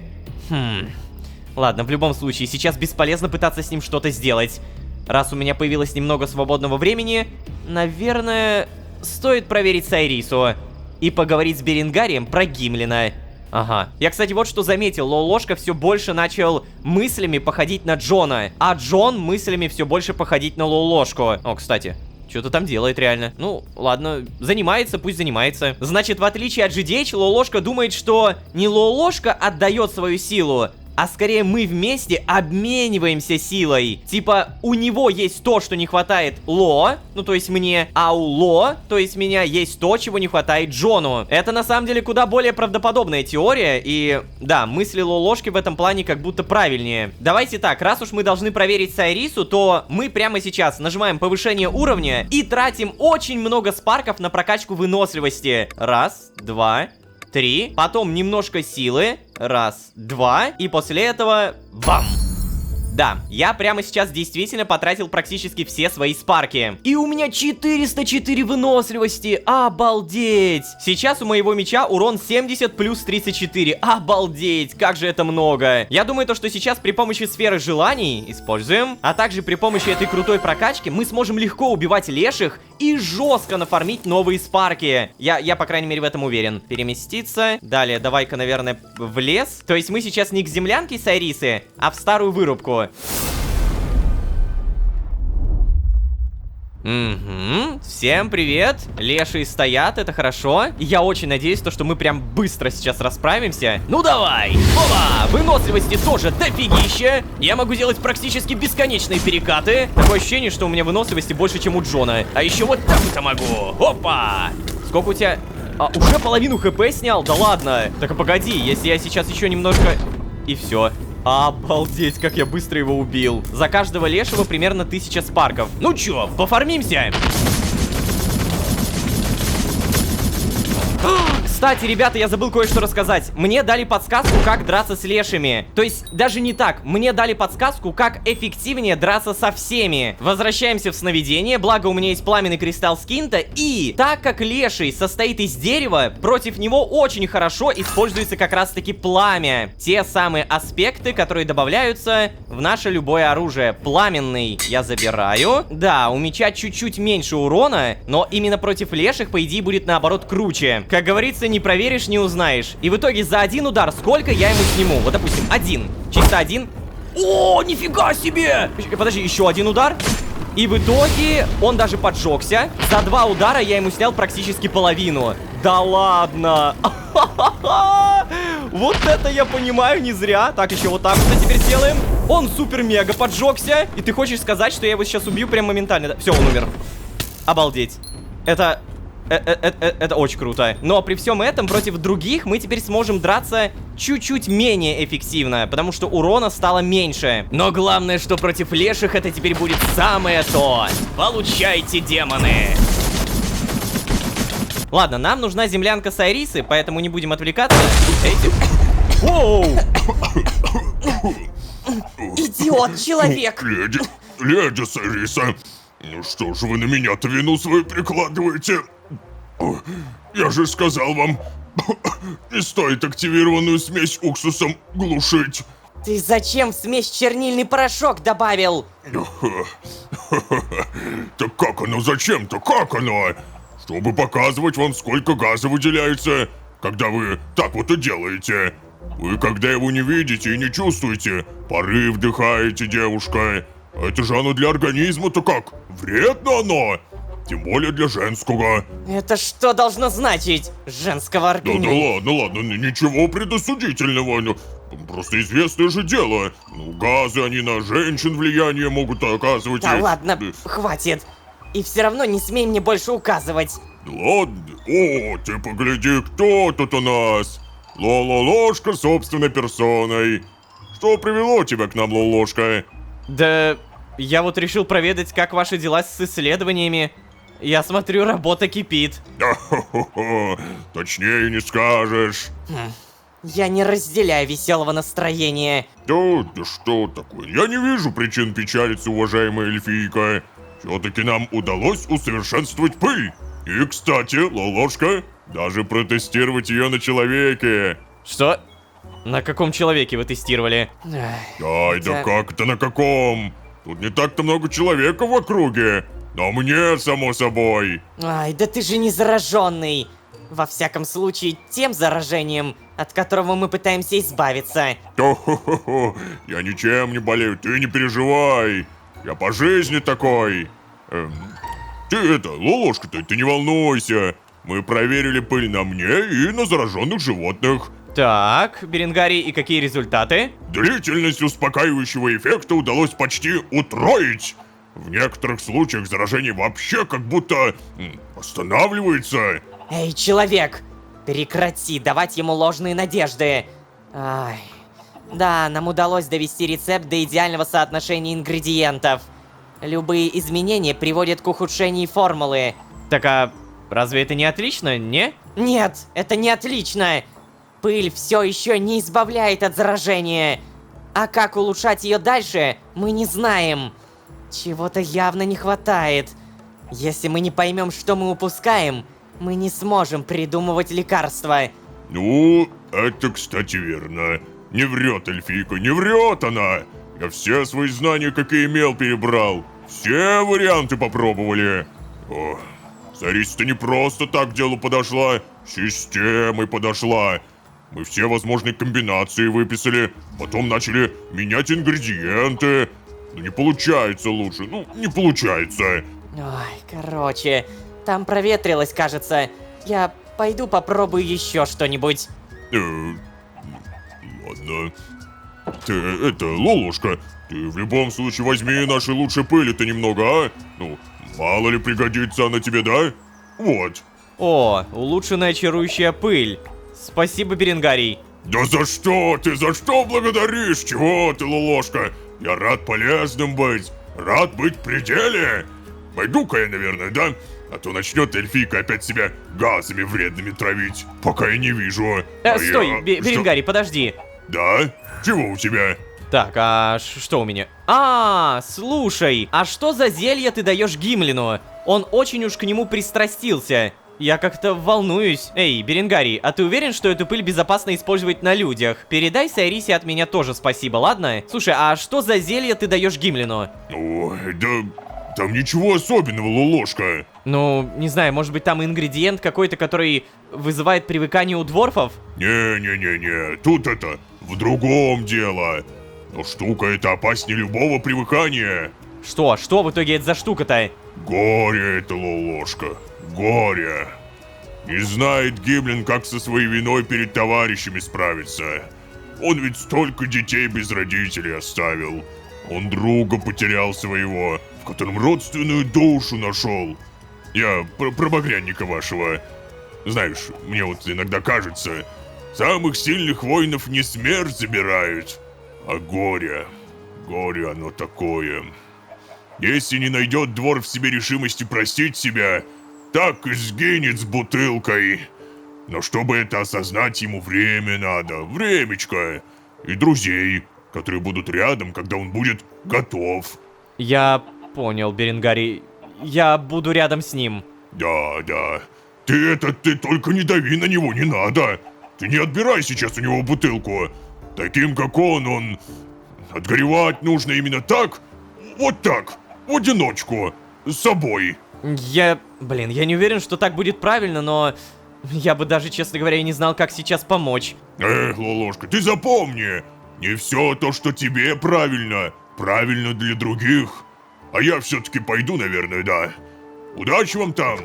Ладно, в любом случае, сейчас бесполезно пытаться с ним что-то сделать. Раз у меня появилось немного свободного времени, наверное, стоит проверить Сайрису и поговорить с Беренгарием про Гимлина. Ага. Я, кстати, вот что заметил. Лолошка все больше начал мыслями походить на Джона, а Джон мыслями все больше походить на Лолошку. О, кстати, что-то там делает реально. Ну, ладно, занимается, пусть занимается. Значит, в отличие от GDH, Лолошка думает, что не Лолошка отдает свою силу, а скорее мы вместе обмениваемся силой. Типа, у него есть то, что не хватает Ло, ну то есть мне, а у Ло, то есть меня, есть то, чего не хватает Джону. Это на самом деле куда более правдоподобная теория, и да, мысли Лолошки в этом плане как будто правильнее. Давайте так, раз уж мы должны проверить Сайрису, то мы прямо сейчас нажимаем повышение уровня и тратим очень много спарков на прокачку выносливости. Раз, два, 3, потом немножко силы, раз, два, и после этого бам! Да, я прямо сейчас действительно потратил практически все свои спарки. И у меня 404 выносливости, обалдеть! Сейчас у моего меча урон 70 плюс 34, обалдеть, как же это много! Я думаю, то, что сейчас при помощи сферы желаний используем, а также при помощи этой крутой прокачки мы сможем легко убивать леших и жестко нафармить новые спарки. Я, по крайней мере, в этом уверен. Переместиться. Далее, давай-ка, наверное, в лес. То есть мы сейчас не к землянке Сайрисы, а в старую вырубку. Всем привет. Лешие стоят, это хорошо. Я очень надеюсь, что мы прям быстро сейчас расправимся. Ну давай! Опа! Выносливости тоже дофигища. Я могу делать практически бесконечные перекаты. Такое ощущение, что у меня выносливости больше, чем у Джона. А еще вот так-то могу. Опа! Сколько у тебя... уже половину хп снял? Да ладно. Так, погоди, если я сейчас еще немножко... И все. Обалдеть, как я быстро его убил. За каждого лешего примерно 1000 спарков. Ну чё, пофармимся? Кстати, ребята, я забыл кое-что рассказать. Мне дали подсказку, как драться с лешими. То есть, даже не так. Мне дали подсказку, как эффективнее драться со всеми. Возвращаемся в сновидение. Благо, у меня есть пламенный кристалл скинта. И, так как леший состоит из дерева, против него очень хорошо используется как раз-таки пламя. Те самые аспекты, которые добавляются в наше любое оружие. Пламенный я забираю. Да, у меча чуть-чуть меньше урона, но именно против леших, по идее, будет наоборот круче. Как говорится, не проверишь, не узнаешь. И в итоге за один удар сколько я ему сниму? Вот, допустим, один. Чисто один. О, нифига себе! Подожди, еще один удар. И в итоге он даже поджегся. За 2 удара я ему снял практически половину. Да ладно! Вот это я понимаю, не зря. Так, еще вот так вот теперь сделаем. Он супер-мега поджегся. И ты хочешь сказать, что я его сейчас убью прям моментально? Все, он умер. Обалдеть. Это очень круто. Но при всем этом против других мы теперь сможем драться чуть-чуть менее эффективно, потому что урона стало меньше. Но главное, что против леших это теперь будет самое то. Получайте, демоны! Ладно, нам нужна землянка Сайрисы, поэтому не будем отвлекаться. Воу! Идиот-человек! Леди Сайриса, ну что же вы на меня-то вину свою прикладываете? Я же сказал вам, не стоит активированную смесь уксусом глушить. Ты зачем в смесь чернильный порошок добавил? Так как оно, зачем-то, как оно? Чтобы показывать вам, сколько газа выделяется, когда вы так вот и делаете. Вы, когда его не видите и не чувствуете, пары вдыхаете, девушка. Это же оно для организма-то как? Вредно оно? Тем более для женского. Это что должно значить? Женского организма? Да ладно, ничего предосудительного. Ну, просто известное же дело. Ну, газы, они на женщин влияние могут оказывать. Да ладно, хватит. И все равно не смей мне больше указывать. Ладно. О, ты погляди, кто тут у нас. Лолошка собственной персоной. Что привело тебя к нам, Лолошка? Да, я вот решил проведать, как ваши дела с исследованиями. Я смотрю, работа кипит. Ахо-хо-хо, точнее не скажешь. Я не разделяю веселого настроения. Да что такое? Я не вижу причин печалиться, уважаемая эльфийка. Все-таки нам удалось усовершенствовать пыль. И, кстати, Лолошка, даже протестировать ее на человеке. Что? На каком человеке вы тестировали? Ай, да как это на каком? Тут не так-то много человека в округе. Но мне, само собой. Ай, да ты же не зараженный. Во всяком случае, тем заражением, от которого мы пытаемся избавиться. Хо-хо-хо, я ничем не болею, ты не переживай. Я по жизни такой. Ты Лолошка-то, ты не волнуйся. Мы проверили пыль на мне и на зараженных животных. Так, Беренгарий, и какие результаты? Длительность успокаивающего эффекта удалось почти утроить. В некоторых случаях заражение вообще как будто останавливается. Эй, человек, прекрати давать ему ложные надежды. Ай. Да, нам удалось довести рецепт до идеального соотношения ингредиентов. Любые изменения приводят к ухудшению формулы. Так а разве это не отлично, не? Нет, это не отлично. Пыль все еще не избавляет от заражения. А как улучшать ее дальше, мы не знаем. Чего-то явно не хватает. Если мы не поймем, что мы упускаем, мы не сможем придумывать лекарства. Ну, это, кстати, верно. Не врет эльфийка, не врет она. Я все свои знания, какие имел, перебрал. Все варианты попробовали. О, Царица-то не просто так к делу подошла, системой подошла. Мы все возможные комбинации выписали, потом начали менять ингредиенты. Но не получается лучше, ну, не получается. Ой, короче, там проветрилось, кажется. Я пойду попробую еще что-нибудь. Ладно. Ты, Лолошка, ты в любом случае возьми нашей лучшей пыли-то немного, а? Ну, мало ли пригодится она тебе, да? Вот. О, улучшенная чарующая пыль. Спасибо, Беренгарий. Да за что ты? За что благодаришь? Чего ты, Лолошка? Я рад полезным быть. Рад быть в пределе. Пойду-ка я, наверное, да? А то начнет эльфийка опять себя газами вредными травить, пока я не вижу. Стой, я... Беренгарий, подожди. Да? Чего у тебя? Так, а что у меня? Слушай, а что за зелье ты даешь Гимлину? Он очень уж к нему пристрастился. Я как-то волнуюсь. Эй, Беренгарий, а ты уверен, что эту пыль безопасно использовать на людях? Передай Сайрисе от меня тоже спасибо, ладно? Слушай, а что за зелье ты даешь Гимлину? Ой, да там ничего особенного, Лолошка. Ну, не знаю, может быть там ингредиент какой-то, который вызывает привыкание у дворфов? Не-не-не-не, тут это в другом дело. Но штука эта опаснее любого привыкания. Что в итоге это за штука-то? Горе это, Лолошка, горе. Не знает Гимлин, как со своей виной перед товарищами справиться. Он ведь столько детей без родителей оставил. Он друга потерял своего, в котором родственную душу нашел. Я про багрянника вашего. Знаешь, мне вот иногда кажется, самых сильных воинов не смерть забирают, а горе. Горе оно такое. Если не найдет двор в себе решимости простить себя, так и сгинет с бутылкой. Но чтобы это осознать, ему время надо, времечко. И друзей, которые будут рядом, когда он будет готов. Я понял, Беренгарий. Я буду рядом с ним. Да. Ты только не дави на него, не надо. Ты не отбирай сейчас у него бутылку. Таким, как он отгоревать нужно именно так, вот так, в одиночку, с собой. Я не уверен, что так будет правильно, но я бы даже, честно говоря, и не знал, как сейчас помочь. Эх, Лолошка, ты запомни, не все то, что тебе правильно, правильно для других. А я все-таки пойду, наверное, да. Удачи вам там.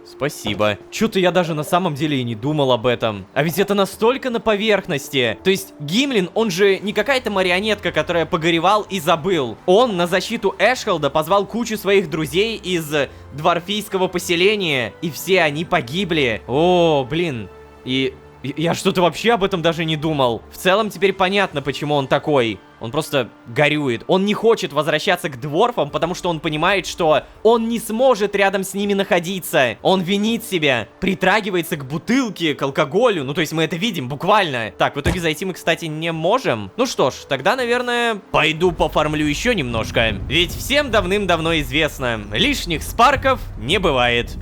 Спасибо. Чё-то я даже на самом деле и не думал об этом. А ведь это настолько на поверхности. То есть Гимлин, он же не какая-то марионетка, которая погоревал и забыл. Он на защиту Эшхолда позвал кучу своих друзей из дворфийского поселения, и все они погибли. О, блин. И Я что-то вообще об этом даже не думал. В целом теперь понятно, почему он такой. Он просто горюет. Он не хочет возвращаться к дворфам, потому что он понимает, что он не сможет рядом с ними находиться. Он винит себя, притрагивается к бутылке, к алкоголю. Ну, то есть мы это видим буквально. Так, в итоге зайти мы, кстати, не можем. Ну что ж, тогда, наверное, пойду пофармлю еще немножко. Ведь всем давным-давно известно, лишних спарков не бывает.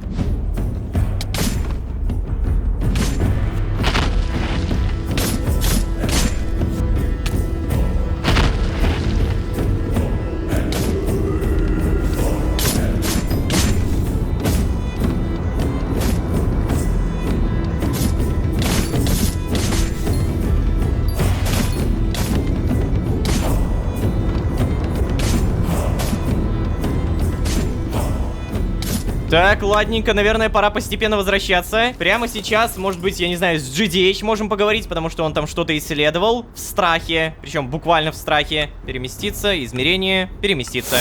Так, ладненько, наверное, пора постепенно возвращаться. Прямо сейчас, может быть, я не знаю, с GDH можем поговорить, потому что он там что-то исследовал. В страхе, причем буквально в страхе. Переместиться, измерение, переместиться.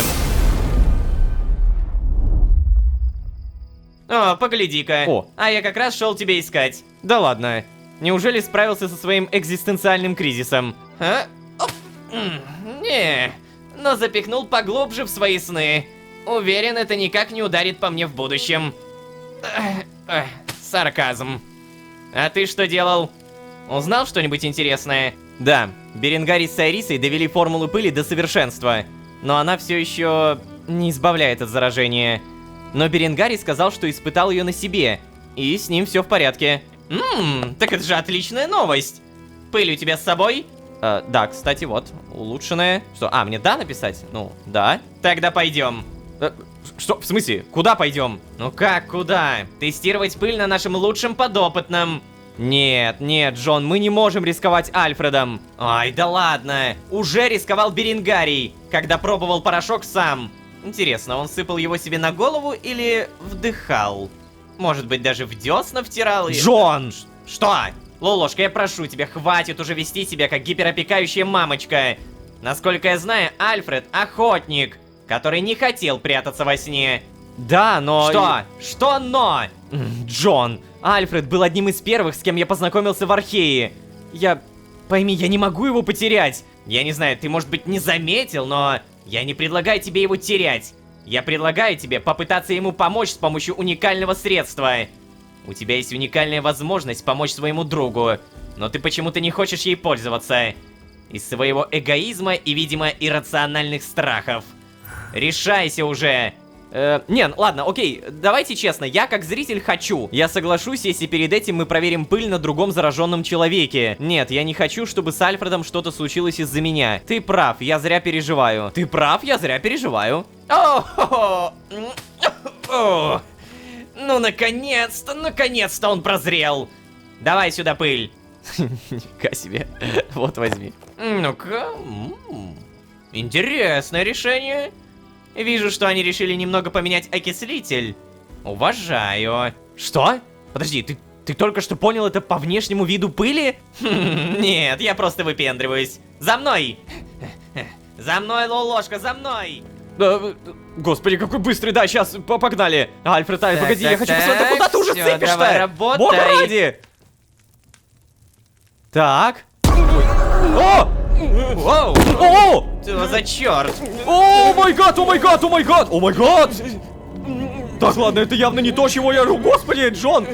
О, погляди-ка. О. А я как раз шел тебя искать. Да ладно. Неужели справился со своим экзистенциальным кризисом? А? Оп. Не, но запихнул поглубже в свои сны. Уверен, это никак не ударит по мне в будущем. Сарказм. А ты что делал? Узнал что-нибудь интересное? Да, Беренгарий с Айрисой довели формулу пыли до совершенства. Но она все еще не избавляет от заражения. Но Беренгарий сказал, что испытал ее на себе. И с ним все в порядке. Так это же отличная новость. Пыль у тебя с собой? Да, кстати, вот, улучшенная. Что, мне да написать? Ну, да. Тогда пойдем. Что, в смысле, куда пойдем? Ну как, куда? Тестировать пыль на нашем лучшем подопытном. Нет, нет, Джон, мы не можем рисковать Альфредом. Ай, да ладно. Уже рисковал Беренгарий, когда пробовал порошок сам. Интересно, он сыпал его себе на голову или вдыхал? Может быть, даже в десна втирал и... Джон! Что? Лолошка, я прошу тебя, хватит уже вести себя как гиперопекающая мамочка. Насколько я знаю, Альфред — охотник, который не хотел прятаться во сне. Да, но... Что? Что но? Джон, Альфред был одним из первых, с кем я познакомился в Архее. Пойми, я не могу его потерять. Я не знаю, ты, может быть, не заметил, но я не предлагаю тебе его терять. Я предлагаю тебе попытаться ему помочь с помощью уникального средства. У тебя есть уникальная возможность помочь своему другу, но ты почему-то не хочешь ей пользоваться. Из своего эгоизма и, видимо, иррациональных страхов. Решайся уже! Не, ладно, окей, давайте честно, я как зритель хочу. Я соглашусь, если перед этим мы проверим пыль на другом зараженном человеке. Нет, я не хочу, чтобы с Альфредом что-то случилось из-за меня. Ты прав, я зря переживаю. Ты прав, я зря переживаю. Ну, наконец-то он прозрел. Давай сюда пыль. Нифига себе. Вот возьми. Ну-ка. Интересное решение. Вижу, что они решили немного поменять окислитель. Уважаю. Что? Подожди, ты только что понял это по внешнему виду пыли? Нет, я просто выпендриваюсь. За мной! За мной, Лолошка, за мной! Господи, какой быстрый, да, сейчас, погнали. Альфред, погоди, я хочу посмотреть, куда ты уже всё, сыпешь-то? давай, работай. Бога ради! Так. О! Воу! О! Что за черт? О май гад, о май гад, о май гад! О май гад! Так, ладно, это явно не то, чего я... Господи, Джон!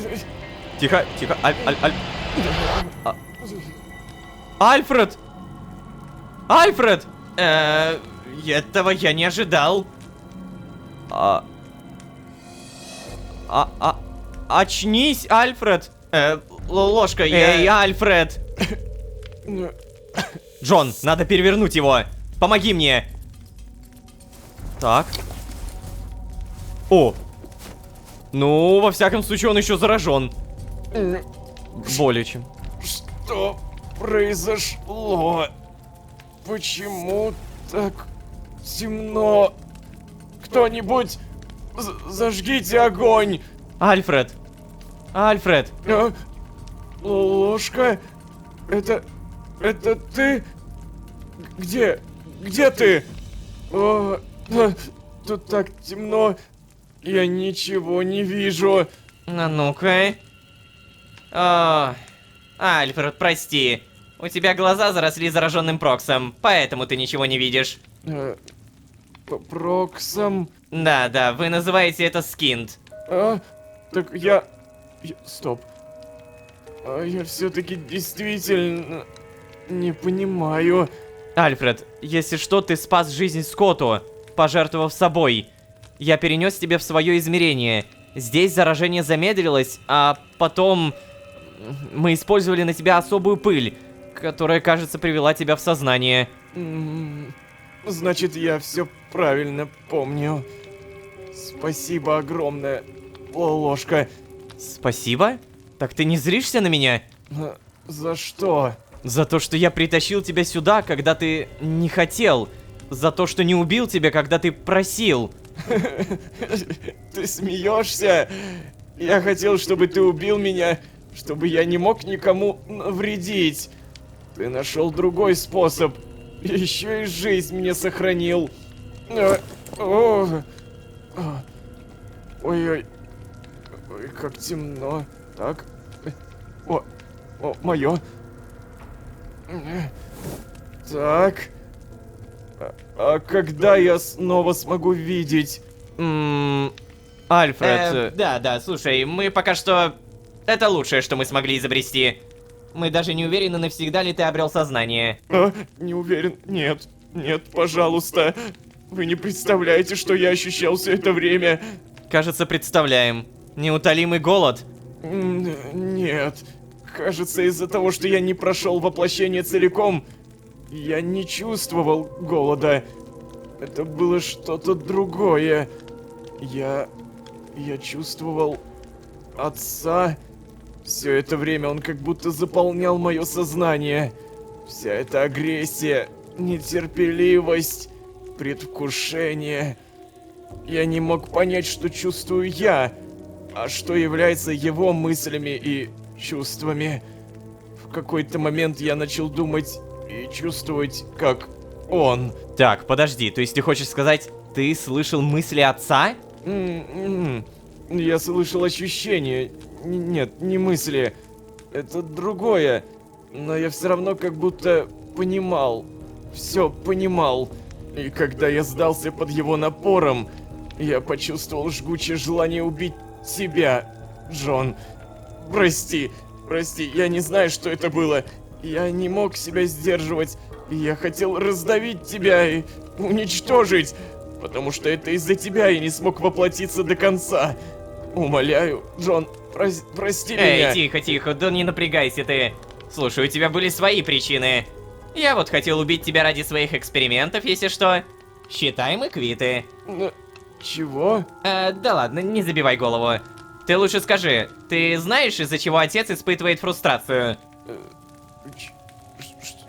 Тихо, тихо, Альфред! Альфред! Этого я не ожидал. Очнись, Альфред! Ложка, Эй, Альфред! Джон, надо перевернуть его. Помоги мне. Так. О. Ну, во всяком случае, он еще заражен. Более чем. Что произошло? Почему так темно? Кто-нибудь зажгите огонь! Альфред! Альфред! Ложка? Это ты? Где ты? Тут так темно. Я ничего не вижу. Ну-ка. Альфред, прости. У тебя глаза заросли зараженным проксом, поэтому ты ничего не видишь. Проксом... Да, вы называете это скинт. Так я... Стоп. Я все-таки действительно... не понимаю. Альфред, если что, ты спас жизнь Скотту, пожертвовав собой. Я перенес тебя в свое измерение. Здесь заражение замедлилось, а потом... мы использовали на тебя особую пыль, которая, кажется, привела тебя в сознание. Значит, я все правильно помню. Спасибо огромное, Лолошка. Спасибо? Так ты не злишься на меня? За что? За то, что я притащил тебя сюда, когда ты не хотел. За то, что не убил тебя, когда ты просил. Ты смеешься? Я хотел, чтобы ты убил меня, чтобы я не мог никому навредить. Ты нашел другой способ. Еще и жизнь мне сохранил. Ой-ой. Ой, как темно. Так. О, мое. Так. А когда я снова смогу видеть? Альфред... Да, слушай, мы пока что... Это лучшее, что мы смогли изобрести. Мы даже не уверены, навсегда ли ты обрел сознание. Не уверен. Нет, пожалуйста. Вы не представляете, что я ощущал все это время. Кажется, представляем. Неутолимый голод? Нет. Кажется, из-за того, что я не прошел воплощение целиком, я не чувствовал голода. Это было что-то другое. Я чувствовал отца. Все это время он как будто заполнял мое сознание. Вся эта агрессия, нетерпеливость, предвкушение. Я не мог понять, что чувствую я, а что является его мыслями и чувствами. В какой-то момент я начал думать и чувствовать, как он. Так, подожди, то есть ты хочешь сказать, ты слышал мысли отца? Я слышал ощущения. Нет, не мысли. Это другое. Но я все равно как будто понимал. Все понимал. И когда я сдался под его напором, я почувствовал жгучее желание убить тебя, Джон. Прости, я не знаю, что это было. Я не мог себя сдерживать. Я хотел раздавить тебя и уничтожить. Потому что это из-за тебя я не смог воплотиться до конца. Умоляю, Джон, прости меня. Тихо, да не напрягайся ты. Слушай, у тебя были свои причины. Я вот хотел убить тебя ради своих экспериментов, если что. Считай, мы квиты. Чего? Да ладно, не забивай голову. Ты лучше скажи, ты знаешь, из-за чего отец испытывает фрустрацию?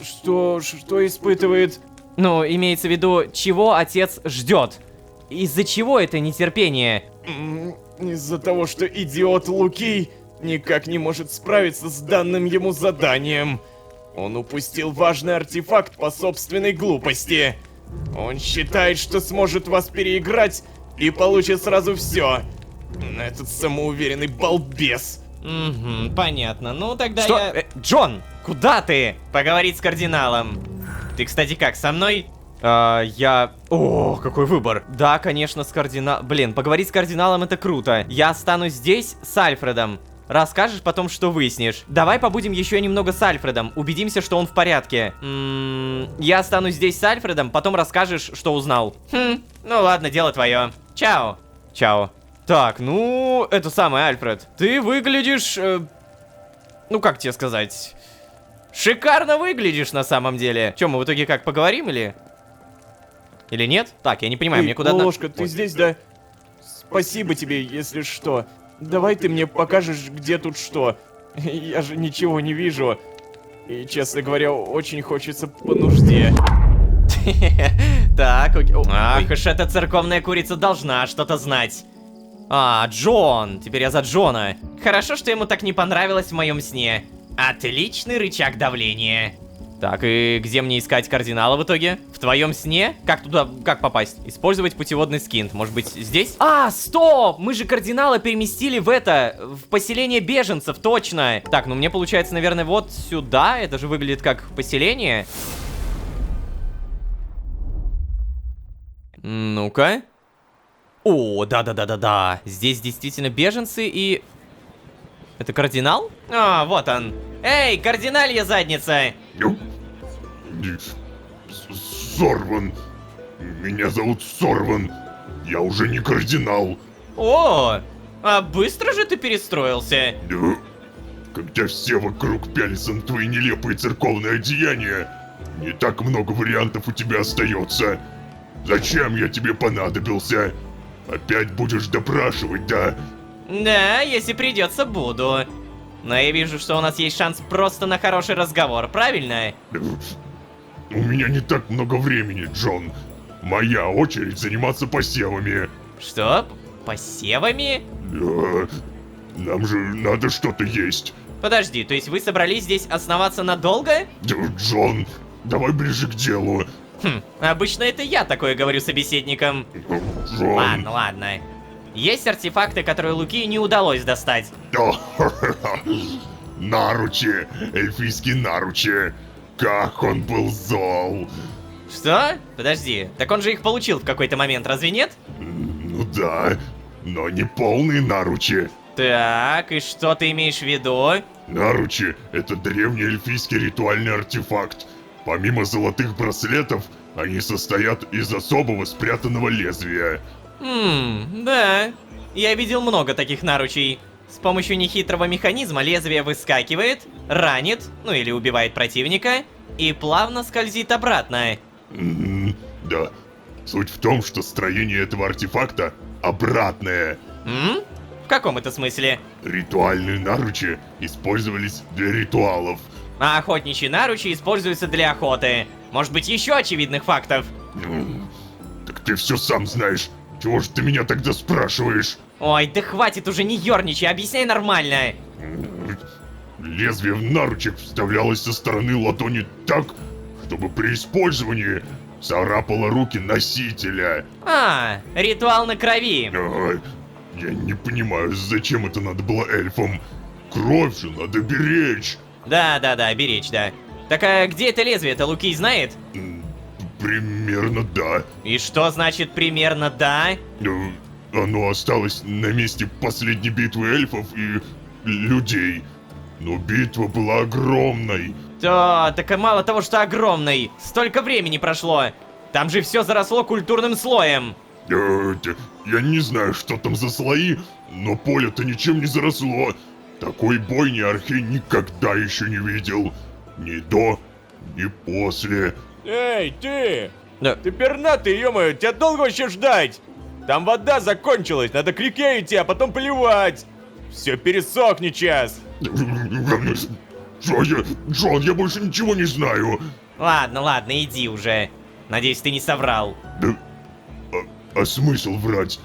Что испытывает? Ну, имеется в виду, чего отец ждет? Из-за чего это нетерпение? Из-за того, что идиот Луки никак не может справиться с данным ему заданием. Он упустил важный артефакт по собственной глупости. Он считает, что сможет вас переиграть и получит сразу все. Этот самоуверенный балбес. Понятно. Ну тогда Что? я... Джон, куда ты? Поговорить с кардиналом. Ты, кстати, как, со мной? О, какой выбор. Да, конечно, с кардиналом... Блин, поговорить с кардиналом это круто. Я останусь здесь с Альфредом. Расскажешь потом, что выяснишь. Давай побудем еще немного с Альфредом. Убедимся, что он в порядке. Я останусь здесь с Альфредом, потом расскажешь, что узнал. Ну ладно, дело твое. Чао. Чао. Так, ну, это самый Альфред. Ты выглядишь... ну, как тебе сказать... Шикарно выглядишь на самом деле. Че, мы в итоге как, поговорим или... Или нет? Так, я не понимаю, мне куда... Ложка, ты здесь, да? Спасибо тебе, если что. Давай ты мне покажешь, где тут что. Я же ничего не вижу. И, честно говоря, очень хочется по нужде. Так, окей. Ах уж эта церковная курица должна что-то знать. Джон. Теперь я за Джона. Хорошо, что ему так не понравилось в моем сне. Отличный рычаг давления. Так, и где мне искать кардинала в итоге? В твоем сне? Как туда, как попасть? Использовать путеводный скинт. Может быть, здесь? А, стоп! Мы же кардинала переместили в поселение беженцев, точно! Так, ну мне получается, наверное, вот сюда. Это же выглядит как поселение. Ну-ка. О, да-да-да-да-да. Здесь действительно беженцы и... Это кардинал? А, вот он. Эй, кардиналья задница! Сорван. Меня зовут Сорван. Я уже не кардинал. О, а быстро же ты перестроился. Да. Когда все вокруг пялятся на твои нелепые церковные одеяния, не так много вариантов у тебя остается. Зачем я тебе понадобился? Опять будешь допрашивать, да? Да, если придется, буду. Но я вижу, что у нас есть шанс просто на хороший разговор, правильно? У меня не так много времени, Джон. Моя очередь заниматься посевами. Что? Посевами? Да. Нам же надо что-то есть. Подожди, то есть вы собрались здесь основаться надолго? Джон, давай ближе к делу. Хм, обычно это я такое говорю собеседникам. Джон. Ладно, ладно. Есть артефакты, которые Луки не удалось достать. Наручи, эльфийские наручи. Как он был зол. Что? Подожди, так он же их получил в какой-то момент, разве нет? Ну да, но не полные наручи. Так, и что ты имеешь в виду? Наручи — это древний эльфийский ритуальный артефакт. Помимо золотых браслетов, они состоят из особого спрятанного лезвия. Да. Я видел много таких наручей. С помощью нехитрого механизма лезвие выскакивает, ранит, ну или убивает противника, и плавно скользит обратно. Да. Суть в том, что строение этого артефакта обратное. В каком это смысле? Ритуальные наручи использовались для ритуалов. А охотничьи наручи используются для охоты. Может быть, еще очевидных фактов? Так ты все сам знаешь. Чего же ты меня тогда спрашиваешь? Ой, да хватит уже, не ерничай, объясняй нормально. Лезвие в наручах вставлялось со стороны ладони так, чтобы при использовании царапало руки носителя. А, ритуал на крови. Ай, я не понимаю, зачем это надо было эльфам. Кровь же надо беречь. Да, беречь, да. Так а где это лезвие-то, Луки знает? Примерно да. И что значит примерно да? Оно осталось на месте последней битвы эльфов и людей. Но битва была огромной. Так и мало того, что огромный. Столько времени прошло. Там же все заросло культурным слоем. Я не знаю, что там за слои, но поле-то ничем не заросло. Такой бойни Архей никогда еще не видел. Ни до, ни после. Эй, ты! Да. Ты пернатый, ё-моё, тебя долго вообще ждать? Там вода закончилась, надо к реке идти, а потом поливать. Все пересохнет час. Джон, я больше ничего не знаю. Ладно, иди уже. Надеюсь, ты не соврал. Да, а смысл врать?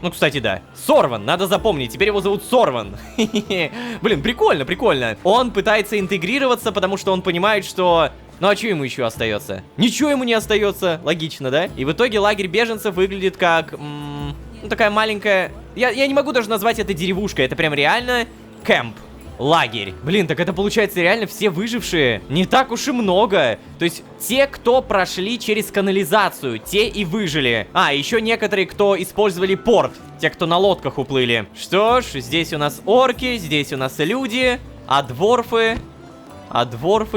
Ну, кстати, да. Сорван, надо запомнить, теперь его зовут Сорван. Блин, прикольно. Он пытается интегрироваться, потому что он понимает, что... Ну а что ему еще остается? Ничего ему не остается, логично, да? И в итоге лагерь беженцев выглядит как... ну, такая маленькая... Я не могу даже назвать это деревушкой, это прям реально кэмп. Лагерь. Блин, так это получается реально все выжившие. Не так уж и много. То есть те, кто прошли через канализацию, те и выжили. А, еще некоторые, кто использовали порт. Те, кто на лодках уплыли. Что ж, здесь у нас орки, здесь у нас люди. А дворфы,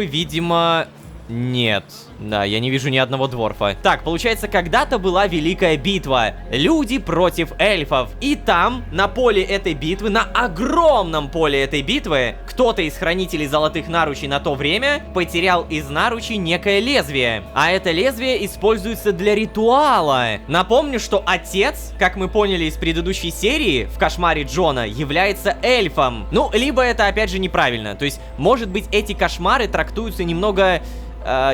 видимо... Нет. Да, я не вижу ни одного дворфа. Так, получается, когда-то была великая битва. Люди против эльфов. И там, на поле этой битвы, на огромном поле этой битвы, кто-то из хранителей золотых наручей на то время потерял из наручей некое лезвие. А это лезвие используется для ритуала. Напомню, что отец, как мы поняли из предыдущей серии, в кошмаре Джона, является эльфом. Ну, либо это опять же неправильно. То есть, может быть, эти кошмары трактуются немного...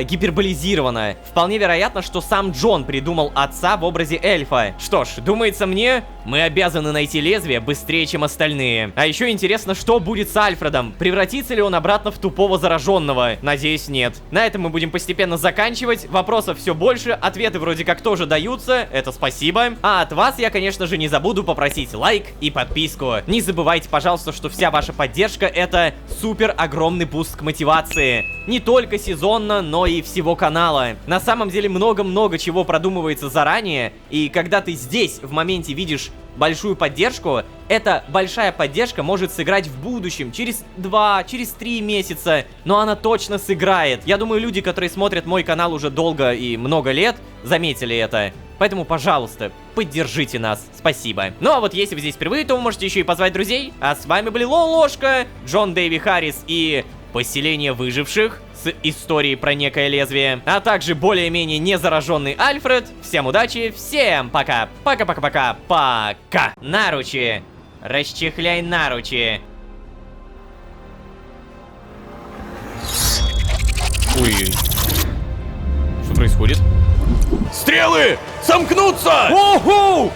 гиперболизировано. Вполне вероятно, что сам Джон придумал отца в образе эльфа. Что ж, думается мне, Мы обязаны найти лезвие быстрее, чем остальные. А еще интересно, что будет с Альфредом. Превратится ли он обратно в тупого зараженного? Надеюсь, нет. На этом мы будем постепенно заканчивать. Вопросов все больше, ответы вроде как тоже даются. Это спасибо. А от вас я, конечно же, не забуду попросить лайк и подписку. Не забывайте, пожалуйста, что вся ваша поддержка — это супер огромный буст к мотивации. Не только сезонно, но и всего канала. На самом деле много-много чего продумывается заранее, и когда ты здесь в моменте видишь большую поддержку, эта большая поддержка может сыграть в будущем, через 2, через 3 месяца, но она точно сыграет. Я думаю, люди, которые смотрят мой канал уже долго и много лет, заметили это. Поэтому, пожалуйста, поддержите нас. Спасибо. Ну а вот если вы здесь впервые, то вы можете еще и позвать друзей. А с вами были Лолошка, Джон Дэви Харрис и Поселение выживших с историей про некое лезвие, а также более-менее незараженный Альфред. Всем удачи, всем пока. Пока-пока-пока. Пока. Наручи. Расчехляй наручи. Ой. Что происходит? Стрелы! Сомкнуться! Ого!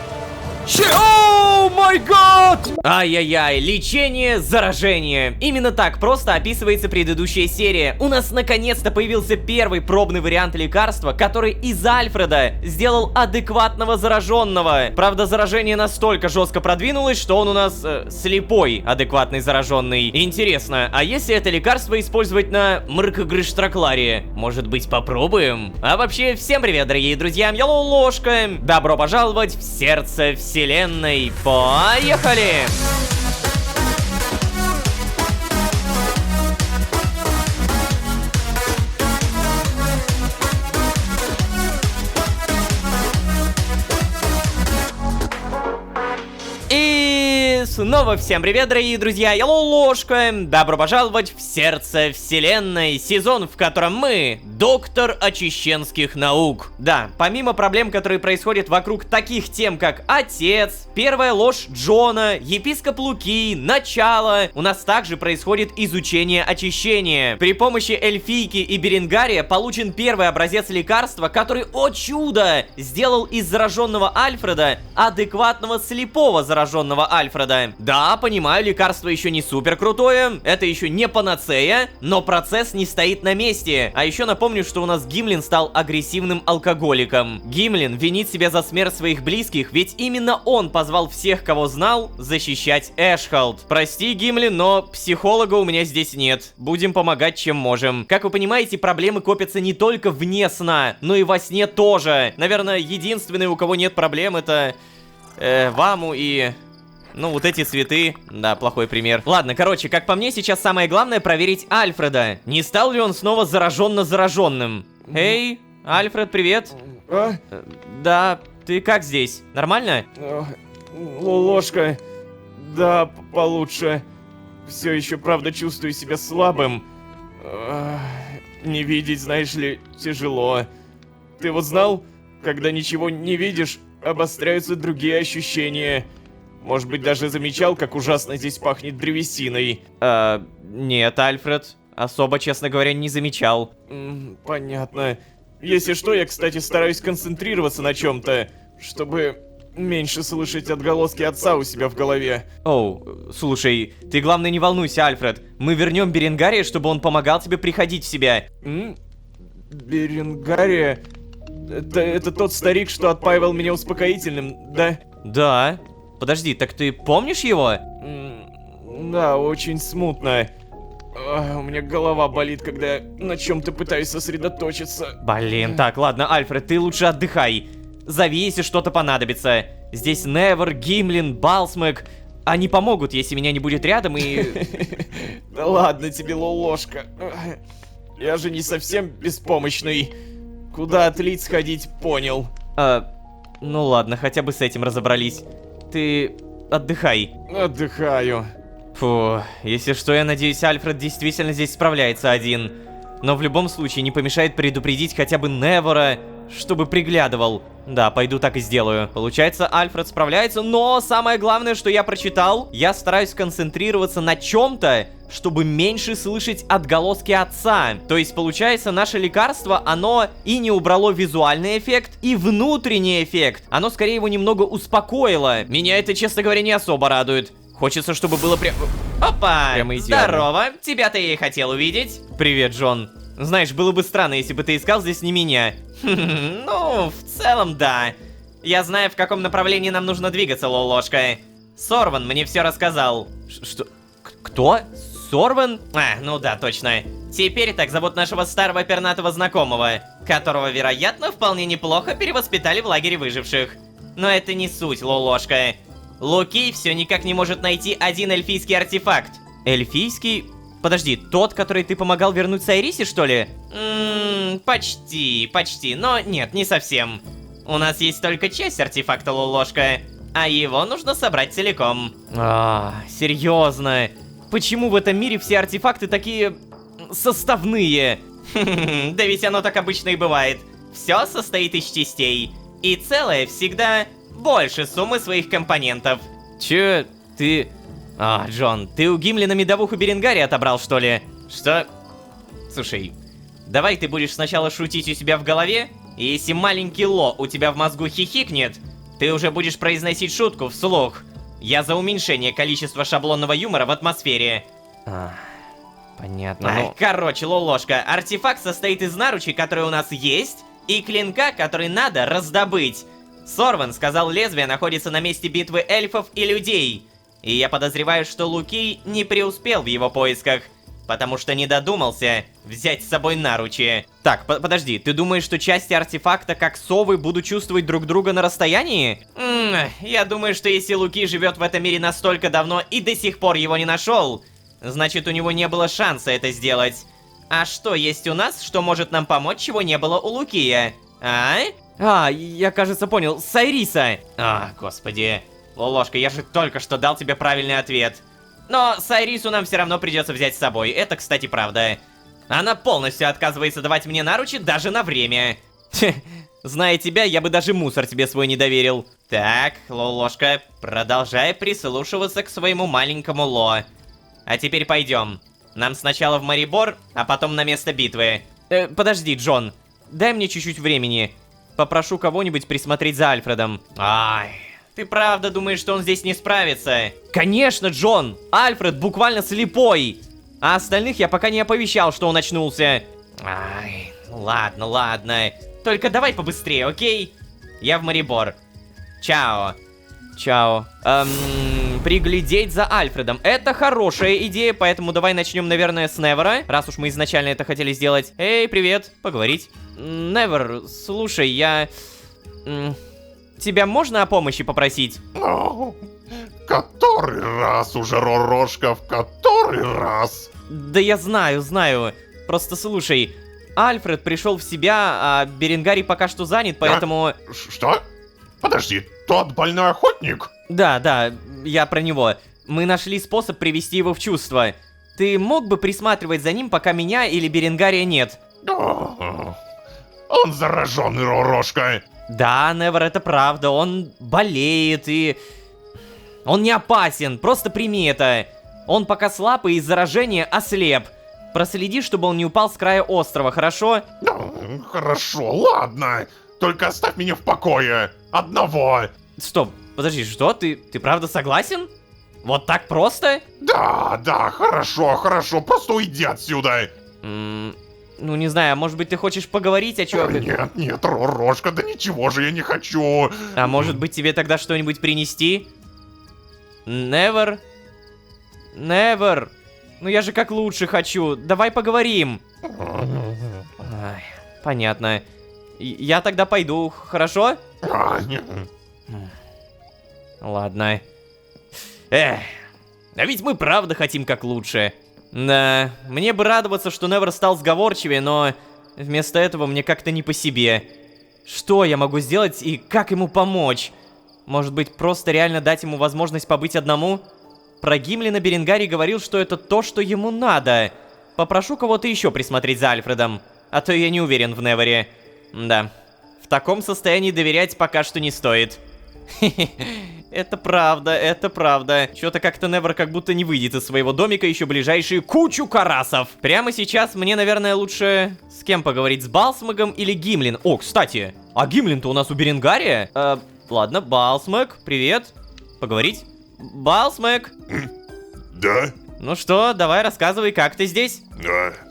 О май гад! Ай-яй-яй, лечение, заражение. Именно так просто описывается предыдущая серия. У нас наконец-то появился первый пробный вариант лекарства, который из Альфреда сделал адекватного зараженного. Правда, заражение настолько жестко продвинулось, что он у нас слепой адекватный зараженный. Интересно, а если это лекарство использовать на Мркгрыштракларе? Может быть, попробуем? А вообще, всем привет, дорогие друзья, я Лолошка. Добро пожаловать в сердце вселенной. Поехали! И снова всем привет, дорогие друзья, я Лолошка. Добро пожаловать в сердце вселенной, сезон, в котором мы доктор очищенских наук. Да, помимо проблем, которые происходят вокруг таких тем, как отец, первая ложь Джона, епископ Луки, начало, у нас также происходит изучение очищения. При помощи эльфийки и Беренгария получен первый образец лекарства, который, о чудо, сделал из зараженного Альфреда адекватного слепого зараженного Альфреда. Да, понимаю, лекарство еще не супер крутое, это еще не панацея, но процесс не стоит на месте. А еще напомню, что у нас Гимлин стал агрессивным алкоголиком. Гимлин винит себя за смерть своих близких, ведь именно он позвал всех, кого знал, защищать Эшхолд. Прости, Гимлин, но психолога у меня здесь нет. Будем помогать, чем можем. Как вы понимаете, проблемы копятся не только вне сна, но и во сне тоже. Наверное, единственный, у кого нет проблем, это Ваму и... Ну, вот эти цветы, да, плохой пример. Ладно, короче, как по мне, сейчас самое главное проверить Альфреда. Не стал ли он снова зараженным? Эй, Альфред, привет. А? Да, ты как здесь? Нормально? Лолошка. Да, получше. Все еще, правда, чувствую себя слабым. Не видеть, знаешь ли, тяжело. Ты вот знал, когда ничего не видишь, обостряются другие ощущения. Может быть, даже замечал, как ужасно здесь пахнет древесиной. Нет, Альфред. Особо, честно говоря, не замечал. Понятно. Если что, я, кстати, стараюсь концентрироваться на чем-то, чтобы меньше слышать отголоски отца у себя в голове. Оу, слушай, ты главное не волнуйся, Альфред. Мы вернем Беренгария, чтобы он помогал тебе приходить в себя. Беренгария? Это тот старик, что отпаивал меня успокоительным, да? Да. Подожди, так ты помнишь его? Да, очень смутно. У меня голова болит, когда я на чем-то пытаюсь сосредоточиться. Блин, так, ладно, Альфред, ты лучше отдыхай. Зови, если что-то понадобится. Здесь Невер, Гимлин, Балсмэк. Они помогут, если меня не будет рядом и... Да ладно тебе, Лолошка. Я же не совсем беспомощный. Куда отлить сходить, понял. Ну ладно, хотя бы с этим разобрались. Ты отдыхай. Отдыхаю. Фу, если что, я надеюсь, Альфред действительно здесь справляется один. Но в любом случае не помешает предупредить хотя бы Невера, чтобы приглядывал. Да, пойду так и сделаю. Получается, Альфред справляется, но самое главное, что я прочитал, я стараюсь концентрироваться на чем-то, чтобы меньше слышать отголоски отца. То есть, получается, наше лекарство, оно и не убрало визуальный эффект, и внутренний эффект. Оно скорее его немного успокоило. Меня это, честно говоря, не особо радует. Хочется, чтобы было прям... Опа! Прямо идеально. Здорово! Тебя-то я и хотел увидеть. Привет, Джон. Знаешь, было бы странно, если бы ты искал здесь не меня. Ну, в целом, да. Я знаю, в каком направлении нам нужно двигаться, Лолошка. Сорван мне все рассказал. Что? Кто? Сорван? Ну да, точно. Теперь так зовут нашего старого пернатого знакомого, которого, вероятно, вполне неплохо перевоспитали в лагере выживших. Но это не суть, Лолошка. Луки все никак не может найти один эльфийский артефакт. Эльфийский? Подожди, тот, который ты помогал вернуть Сайрисе, что ли? Почти, но нет, не совсем. У нас есть только часть артефакта Лолошка, а его нужно собрать целиком. Серьезно? Почему в этом мире все артефакты такие... составные? Да ведь оно так обычно и бывает. Все состоит из частей, и целое всегда больше суммы своих компонентов. Че, ты... Джон, ты у Гимлина медовуху Беренгари отобрал, что ли? Что? Слушай, давай ты будешь сначала шутить у себя в голове, и если маленький Ло у тебя в мозгу хихикнет, ты уже будешь произносить шутку вслух. Я за уменьшение количества шаблонного юмора в атмосфере. Понятно, ну... Короче, Лолошка, артефакт состоит из наручей, которые у нас есть, и клинка, который надо раздобыть. Сорван сказал, лезвие находится на месте битвы эльфов и людей. И я подозреваю, что Луки не преуспел в его поисках, потому что не додумался взять с собой наручи. Так, подожди, ты думаешь, что части артефакта, как совы, будут чувствовать друг друга на расстоянии? Я думаю, что если Луки живет в этом мире настолько давно и до сих пор его не нашел, значит, у него не было шанса это сделать. А что есть у нас, что может нам помочь, чего не было у Лукия? Я, кажется, понял. Сайриса! Господи. Лолошка, я же только что дал тебе правильный ответ. Но Сайрису нам все равно придется взять с собой, это, кстати, правда. Она полностью отказывается давать мне наручи даже на время. Зная тебя, я бы даже мусор тебе свой не доверил. Так, Лолошка, продолжай прислушиваться к своему маленькому Ло. А теперь пойдем. Нам сначала в Марибор, а потом на место битвы. Подожди, Джон. Дай мне чуть-чуть времени. Попрошу кого-нибудь присмотреть за Альфредом. Ты правда думаешь, что он здесь не справится? Конечно, Джон! Альфред буквально слепой! А остальных я пока не оповещал, что он очнулся. Ладно. Только давай побыстрее, окей? Я в Марибор. Чао. Чао. Приглядеть за Альфредом. Это хорошая идея, поэтому давай начнем, наверное, с Невера, раз уж мы изначально это хотели сделать. Эй, привет, поговорить. Невер, слушай, я... Тебя можно о помощи попросить? Который раз уже, Ророшка, в который раз? Да я знаю. Просто слушай, Альфред пришел в себя, а Беренгари пока что занят, поэтому... Что? Подожди, тот больной охотник? Да, я про него. Мы нашли способ привести его в чувство. Ты мог бы присматривать за ним, пока меня или Беренгария нет? Он зараженный, Ророшка. Да, Невер, это правда, он болеет и... Он не опасен, просто прими это. Он пока слаб и из заражения ослеп. Проследи, чтобы он не упал с края острова, хорошо? Хорошо, ладно. Только оставь меня в покое. Одного. Стоп, подожди, что? Ты правда согласен? Вот так просто? Да, хорошо, просто уйди отсюда. Ну, не знаю, может быть, ты хочешь поговорить о чем? Нет, Ророшка, да ничего же я не хочу. А может быть, тебе тогда что-нибудь принести? Невер? Ну я же как лучше хочу, давай поговорим. Понятно. Я тогда пойду, хорошо? Ладно. А ведь мы правда хотим как лучше. Да, мне бы радоваться, что Невер стал сговорчивее, но вместо этого мне как-то не по себе. Что я могу сделать и как ему помочь? Может быть, просто реально дать ему возможность побыть одному? Про Гимлина Беренгари говорил, что это то, что ему надо. Попрошу кого-то еще присмотреть за Альфредом, а то я не уверен в Невере. Да, таком состоянии доверять пока что не стоит. Это правда, это правда. Чё-то как-то Невер как будто не выйдет из своего домика еще ближайшие кучу карасов. Прямо сейчас мне, наверное, лучше с кем поговорить, с Балсмагом или Гимлин. О, кстати, а Гимлин-то у нас у Беренгария? Ладно, Балсмаг, привет. Поговорить? Балсмаг. Да? Ну что, давай рассказывай, как ты здесь?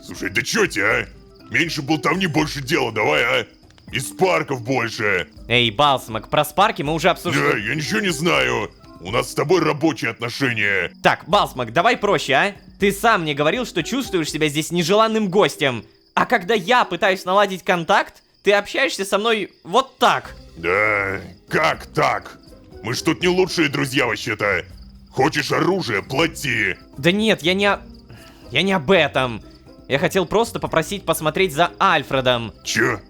Слушай, да чё тебе, а? Меньше болтовни, больше дела, давай, а? Из парков больше. Эй, Балсмаг, про спарки мы уже обсуждали. Я ничего не знаю. У нас с тобой рабочие отношения. Так, Балсмаг, давай проще, а? Ты сам мне говорил, что чувствуешь себя здесь нежеланным гостем. А когда я пытаюсь наладить контакт, ты общаешься со мной вот так. Да, как так? Мы ж тут не лучшие друзья вообще-то. Хочешь оружие, плати. Да нет, я не об этом. Я хотел просто попросить посмотреть за Альфредом. Чё?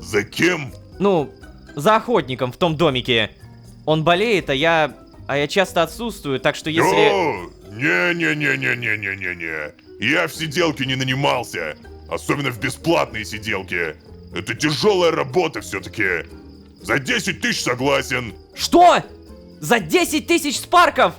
За кем? Ну, за охотником в том домике. Он болеет, а я часто отсутствую, так что если... О, не-не-не-не-не-не-не-не. Я в сиделке не нанимался. Особенно в бесплатные сиделки. Это тяжелая работа все-таки. За 10 тысяч согласен. Что? За 10 тысяч спарков?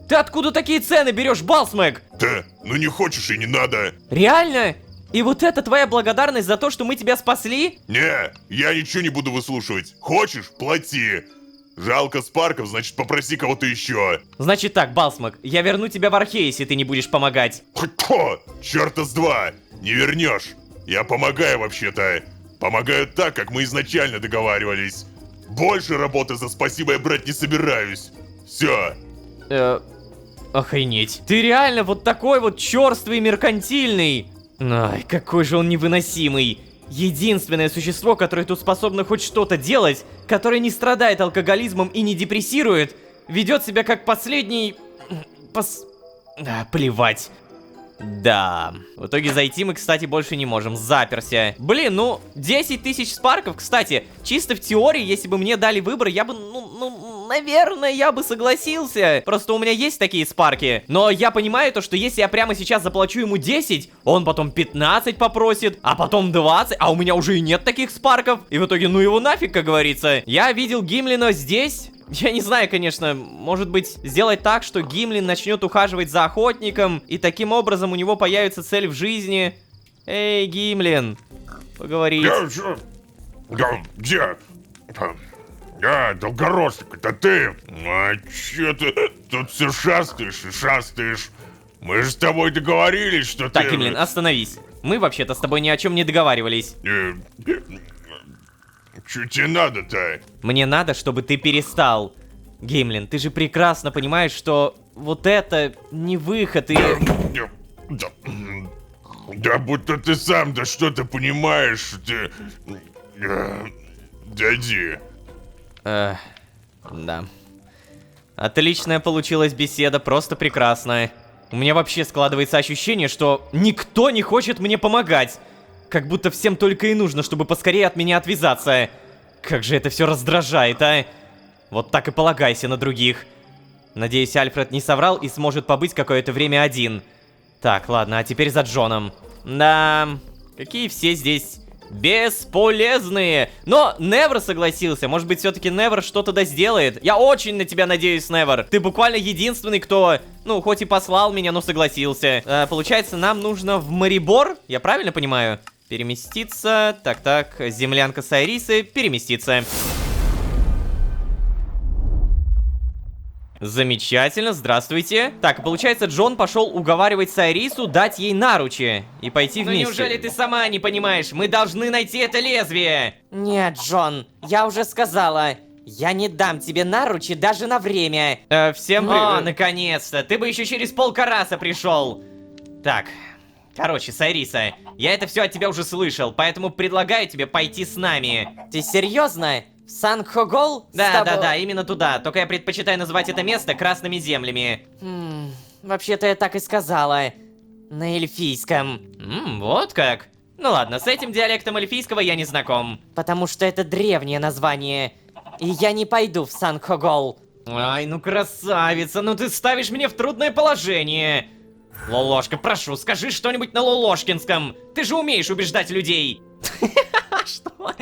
Ты откуда такие цены берешь, Балсмэг? Да, ну не хочешь и не надо. Реально? И вот это твоя благодарность за то, что мы тебя спасли? Не, я ничего не буду выслушивать. Хочешь, плати. Жалко спарков, значит попроси кого-то еще. Значит так, Балсмаг, я верну тебя в Архей, если ты не будешь помогать. Хо, черта с два, не вернешь. Я помогаю вообще-то. Помогаю так, как мы изначально договаривались. Больше работы за спасибо я брать не собираюсь. Все. Охренеть. Ты реально вот такой вот черствый и меркантильный. Ай, какой же он невыносимый. Единственное существо, которое тут способно хоть что-то делать, которое не страдает алкоголизмом и не депрессирует, ведет себя как последний... плевать. Да. В итоге зайти мы, кстати, больше не можем. Заперся. Блин, ну, 10 тысяч спарков, кстати. Чисто в теории, если бы мне дали выбор, я бы, наверное, я бы согласился. Просто у меня есть такие спарки. Но я понимаю то, что если я прямо сейчас заплачу ему 10, он потом 15 попросит, а потом 20, а у меня уже и нет таких спарков. И в итоге, ну его нафиг, как говорится. Я видел Гимлина здесь. Я не знаю, конечно, может быть, сделать так, что Гимлин начнет ухаживать за охотником, и таким образом у него появится цель в жизни. Эй, Гимлин, поговорить. Где? Долгоросик, это ты? А чё ты тут все шастаешь и шастаешь? Мы же с тобой договорились, что Так, ты... Гимлин, остановись. Мы вообще-то с тобой ни о чем не договаривались. Чё тебе надо-то? Мне надо, чтобы ты перестал. Гимлин, ты же прекрасно понимаешь, что вот это не выход и... Да будто ты сам, да что ты понимаешь, ты... Дяди. Да. Отличная получилась беседа, просто прекрасная. У меня вообще складывается ощущение, что никто не хочет мне помогать. Как будто всем только и нужно, чтобы поскорее от меня отвязаться. Как же это все раздражает, а? Вот так и полагайся на других. Надеюсь, Альфред не соврал и сможет побыть какое-то время один. Так, ладно, а теперь за Джоном. Да, какие все здесь бесполезные. Но Невер согласился. Может быть, все-таки Невер что-то да сделает. Я очень на тебя надеюсь, Невер. Ты буквально единственный, кто, ну, хоть и послал меня, но согласился. Получается, нам нужно в Марибор, я правильно понимаю? Переместиться. Так, землянка Сайрисы. Переместиться. Замечательно, здравствуйте. Так, получается, Джон пошел уговаривать Сайрису дать ей наручи и пойти вместе. Ну неужели ты сама не понимаешь? Мы должны найти это лезвие! Нет, Джон, я уже сказала, я не дам тебе наручи даже на время. Всем О, наконец-то! Ты бы еще через полкараса пришел! Так, короче, Сайриса, я это все от тебя уже слышал, поэтому предлагаю тебе пойти с нами. Ты серьезно? В Сан-Хогол? Да, именно туда. Только я предпочитаю называть это место Красными землями. Вообще-то я так и сказала. На эльфийском. Вот как? Ну ладно, с этим диалектом эльфийского я не знаком. Потому что это древнее название. И я не пойду в Сан-Хогол. Ай, ну красавица, ну ты ставишь меня в трудное положение. Лолошка, прошу, скажи что-нибудь на лолошкинском. Ты же умеешь убеждать людей. Что?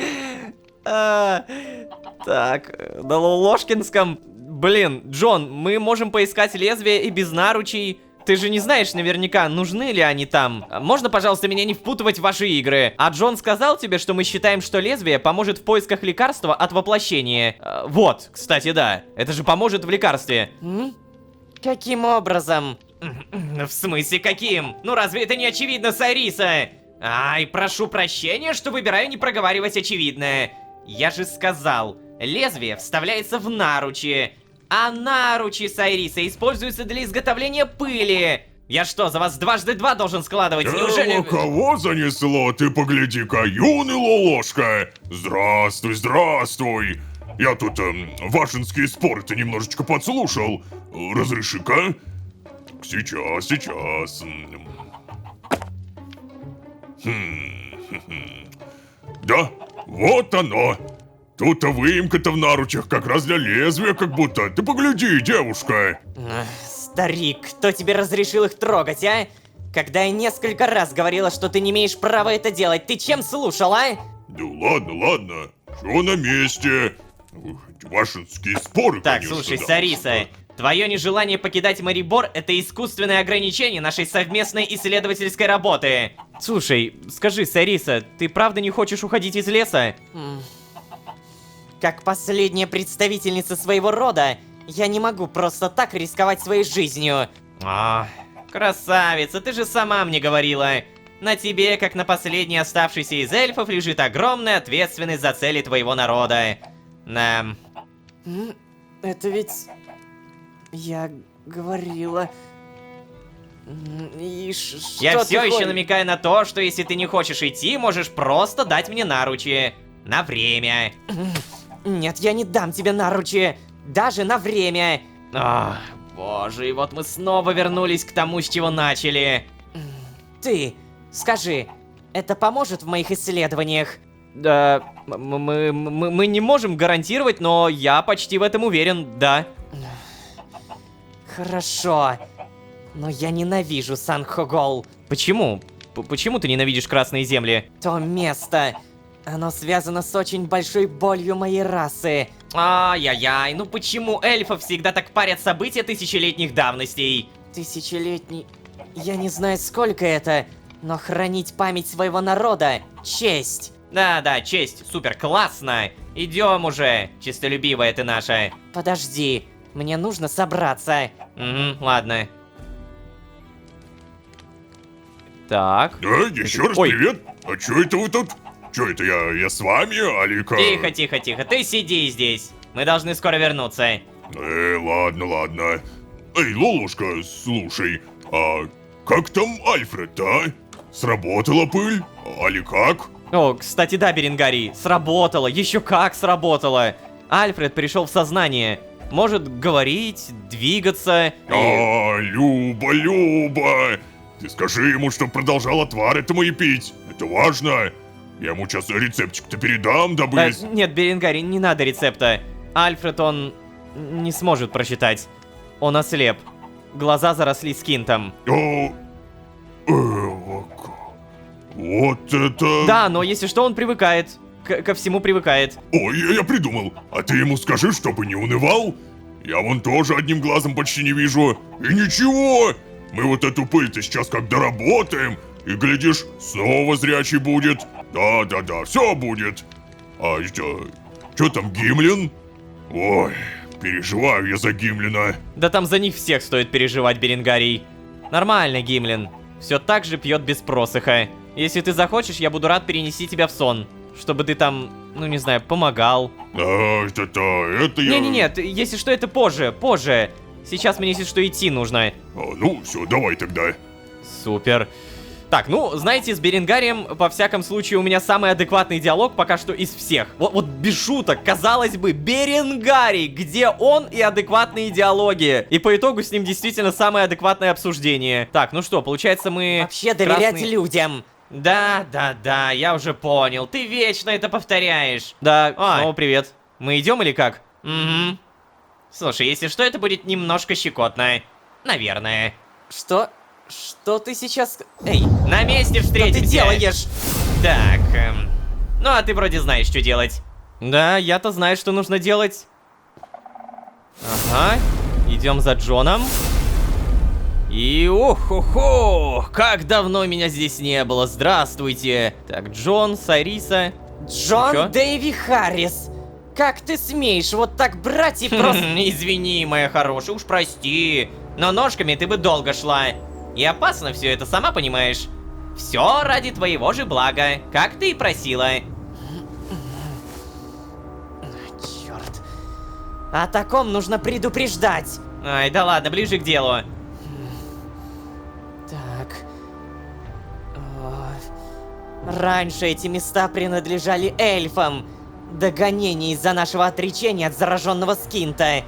Так, на Ложкинском. Блин, Джон, мы можем поискать лезвие и без наручей. Ты же не знаешь наверняка, нужны ли они там. Можно, пожалуйста, меня не впутывать в ваши игры? А Джон сказал тебе, что мы считаем, что лезвие поможет в поисках лекарства от воплощения. Вот, кстати, да. Это же поможет в лекарстве. Каким образом? В смысле каким? Ну разве это не очевидно, Сайриса? Ай, прошу прощения, что выбираю не проговаривать очевидное. Я же сказал, лезвие вставляется в наручи. А наручи, Сайриса, используются для изготовления пыли. Я что, за вас дважды два должен складывать? Неужели... Кого занесло? Ты погляди-ка, юный Лолошка! Здравствуй, здравствуй! Я тут вашинские споры-то немножечко подслушал. Разреши-ка? Сейчас. Да, вот оно. Тут-то выемка-то в наручах как раз для лезвия, как будто. Ты погляди, девушка. Старик, кто тебе разрешил их трогать, а? Когда я несколько раз говорила, что ты не имеешь права это делать, ты чем слушал, а? Да ладно. Все на месте. Эти вашинские споры, Так, конечно, слушай, да. Сариса, твое нежелание покидать Марибор — это искусственное ограничение нашей совместной исследовательской работы. Слушай, скажи, Сайриса, ты правда не хочешь уходить из леса? Как последняя представительница своего рода, я не могу просто так рисковать своей жизнью. Красавица, ты же сама мне говорила. На тебе, как на последней оставшейся из эльфов, лежит огромная ответственность за цели твоего народа. Это ведь... Я говорила... И что Я ты все еще хочешь? намекаю на то, что если ты не хочешь идти, можешь просто дать мне наручи. На время. Нет, я не дам тебе наручи. Даже на время. Ах, боже, и вот мы снова вернулись к тому, с чего начали. Ты, скажи, это поможет в моих исследованиях? Да, мы не можем гарантировать, но я почти в этом уверен, да. Хорошо. Но я ненавижу Сан-Хогол. Почему? Почему ты ненавидишь Красные Земли? То место. Оно связано с очень большой болью моей расы. Ай-яй-яй, ну почему эльфов всегда так парят события тысячелетних давностей? Тысячелетний... Я не знаю, сколько это, но хранить память своего народа — честь. Да, честь, супер, классно. Идем уже, честолюбивая ты наша. Подожди, мне нужно собраться. Ладно. Так. Да, еще раз Ой. привет. А чё это вы тут? Чё это я с вами, Алика? Тихо, ты сиди здесь. Мы должны скоро вернуться. Ладно. Эй, Лолушка, слушай, а как там Альфред, а? Сработала пыль? Али как? О, кстати, да, Беренгарий, сработало, еще как сработало. Альфред пришел в сознание. Может говорить, двигаться. Люба! Ты скажи ему, что продолжал отвар это мои пить. Это важно. Я ему сейчас рецептик-то передам, дабы... Нет, Беренгарий, не надо рецепта. Альфред, он не сможет прочитать. Он ослеп. Глаза заросли скинтом. Вот это... Да, но если что, он привыкает. Ко всему привыкает. Ой, я придумал. А ты ему скажи, чтобы не унывал. Я вон тоже одним глазом почти не вижу. И ничего. Мы вот эту пыль-то сейчас как доработаем. И, глядишь, снова зрячий будет. Да, все будет. А что там, Гимлин? Ой, переживаю я за Гимлина. Да там за них всех стоит переживать, Беренгарий. Нормально, Гимлин. Все так же пьет без просыха. Если ты захочешь, я буду рад перенести тебя в сон. Чтобы ты там, ну не знаю, помогал. Это я... Не-не-не, если что, это позже. Сейчас мне, если что, идти нужно. Ну, все, давай тогда. Супер. Так, ну, знаете, с Беренгарием, во всяком случае, у меня самый адекватный диалог пока что из всех. Вот без шуток, казалось бы, Беренгарий, где он и адекватные диалоги? И по итогу с ним действительно самое адекватное обсуждение. Так, ну что, получается мы... Вообще доверять красные- людям. Да, я уже понял. Ты вечно это повторяешь. Да, Ой. снова привет. Мы идем или как? Угу. Слушай, если что, это будет немножко щекотно. Наверное. Что? Что ты сейчас... Эй, На месте что встретимся. ты делаешь? Так, ну а ты вроде знаешь, что делать. Да, я-то знаю, что нужно делать. Ага, идем за Джоном. И ох-хо-хо, как давно меня здесь не было, здравствуйте. Так, Джон, Сайриса. Джон Чё? Дэйви Харрис, как ты смеешь вот так брать и просто... Извини, моя хорошая, уж прости. Но ножками ты бы долго шла. И опасно все это, сама понимаешь. Все ради твоего же блага, как ты и просила. Черт. О таком нужно предупреждать. Ай, да ладно, ближе к делу. Так. Раньше эти места принадлежали эльфам. До гонений из-за нашего отречения от зараженного Скинта.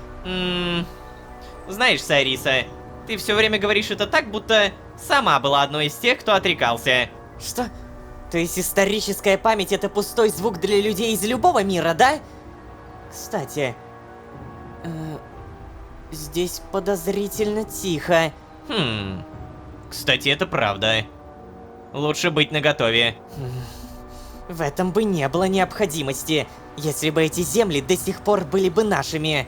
Знаешь, Сайриса, ты все время говоришь это так, будто сама была одной из тех, кто отрекался. Что? То есть историческая память — это пустой звук для людей из любого мира, да? Кстати, здесь подозрительно тихо. Кстати, это правда. Лучше быть наготове. В этом бы не было необходимости, если бы эти земли до сих пор были бы нашими.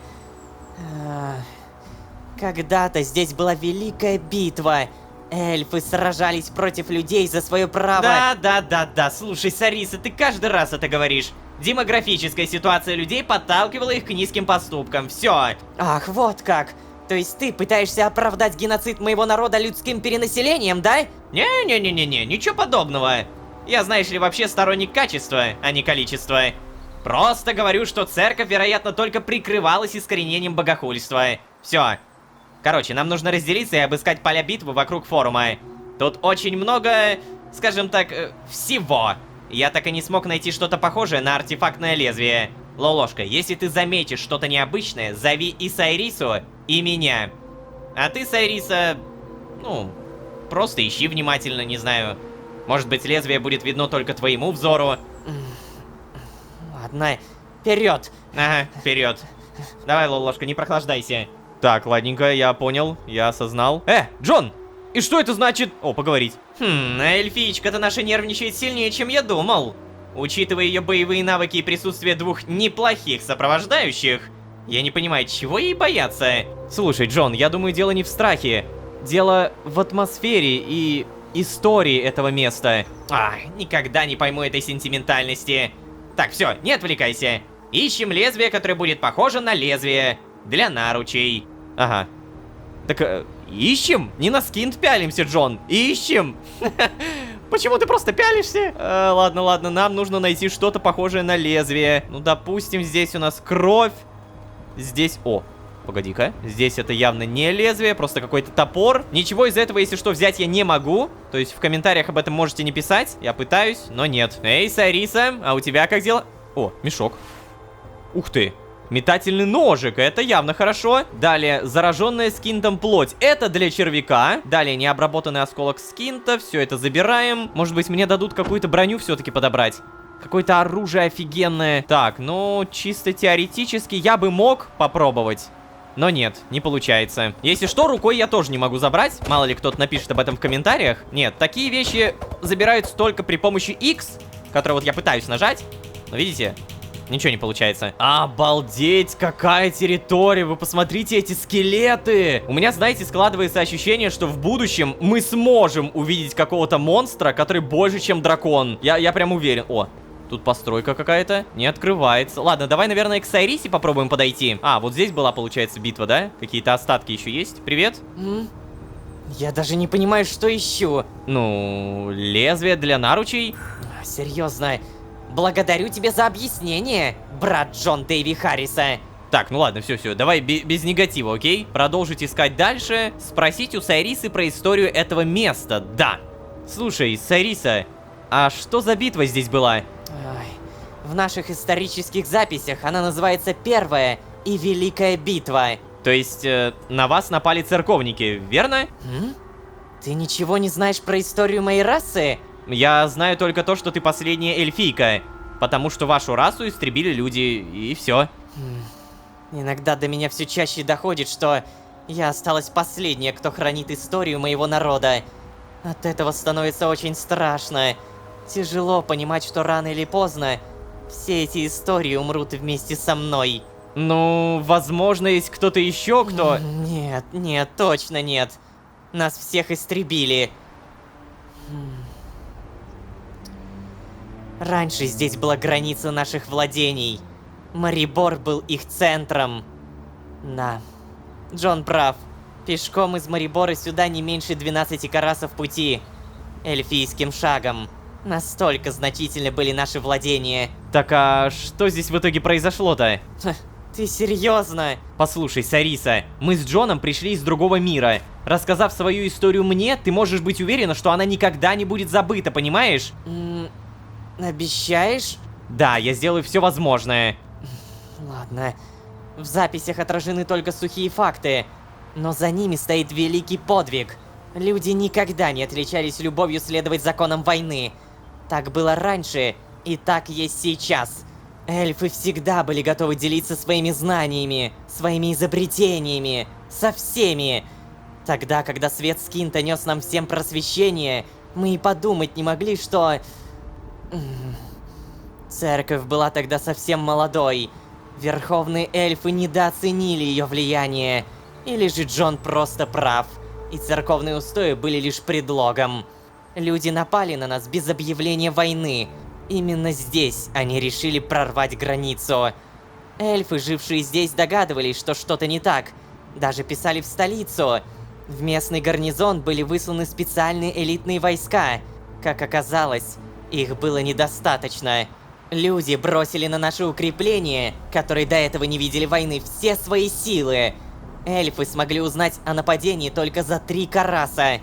Когда-то здесь была великая битва. Эльфы сражались против людей за свое право. Да, слушай, Сариса, ты каждый раз это говоришь. Демографическая ситуация людей подталкивала их к низким поступкам, все. Ах, вот как. То есть ты пытаешься оправдать геноцид моего народа людским перенаселением, да? Не-не-не-не, ничего подобного. Я, знаешь ли, вообще сторонник качества, а не количества. Просто говорю, что церковь, вероятно, только прикрывалась искоренением богохульства. Все. Короче, нам нужно разделиться и обыскать поля битвы вокруг форума. Тут очень много, скажем так, всего. Я так и не смог найти что-то похожее на артефактное лезвие. Лолошка, если ты заметишь что-то необычное, зови и Сайрису, и меня. А ты, Сайриса, ну, просто ищи внимательно, не знаю. Может быть, лезвие будет видно только твоему взору. Ладно, вперед. Ага, вперед. Давай, Лолошка, не прохлаждайся. Так, ладненько, я понял, я осознал. Джон! И что это значит? О, поговорить. Эльфичка-то наша нервничает сильнее, чем я думал. Учитывая ее боевые навыки и присутствие двух неплохих сопровождающих, я не понимаю, чего ей бояться. Слушай, Джон, я думаю, дело не в страхе. Дело в атмосфере и истории этого места. Никогда не пойму этой сентиментальности. Так, все, не отвлекайся. Ищем лезвие, которое будет похоже на лезвие для наручей. Ага. Так, ищем? Не на скинт пялимся, Джон. Ищем! Почему ты просто пялишься? Ладно, нам нужно найти что-то похожее на лезвие. Ну, допустим, здесь у нас кровь. Здесь... О, погоди-ка. Здесь это явно не лезвие, просто какой-то топор. Ничего из этого, если что, взять я не могу. То есть в комментариях об этом можете не писать. Я пытаюсь, но нет. Эй, Сайриса, а у тебя как дела? О, мешок. Ух ты. Метательный ножик, это явно хорошо. Далее, зараженная скинтом плоть, это для червяка. Далее, необработанный осколок скинта, все это забираем. Может быть, мне дадут какую-то броню все-таки подобрать. Какое-то оружие офигенное. Так, ну, чисто теоретически я бы мог попробовать. Но нет, не получается. Если что, рукой я тоже не могу забрать. Мало ли кто-то напишет об этом в комментариях. Нет, такие вещи забираются только при помощи X, который вот я пытаюсь нажать. Но видите... Ничего не получается. Обалдеть, какая территория. Вы посмотрите эти скелеты. У меня, знаете, складывается ощущение, что в будущем мы сможем увидеть какого-то монстра, который больше, чем дракон. Я прям уверен. О, тут постройка какая-то. Не открывается. Ладно, давай, наверное, к Сайрисе попробуем подойти. Вот здесь была, получается, битва, да? Какие-то остатки еще есть. Привет. Я даже не понимаю, что ищу. Ну, лезвие для наручей. Серьезно. Благодарю тебя за объяснение, брат Джон Дэйви Харриса. Так, ну ладно, все, давай без негатива, окей? Продолжить искать дальше. Спросить у Сайрисы про историю этого места, да. Слушай, Сайриса, а что за битва здесь была? В наших исторических записях она называется Первая и Великая битва. То есть, на вас напали церковники, верно? Ты ничего не знаешь про историю моей расы? Я знаю только то, что ты последняя эльфийка, потому что вашу расу истребили люди, и все. Иногда до меня все чаще доходит, что я осталась последняя, кто хранит историю моего народа. От этого становится очень страшно. Тяжело понимать, что рано или поздно все эти истории умрут вместе со мной. Ну, возможно, есть кто-то еще, кто... Нет, нет, точно нет. Нас всех истребили. Раньше здесь была граница наших владений. Марибор был их центром. Да, Джон прав. Пешком из Марибора сюда не меньше 12 карасов пути. Эльфийским шагом. Настолько значительны были наши владения. Так, а что здесь в итоге произошло-то? Ты серьезно? Послушай, Сариса, мы с Джоном пришли из другого мира. Рассказав свою историю мне, ты можешь быть уверена, что она никогда не будет забыта, понимаешь? Обещаешь? Да, я сделаю все возможное. Ладно. В записях отражены только сухие факты. Но за ними стоит великий подвиг. Люди никогда не отличались любовью следовать законам войны. Так было раньше, и так есть сейчас. Эльфы всегда были готовы делиться своими знаниями, своими изобретениями, со всеми. Тогда, когда свет Скинта нес нам всем просвещение, мы и подумать не могли, что... Церковь была тогда совсем молодой. Верховные эльфы недооценили ее влияние. Или же Джон просто прав, и церковные устои были лишь предлогом. Люди напали на нас без объявления войны. Именно здесь они решили прорвать границу. Эльфы, жившие здесь, догадывались, что что-то не так. Даже писали в столицу. В местный гарнизон были высланы специальные элитные войска. Как оказалось, их было недостаточно. Люди бросили на наши укрепления, которые до этого не видели войны, все свои силы. Эльфы смогли узнать о нападении только за 3 караса.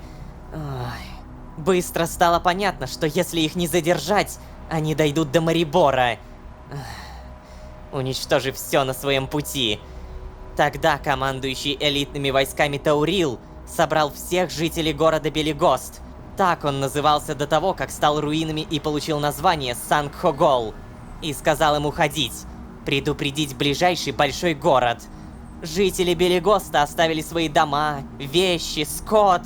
Ой. Быстро стало понятно, что если их не задержать, они дойдут до Марибора, уничтожив все на своем пути. Тогда командующий элитными войсками Таурил собрал всех жителей города Белигост. Так он назывался до того, как стал руинами и получил название Сангхогол. И сказал им уходить, предупредить ближайший большой город. Жители Белигоста оставили свои дома, вещи, скот.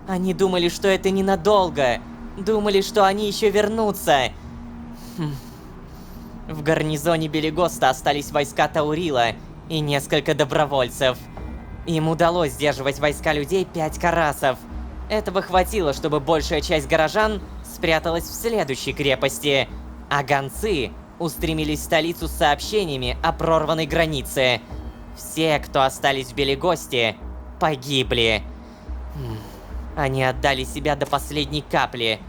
Они думали, что это ненадолго. Думали, что они еще вернутся. В гарнизоне Белигоста остались войска Таурила и несколько добровольцев. Им удалось сдерживать войска людей 5 карасов. Этого хватило, чтобы большая часть горожан спряталась в следующей крепости, а гонцы устремились в столицу с сообщениями о прорванной границе. Все, кто остались в Белигосте, погибли. Они отдали себя до последней капли.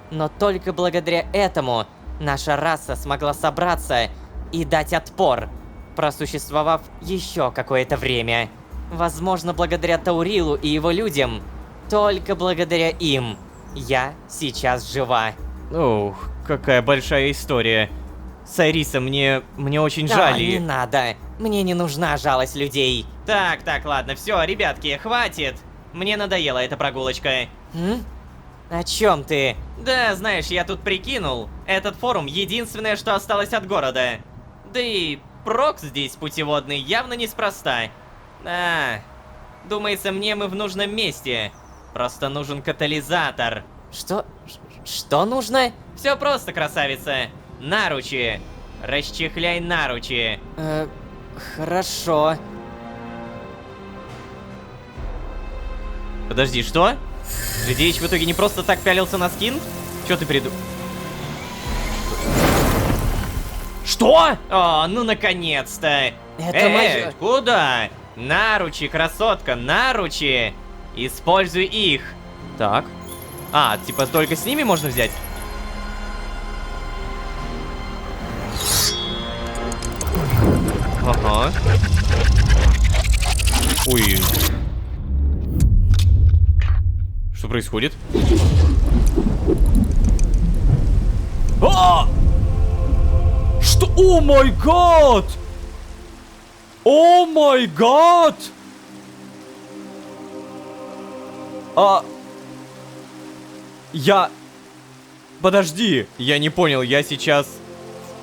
Но только благодаря этому наша раса смогла собраться и дать отпор, просуществовав еще какое-то время. Возможно, благодаря Таурилу и его людям, только благодаря им, я сейчас жива. Ух, какая большая история. Сайриса, мне очень жаль. Не надо. Мне не нужна жалость людей. Так, ладно, все, ребятки, хватит. Мне надоела эта прогулочка. О чем ты? Да, знаешь, я тут прикинул. Этот форум единственное, что осталось от города. Да и прок здесь путеводный явно неспроста. Думается мне, мы в нужном месте. Просто нужен катализатор. Что нужно? Все просто, красавица. Наручи. Расчехляй наручи. Хорошо. Подожди, что? Жидеич в итоге не просто так пялился на скин? Чё ты Что? О, ну наконец-то. Это моё. Куда? Наручи, красотка, наручи. Используй их. Так. Типа только с ними можно взять? Ага. Ой. Что происходит? Что? О май гад! О май гад! Подожди, я не понял, я сейчас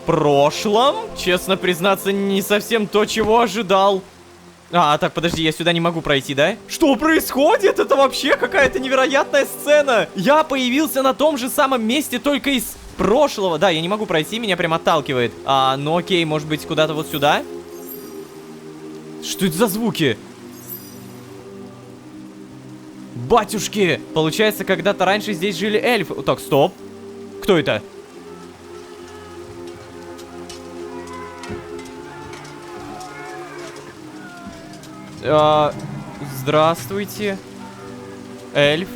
в прошлом? Честно признаться, не совсем то, чего ожидал. Так, подожди, я сюда не могу пройти, да? Что происходит? Это вообще какая-то невероятная сцена! Я появился на том же самом месте, только из прошлого. Да, я не могу пройти, меня прям отталкивает. Ну окей, может быть, куда-то вот сюда? Что это за звуки? Батюшки! Получается, когда-то раньше здесь жили эльфы. Так, стоп. Кто это? Здравствуйте. Эльф.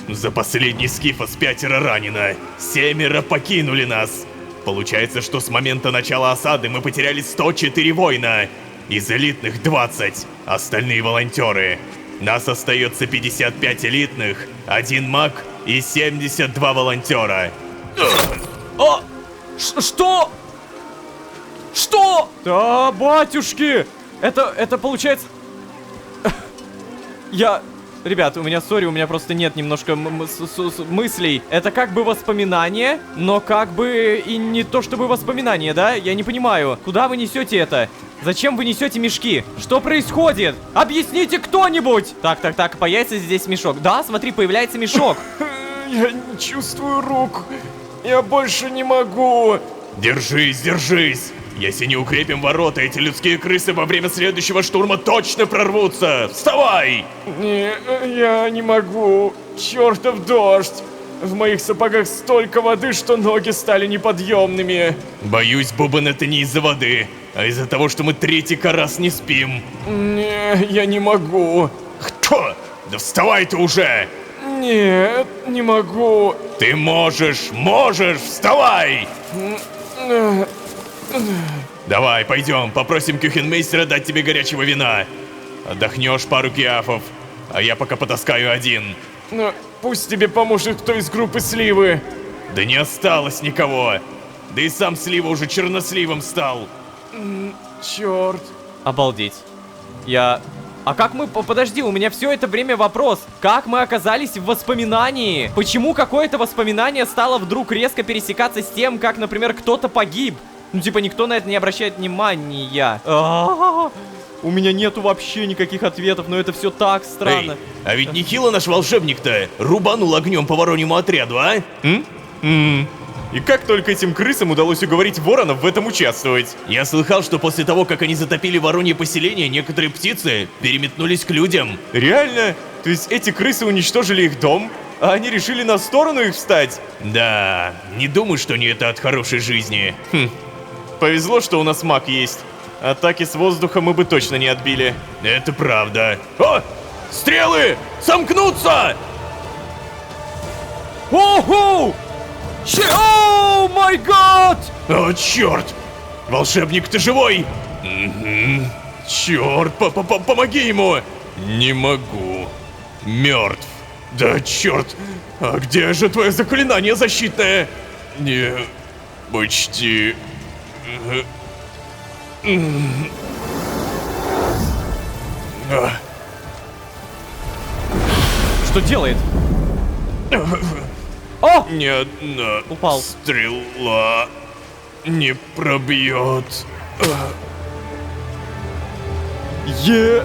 За последний скифос 5 ранено. 7 покинули нас. Получается, что с момента начала осады мы потеряли 104 воина. Из элитных 20, остальные волонтеры. Нас остается 55 элитных, 1 маг и 72 волонтера. Что? Что? Да, батюшки! Это получается... Ребят, у меня просто нет немножко мыслей. Это как бы воспоминание, но как бы и не то чтобы воспоминание, да? Я не понимаю. Куда вы несете это? Зачем вы несете мешки? Что происходит? Объясните кто-нибудь! Так, появится здесь мешок. Да, смотри, появляется мешок. Я не чувствую рук. Я больше не могу. Держись, держись. Если не укрепим ворота, эти людские крысы во время следующего штурма точно прорвутся. Вставай! Не, я не могу. Чертов дождь. В моих сапогах столько воды, что ноги стали неподъемными. Боюсь, Бубен, это не из-за воды, а из-за того, что мы 3-й раз не спим. Не, я не могу. Кто? Да вставай ты уже! Нет, не могу. Ты можешь, вставай! Давай, пойдем, попросим кюхенмейстера дать тебе горячего вина. Отдохнешь пару киафов, а я пока потаскаю один. Но пусть тебе поможет кто из группы Сливы. Да не осталось никого. Да и сам Слива уже черносливом стал. Черт. Обалдеть. А как мы... Подожди, у меня все это время вопрос. Как мы оказались в воспоминании? Почему какое-то воспоминание стало вдруг резко пересекаться с тем, как, например, кто-то погиб? Ну, типа, никто на это не обращает внимания. У меня нету вообще никаких ответов, но это все так странно. Эй, а ведь нехило наш волшебник-то рубанул огнем по вороньему отряду, а? И как только этим крысам удалось уговорить воронов в этом участвовать? Я слыхал, что после того, как они затопили воронье поселение, некоторые птицы переметнулись к людям. Реально? То есть эти крысы уничтожили их дом, а они решили на сторону их встать? Да, не думаю, что не это от хорошей жизни. Повезло, что у нас маг есть. Атаки с воздуха мы бы точно не отбили. Это правда. О! Стрелы! Сомкнуться! Ого! О май гад! О, черт! Волшебник, ты живой? Черт, помоги ему! Не могу. Мертв. Да черт! А где же твое заклинание защитное? Не... почти... Что делает? О! Ни одна Упал. стрела не пробьет.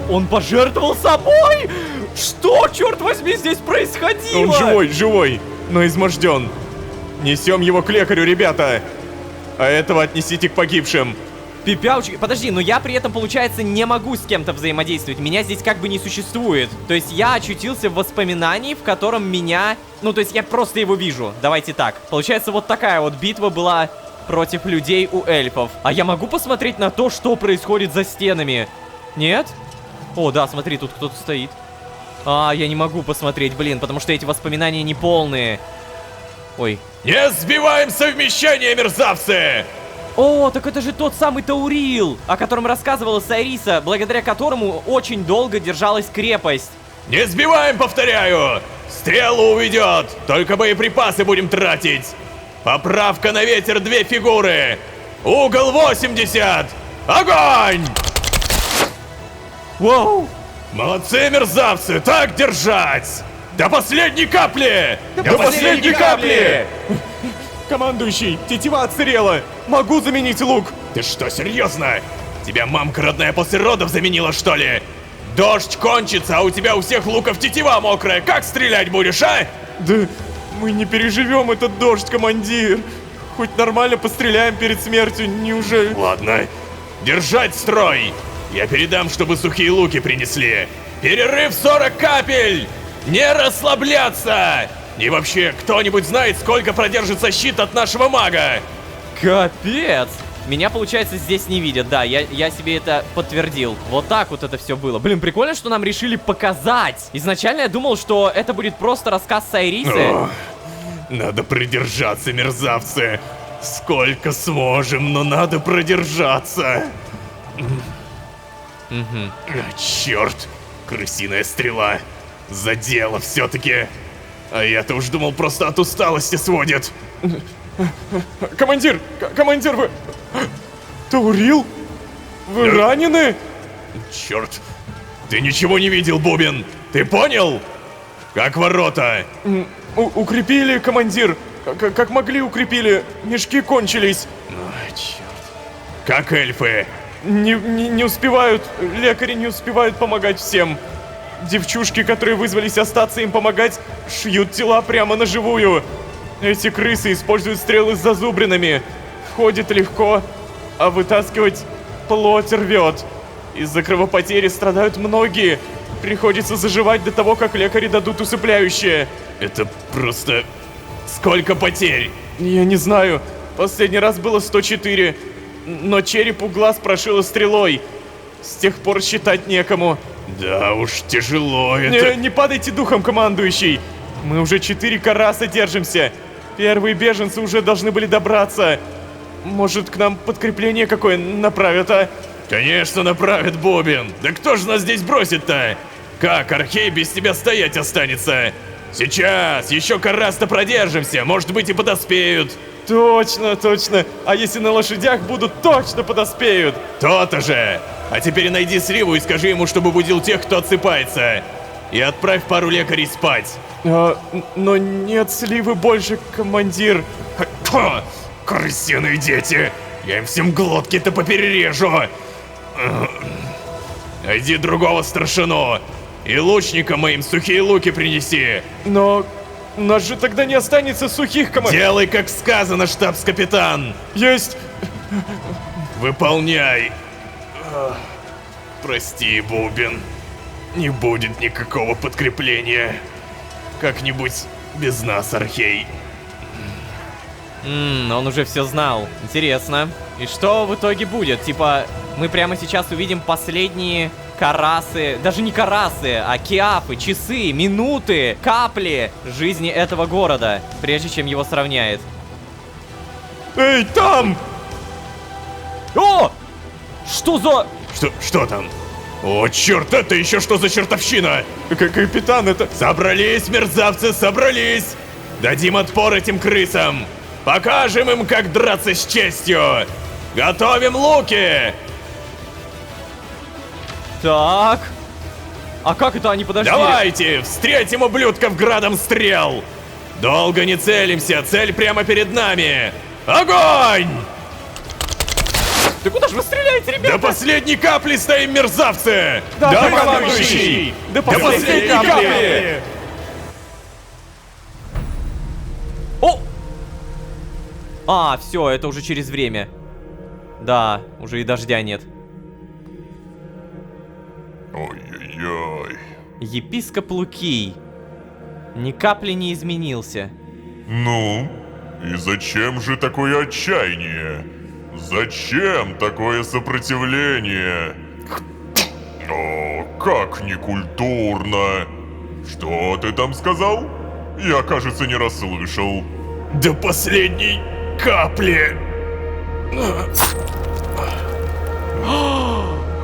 Он пожертвовал собой? Что, черт возьми, здесь происходило? Он живой, но изможден. Несем его к лекарю, ребята. А этого отнесите к погибшим. Пипяучки, подожди, но я при этом, получается, не могу с кем-то взаимодействовать. Меня здесь как бы не существует. То есть я очутился в воспоминании, в котором меня... Ну, то есть я просто его вижу. Давайте так. Получается, вот такая вот битва была против людей у эльфов. А я могу посмотреть на то, что происходит за стенами? Нет? О, да, смотри, тут кто-то стоит. Я не могу посмотреть, блин, потому что эти воспоминания не полные. Ой. Не сбиваем совмещение, мерзавцы! О, так это же тот самый Таурил, о котором рассказывала Сайриса, благодаря которому очень долго держалась крепость. Не сбиваем, повторяю! Стрелу уведет, только боеприпасы будем тратить. Поправка на ветер 2 фигуры. Угол 80. Огонь! Вау! Молодцы, мерзавцы, так держать! До последней капли! До последней капли! Командующий, тетива отсырела. Могу заменить лук. Ты что, серьезно? Тебя мамка родная после родов заменила, что ли? Дождь кончится, а у тебя у всех луков тетива мокрая. Как стрелять будешь, а? Да Мы не переживем этот дождь, командир. Хоть нормально постреляем перед смертью, неужели? Ладно, держать строй! Я передам, чтобы сухие луки принесли. Перерыв 40 капель! Не расслабляться! И вообще, кто-нибудь знает, сколько продержится щит от нашего мага? Капец! Меня, получается, здесь не видят, да, я себе это подтвердил. Вот так вот это все было. Блин, прикольно, что нам решили показать. Изначально я думал, что это будет просто рассказ Сайрисы. О, надо продержаться, мерзавцы. Сколько сможем, но надо продержаться. Черт, крысиная стрела. Задела все-таки. А я-то уж думал, просто от усталости сводит. Командир, командир, вы... Таурил? Вы ранены? Черт. Ты ничего не видел, Бубен? Ты понял? Как ворота? Укрепили, командир. Как могли укрепили. Мешки кончились. Ой, черт. Как эльфы? Не успевают, лекари не успевают помогать всем. Девчушки, которые вызвались остаться им помогать, шьют тела прямо на живую. Эти крысы используют стрелы с зазубринами. Входит легко, а вытаскивать плоть рвет. Из-за кровопотери страдают многие. Приходится заживать до того, как лекари дадут усыпляющее. Это просто... Сколько потерь? Я не знаю. Последний раз было 104. Но череп у глаз прошило стрелой. С тех пор считать некому. Да уж, тяжело это. Не падайте духом, командующий. Мы уже 4 караса держимся. Первые беженцы уже должны были добраться. Может, к нам подкрепление какое направят, а? Конечно, направит, Бобин. Да кто же нас здесь бросит-то? Как Архей без тебя стоять останется? Сейчас, еще карас-то продержимся, может быть и подоспеют. Точно, точно. А если на лошадях будут, точно подоспеют. То-то же. А теперь найди Сриву и скажи ему, чтобы будил тех, кто отсыпается. И отправь пару лекарей спать. Но нет Сливы больше, командир. Ха, крысиные дети. Я им всем глотки-то поперережу. Найди другого старшину. И лучника моим сухие луки принеси. Но у нас же тогда не останется сухих, командир. Делай, как сказано, штабс-капитан. Есть. Выполняй. Прости, Бубен. Не будет никакого подкрепления. Как-нибудь без нас, Архей. Он уже все знал. Интересно. И что в итоге будет? Типа, мы прямо сейчас увидим последние карасы, даже не карасы, а киафы, часы, минуты, капли жизни этого города, прежде чем его сравняет. Эй, там! О! Что за... Что там? О, черт, это еще что за чертовщина? Капитан, это... Собрались, мерзавцы, собрались! Дадим отпор этим крысам! Покажем им, как драться с честью! Готовим луки! Так. А как это они подождали? Давайте, встретим ублюдков градом стрел! Долго не целимся, цель прямо перед нами! Огонь! Да куда же вы стреляете, ребята? До последней капли стоим, мерзавцы! Да, командующий! До До последней капли! О! А, все, это уже через время. Да, уже и дождя нет. Ой-ой-ой. Епископ Лукий ни капли не изменился. Ну, и зачем же такое отчаяние? Зачем такое сопротивление? О, как некультурно. Что ты там сказал? Я, кажется, не расслышал. До последней капли! Стой, стой.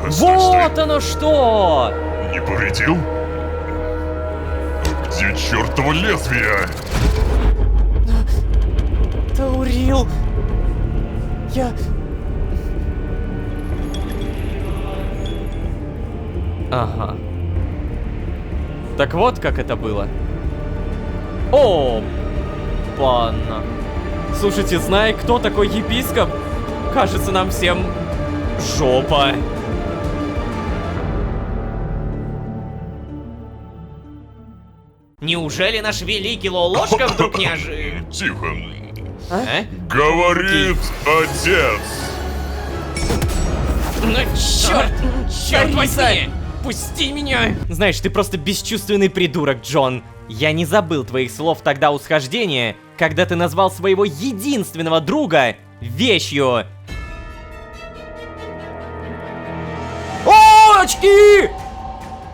Вот оно что! Не повредил? Где чертово лезвие? Таурил. Я... Ага. Так вот как это было. О, панна. Слушайте, зная, кто такой епископ, кажется, нам всем жопа. Неужели наш великий Лолошка вдруг Тихо. А? Говорит отец. Ну черт возьми! Пусти меня! Знаешь, ты просто бесчувственный придурок, Джон. Я не забыл твоих слов тогда у схождения, когда ты назвал своего единственного друга вещью. О, очки!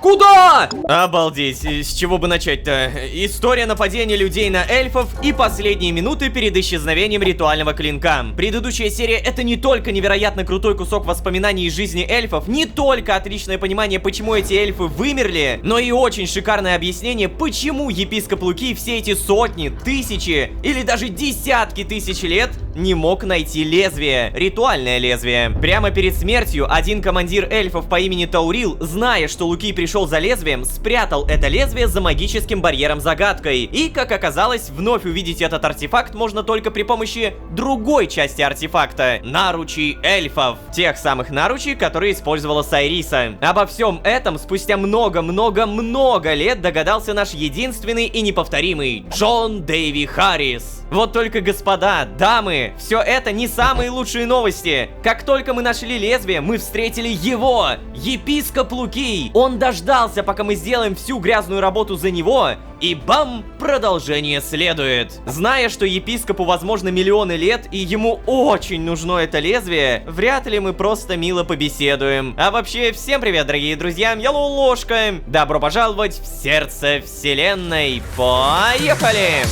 Куда? Обалдеть, с чего бы начать-то? История нападения людей на эльфов и последние минуты перед исчезновением ритуального клинка. Предыдущая серия — это не только невероятно крутой кусок воспоминаний из жизни эльфов, не только отличное понимание, почему эти эльфы вымерли, но и очень шикарное объяснение, почему епископ Луки все эти сотни, тысячи или даже десятки тысяч лет не мог найти лезвие, ритуальное лезвие. Прямо перед смертью один командир эльфов по имени Таурил, зная, что Луки пришел за лезвием, спрятал это лезвие за магическим барьером-загадкой. И, как оказалось, вновь увидеть этот артефакт можно только при помощи другой части артефакта — наручей эльфов. Тех самых наручей, которые использовала Сайриса. Обо всем этом спустя много-много-много лет догадался наш единственный и неповторимый Джон Дэйви Харрис. Вот только, господа, дамы, все это не самые лучшие новости. Как только мы нашли лезвие, мы встретили его, епископ Луки. Он дождался, пока мы сделаем всю грязную работу за него, и бам, продолжение следует. Зная, что епископу, возможно, миллионы лет, и ему очень нужно это лезвие, вряд ли мы просто мило побеседуем. А вообще, всем привет, дорогие друзья, я Лолошка. Добро пожаловать в сердце вселенной. Поехали!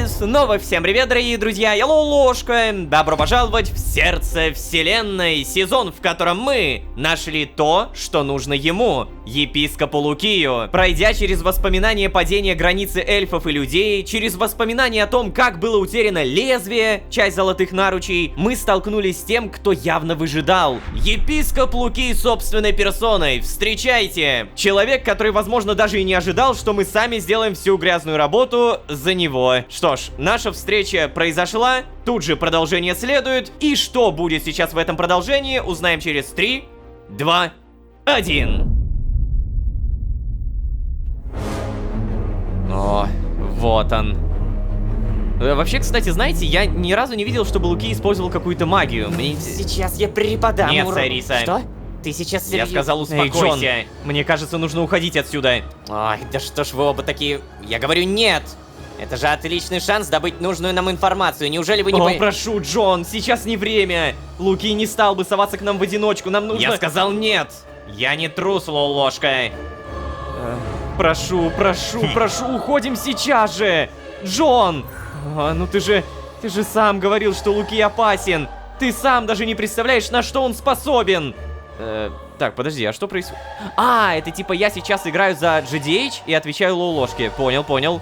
Снова всем привет, дорогие друзья, я Лолошка. Добро пожаловать в сердце вселенной, сезон, в котором мы нашли то, что нужно ему, епископу Лукию. Пройдя через воспоминания падения границы эльфов и людей, через воспоминания о том, как было утеряно лезвие, часть золотых наручей, мы столкнулись с тем, кто явно выжидал. Епископ Луки собственной персоной, встречайте! Человек, который, возможно, даже и не ожидал, что мы сами сделаем всю грязную работу за него. Что ж, наша встреча произошла, тут же продолжение следует, и что будет сейчас в этом продолжении, узнаем через 3, 2, 1. О, вот он. Вообще, кстати, знаете, я ни разу не видел, чтобы Луки использовал какую-то магию. Мне... Сейчас я преподам Нет, урок. Сайриса. Что? Ты сейчас Я серьёз- сказал, успокойся. Эй, Джон. Мне кажется, нужно уходить отсюда. Ой, да что ж вы оба такие... Я говорю нет! Это же отличный шанс добыть нужную нам информацию. Неужели вы не О, пой- прошу, Джон, сейчас не время. Луки не стал бы соваться к нам в одиночку, нам нужно... Я сказал нет! Я не трус, Лолошка. Прошу, уходим сейчас же! Джон! Ну ты же сам говорил, что Луки опасен! Ты сам даже не представляешь, на что он способен! Так, подожди, а что происходит? А, это типа я сейчас играю за GDH и отвечаю Лолошке. Понял.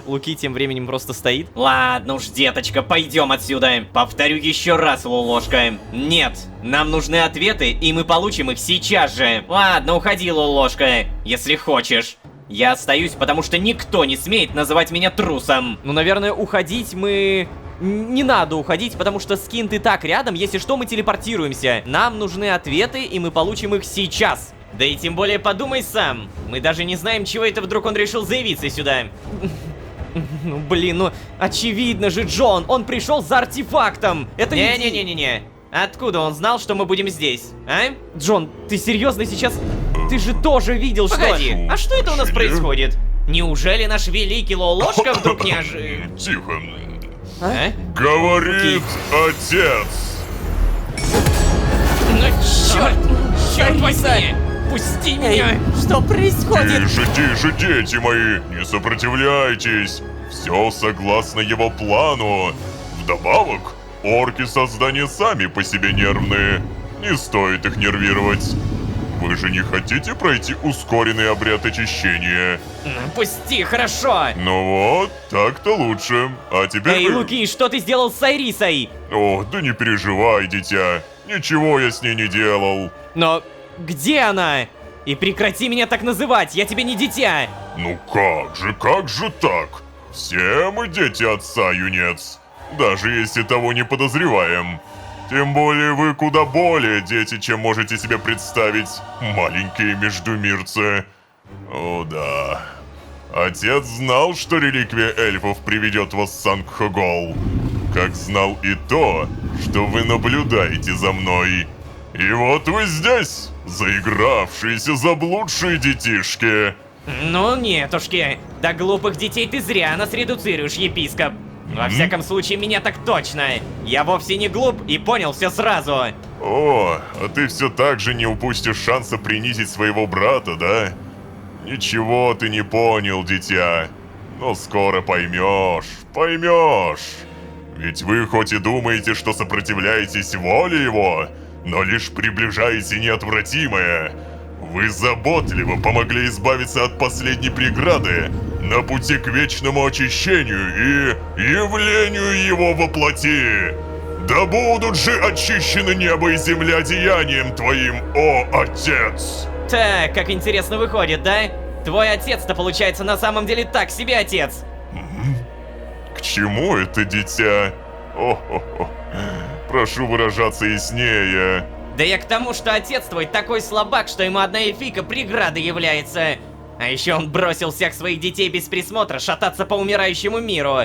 Луки тем временем просто стоит. Ладно уж, деточка, пойдем отсюда. Повторю еще раз, Лолошка. Нет, нам нужны ответы, и мы получим их сейчас же. Ладно, уходи, Лолошка, если хочешь. Я остаюсь, потому что никто не смеет называть меня трусом. Ну, наверное, уходить мы... Не надо уходить, потому что скин ты так рядом, если что, мы телепортируемся. Нам нужны ответы, и мы получим их сейчас. Да и тем более подумай сам. Мы даже не знаем, чего это вдруг он решил заявиться сюда. Ну, блин, ну, очевидно же, Джон, он пришел за артефактом. Это не... Не-не-не-не-не. Откуда он знал, что мы будем здесь, а? Джон, ты серьезно сейчас... Ты же тоже видел, что... Погоди, а что это у нас происходит? Неужели наш великий Лолошка вдруг Тихо. А? Говорит отец. Ну черт возьми! Пусти меня! Эй, что происходит? Тише, дети мои, не сопротивляйтесь. Все согласно его плану. Вдобавок, орки создания сами по себе нервные. Не стоит их нервировать. Вы же не хотите пройти ускоренный обряд очищения? Пусти, хорошо! Ну вот, так-то лучше. А теперь... Эй, Луки, что ты сделал с Сайрисой? О, да не переживай, дитя. Ничего я с ней не делал. Но где она? И прекрати меня так называть, я тебе не дитя! Ну как же так? Все мы дети отца, юнец. Даже если того не подозреваем. Тем более вы куда более дети, чем можете себе представить, маленькие междумирцы. О да. Отец знал, что реликвия эльфов приведет вас в Сангхогол. Как знал и то, что вы наблюдаете за мной. И вот вы здесь, заигравшиеся заблудшие детишки. Ну нетушки, до глупых детей ты зря нас редуцируешь, епископ. Во всяком случае, меня так точно. Я вовсе не глуп и понял все сразу. О, а ты все так же не упустишь шанса принизить своего брата, да? Ничего ты не понял, дитя. Но скоро поймешь. Ведь вы хоть и думаете, что сопротивляетесь воле его, но лишь приближаете неотвратимое. Вы заботливо помогли избавиться от последней преграды на пути к вечному очищению и явлению его во плоти. Да будут же очищены небо и земля деянием твоим, о Отец! Так, как интересно выходит, да? Твой отец-то получается на самом деле так себе отец. К чему это, дитя? О-хо-хо. Прошу выражаться яснее. Да я к тому, что отец твой такой слабак, что ему одна эльфийка преградой является. А еще он бросил всех своих детей без присмотра шататься по умирающему миру.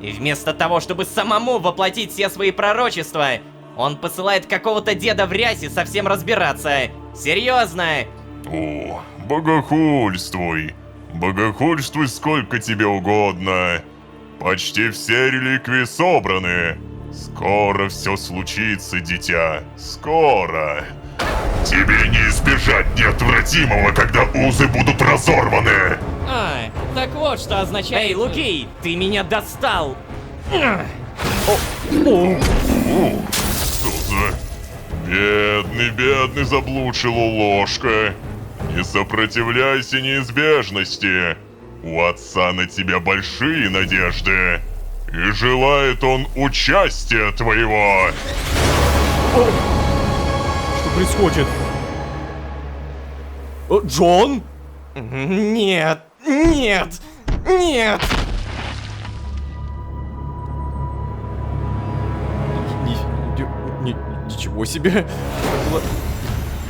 И вместо того, чтобы самому воплотить все свои пророчества, он посылает какого-то деда в рясе совсем разбираться. Серьезно? О, богохульствуй. Богохульствуй сколько тебе угодно. Почти все реликвии собраны. Скоро все случится, дитя. Скоро. Тебе не избежать неотвратимого, когда узы будут разорваны. А, так вот что означает... Эй, Лукий, ты меня достал! Что за... Бедный заблудший Лолошка. Не сопротивляйся неизбежности. У отца на тебя большие надежды. И желает он участия твоего. Что происходит? Джон? Нет, нет, нет! Ничего себе.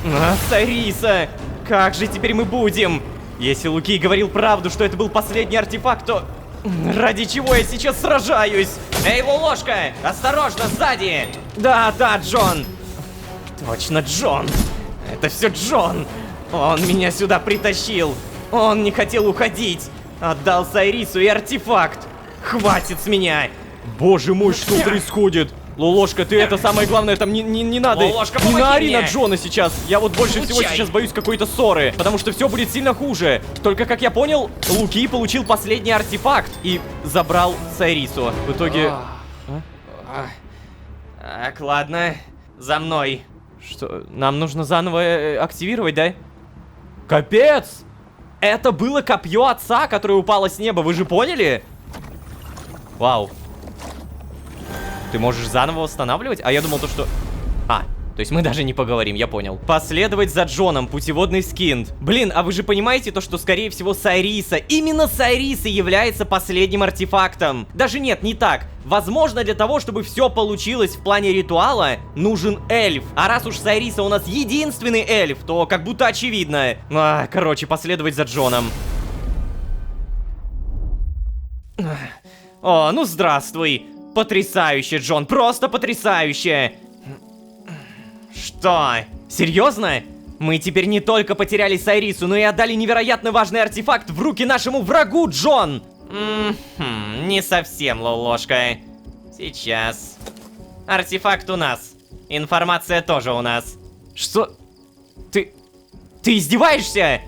А, Сариса, как же теперь мы будем? Если Лукий говорил правду, что это был последний артефакт, то... Ради чего я сейчас сражаюсь? Эй, Лолошка, осторожно, сзади! Да, Джон! Точно, Джон! Это все Джон! Он меня сюда притащил! Он не хотел уходить! Отдал Сайрису и артефакт! Хватит с меня! Боже мой, что происходит? Лолошка, ты это самое главное, там не надо. Лолошка, не помоги наори мне! на Джона сейчас. Я вот больше всего Получай! сейчас боюсь какой-то ссоры, потому что все будет сильно хуже. Только, как я понял, Луки получил последний артефакт и забрал Сайрису. В итоге... Так, ладно, за мной. Что, нам нужно заново активировать, да? Капец! Это было копье отца, которое упало с неба, вы же поняли? Вау. Ты можешь заново восстанавливать? А я думал то, что... То есть мы даже не поговорим, я понял. Последовать за Джоном, путеводный скинт. Блин, а вы же понимаете то, что скорее всего Сайриса, именно Сайриса является последним артефактом. Даже нет, не так. Возможно, для того, чтобы все получилось в плане ритуала, нужен эльф. А раз уж Сайриса у нас единственный эльф, то как будто очевидно. Короче, последовать за Джоном. О, ну здравствуй. Потрясающе, Джон, просто потрясающе. Что? Серьезно? Мы теперь не только потеряли Сайрису, но и отдали невероятно важный артефакт в руки нашему врагу, Джон! Не совсем, Лолошка. Сейчас. Артефакт у нас. Информация тоже у нас. Что? Ты издеваешься?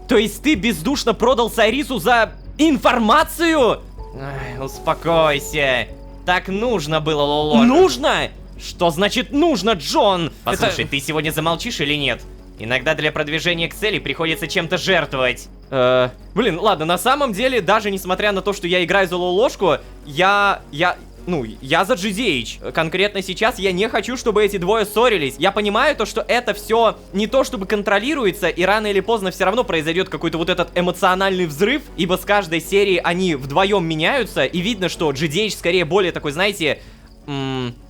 То есть ты бездушно продал Сайрису за информацию? Ай, успокойся. Так нужно было, Лолошка. Нужно? Что значит нужно, Джон? Послушай, ты сегодня замолчишь или нет? Иногда для продвижения к цели приходится чем-то жертвовать. Блин, ладно, на самом деле, даже несмотря на то, что я играю за Лолошку, ну, я за GDH. Конкретно сейчас я не хочу, чтобы эти двое ссорились. Я понимаю то, что это все не то, чтобы контролируется, и рано или поздно все равно произойдет какой-то вот этот эмоциональный взрыв, ибо с каждой серии они вдвоем меняются, и видно, что GDH скорее более такой, знаете,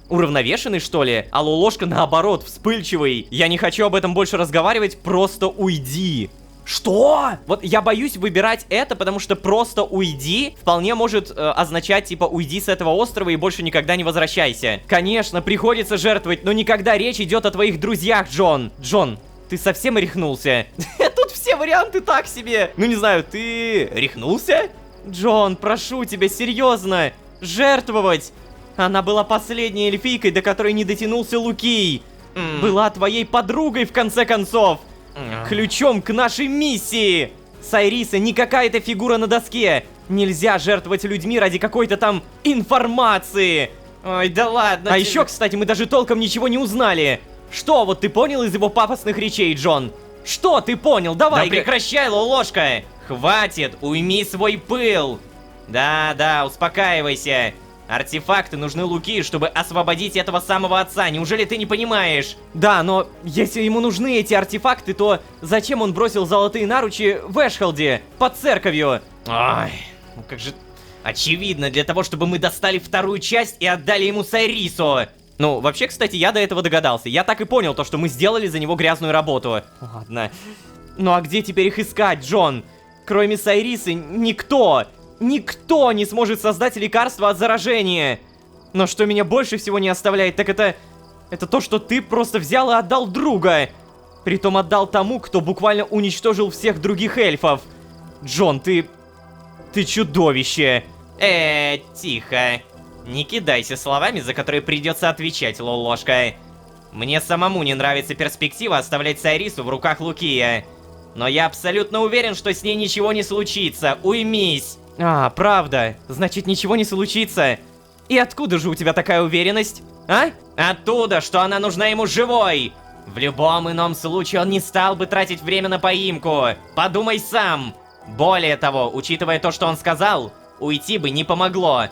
уравновешенный, что ли, а Лолошка, наоборот, вспыльчивый. Я не хочу об этом больше разговаривать, просто уйди. Что? Вот я боюсь выбирать это, потому что просто уйди вполне может означать, типа, уйди с этого острова и больше никогда не возвращайся. Конечно, приходится жертвовать, но никогда речь идет о твоих друзьях, Джон. Джон, ты совсем рехнулся? Тут все варианты так себе. Ну, не знаю, ты рехнулся? Джон, прошу тебя, серьезно, жертвовать. Она была последней эльфийкой, до которой не дотянулся Лукий. Была твоей подругой, в конце концов. Ключом к нашей миссии. Сайриса не какая-то фигура на доске. Нельзя жертвовать людьми ради какой-то там информации. Ой, да ладно. А еще, кстати, мы даже толком ничего не узнали. Что вот ты понял из его пафосных речей, Джон? Что ты понял? Давай. Да прекращай, Лолошка. Хватит, уйми свой пыл. Да, успокаивайся. Артефакты нужны Луки, чтобы освободить этого самого отца. Неужели ты не понимаешь? Да, но если ему нужны эти артефакты, то зачем он бросил золотые наручи в Эшхолде, под церковью? Ой, ну как же... Очевидно, для того, чтобы мы достали вторую часть и отдали ему Сайрису. Ну, вообще, кстати, я до этого догадался. Я так и понял то, что мы сделали за него грязную работу. Ладно. Ну а где теперь их искать, Джон? Кроме Сайрисы, никто не сможет создать лекарство от заражения. Но что меня больше всего не оставляет, так это то, что ты просто взял и отдал друга. Притом отдал тому, кто буквально уничтожил всех других эльфов. Джон, ты чудовище. Тихо. Не кидайся словами, за которые придется отвечать, Лолошка. Мне самому не нравится перспектива оставлять Сайрису в руках Лукия. Но я абсолютно уверен, что с ней ничего не случится. Уймись. А, правда. Значит, ничего не случится. И откуда же у тебя такая уверенность? А? Оттуда, что она нужна ему живой. В любом ином случае он не стал бы тратить время на поимку. Подумай сам. Более того, учитывая то, что он сказал, уйти бы не помогло.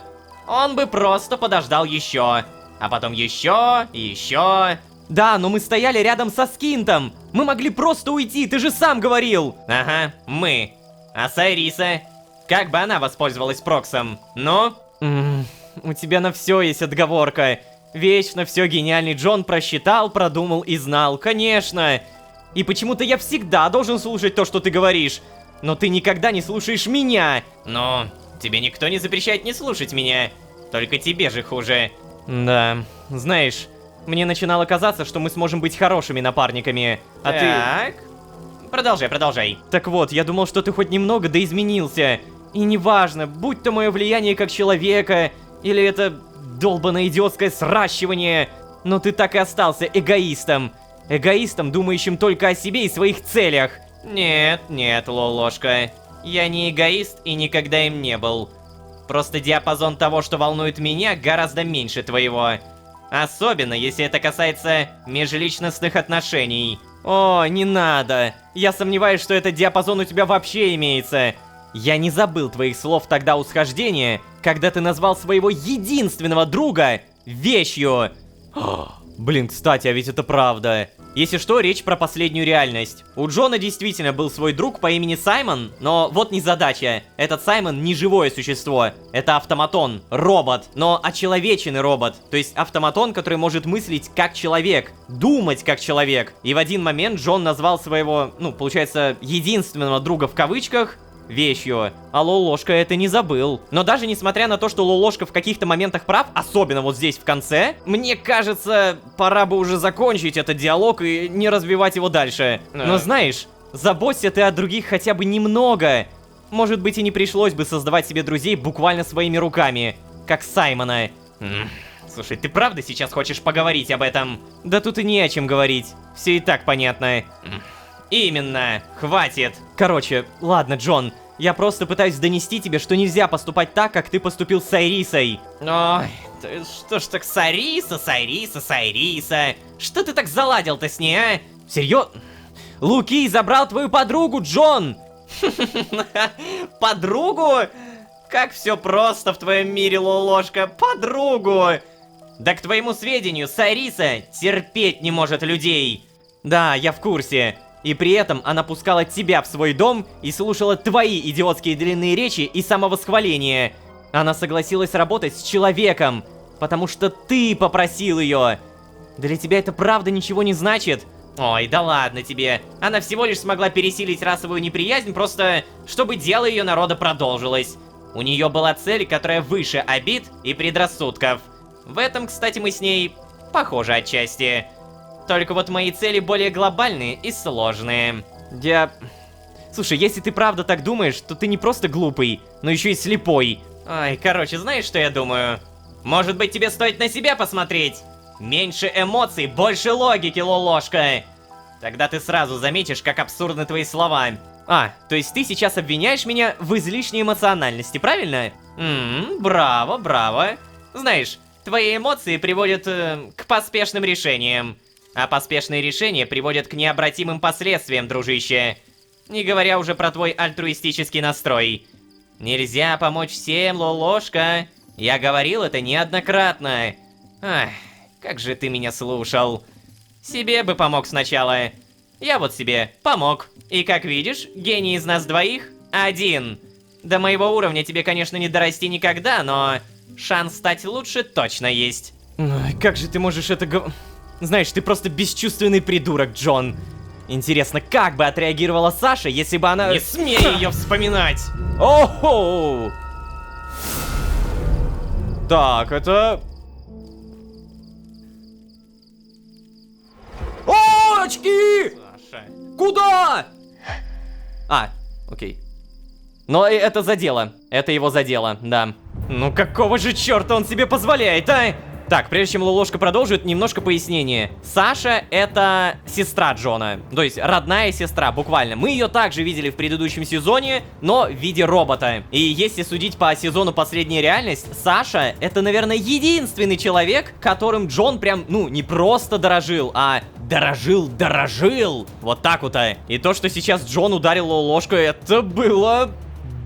Он бы просто подождал еще. А потом еще и еще. Да, но мы стояли рядом со Скинтом. Мы могли просто уйти, ты же сам говорил. Ага, мы. А Сайриса? Как бы она воспользовалась Проксом? Ну? У тебя на все есть отговорка. Вечно все гениальный Джон просчитал, продумал и знал, конечно. И почему-то я всегда должен слушать то, что ты говоришь. Но ты никогда не слушаешь меня. Ну, тебе никто не запрещает не слушать меня. Только тебе же хуже. Да, знаешь, мне начинало казаться, что мы сможем быть хорошими напарниками. А ты... Так. Продолжай. Так вот, я думал, что ты хоть немного изменился. И неважно, будь то мое влияние как человека, или это долбанное идиотское сращивание, но ты так и остался эгоистом. Эгоистом, думающим только о себе и своих целях. Нет, Лолошка. Я не эгоист и никогда им не был. Просто диапазон того, что волнует меня, гораздо меньше твоего. Особенно, если это касается межличностных отношений. О, не надо. Я сомневаюсь, что этот диапазон у тебя вообще имеется. Я не забыл твоих слов тогда у схождения, когда ты назвал своего единственного друга вещью. Блин, кстати, а ведь это правда. Если что, речь про последнюю реальность. У Джона действительно был свой друг по имени Саймон, но вот незадача. Этот Саймон не живое существо. Это автоматон, робот, но очеловеченный робот. То есть автоматон, который может мыслить как человек, думать как человек. И в один момент Джон назвал своего, ну, получается, единственного друга в кавычках вещью. А Лолошка это не забыл. Но даже несмотря на то, что Лолошка в каких-то моментах прав, особенно вот здесь в конце, мне кажется, пора бы уже закончить этот диалог и не развивать его дальше. Но знаешь, заботься ты о других хотя бы немного. Может быть, и не пришлось бы создавать себе друзей буквально своими руками, как Саймона. Слушай, ты правда сейчас хочешь поговорить об этом? Да тут и не о чем говорить. Все и так понятно. Именно, хватит. Короче, ладно, Джон, я просто пытаюсь донести тебе, что нельзя поступать так, как ты поступил с Сайрисой. Ой, что ж так Сайриса. Что ты так заладил-то с ней, а? Серьезно? Луки забрал твою подругу, Джон! Подругу? Как все просто в твоем мире, Лолошка, подругу! Да к твоему сведению, Сариса терпеть не может людей. Да, я в курсе. И при этом она пускала тебя в свой дом и слушала твои идиотские длинные речи и самовосхваления. Она согласилась работать с человеком, потому что ты попросил ее. Для тебя это правда ничего не значит? Ой, да ладно тебе. Она всего лишь смогла пересилить расовую неприязнь, просто чтобы дело ее народа продолжилось. У нее была цель, которая выше обид и предрассудков. В этом, кстати, мы с ней похожи отчасти. Только вот мои цели более глобальные и сложные. Слушай, если ты правда так думаешь, то ты не просто глупый, но еще и слепой. Ой, короче, знаешь, что я думаю? Может быть, тебе стоит на себя посмотреть? Меньше эмоций, больше логики, Лолошка. Тогда ты сразу заметишь, как абсурдны твои слова. То есть ты сейчас обвиняешь меня в излишней эмоциональности, правильно? Браво, браво. Знаешь, твои эмоции приводят к поспешным решениям. А поспешные решения приводят к необратимым последствиям, дружище. Не говоря уже про твой альтруистический настрой. Нельзя помочь всем, Лолошка. Я говорил это неоднократно. Ах, как же ты меня слушал. Себе бы помог сначала. Я вот себе помог. И как видишь, гений из нас двоих один. До моего уровня тебе, конечно, не дорасти никогда, но шанс стать лучше точно есть. Ой, как же ты можешь это Знаешь, ты просто бесчувственный придурок, Джон. Интересно, как бы отреагировала Саша, если бы она... Не смей ее вспоминать! О-хо! Так, это... О, очки! Саша. Куда? Окей. Но это задело. Это его задело, да. Ну какого же черта он себе позволяет, а? Так, прежде чем Лолошка продолжит, немножко пояснение. Саша — это сестра Джона. То есть родная сестра, буквально. Мы ее также видели в предыдущем сезоне, но в виде робота. И если судить по сезону «Последняя реальность», Саша — это, наверное, единственный человек, которым Джон прям, не просто дорожил, а дорожил. Вот так вот. И то, что сейчас Джон ударил Лолошку, это было...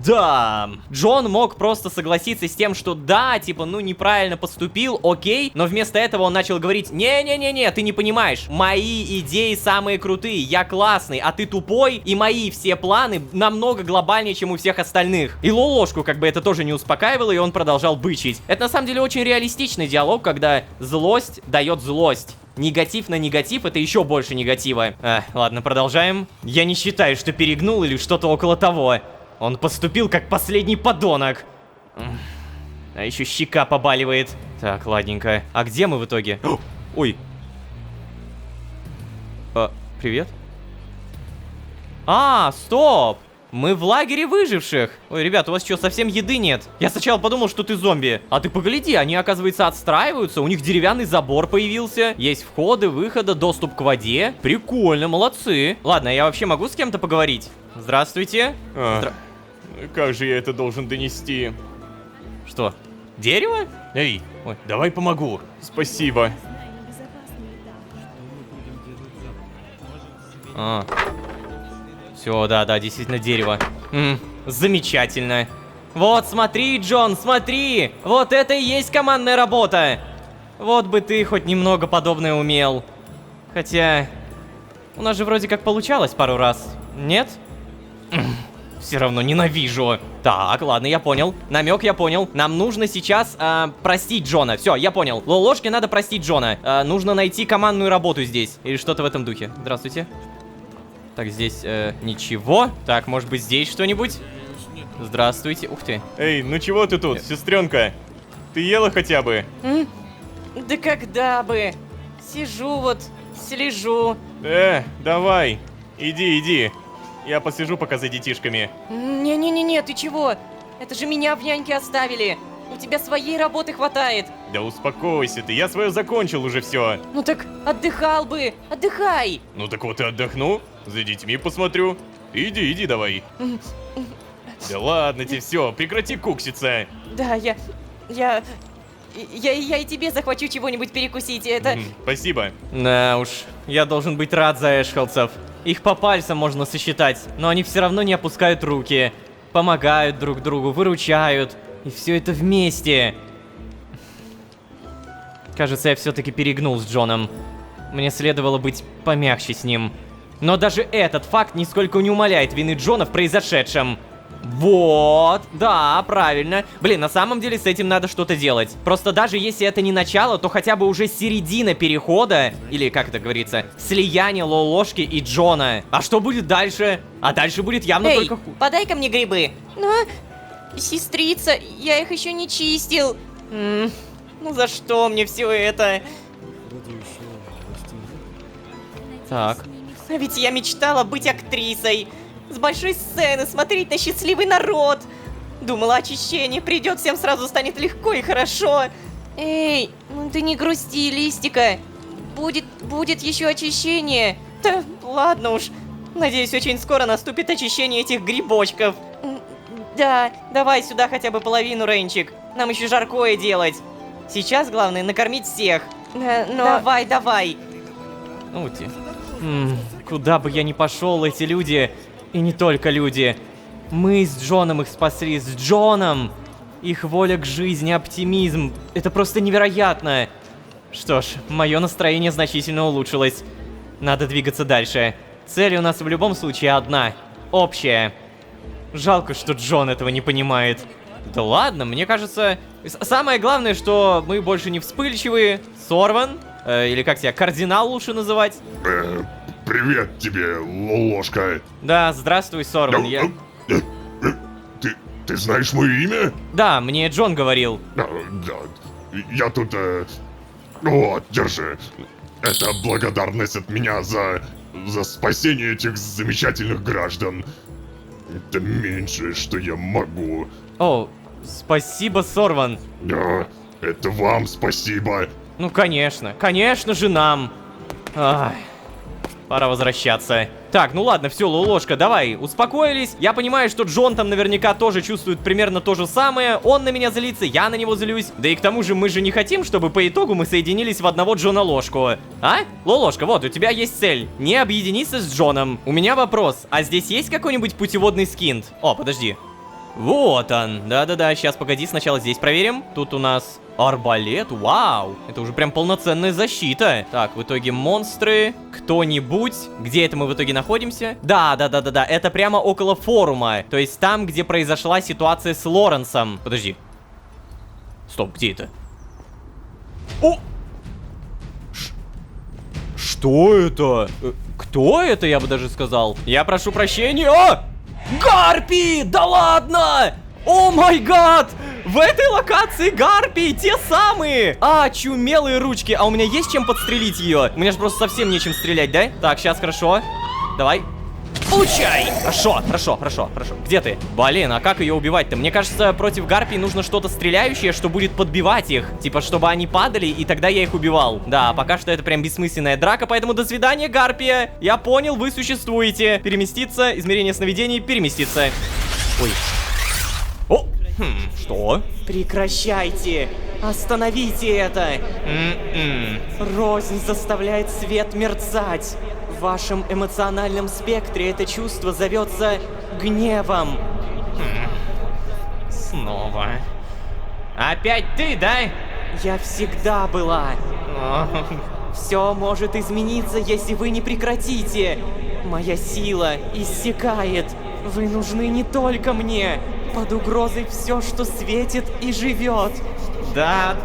Да, Джон мог просто согласиться с тем, что да, типа, неправильно поступил, окей, но вместо этого он начал говорить: не-не-не-не, ты не понимаешь, мои идеи самые крутые, я классный, а ты тупой, и мои все планы намного глобальнее, чем у всех остальных. И Лолошку как бы это тоже не успокаивало, и он продолжал бычить. Это на самом деле очень реалистичный диалог, когда злость дает злость. Негатив на негатив — это еще больше негатива. Ладно, продолжаем. Я не считаю, что перегнул или что-то около того. Он поступил как последний подонок. А еще щека побаливает. Так, ладненько. А где мы в итоге? Ой. Привет. Стоп! Мы в лагере выживших. Ой, ребят, у вас что, совсем еды нет? Я сначала подумал, что ты зомби. А ты погляди, они, оказывается, отстраиваются. У них деревянный забор появился. Есть входы, выходы, доступ к воде. Прикольно, молодцы. Ладно, я вообще могу с кем-то поговорить? Здравствуйте. Как же я это должен донести? Что? Дерево? Эй, давай помогу. Спасибо. Все, да, действительно дерево. Замечательно. Вот, смотри, Джон, смотри! Вот это и есть командная работа! Вот бы ты хоть немного подобное умел. Хотя... у нас же вроде как получалось пару раз. Нет? Все равно ненавижу. Так, ладно, я понял. Намек я понял. Нам нужно сейчас простить Джона. Все, я понял. Лолошке надо простить Джона. Нужно найти командную работу здесь. Или что-то в этом духе. Здравствуйте. Так, здесь ничего. Так, может быть, здесь что-нибудь? Здравствуйте. Ух ты. Эй, ну чего ты тут, сестренка? Ты ела хотя бы? Да когда бы? Сижу вот, слежу. Давай. Иди. Я посижу пока за детишками. Не-не-не, ты чего? Это же меня в няньке оставили. У тебя своей работы хватает. Да успокойся ты, я свое закончил уже все. Ну так отдыхал бы, отдыхай. Ну так вот и отдохну, за детьми посмотрю. Иди давай. Да ладно тебе, все, прекрати кукситься. Да, я и тебе захвачу чего-нибудь перекусить, это... Спасибо. Да уж, я должен быть рад за эшхолцев. Их по пальцам можно сосчитать, но они все равно не опускают руки. помогают друг другу, выручают. И все это вместе. Кажется, я все-таки перегнул с Джоном. Мне следовало быть помягче с ним. Но даже этот факт нисколько не умаляет вины Джона в произошедшем. Вот, да, правильно. Блин, на самом деле с этим надо что-то делать. Просто даже если это не начало, то хотя бы уже середина перехода, или как это говорится, слияние Лолошки и Джона. А что будет дальше? А дальше будет явно Эй, только подай-ка мне грибы. Но, сестрица, я их еще не чистил. Ну за что мне все это? Так. А ведь я мечтала быть актрисой. С большой сцены смотреть на счастливый народ. Думала, очищение придет, всем сразу станет легко и хорошо. Эй, ну ты не грусти, Листика. Будет еще очищение. Да ладно уж. Надеюсь, очень скоро наступит очищение этих грибочков. Да, Давай сюда хотя бы половину, Ренчик. Нам еще жаркое делать. Сейчас главное накормить всех. но... Давай, давай. Ути. Куда бы я ни пошел, эти люди, и не только люди. Мы с Джоном их спасли, с Джоном. Их воля к жизни, оптимизм. Это просто невероятно. Что ж, мое настроение значительно улучшилось. Надо двигаться дальше. Цель у нас в любом случае одна. Общая. Жалко, что Джон этого не понимает. Да ладно, мне кажется... Самое главное, что мы больше не вспыльчивые. Сорван. Или как тебя, кардинал лучше называть? Привет тебе, Лолошка. Да, здравствуй, Сорван. Я... Ты знаешь мое имя? Да, мне Джон говорил. Да. Я тут... Вот, держи. Это благодарность от меня за спасение этих замечательных граждан. Это меньшее, что я могу. О, спасибо, Сорван. Да, это вам спасибо. Ну, конечно же нам. Ай, пора возвращаться. Так, ну ладно, все, Лолошка, давай, успокоились. Я понимаю, что Джон там наверняка тоже чувствует примерно то же самое. Он на меня злится, я на него злюсь. Да и к тому же мы же не хотим, чтобы по итогу мы соединились в одного Джона Ложку. А? Лолошка, вот, у тебя есть цель. Не объединиться с Джоном. У меня вопрос, а здесь есть какой-нибудь путеводный скинт? О, подожди. Вот он. Да-да-да, сейчас, погоди, сначала здесь проверим. Тут у нас арбалет, вау. Это уже прям полноценная защита. Так, в итоге монстры, кто-нибудь. Где это мы в итоге находимся? Да-да-да-да-да, это прямо около форума. То есть там, где произошла ситуация с Лоренсом. Подожди. Стоп, где это? О! Что это? Кто это, я бы даже сказал? Я прошу прощения. О! Гарпии! Да ладно! О май гад! В этой локации гарпии те самые! А, чумелые ручки. А у меня есть чем подстрелить ее? У меня же просто совсем нечем стрелять, да? Так, сейчас, хорошо. Давай. Получай! Хорошо. Где ты? Блин, а как ее убивать-то? Мне кажется, против гарпий нужно что-то стреляющее, что будет подбивать их. Типа, чтобы они падали, и тогда я их убивал. Да, пока что это прям бессмысленная драка, поэтому до свидания, гарпия. Я понял, вы существуете. Переместиться, измерение сновидений, переместиться. Ой. О, что? Прекращайте! Остановите это! Рознь заставляет свет мерцать. В вашем эмоциональном спектре это чувство зовется гневом. Снова. Опять ты, да? Я всегда была. Все может измениться, если вы не прекратите. Моя сила иссякает. Вы нужны не только мне. Под угрозой все, что светит и живет. Да,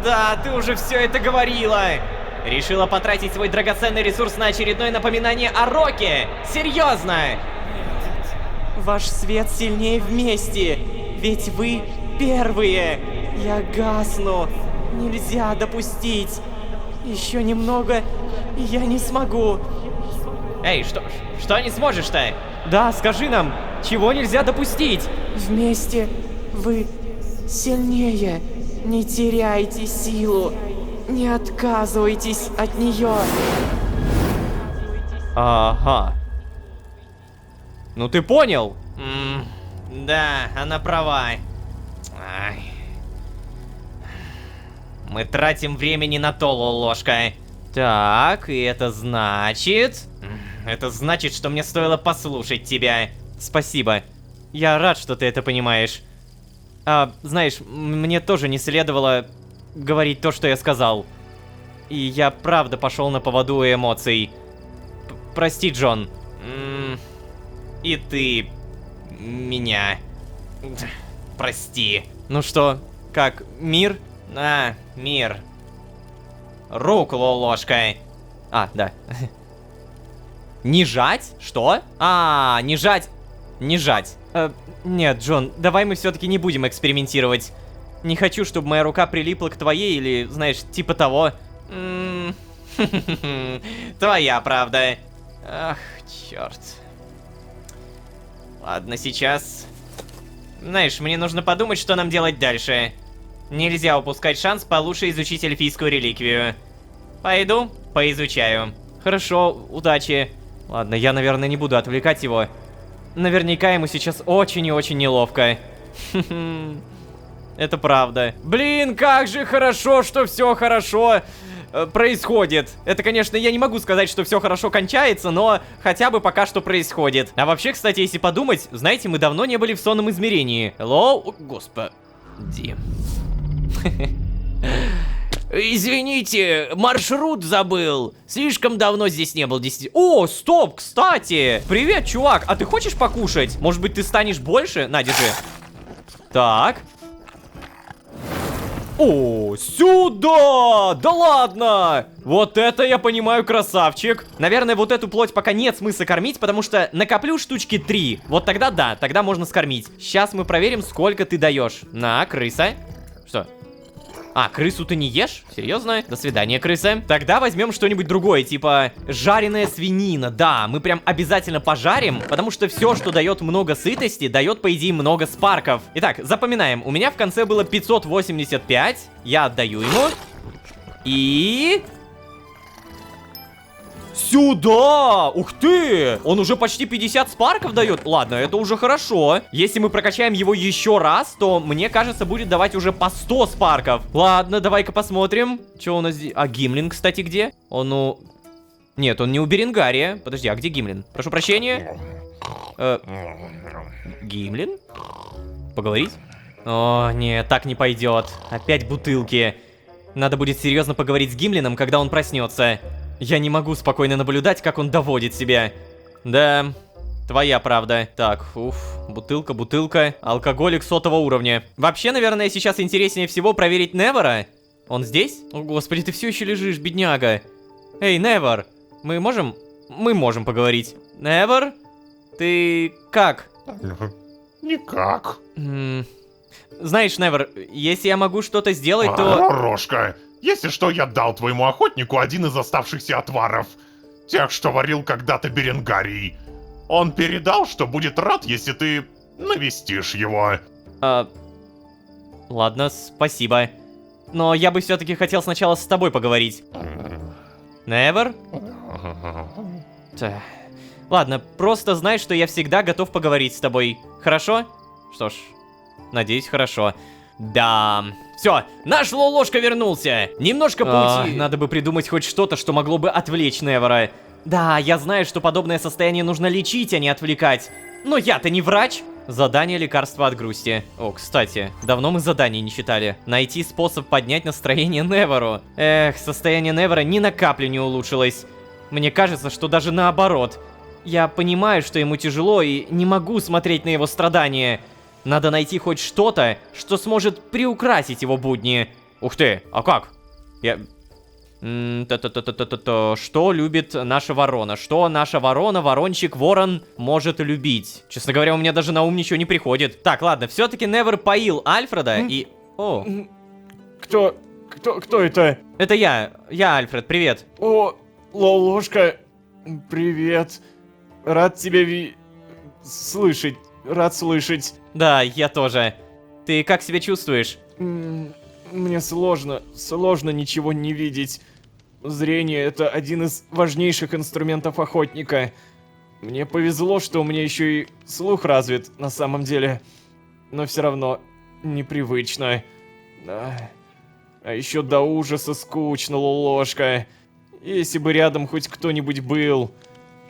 ты уже все это говорила. Решила потратить свой драгоценный ресурс на очередное напоминание о Роке. Серьезно. Ваш свет сильнее вместе. Ведь вы первые. Я гасну. Нельзя допустить. Еще немного, и я не смогу. Эй, что не сможешь-то? Да, скажи нам, чего нельзя допустить? Вместе вы сильнее. Не теряйте силу. Не отказывайтесь от нее. Ага. Ну ты понял? Да, она права. Ай. Мы тратим времени на то, Лолошка. Так, и это значит... Это значит, что мне стоило послушать тебя. Спасибо. Я рад, что ты это понимаешь. А, знаешь, мне тоже не следовало говорить то, что я сказал. И я правда пошел на поводу у эмоций. Прости, Джон. И ты... меня... прости. Ну что, как, мир? Мир. Руку, ложка. А, да. Не жать? Что? А, не жать. Не жать. Нет, Джон, давай мы все-таки не будем экспериментировать. Не хочу, чтобы моя рука прилипла к твоей или, знаешь, типа того. Твоя правда. Ах, черт. Ладно, сейчас... Знаешь, мне нужно подумать, что нам делать дальше. Нельзя упускать шанс получше изучить эльфийскую реликвию. Пойду, поизучаю. Хорошо, удачи. Ладно, я, наверное, не буду отвлекать его. Наверняка ему сейчас очень и очень неловко. Это правда. Блин, как же хорошо, что все хорошо происходит. Это, конечно, я не могу сказать, что все хорошо кончается, но хотя бы пока что происходит. А вообще, кстати, если подумать, знаете, мы давно не были в сонном измерении. Hello? Господи. Извините, маршрут забыл. Слишком давно здесь не был. О, стоп, кстати. Привет, чувак. А ты хочешь покушать? Может быть, ты станешь больше? На, держи. Так. О, сюда! Да ладно! Вот это я понимаю, красавчик. Наверное, вот эту плоть пока нет смысла кормить, потому что накоплю штучки 3. Вот тогда да, тогда можно скормить. Сейчас мы проверим, сколько ты даешь. На, крыса. Что? А, крысу ты не ешь? Серьезно? До свидания, крыса. Тогда возьмем что-нибудь другое, типа жареная свинина. Да, мы прям обязательно пожарим, потому что все, что дает много сытости, дает, по идее, много спарков. Итак, запоминаем. У меня в конце было 585. Я отдаю ему. И... Сюда! Ух ты! Он уже почти 50 спарков дает. Ладно, это уже хорошо. Если мы прокачаем его еще раз, то, мне кажется, будет давать уже по 100 спарков. Ладно, давай-ка посмотрим. Что у нас здесь? А Гимлин, кстати, где? Он у... Нет, он не у Беренгария. Подожди, а где Гимлин? Прошу прощения. Гимлин? Поговорить? О, нет, так не пойдет. Опять бутылки. Надо будет серьезно поговорить с Гимлином, когда он проснется. Я не могу спокойно наблюдать, как он доводит себя. Да, твоя правда. Так, бутылка, бутылка. Алкоголик 100-го уровня. Вообще, наверное, сейчас интереснее всего проверить Невера. Он здесь? О, господи, ты все еще лежишь, бедняга. Эй, Невер, мы можем? Мы можем поговорить. Невер? Ты как? Никак. Знаешь, Невер, если я могу что-то сделать, то... Рожка, если что, я дал твоему охотнику один из оставшихся отваров. Тех, что варил когда-то Беренгарий. Он передал, что будет рад, если ты навестишь его. Ладно, спасибо. Но я бы все-таки хотел сначала с тобой поговорить. Невер? Ладно, просто знай, что я всегда готов поговорить с тобой. Хорошо? Что ж, надеюсь, хорошо. Да. Все, наш Лолошка вернулся. Немножко пути. Надо бы придумать хоть что-то, что могло бы отвлечь Невера. Да, я знаю, что подобное состояние нужно лечить, а не отвлекать. Но я-то не врач. Задание лекарства от грусти. О, кстати, давно мы задание не читали. Найти способ поднять настроение Неверу. Эх, состояние Невера ни на каплю не улучшилось. Мне кажется, что даже наоборот. Я понимаю, что ему тяжело и не могу смотреть на его страдания. Надо найти хоть что-то, что сможет приукрасить его будни. Ух ты, а как? Что любит наша ворона? Что наша ворона, ворончик, ворон может любить? Честно говоря, у меня даже на ум ничего не приходит. Так, ладно, все-таки Невер поил Альфреда и... О. Кто это? Это я, Альфред, привет. О, Лолошка, привет. Рад тебя слышать. Рад слышать. Да, я тоже. Ты как себя чувствуешь? Мне сложно ничего не видеть. Зрение — это один из важнейших инструментов охотника. Мне повезло, что у меня еще и слух развит на самом деле. Но все равно непривычно. Да. А еще до ужаса скучно, Лолошка. Если бы рядом хоть кто-нибудь был.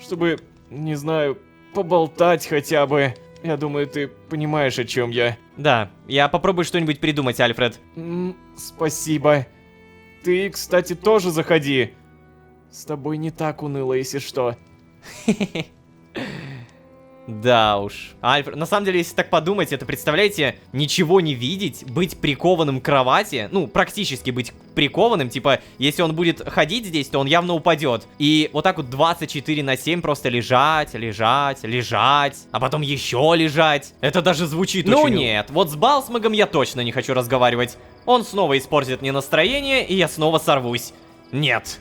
Чтобы, не знаю, поболтать хотя бы. Я думаю, ты понимаешь, о чем я. Да, я попробую что-нибудь придумать, Альфред. Спасибо. Ты, кстати, тоже заходи. С тобой не так уныло, если что. Да уж. Альфред, на самом деле, если так подумать, это, представляете, ничего не видеть, быть прикованным к кровати, ну, практически быть прикованным, типа, если он будет ходить здесь, то он явно упадет. И вот так вот 24/7 просто лежать, лежать, лежать, а потом еще лежать. Это даже звучит очень... Ну нет, вот с Балсмогом я точно не хочу разговаривать. Он снова испортит мне настроение, и я снова сорвусь. Нет.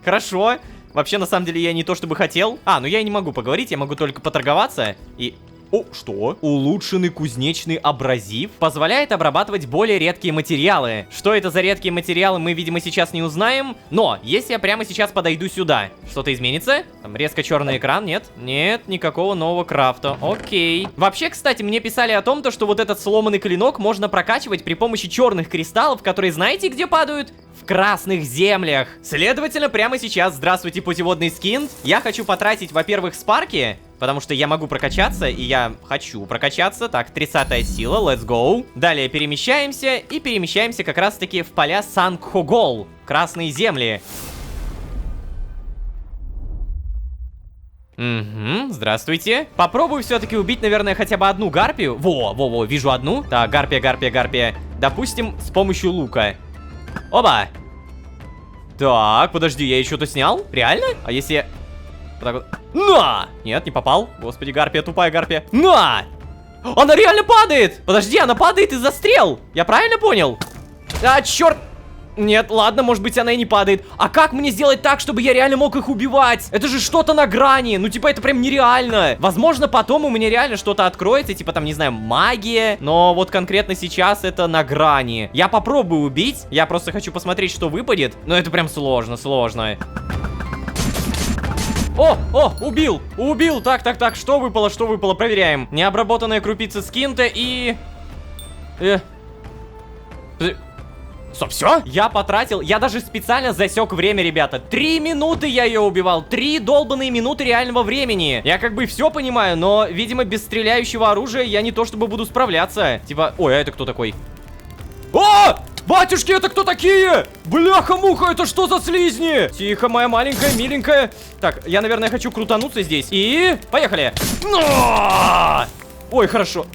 Хорошо. Вообще, на самом деле, я не то чтобы хотел. Ну я и не могу поговорить, я могу только поторговаться. И... О, что? Улучшенный кузнечный абразив позволяет обрабатывать более редкие материалы. Что это за редкие материалы, мы, видимо, сейчас не узнаем. Но, если я прямо сейчас подойду сюда, что-то изменится? Там резко черный экран, нет? Нет, никакого нового крафта. Окей. Вообще, кстати, мне писали о том, что вот этот сломанный клинок можно прокачивать при помощи черных кристаллов, которые знаете, где падают? В красных землях. Следовательно, прямо сейчас, здравствуйте, путеводный скин. Я хочу потратить, во-первых, спарки, потому что я могу прокачаться, и я хочу прокачаться. Так, 30-я сила, let's go. Далее перемещаемся, и перемещаемся как раз-таки в поля Сангхогол, красные земли. Угу, здравствуйте. Попробую все-таки убить, наверное, хотя бы одну гарпию. Во, вижу одну. Так, гарпия. Допустим, с помощью лука. Оба! Так, подожди, я еще что-то снял? Реально? А если я... Вот так вот... На! Нет, не попал. Господи, гарпия, тупая гарпия. На! Она реально падает! Подожди, она падает из-за стрел. Я правильно понял? Черт! Нет, ладно, может быть, она и не падает. А как мне сделать так, чтобы я реально мог их убивать? Это же что-то на грани. Ну, типа, это прям нереально. Возможно, потом у меня реально что-то откроется, типа, там, не знаю, магия. Но вот конкретно сейчас это на грани. Я попробую убить. Я просто хочу посмотреть, что выпадет. Но это прям сложно. О, убил. Так, что выпало, проверяем. Необработанная крупица скинта и... Стоп, все? Я потратил, я даже специально засек время, ребята. 3 минуты я ее убивал. 3 долбаные минуты реального времени. Я как бы все понимаю, но, видимо, без стреляющего оружия я не то чтобы буду справляться. Типа, ой, а это кто такой? О! Батюшки, это кто такие? Бляха-муха, это что за слизни? Тихо, моя маленькая, миленькая. Так, я, наверное, хочу крутануться здесь. И... Поехали. Ой, хорошо.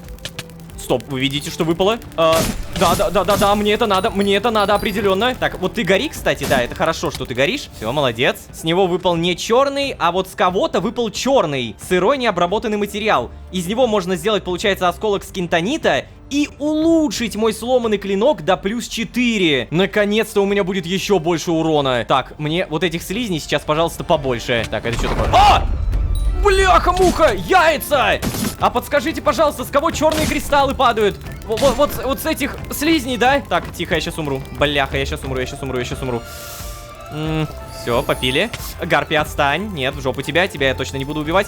Стоп, вы видите, что выпало? Да, мне это надо определенно. Так, вот ты гори, кстати, да, это хорошо, что ты горишь. Все, молодец. С него выпал не черный, а вот с кого-то выпал черный. Сырой необработанный материал. Из него можно сделать, получается, осколок скинтонита и улучшить мой сломанный клинок до +4. Наконец-то у меня будет еще больше урона. Так, мне вот этих слизней сейчас, пожалуйста, побольше. Так, это что такое? Бляха-муха! Яйца! А подскажите, пожалуйста, с кого черные кристаллы падают? Вот с этих слизней, да? Так, тихо, я сейчас умру. Бляха, я сейчас умру. Все, попили. Гарпи, отстань. Нет, в жопу тебя я точно не буду убивать.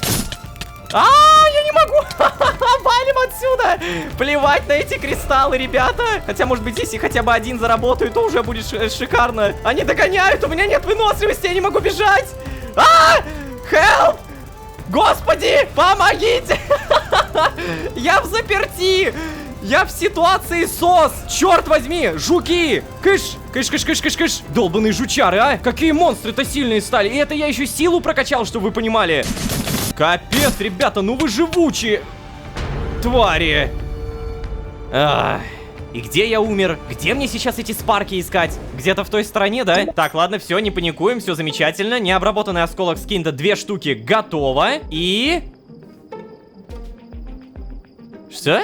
Я не могу! Валим отсюда! Плевать на эти кристаллы, ребята! Хотя, может быть, если хотя бы один заработаю, то уже будет шикарно. Они догоняют, у меня нет выносливости, я не могу бежать! Help! Господи, помогите! Я в заперти! Я в ситуации СОС! Черт возьми! Жуки! Кыш! Кыш! Долбаные жучары, а! Какие монстры-то сильные стали! И это я еще силу прокачал, чтобы вы понимали! Капец, ребята, ну вы живучие! Твари! И где я умер? Где мне сейчас эти спарки искать? Где-то в той стороне, да? Так, ладно, все, не паникуем, все замечательно. Необработанный осколок скинта 2 штуки готово. И... Что?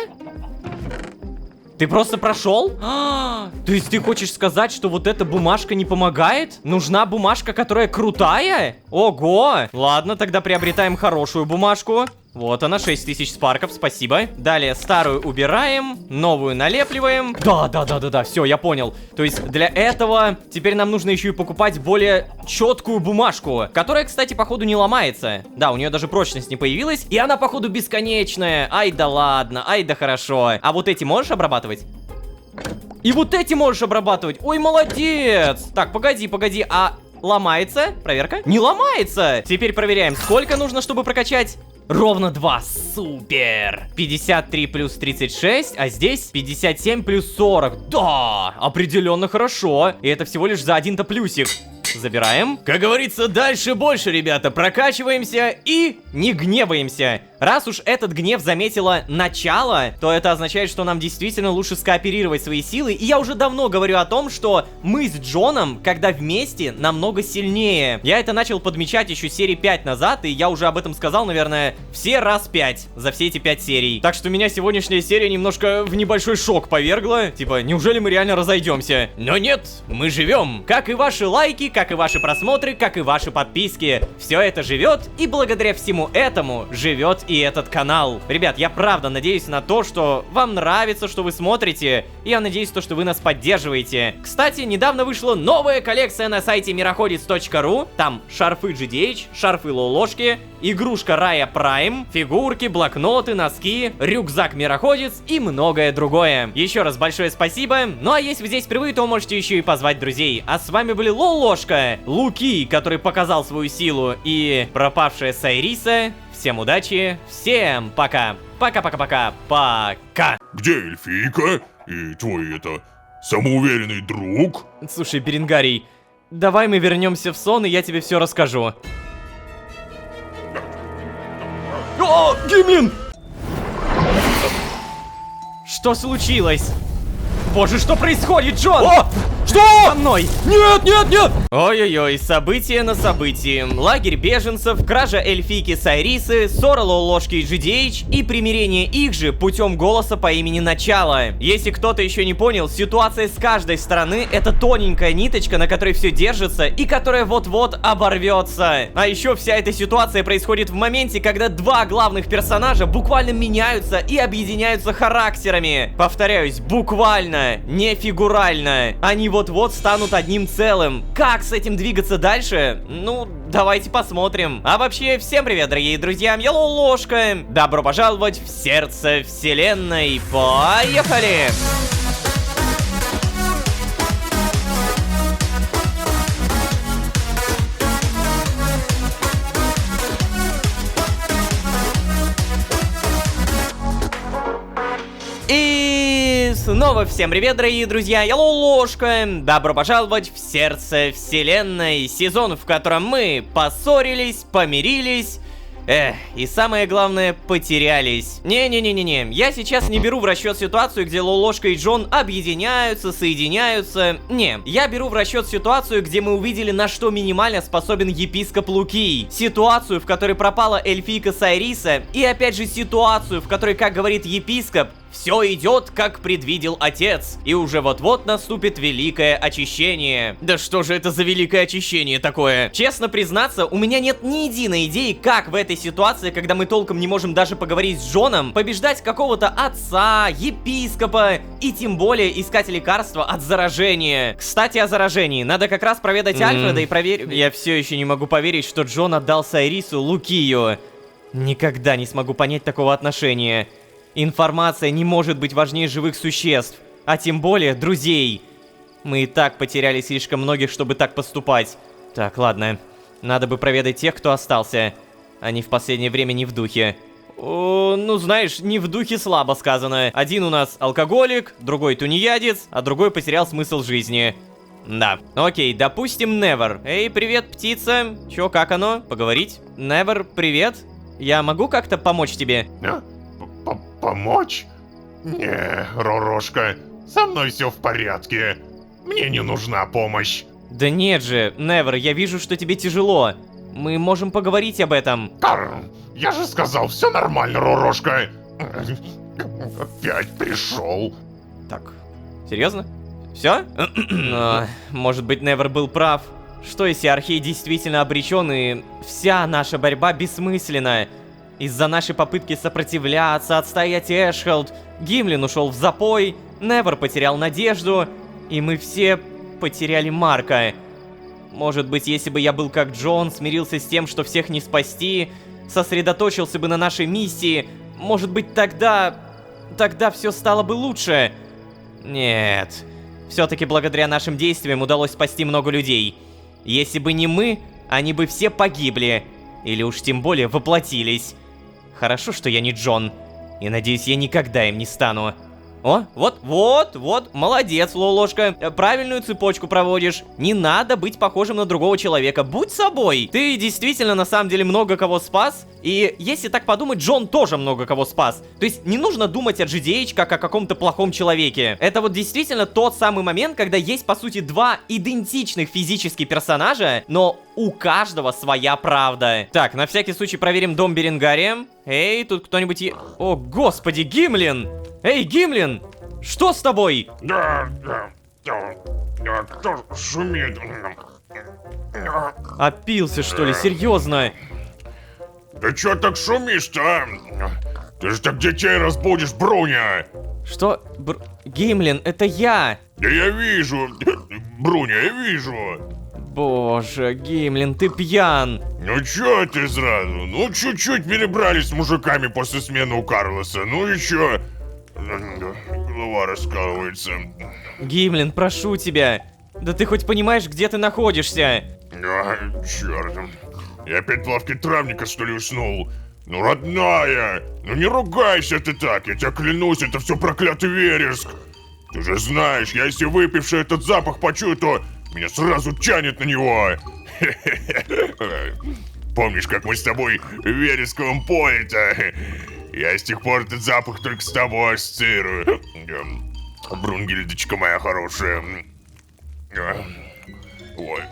Ты просто прошел? То есть ты хочешь сказать, что вот эта бумажка не помогает? Нужна бумажка, которая крутая? Ого! Ладно, тогда приобретаем хорошую бумажку. Вот она, 6000 спарков, спасибо. Далее старую убираем, новую налепливаем. Да, все, я понял. То есть для этого теперь нам нужно еще и покупать более четкую бумажку, которая, кстати, походу не ломается. Да, у нее даже прочность не появилась, и она, походу, бесконечная. Ай да ладно, ай да хорошо. А вот эти можешь обрабатывать? И вот эти можешь обрабатывать. Ой, молодец. Так, погоди, а ломается? Проверка. Не ломается. Теперь проверяем, сколько нужно, чтобы прокачать. Ровно 2. Супер! 53 плюс 36, а здесь 57 плюс 40. Да, определенно хорошо. И это всего лишь за один-то плюсик. Забираем. Как говорится, дальше больше, ребята. Прокачиваемся и не гневаемся. Раз уж этот гнев заметило начало, то это означает, что нам действительно лучше скооперировать свои силы. И я уже давно говорю о том, что мы с Джоном, когда вместе, намного сильнее. Я это начал подмечать еще серии 5 назад, и я уже об этом сказал, наверное, все раз 5 за все эти 5 серий. Так что меня сегодняшняя серия немножко в небольшой шок повергла. Типа, неужели мы реально разойдемся? Но нет, мы живем. Как и ваши лайки, как и ваши просмотры, как и ваши подписки. Все это живет, и благодаря всему этому живет и этот канал. Ребят, я правда надеюсь на то, что вам нравится, что вы смотрите. И я надеюсь, что вы нас поддерживаете. Кстати, недавно вышла новая коллекция на сайте мироходец.ру. Там шарфы GDH, шарфы Лолошки, игрушка Рая Прайм, фигурки, блокноты, носки, рюкзак Мироходец и многое другое. Еще раз большое спасибо. Ну а если вы здесь впервые, то можете еще и позвать друзей. А с вами были Лолошка, Луки, который показал свою силу, и пропавшая Сайриса. Всем удачи, всем пока. Пока-пока-пока. Пока. Где эльфийка? И твой самоуверенный друг? Слушай, Беренгарий, давай мы вернемся в сон, и я тебе все расскажу. О, Гимлин! Что случилось? Боже, что происходит, Джон? О! Что? Со мной! Нет, нет, нет! Ой-ой-ой, событие на событии. Лагерь беженцев, кража эльфийки Сайрисы, ссора Лолошки и GDH и примирение их же путем голоса по имени Начало. Если кто-то еще не понял, ситуация с каждой стороны — это тоненькая ниточка, на которой все держится и которая вот-вот оборвется. А еще вся эта ситуация происходит в моменте, когда два главных персонажа буквально меняются и объединяются характерами. Повторяюсь, буквально, не фигурально. Они вот-вот станут одним целым. Как с этим двигаться дальше? Ну, давайте посмотрим. А вообще, всем привет, дорогие друзья, я Лолошка. Добро пожаловать в сердце вселенной. Поехали! И снова всем привет, дорогие друзья, я Лолошка. Добро пожаловать в сердце вселенной. Сезон, в котором мы поссорились, помирились, и самое главное, потерялись. Не-не-не-не-не, я сейчас не беру в расчет ситуацию, где Лолошка и Джон объединяются, соединяются. Не, я беру в расчет ситуацию, где мы увидели, на что минимально способен епископ Лукий. Ситуацию, в которой пропала эльфийка Сайриса, и опять же ситуацию, в которой, как говорит епископ, все идет, как предвидел отец, и уже вот-вот наступит великое очищение. Да что же это за великое очищение такое? Честно признаться, у меня нет ни единой идеи, как в этой ситуации, когда мы толком не можем даже поговорить с Джоном, побеждать какого-то отца, епископа и тем более искать лекарства от заражения. Кстати, о заражении. Надо как раз проведать Альфреда и проверить. Я все еще не могу поверить, что Джон отдал Сайрису Лукию. Никогда не смогу понять такого отношения. Информация не может быть важнее живых существ, а тем более друзей. Мы и так потеряли слишком многих, чтобы так поступать. Так, ладно. Надо бы проведать тех, кто остался. Они в последнее время не в духе. Ну, знаешь, не в духе слабо сказано. Один у нас алкоголик, другой тунеядец, а другой потерял смысл жизни. Да. Окей, допустим, Невер. Эй, привет, птица. Чё, как оно? Поговорить? Невер, привет. Я могу как-то помочь тебе? Помочь? Не, Ророшка, со мной все в порядке. Мне не нужна помощь. Да нет же, Невер, я вижу, что тебе тяжело. Мы можем поговорить об этом. Я же сказал, все нормально, Ророшка. Опять пришел. Так, серьезно? Все? Может быть, Невер был прав. Что если Архей действительно обречен, и вся наша борьба бессмысленна? Из-за нашей попытки сопротивляться, отстоять Эшхолд, Гимлин ушел в запой, Невер потерял надежду, и мы все потеряли Марка. Может быть, если бы я был как Джон, смирился с тем, что всех не спасти, сосредоточился бы на нашей миссии, может быть, тогда все стало бы лучше. Нет, все-таки благодаря нашим действиям удалось спасти много людей. Если бы не мы, они бы все погибли, или уж тем более воплотились. Хорошо, что я не Джон. И надеюсь, я никогда им не стану. О, вот, молодец, Лолошка. Правильную цепочку проводишь. Не надо быть похожим на другого человека. Будь собой. Ты действительно, на самом деле, много кого спас. И если так подумать, Джон тоже много кого спас. То есть не нужно думать о GDH как о каком-то плохом человеке. Это вот действительно тот самый момент, когда есть, по сути, два идентичных физически персонажа, но у каждого своя правда. Так, на всякий случай проверим дом Беренгария. Эй, тут кто-нибудь... О, господи, Гимлин! Эй, Гимлин! Что с тобой? Да, кто шумит? Опился, что ли? Серьезно? Да чё так шумишь-то, а? Ты же так детей разбудишь, Бруня! Что? Гимлин, это я! Да я вижу, Бруня, я вижу! Боже, Гимлин, ты пьян! Ну чё ты сразу? Ну чуть-чуть перебрались с мужиками после смены у Карлоса, ну и чё? Голова раскалывается. Гимлин, прошу тебя! Да ты хоть понимаешь, где ты находишься? А, чёрт. Я опять в лавке травника, что ли, уснул? Ну, родная! Ну не ругайся ты так, я тебя клянусь, это все проклятый вереск! Ты же знаешь, я если выпивший этот запах почую, то меня сразу тянет на него! Помнишь, как мы с тобой в вересковом поле-то? Я с тех пор этот запах только с тобой ассоциирую. Брунгильдочка моя хорошая. Ой.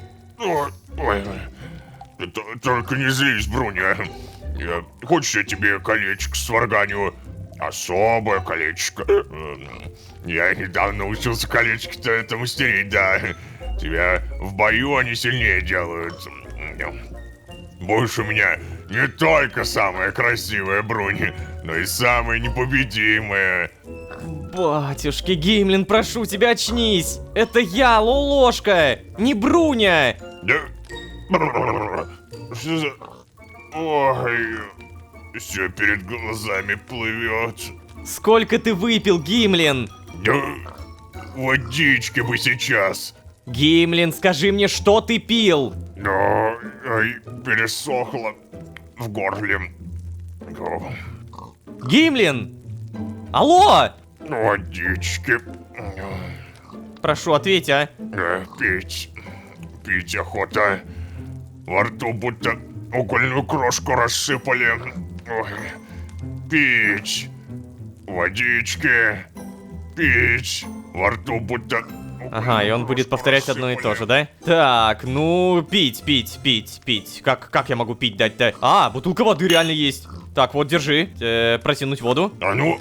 Только не злись, Бруня. Хочешь, я тебе колечко сварганю? Особое колечко. Я недавно научился колечко-то это мастерить, да. Тебя в бою они сильнее делают. Будешь у меня не только самая красивая Бруня, но и самая непобедимая. Батюшки, Гимлин, прошу тебя, очнись! Это я, Лолошка, не Бруня! Да... Что за... Ой... Все перед глазами плывет. Сколько ты выпил, Гимлин? Да... Водички бы сейчас. Гимлин, скажи мне, что ты пил? Да... Ай, пересохло в горле. Гимлин! Алло! Водички. Прошу, ответь, а? Пить охота. Во рту будто угольную крошку рассыпали. Ой. Пить. Водички. Пить. Во рту будто... Ага, и он будет повторять одно и то же, да? Так, ну, пить. Как я могу пить дать-то? А, бутылка воды реально есть. Так, вот, держи. Протянуть воду. А ну...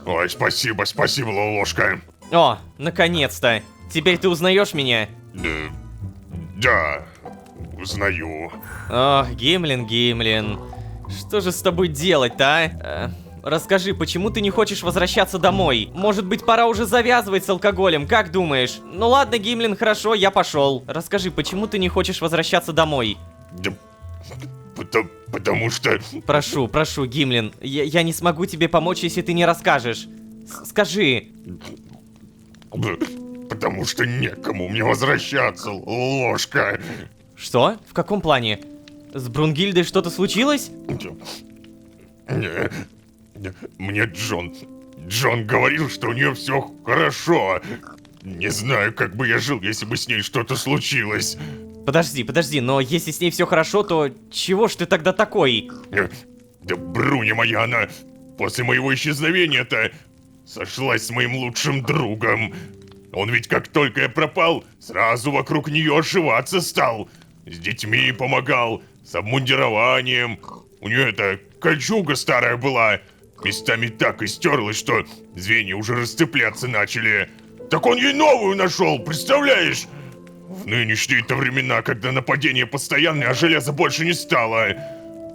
Ой, спасибо, Лолошка. О, наконец-то. Теперь ты узнаешь меня? Да, узнаю. Ох, Гимлин. Что же с тобой делать-то, а? Расскажи, почему ты не хочешь возвращаться домой? Может быть, пора уже завязывать с алкоголем, как думаешь? Ну ладно, Гимлин, хорошо, я пошел. Расскажи, почему ты не хочешь возвращаться домой? Да, потому что... Прошу, Гимлин, я не смогу тебе помочь, если ты не расскажешь. Скажи. Потому что некому мне возвращаться, Ложка. Что? В каком плане? С Брунгильдой что-то случилось? Мне Джон говорил, что у нее все хорошо. Не знаю, как бы я жил, если бы с ней что-то случилось. Подожди, но если с ней все хорошо, то чего ж ты тогда такой? Да Бруня моя, она после моего исчезновения-то сошлась с моим лучшим другом. Он ведь как только я пропал, сразу вокруг нее ошиваться стал. С детьми помогал, с обмундированием. У нее эта кольчуга старая была. Местами так истерлась, что звенья уже расцепляться начали. Так он ей новую нашел, представляешь? В нынешние-то времена, когда нападения постоянные, а железа больше не стало.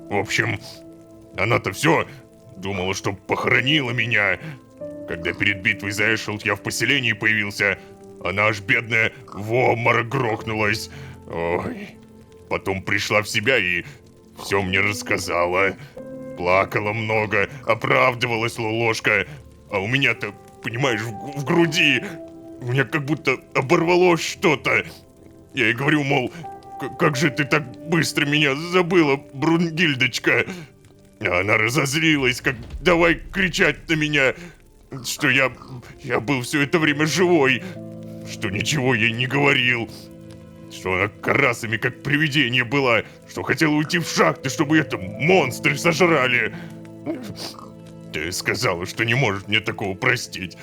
В общем, она-то все думала, что похоронила меня. Когда перед битвой за Эшелд я в поселении появился, она аж бедная в обморок грохнулась. Ой. Потом пришла в себя и все мне рассказала. Плакала много, оправдывалась Лолошка. А у меня-то, понимаешь, в груди... У меня как будто оборвалось что-то. Я ей говорю, мол, как же ты так быстро меня забыла, Брунгильдочка? Она разозлилась, как давай кричать на меня, что я был все это время живой, что ничего ей не говорил, что она карасами как привидение была, что хотела уйти в шахты, чтобы это монстры сожрали. Ты сказала, что не можешь мне такого простить.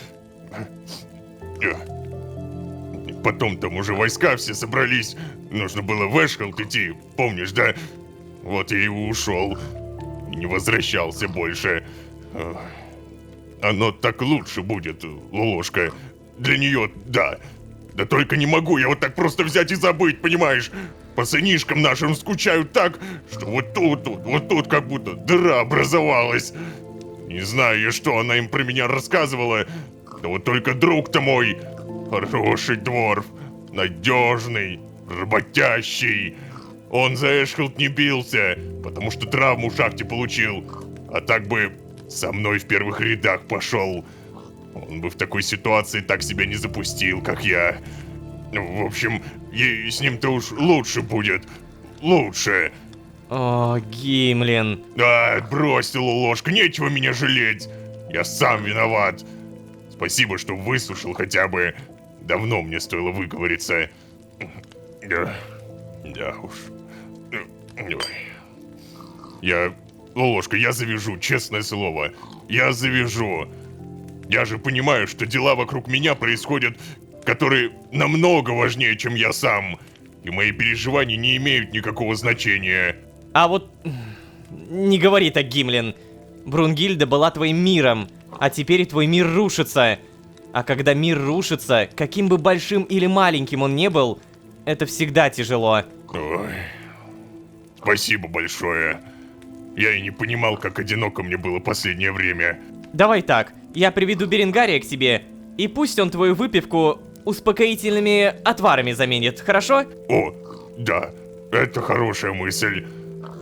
Потом там уже войска все собрались, нужно было в Эшхолд идти, помнишь, да? Вот я и ушел, и не возвращался больше. Оно так лучше будет, Лолошка. Для нее, да. Да только не могу я вот так просто взять и забыть, понимаешь? По сынишкам нашим скучаю так, что вот тут как будто дыра образовалась. Не знаю я, что она им про меня рассказывала, да вот только друг-то мой, хороший дворф, надежный, работящий. Он за Эшхолд не бился, потому что травму в шахте получил, а так бы со мной в первых рядах пошел. Он бы в такой ситуации так себя не запустил, как я. В общем, ей с ним-то уж лучше будет. Лучше. О, Гимлин. Да, брось ты, Лолошка, нечего меня жалеть. Я сам виноват. Спасибо, что выслушал хотя бы. Давно мне стоило выговориться. Да уж. Лолошка, я завяжу, честное слово. Я завяжу. Я же понимаю, что дела вокруг меня происходят, которые намного важнее, чем я сам. И мои переживания не имеют никакого значения. А вот... Не говори так, Гимлин. Брунгильда была твоим миром, а теперь и твой мир рушится. А когда мир рушится, каким бы большим или маленьким он не был, это всегда тяжело. Ой. Спасибо большое. Я и не понимал, как одиноко мне было последнее время. Давай так, я приведу Беренгария к тебе, и пусть он твою выпивку успокоительными отварами заменит, хорошо? О, да, это хорошая мысль.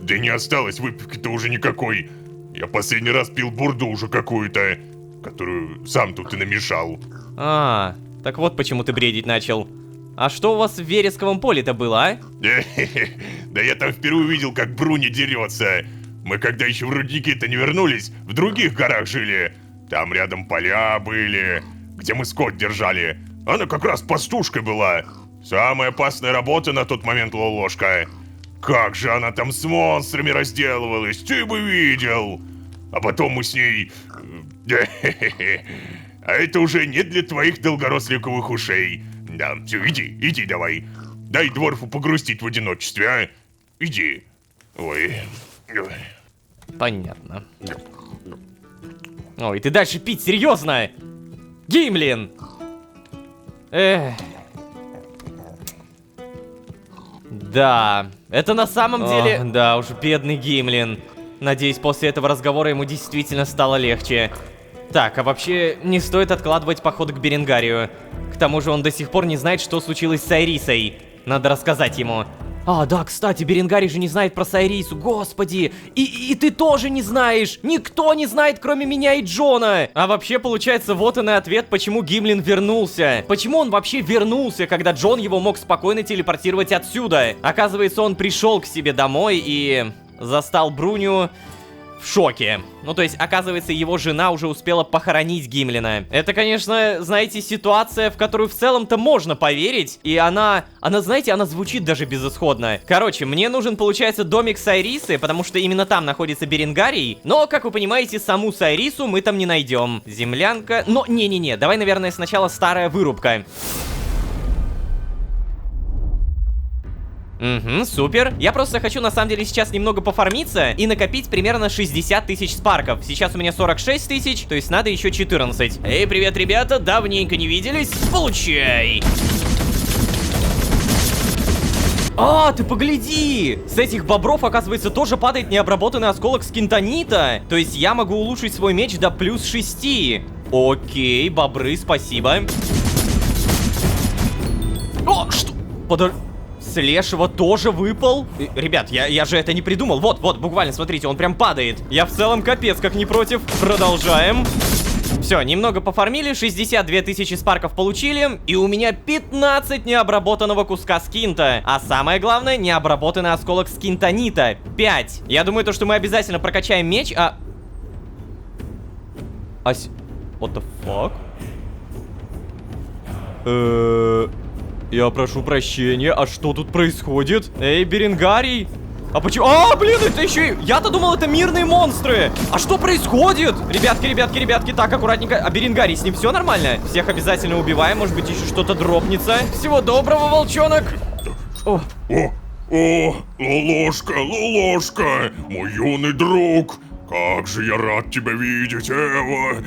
Да и не осталось выпивки-то уже никакой. Я последний раз пил бурду уже какую-то, которую сам тут и намешал. А, так вот почему ты бредить начал. А что у вас в Вересковом поле-то было, а? Да я там впервые видел, как Бруни дерется. Мы когда еще в рудники-то не вернулись, в других горах жили. Там рядом поля были, где мы скот держали. Она как раз пастушкой была. Самая опасная работа на тот момент, Лолошка. Как же она там с монстрами разделывалась, ты бы видел. А потом мы с ней... А это уже не для твоих долгоросликовых ушей. Да, все, иди давай. Дай дворфу погрустить в одиночестве, а? Иди. Ой. Понятно. Ой, ты дальше пить, серьезно? Гимлин! Эх. Да, это на самом деле... Да уж, бедный Гимлин. Надеюсь, после этого разговора ему действительно стало легче. Так, а вообще, не стоит откладывать поход к Беренгарию. К тому же он до сих пор не знает, что случилось с Сайрисой. Надо рассказать ему. А, да, кстати, Беренгарий же не знает про Сайрису, господи! И ты тоже не знаешь! Никто не знает, кроме меня и Джона! А вообще, получается, вот он и ответ, почему Гимлин вернулся. Почему он вообще вернулся, когда Джон его мог спокойно телепортировать отсюда? Оказывается, он пришел к себе домой и... застал Бруню... в шоке. Ну, то есть, оказывается, его жена уже успела похоронить Гимлина. Это, конечно, знаете, ситуация, в которую в целом-то можно поверить. И она, знаете, она звучит даже безысходно. Короче, мне нужен, получается, домик Сайрисы, потому что именно там находится Беренгарий. Но, как вы понимаете, саму Сайрису мы там не найдем. Землянка... Но, не-не-не, давай, наверное, сначала старая вырубка. Угу, супер. Я просто хочу, на самом деле, сейчас немного пофармиться и накопить примерно 60 тысяч спарков. Сейчас у меня 46 тысяч, то есть надо еще 14. Эй, привет, ребята, давненько не виделись. Получай! А, ты погляди! С этих бобров, оказывается, тоже падает необработанный осколок скинтонита. То есть я могу улучшить свой меч до плюс 6. Окей, бобры, спасибо. О, что? Подожди. С лешего тоже выпал? Ребят, я же это не придумал. Вот, буквально, смотрите, он прям падает. Я в целом капец как не против. Продолжаем. Все, немного пофармили, 62 тысячи спарков получили, и у меня 15 необработанного куска скинта. А самое главное, необработанный осколок скинтонита. 5. Я думаю, то, что мы обязательно прокачаем меч, What the fuck? Я прошу прощения, а что тут происходит? Эй, Беренгарий! А почему? Блин, это еще и... Я-то думал, это мирные монстры! А что происходит? Ребятки, так, аккуратненько. А Беренгарий, с ним все нормально? Всех обязательно убиваем, может быть, еще что-то дропнется. Всего доброго, волчонок! О, Лолошка, мой юный друг! Как же я рад тебя видеть, Эва!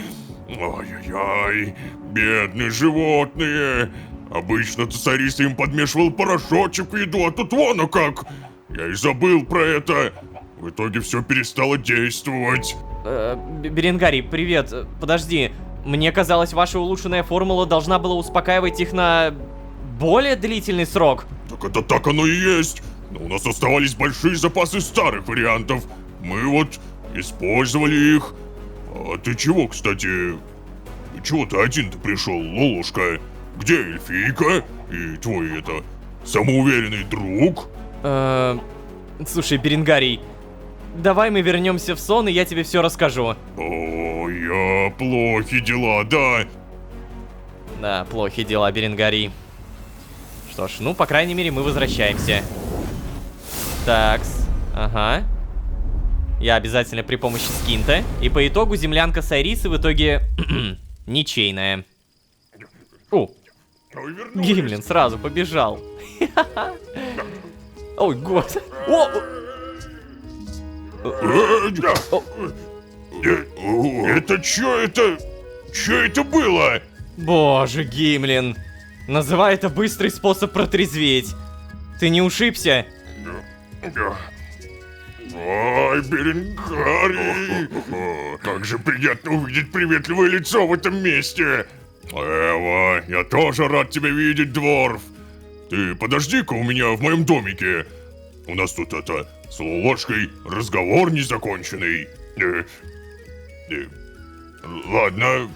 Ай-яй-яй, бедные животные! Обычно Цариса им подмешивал порошочек в еду, а тут вон оно как! Я и забыл про это. В итоге все перестало действовать. Беренгарий, привет. Подожди. Мне казалось, ваша улучшенная формула должна была успокаивать их на более длительный срок. Так это так оно и есть. Но у нас оставались большие запасы старых вариантов. Мы вот использовали их. А ты чего, кстати? Чего ты один-то пришел, Лолушка? Где эльфийка? И твой, самоуверенный друг? Слушай, Беренгарий, давай мы вернемся в сон, и я тебе все расскажу. Плохи дела, да? Да, плохи дела, Беренгарий. Что ж, ну, по крайней мере, мы возвращаемся. Такс, ага. Я обязательно при помощи скинта. И по итогу землянка Сайрисы в итоге ничейная. Гимлин сразу побежал. Ой, год. Это чё это? Чё это было? Боже, Гимлин. Называй это быстрый способ протрезветь. Ты не ушибся? Ай, Беренгарий! Как же приятно увидеть приветливое лицо в этом месте! Эва, я тоже рад тебя видеть, Дворф! Ты подожди-ка у меня в моем домике. У нас тут с Лолошкой разговор незаконченный. Ладно,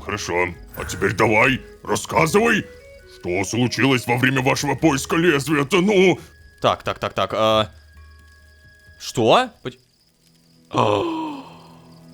хорошо. А теперь давай, рассказывай, что случилось во время вашего поиска лезвия-то, ну? Так, Что?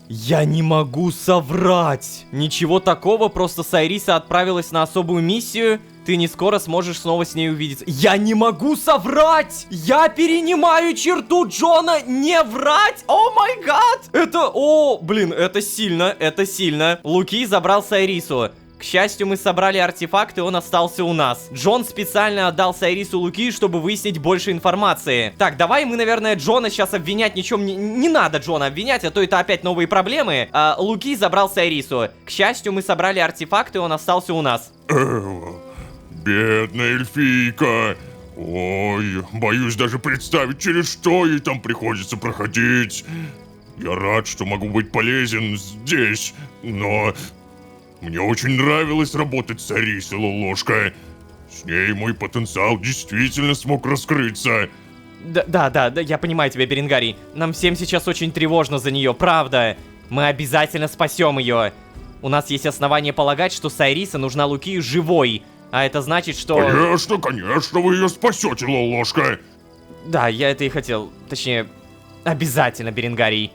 Я не могу соврать! Ничего такого, просто Сайриса отправилась на особую миссию. Ты не скоро сможешь снова с ней увидеться. Я не могу соврать! Я перенимаю черту Джона не врать! О май гад! Это сильно. Луки забрал Сайрису. К счастью, мы собрали артефакт, и он остался у нас. Джон специально отдал Сайрису Луки, чтобы выяснить больше информации. Так, давай мы, наверное, Джона сейчас обвинять ничем не надо Джона обвинять, а то это опять новые проблемы. Луки забрал Сайрису. К счастью, мы собрали артефакт, и он остался у нас. Бедная эльфийка. Ой, боюсь даже представить, через что ей там приходится проходить. Я рад, что могу быть полезен здесь, но... Мне очень нравилось работать с Арисой, Лолошка. С ней мой потенциал действительно смог раскрыться. Да, я понимаю тебя, Беренгарий. Нам всем сейчас очень тревожно за нее, правда. Мы обязательно спасем ее. У нас есть основания полагать, что Сайриса нужна Лукию живой. А это значит, что... Конечно, вы ее спасете, Лолошка. Да, я это и хотел. Точнее, обязательно, Беренгарий.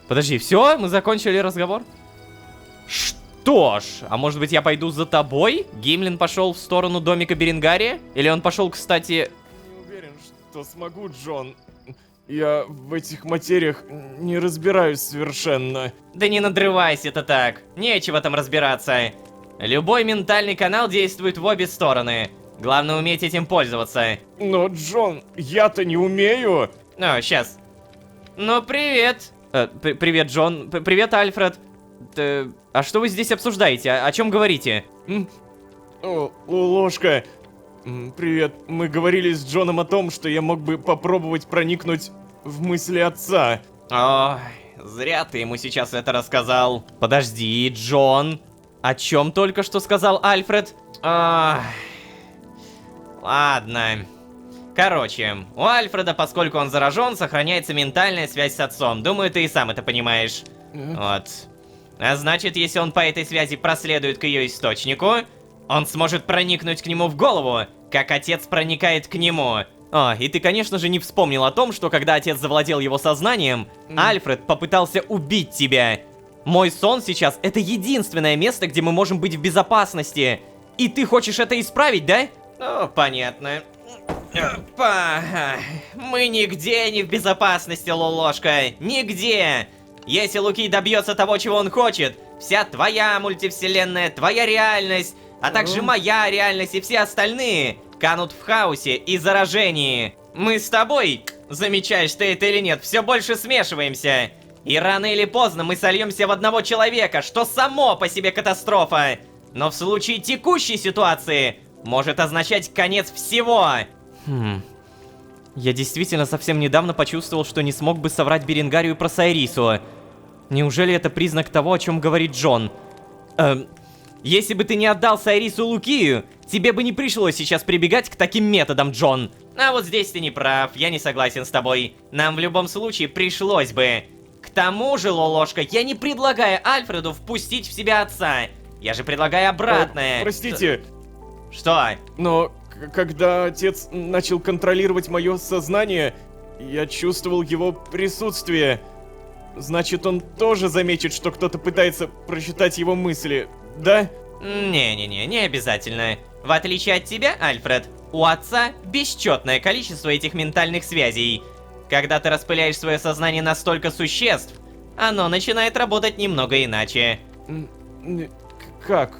Подожди, все? Мы закончили разговор? Что ж, а может быть я пойду за тобой? Гимлин пошел в сторону домика Беренгария? Или он пошел, кстати... Не уверен, что смогу, Джон. Я в этих материях не разбираюсь совершенно. Да не надрывайся ты так. Нечего там разбираться. Любой ментальный канал действует в обе стороны. Главное уметь этим пользоваться. Но, Джон, я-то не умею. Сейчас. Ну, привет. Привет, Джон. Привет, Альфред. А что вы здесь обсуждаете? О чем говорите? Ложка. Привет. Мы говорили с Джоном о том, что я мог бы попробовать проникнуть в мысли отца. Ой, зря ты ему сейчас это рассказал. Подожди, Джон. О чем только что сказал Альфред? Ладно. Короче, у Альфреда, поскольку он заражен, сохраняется ментальная связь с отцом. Думаю, ты и сам это понимаешь. Вот. А значит, если он по этой связи проследует к ее источнику, он сможет проникнуть к нему в голову, как отец проникает к нему. И ты, конечно же, не вспомнил о том, что когда отец завладел его сознанием, Альфред попытался убить тебя. Мой сон сейчас — это единственное место, где мы можем быть в безопасности. И ты хочешь это исправить, да? Ну, понятно. Мы нигде не в безопасности, Лолошка. Нигде. Если Луки добьется того, чего он хочет, вся твоя мультивселенная, твоя реальность, а также моя реальность и все остальные канут в хаосе и заражении. Мы с тобой, замечаешь ты это или нет, все больше смешиваемся. И рано или поздно мы сольемся в одного человека, что само по себе катастрофа. Но в случае текущей ситуации может означать конец всего. Я действительно совсем недавно почувствовал, что не смог бы соврать Беренгарию про Сайрису. Неужели это признак того, о чем говорит Джон? Если бы ты не отдал Сайрису Лукию, тебе бы не пришлось сейчас прибегать к таким методам, Джон. А вот здесь ты не прав, я не согласен с тобой. Нам в любом случае пришлось бы. К тому же, Лолошка, я не предлагаю Альфреду впустить в себя отца. Я же предлагаю обратное. Простите, Что? но когда отец начал контролировать мое сознание, я чувствовал его присутствие. Значит, он тоже заметит, что кто-то пытается прочитать его мысли, да? Не-не-не, не обязательно. В отличие от тебя, Альфред, у отца бесчетное количество этих ментальных связей. Когда ты распыляешь свое сознание на столько существ, оно начинает работать немного иначе. Как?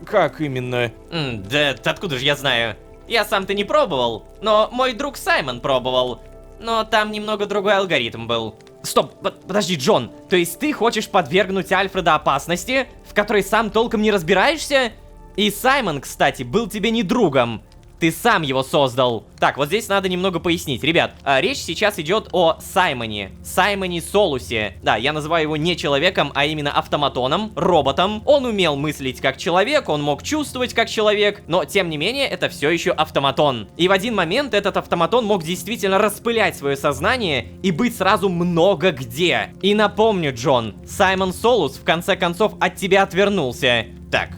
Как именно? Да откуда же я знаю? Я сам-то не пробовал, но мой друг Саймон пробовал. Но там немного другой алгоритм был. Стоп, подожди, Джон. То есть ты хочешь подвергнуть Альфреда опасности, в которой сам толком не разбираешься? И Саймон, кстати, был тебе не другом. Ты сам его создал. Так, вот здесь надо немного пояснить. Ребят, речь сейчас идет о Саймоне. Саймоне Солусе. Да, я называю его не человеком, а именно автоматоном, роботом. Он умел мыслить как человек, он мог чувствовать как человек, но тем не менее это все еще автоматон. И в один момент этот автоматон мог действительно распылять свое сознание и быть сразу много где. И напомню, Джон, Саймон Солус в конце концов от тебя отвернулся. Так,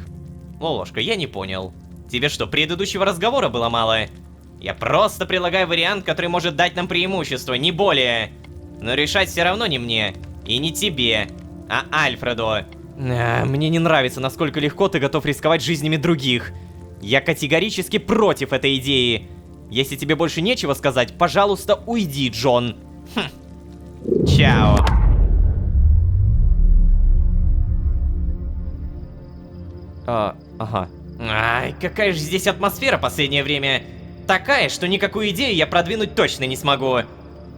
Лолошка, я не понял. Тебе что, предыдущего разговора было мало? Я просто предлагаю вариант, который может дать нам преимущество, не более. Но решать все равно не мне, и не тебе, а Альфреду. Мне не нравится, насколько легко ты готов рисковать жизнями других. Я категорически против этой идеи. Если тебе больше нечего сказать, пожалуйста, уйди, Джон. Чао. Ага. Ай, какая же здесь атмосфера последнее время. Такая, что никакую идею я продвинуть точно не смогу.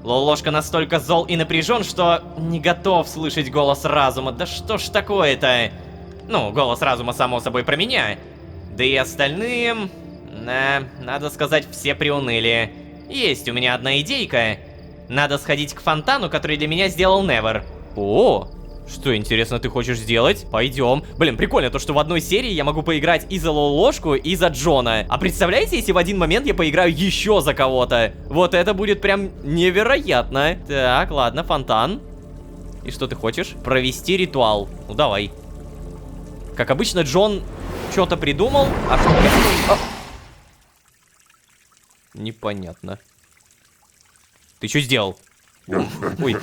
Лолошка настолько зол и напряжен, что не готов слышать голос разума. Да что ж такое-то? Ну, голос разума, само собой, про меня. Да и остальные... надо сказать, все приуныли. Есть у меня одна идейка. Надо сходить к фонтану, который для меня сделал Невер. О, что, интересно, ты хочешь сделать? Пойдем. Блин, прикольно то, что в одной серии я могу поиграть и за Лолошку, и за Джона. А представляете, если в один момент я поиграю еще за кого-то? Вот это будет прям невероятно. Так, ладно, фонтан. И что ты хочешь? Провести ритуал. Ну, давай. Как обычно, Джон что-то придумал, а что придумал? Непонятно. Ты что сделал? Ой.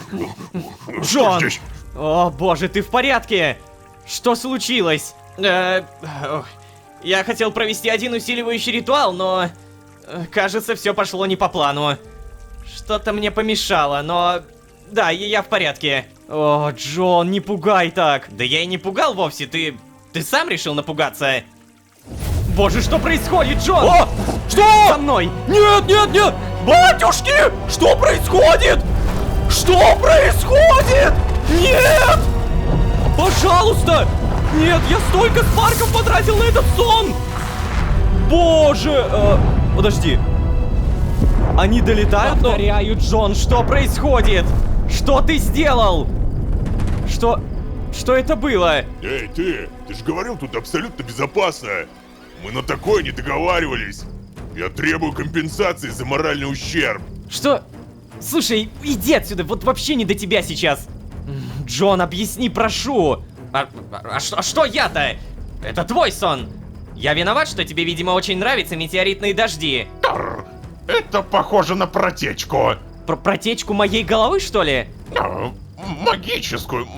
Джон! О, боже, ты в порядке? Что случилось? Я хотел провести один усиливающий ритуал, но... кажется, все пошло не по плану. Что-то мне помешало, но... да, я в порядке. О, Джон, не пугай так. Да я и не пугал вовсе, ты сам решил напугаться. Боже, что происходит, Джон? О! Что? Со мной! Нет, нет, нет! Батюшки! Что происходит? Что происходит? Нет! Пожалуйста! Нет, я столько спарков потратил на этот сон! Боже! Подожди. Они долетают, но... Повторяю, Джон, что происходит? Что ты сделал? Что это было? Эй, ты же говорил, тут абсолютно безопасно. Мы на такое не договаривались. Я требую компенсации за моральный ущерб. Что? Слушай, иди отсюда, вот вообще не до тебя сейчас. Джон, объясни, прошу! Что я-то? Это твой сон. Я виноват, что тебе, видимо, очень нравятся метеоритные дожди. Арр, это похоже на протечку. Протечку моей головы, что ли?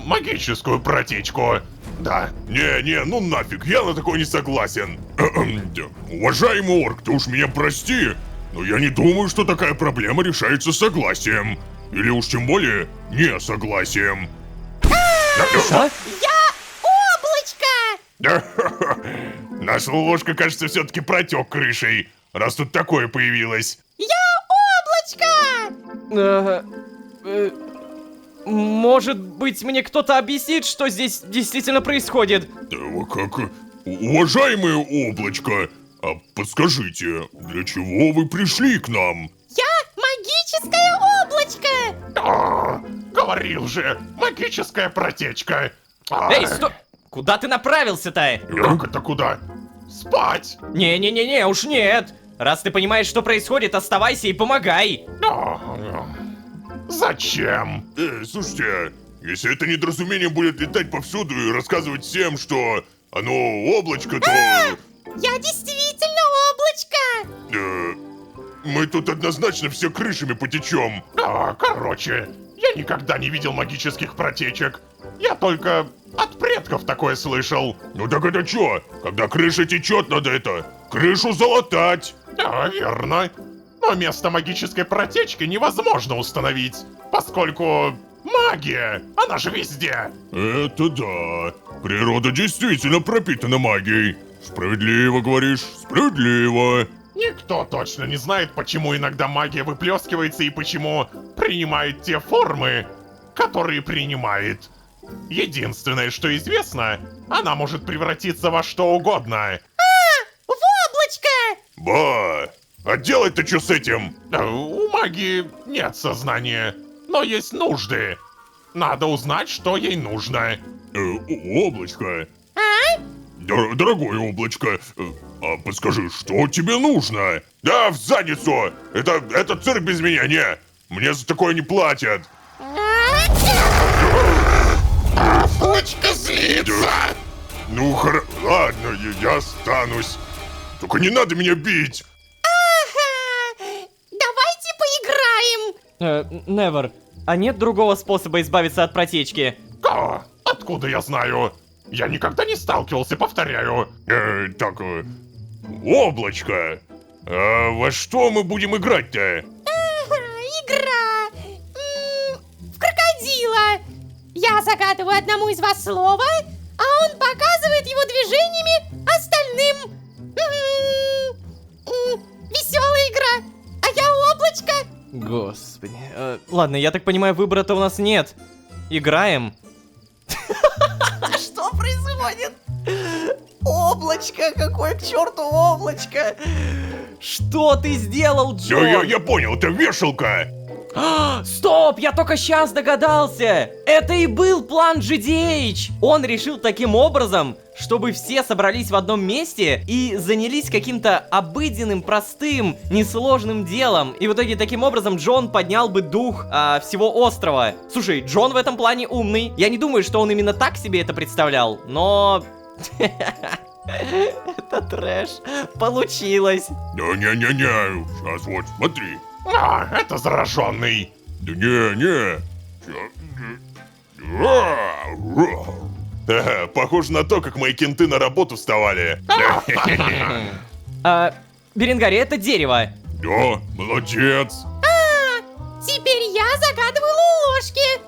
Магическую протечку. Да. Не, ну нафиг, я на такое не согласен. Уважаемый орк, ты уж меня прости, но я не думаю, что такая проблема решается согласием. Или уж тем более не согласием. Что? Облачко! Наша ложка, кажется, все-таки протек крышей, раз тут такое появилось. Я облачко! Может быть, мне кто-то объяснит, что здесь действительно происходит? Как? Уважаемое облачко, а подскажите, для чего вы пришли к нам? Я магическое облачко! Говорил же, магическая протечка. Эй, стой! Куда ты направился-то? Как это куда? Спать! Не, уж нет. Раз ты понимаешь, что происходит, оставайся и помогай. Зачем? Слушайте, если это недоразумение будет летать повсюду и рассказывать всем, что оно облачко, то... Я действительно облачко! Мы тут однозначно все крышами потечем. Короче, я никогда не видел магических протечек. Я только от предков такое слышал. Ну так это чё? Когда крыша течет, надо крышу залатать. Верно. Но место магической протечки невозможно установить, поскольку магия, она же везде. Это да. Природа действительно пропитана магией. Справедливо говоришь, справедливо. Никто точно не знает, почему иногда магия выплескивается и почему принимает те формы, которые принимает. Единственное, что известно, она может превратиться во что угодно. В облачко! Ба! А делать-то что с этим? У магии нет сознания, но есть нужды. Надо узнать, что ей нужно. Облачко. Дорогое облачко, а подскажи, что тебе нужно? Да, в задницу! Это цирк без меня, не! Мне за такое не платят! Облачко злится! Ну, ладно, я останусь. Только не надо меня бить! Давайте поиграем! Невер, а нет другого способа избавиться от протечки? Откуда я знаю? Я никогда не сталкивался, повторяю. Облачко! А во что мы будем играть-то? Игра! В крокодила! Я загадываю одному из вас слово, а он показывает его движениями остальным. Веселая игра! А я облачко! Господи. Ладно, я так понимаю, выбора-то у нас нет. Играем. Что происходит? Облачко, какое к черту облачко? Что ты сделал, Джон? Я понял, это вешалка! Стоп, я только сейчас догадался! Это и был план GDH! Он решил таким образом, чтобы все собрались в одном месте и занялись каким-то обыденным, простым, несложным делом. И в итоге таким образом Джон поднял бы дух всего острова. Слушай, Джон в этом плане умный. Я не думаю, что он именно так себе это представлял, но... Это трэш. Получилось. Да не-не-не, сейчас вот, смотри. Это зараженный. Да не. Похоже на то, как мои кенты на работу вставали. Беренгари, это дерево. Да, молодец. Теперь я загадываю ложки.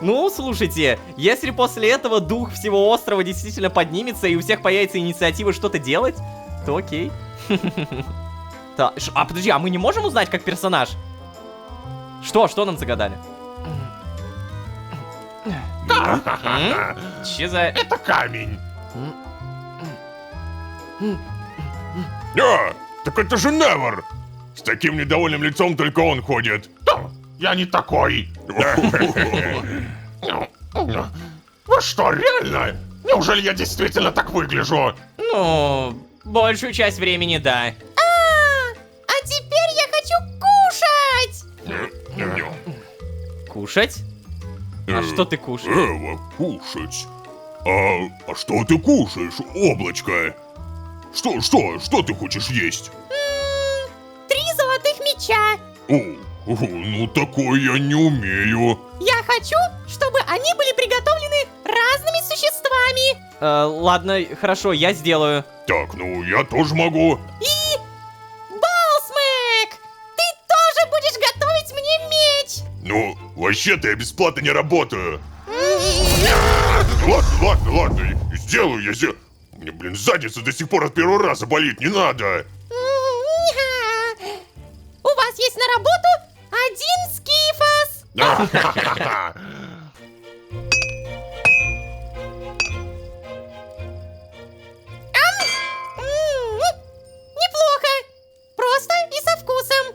Ну, слушайте, если после этого дух всего острова действительно поднимется и у всех появится инициатива что-то делать, то окей. Подожди, а мы не можем узнать как персонаж? Что нам загадали? Че за... Это камень. Так это же Невер! С таким недовольным лицом только он ходит. Я не такой. Вы что, реально? Неужели я действительно так выгляжу? Ну, большую часть времени да. А теперь я хочу кушать! Кушать? А что ты кушаешь? Эва, кушать. А что ты кушаешь, облачко? Что ты хочешь есть? 3 золотых меча. Ну такое я не умею. Я хочу, чтобы они были приготовлены разными существами. Ладно, хорошо, я сделаю. Так, ну я тоже могу. И... Балсмэк! Ты тоже будешь готовить мне меч! Ну, вообще-то я бесплатно не работаю. Ладно, сделаю я сделаю. Мне, блин, задница до сих пор от первого раза болит, не надо. У вас есть на работу 1 скифос! Неплохо! Просто и со вкусом!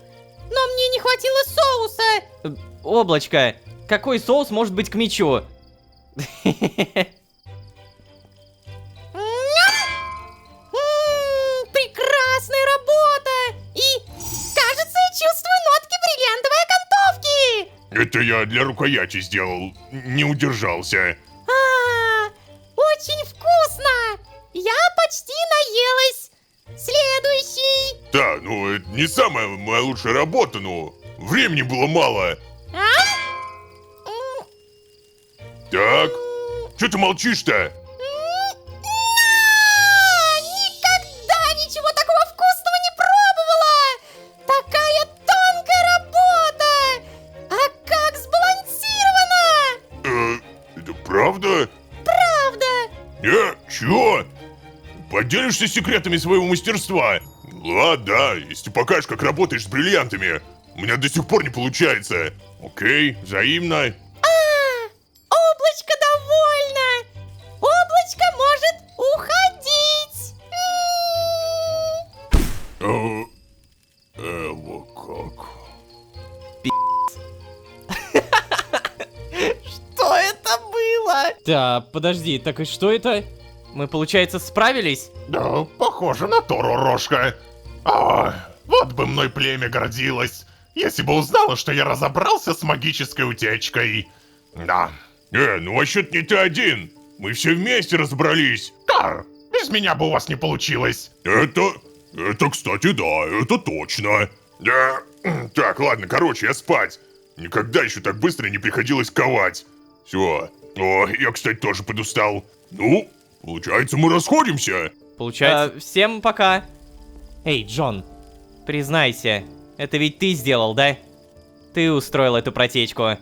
Но мне не хватило соуса! Облачко, какой соус может быть к мечу? Прекрасная работа! И, кажется, я чувствую нотки бриллиантовой окантовки! Это я для рукояти сделал, не удержался. Очень вкусно! Я почти наелась! Следующий! Да, ну это не самая моя лучшая работа, но времени было мало. Так, что ты молчишь-то? Никогда ничего такого вкусного не пробовала! Такая тонкая работа! А как сбалансировано! Это правда? Правда! Чё? Поделишься секретами своего мастерства? Ладно, если покажешь, как работаешь с бриллиантами. У меня до сих пор не получается. Окей, взаимно. Облачко довольно! Облачко может уходить! Эва, как? Что это было? Да, подожди, так и что это? Мы, получается, справились? Да, похоже на то, Ророжка. Вот бы мной племя гордилось, если бы узнала, что я разобрался с магической утечкой. Да. Ну вообще-то не ты один. Мы все вместе разобрались. Кар, без меня бы у вас не получилось. Это, кстати, да, это точно. Да. Так, ладно, короче, я спать. Никогда еще так быстро не приходилось ковать. Все. Я, кстати, тоже подустал. Ну, получается, мы расходимся. Получается, всем пока. Эй, Джон, признайся, это ведь ты сделал, да? Ты устроил эту протечку.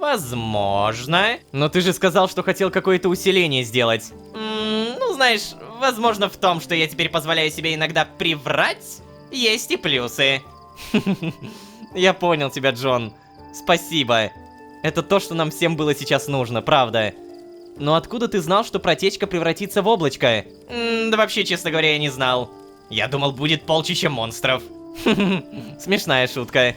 Возможно. Но ты же сказал, что хотел какое-то усиление сделать. Ну, знаешь, возможно, в том, что я теперь позволяю себе иногда приврать, есть и плюсы. Я понял тебя, Джон. Спасибо. Это то, что нам всем было сейчас нужно, правда. Но откуда ты знал, что протечка превратится в облачко? Да вообще, честно говоря, я не знал. Я думал, будет полчища монстров. Смешная шутка.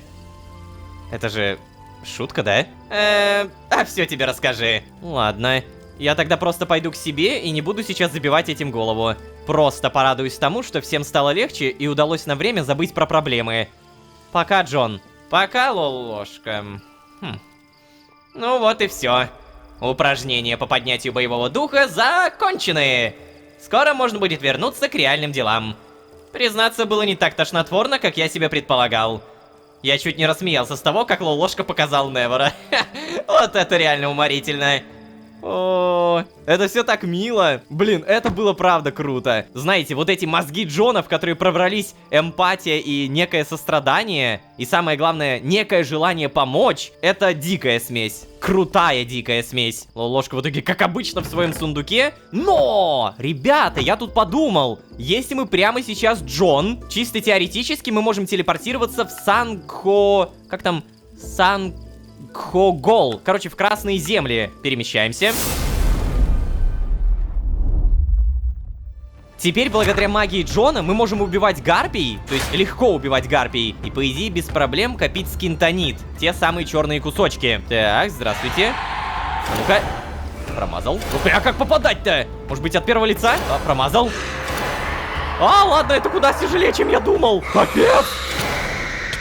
Это же шутка, да? А все тебе расскажи. Ладно. Я тогда просто пойду к себе и не буду сейчас забивать этим голову. Просто порадуюсь тому, что всем стало легче и удалось на время забыть про проблемы. Пока, Джон. Пока, Лолошка. Ну вот и все. Упражнения по поднятию боевого духа закончены. Скоро можно будет вернуться к реальным делам. Признаться, было не так тошнотворно, как я себе предполагал. Я чуть не рассмеялся с того, как Лолошка показал Невера. Вот это реально уморительно. О, это все так мило. Блин, это было правда круто. Знаете, вот эти мозги Джона, в которые пробрались эмпатия и некое сострадание, и самое главное, некое желание помочь, это дикая смесь. Крутая дикая смесь. Лолошка в итоге, как обычно, в своем сундуке. Но, ребята, я тут подумал, если мы прямо сейчас Джон, чисто теоретически мы можем телепортироваться в Санхо... Как там? Санхогол. Короче, в Красные Земли перемещаемся. Теперь, благодаря магии Джона, мы можем убивать гарпий, то есть легко убивать гарпий, и, по идее, без проблем копить скинтонит, те самые черные кусочки. Так, здравствуйте. А ну-ка. Промазал. Ух, а как попадать-то? Может быть, от первого лица? Промазал. Ладно, это куда тяжелее, чем я думал. Капец!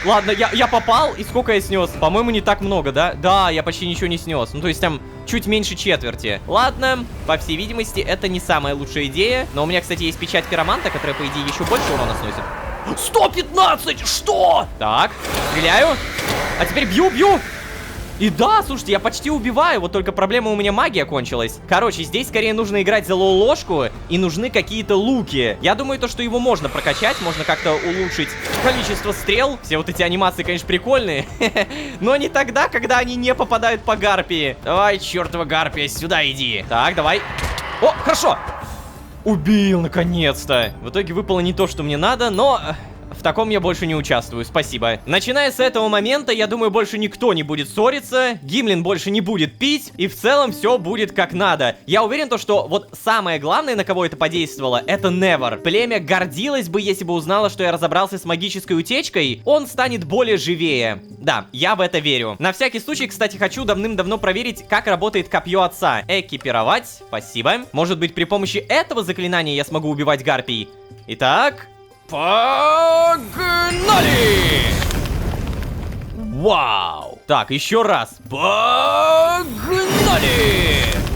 Ладно, я попал, и сколько я снес? По-моему, не так много, да? Да, я почти ничего не снес. Ну, то есть там чуть меньше четверти. Ладно, по всей видимости, это не самая лучшая идея. Но у меня, кстати, есть печать пироманта, которая, по идее, еще больше урона сносит. 115! Что? Так, стреляю. А теперь бью. И да, слушайте, я почти убиваю, вот только проблема у меня магия кончилась. Короче, здесь скорее нужно играть за лол-ложку, и нужны какие-то луки. Я думаю, то, что его можно прокачать, можно как-то улучшить количество стрел. Все вот эти анимации, конечно, прикольные, но не тогда, когда они не попадают по гарпии. Давай, чертова гарпия, сюда иди. Так, давай. О, хорошо. Убил, наконец-то. В итоге выпало не то, что мне надо, но... В таком я больше не участвую, спасибо. Начиная с этого момента, я думаю, больше никто не будет ссориться, Гимлин больше не будет пить, и в целом все будет как надо. Я уверен, то, что вот самое главное, на кого это подействовало, это Невер. Племя гордилось бы, если бы узнало, что я разобрался с магической утечкой, он станет более живее. Да, я в это верю. На всякий случай, кстати, хочу давным-давно проверить, как работает копье отца. Экипировать, спасибо. Может быть, при помощи этого заклинания я смогу убивать гарпий. Итак... Погнали! Вау! Так, еще раз. Погнали!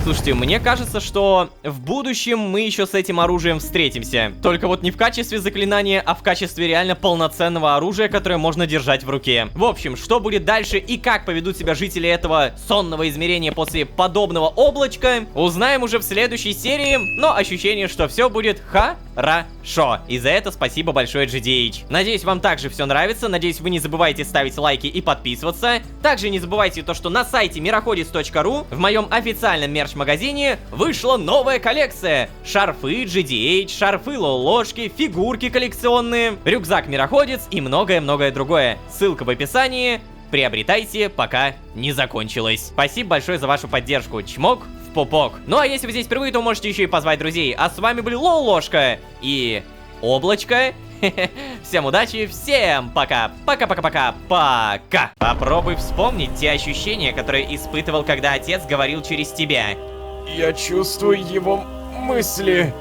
Слушайте, мне кажется, что в будущем мы еще с этим оружием встретимся. Только вот не в качестве заклинания, а в качестве реально полноценного оружия, которое можно держать в руке. В общем, что будет дальше и как поведут себя жители этого сонного измерения после подобного облачка, узнаем уже в следующей серии, но ощущение, что все будет хорошо. И за это спасибо большое GDH. Надеюсь, вам также все нравится, надеюсь, вы не забываете ставить лайки и подписываться. Также не забывайте то, что на сайте мироходец.ру в моем официальном мерч-магазине вышла новая коллекция. Шарфы GDH, шарфы лол-ложки, фигурки коллекционные, рюкзак Мироходец и многое-многое другое. Ссылка в описании. Приобретайте, пока не закончилось. Спасибо большое за вашу поддержку. Чмок в пупок. Ну а если вы здесь впервые, то можете еще и позвать друзей. А с вами были лол-ложка и облачко. Всем удачи, всем пока. Пока. Попробуй вспомнить те ощущения, которые испытывал, когда отец говорил через тебя. Я чувствую его мысли.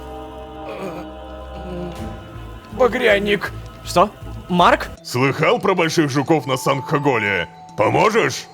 Багряник. Что? Марк? Слыхал про больших жуков на Сан-Хаголе? Поможешь?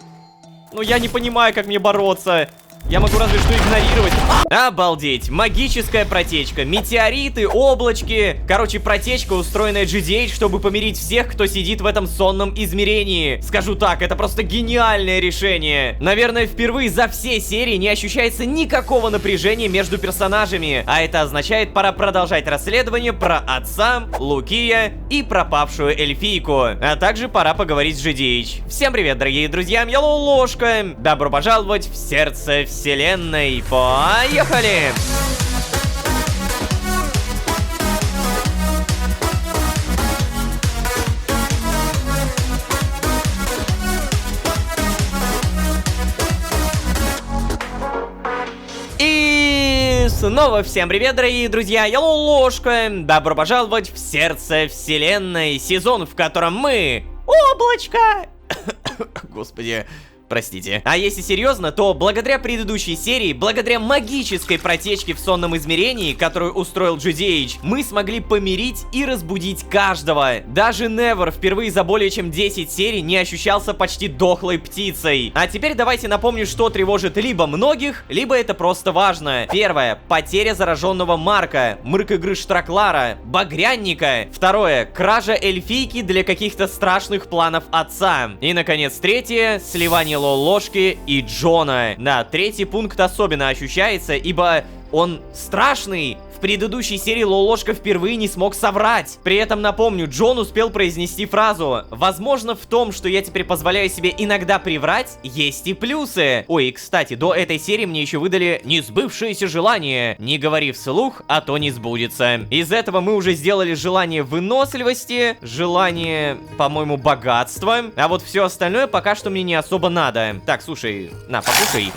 Ну я не понимаю, как мне бороться. Я могу разве что игнорировать. Обалдеть, магическая протечка, метеориты, облачки. Короче, протечка, устроенная GDH, чтобы помирить всех, кто сидит в этом сонном измерении. Скажу так, это просто гениальное решение. Наверное, впервые за все серии не ощущается никакого напряжения между персонажами. А это означает, пора продолжать расследование про отца, Лукия и пропавшую эльфийку. А также пора поговорить с GDH. Всем привет, дорогие друзья, я лол-ложка. Добро пожаловать в сердце вселенной. Поехали! И снова всем привет, дорогие друзья, я лол-ложка. Добро пожаловать в сердце вселенной. Сезон, в котором мы... Облачко! Господи... Простите. А если серьезно, то благодаря предыдущей серии, благодаря магической протечке в сонном измерении, которую устроил GDH, мы смогли помирить и разбудить каждого. Даже Невер впервые за более чем 10 серий не ощущался почти дохлой птицей. А теперь давайте напомню, что тревожит либо многих, либо это просто важно. Первое. Потеря зараженного Марка, мрк-игры Штраклара, Багрянника. Второе. Кража эльфийки для каких-то страшных планов отца. И, наконец, третье. Сливание лол-ложки и Джона. Да, третий пункт особенно ощущается, ибо он страшный. В предыдущей серии лол-ложка впервые не смог соврать. При этом, напомню, Джон успел произнести фразу: «Возможно, в том, что я теперь позволяю себе иногда приврать, есть и плюсы». Ой, и, кстати, до этой серии мне еще выдали несбывшееся желание. Не говори вслух, а то не сбудется. Из этого мы уже сделали желание выносливости, желание, по-моему, богатства. А вот все остальное пока что мне не особо надо. Так, слушай, на, покушай.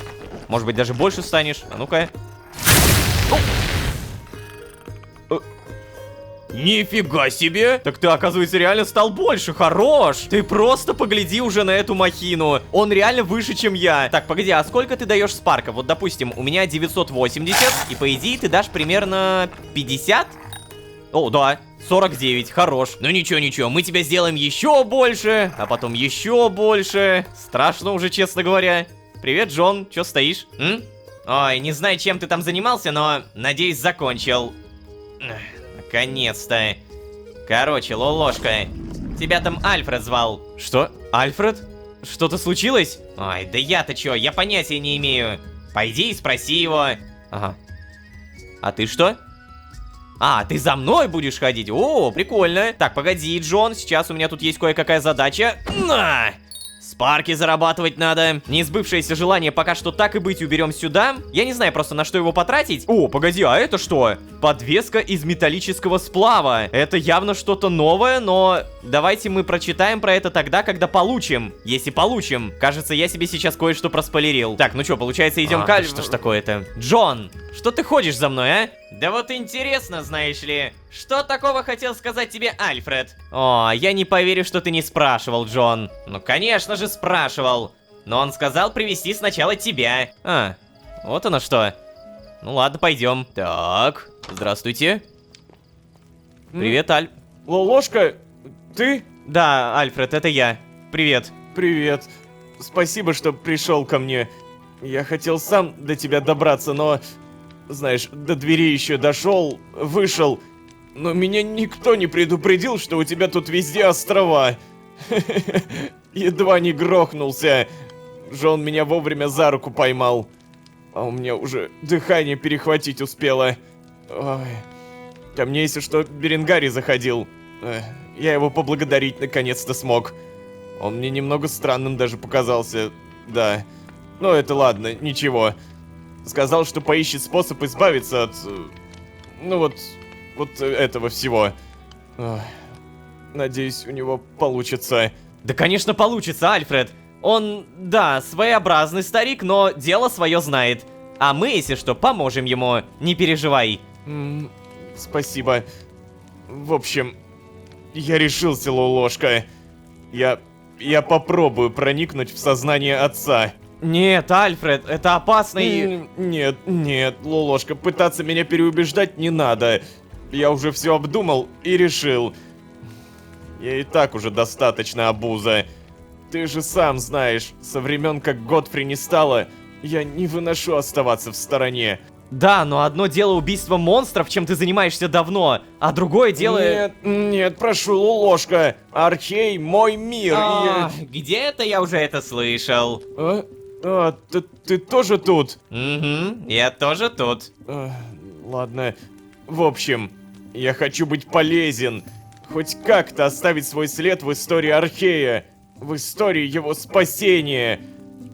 Может быть, даже больше станешь. А ну-ка. Нифига себе! Так ты, оказывается, реально стал больше, хорош! Ты просто погляди уже на эту махину. Он реально выше, чем я. Так, погоди, а сколько ты даешь спарка? Вот, допустим, у меня 980, и по идее ты дашь примерно 50? О, да, 49, хорош. Ну ничего, мы тебя сделаем еще больше, а потом еще больше. Страшно уже, честно говоря. Привет, Джон, чё стоишь? М? Ой, не знаю, чем ты там занимался, но, надеюсь, закончил. Наконец-то. Короче, Лолошка, тебя там Альфред звал. Что? Альфред? Что-то случилось? Ой, да я-то чё, я понятия не имею. Пойди и спроси его. Ага. А ты что? А, ты за мной будешь ходить? О, прикольно. Так, погоди, Джон, сейчас у меня тут есть кое-какая задача. На! Спарки зарабатывать надо. Несбывшееся желание пока что так и быть уберем сюда. Я не знаю просто, на что его потратить. О, погоди, а это что? Подвеска из металлического сплава. Это явно что-то новое, но давайте мы прочитаем про это тогда, когда получим. Если получим. Кажется, я себе сейчас кое-что проспойлерил. Так, ну что, получается, идем к Альфреду. Что ж такое-то? Джон, что ты ходишь за мной, а? Да вот интересно, знаешь ли, что такого хотел сказать тебе Альфред? О, я не поверю, что ты не спрашивал, Джон. Ну, конечно же, спрашивал. Но он сказал привести сначала тебя. А, вот оно что. Ну ладно, пойдем. Так, здравствуйте. Привет, Аль. Лолошка, ты? Да, Альфред, это я. Привет. Привет. Спасибо, что пришел ко мне. Я хотел сам до тебя добраться, но... Знаешь, до двери еще дошел, вышел, но меня никто не предупредил, что у тебя тут везде острова. Едва не грохнулся. Джон меня вовремя за руку поймал. А у меня уже дыхание перехватить успело. Ой. Ко мне, если что, Беренгари заходил. Я его поблагодарить наконец-то смог. Он мне немного странным даже показался, да. Но это ладно, ничего. Сказал, что поищет способ избавиться от... Ну вот этого всего. Ой. Надеюсь, у него получится. Да, конечно, получится, Альфред. Он, да, своеобразный старик, но дело свое знает. А мы, если что, поможем ему, не переживай. Спасибо. В общем, я решился, Лолошка. Я попробую проникнуть в сознание отца. Нет, Альфред, это опасно и... Нет, Лолошка, пытаться меня переубеждать не надо. Я уже все обдумал и решил. Я и так уже достаточно обуза. Ты же сам знаешь, со времен как Годфри не стало, я не выношу оставаться в стороне. Да, но одно дело убийство монстров, чем ты занимаешься давно, а другое дело... Нет, прошу, Лолошка, Архей мой мир, Где-то я уже это слышал. Ты тоже тут? Угу, я тоже тут. Ладно. В общем, я хочу быть полезен. Хоть как-то оставить свой след в истории Архея. В истории его спасения.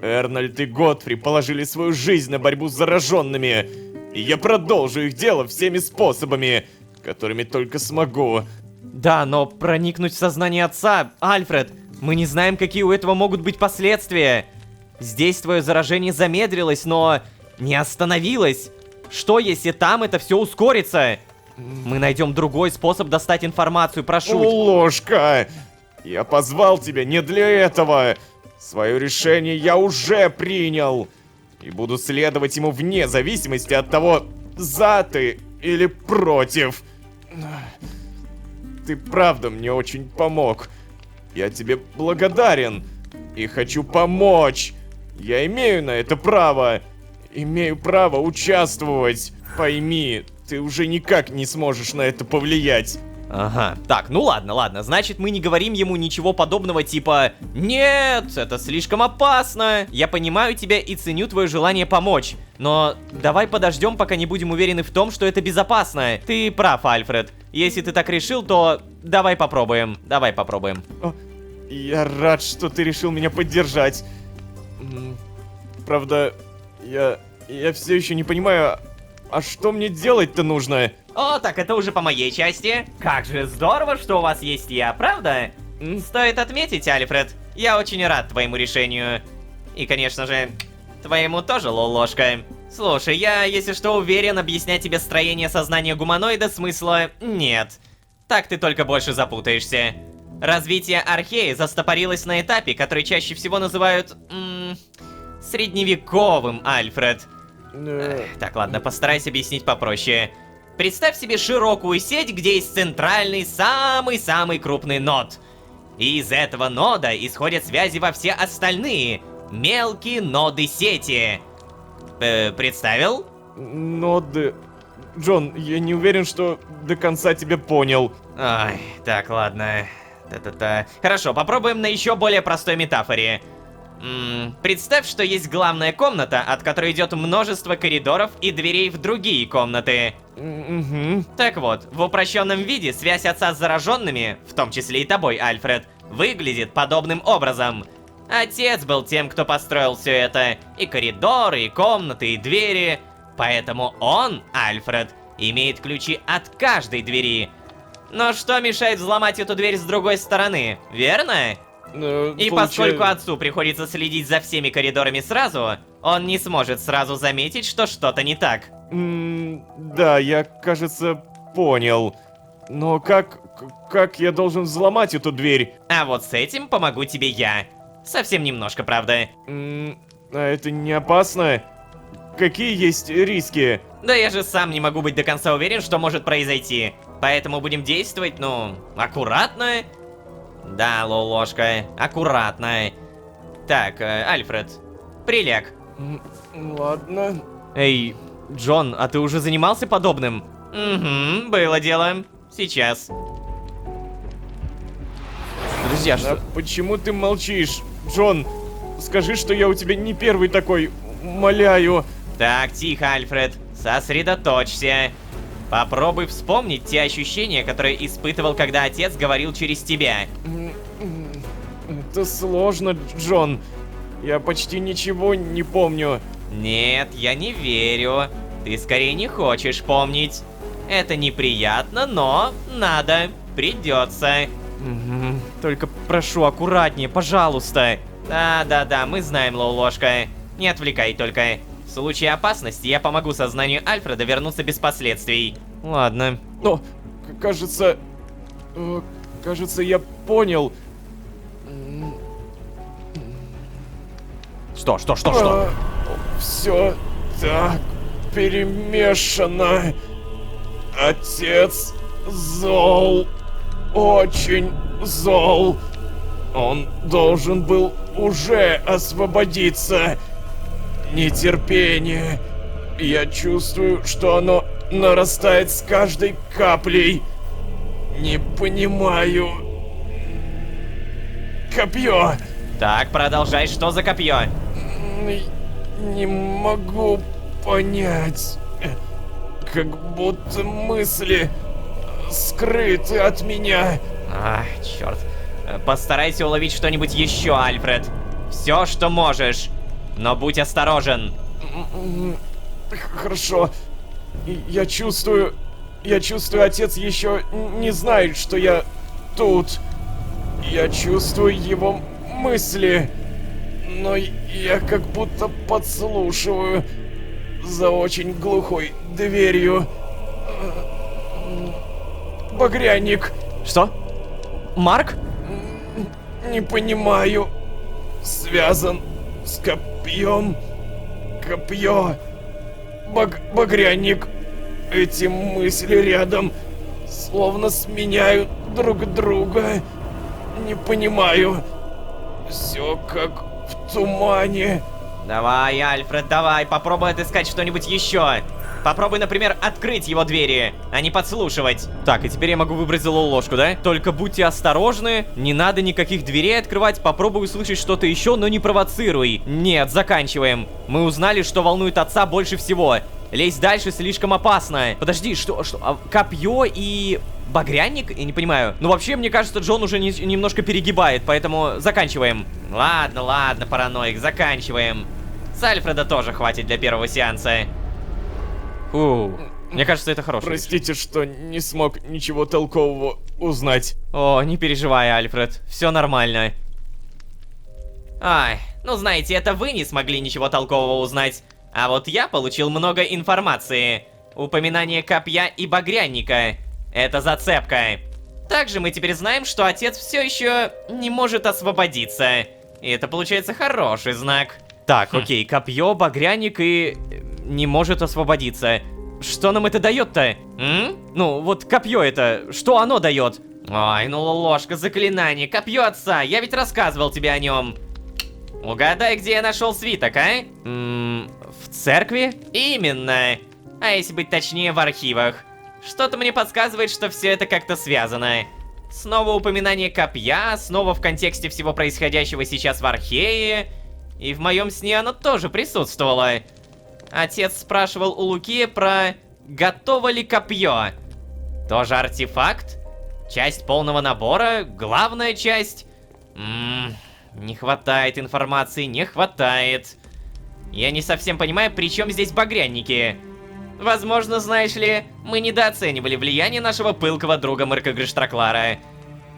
Эрнольд и Годфри положили свою жизнь на борьбу с зараженными. И я продолжу их дело всеми способами, которыми только смогу. Да, но проникнуть в сознание отца, Альфред, мы не знаем, какие у этого могут быть последствия. Здесь твое заражение замедлилось, но не остановилось. Что, если там это все ускорится? Мы найдем другой способ достать информацию, прошу. Ложка! Я позвал тебя не для этого. Свое решение я уже принял. И буду следовать ему вне зависимости от того, за ты или против. Ты правда мне очень помог. Я тебе благодарен. И хочу помочь. Я имею на это право. Имею право участвовать. Пойми, ты уже никак не сможешь на это повлиять. Ага, так, ну ладно, значит мы не говорим ему ничего подобного типа «Нет, это слишком опасно, я понимаю тебя и ценю твое желание помочь, но давай подождем, пока не будем уверены в том, что это безопасно». Ты прав, Альфред, если ты так решил, то давай попробуем. Я рад, что ты решил меня поддержать. Правда, я все еще не понимаю, а что мне делать-то нужно? О, так это уже по моей части. Как же здорово, что у вас есть я, правда? Стоит отметить, Альфред, я очень рад твоему решению. И, конечно же, твоему тоже, Лолошка. Слушай, я, если что, уверен, объяснять тебе строение сознания гуманоида смысла нет. Так ты только больше запутаешься. Развитие Археи застопорилось на этапе, который чаще всего называют... средневековым, Альфред. Так, ладно, постараюсь объяснить попроще. Представь себе широкую сеть, где есть центральный, самый-самый крупный нод. И из этого нода исходят связи во все остальные мелкие ноды сети. Представил? Ноды... Джон, я не уверен, что до конца тебя понял. Ой, так, ладно. Та-та-та. Хорошо, попробуем на еще более простой метафоре. Представь, что есть главная комната, от которой идет множество коридоров и дверей в другие комнаты. Угу. Так вот, в упрощенном виде связь отца с зараженными, в том числе и тобой, Альфред, выглядит подобным образом. Отец был тем, кто построил все это. И коридоры, и комнаты, и двери. Поэтому он, Альфред, имеет ключи от каждой двери. Но что мешает взломать эту дверь с другой стороны, верно? И поскольку отцу приходится следить за всеми коридорами сразу, он не сможет сразу заметить, что что-то не так. Да, я, кажется, понял. Но как я должен взломать эту дверь? А вот с этим помогу тебе я. Совсем немножко, правда. А это не опасно? Какие есть риски? Да я же сам не могу быть до конца уверен, что может произойти. Поэтому будем действовать, ну, аккуратно. Да, Лолошка, аккуратно. Так, Альфред, приляг. Ладно. Эй, Джон, а ты уже занимался подобным? Угу, было дело. Сейчас. Подожди, а А что? почему ты молчишь? Джон, скажи, что я у тебя не первый такой. Умоляю. Так, тихо, Альфред. Сосредоточься. Попробуй вспомнить те ощущения, которые испытывал, когда отец говорил через тебя. Это сложно, Джон. Я почти ничего не помню. Нет, я не верю. Ты скорее не хочешь помнить. Это неприятно, но надо. Придется. Мгм. Только прошу, аккуратнее, пожалуйста. Да, мы знаем, Лоулошка. Не отвлекай только. В случае опасности я помогу сознанию Альфреда вернуться без последствий. Ладно. Но, кажется... кажется, я понял. Что? Все так перемешано. Отец зол. Очень зол. Он должен был уже освободиться. Нетерпение. Я чувствую, что оно нарастает с каждой каплей. Не понимаю. Копье. Так, продолжай, что за копье? Не могу понять. Как будто мысли скрыты от меня. Ах, черт. Постарайся уловить что-нибудь еще, Альфред. Все, что можешь. Но будь осторожен. Хорошо. Я чувствую, отец еще не знает, что я тут. Я чувствую его мысли. Но я как будто подслушиваю за очень глухой дверью. Багряник. Что? Марк? Не понимаю. Связан с копьем. Копье. Багряник. Эти мысли рядом словно сменяют друг друга. Не понимаю. Все как в тумане. Давай, Альфред, давай, попробуй отыскать что-нибудь еще. Попробуй, например, открыть его двери, а не подслушивать. Так, и теперь я могу выбрать злую ложку, да? Только будьте осторожны, не надо никаких дверей открывать, попробуй услышать что-то еще, но не провоцируй. Нет, заканчиваем. Мы узнали, что волнует отца больше всего. Лезть дальше слишком опасно. Подожди, что? Копье и... багряник? Я не понимаю. Ну, вообще, мне кажется, Джон уже немножко перегибает, поэтому заканчиваем. Ладно, параноик, заканчиваем. С Альфреда тоже хватит для первого сеанса. Фу. Мне кажется, это хороший. Простите, что не смог ничего толкового узнать. О, не переживай, Альфред. Все нормально. Ай, ну знаете, это вы не смогли ничего толкового узнать. А вот я получил много информации. Упоминание копья и багряника. Это зацепка. Также мы теперь знаем, что отец все еще не может освободиться. И это получается хороший знак. Так, окей, копье, багряник и... не может освободиться. что нам это дает-то? Ну, вот копье это, что оно дает? Ой, ну ложка, заклинание, копье отца, я ведь рассказывал тебе о нем. Угадай, где я нашел свиток, а? В церкви? Именно. А если быть точнее, в архивах. Что-то мне подсказывает, что все это как-то связано. Снова упоминание копья, снова в контексте всего происходящего сейчас в Архее. И в моем сне оно тоже присутствовало. Отец спрашивал у Луки про готово ли копье. Тоже артефакт? Часть полного набора? Главная часть? Не хватает информации, не хватает. Я не совсем понимаю, при чем здесь багрянники. Возможно, знаешь ли, мы недооценивали влияние нашего пылкого друга Мырка Гриштраклара.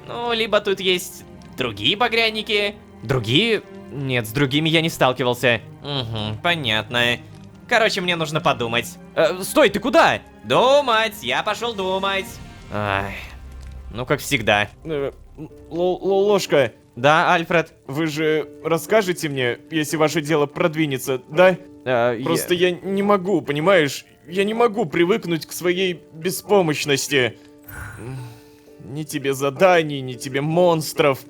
Ну, либо тут есть другие багряники. Другие? Нет, с другими я не сталкивался. Угу, понятно. Короче, мне нужно подумать. Стой, ты куда? Думать, я пошел думать. Ай, ну как всегда. Ложка, Да, Альфред? вы же расскажете мне, если ваше дело продвинется, да? Просто я не могу, понимаешь? Я не могу привыкнуть к своей беспомощности. Ни тебе заданий, ни тебе монстров.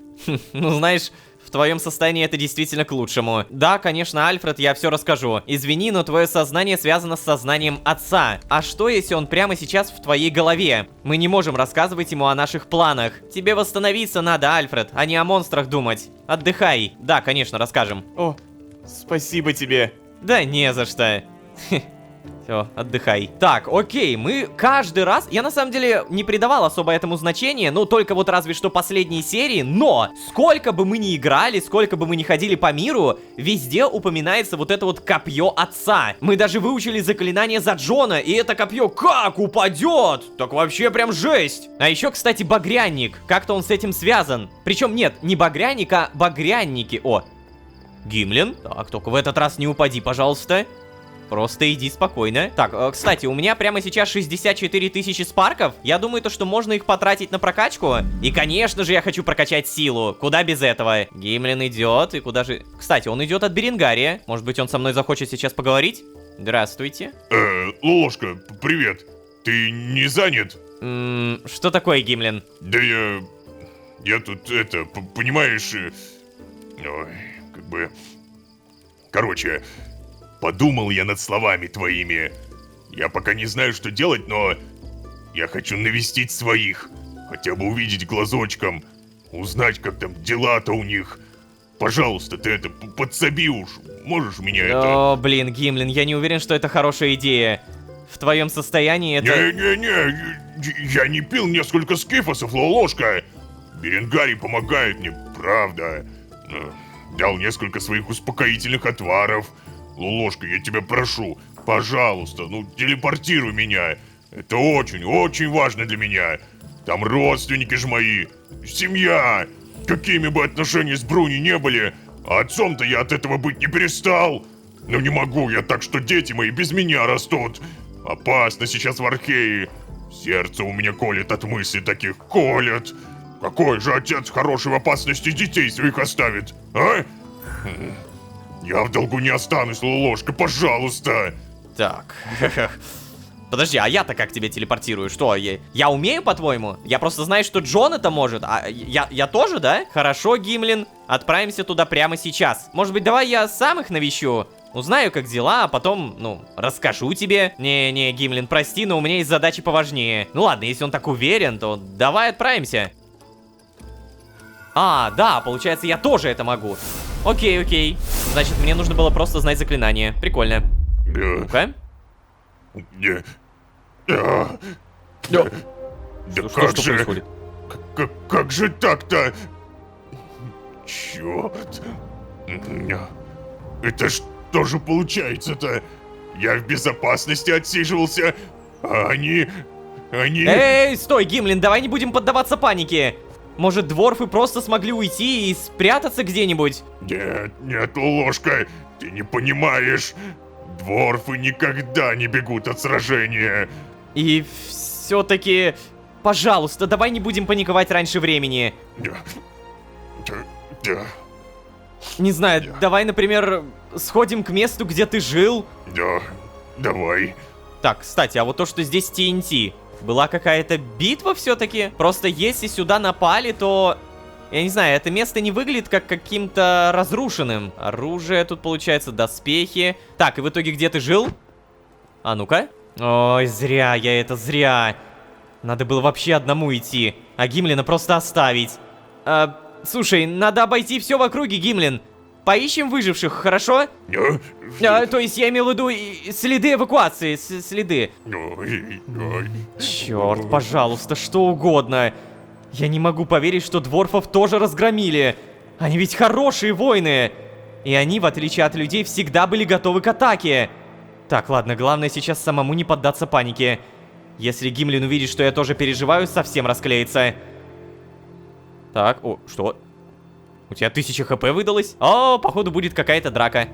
Ну, знаешь, в твоем состоянии это действительно к лучшему. Да, конечно, Альфред, я все расскажу. Извини, но твое сознание связано с сознанием отца. А что, если он прямо сейчас в твоей голове? Мы не можем рассказывать ему о наших планах. Тебе восстановиться надо, Альфред, а не о монстрах думать. Отдыхай. Да, конечно, расскажем. О, спасибо тебе. Да не за что. Все, отдыхай. Так, окей, мы каждый раз... Я на самом деле не придавал особо этому значения, ну только вот разве что последние серии, но сколько бы мы ни играли, сколько бы мы ни ходили по миру, везде упоминается вот это вот копье отца. Мы даже выучили заклинание за Джона, и это копье как упадет? Так вообще прям жесть. А еще, кстати, багряник. Как-то он с этим связан. Причем нет, не багряник, а багрянники. О, Гимлин. Так, только в этот раз не упади, пожалуйста. Просто иди спокойно. Так, кстати, у меня прямо сейчас 64 тысячи спарков. Я думаю, то, что можно их потратить на прокачку. И, конечно же, я хочу прокачать силу. Куда без этого? Гимлин идет. И куда же... Кстати, он идет от Беренгария. Может быть, он со мной захочет сейчас поговорить? Здравствуйте. Ложка, привет. Ты не занят? Что такое, Гимлин? Да я тут, понимаешь... Ой, как бы... Короче... Подумал я над словами твоими. Я пока не знаю, что делать, но... Я хочу навестить своих. Хотя бы увидеть глазочком. Узнать, как там дела-то у них. Пожалуйста, ты это, подсоби уж. Можешь меня О, блин, Гимлин, я не уверен, что это хорошая идея. В твоем состоянии это... Не-не-не, я не пил несколько скифосов, ложка. Беренгарий помогает мне, правда. Дал несколько своих успокоительных отваров. Ложка, я тебя прошу, пожалуйста, ну телепортируй меня. Это очень важно для меня. Там родственники же мои, семья. Какими бы отношения с Бруни не были, а отцом-то я от этого быть не перестал. Но не могу я так, что дети мои без меня растут. Опасно сейчас в Архее. Сердце у меня колет от мыслей таких, колет. Какой же отец хороший в опасности детей своих оставит, а? Я в долгу не останусь, ложка, пожалуйста. Так. Подожди, а я-то как тебя телепортирую? Что, я умею, по-твоему? Я просто знаю, что Джон это может. А я тоже, да? Хорошо, Гимлин. Отправимся туда прямо сейчас. Может быть, давай я сам их навещу? Узнаю, как дела, а потом, ну, расскажу тебе. Не, Гимлин, прости, но у меня есть задачи поважнее. Ну ладно, если он так уверен, то давай отправимся. А, да, получается, я тоже это могу. Окей. Значит, мне нужно было просто знать заклинание. Прикольно. Ну-ка. Да Что как же... происходит? Как же так-то? Черт. Это что же получается-то? Я в безопасности отсиживался, а они... Эй, стой, Гимлин, давай не будем поддаваться панике. Может, дворфы просто смогли уйти и спрятаться где-нибудь? Нет, ложка, ты не понимаешь. Дворфы никогда не бегут от сражения. И все-таки... Пожалуйста, давай не будем паниковать раньше времени. Не знаю, давай, например, сходим к месту, где ты жил. Да, давай. Так, кстати, а вот то, что здесь TNT, была какая-то битва все-таки? Просто если сюда напали, то... Я не знаю, это место не выглядит как каким-то разрушенным. Оружие тут получается, доспехи. Так, и в итоге где ты жил? А ну-ка. Ой, зря я это, зря. Надо было вообще одному идти, а Гимлина просто оставить. Слушай, надо обойти все в округе, Гимлин. Поищем выживших, хорошо? То есть я имел в виду следы эвакуации, следы. Черт, пожалуйста, что угодно. Я не могу поверить, что дворфов тоже разгромили. Они ведь хорошие воины. И они, в отличие от людей, всегда были готовы к атаке. Так, ладно, главное сейчас самому не поддаться панике. Если Гимлин увидит, что я тоже переживаю, совсем расклеится. Так, о, что? У тебя 1000 хп выдалось? О, походу будет какая-то драка.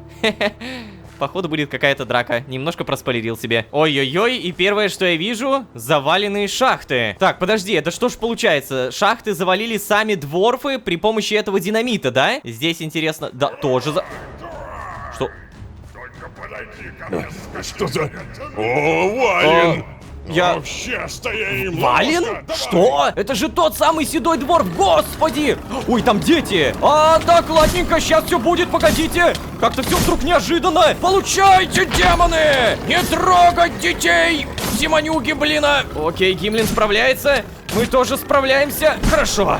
Походу будет какая-то драка. Немножко проспойлерил себе. Ой-ой-ой, и первое, что я вижу, заваленные шахты. Так, подожди, это что ж получается? Шахты завалили сами дворфы при помощи этого динамита, да? Здесь интересно... Да, тоже за... Что? Что за... О, Вален! Я... Вообще стоим! Вален? Что? Это же тот самый седой дворф, господи! Ой, там дети! Так, ладненько, сейчас все будет, погодите! Как-то все вдруг неожиданно! Получайте, демоны! Не трогать детей! Демонюги, блина! Окей, Гимлин справляется, мы тоже справляемся, хорошо!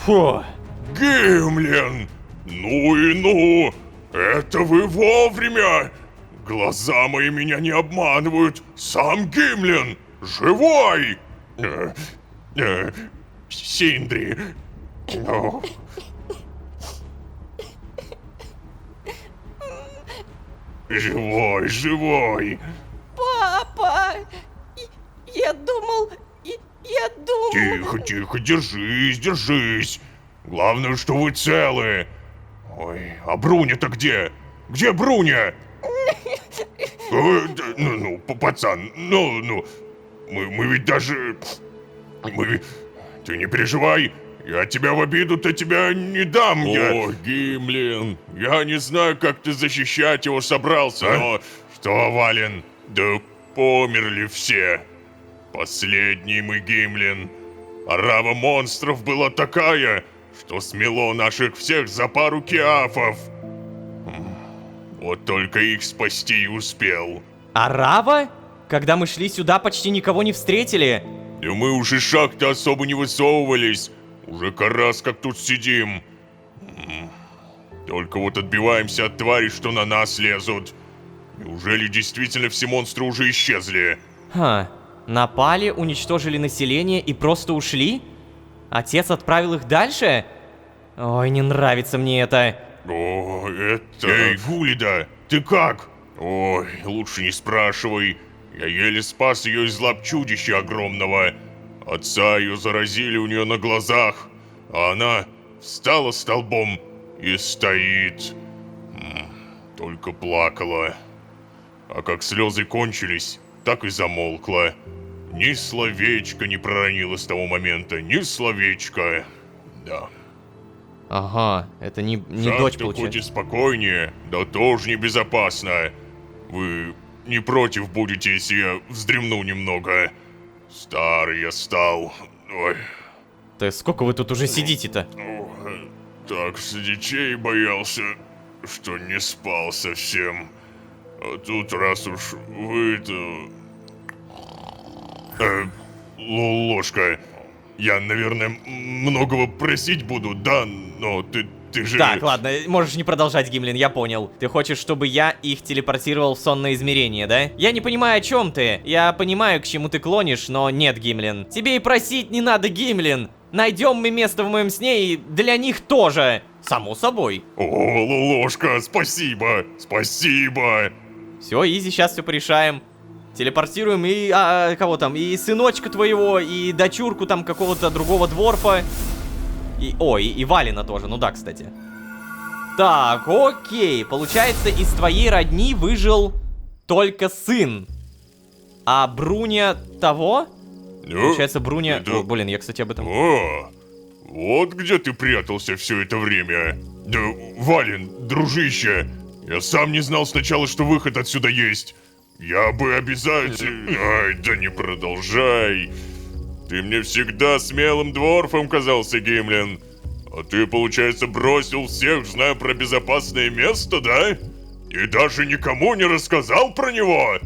Фу! Гимлин! Ну и ну! Это вы вовремя! Глаза мои меня не обманывают! Сам Гимлин! Живой! Синдри! Ну. Живой, живой! Папа! Я думал... Я думал... Тихо, тихо, держись, держись! Главное, что вы целы! Ой, а Бруня-то где? Где Бруня? Ну, пацан, ну, мы ведь даже... Ты не переживай, я тебя в обиду-то тебя не дам, О, Гимлин, я не знаю, как ты защищать его собрался, но... Что, Вален, да померли все. Последний мы, Гимлин. Орава монстров была такая, что смело наших всех за пару киафов. Вот только их спасти и успел. Арава? Когда мы шли сюда, почти никого не встретили. Да мы уж из шахты особо не высовывались. Уже раз как тут сидим. Только вот отбиваемся от тварей, что на нас лезут. Неужели действительно все монстры уже исчезли? Напали, уничтожили население и просто ушли? Отец отправил их дальше? Ой, не нравится мне это. О, это... Эй, Гулида, ты как? Ой, лучше не спрашивай. Я еле спас ее из лап чудища огромного. Отца ее заразили у нее на глазах, а она встала столбом и стоит. Только плакала. А как слезы кончились, так и замолкла. Ни словечко не проронила с того момента, ни словечко. Да. Ага, это не дочь, Шахта хоть и получается. спокойнее, да тоже небезопасно. Вы не против будете, если я вздремну немного? Старый я стал. Ой. Да сколько вы тут уже сидите-то? Так сидячей боялся, что не спал совсем. А тут раз уж вы-то... Ложка. Я, наверное, многого просить буду, да, но ты же... Так, ладно, можешь не продолжать, Гимлин, я понял. Ты хочешь, чтобы я их телепортировал в сонное измерение, да? Я не понимаю, о чем ты. Я понимаю, к чему ты клонишь, но нет, Гимлин. Тебе и просить не надо, Гимлин. Найдем мы место в моем сне и для них тоже. Само собой. О, Ложка, спасибо, спасибо. Все, изи, сейчас все порешаем. Телепортируем и... кого там? И сыночка твоего, и дочурку там какого-то другого дворфа. И Валина тоже, ну да, кстати. Так, окей. Получается, из твоей родни выжил только сын. А Бруня того? Получается, Бруня... это- О, блин, я, кстати, об этом... О, вот где ты прятался все это время. Да, Вален, дружище, я сам не знал сначала, что выход отсюда есть. Я бы обязательно... Ай, да не продолжай. Ты мне всегда смелым дворфом казался, Гимлин. А ты, получается, бросил всех, зная про безопасное место, да? И даже никому не рассказал про него?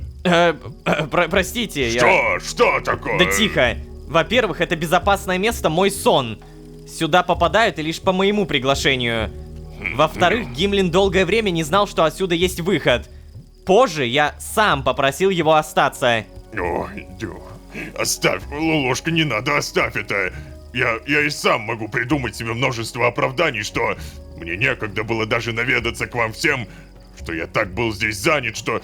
Простите, я... Что такое? Да тихо. Во-первых, это безопасное место мой сон. Сюда попадают и лишь по моему приглашению. Во-вторых, Гимлин долгое время не знал, что отсюда есть выход. Позже я сам попросил его остаться. Ой, оставь, Лолошка, не надо, оставь это. Я и сам могу придумать себе множество оправданий, что мне некогда было даже наведаться к вам всем, что я так был здесь занят, что...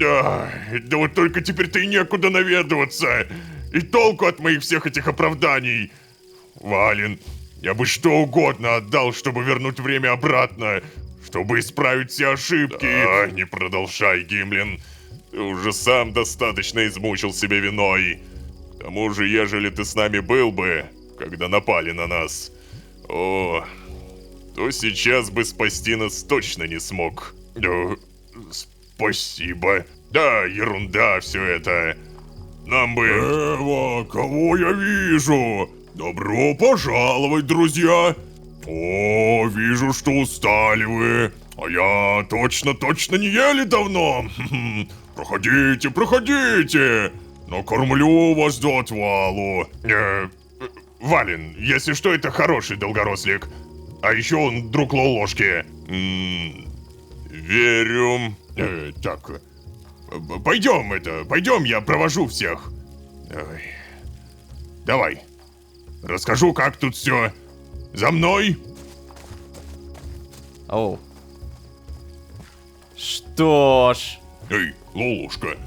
Ай, да вот только теперь-то и некуда наведываться. И толку от моих всех этих оправданий. Вален, я бы что угодно отдал, чтобы вернуть время обратно, чтобы исправить все ошибки. Не продолжай, Гимлин. Ты уже сам достаточно измучил себя виной. К тому же, ежели ты с нами был бы, когда напали на нас, то сейчас бы спасти нас точно не смог. Спасибо. Да, ерунда все это. Нам бы... Эва, кого я вижу? Добро пожаловать, друзья. О, вижу, что устали вы. А я точно не ели давно. Проходите. Накормлю вас до отвалу. Вален, если что, это хороший долгорослик. А еще он друг Лолошки. Верю. Так, пойдем, я провожу всех. Давай, расскажу, как тут все. За мной. Оу. Что ж... Эй, Лолошка,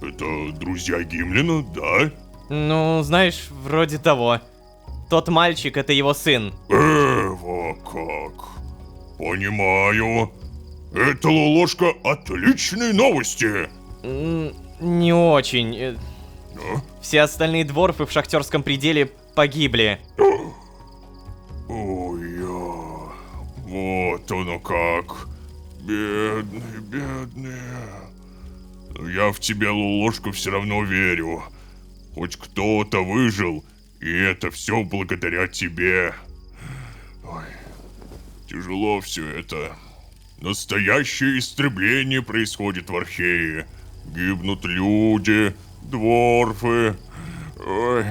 это друзья Гимлина, да? Ну, знаешь, вроде того. Тот мальчик — это его сын. Эва, как? Понимаю. Это, Лолошка, отличные новости. Не очень. Все остальные дворфы в шахтерском пределе погибли. Ой, вот оно как. Бедные. Но я в тебя, Лолошка, все равно верю. Хоть кто-то выжил, и это все благодаря тебе. Ой, тяжело все это. Настоящее истребление происходит в Архее. Гибнут люди, дворфы. Ой,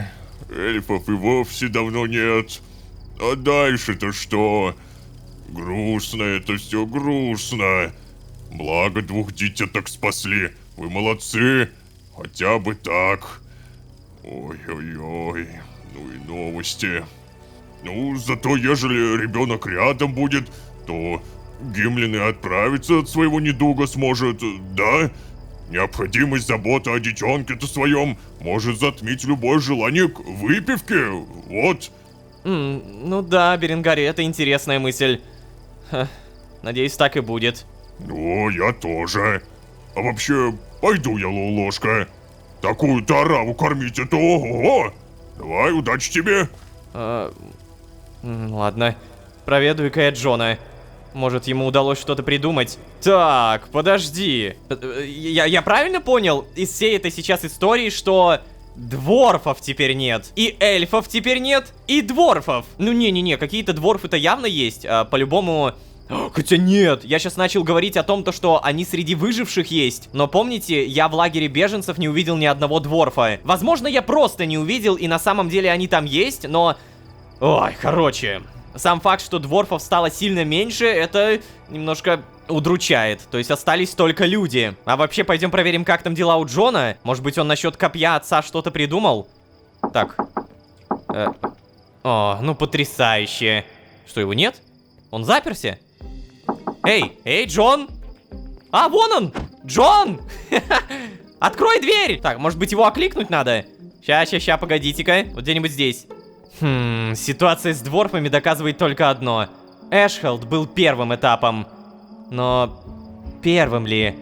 эльфов и вовсе давно нет. А дальше-то что? Грустно это все, грустно. Благо 2 дитяток спасли. Вы молодцы. Хотя бы так. Ой-ой-ой. Ну и новости. Ну, зато ежели ребенок рядом будет, то Гимлин и отправиться от своего недуга сможет, да? Необходимость заботы о детенке-то своем может затмить любое желание к выпивке, вот. Ну да, Беренгари, это интересная мысль. Надеюсь, так и будет. Ну, я тоже. А вообще, пойду я, Лолошка. Такую-то ораву кормить, это ого-го. Давай, удачи тебе. Ладно. Проведу-ка я Джона. Может, ему удалось что-то придумать. Так, подожди. Я правильно понял из всей этой сейчас истории, что дворфов теперь нет, и эльфов теперь нет, и дворфов? Ну не-не-не, какие-то дворфы-то явно есть, по-любому... Хотя нет, я сейчас начал говорить о том, что они среди выживших есть. Но помните, я в лагере беженцев не увидел ни одного дворфа. Возможно, я просто не увидел, и на самом деле они там есть, но... Ой, короче... Сам факт, что дворфов стало сильно меньше, это немножко удручает. То есть остались только люди. А вообще, пойдем проверим, как там дела у Джона. Может быть, он насчет копья отца что-то придумал? Так. О, ну потрясающе. Что, его нет? Он заперся? Эй, Джон! А, вон он! Джон! Открой дверь! Так, может быть, его окликнуть надо? Ща, погодите-ка. Вот где-нибудь здесь. Ситуация с дворфами доказывает только одно. Эшхелд был первым этапом. Но... первым ли?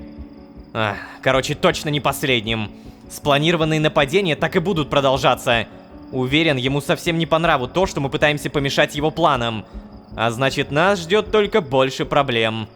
Короче, точно не последним. Спланированные нападения так и будут продолжаться. Уверен, ему совсем не по нраву то, что мы пытаемся помешать его планам. А значит, нас ждет только больше проблем.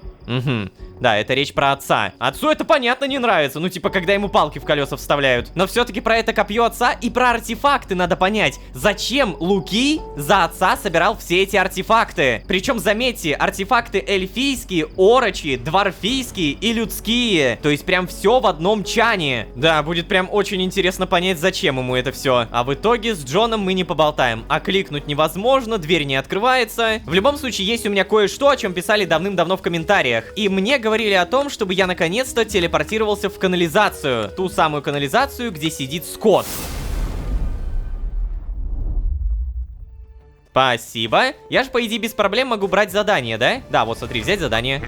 Да, это речь про отца. Отцу это понятно не нравится, ну типа когда ему палки в колеса вставляют. Но все-таки про это копье отца и про артефакты надо понять. Зачем Луки за отца собирал все эти артефакты? Причем, заметьте, артефакты эльфийские, орочи, дворфийские и людские. То есть прям все в одном чане. Да, будет прям очень интересно понять, зачем ему это все. А в итоге с Джоном мы не поболтаем. А кликнуть невозможно, дверь не открывается. В любом случае, есть у меня кое-что, о чем писали давным-давно в комментариях. И мне говорили о том, чтобы я наконец-то телепортировался в канализацию. Ту самую канализацию, где сидит Скотт. Спасибо. Я же, по идее, без проблем могу брать задание, да? Да, вот смотри, взять задание.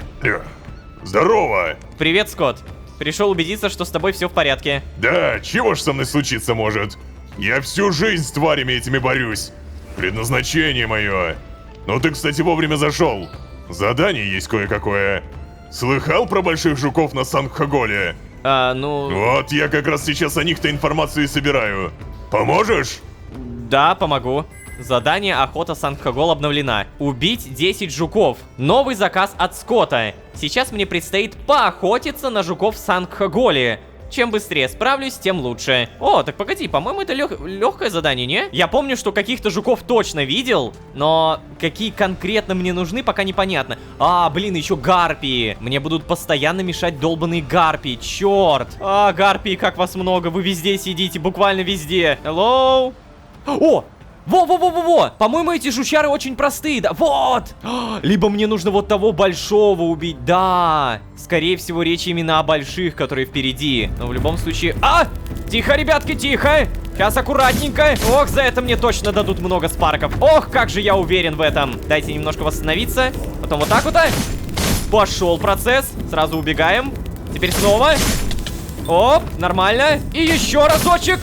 Здорово! Привет, Скотт. Пришел убедиться, что с тобой все в порядке. Да, чего ж со мной случиться может? Я всю жизнь с тварями этими борюсь. Предназначение мое. Ну ты, кстати, вовремя зашел. Задание есть кое-какое. Слыхал про больших жуков на Сангхаголе? Ну... Вот я как раз сейчас о них-то информацию и собираю. Поможешь? Да, помогу. Задание «Охота Сангхагол» обновлена. Убить 10 жуков. Новый заказ от Скотта. Сейчас мне предстоит поохотиться на жуков в Сангхаголе. Чем быстрее справлюсь, тем лучше. О, так погоди, по-моему, это легкое задание, не? Я помню, что каких-то жуков точно видел, но какие конкретно мне нужны, пока непонятно. А, блин, еще гарпии. Мне будут постоянно мешать долбаные гарпии, черт. А, гарпии, как вас много, вы везде сидите, буквально везде. Hello? О! Во-во-во-во-во! По-моему, эти жучары очень простые, да? Вот! Либо мне нужно вот того большого убить, да! Скорее всего, речь именно о больших, которые впереди. Но в любом случае... А! Тихо, ребятки, тихо! Сейчас аккуратненько. Ох, за это мне точно дадут много спарков. Ох, как же я уверен в этом. Дайте немножко восстановиться. Потом вот так вот. Пошел процесс. Сразу убегаем. Теперь снова. Оп, нормально. И еще разочек.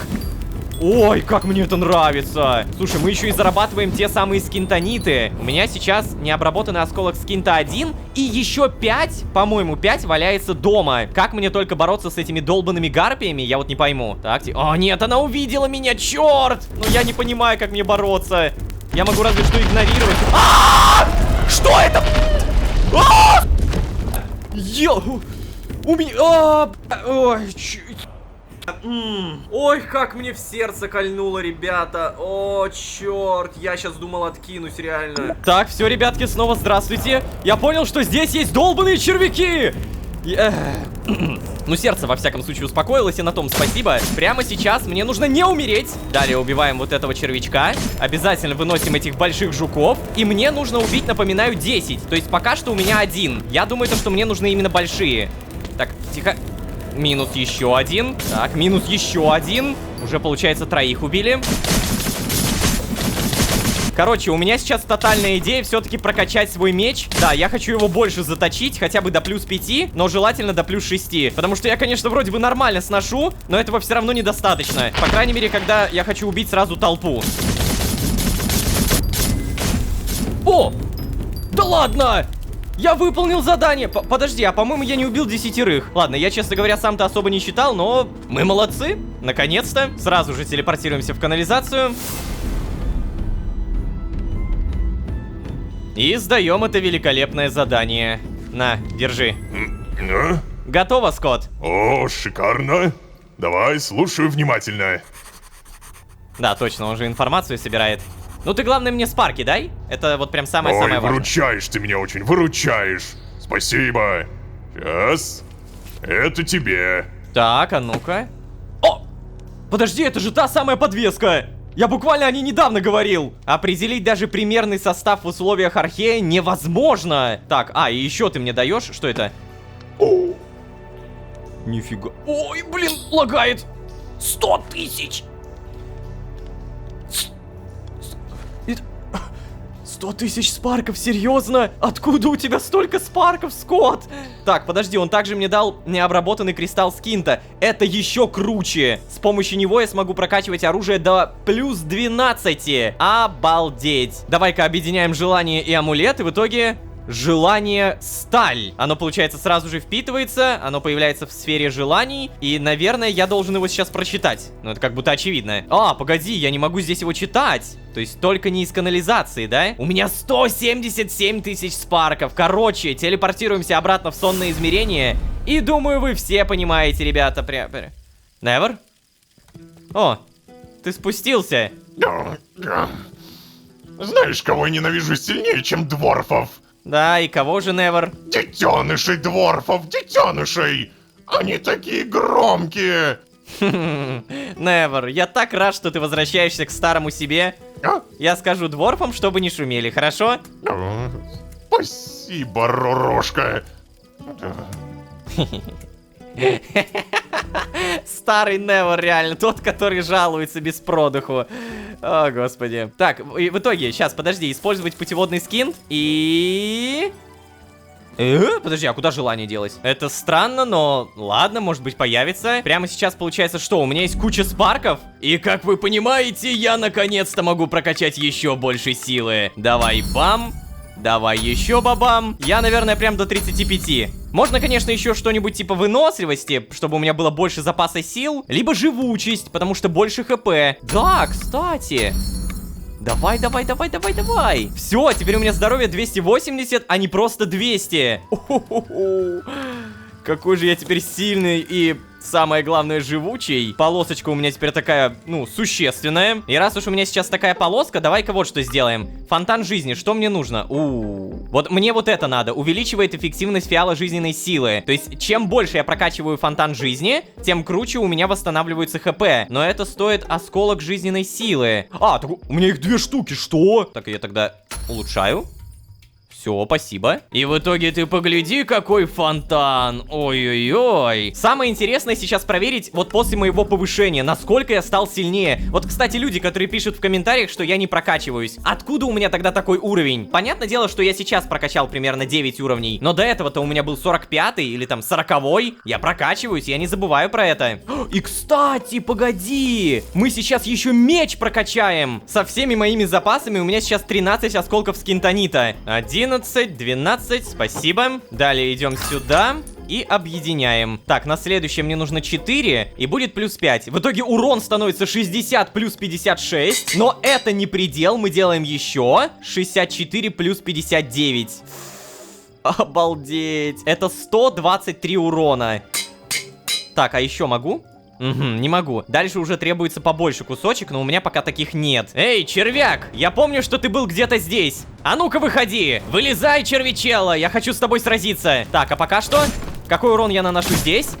Ой, как мне это нравится. Слушай, мы еще и зарабатываем те самые скинтониты. У меня сейчас необработанный осколок скинта 1. И еще 5, по-моему, 5 валяется дома. Как мне только бороться с этими долбанными гарпиями, я вот не пойму. Так, о нет, она увидела меня, черт. Ну я не понимаю, как мне бороться. Я могу разве что игнорировать. Что это? У меня... Ой, ой, как мне в сердце кольнуло, ребята. О, черт, я сейчас думал откинусь, реально. Так, все, ребятки, снова здравствуйте. Я понял, что здесь есть долбаные червяки. Ну, сердце, во всяком случае, успокоилось, и на том спасибо. Прямо сейчас мне нужно не умереть. Далее убиваем вот этого червячка. Обязательно выносим этих больших жуков. И мне нужно убить, напоминаю, 10. То есть пока что у меня 1. Я думаю, что мне нужны именно большие. Так, тихо. Минус еще 1. Так, минус еще 1. Уже, получается, 3 убили. Короче, у меня сейчас тотальная идея все-таки прокачать свой меч. Да, я хочу его больше заточить, хотя бы до плюс 5, но желательно до плюс 6. Потому что я, конечно, вроде бы нормально сношу, но этого все равно недостаточно. По крайней мере, когда я хочу убить сразу толпу. О! Да ладно! Я выполнил задание! Подожди, а по-моему я не убил 10. Ладно, я, честно говоря, сам-то особо не считал, но мы молодцы. Наконец-то. Сразу же телепортируемся в канализацию. И сдаем это великолепное задание. На, держи. Ну? Готово, Скотт? О, шикарно. Давай, слушаю внимательно. Да, точно, он же информацию собирает. Ну ты, главное, мне спарки дай. Это вот прям самое-самое важное. Выручаешь ты меня очень, выручаешь. Спасибо. Сейчас. Это тебе. Так, а ну-ка. О! Подожди, это же та самая подвеска. Я буквально о ней недавно говорил. Определить даже примерный состав в условиях Архея невозможно. Так, и еще ты мне даешь. Что это? О! Нифига. Ой, блин, лагает. 100 тысяч. 100 тысяч спарков, серьезно? Откуда у тебя столько спарков, Скотт? Так, подожди, он также мне дал необработанный кристалл скинта. Это еще круче. С помощью него я смогу прокачивать оружие до плюс 12. Обалдеть. Давай-ка объединяем желание и амулет, и в итоге желание сталь. Оно, получается, сразу же впитывается, оно появляется в сфере желаний, и, наверное, я должен его сейчас прочитать. Ну, это как будто очевидно. А, погоди, я не могу здесь его читать. То есть только не из канализации, да? У меня 177 тысяч спарков. Короче, телепортируемся обратно в сонное измерение. И думаю, вы все понимаете, ребята. Невер? О, ты спустился. Знаешь, кого я ненавижу сильнее, чем дворфов? Да, и кого же, Невер? Детенышей дворфов, детенышей! Они такие громкие! Невер, я так рад, что ты возвращаешься к старому себе. А? Я скажу дворфам, чтобы не шумели, хорошо? Спасибо, Ророжка. Старый Невер, реально, тот, который жалуется без продыху. О, господи. Так, и в итоге, сейчас, подожди, использовать путеводный скин и... Подожди, а куда желание делось? Это странно, но ладно, может быть появится. Прямо сейчас получается, что у меня есть куча спарков. И как вы понимаете, я наконец-то могу прокачать еще больше силы. Давай, бам. Давай еще бабам. Я, наверное, прям до 35. Можно, конечно, еще что-нибудь типа выносливости, чтобы у меня было больше запаса сил. Либо живучесть, потому что больше хп. Да, кстати. Давай, давай, давай, давай, давай. Все, теперь у меня здоровье 280, а не просто 200. Какой же я теперь сильный и, самое главное, живучий. Полосочка у меня теперь такая, ну, существенная. И раз уж у меня сейчас такая полоска, давай-ка вот что сделаем. Фонтан жизни, что мне нужно? Вот мне вот это надо. Увеличивает эффективность фиала жизненной силы. То есть, чем больше я прокачиваю фонтан жизни, тем круче у меня восстанавливается хп. Но это стоит осколок жизненной силы. А, так у меня их 2 штуки, что? Так, я тогда улучшаю. Все, спасибо. И в итоге ты погляди, какой фонтан. Ой-ой-ой. Самое интересное сейчас проверить, вот после моего повышения, насколько я стал сильнее. Вот, кстати, люди, которые пишут в комментариях, что я не прокачиваюсь. Откуда у меня тогда такой уровень? Понятное дело, что я сейчас прокачал примерно 9 уровней. Но до этого-то у меня был 45-й или там 40-й. Я прокачиваюсь, я не забываю про это. И, кстати, погоди. Мы сейчас еще меч прокачаем. Со всеми моими запасами у меня сейчас 13 осколков скинтонита. 11, 12, спасибо. Далее идем сюда и объединяем. Так, на следующее мне нужно 4, и будет плюс 5. В итоге урон становится 60 плюс 56. Но это не предел, мы делаем еще 64 плюс 59. Обалдеть. Это 123 урона. Так, а еще могу? Угу, не могу. Дальше уже требуется побольше кусочек, но у меня пока таких нет. Эй, червяк, я помню, что ты был где-то здесь. А ну-ка выходи. Вылезай, червячело, я хочу с тобой сразиться. Так, а пока что? Какой урон я наношу здесь?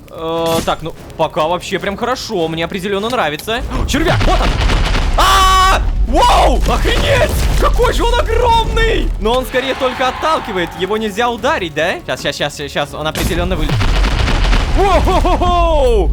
Так, ну, пока вообще прям хорошо, мне определенно нравится. Червяк, вот он! Вау, охренеть! Какой же он огромный! Но он скорее только отталкивает, его нельзя ударить, да? Сейчас, он определенно вылезет. Воу-хо-хо-хо!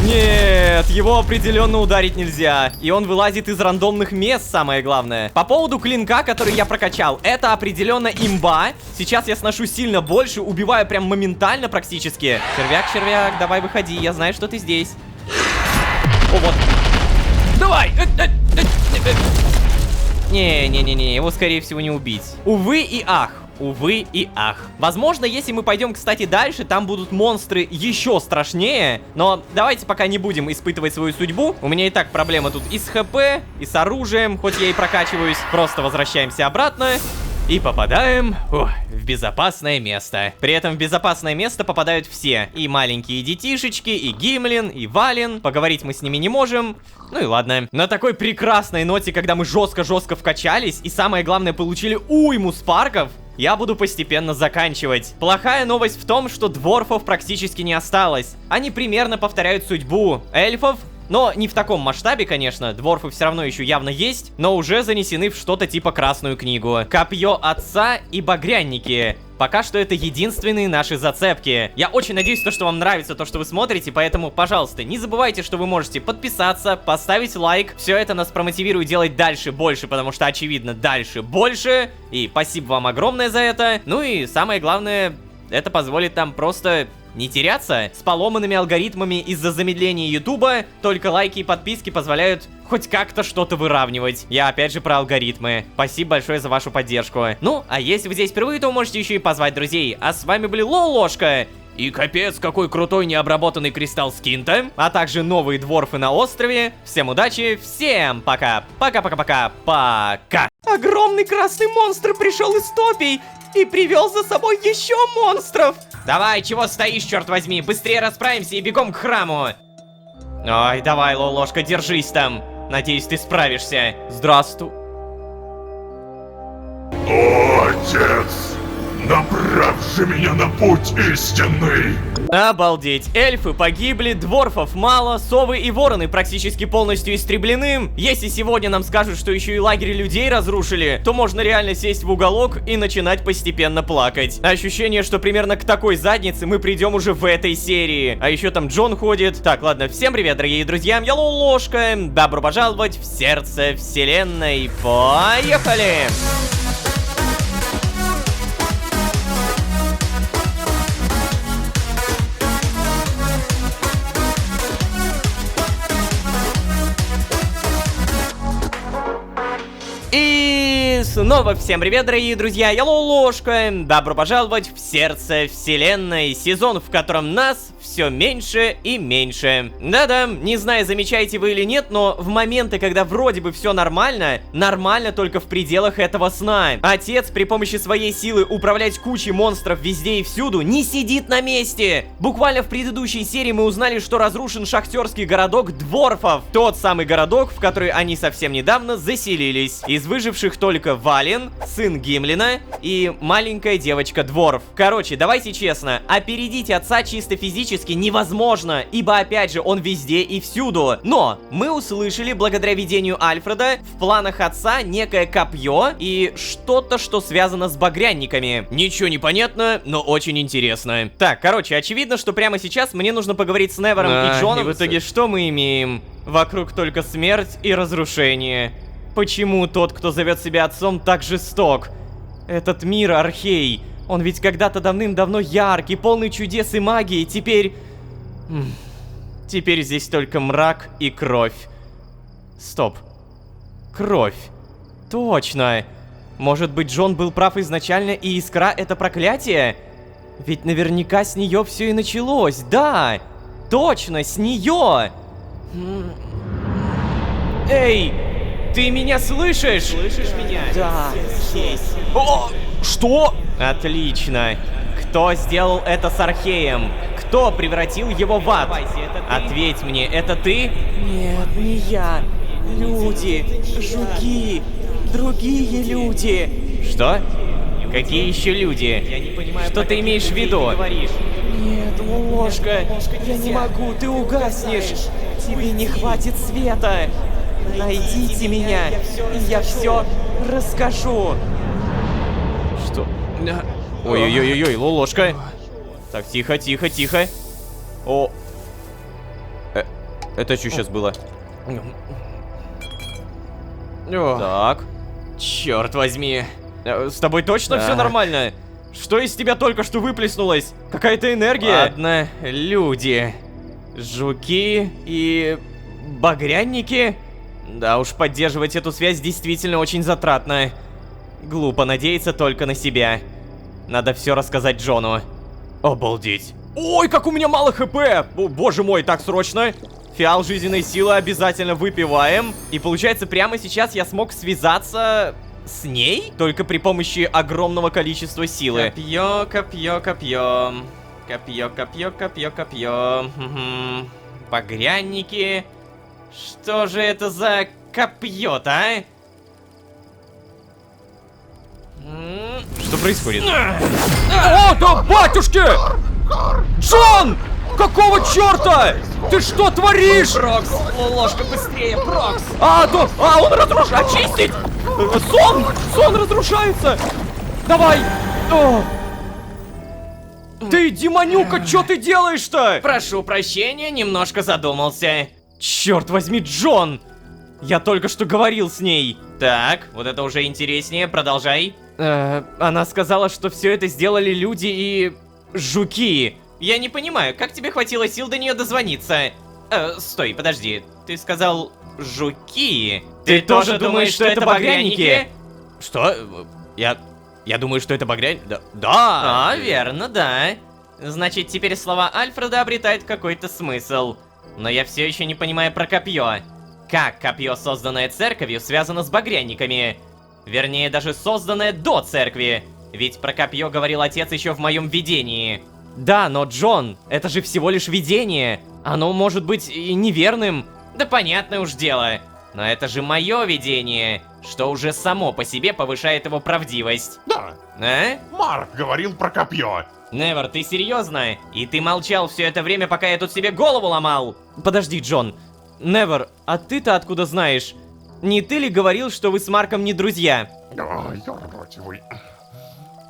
Нет, его определенно ударить нельзя. И он вылазит из рандомных мест, самое главное. По поводу клинка, который я прокачал, это определенно имба. Сейчас я сношу сильно больше, убиваю прям моментально практически. Червяк, давай выходи, я знаю, что ты здесь. О, вот. Давай! Не-не-не, его скорее всего не убить. Увы и ах. Увы и ах. Возможно, если мы пойдем, кстати, дальше, там будут монстры еще страшнее. Но давайте пока не будем испытывать свою судьбу. У меня и так проблема тут и с ХП, и с оружием, хоть я и прокачиваюсь. Просто возвращаемся обратно. И попадаем в безопасное место. При этом в безопасное место попадают все. И маленькие детишечки, и Гимлин, и Вален. Поговорить мы с ними не можем. Ну и ладно. На такой прекрасной ноте, когда мы жестко-жестко вкачались, и самое главное, получили уйму спарков, я буду постепенно заканчивать. Плохая новость в том, что дворфов практически не осталось. Они примерно повторяют судьбу эльфов. Но не в таком масштабе, конечно, дворфы все равно еще явно есть, но уже занесены в что-то типа Красную книгу. Копье Отца и Багрянники. Пока что это единственные наши зацепки. Я очень надеюсь, что вам нравится то, что вы смотрите, поэтому, пожалуйста, не забывайте, что вы можете подписаться, поставить лайк. Все это нас промотивирует делать дальше больше, потому что, очевидно, дальше больше. И спасибо вам огромное за это. Ну и самое главное, это позволит нам просто не теряться. С поломанными алгоритмами из-за замедления Ютуба только лайки и подписки позволяют хоть как-то что-то выравнивать. Я опять же про алгоритмы. Спасибо большое за вашу поддержку. Ну, а если вы здесь впервые, то можете еще и позвать друзей. А с вами были Лолошка. И капец, какой крутой необработанный кристалл скинта. А также новые дворфы на острове. Всем удачи, всем пока. Пока-пока-пока. Пока. Огромный красный монстр пришел из топий и привел за собой еще монстров. Давай, чего стоишь, черт возьми? Быстрее расправимся и бегом к храму. Ой, давай, Лолошка, держись там. Надеюсь, ты справишься. Здравствуй. О, отец! Направь же меня на путь истинный! Обалдеть, эльфы погибли, дворфов мало, совы и вороны практически полностью истреблены. Если сегодня нам скажут, что еще и лагерь людей разрушили, то можно реально сесть в уголок и начинать постепенно плакать. Ощущение, что примерно к такой заднице мы придем уже в этой серии. А еще там Джон ходит. Так, ладно, всем привет, дорогие друзья, я Лолошка. Добро пожаловать в сердце вселенной. Поехали! И снова всем привет, дорогие друзья, я Лолошка. Добро пожаловать в сердце вселенной, сезон, в котором нас все меньше и меньше. Да-да, не знаю, замечаете вы или нет, но в моменты, когда вроде бы все нормально, нормально только в пределах этого сна. Отец при помощи своей силы управлять кучей монстров везде и всюду не сидит на месте. Буквально в предыдущей серии мы узнали, что разрушен шахтерский городок дворфов. Тот самый городок, в который они совсем недавно заселились. Из выживших только Вален, сын Гимлина и маленькая девочка-дворф. Короче, давайте честно, опередить отца чисто физически невозможно, ибо опять же он везде и всюду. Но мы услышали благодаря видению Альфреда в планах отца некое копье и что-то, что связано с багрянниками. Ничего не понятно, но очень интересно. Так, короче, очевидно, что прямо сейчас мне нужно поговорить с Невером и Джоном. И в итоге что мы имеем? Вокруг только смерть и разрушение. Почему тот, кто зовет себя отцом, так жесток? Этот мир, Архей, он ведь когда-то давным-давно яркий, полный чудес и магии, теперь... Теперь здесь только мрак и кровь. Стоп. Кровь. Точно. Может быть, Джон был прав изначально, и искра — это проклятие? Ведь наверняка с нее все и началось, да! Точно, с нее! Эй! Ты меня слышишь? Слышишь меня? Да, здесь. О, что? Отлично. Кто сделал это с Археем? Кто превратил его в ад? Ответь мне, это ты? Нет, не я. Люди, жуки, другие люди. Что? Какие еще люди? Я не понимаю, что ты имеешь в виду? Нет, Лолошка, я не могу, ты угаснешь. Тебе не хватит света. Найдите меня, и я все расскажу. Что? Ой-ой-ой-ой, Лолошка. Так, тихо, тихо, тихо. О. Это что сейчас было? Так. Черт возьми. С тобой точно все нормально? Что из тебя только что выплеснулось? Какая-то энергия? Ладно, люди. Жуки и... багрянники? Да уж, поддерживать эту связь действительно очень затратно. Глупо надеяться только на себя. Надо все рассказать Джону. Обалдеть. Ой, как у меня мало хп! О, боже мой, так срочно. Фиал жизненной силы обязательно выпиваем. И получается, прямо сейчас я смог связаться с ней? Только при помощи огромного количества силы. Копье, копье, копье. Копье, копье, копье, копье. Багрянники. Что же это за копье-то, а? Что происходит? О, да батюшки! Джон! Какого черта? Ты что творишь? Прокс, ложка быстрее, Прокс! Он разрушает! Очистить! Сон разрушается! Давай! Ты, демонюка, что ты делаешь-то? Прошу прощения, немножко задумался. Черт возьми, Джон! Я только что говорил с ней. Так, вот это уже интереснее, продолжай. Она сказала, что все это сделали люди и... жуки. Я не понимаю, как тебе хватило сил до нее дозвониться? Стой, подожди. Ты сказал жуки. Ты тоже думаешь, что это багряники? Что? Я думаю, что это багряники? Да. А, верно, да. Значит, теперь слова Альфреда обретают какой-то смысл. Но я все еще не понимаю про копье. Как копье, созданное церковью, связано с багряниками? Вернее, даже созданное до церкви. Ведь про копье говорил отец еще в моем видении. Да, но Джон, это же всего лишь видение. Оно может быть и неверным. Да понятное уж дело. Но это же мое видение, что уже само по себе повышает его правдивость. Да, А? Марк говорил про копье. Невер, ты серьезно? И ты молчал все это время, пока я тут себе голову ломал? Подожди, Джон. Невер, а ты-то откуда знаешь? Не ты ли говорил, что вы с Марком не друзья? Ой, юродивый.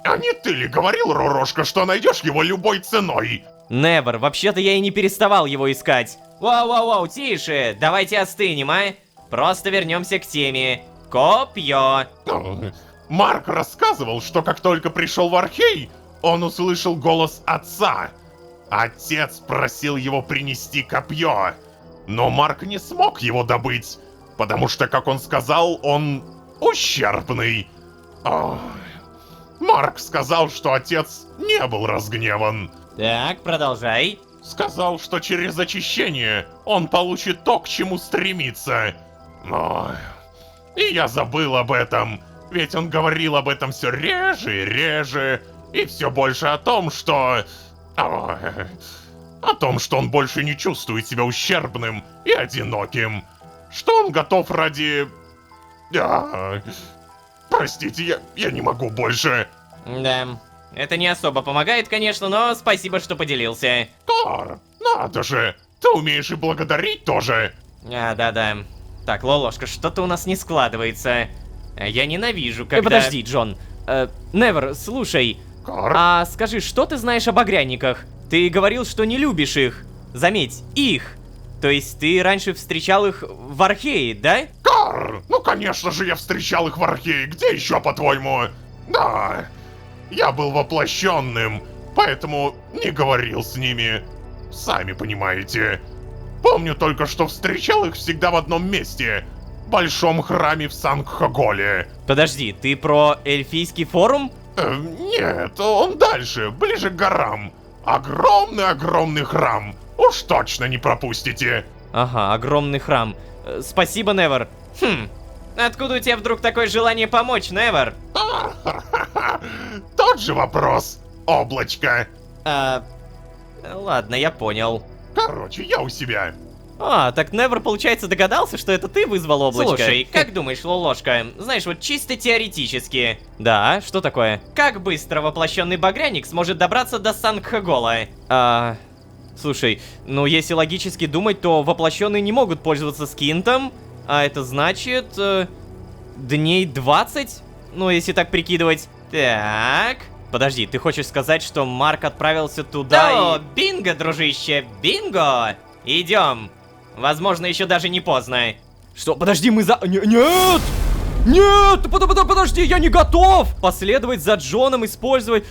А не ты ли говорил, Ророшка, что найдешь его любой ценой? Невер, вообще-то я и не переставал его искать. Вау-вау-вау, тише, давайте остынем, а? Просто вернемся к теме. Копье. Марк рассказывал, что как только пришел в Архей, он услышал голос отца. Отец просил его принести копье, но Марк не смог его добыть, потому что, как он сказал, он ущербный. Ой. Марк сказал, что отец не был разгневан. Так, продолжай. Сказал, что через очищение он получит то, к чему стремится. Но... И я забыл об этом, ведь он говорил об этом все реже и реже, и все больше о том, что... О том, что он больше не чувствует себя ущербным и одиноким. Что он готов ради... Простите, я не могу больше. Да, это не особо помогает, конечно, но спасибо, что поделился. Кар, надо же, ты умеешь и благодарить тоже. Да-да. Так, Лолошка, что-то у нас не складывается. Я ненавижу, когда... Подожди, Джон. Невер, слушай. Кар? А скажи, что ты знаешь об багряниках? Ты говорил, что не любишь их. Заметь, их. То есть ты раньше встречал их в Архее, да? Кар! Ну, конечно же, я встречал их в Архее. Где еще, по-твоему? Да, я был воплощенным, поэтому не говорил с ними. Сами понимаете. Помню только, что встречал их всегда в одном месте. В большом храме в Сангхоголе. Подожди, ты про эльфийский форум? Нет, он дальше, ближе к горам. Огромный-огромный храм. Уж точно не пропустите. Ага, огромный храм. Спасибо, Невер. Откуда у тебя вдруг такое желание помочь, Невер? Тот же вопрос, облачко. Ладно, я понял. Короче, я у себя. А, так Невер, получается, догадался, что это ты вызвал облачко? Слушай, как думаешь, Лолошка, знаешь, вот чисто теоретически, Да, что такое? как быстро воплощенный багряник сможет добраться до Сангхогола? Слушай, ну если логически думать, то воплощенные не могут пользоваться скинтом, а это значит... дней 20? Ну, если так прикидывать. Так... Подожди, ты хочешь сказать, что Марк отправился туда Да, и... бинго, дружище, бинго! Идем. Возможно, еще даже не поздно. Что? Подожди, мы за... Нет! Нет! Подожди, я не готов! Последовать за Джоном, использовать...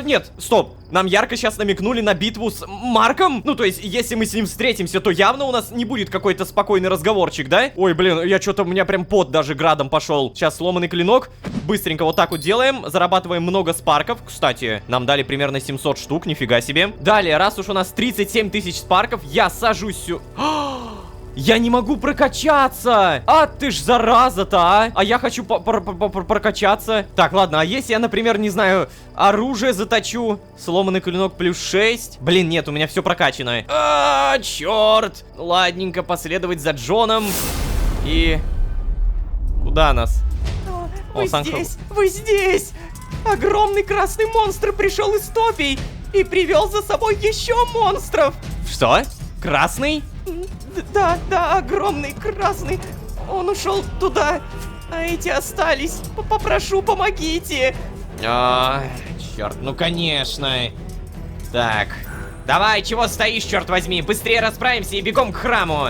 Нет, стоп! Нам ярко сейчас намекнули на битву с Марком? Ну, то есть, если мы с ним встретимся, то явно у нас не будет какой-то спокойный разговорчик, да? Ой, блин, я что-то... У меня прям пот даже градом пошел. Сейчас сломанный клинок. Быстренько вот так вот делаем. Зарабатываем много спарков. Кстати, нам дали примерно 700 штук, нифига себе. Далее, раз уж у нас 37 тысяч спарков, я сажусь сюда... Я не могу прокачаться! А ты ж зараза-то, а! А я хочу прокачаться. Так, ладно, а если я, например, не знаю, оружие заточу? Сломанный клинок плюс 6. Блин, нет, у меня все прокачано. Черт! Ладненько, последовать за Джоном. И... Куда нас? Вы здесь! Огромный красный монстр пришел из топий и привел за собой еще монстров! Что? Красный? Да, огромный красный. Он ушел туда, а эти остались. Попрошу, помогите. Черт, ну конечно. Так, давай, чего стоишь, черт возьми? Быстрее расправимся и бегом к храму.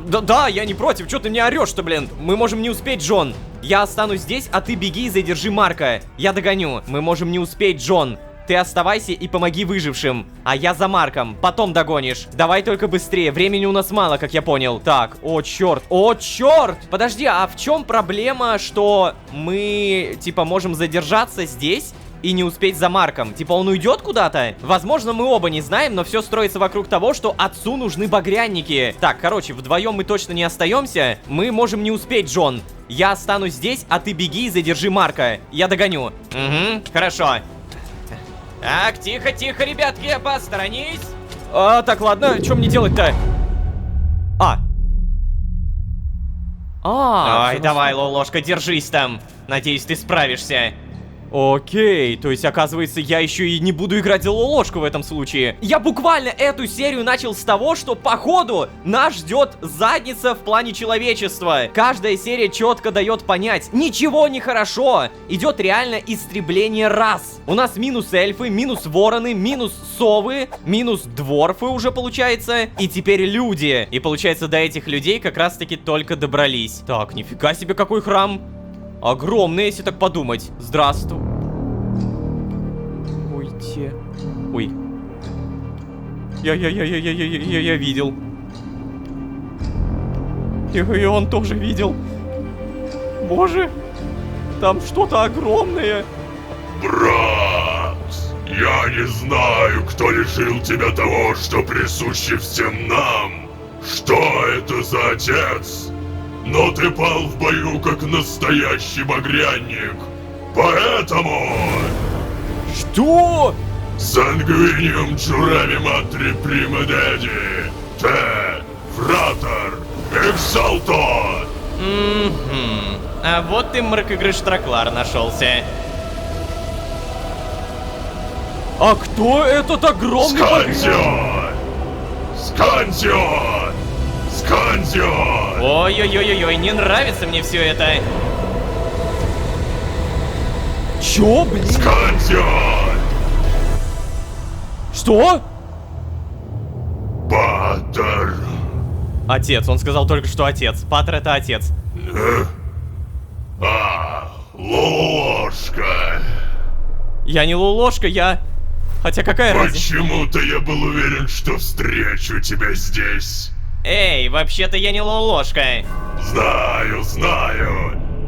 Да, я не против, что ты мне орешь-то, блин? Мы можем не успеть, Джон. Я останусь здесь, а ты беги и задержи Марка. Я догоню. Мы можем не успеть, Джон. Ты оставайся и помоги выжившим, а я за Марком, потом догонишь. Давай только быстрее, времени у нас мало, как я понял. Так, о черт, о черт! Подожди, а в чем проблема, что мы, типа, можем задержаться здесь и не успеть за Марком? Типа, он уйдет куда-то? Возможно, мы оба не знаем, но все строится вокруг того, что отцу нужны багряники. Так, короче, вдвоем мы точно не остаемся. Мы можем не успеть, Джон. Я останусь здесь, а ты беги и задержи Марка. Я догоню. Угу, хорошо. Так, тихо, ребятки, посторонись. Так, ладно, что мне делать-то? Ой, давай, Лолошка, держись там. Надеюсь, ты справишься. Окей, то есть, оказывается, я еще и не буду играть за Лолошку в этом случае. Я буквально эту серию начал с того, что, походу, нас ждет задница в плане человечества. Каждая серия четко дает понять, ничего не хорошо. Идет реально истребление рас. У нас минус эльфы, минус вороны, минус совы, минус дворфы уже получается. И теперь люди. И получается, до этих людей как раз-таки только добрались. Так, нифига себе, какой храм. Огромный, если так подумать. Здравствуй. Уйти. Ой. Я видел. И он тоже видел. Боже. Там что-то огромное. Брат, я не знаю, кто лишил тебя того, что присуще всем нам. Что это за отец? Но ты пал в бою как настоящий багряник. Поэтому... Что? Sanguinium Juravi Matri Prima Dedi Te Frater Exalto. А вот и Мракогрыштраклар нашелся. А кто этот огромный Скансион! Скансион! Скансион! Ой-ой-ой-ой, не нравится мне все это. Чё, блин? Скансион! Что? Патер! Отец, он сказал только что отец. Патер это отец. Лолошка! Я не Лолошка, я... Хотя какая разница? Почему-то я был уверен, что встречу тебя здесь. Эй, вообще-то я не Лолошка. Знаю.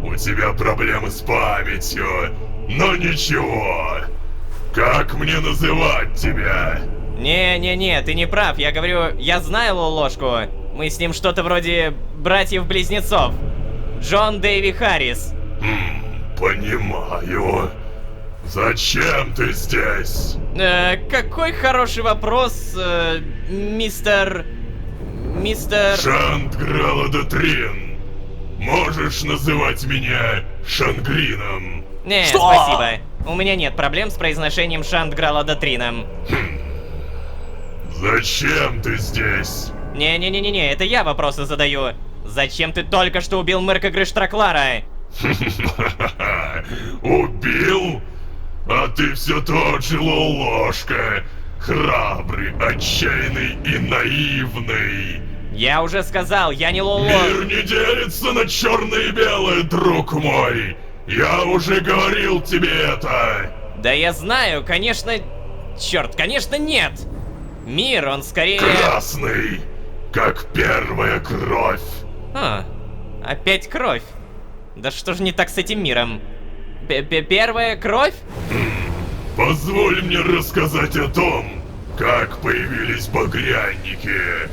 У тебя проблемы с памятью. Но ничего. Как мне называть тебя? Не-не-не, ты не прав. Я говорю, я знаю Лолошку. Мы с ним что-то вроде братьев-близнецов. Джон Дэйви Харрис. Понимаю. Зачем ты здесь? Какой хороший вопрос, мистер... Шант Граладатрин. Можешь называть меня Шангрином. Не, Что? спасибо. У меня нет проблем с произношением Шант Граладатрином. Зачем ты здесь? Не-не-не-не, это я вопросы задаю. Зачем ты только что убил Мракогрыштраклара? Убил? А ты все тот же Лолошка. Храбрый, отчаянный и наивный. Я уже сказал, я не Лоло... Мир не делится на черное и белое, друг мой. Я уже говорил тебе это. Да я знаю, конечно... Черт, конечно нет. Мир, он скорее... Красный, как первая кровь. Опять кровь. Да что ж не так с этим миром? Первая кровь? Позволь мне рассказать о том, как появились багряники.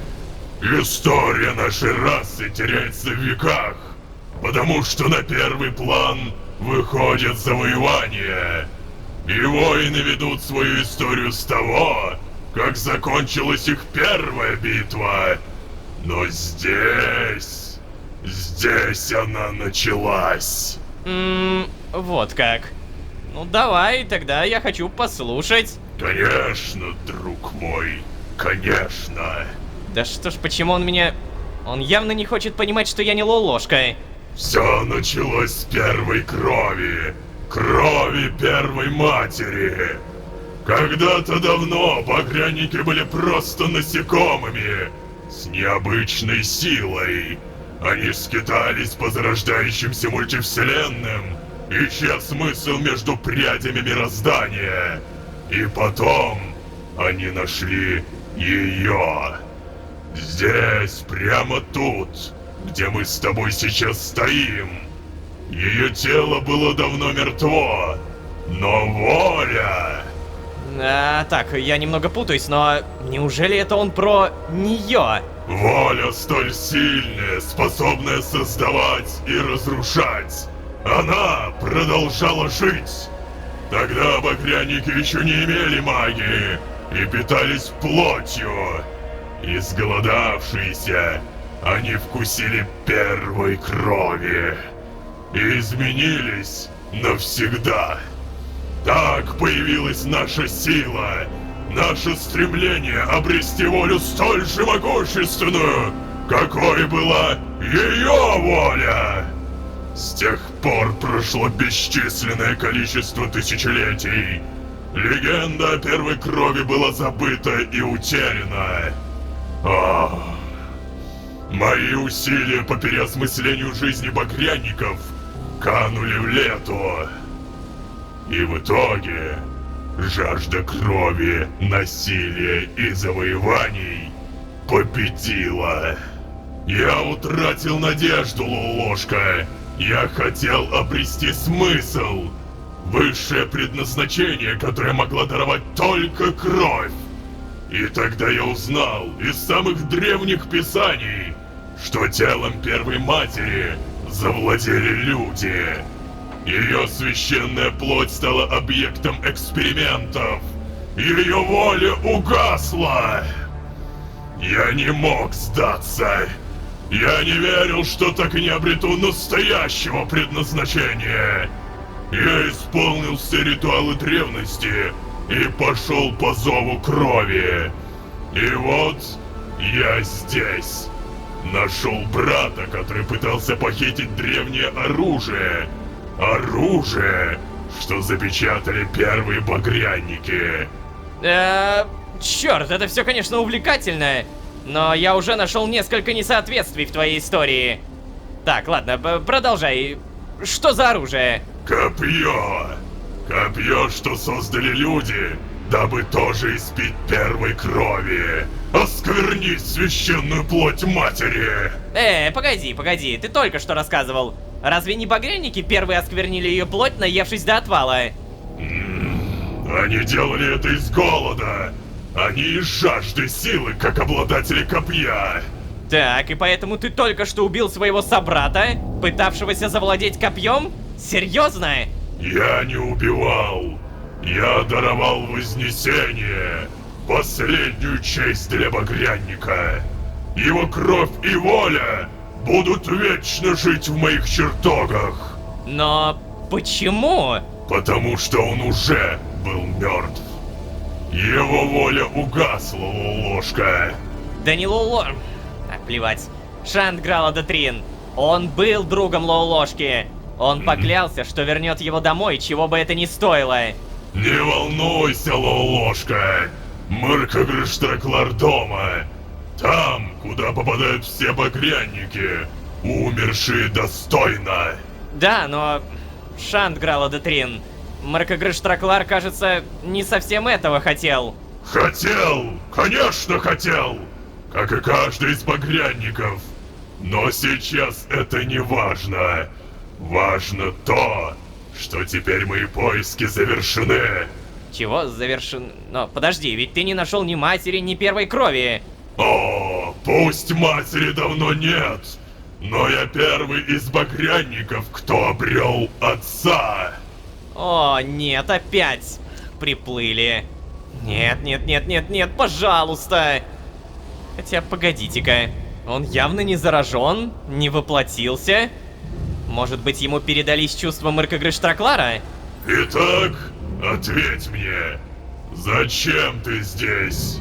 История нашей расы теряется в веках, потому что на первый план выходят завоевания. И воины ведут свою историю с того, как закончилась их первая битва. Но здесь она началась. Вот как. Ну давай, тогда я хочу послушать. Конечно, друг мой, конечно. Да что ж, почему он меня... Он явно не хочет понимать, что я не Лолошка. Все началось с первой крови. Крови первой матери. Когда-то давно багряники были просто насекомыми с необычной силой. Они скитались по зарождающимся мультивселенным, ища смысл между прядями мироздания. И потом они нашли ее. Здесь, прямо тут, где мы с тобой сейчас стоим. Ее тело было давно мертво, но воля... Так, я немного путаюсь, но неужели это он про нее? Воля столь сильная, способная создавать и разрушать. Она продолжала жить. Тогда багряники еще не имели магии и питались плотью. Изголодавшиеся, они вкусили первой крови и изменились навсегда. Так появилась наша сила, наше стремление обрести волю столь же могущественную, какой была ее воля. С тех пор прошло бесчисленное количество тысячелетий. Легенда о первой крови была забыта и утеряна. Мои усилия по переосмыслению жизни багряников канули в лету. И в итоге жажда крови, насилия и завоеваний победила. Я утратил надежду, Лолошка. Я хотел обрести смысл. Высшее предназначение, которое могла даровать только кровь. И тогда я узнал из самых древних писаний, что телом первой матери завладели люди. Ее священная плоть стала объектом экспериментов. Ее воля угасла. Я не мог сдаться. Я не верил, что так и не обрету настоящего предназначения. Я исполнил все ритуалы древности и пошел по зову крови. И вот я здесь. Нашел брата, который пытался похитить древнее оружие. Оружие, что запечатали первые багряники. Черт, это все, конечно, увлекательно, но я уже нашел несколько несоответствий в твоей истории. Так, ладно, продолжай. Что за оружие? Копье. Копье, что создали люди, дабы тоже испить первой крови. Осквернить священную плоть матери. Погоди, ты только что рассказывал. Разве не багряники первые осквернили ее плоть, наевшись до отвала? Они делали это из голода. Они из жажды силы, как обладатели копья. Так, и поэтому ты только что убил своего собрата, пытавшегося завладеть копьем? Серьезно? Я не убивал. Я даровал вознесение. Последнюю честь для багрянника. Его кровь и воля будут вечно жить в моих чертогах. Но почему? Потому что он уже был мертв. Его воля угасла, Лолошка. Да не Лоло... плевать. Шант Граладатрин. Он был другом Лолошки. Он поклялся, что вернет его домой, чего бы это ни стоило. Не волнуйся, Лолошка. Мркагрыштраклар дома. Там, куда попадают все багряники, умершие достойно. Да, но... Шант Граладатрин. Мркагрыштраклар, кажется, не совсем этого хотел. Хотел! Конечно, хотел! Как и каждый из багрянников. Но сейчас это не важно. Важно то, что теперь мои поиски завершены. Чего завершен... Но подожди, ведь ты не нашел ни матери, ни первой крови. О, пусть матери давно нет, но я первый из багрянников, кто обрел отца. О, нет, опять приплыли. Нет, пожалуйста. Хотя, погодите-ка, он явно не заражен, не воплотился. Может быть, ему передались чувства Мркагрыштраклара? Итак, ответь мне, зачем ты здесь?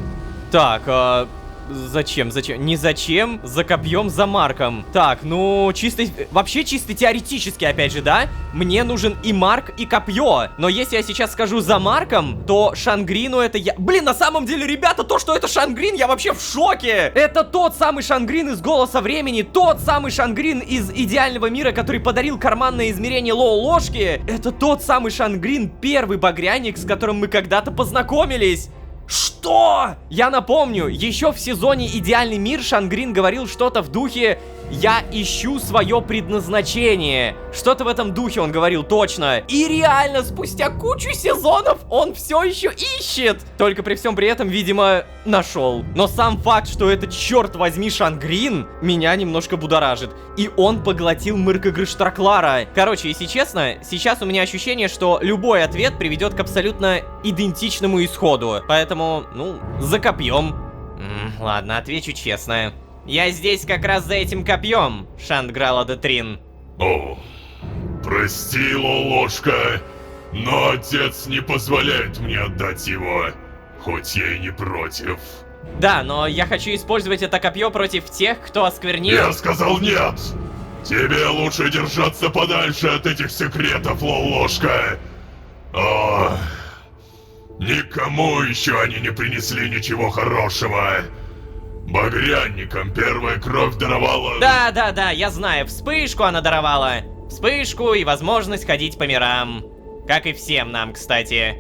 Так, Зачем? Не зачем, за копьем, за Марком. Так, ну, вообще чисто теоретически, опять же, да? Мне нужен и Марк, и копье. Но если я сейчас скажу за Марком, то Шангрину это я... Блин, на самом деле, ребята, то, что это Шангрин, я вообще в шоке! Это тот самый Шангрин из «Голоса времени», тот самый Шангрин из «Идеального мира», который подарил карманное измерение Лолошки. Это тот самый Шангрин, первый багряник, с которым мы когда-то познакомились. Что? Я напомню, еще в сезоне «Идеальный мир» Шангрин говорил что-то в духе «Я ищу свое предназначение». Что-то в этом духе он говорил точно. И реально, спустя кучу сезонов он все еще ищет. Только при всем при этом, видимо, нашел. Но сам факт, что это, черт возьми, Шангрин, меня немножко будоражит. И он поглотил Мыркагрыштраклара. Короче, если честно, сейчас у меня ощущение, что любой ответ приведет к абсолютно идентичному исходу. Поэтому, ну, за копьем. Ладно, отвечу честно. Я здесь как раз за этим копьем, Шандграла Детрин. О, прости, Лолошка, но отец не позволяет мне отдать его, хоть я и не против. Да, но я хочу использовать это копье против тех, кто осквернил... Я сказал нет! Тебе лучше держаться подальше от этих секретов, Лолошка. О, никому еще они не принесли ничего хорошего. Багряникам первая кровь даровала... Да, я знаю, вспышку она даровала. Вспышку и возможность ходить по мирам. Как и всем нам, кстати.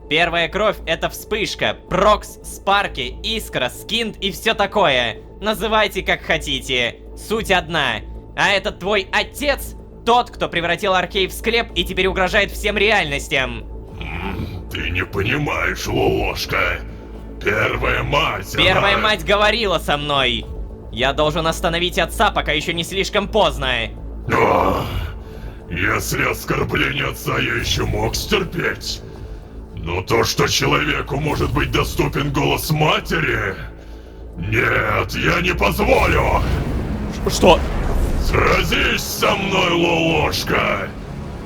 Первая кровь — это вспышка, прокс, спарки, искра, скинт и все такое. Называйте как хотите. Суть одна. А этот твой отец — тот, кто превратил Аркей в склеп и теперь угрожает всем реальностям. Ты не понимаешь, Лолошка. Первая мать, Первая мать говорила со мной. Я должен остановить отца, пока еще не слишком поздно. О, если оскорбление отца я еще мог стерпеть. Но то, что человеку может быть доступен голос матери... Нет, я не позволю! Что? Сразись со мной, Лолошка!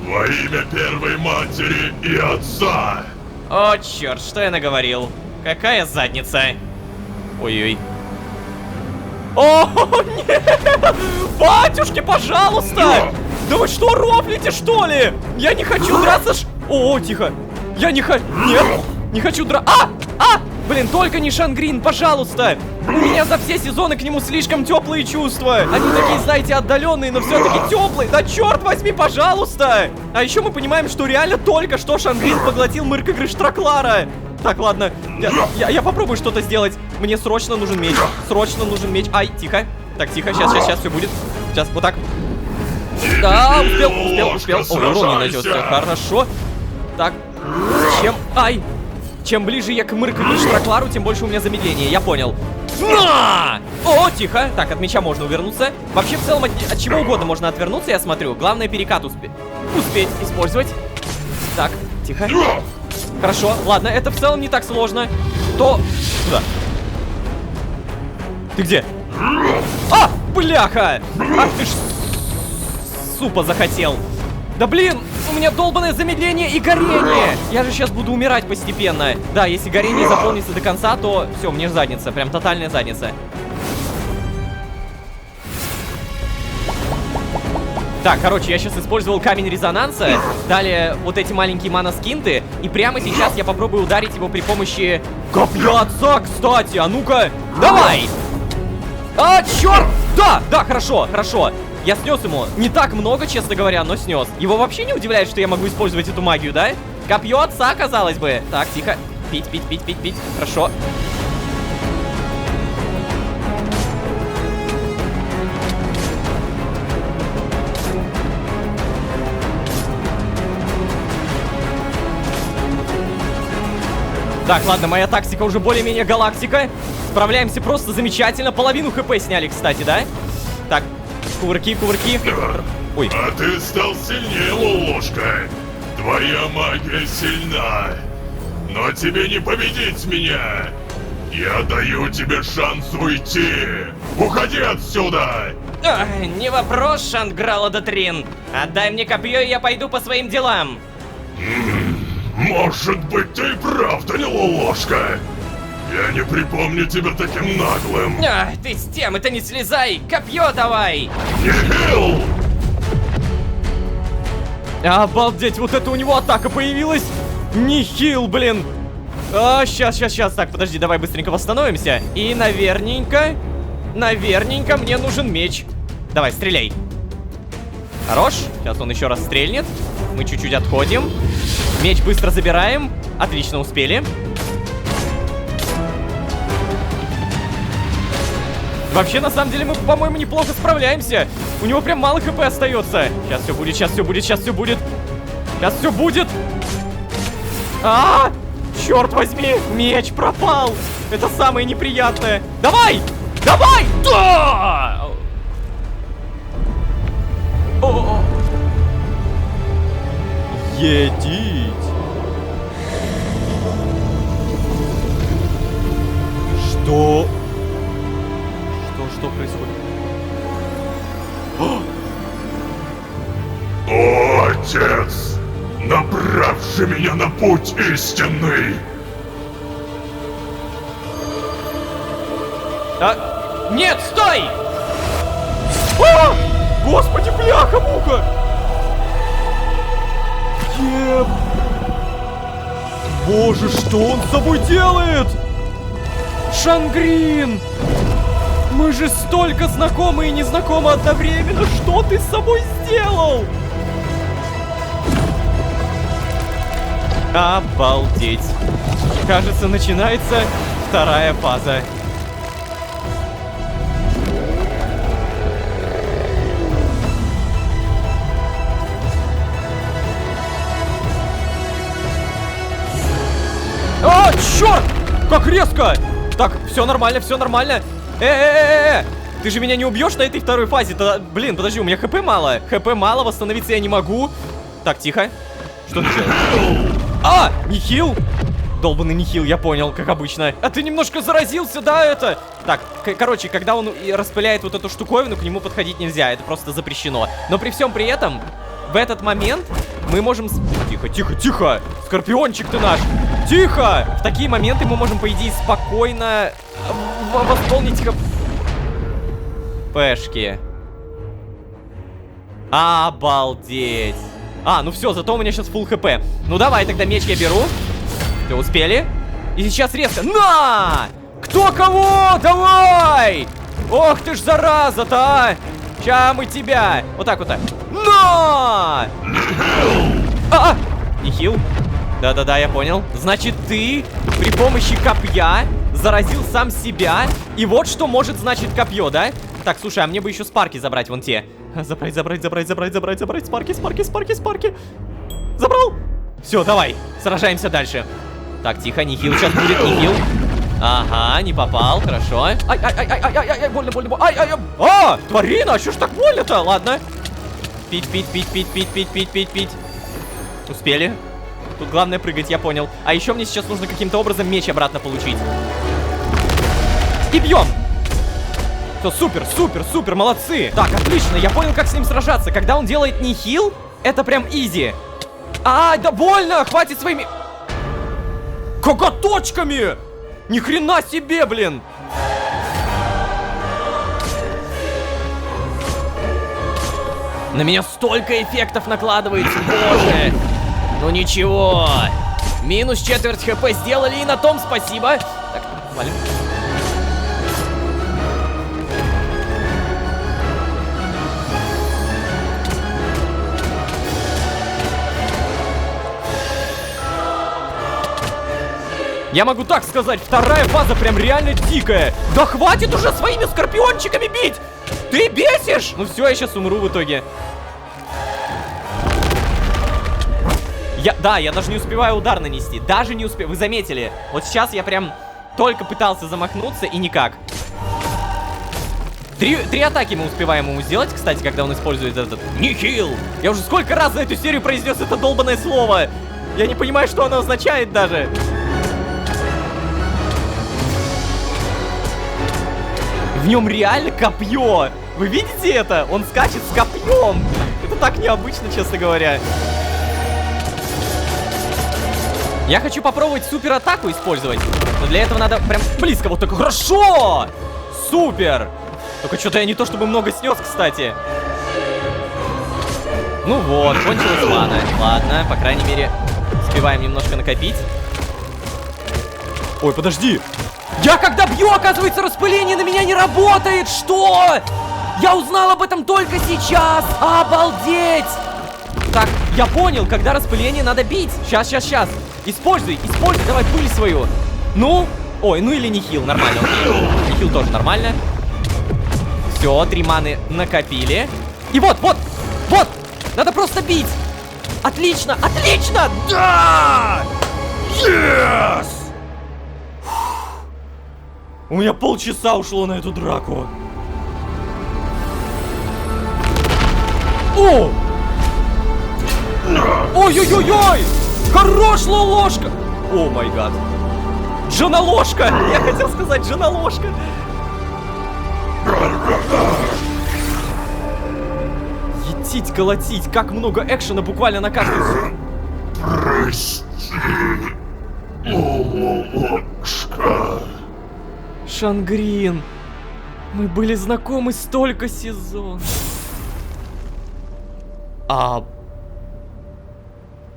Во имя первой матери и отца! О, черт, что я наговорил? Какая задница? Ой-ой. О, нет! Батюшки, пожалуйста! Да вы что, рофлите, что ли? Я не хочу драться О, тихо. Я не хочу... Нет, не хочу драться... Блин, только не Шангрин, пожалуйста! У меня за все сезоны к нему слишком теплые чувства. Они такие, знаете, отдаленные, но все-таки теплые. Да черт возьми, пожалуйста! А еще мы понимаем, что реально только что Шангрин поглотил Мыркагрыштраклара. Так, ладно, я попробую что-то сделать. Мне срочно нужен меч. Срочно нужен меч. Ай, тихо. Так, тихо, сейчас все будет. Сейчас, вот так. Да, успел. О, урон не нанесется. Хорошо. Так, чем ближе я к Мыркагрыштраклару, тем больше у меня замедление, я понял. О, тихо. Так, от меча можно увернуться. Вообще, в целом, от чего угодно можно отвернуться, я смотрю. Главное, перекат успеть использовать. Так, тихо. Хорошо, ладно, это в целом не так сложно. Сюда. Ты где? Бляха! Ах ты ж... Супа захотел. Да блин, у меня долбанное замедление и горение. Я же сейчас буду умирать постепенно. Да, если горение заполнится до конца, то все, мне задница, прям тотальная задница. Так, короче, я сейчас использовал камень резонанса. Далее вот эти маленькие мана-скинты. И прямо сейчас я попробую ударить его при помощи копья отца, кстати. А ну-ка, давай! Черт! Да, хорошо. Я снес ему не так много, честно говоря, но снес. Его вообще не удивляет, что я могу использовать эту магию, да? Копье отца, казалось бы. Так, тихо. Пить. Хорошо. Так, ладно, моя тактика уже более-менее галактика. Справляемся просто замечательно. Половину хп сняли, кстати, да? Так, кувырки. Ой. А ты стал сильнее, Лолошка. Твоя магия сильна. Но тебе не победить меня. Я даю тебе шанс уйти. Уходи отсюда. Не вопрос, Шандграла Детрин. Отдай мне копье, и я пойду по своим делам. Может быть, ты и правда не Лолошка. Я не припомню тебя таким наглым. А, ты с темы-то не слезай! Копье давай! Нихил! Обалдеть, вот это у него атака появилась! Нихил, блин! Сейчас. Так, подожди, давай быстренько восстановимся. И наверненько мне нужен меч. Давай, стреляй. Хорош. Сейчас он еще раз стрельнет. Мы чуть-чуть отходим. Меч быстро забираем. Отлично, успели. Вообще, на самом деле, мы, по-моему, неплохо справляемся. У него прям мало хп остается. Сейчас все будет, сейчас все будет, сейчас все будет. Сейчас все будет. Черт возьми, меч пропал. Это самое неприятное. Давай! Давай! Да! Едить. Что происходит? О, отец, направший меня на путь истинный. Нет, стой! Господи, бляха-муха! Боже, что он с собой делает? Шангрин! Мы же столько знакомы и незнакомы одновременно. Что ты с собой сделал? Обалдеть. Кажется, начинается вторая фаза. Черт! Как резко! Так, все нормально, все нормально. Ты же меня не убьешь на этой второй фазе? Блин, подожди, у меня хп мало. ХП мало, восстановиться я не могу. Так, тихо. Что ты делаешь? Нихил! Долбанный нихил, я понял, как обычно. А ты немножко заразился, да, это? Так, короче, когда он распыляет вот эту штуковину, к нему подходить нельзя, это просто запрещено. Но при всем при этом, в этот момент мы можем... Тихо! Скорпиончик ты наш! Тихо! В такие моменты мы можем, по идее, спокойно восполнить хпшки. Обалдеть! Ну все, зато у меня сейчас фулл хп. Ну давай, тогда меч я беру. Ты успели? И сейчас резко. На! Кто кого? Давай! Ох ты ж зараза-то, а! Ща мы тебя. Вот так вот так. На! Нихил? Да-да-да, я понял. Значит, ты при помощи копья заразил сам себя. И вот что может значить копье, да? Так, слушай, а мне бы еще спарки забрать, вон те. Забрать. Спарки. Забрал. Все, давай, сражаемся дальше. Так, тихо, нихил, сейчас будет нихил. Ага, не попал, хорошо. Ай, больно. Тварина, а что ж так больно-то? Ладно. Пить. Успели. Тут главное прыгать, я понял. А еще мне сейчас нужно каким-то образом меч обратно получить. И бьем! Все, супер, молодцы. Так, отлично, я понял, как с ним сражаться. Когда он делает нихил, это прям изи. Да больно, хватит своими... коготочками! Ни хрена себе, блин! На меня столько эффектов накладывается, боже! Ну ничего. Минус четверть хп сделали, и на том спасибо. Так, валим. Я могу так сказать, вторая фаза прям реально дикая. Да хватит уже своими скорпиончиками бить! Ты бесишь! Ну все, я сейчас умру в итоге. Я даже не успеваю удар нанести. Даже не успеваю. Вы заметили? Вот сейчас я прям только пытался замахнуться и никак. Три атаки мы успеваем ему сделать, кстати, когда он использует этот нихил. Я уже сколько раз за эту серию произнес это долбанное слово. Я не понимаю, что оно означает даже. В нем реально копье. Вы видите это? Он скачет с копьем. Это так необычно, честно говоря. Я хочу попробовать супер атаку использовать. Но для этого надо прям близко вот так. Хорошо! Супер! Только что-то я не то чтобы много снес, кстати. Ну вот, кончилась мана. Ладно, по крайней мере, успеваем немножко накопить. Ой, подожди! Я когда бью, оказывается, распыление на меня не работает! Что? Я узнал об этом только сейчас! Обалдеть! Так, я понял, когда распыление надо бить. Сейчас. Используй, давай пыль свою. Ну, ой, ну или нихил, нормально, окей. Нихил тоже нормально. Все, 3 маны накопили. И вот! Надо просто бить! Отлично! Да! Yes! У меня полчаса ушло на эту драку. О! Ой-ой-ой-ой! Хорош, лоложка! О май гад. Джоналожка! Я хотел сказать Джоналожка. Етить, колотить. Как много экшена буквально на каждый... Прости, Лолошка. Шангрин. Мы были знакомы столько сезонов.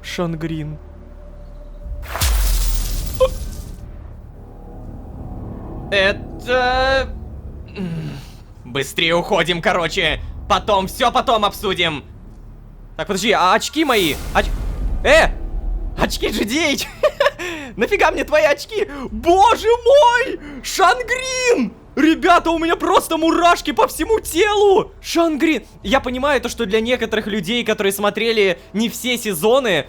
Шангрин. Это... Быстрее уходим, короче. Потом обсудим. Так, подожди, а очки мои? Очки GDH! Нафига мне твои очки? Боже мой! Шангрин! Ребята, у меня просто мурашки по всему телу! Шангрин! Я понимаю то, что для некоторых людей, которые смотрели не все сезоны,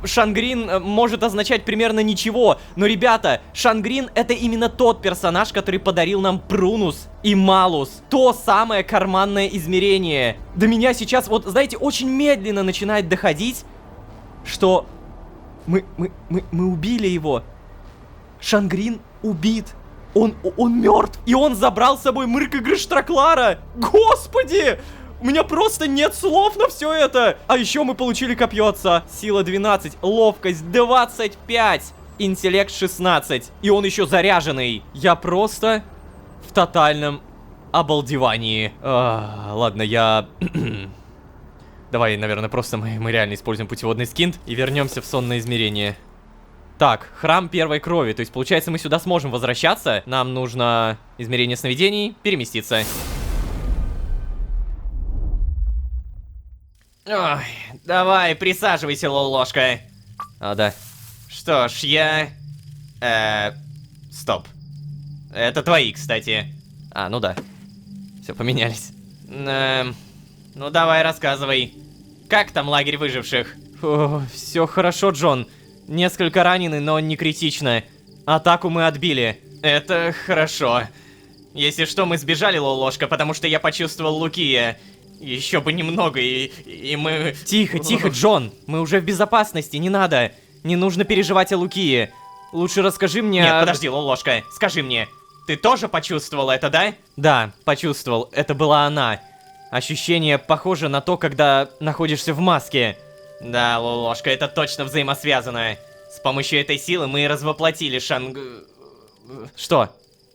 Шангрин может означать примерно ничего. Но, ребята, Шангрин — это именно тот персонаж, который подарил нам Прунус и Малус. То самое карманное измерение. До меня сейчас, вот, знаете, очень медленно начинает доходить, что мы убили его. Шангрин убит. Он мертв. И он забрал с собой Мырка Гриштраклара. Господи! У меня просто нет слов на все это. А еще мы получили копье отца. Сила 12, ловкость 25, интеллект 16. И он еще заряженный. Я просто в тотальном обалдевании. Ладно, я... Давай, наверное, просто мы реально используем путеводный скинт и вернемся в сонное измерение. Так, храм первой крови. То есть, получается, мы сюда сможем возвращаться. Нам нужно измерение сновидений, переместиться. Ой, давай, присаживайся, лолошка. Да. Что ж, я... Стоп. Это твои, кстати. Ну да. Все, поменялись. Ну давай, рассказывай. Как там лагерь выживших? Все хорошо, Джон. Несколько ранены, но не критично. Атаку мы отбили. Это хорошо. Если что, мы сбежали, лолошка, потому что я почувствовал Лукия. Еще бы немного, и мы... Тихо, Джон. Мы уже в безопасности, не надо. Не нужно переживать о Лукии. Лучше расскажи мне... Нет, подожди, лолошка, скажи мне. Ты тоже почувствовал это, да? Да, почувствовал. Это была она. Ощущение похоже на то, когда находишься в маске. Да, лолошка, это точно взаимосвязано. С помощью этой силы мы и развоплотили Что?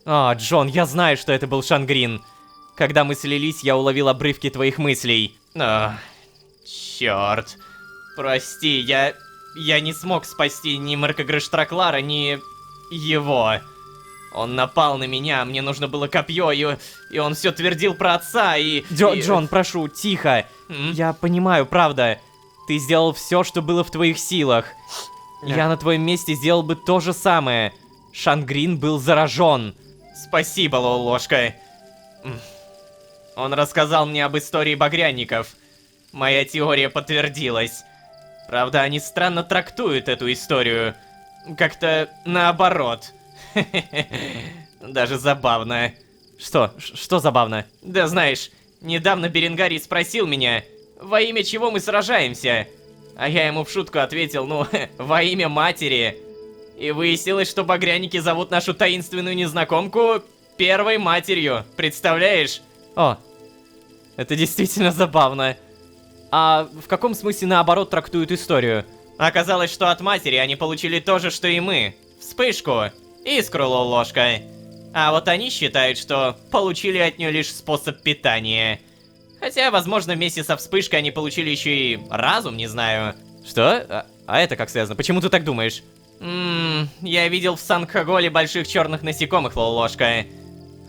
Джон, я знаю, что это был Шангрин. Когда мы слились, я уловил обрывки твоих мыслей. Черт. Прости, я не смог спасти ни Мырка Гриштраклара, ни его. Он напал на меня, мне нужно было копье, и он все твердил про отца, Джон, прошу, тихо. Я понимаю, правда. Ты сделал все, что было в твоих силах. Я на твоем месте сделал бы то же самое. Шангрин был заражен. Спасибо, лолошка. Он рассказал мне об истории багряников. Моя теория подтвердилась. Правда, они странно трактуют эту историю. Как-то наоборот. Даже забавно. Что забавно? Да знаешь, недавно Беренгарий спросил меня, во имя чего мы сражаемся? А я ему в шутку ответил, во имя матери. И выяснилось, что багряники зовут нашу таинственную незнакомку первой матерью. Представляешь? Это действительно забавно. А в каком смысле наоборот трактуют историю? Оказалось, что от матери они получили то же, что и мы. Вспышку. искру, Лолошка. А вот они считают, что получили от нее лишь способ питания. Хотя, возможно, вместе со вспышкой они получили еще и разум, не знаю. Что? А это как связано? Почему ты так думаешь? Я видел в Санкхаголе больших черных насекомых, Лолошка.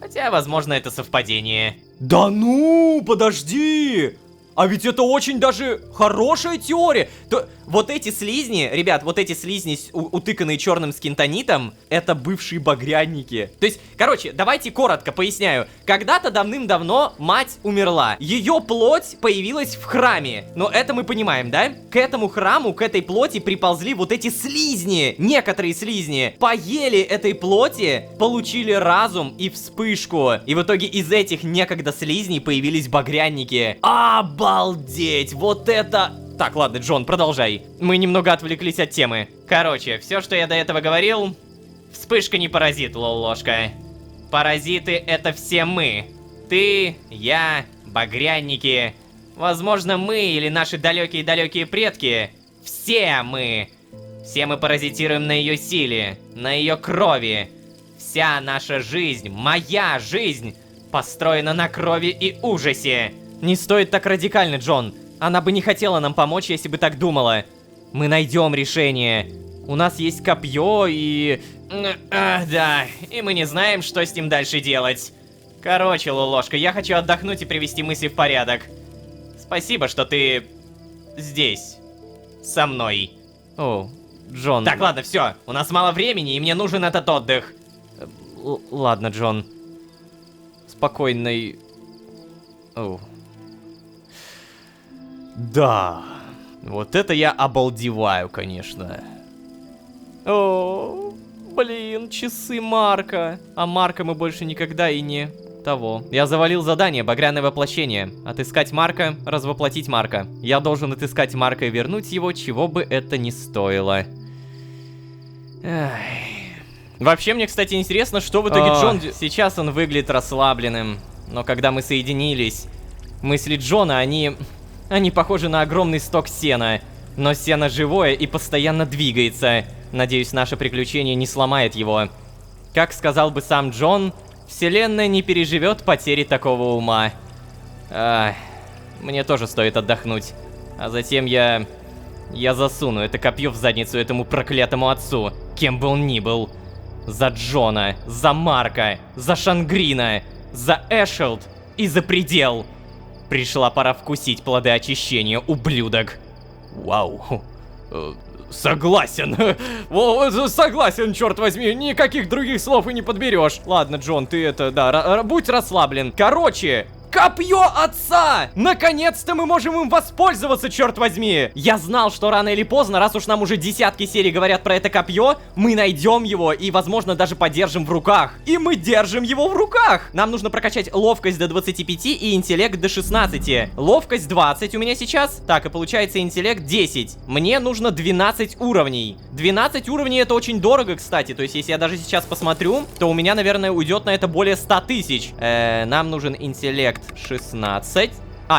Хотя, возможно, это совпадение. Да ну, подожди! А ведь это очень даже хорошая теория. Вот эти слизни, ребят, вот эти слизни, утыканные черным скинтонитом, это бывшие багряники. То есть, короче, давайте коротко поясняю. Когда-то давным-давно мать умерла. Ее плоть появилась в храме. Но это мы понимаем, да? К этому храму, к этой плоти приползли вот эти слизни. Некоторые слизни поели этой плоти, получили разум и вспышку. И в итоге из этих некогда слизней появились багряники. Обалдеть! Вот это... Так, ладно, Джон, продолжай. Мы немного отвлеклись от темы. Короче, все, что я до этого говорил, вспышка не паразит, Лолошка. Паразиты — это все мы. Ты, я, багрянники. Возможно, мы или наши далекие-далекие предки. Все мы. Все мы паразитируем на ее силе, на ее крови. Вся наша жизнь, моя жизнь, построена на крови и ужасе. Не стоит так радикально, Джон. Она бы не хотела нам помочь, если бы так думала. Мы найдем решение. У нас есть копье и... Да, и мы не знаем, что с ним дальше делать. Короче, Лолошка, я хочу отдохнуть и привести мысли в порядок. Спасибо, что ты... здесь. Со мной. О, Джон... Так, ладно, все. У нас мало времени, и мне нужен этот отдых. Ладно, Джон. Спокойной... О... Да, вот это я обалдеваю, конечно. О, блин, часы Марка. А Марка мы больше никогда и не того. Я завалил задание «Багряное воплощение». Отыскать Марка, развоплотить Марка. Я должен отыскать Марка и вернуть его, чего бы это ни стоило. Ай. Вообще, мне, кстати, интересно, что в итоге Джон... Сейчас он выглядит расслабленным. Но когда мы соединились, мысли Джона, они похожи на огромный сток сена. Но сено живое и постоянно двигается. Надеюсь, наше приключение не сломает его. Как сказал бы сам Джон, вселенная не переживет потери такого ума. Мне тоже стоит отдохнуть. А затем я засуну это копье в задницу этому проклятому отцу, кем бы он ни был. За Джона, за Марка, за Шангрина, за Эшелд и за предел. Пришла пора вкусить плоды очищения, ублюдок. Вау. Согласен. Согласен, черт возьми. Никаких других слов и не подберешь. Ладно, Джон, ты это, да, будь расслаблен. Короче, копье отца! Наконец-то мы можем им воспользоваться, черт возьми! Я знал, что рано или поздно, раз уж нам уже десятки серий говорят про это копье, мы найдем его и, возможно, даже подержим в руках. И мы держим его в руках! Нам нужно прокачать ловкость до 25 и интеллект до 16. Ловкость 20 у меня сейчас. Так, и получается интеллект 10. Мне нужно 12 уровней. 12 уровней это очень дорого, кстати. То есть, если я даже сейчас посмотрю, то у меня, наверное, уйдет на это более 100 тысяч. Нам нужен интеллект 16.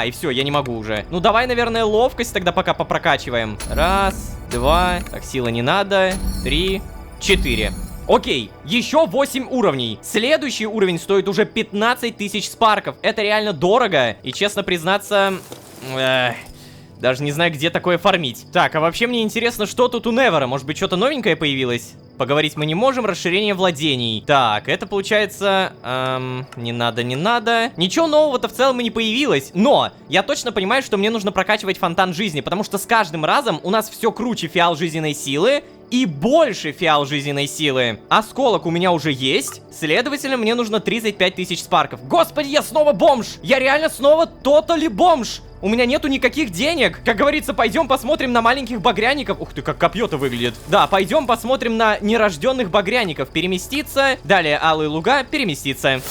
И все, я не могу уже. Ну, давай, наверное, ловкость тогда пока попрокачиваем. Раз, два. Так, сила не надо. 3, 4. Окей, еще 8 уровней. Следующий уровень стоит уже 15 тысяч спарков. Это реально дорого. И, честно признаться... даже не знаю, где такое фармить. Так, а вообще мне интересно, что тут у Невера. Может быть, что-то новенькое появилось? Поговорить мы не можем, расширение владений. Так, это получается... не надо. Ничего нового-то в целом и не появилось. Но я точно понимаю, что мне нужно прокачивать фонтан жизни, потому что с каждым разом у нас все круче фиал жизненной силы и больше фиал жизненной силы. Осколок у меня уже есть, следовательно, мне нужно 35 тысяч спарков. Господи, я снова бомж! Я реально снова тотали бомж! У меня нету никаких денег. Как говорится, пойдем посмотрим на маленьких багряников. Ух ты, как копье-то выглядит. Да, пойдем посмотрим на нерожденных багряников. Переместиться. Далее алые луга. Переместиться.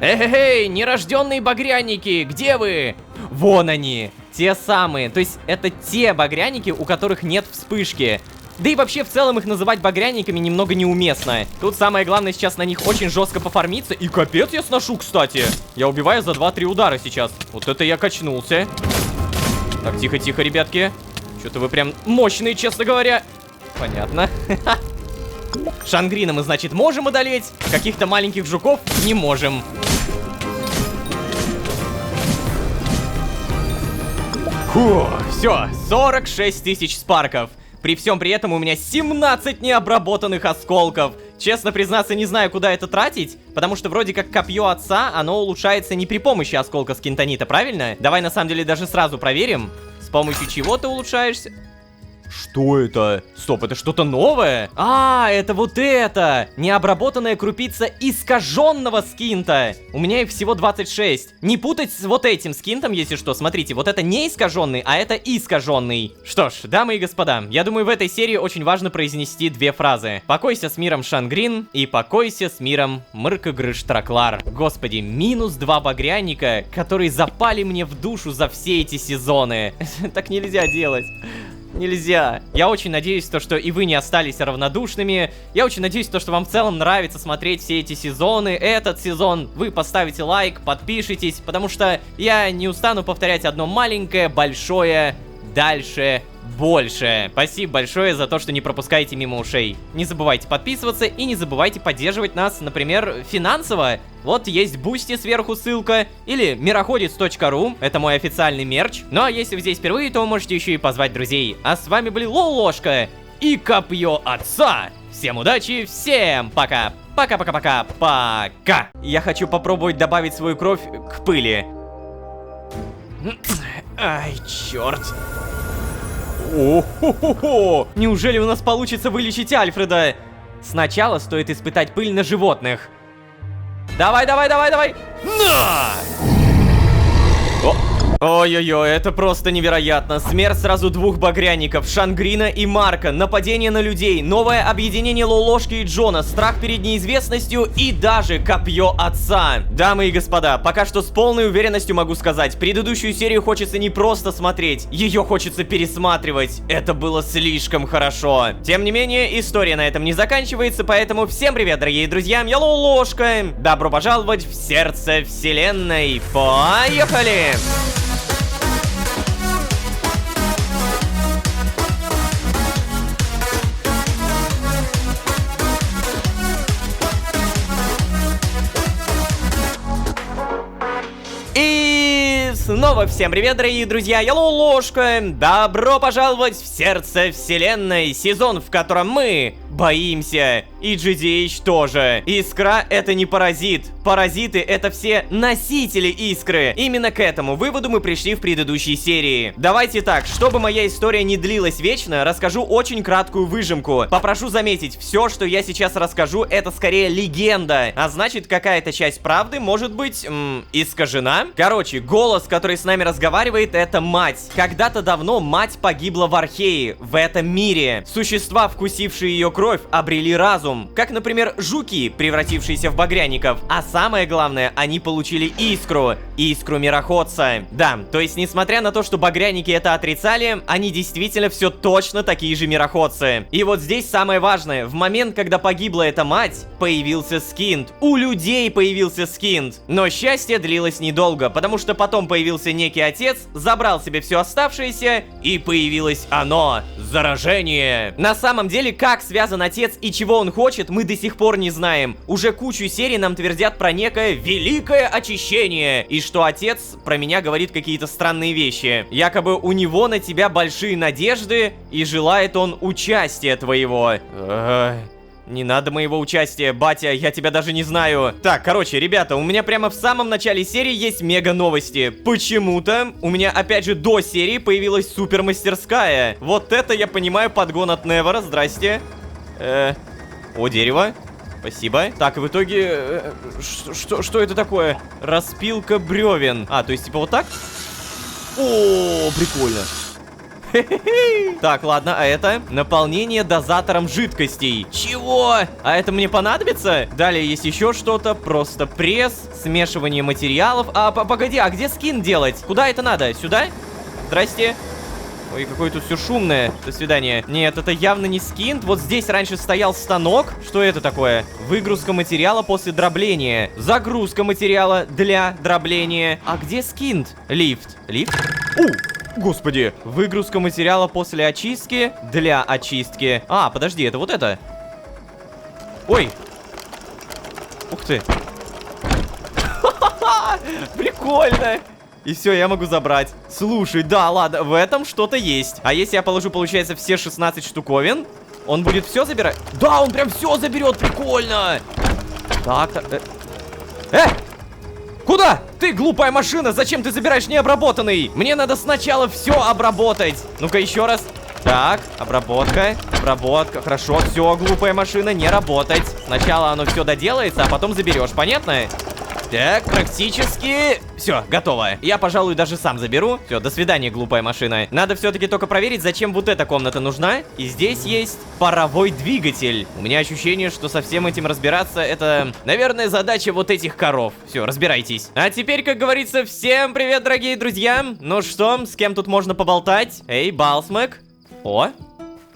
Эй, нерожденные багряники, где вы? Вон они, те самые. То есть это те багряники, у которых нет вспышки. Да и вообще в целом их называть багряниками немного неуместно. Тут самое главное сейчас на них очень жестко пофармиться. И капец я сношу, кстати. Я убиваю за 2-3 удара сейчас. Вот это я качнулся. Так, тихо-тихо, ребятки. Что-то вы прям мощные, честно говоря. Понятно. Шангрина мы, значит, можем одолеть, каких-то маленьких жуков не можем. Фу, все, 46 тысяч спарков. При всем при этом у меня 17 необработанных осколков. Честно признаться, не знаю, куда это тратить, потому что вроде как копье отца, оно улучшается не при помощи осколка скинтонита, правильно? Давай на самом деле даже сразу проверим, с помощью чего ты улучшаешься. Что это? Стоп, это что-то новое? А, это вот это! Необработанная крупица искаженного скинта. У меня их всего 26. Не путать с вот этим скинтом, если что. Смотрите, вот это не искаженный, а это искаженный. Что ж, дамы и господа, я думаю, в этой серии очень важно произнести две фразы. Покойся с миром, Шангрин, и покойся с миром, Мркгрыш Траклар. Господи, минус 2 багряника, которые запали мне в душу за все эти сезоны. Так нельзя делать. Нельзя. Я очень надеюсь, что и вы не остались равнодушными. Я очень надеюсь, что вам в целом нравится смотреть все эти сезоны. Этот сезон вы поставите лайк, подпишитесь, потому что я не устану повторять одно маленькое, большое, дальше, больше. Спасибо большое за то, что не пропускаете мимо ушей. Не забывайте подписываться и не забывайте поддерживать нас, например, финансово. Вот есть Бусти сверху ссылка, или мироходец.ру, это мой официальный мерч. Ну а если вы здесь впервые, то можете еще и позвать друзей. А с вами были Лолошка и Копье Отца. Всем удачи, всем пока. Пока-пока-пока, пока. Я хочу попробовать добавить свою кровь к пыли. Ай, черт. О-хо-хо-хо! Неужели у нас получится вылечить Альфреда? Сначала стоит испытать пыль на животных. Давай, давай, давай, давай! На! Ой-ой-ой, это просто невероятно. Смерть сразу двух багряников, Шангрина и Марка, нападение на людей, новое объединение Лолошки и Джона, страх перед неизвестностью и даже копье отца. Дамы и господа, пока что с полной уверенностью могу сказать, предыдущую серию хочется не просто смотреть, ее хочется пересматривать. Это было слишком хорошо. Тем не менее, история на этом не заканчивается, поэтому всем привет, дорогие друзья, я Лолошка. Добро пожаловать в сердце вселенной. Поехали! Снова всем привет, дорогие друзья, я Лолошка. Добро пожаловать в сердце вселенной, сезон, в котором мы боимся. И GDH тоже. Искра — это не паразит. Паразиты — это все носители искры. Именно к этому выводу мы пришли в предыдущей серии. Давайте так, чтобы моя история не длилась вечно, расскажу очень краткую выжимку. Попрошу заметить, все, что я сейчас расскажу, это скорее легенда. А значит, какая-то часть правды может быть, искажена. Короче, голос, который с нами разговаривает, это мать. Когда-то давно мать погибла в Архее, в этом мире. Существа, вкусившие ее кровь, обрели разум. Как, например, жуки, превратившиеся в багряников. А самое главное, они получили искру. Искру мироходца. Да, то есть, несмотря на то, что багряники это отрицали, они действительно все точно такие же мироходцы. И вот здесь самое важное. В момент, когда погибла эта мать, появился скинт. У людей появился скинт. Но счастье длилось недолго, потому что потом появился некий отец, забрал себе все оставшееся, и появилось оно. Заражение. На самом деле, как связан отец и чего он хочет, мы до сих пор не знаем. Уже кучу серий нам твердят про некое великое очищение. И что отец про меня говорит какие-то странные вещи. Якобы у него на тебя большие надежды, и желает он участия твоего. Не надо моего участия, батя, я тебя даже не знаю. Так, короче, ребята, у меня прямо в самом начале серии есть мега новости. Почему-то у меня опять же до серии появилась супермастерская. Вот это я понимаю подгон от Невера, здрасте. О, дерево. Спасибо. Так, в итоге... Что это такое? Распилка бревен. А, то есть типа вот так? О, прикольно. Так, ладно, а это? Наполнение дозатором жидкостей. Чего? А это мне понадобится? Далее есть еще что-то. Просто пресс, смешивание материалов. А, погоди, а где скин делать? Куда это надо? Сюда? Здрасте. Ой, какое тут все шумное. До свидания. Нет, это явно не скинт. Вот здесь раньше стоял станок. Что это такое? Выгрузка материала после дробления. Загрузка материала для дробления. А где скинт? Лифт. Лифт? Господи, выгрузка материала после очистки для очистки. А, подожди, это вот это? Ой. Ух ты. Прикольно. И все, я могу забрать. Слушай, да, ладно, в этом что-то есть. А если я положу, получается, все 16 штуковин, он будет все забирать? Да, он прям все заберет, прикольно. Так, Куда? Ты глупая машина, зачем ты забираешь необработанный? Мне надо сначала все обработать. Ну-ка еще раз. Так, обработка, хорошо, все, глупая машина, не работать. Сначала оно все доделается, а потом заберешь, понятно? Так, практически... Все, готово. Я, пожалуй, даже сам заберу. Все, до свидания, глупая машина. Надо все-таки только проверить, зачем вот эта комната нужна. И здесь есть паровой двигатель. У меня ощущение, что со всем этим разбираться, это, наверное, задача вот этих коров. Все, разбирайтесь. А теперь, как говорится, всем привет, дорогие друзья. Ну что, с кем тут можно поболтать? Эй, Балсмэк. О,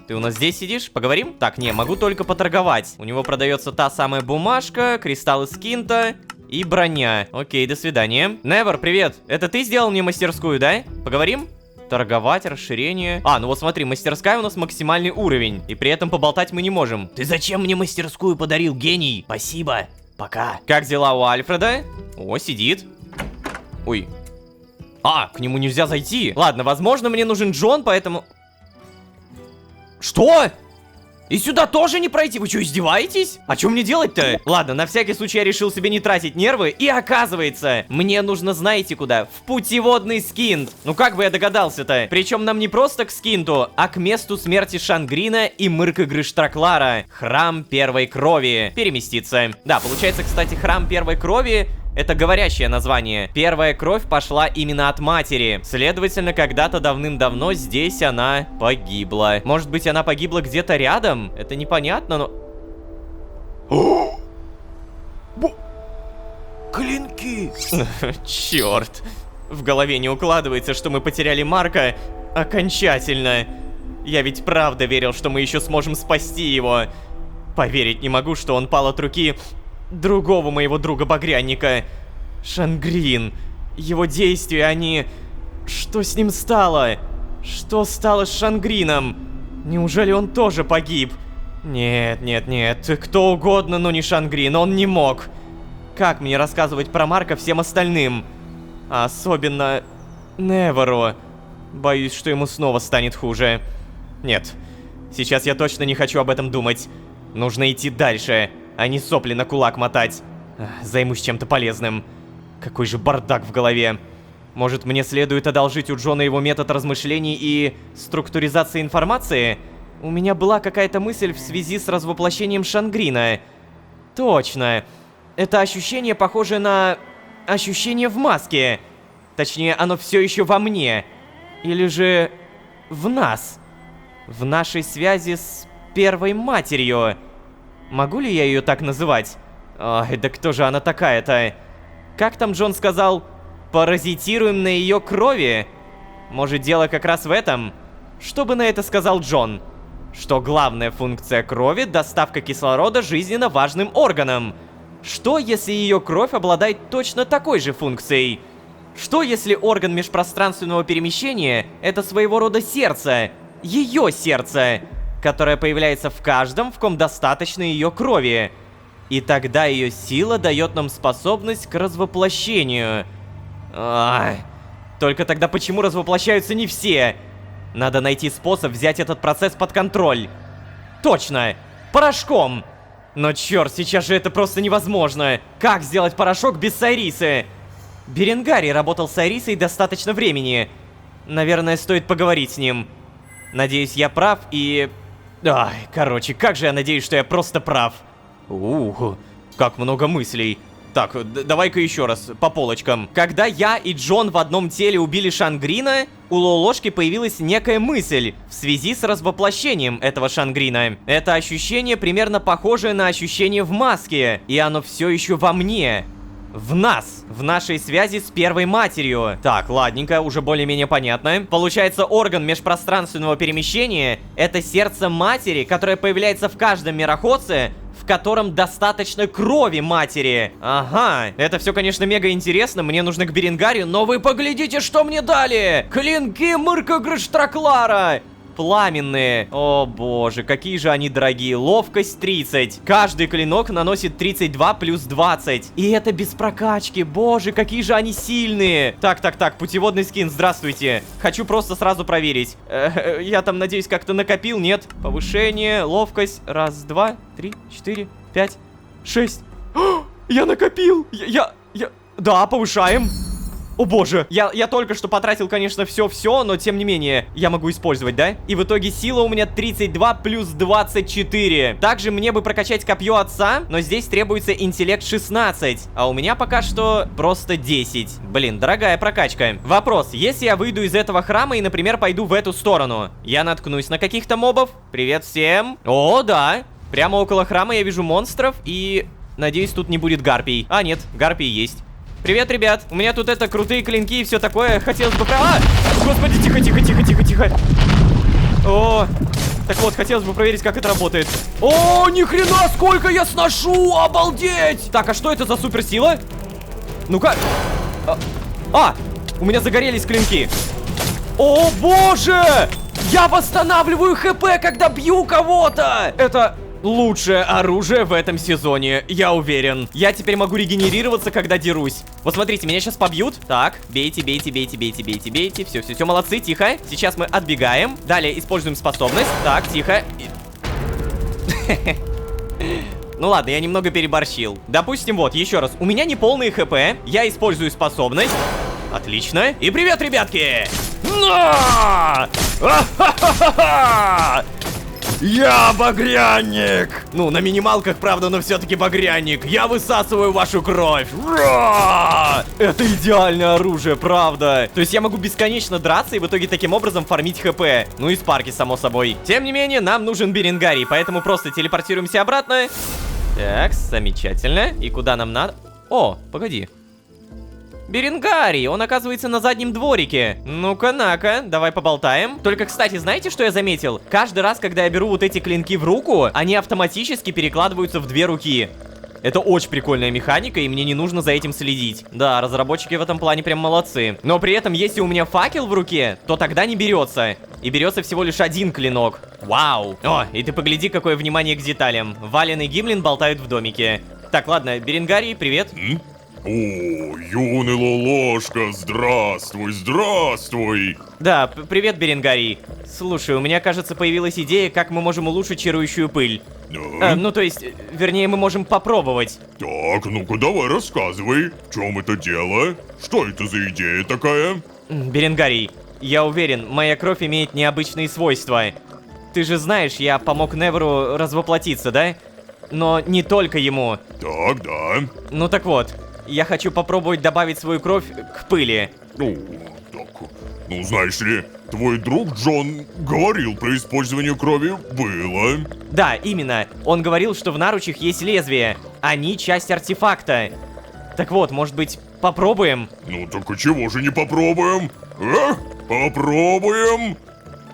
ты у нас здесь сидишь? Поговорим? Так, не, могу только поторговать. У него продается та самая бумажка, кристаллы скинта и броня. Окей, до свидания. Невер, привет. Это ты сделал мне мастерскую, да? Поговорим? Торговать, расширение. А, ну вот смотри, мастерская у нас максимальный уровень. И при этом поболтать мы не можем. Ты зачем мне мастерскую подарил, гений? Спасибо. Пока. Как дела у Альфреда? О, сидит. Ой. А, к нему нельзя зайти. Ладно, возможно, мне нужен Джон, поэтому... Что? И сюда тоже не пройти? Вы что, издеваетесь? А что мне делать-то? Ладно, на всякий случай я решил себе не тратить нервы. И оказывается, мне нужно, знаете куда? В путеводный скинт. Ну как бы я догадался-то? Причем нам не просто к скинту, а к месту смерти Шангрина и Мыркагры Штраклара. Храм Первой Крови. Переместиться. Да, получается, кстати, Храм Первой Крови... Это говорящее название. Первая кровь пошла именно от матери. Следовательно, когда-то давным-давно здесь она погибла. Может быть, она погибла где-то рядом? Это непонятно, но... Клинки! Черт. В голове не укладывается, что мы потеряли Марка окончательно. Я ведь правда верил, что мы еще сможем спасти его. Поверить не могу, что он пал от руки... другого моего друга-багряника. Шангрин. Его действия, они... Что с ним стало? Что стало с Шангрином? Неужели он тоже погиб? Нет, нет, нет. Кто угодно, но не Шангрин. Он не мог. Как мне рассказывать про Марка всем остальным? Особенно... Неверу. Боюсь, что ему снова станет хуже. Нет. Сейчас я точно не хочу об этом думать. Нужно идти дальше, а не сопли на кулак мотать. Займусь чем-то полезным. Какой же бардак в голове. Может, мне следует одолжить у Джона его метод размышлений и структуризации информации? У меня была какая-то мысль в связи с развоплощением Шангрина. Точно. Это ощущение похоже на... ощущение в маске. Точнее, оно все еще во мне. Или же... в нас. В нашей связи с первой матерью. Могу ли я ее так называть? Ой, да кто же она такая-то? Как там Джон сказал? Паразитируем на ее крови? Может, дело как раз в этом? Что бы на это сказал Джон? Что главная функция крови — доставка кислорода жизненно важным органам. Что, если ее кровь обладает точно такой же функцией? Что, если орган межпространственного перемещения — это своего рода сердце? Ее сердце, которое появляется в каждом, в ком достаточно ее крови. И тогда ее сила дает нам способность к развоплощению. Только тогда почему развоплощаются не все? Надо найти способ взять этот процесс под контроль. Точно! Порошком! Но черт, сейчас же это просто невозможно. Как сделать порошок без Сайрисы? Беренгари работал с Сайрисой достаточно времени. Наверное, стоит поговорить с ним. Надеюсь, я прав и... Ай, короче, как же я надеюсь, что я просто прав. Как много мыслей. Так, давай-ка еще раз, по полочкам. Когда я и Джон в одном теле убили Шангрина, у Лолошки появилась некая мысль в связи с развоплощением этого Шангрина. Это ощущение примерно похожее на ощущение в маске, и оно все еще во мне. В нас, в нашей связи с первой матерью. Так, ладненько, уже более-менее понятно. Получается, орган межпространственного перемещения — это сердце матери, которое появляется в каждом мироходце, в котором достаточно крови матери. Ага, это все, конечно, мега интересно, мне нужно к Беренгарию, но вы поглядите, что мне дали! Клинки Мырка-Граштраклара! Пламенные. О боже, какие же они дорогие. Ловкость 30. Каждый клинок наносит 32 плюс 20. И это без прокачки. Боже, какие же они сильные. Так, путеводный скин, здравствуйте. Хочу просто сразу проверить. Я там, надеюсь, как-то накопил, нет? Повышение, ловкость. Раз, два, три, 4, 5, 6. Я накопил. Да, повышаем. О боже, я только что потратил, конечно, все, но тем не менее, я могу использовать, да? И в итоге сила у меня 32 плюс 24. Также мне бы прокачать копье отца, но здесь требуется интеллект 16. А у меня пока что просто 10. Блин, дорогая прокачка. Вопрос, если я выйду из этого храма и, например, пойду в эту сторону, я наткнусь на каких-то мобов? Привет всем. О, да. Прямо около храма я вижу монстров и... Надеюсь, тут не будет гарпий. А, нет, гарпии есть. Привет, ребят. У меня тут крутые клинки и все такое. Хотелось бы Господи, тихо. О, так вот, хотелось бы проверить, как это работает. О, ни хрена, сколько я сношу, обалдеть! Так, а что это за суперсила? Ну-ка. У меня загорелись клинки. О, боже! Я восстанавливаю ХП, когда бью кого-то! Это... лучшее оружие в этом сезоне, я уверен. Я теперь могу регенерироваться, когда дерусь. Вот смотрите, меня сейчас побьют. Так, бейте. Все, молодцы, тихо. Сейчас мы отбегаем. Далее используем способность. Так, тихо. Ну ладно, я немного переборщил. Допустим, вот, еще раз. У меня не полные ХП. Я использую способность. Отлично. И привет, ребятки! Я багряник! Ну, на минималках, правда, но все-таки багряник. Я высасываю вашу кровь. Это идеальное оружие, правда. То есть я могу бесконечно драться и в итоге таким образом фармить хп. Ну и спарки, само собой. Тем не менее, нам нужен Беренгарий, поэтому просто телепортируемся обратно. Так, замечательно. И куда нам надо? О, погоди. Беренгарий, он оказывается на заднем дворике. Ну-ка, на-ка, давай поболтаем. Только, кстати, знаете, что я заметил? Каждый раз, когда я беру вот эти клинки в руку, они автоматически перекладываются в две руки. Это очень прикольная механика, и мне не нужно за этим следить. Да, разработчики в этом плане прям молодцы. Но при этом, если у меня факел в руке, то тогда не берется. И берется всего лишь один клинок. Вау. О, и ты погляди, какое внимание к деталям. Вален и Гимлин болтают в домике. Так, ладно, Беренгарий, привет. О, юный Лолошка, здравствуй. Да, привет, Беренгарий. Слушай, у меня, кажется, появилась идея, как мы можем улучшить чарующую пыль. Да? Ну, то есть, вернее, мы можем попробовать. Так, ну-ка давай рассказывай, в чем это дело? Что это за идея такая? Беренгарий, я уверен, моя кровь имеет необычные свойства. Ты же знаешь, я помог Неверу развоплотиться, да? Но не только ему. Так, да. Ну так вот, я хочу попробовать добавить свою кровь к пыли. Ну, так, ну знаешь ли, твой друг Джон говорил про использование крови, было. Да, именно. Он говорил, что в наручах есть лезвие. Они часть артефакта. Так вот, может быть, попробуем? Ну так и чего же не попробуем? Попробуем?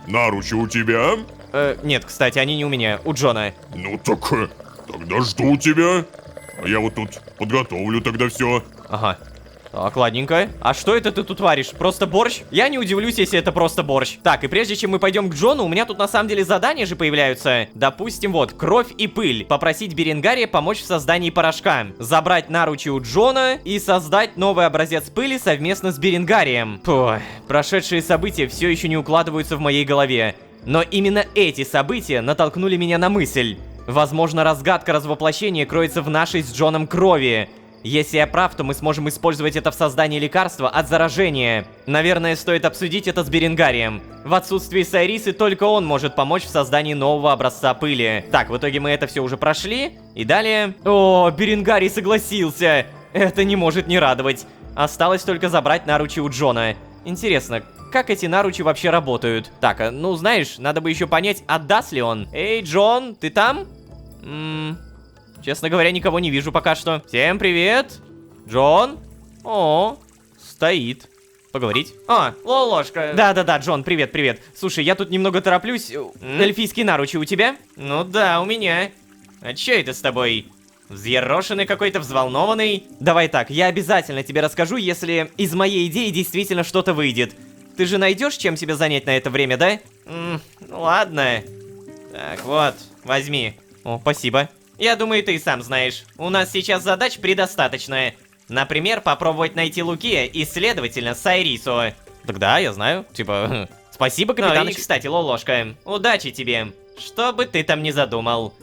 Наручи у тебя? Нет, кстати, они не у меня, у Джона. Ну так, тогда жду тебя. А я вот тут подготовлю тогда все. Ага. Так, ладненько. А что это ты тут варишь? Просто борщ? Я не удивлюсь, если это просто борщ. Так, и прежде чем мы пойдем к Джону, у меня тут на самом деле задания же появляются. Допустим, вот, кровь и пыль. Попросить Беренгария помочь в создании порошка. Забрать наручи у Джона и создать новый образец пыли совместно с Беренгарием. Фу, прошедшие события все еще не укладываются в моей голове. Но именно эти события натолкнули меня на мысль. Возможно, разгадка развоплощения кроется в нашей с Джоном крови. Если я прав, то мы сможем использовать это в создании лекарства от заражения. Наверное, стоит обсудить это с Беренгарием. В отсутствии Сайрисы только он может помочь в создании нового образца пыли. Так, в итоге мы это все уже прошли. И далее... О, Беренгарий согласился! Это не может не радовать. Осталось только забрать наручи у Джона. Интересно, как эти наручи вообще работают? Так, ну знаешь, надо бы еще понять, отдаст ли он. Эй, Джон, ты там? Честно говоря, никого не вижу пока что. Всем привет. Джон? О, стоит. Поговорить? Лолошка. Да-да-да, Джон, привет. Слушай, я тут немного тороплюсь. Эльфийские наручи у тебя? Ну да, у меня. А чё это с тобой? Взъерошенный какой-то, взволнованный? Давай так, я обязательно тебе расскажу, если из моей идеи действительно что-то выйдет. Ты же найдешь, чем себя занять на это время, да? Ну ладно. Так, вот, возьми. О, спасибо. Я думаю, ты и сам знаешь. У нас сейчас задач предостаточно. Например, попробовать найти Лукия и, следовательно, Сайрису. Тогда я знаю. Типа, спасибо, Ну капитан. и, кстати, Лолошка, удачи тебе. Что бы ты там ни задумал.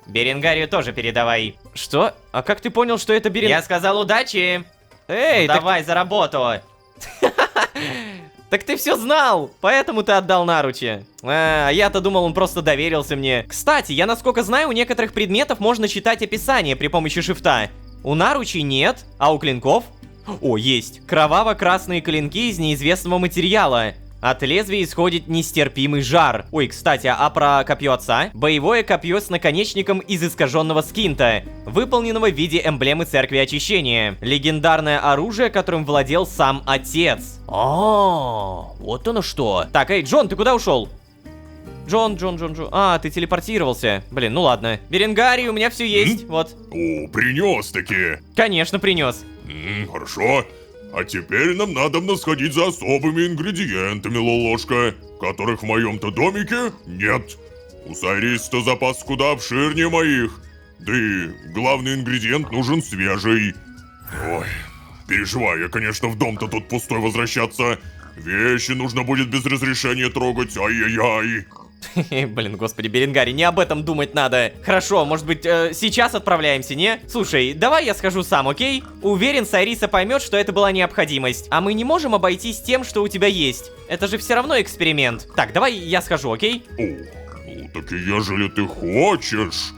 Беренгарию тоже передавай. Что? А как ты понял, что это Я сказал удачи. Эй, Давай за работу. так ты все знал, поэтому ты отдал наручи. А я-то думал, он просто доверился мне. Кстати, я насколько знаю, у некоторых предметов можно читать описание при помощи шифта. У наручей нет, а у клинков? О, есть. Кроваво-красные клинки из неизвестного материала. От лезвия исходит нестерпимый жар. Ой, кстати, а про копье отца? Боевое копье с наконечником из искаженного скинта, выполненного в виде эмблемы церкви очищения. Легендарное оружие, которым владел сам отец. Вот оно что. Так, эй, Джон, ты куда ушел? Джон. А, ты телепортировался. Блин, ну ладно. Беренгарий, у меня все есть. Вот. О, принес-таки. Конечно, принес. Хорошо. А теперь нам надо сходить за особыми ингредиентами, Лолошка, которых в моем-то домике нет. У Сайриса запас куда обширнее моих. Да и главный ингредиент нужен свежий. Ой, переживай, я, конечно, в дом-то тут пустой возвращаться. Вещи нужно будет без разрешения трогать, ай-яй-яй. Блин, господи, Беренгарий, не об этом думать надо. Хорошо, может быть, сейчас отправляемся, не? Слушай, давай я схожу сам, окей? Уверен, Сайриса поймет, что это была необходимость. А мы не можем обойтись тем, что у тебя есть. Это же все равно эксперимент. Так, давай я схожу, окей? О, ну так и ежели ты хочешь.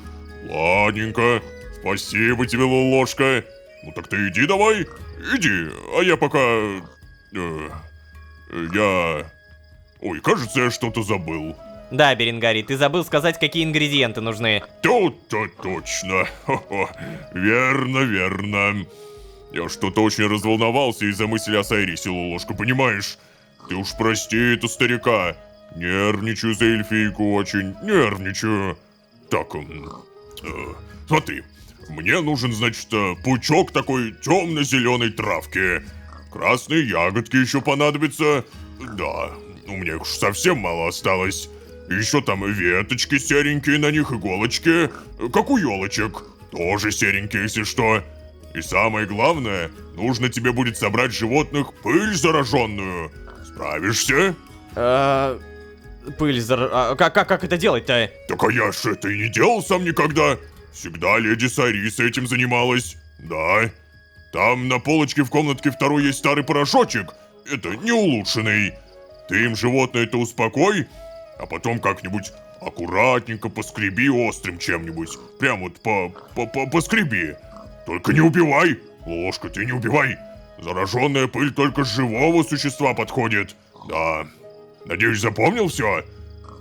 Ладненько. Спасибо тебе, Лолошка. Ну так ты иди давай. Иди, а я пока... Ой, кажется, я что-то забыл. Да, Беренгарий, ты забыл сказать, какие ингредиенты нужны. Тут-то точно. Хо-хо. Верно. Я что-то очень разволновался из-за мысли о Сайрисе, Лолошка, понимаешь? Ты уж прости это старика. Нервничаю за эльфийку очень, нервничаю. Так, смотри. Мне нужен, значит, пучок такой темно-зеленой травки. Красные ягодки еще понадобятся. Да, у меня их уж совсем мало осталось. Еще там веточки серенькие, на них иголочки, как у елочек. Тоже серенькие, если что. И самое главное, нужно тебе будет собрать животных пыль зараженную. Справишься? Пыль как это делать-то? Так а я ж это и не делал сам никогда. Всегда леди Сайриса этим занималась. Да. Там на полочке в комнатке второй есть старый порошочек. Это не улучшенный. Ты им животное-то успокой, а потом как-нибудь аккуратненько поскреби острым чем-нибудь. Прям вот поскреби. Только не убивай. Ложка, ты не убивай. Зараженная пыль только с живого существа подходит. Да. Надеюсь, запомнил все?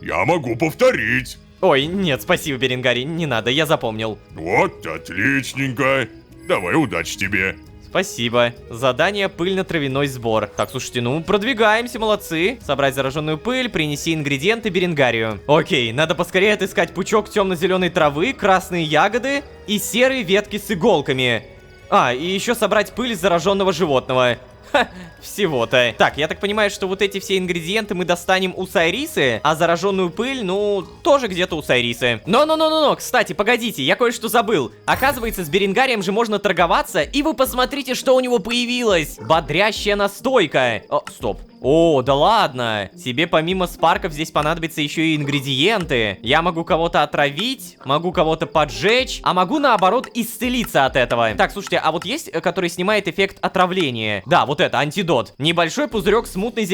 Я могу повторить. Ой, нет, спасибо, Беренгарий, не надо, я запомнил. Вот, отличненько. Давай, удачи тебе. Спасибо. Задание пыльно-травяной сбор. Так, слушайте, ну, продвигаемся, молодцы. Собрать зараженную пыль, принеси ингредиенты Беренгарию. Окей, надо поскорее отыскать пучок темно-зеленой травы, красные ягоды и серые ветки с иголками. А, и еще собрать пыль из зараженного животного. Ха, всего-то. Так, я так понимаю, что вот эти все ингредиенты мы достанем у Сайрисы, а зараженную пыль, ну, тоже где-то у Сайрисы. Но, кстати, погодите, я кое-что забыл. Оказывается, с Беренгарием же можно торговаться, и вы посмотрите, что у него появилось. Бодрящая настойка. О, стоп. О, да ладно. Тебе помимо спарков здесь понадобятся еще и ингредиенты. Я могу кого-то отравить, могу кого-то поджечь, а могу наоборот исцелиться от этого. Так, слушайте, а вот есть, который снимает эффект отравления? Да, вот это, антидот. Небольшой пузырек с мутной зеленой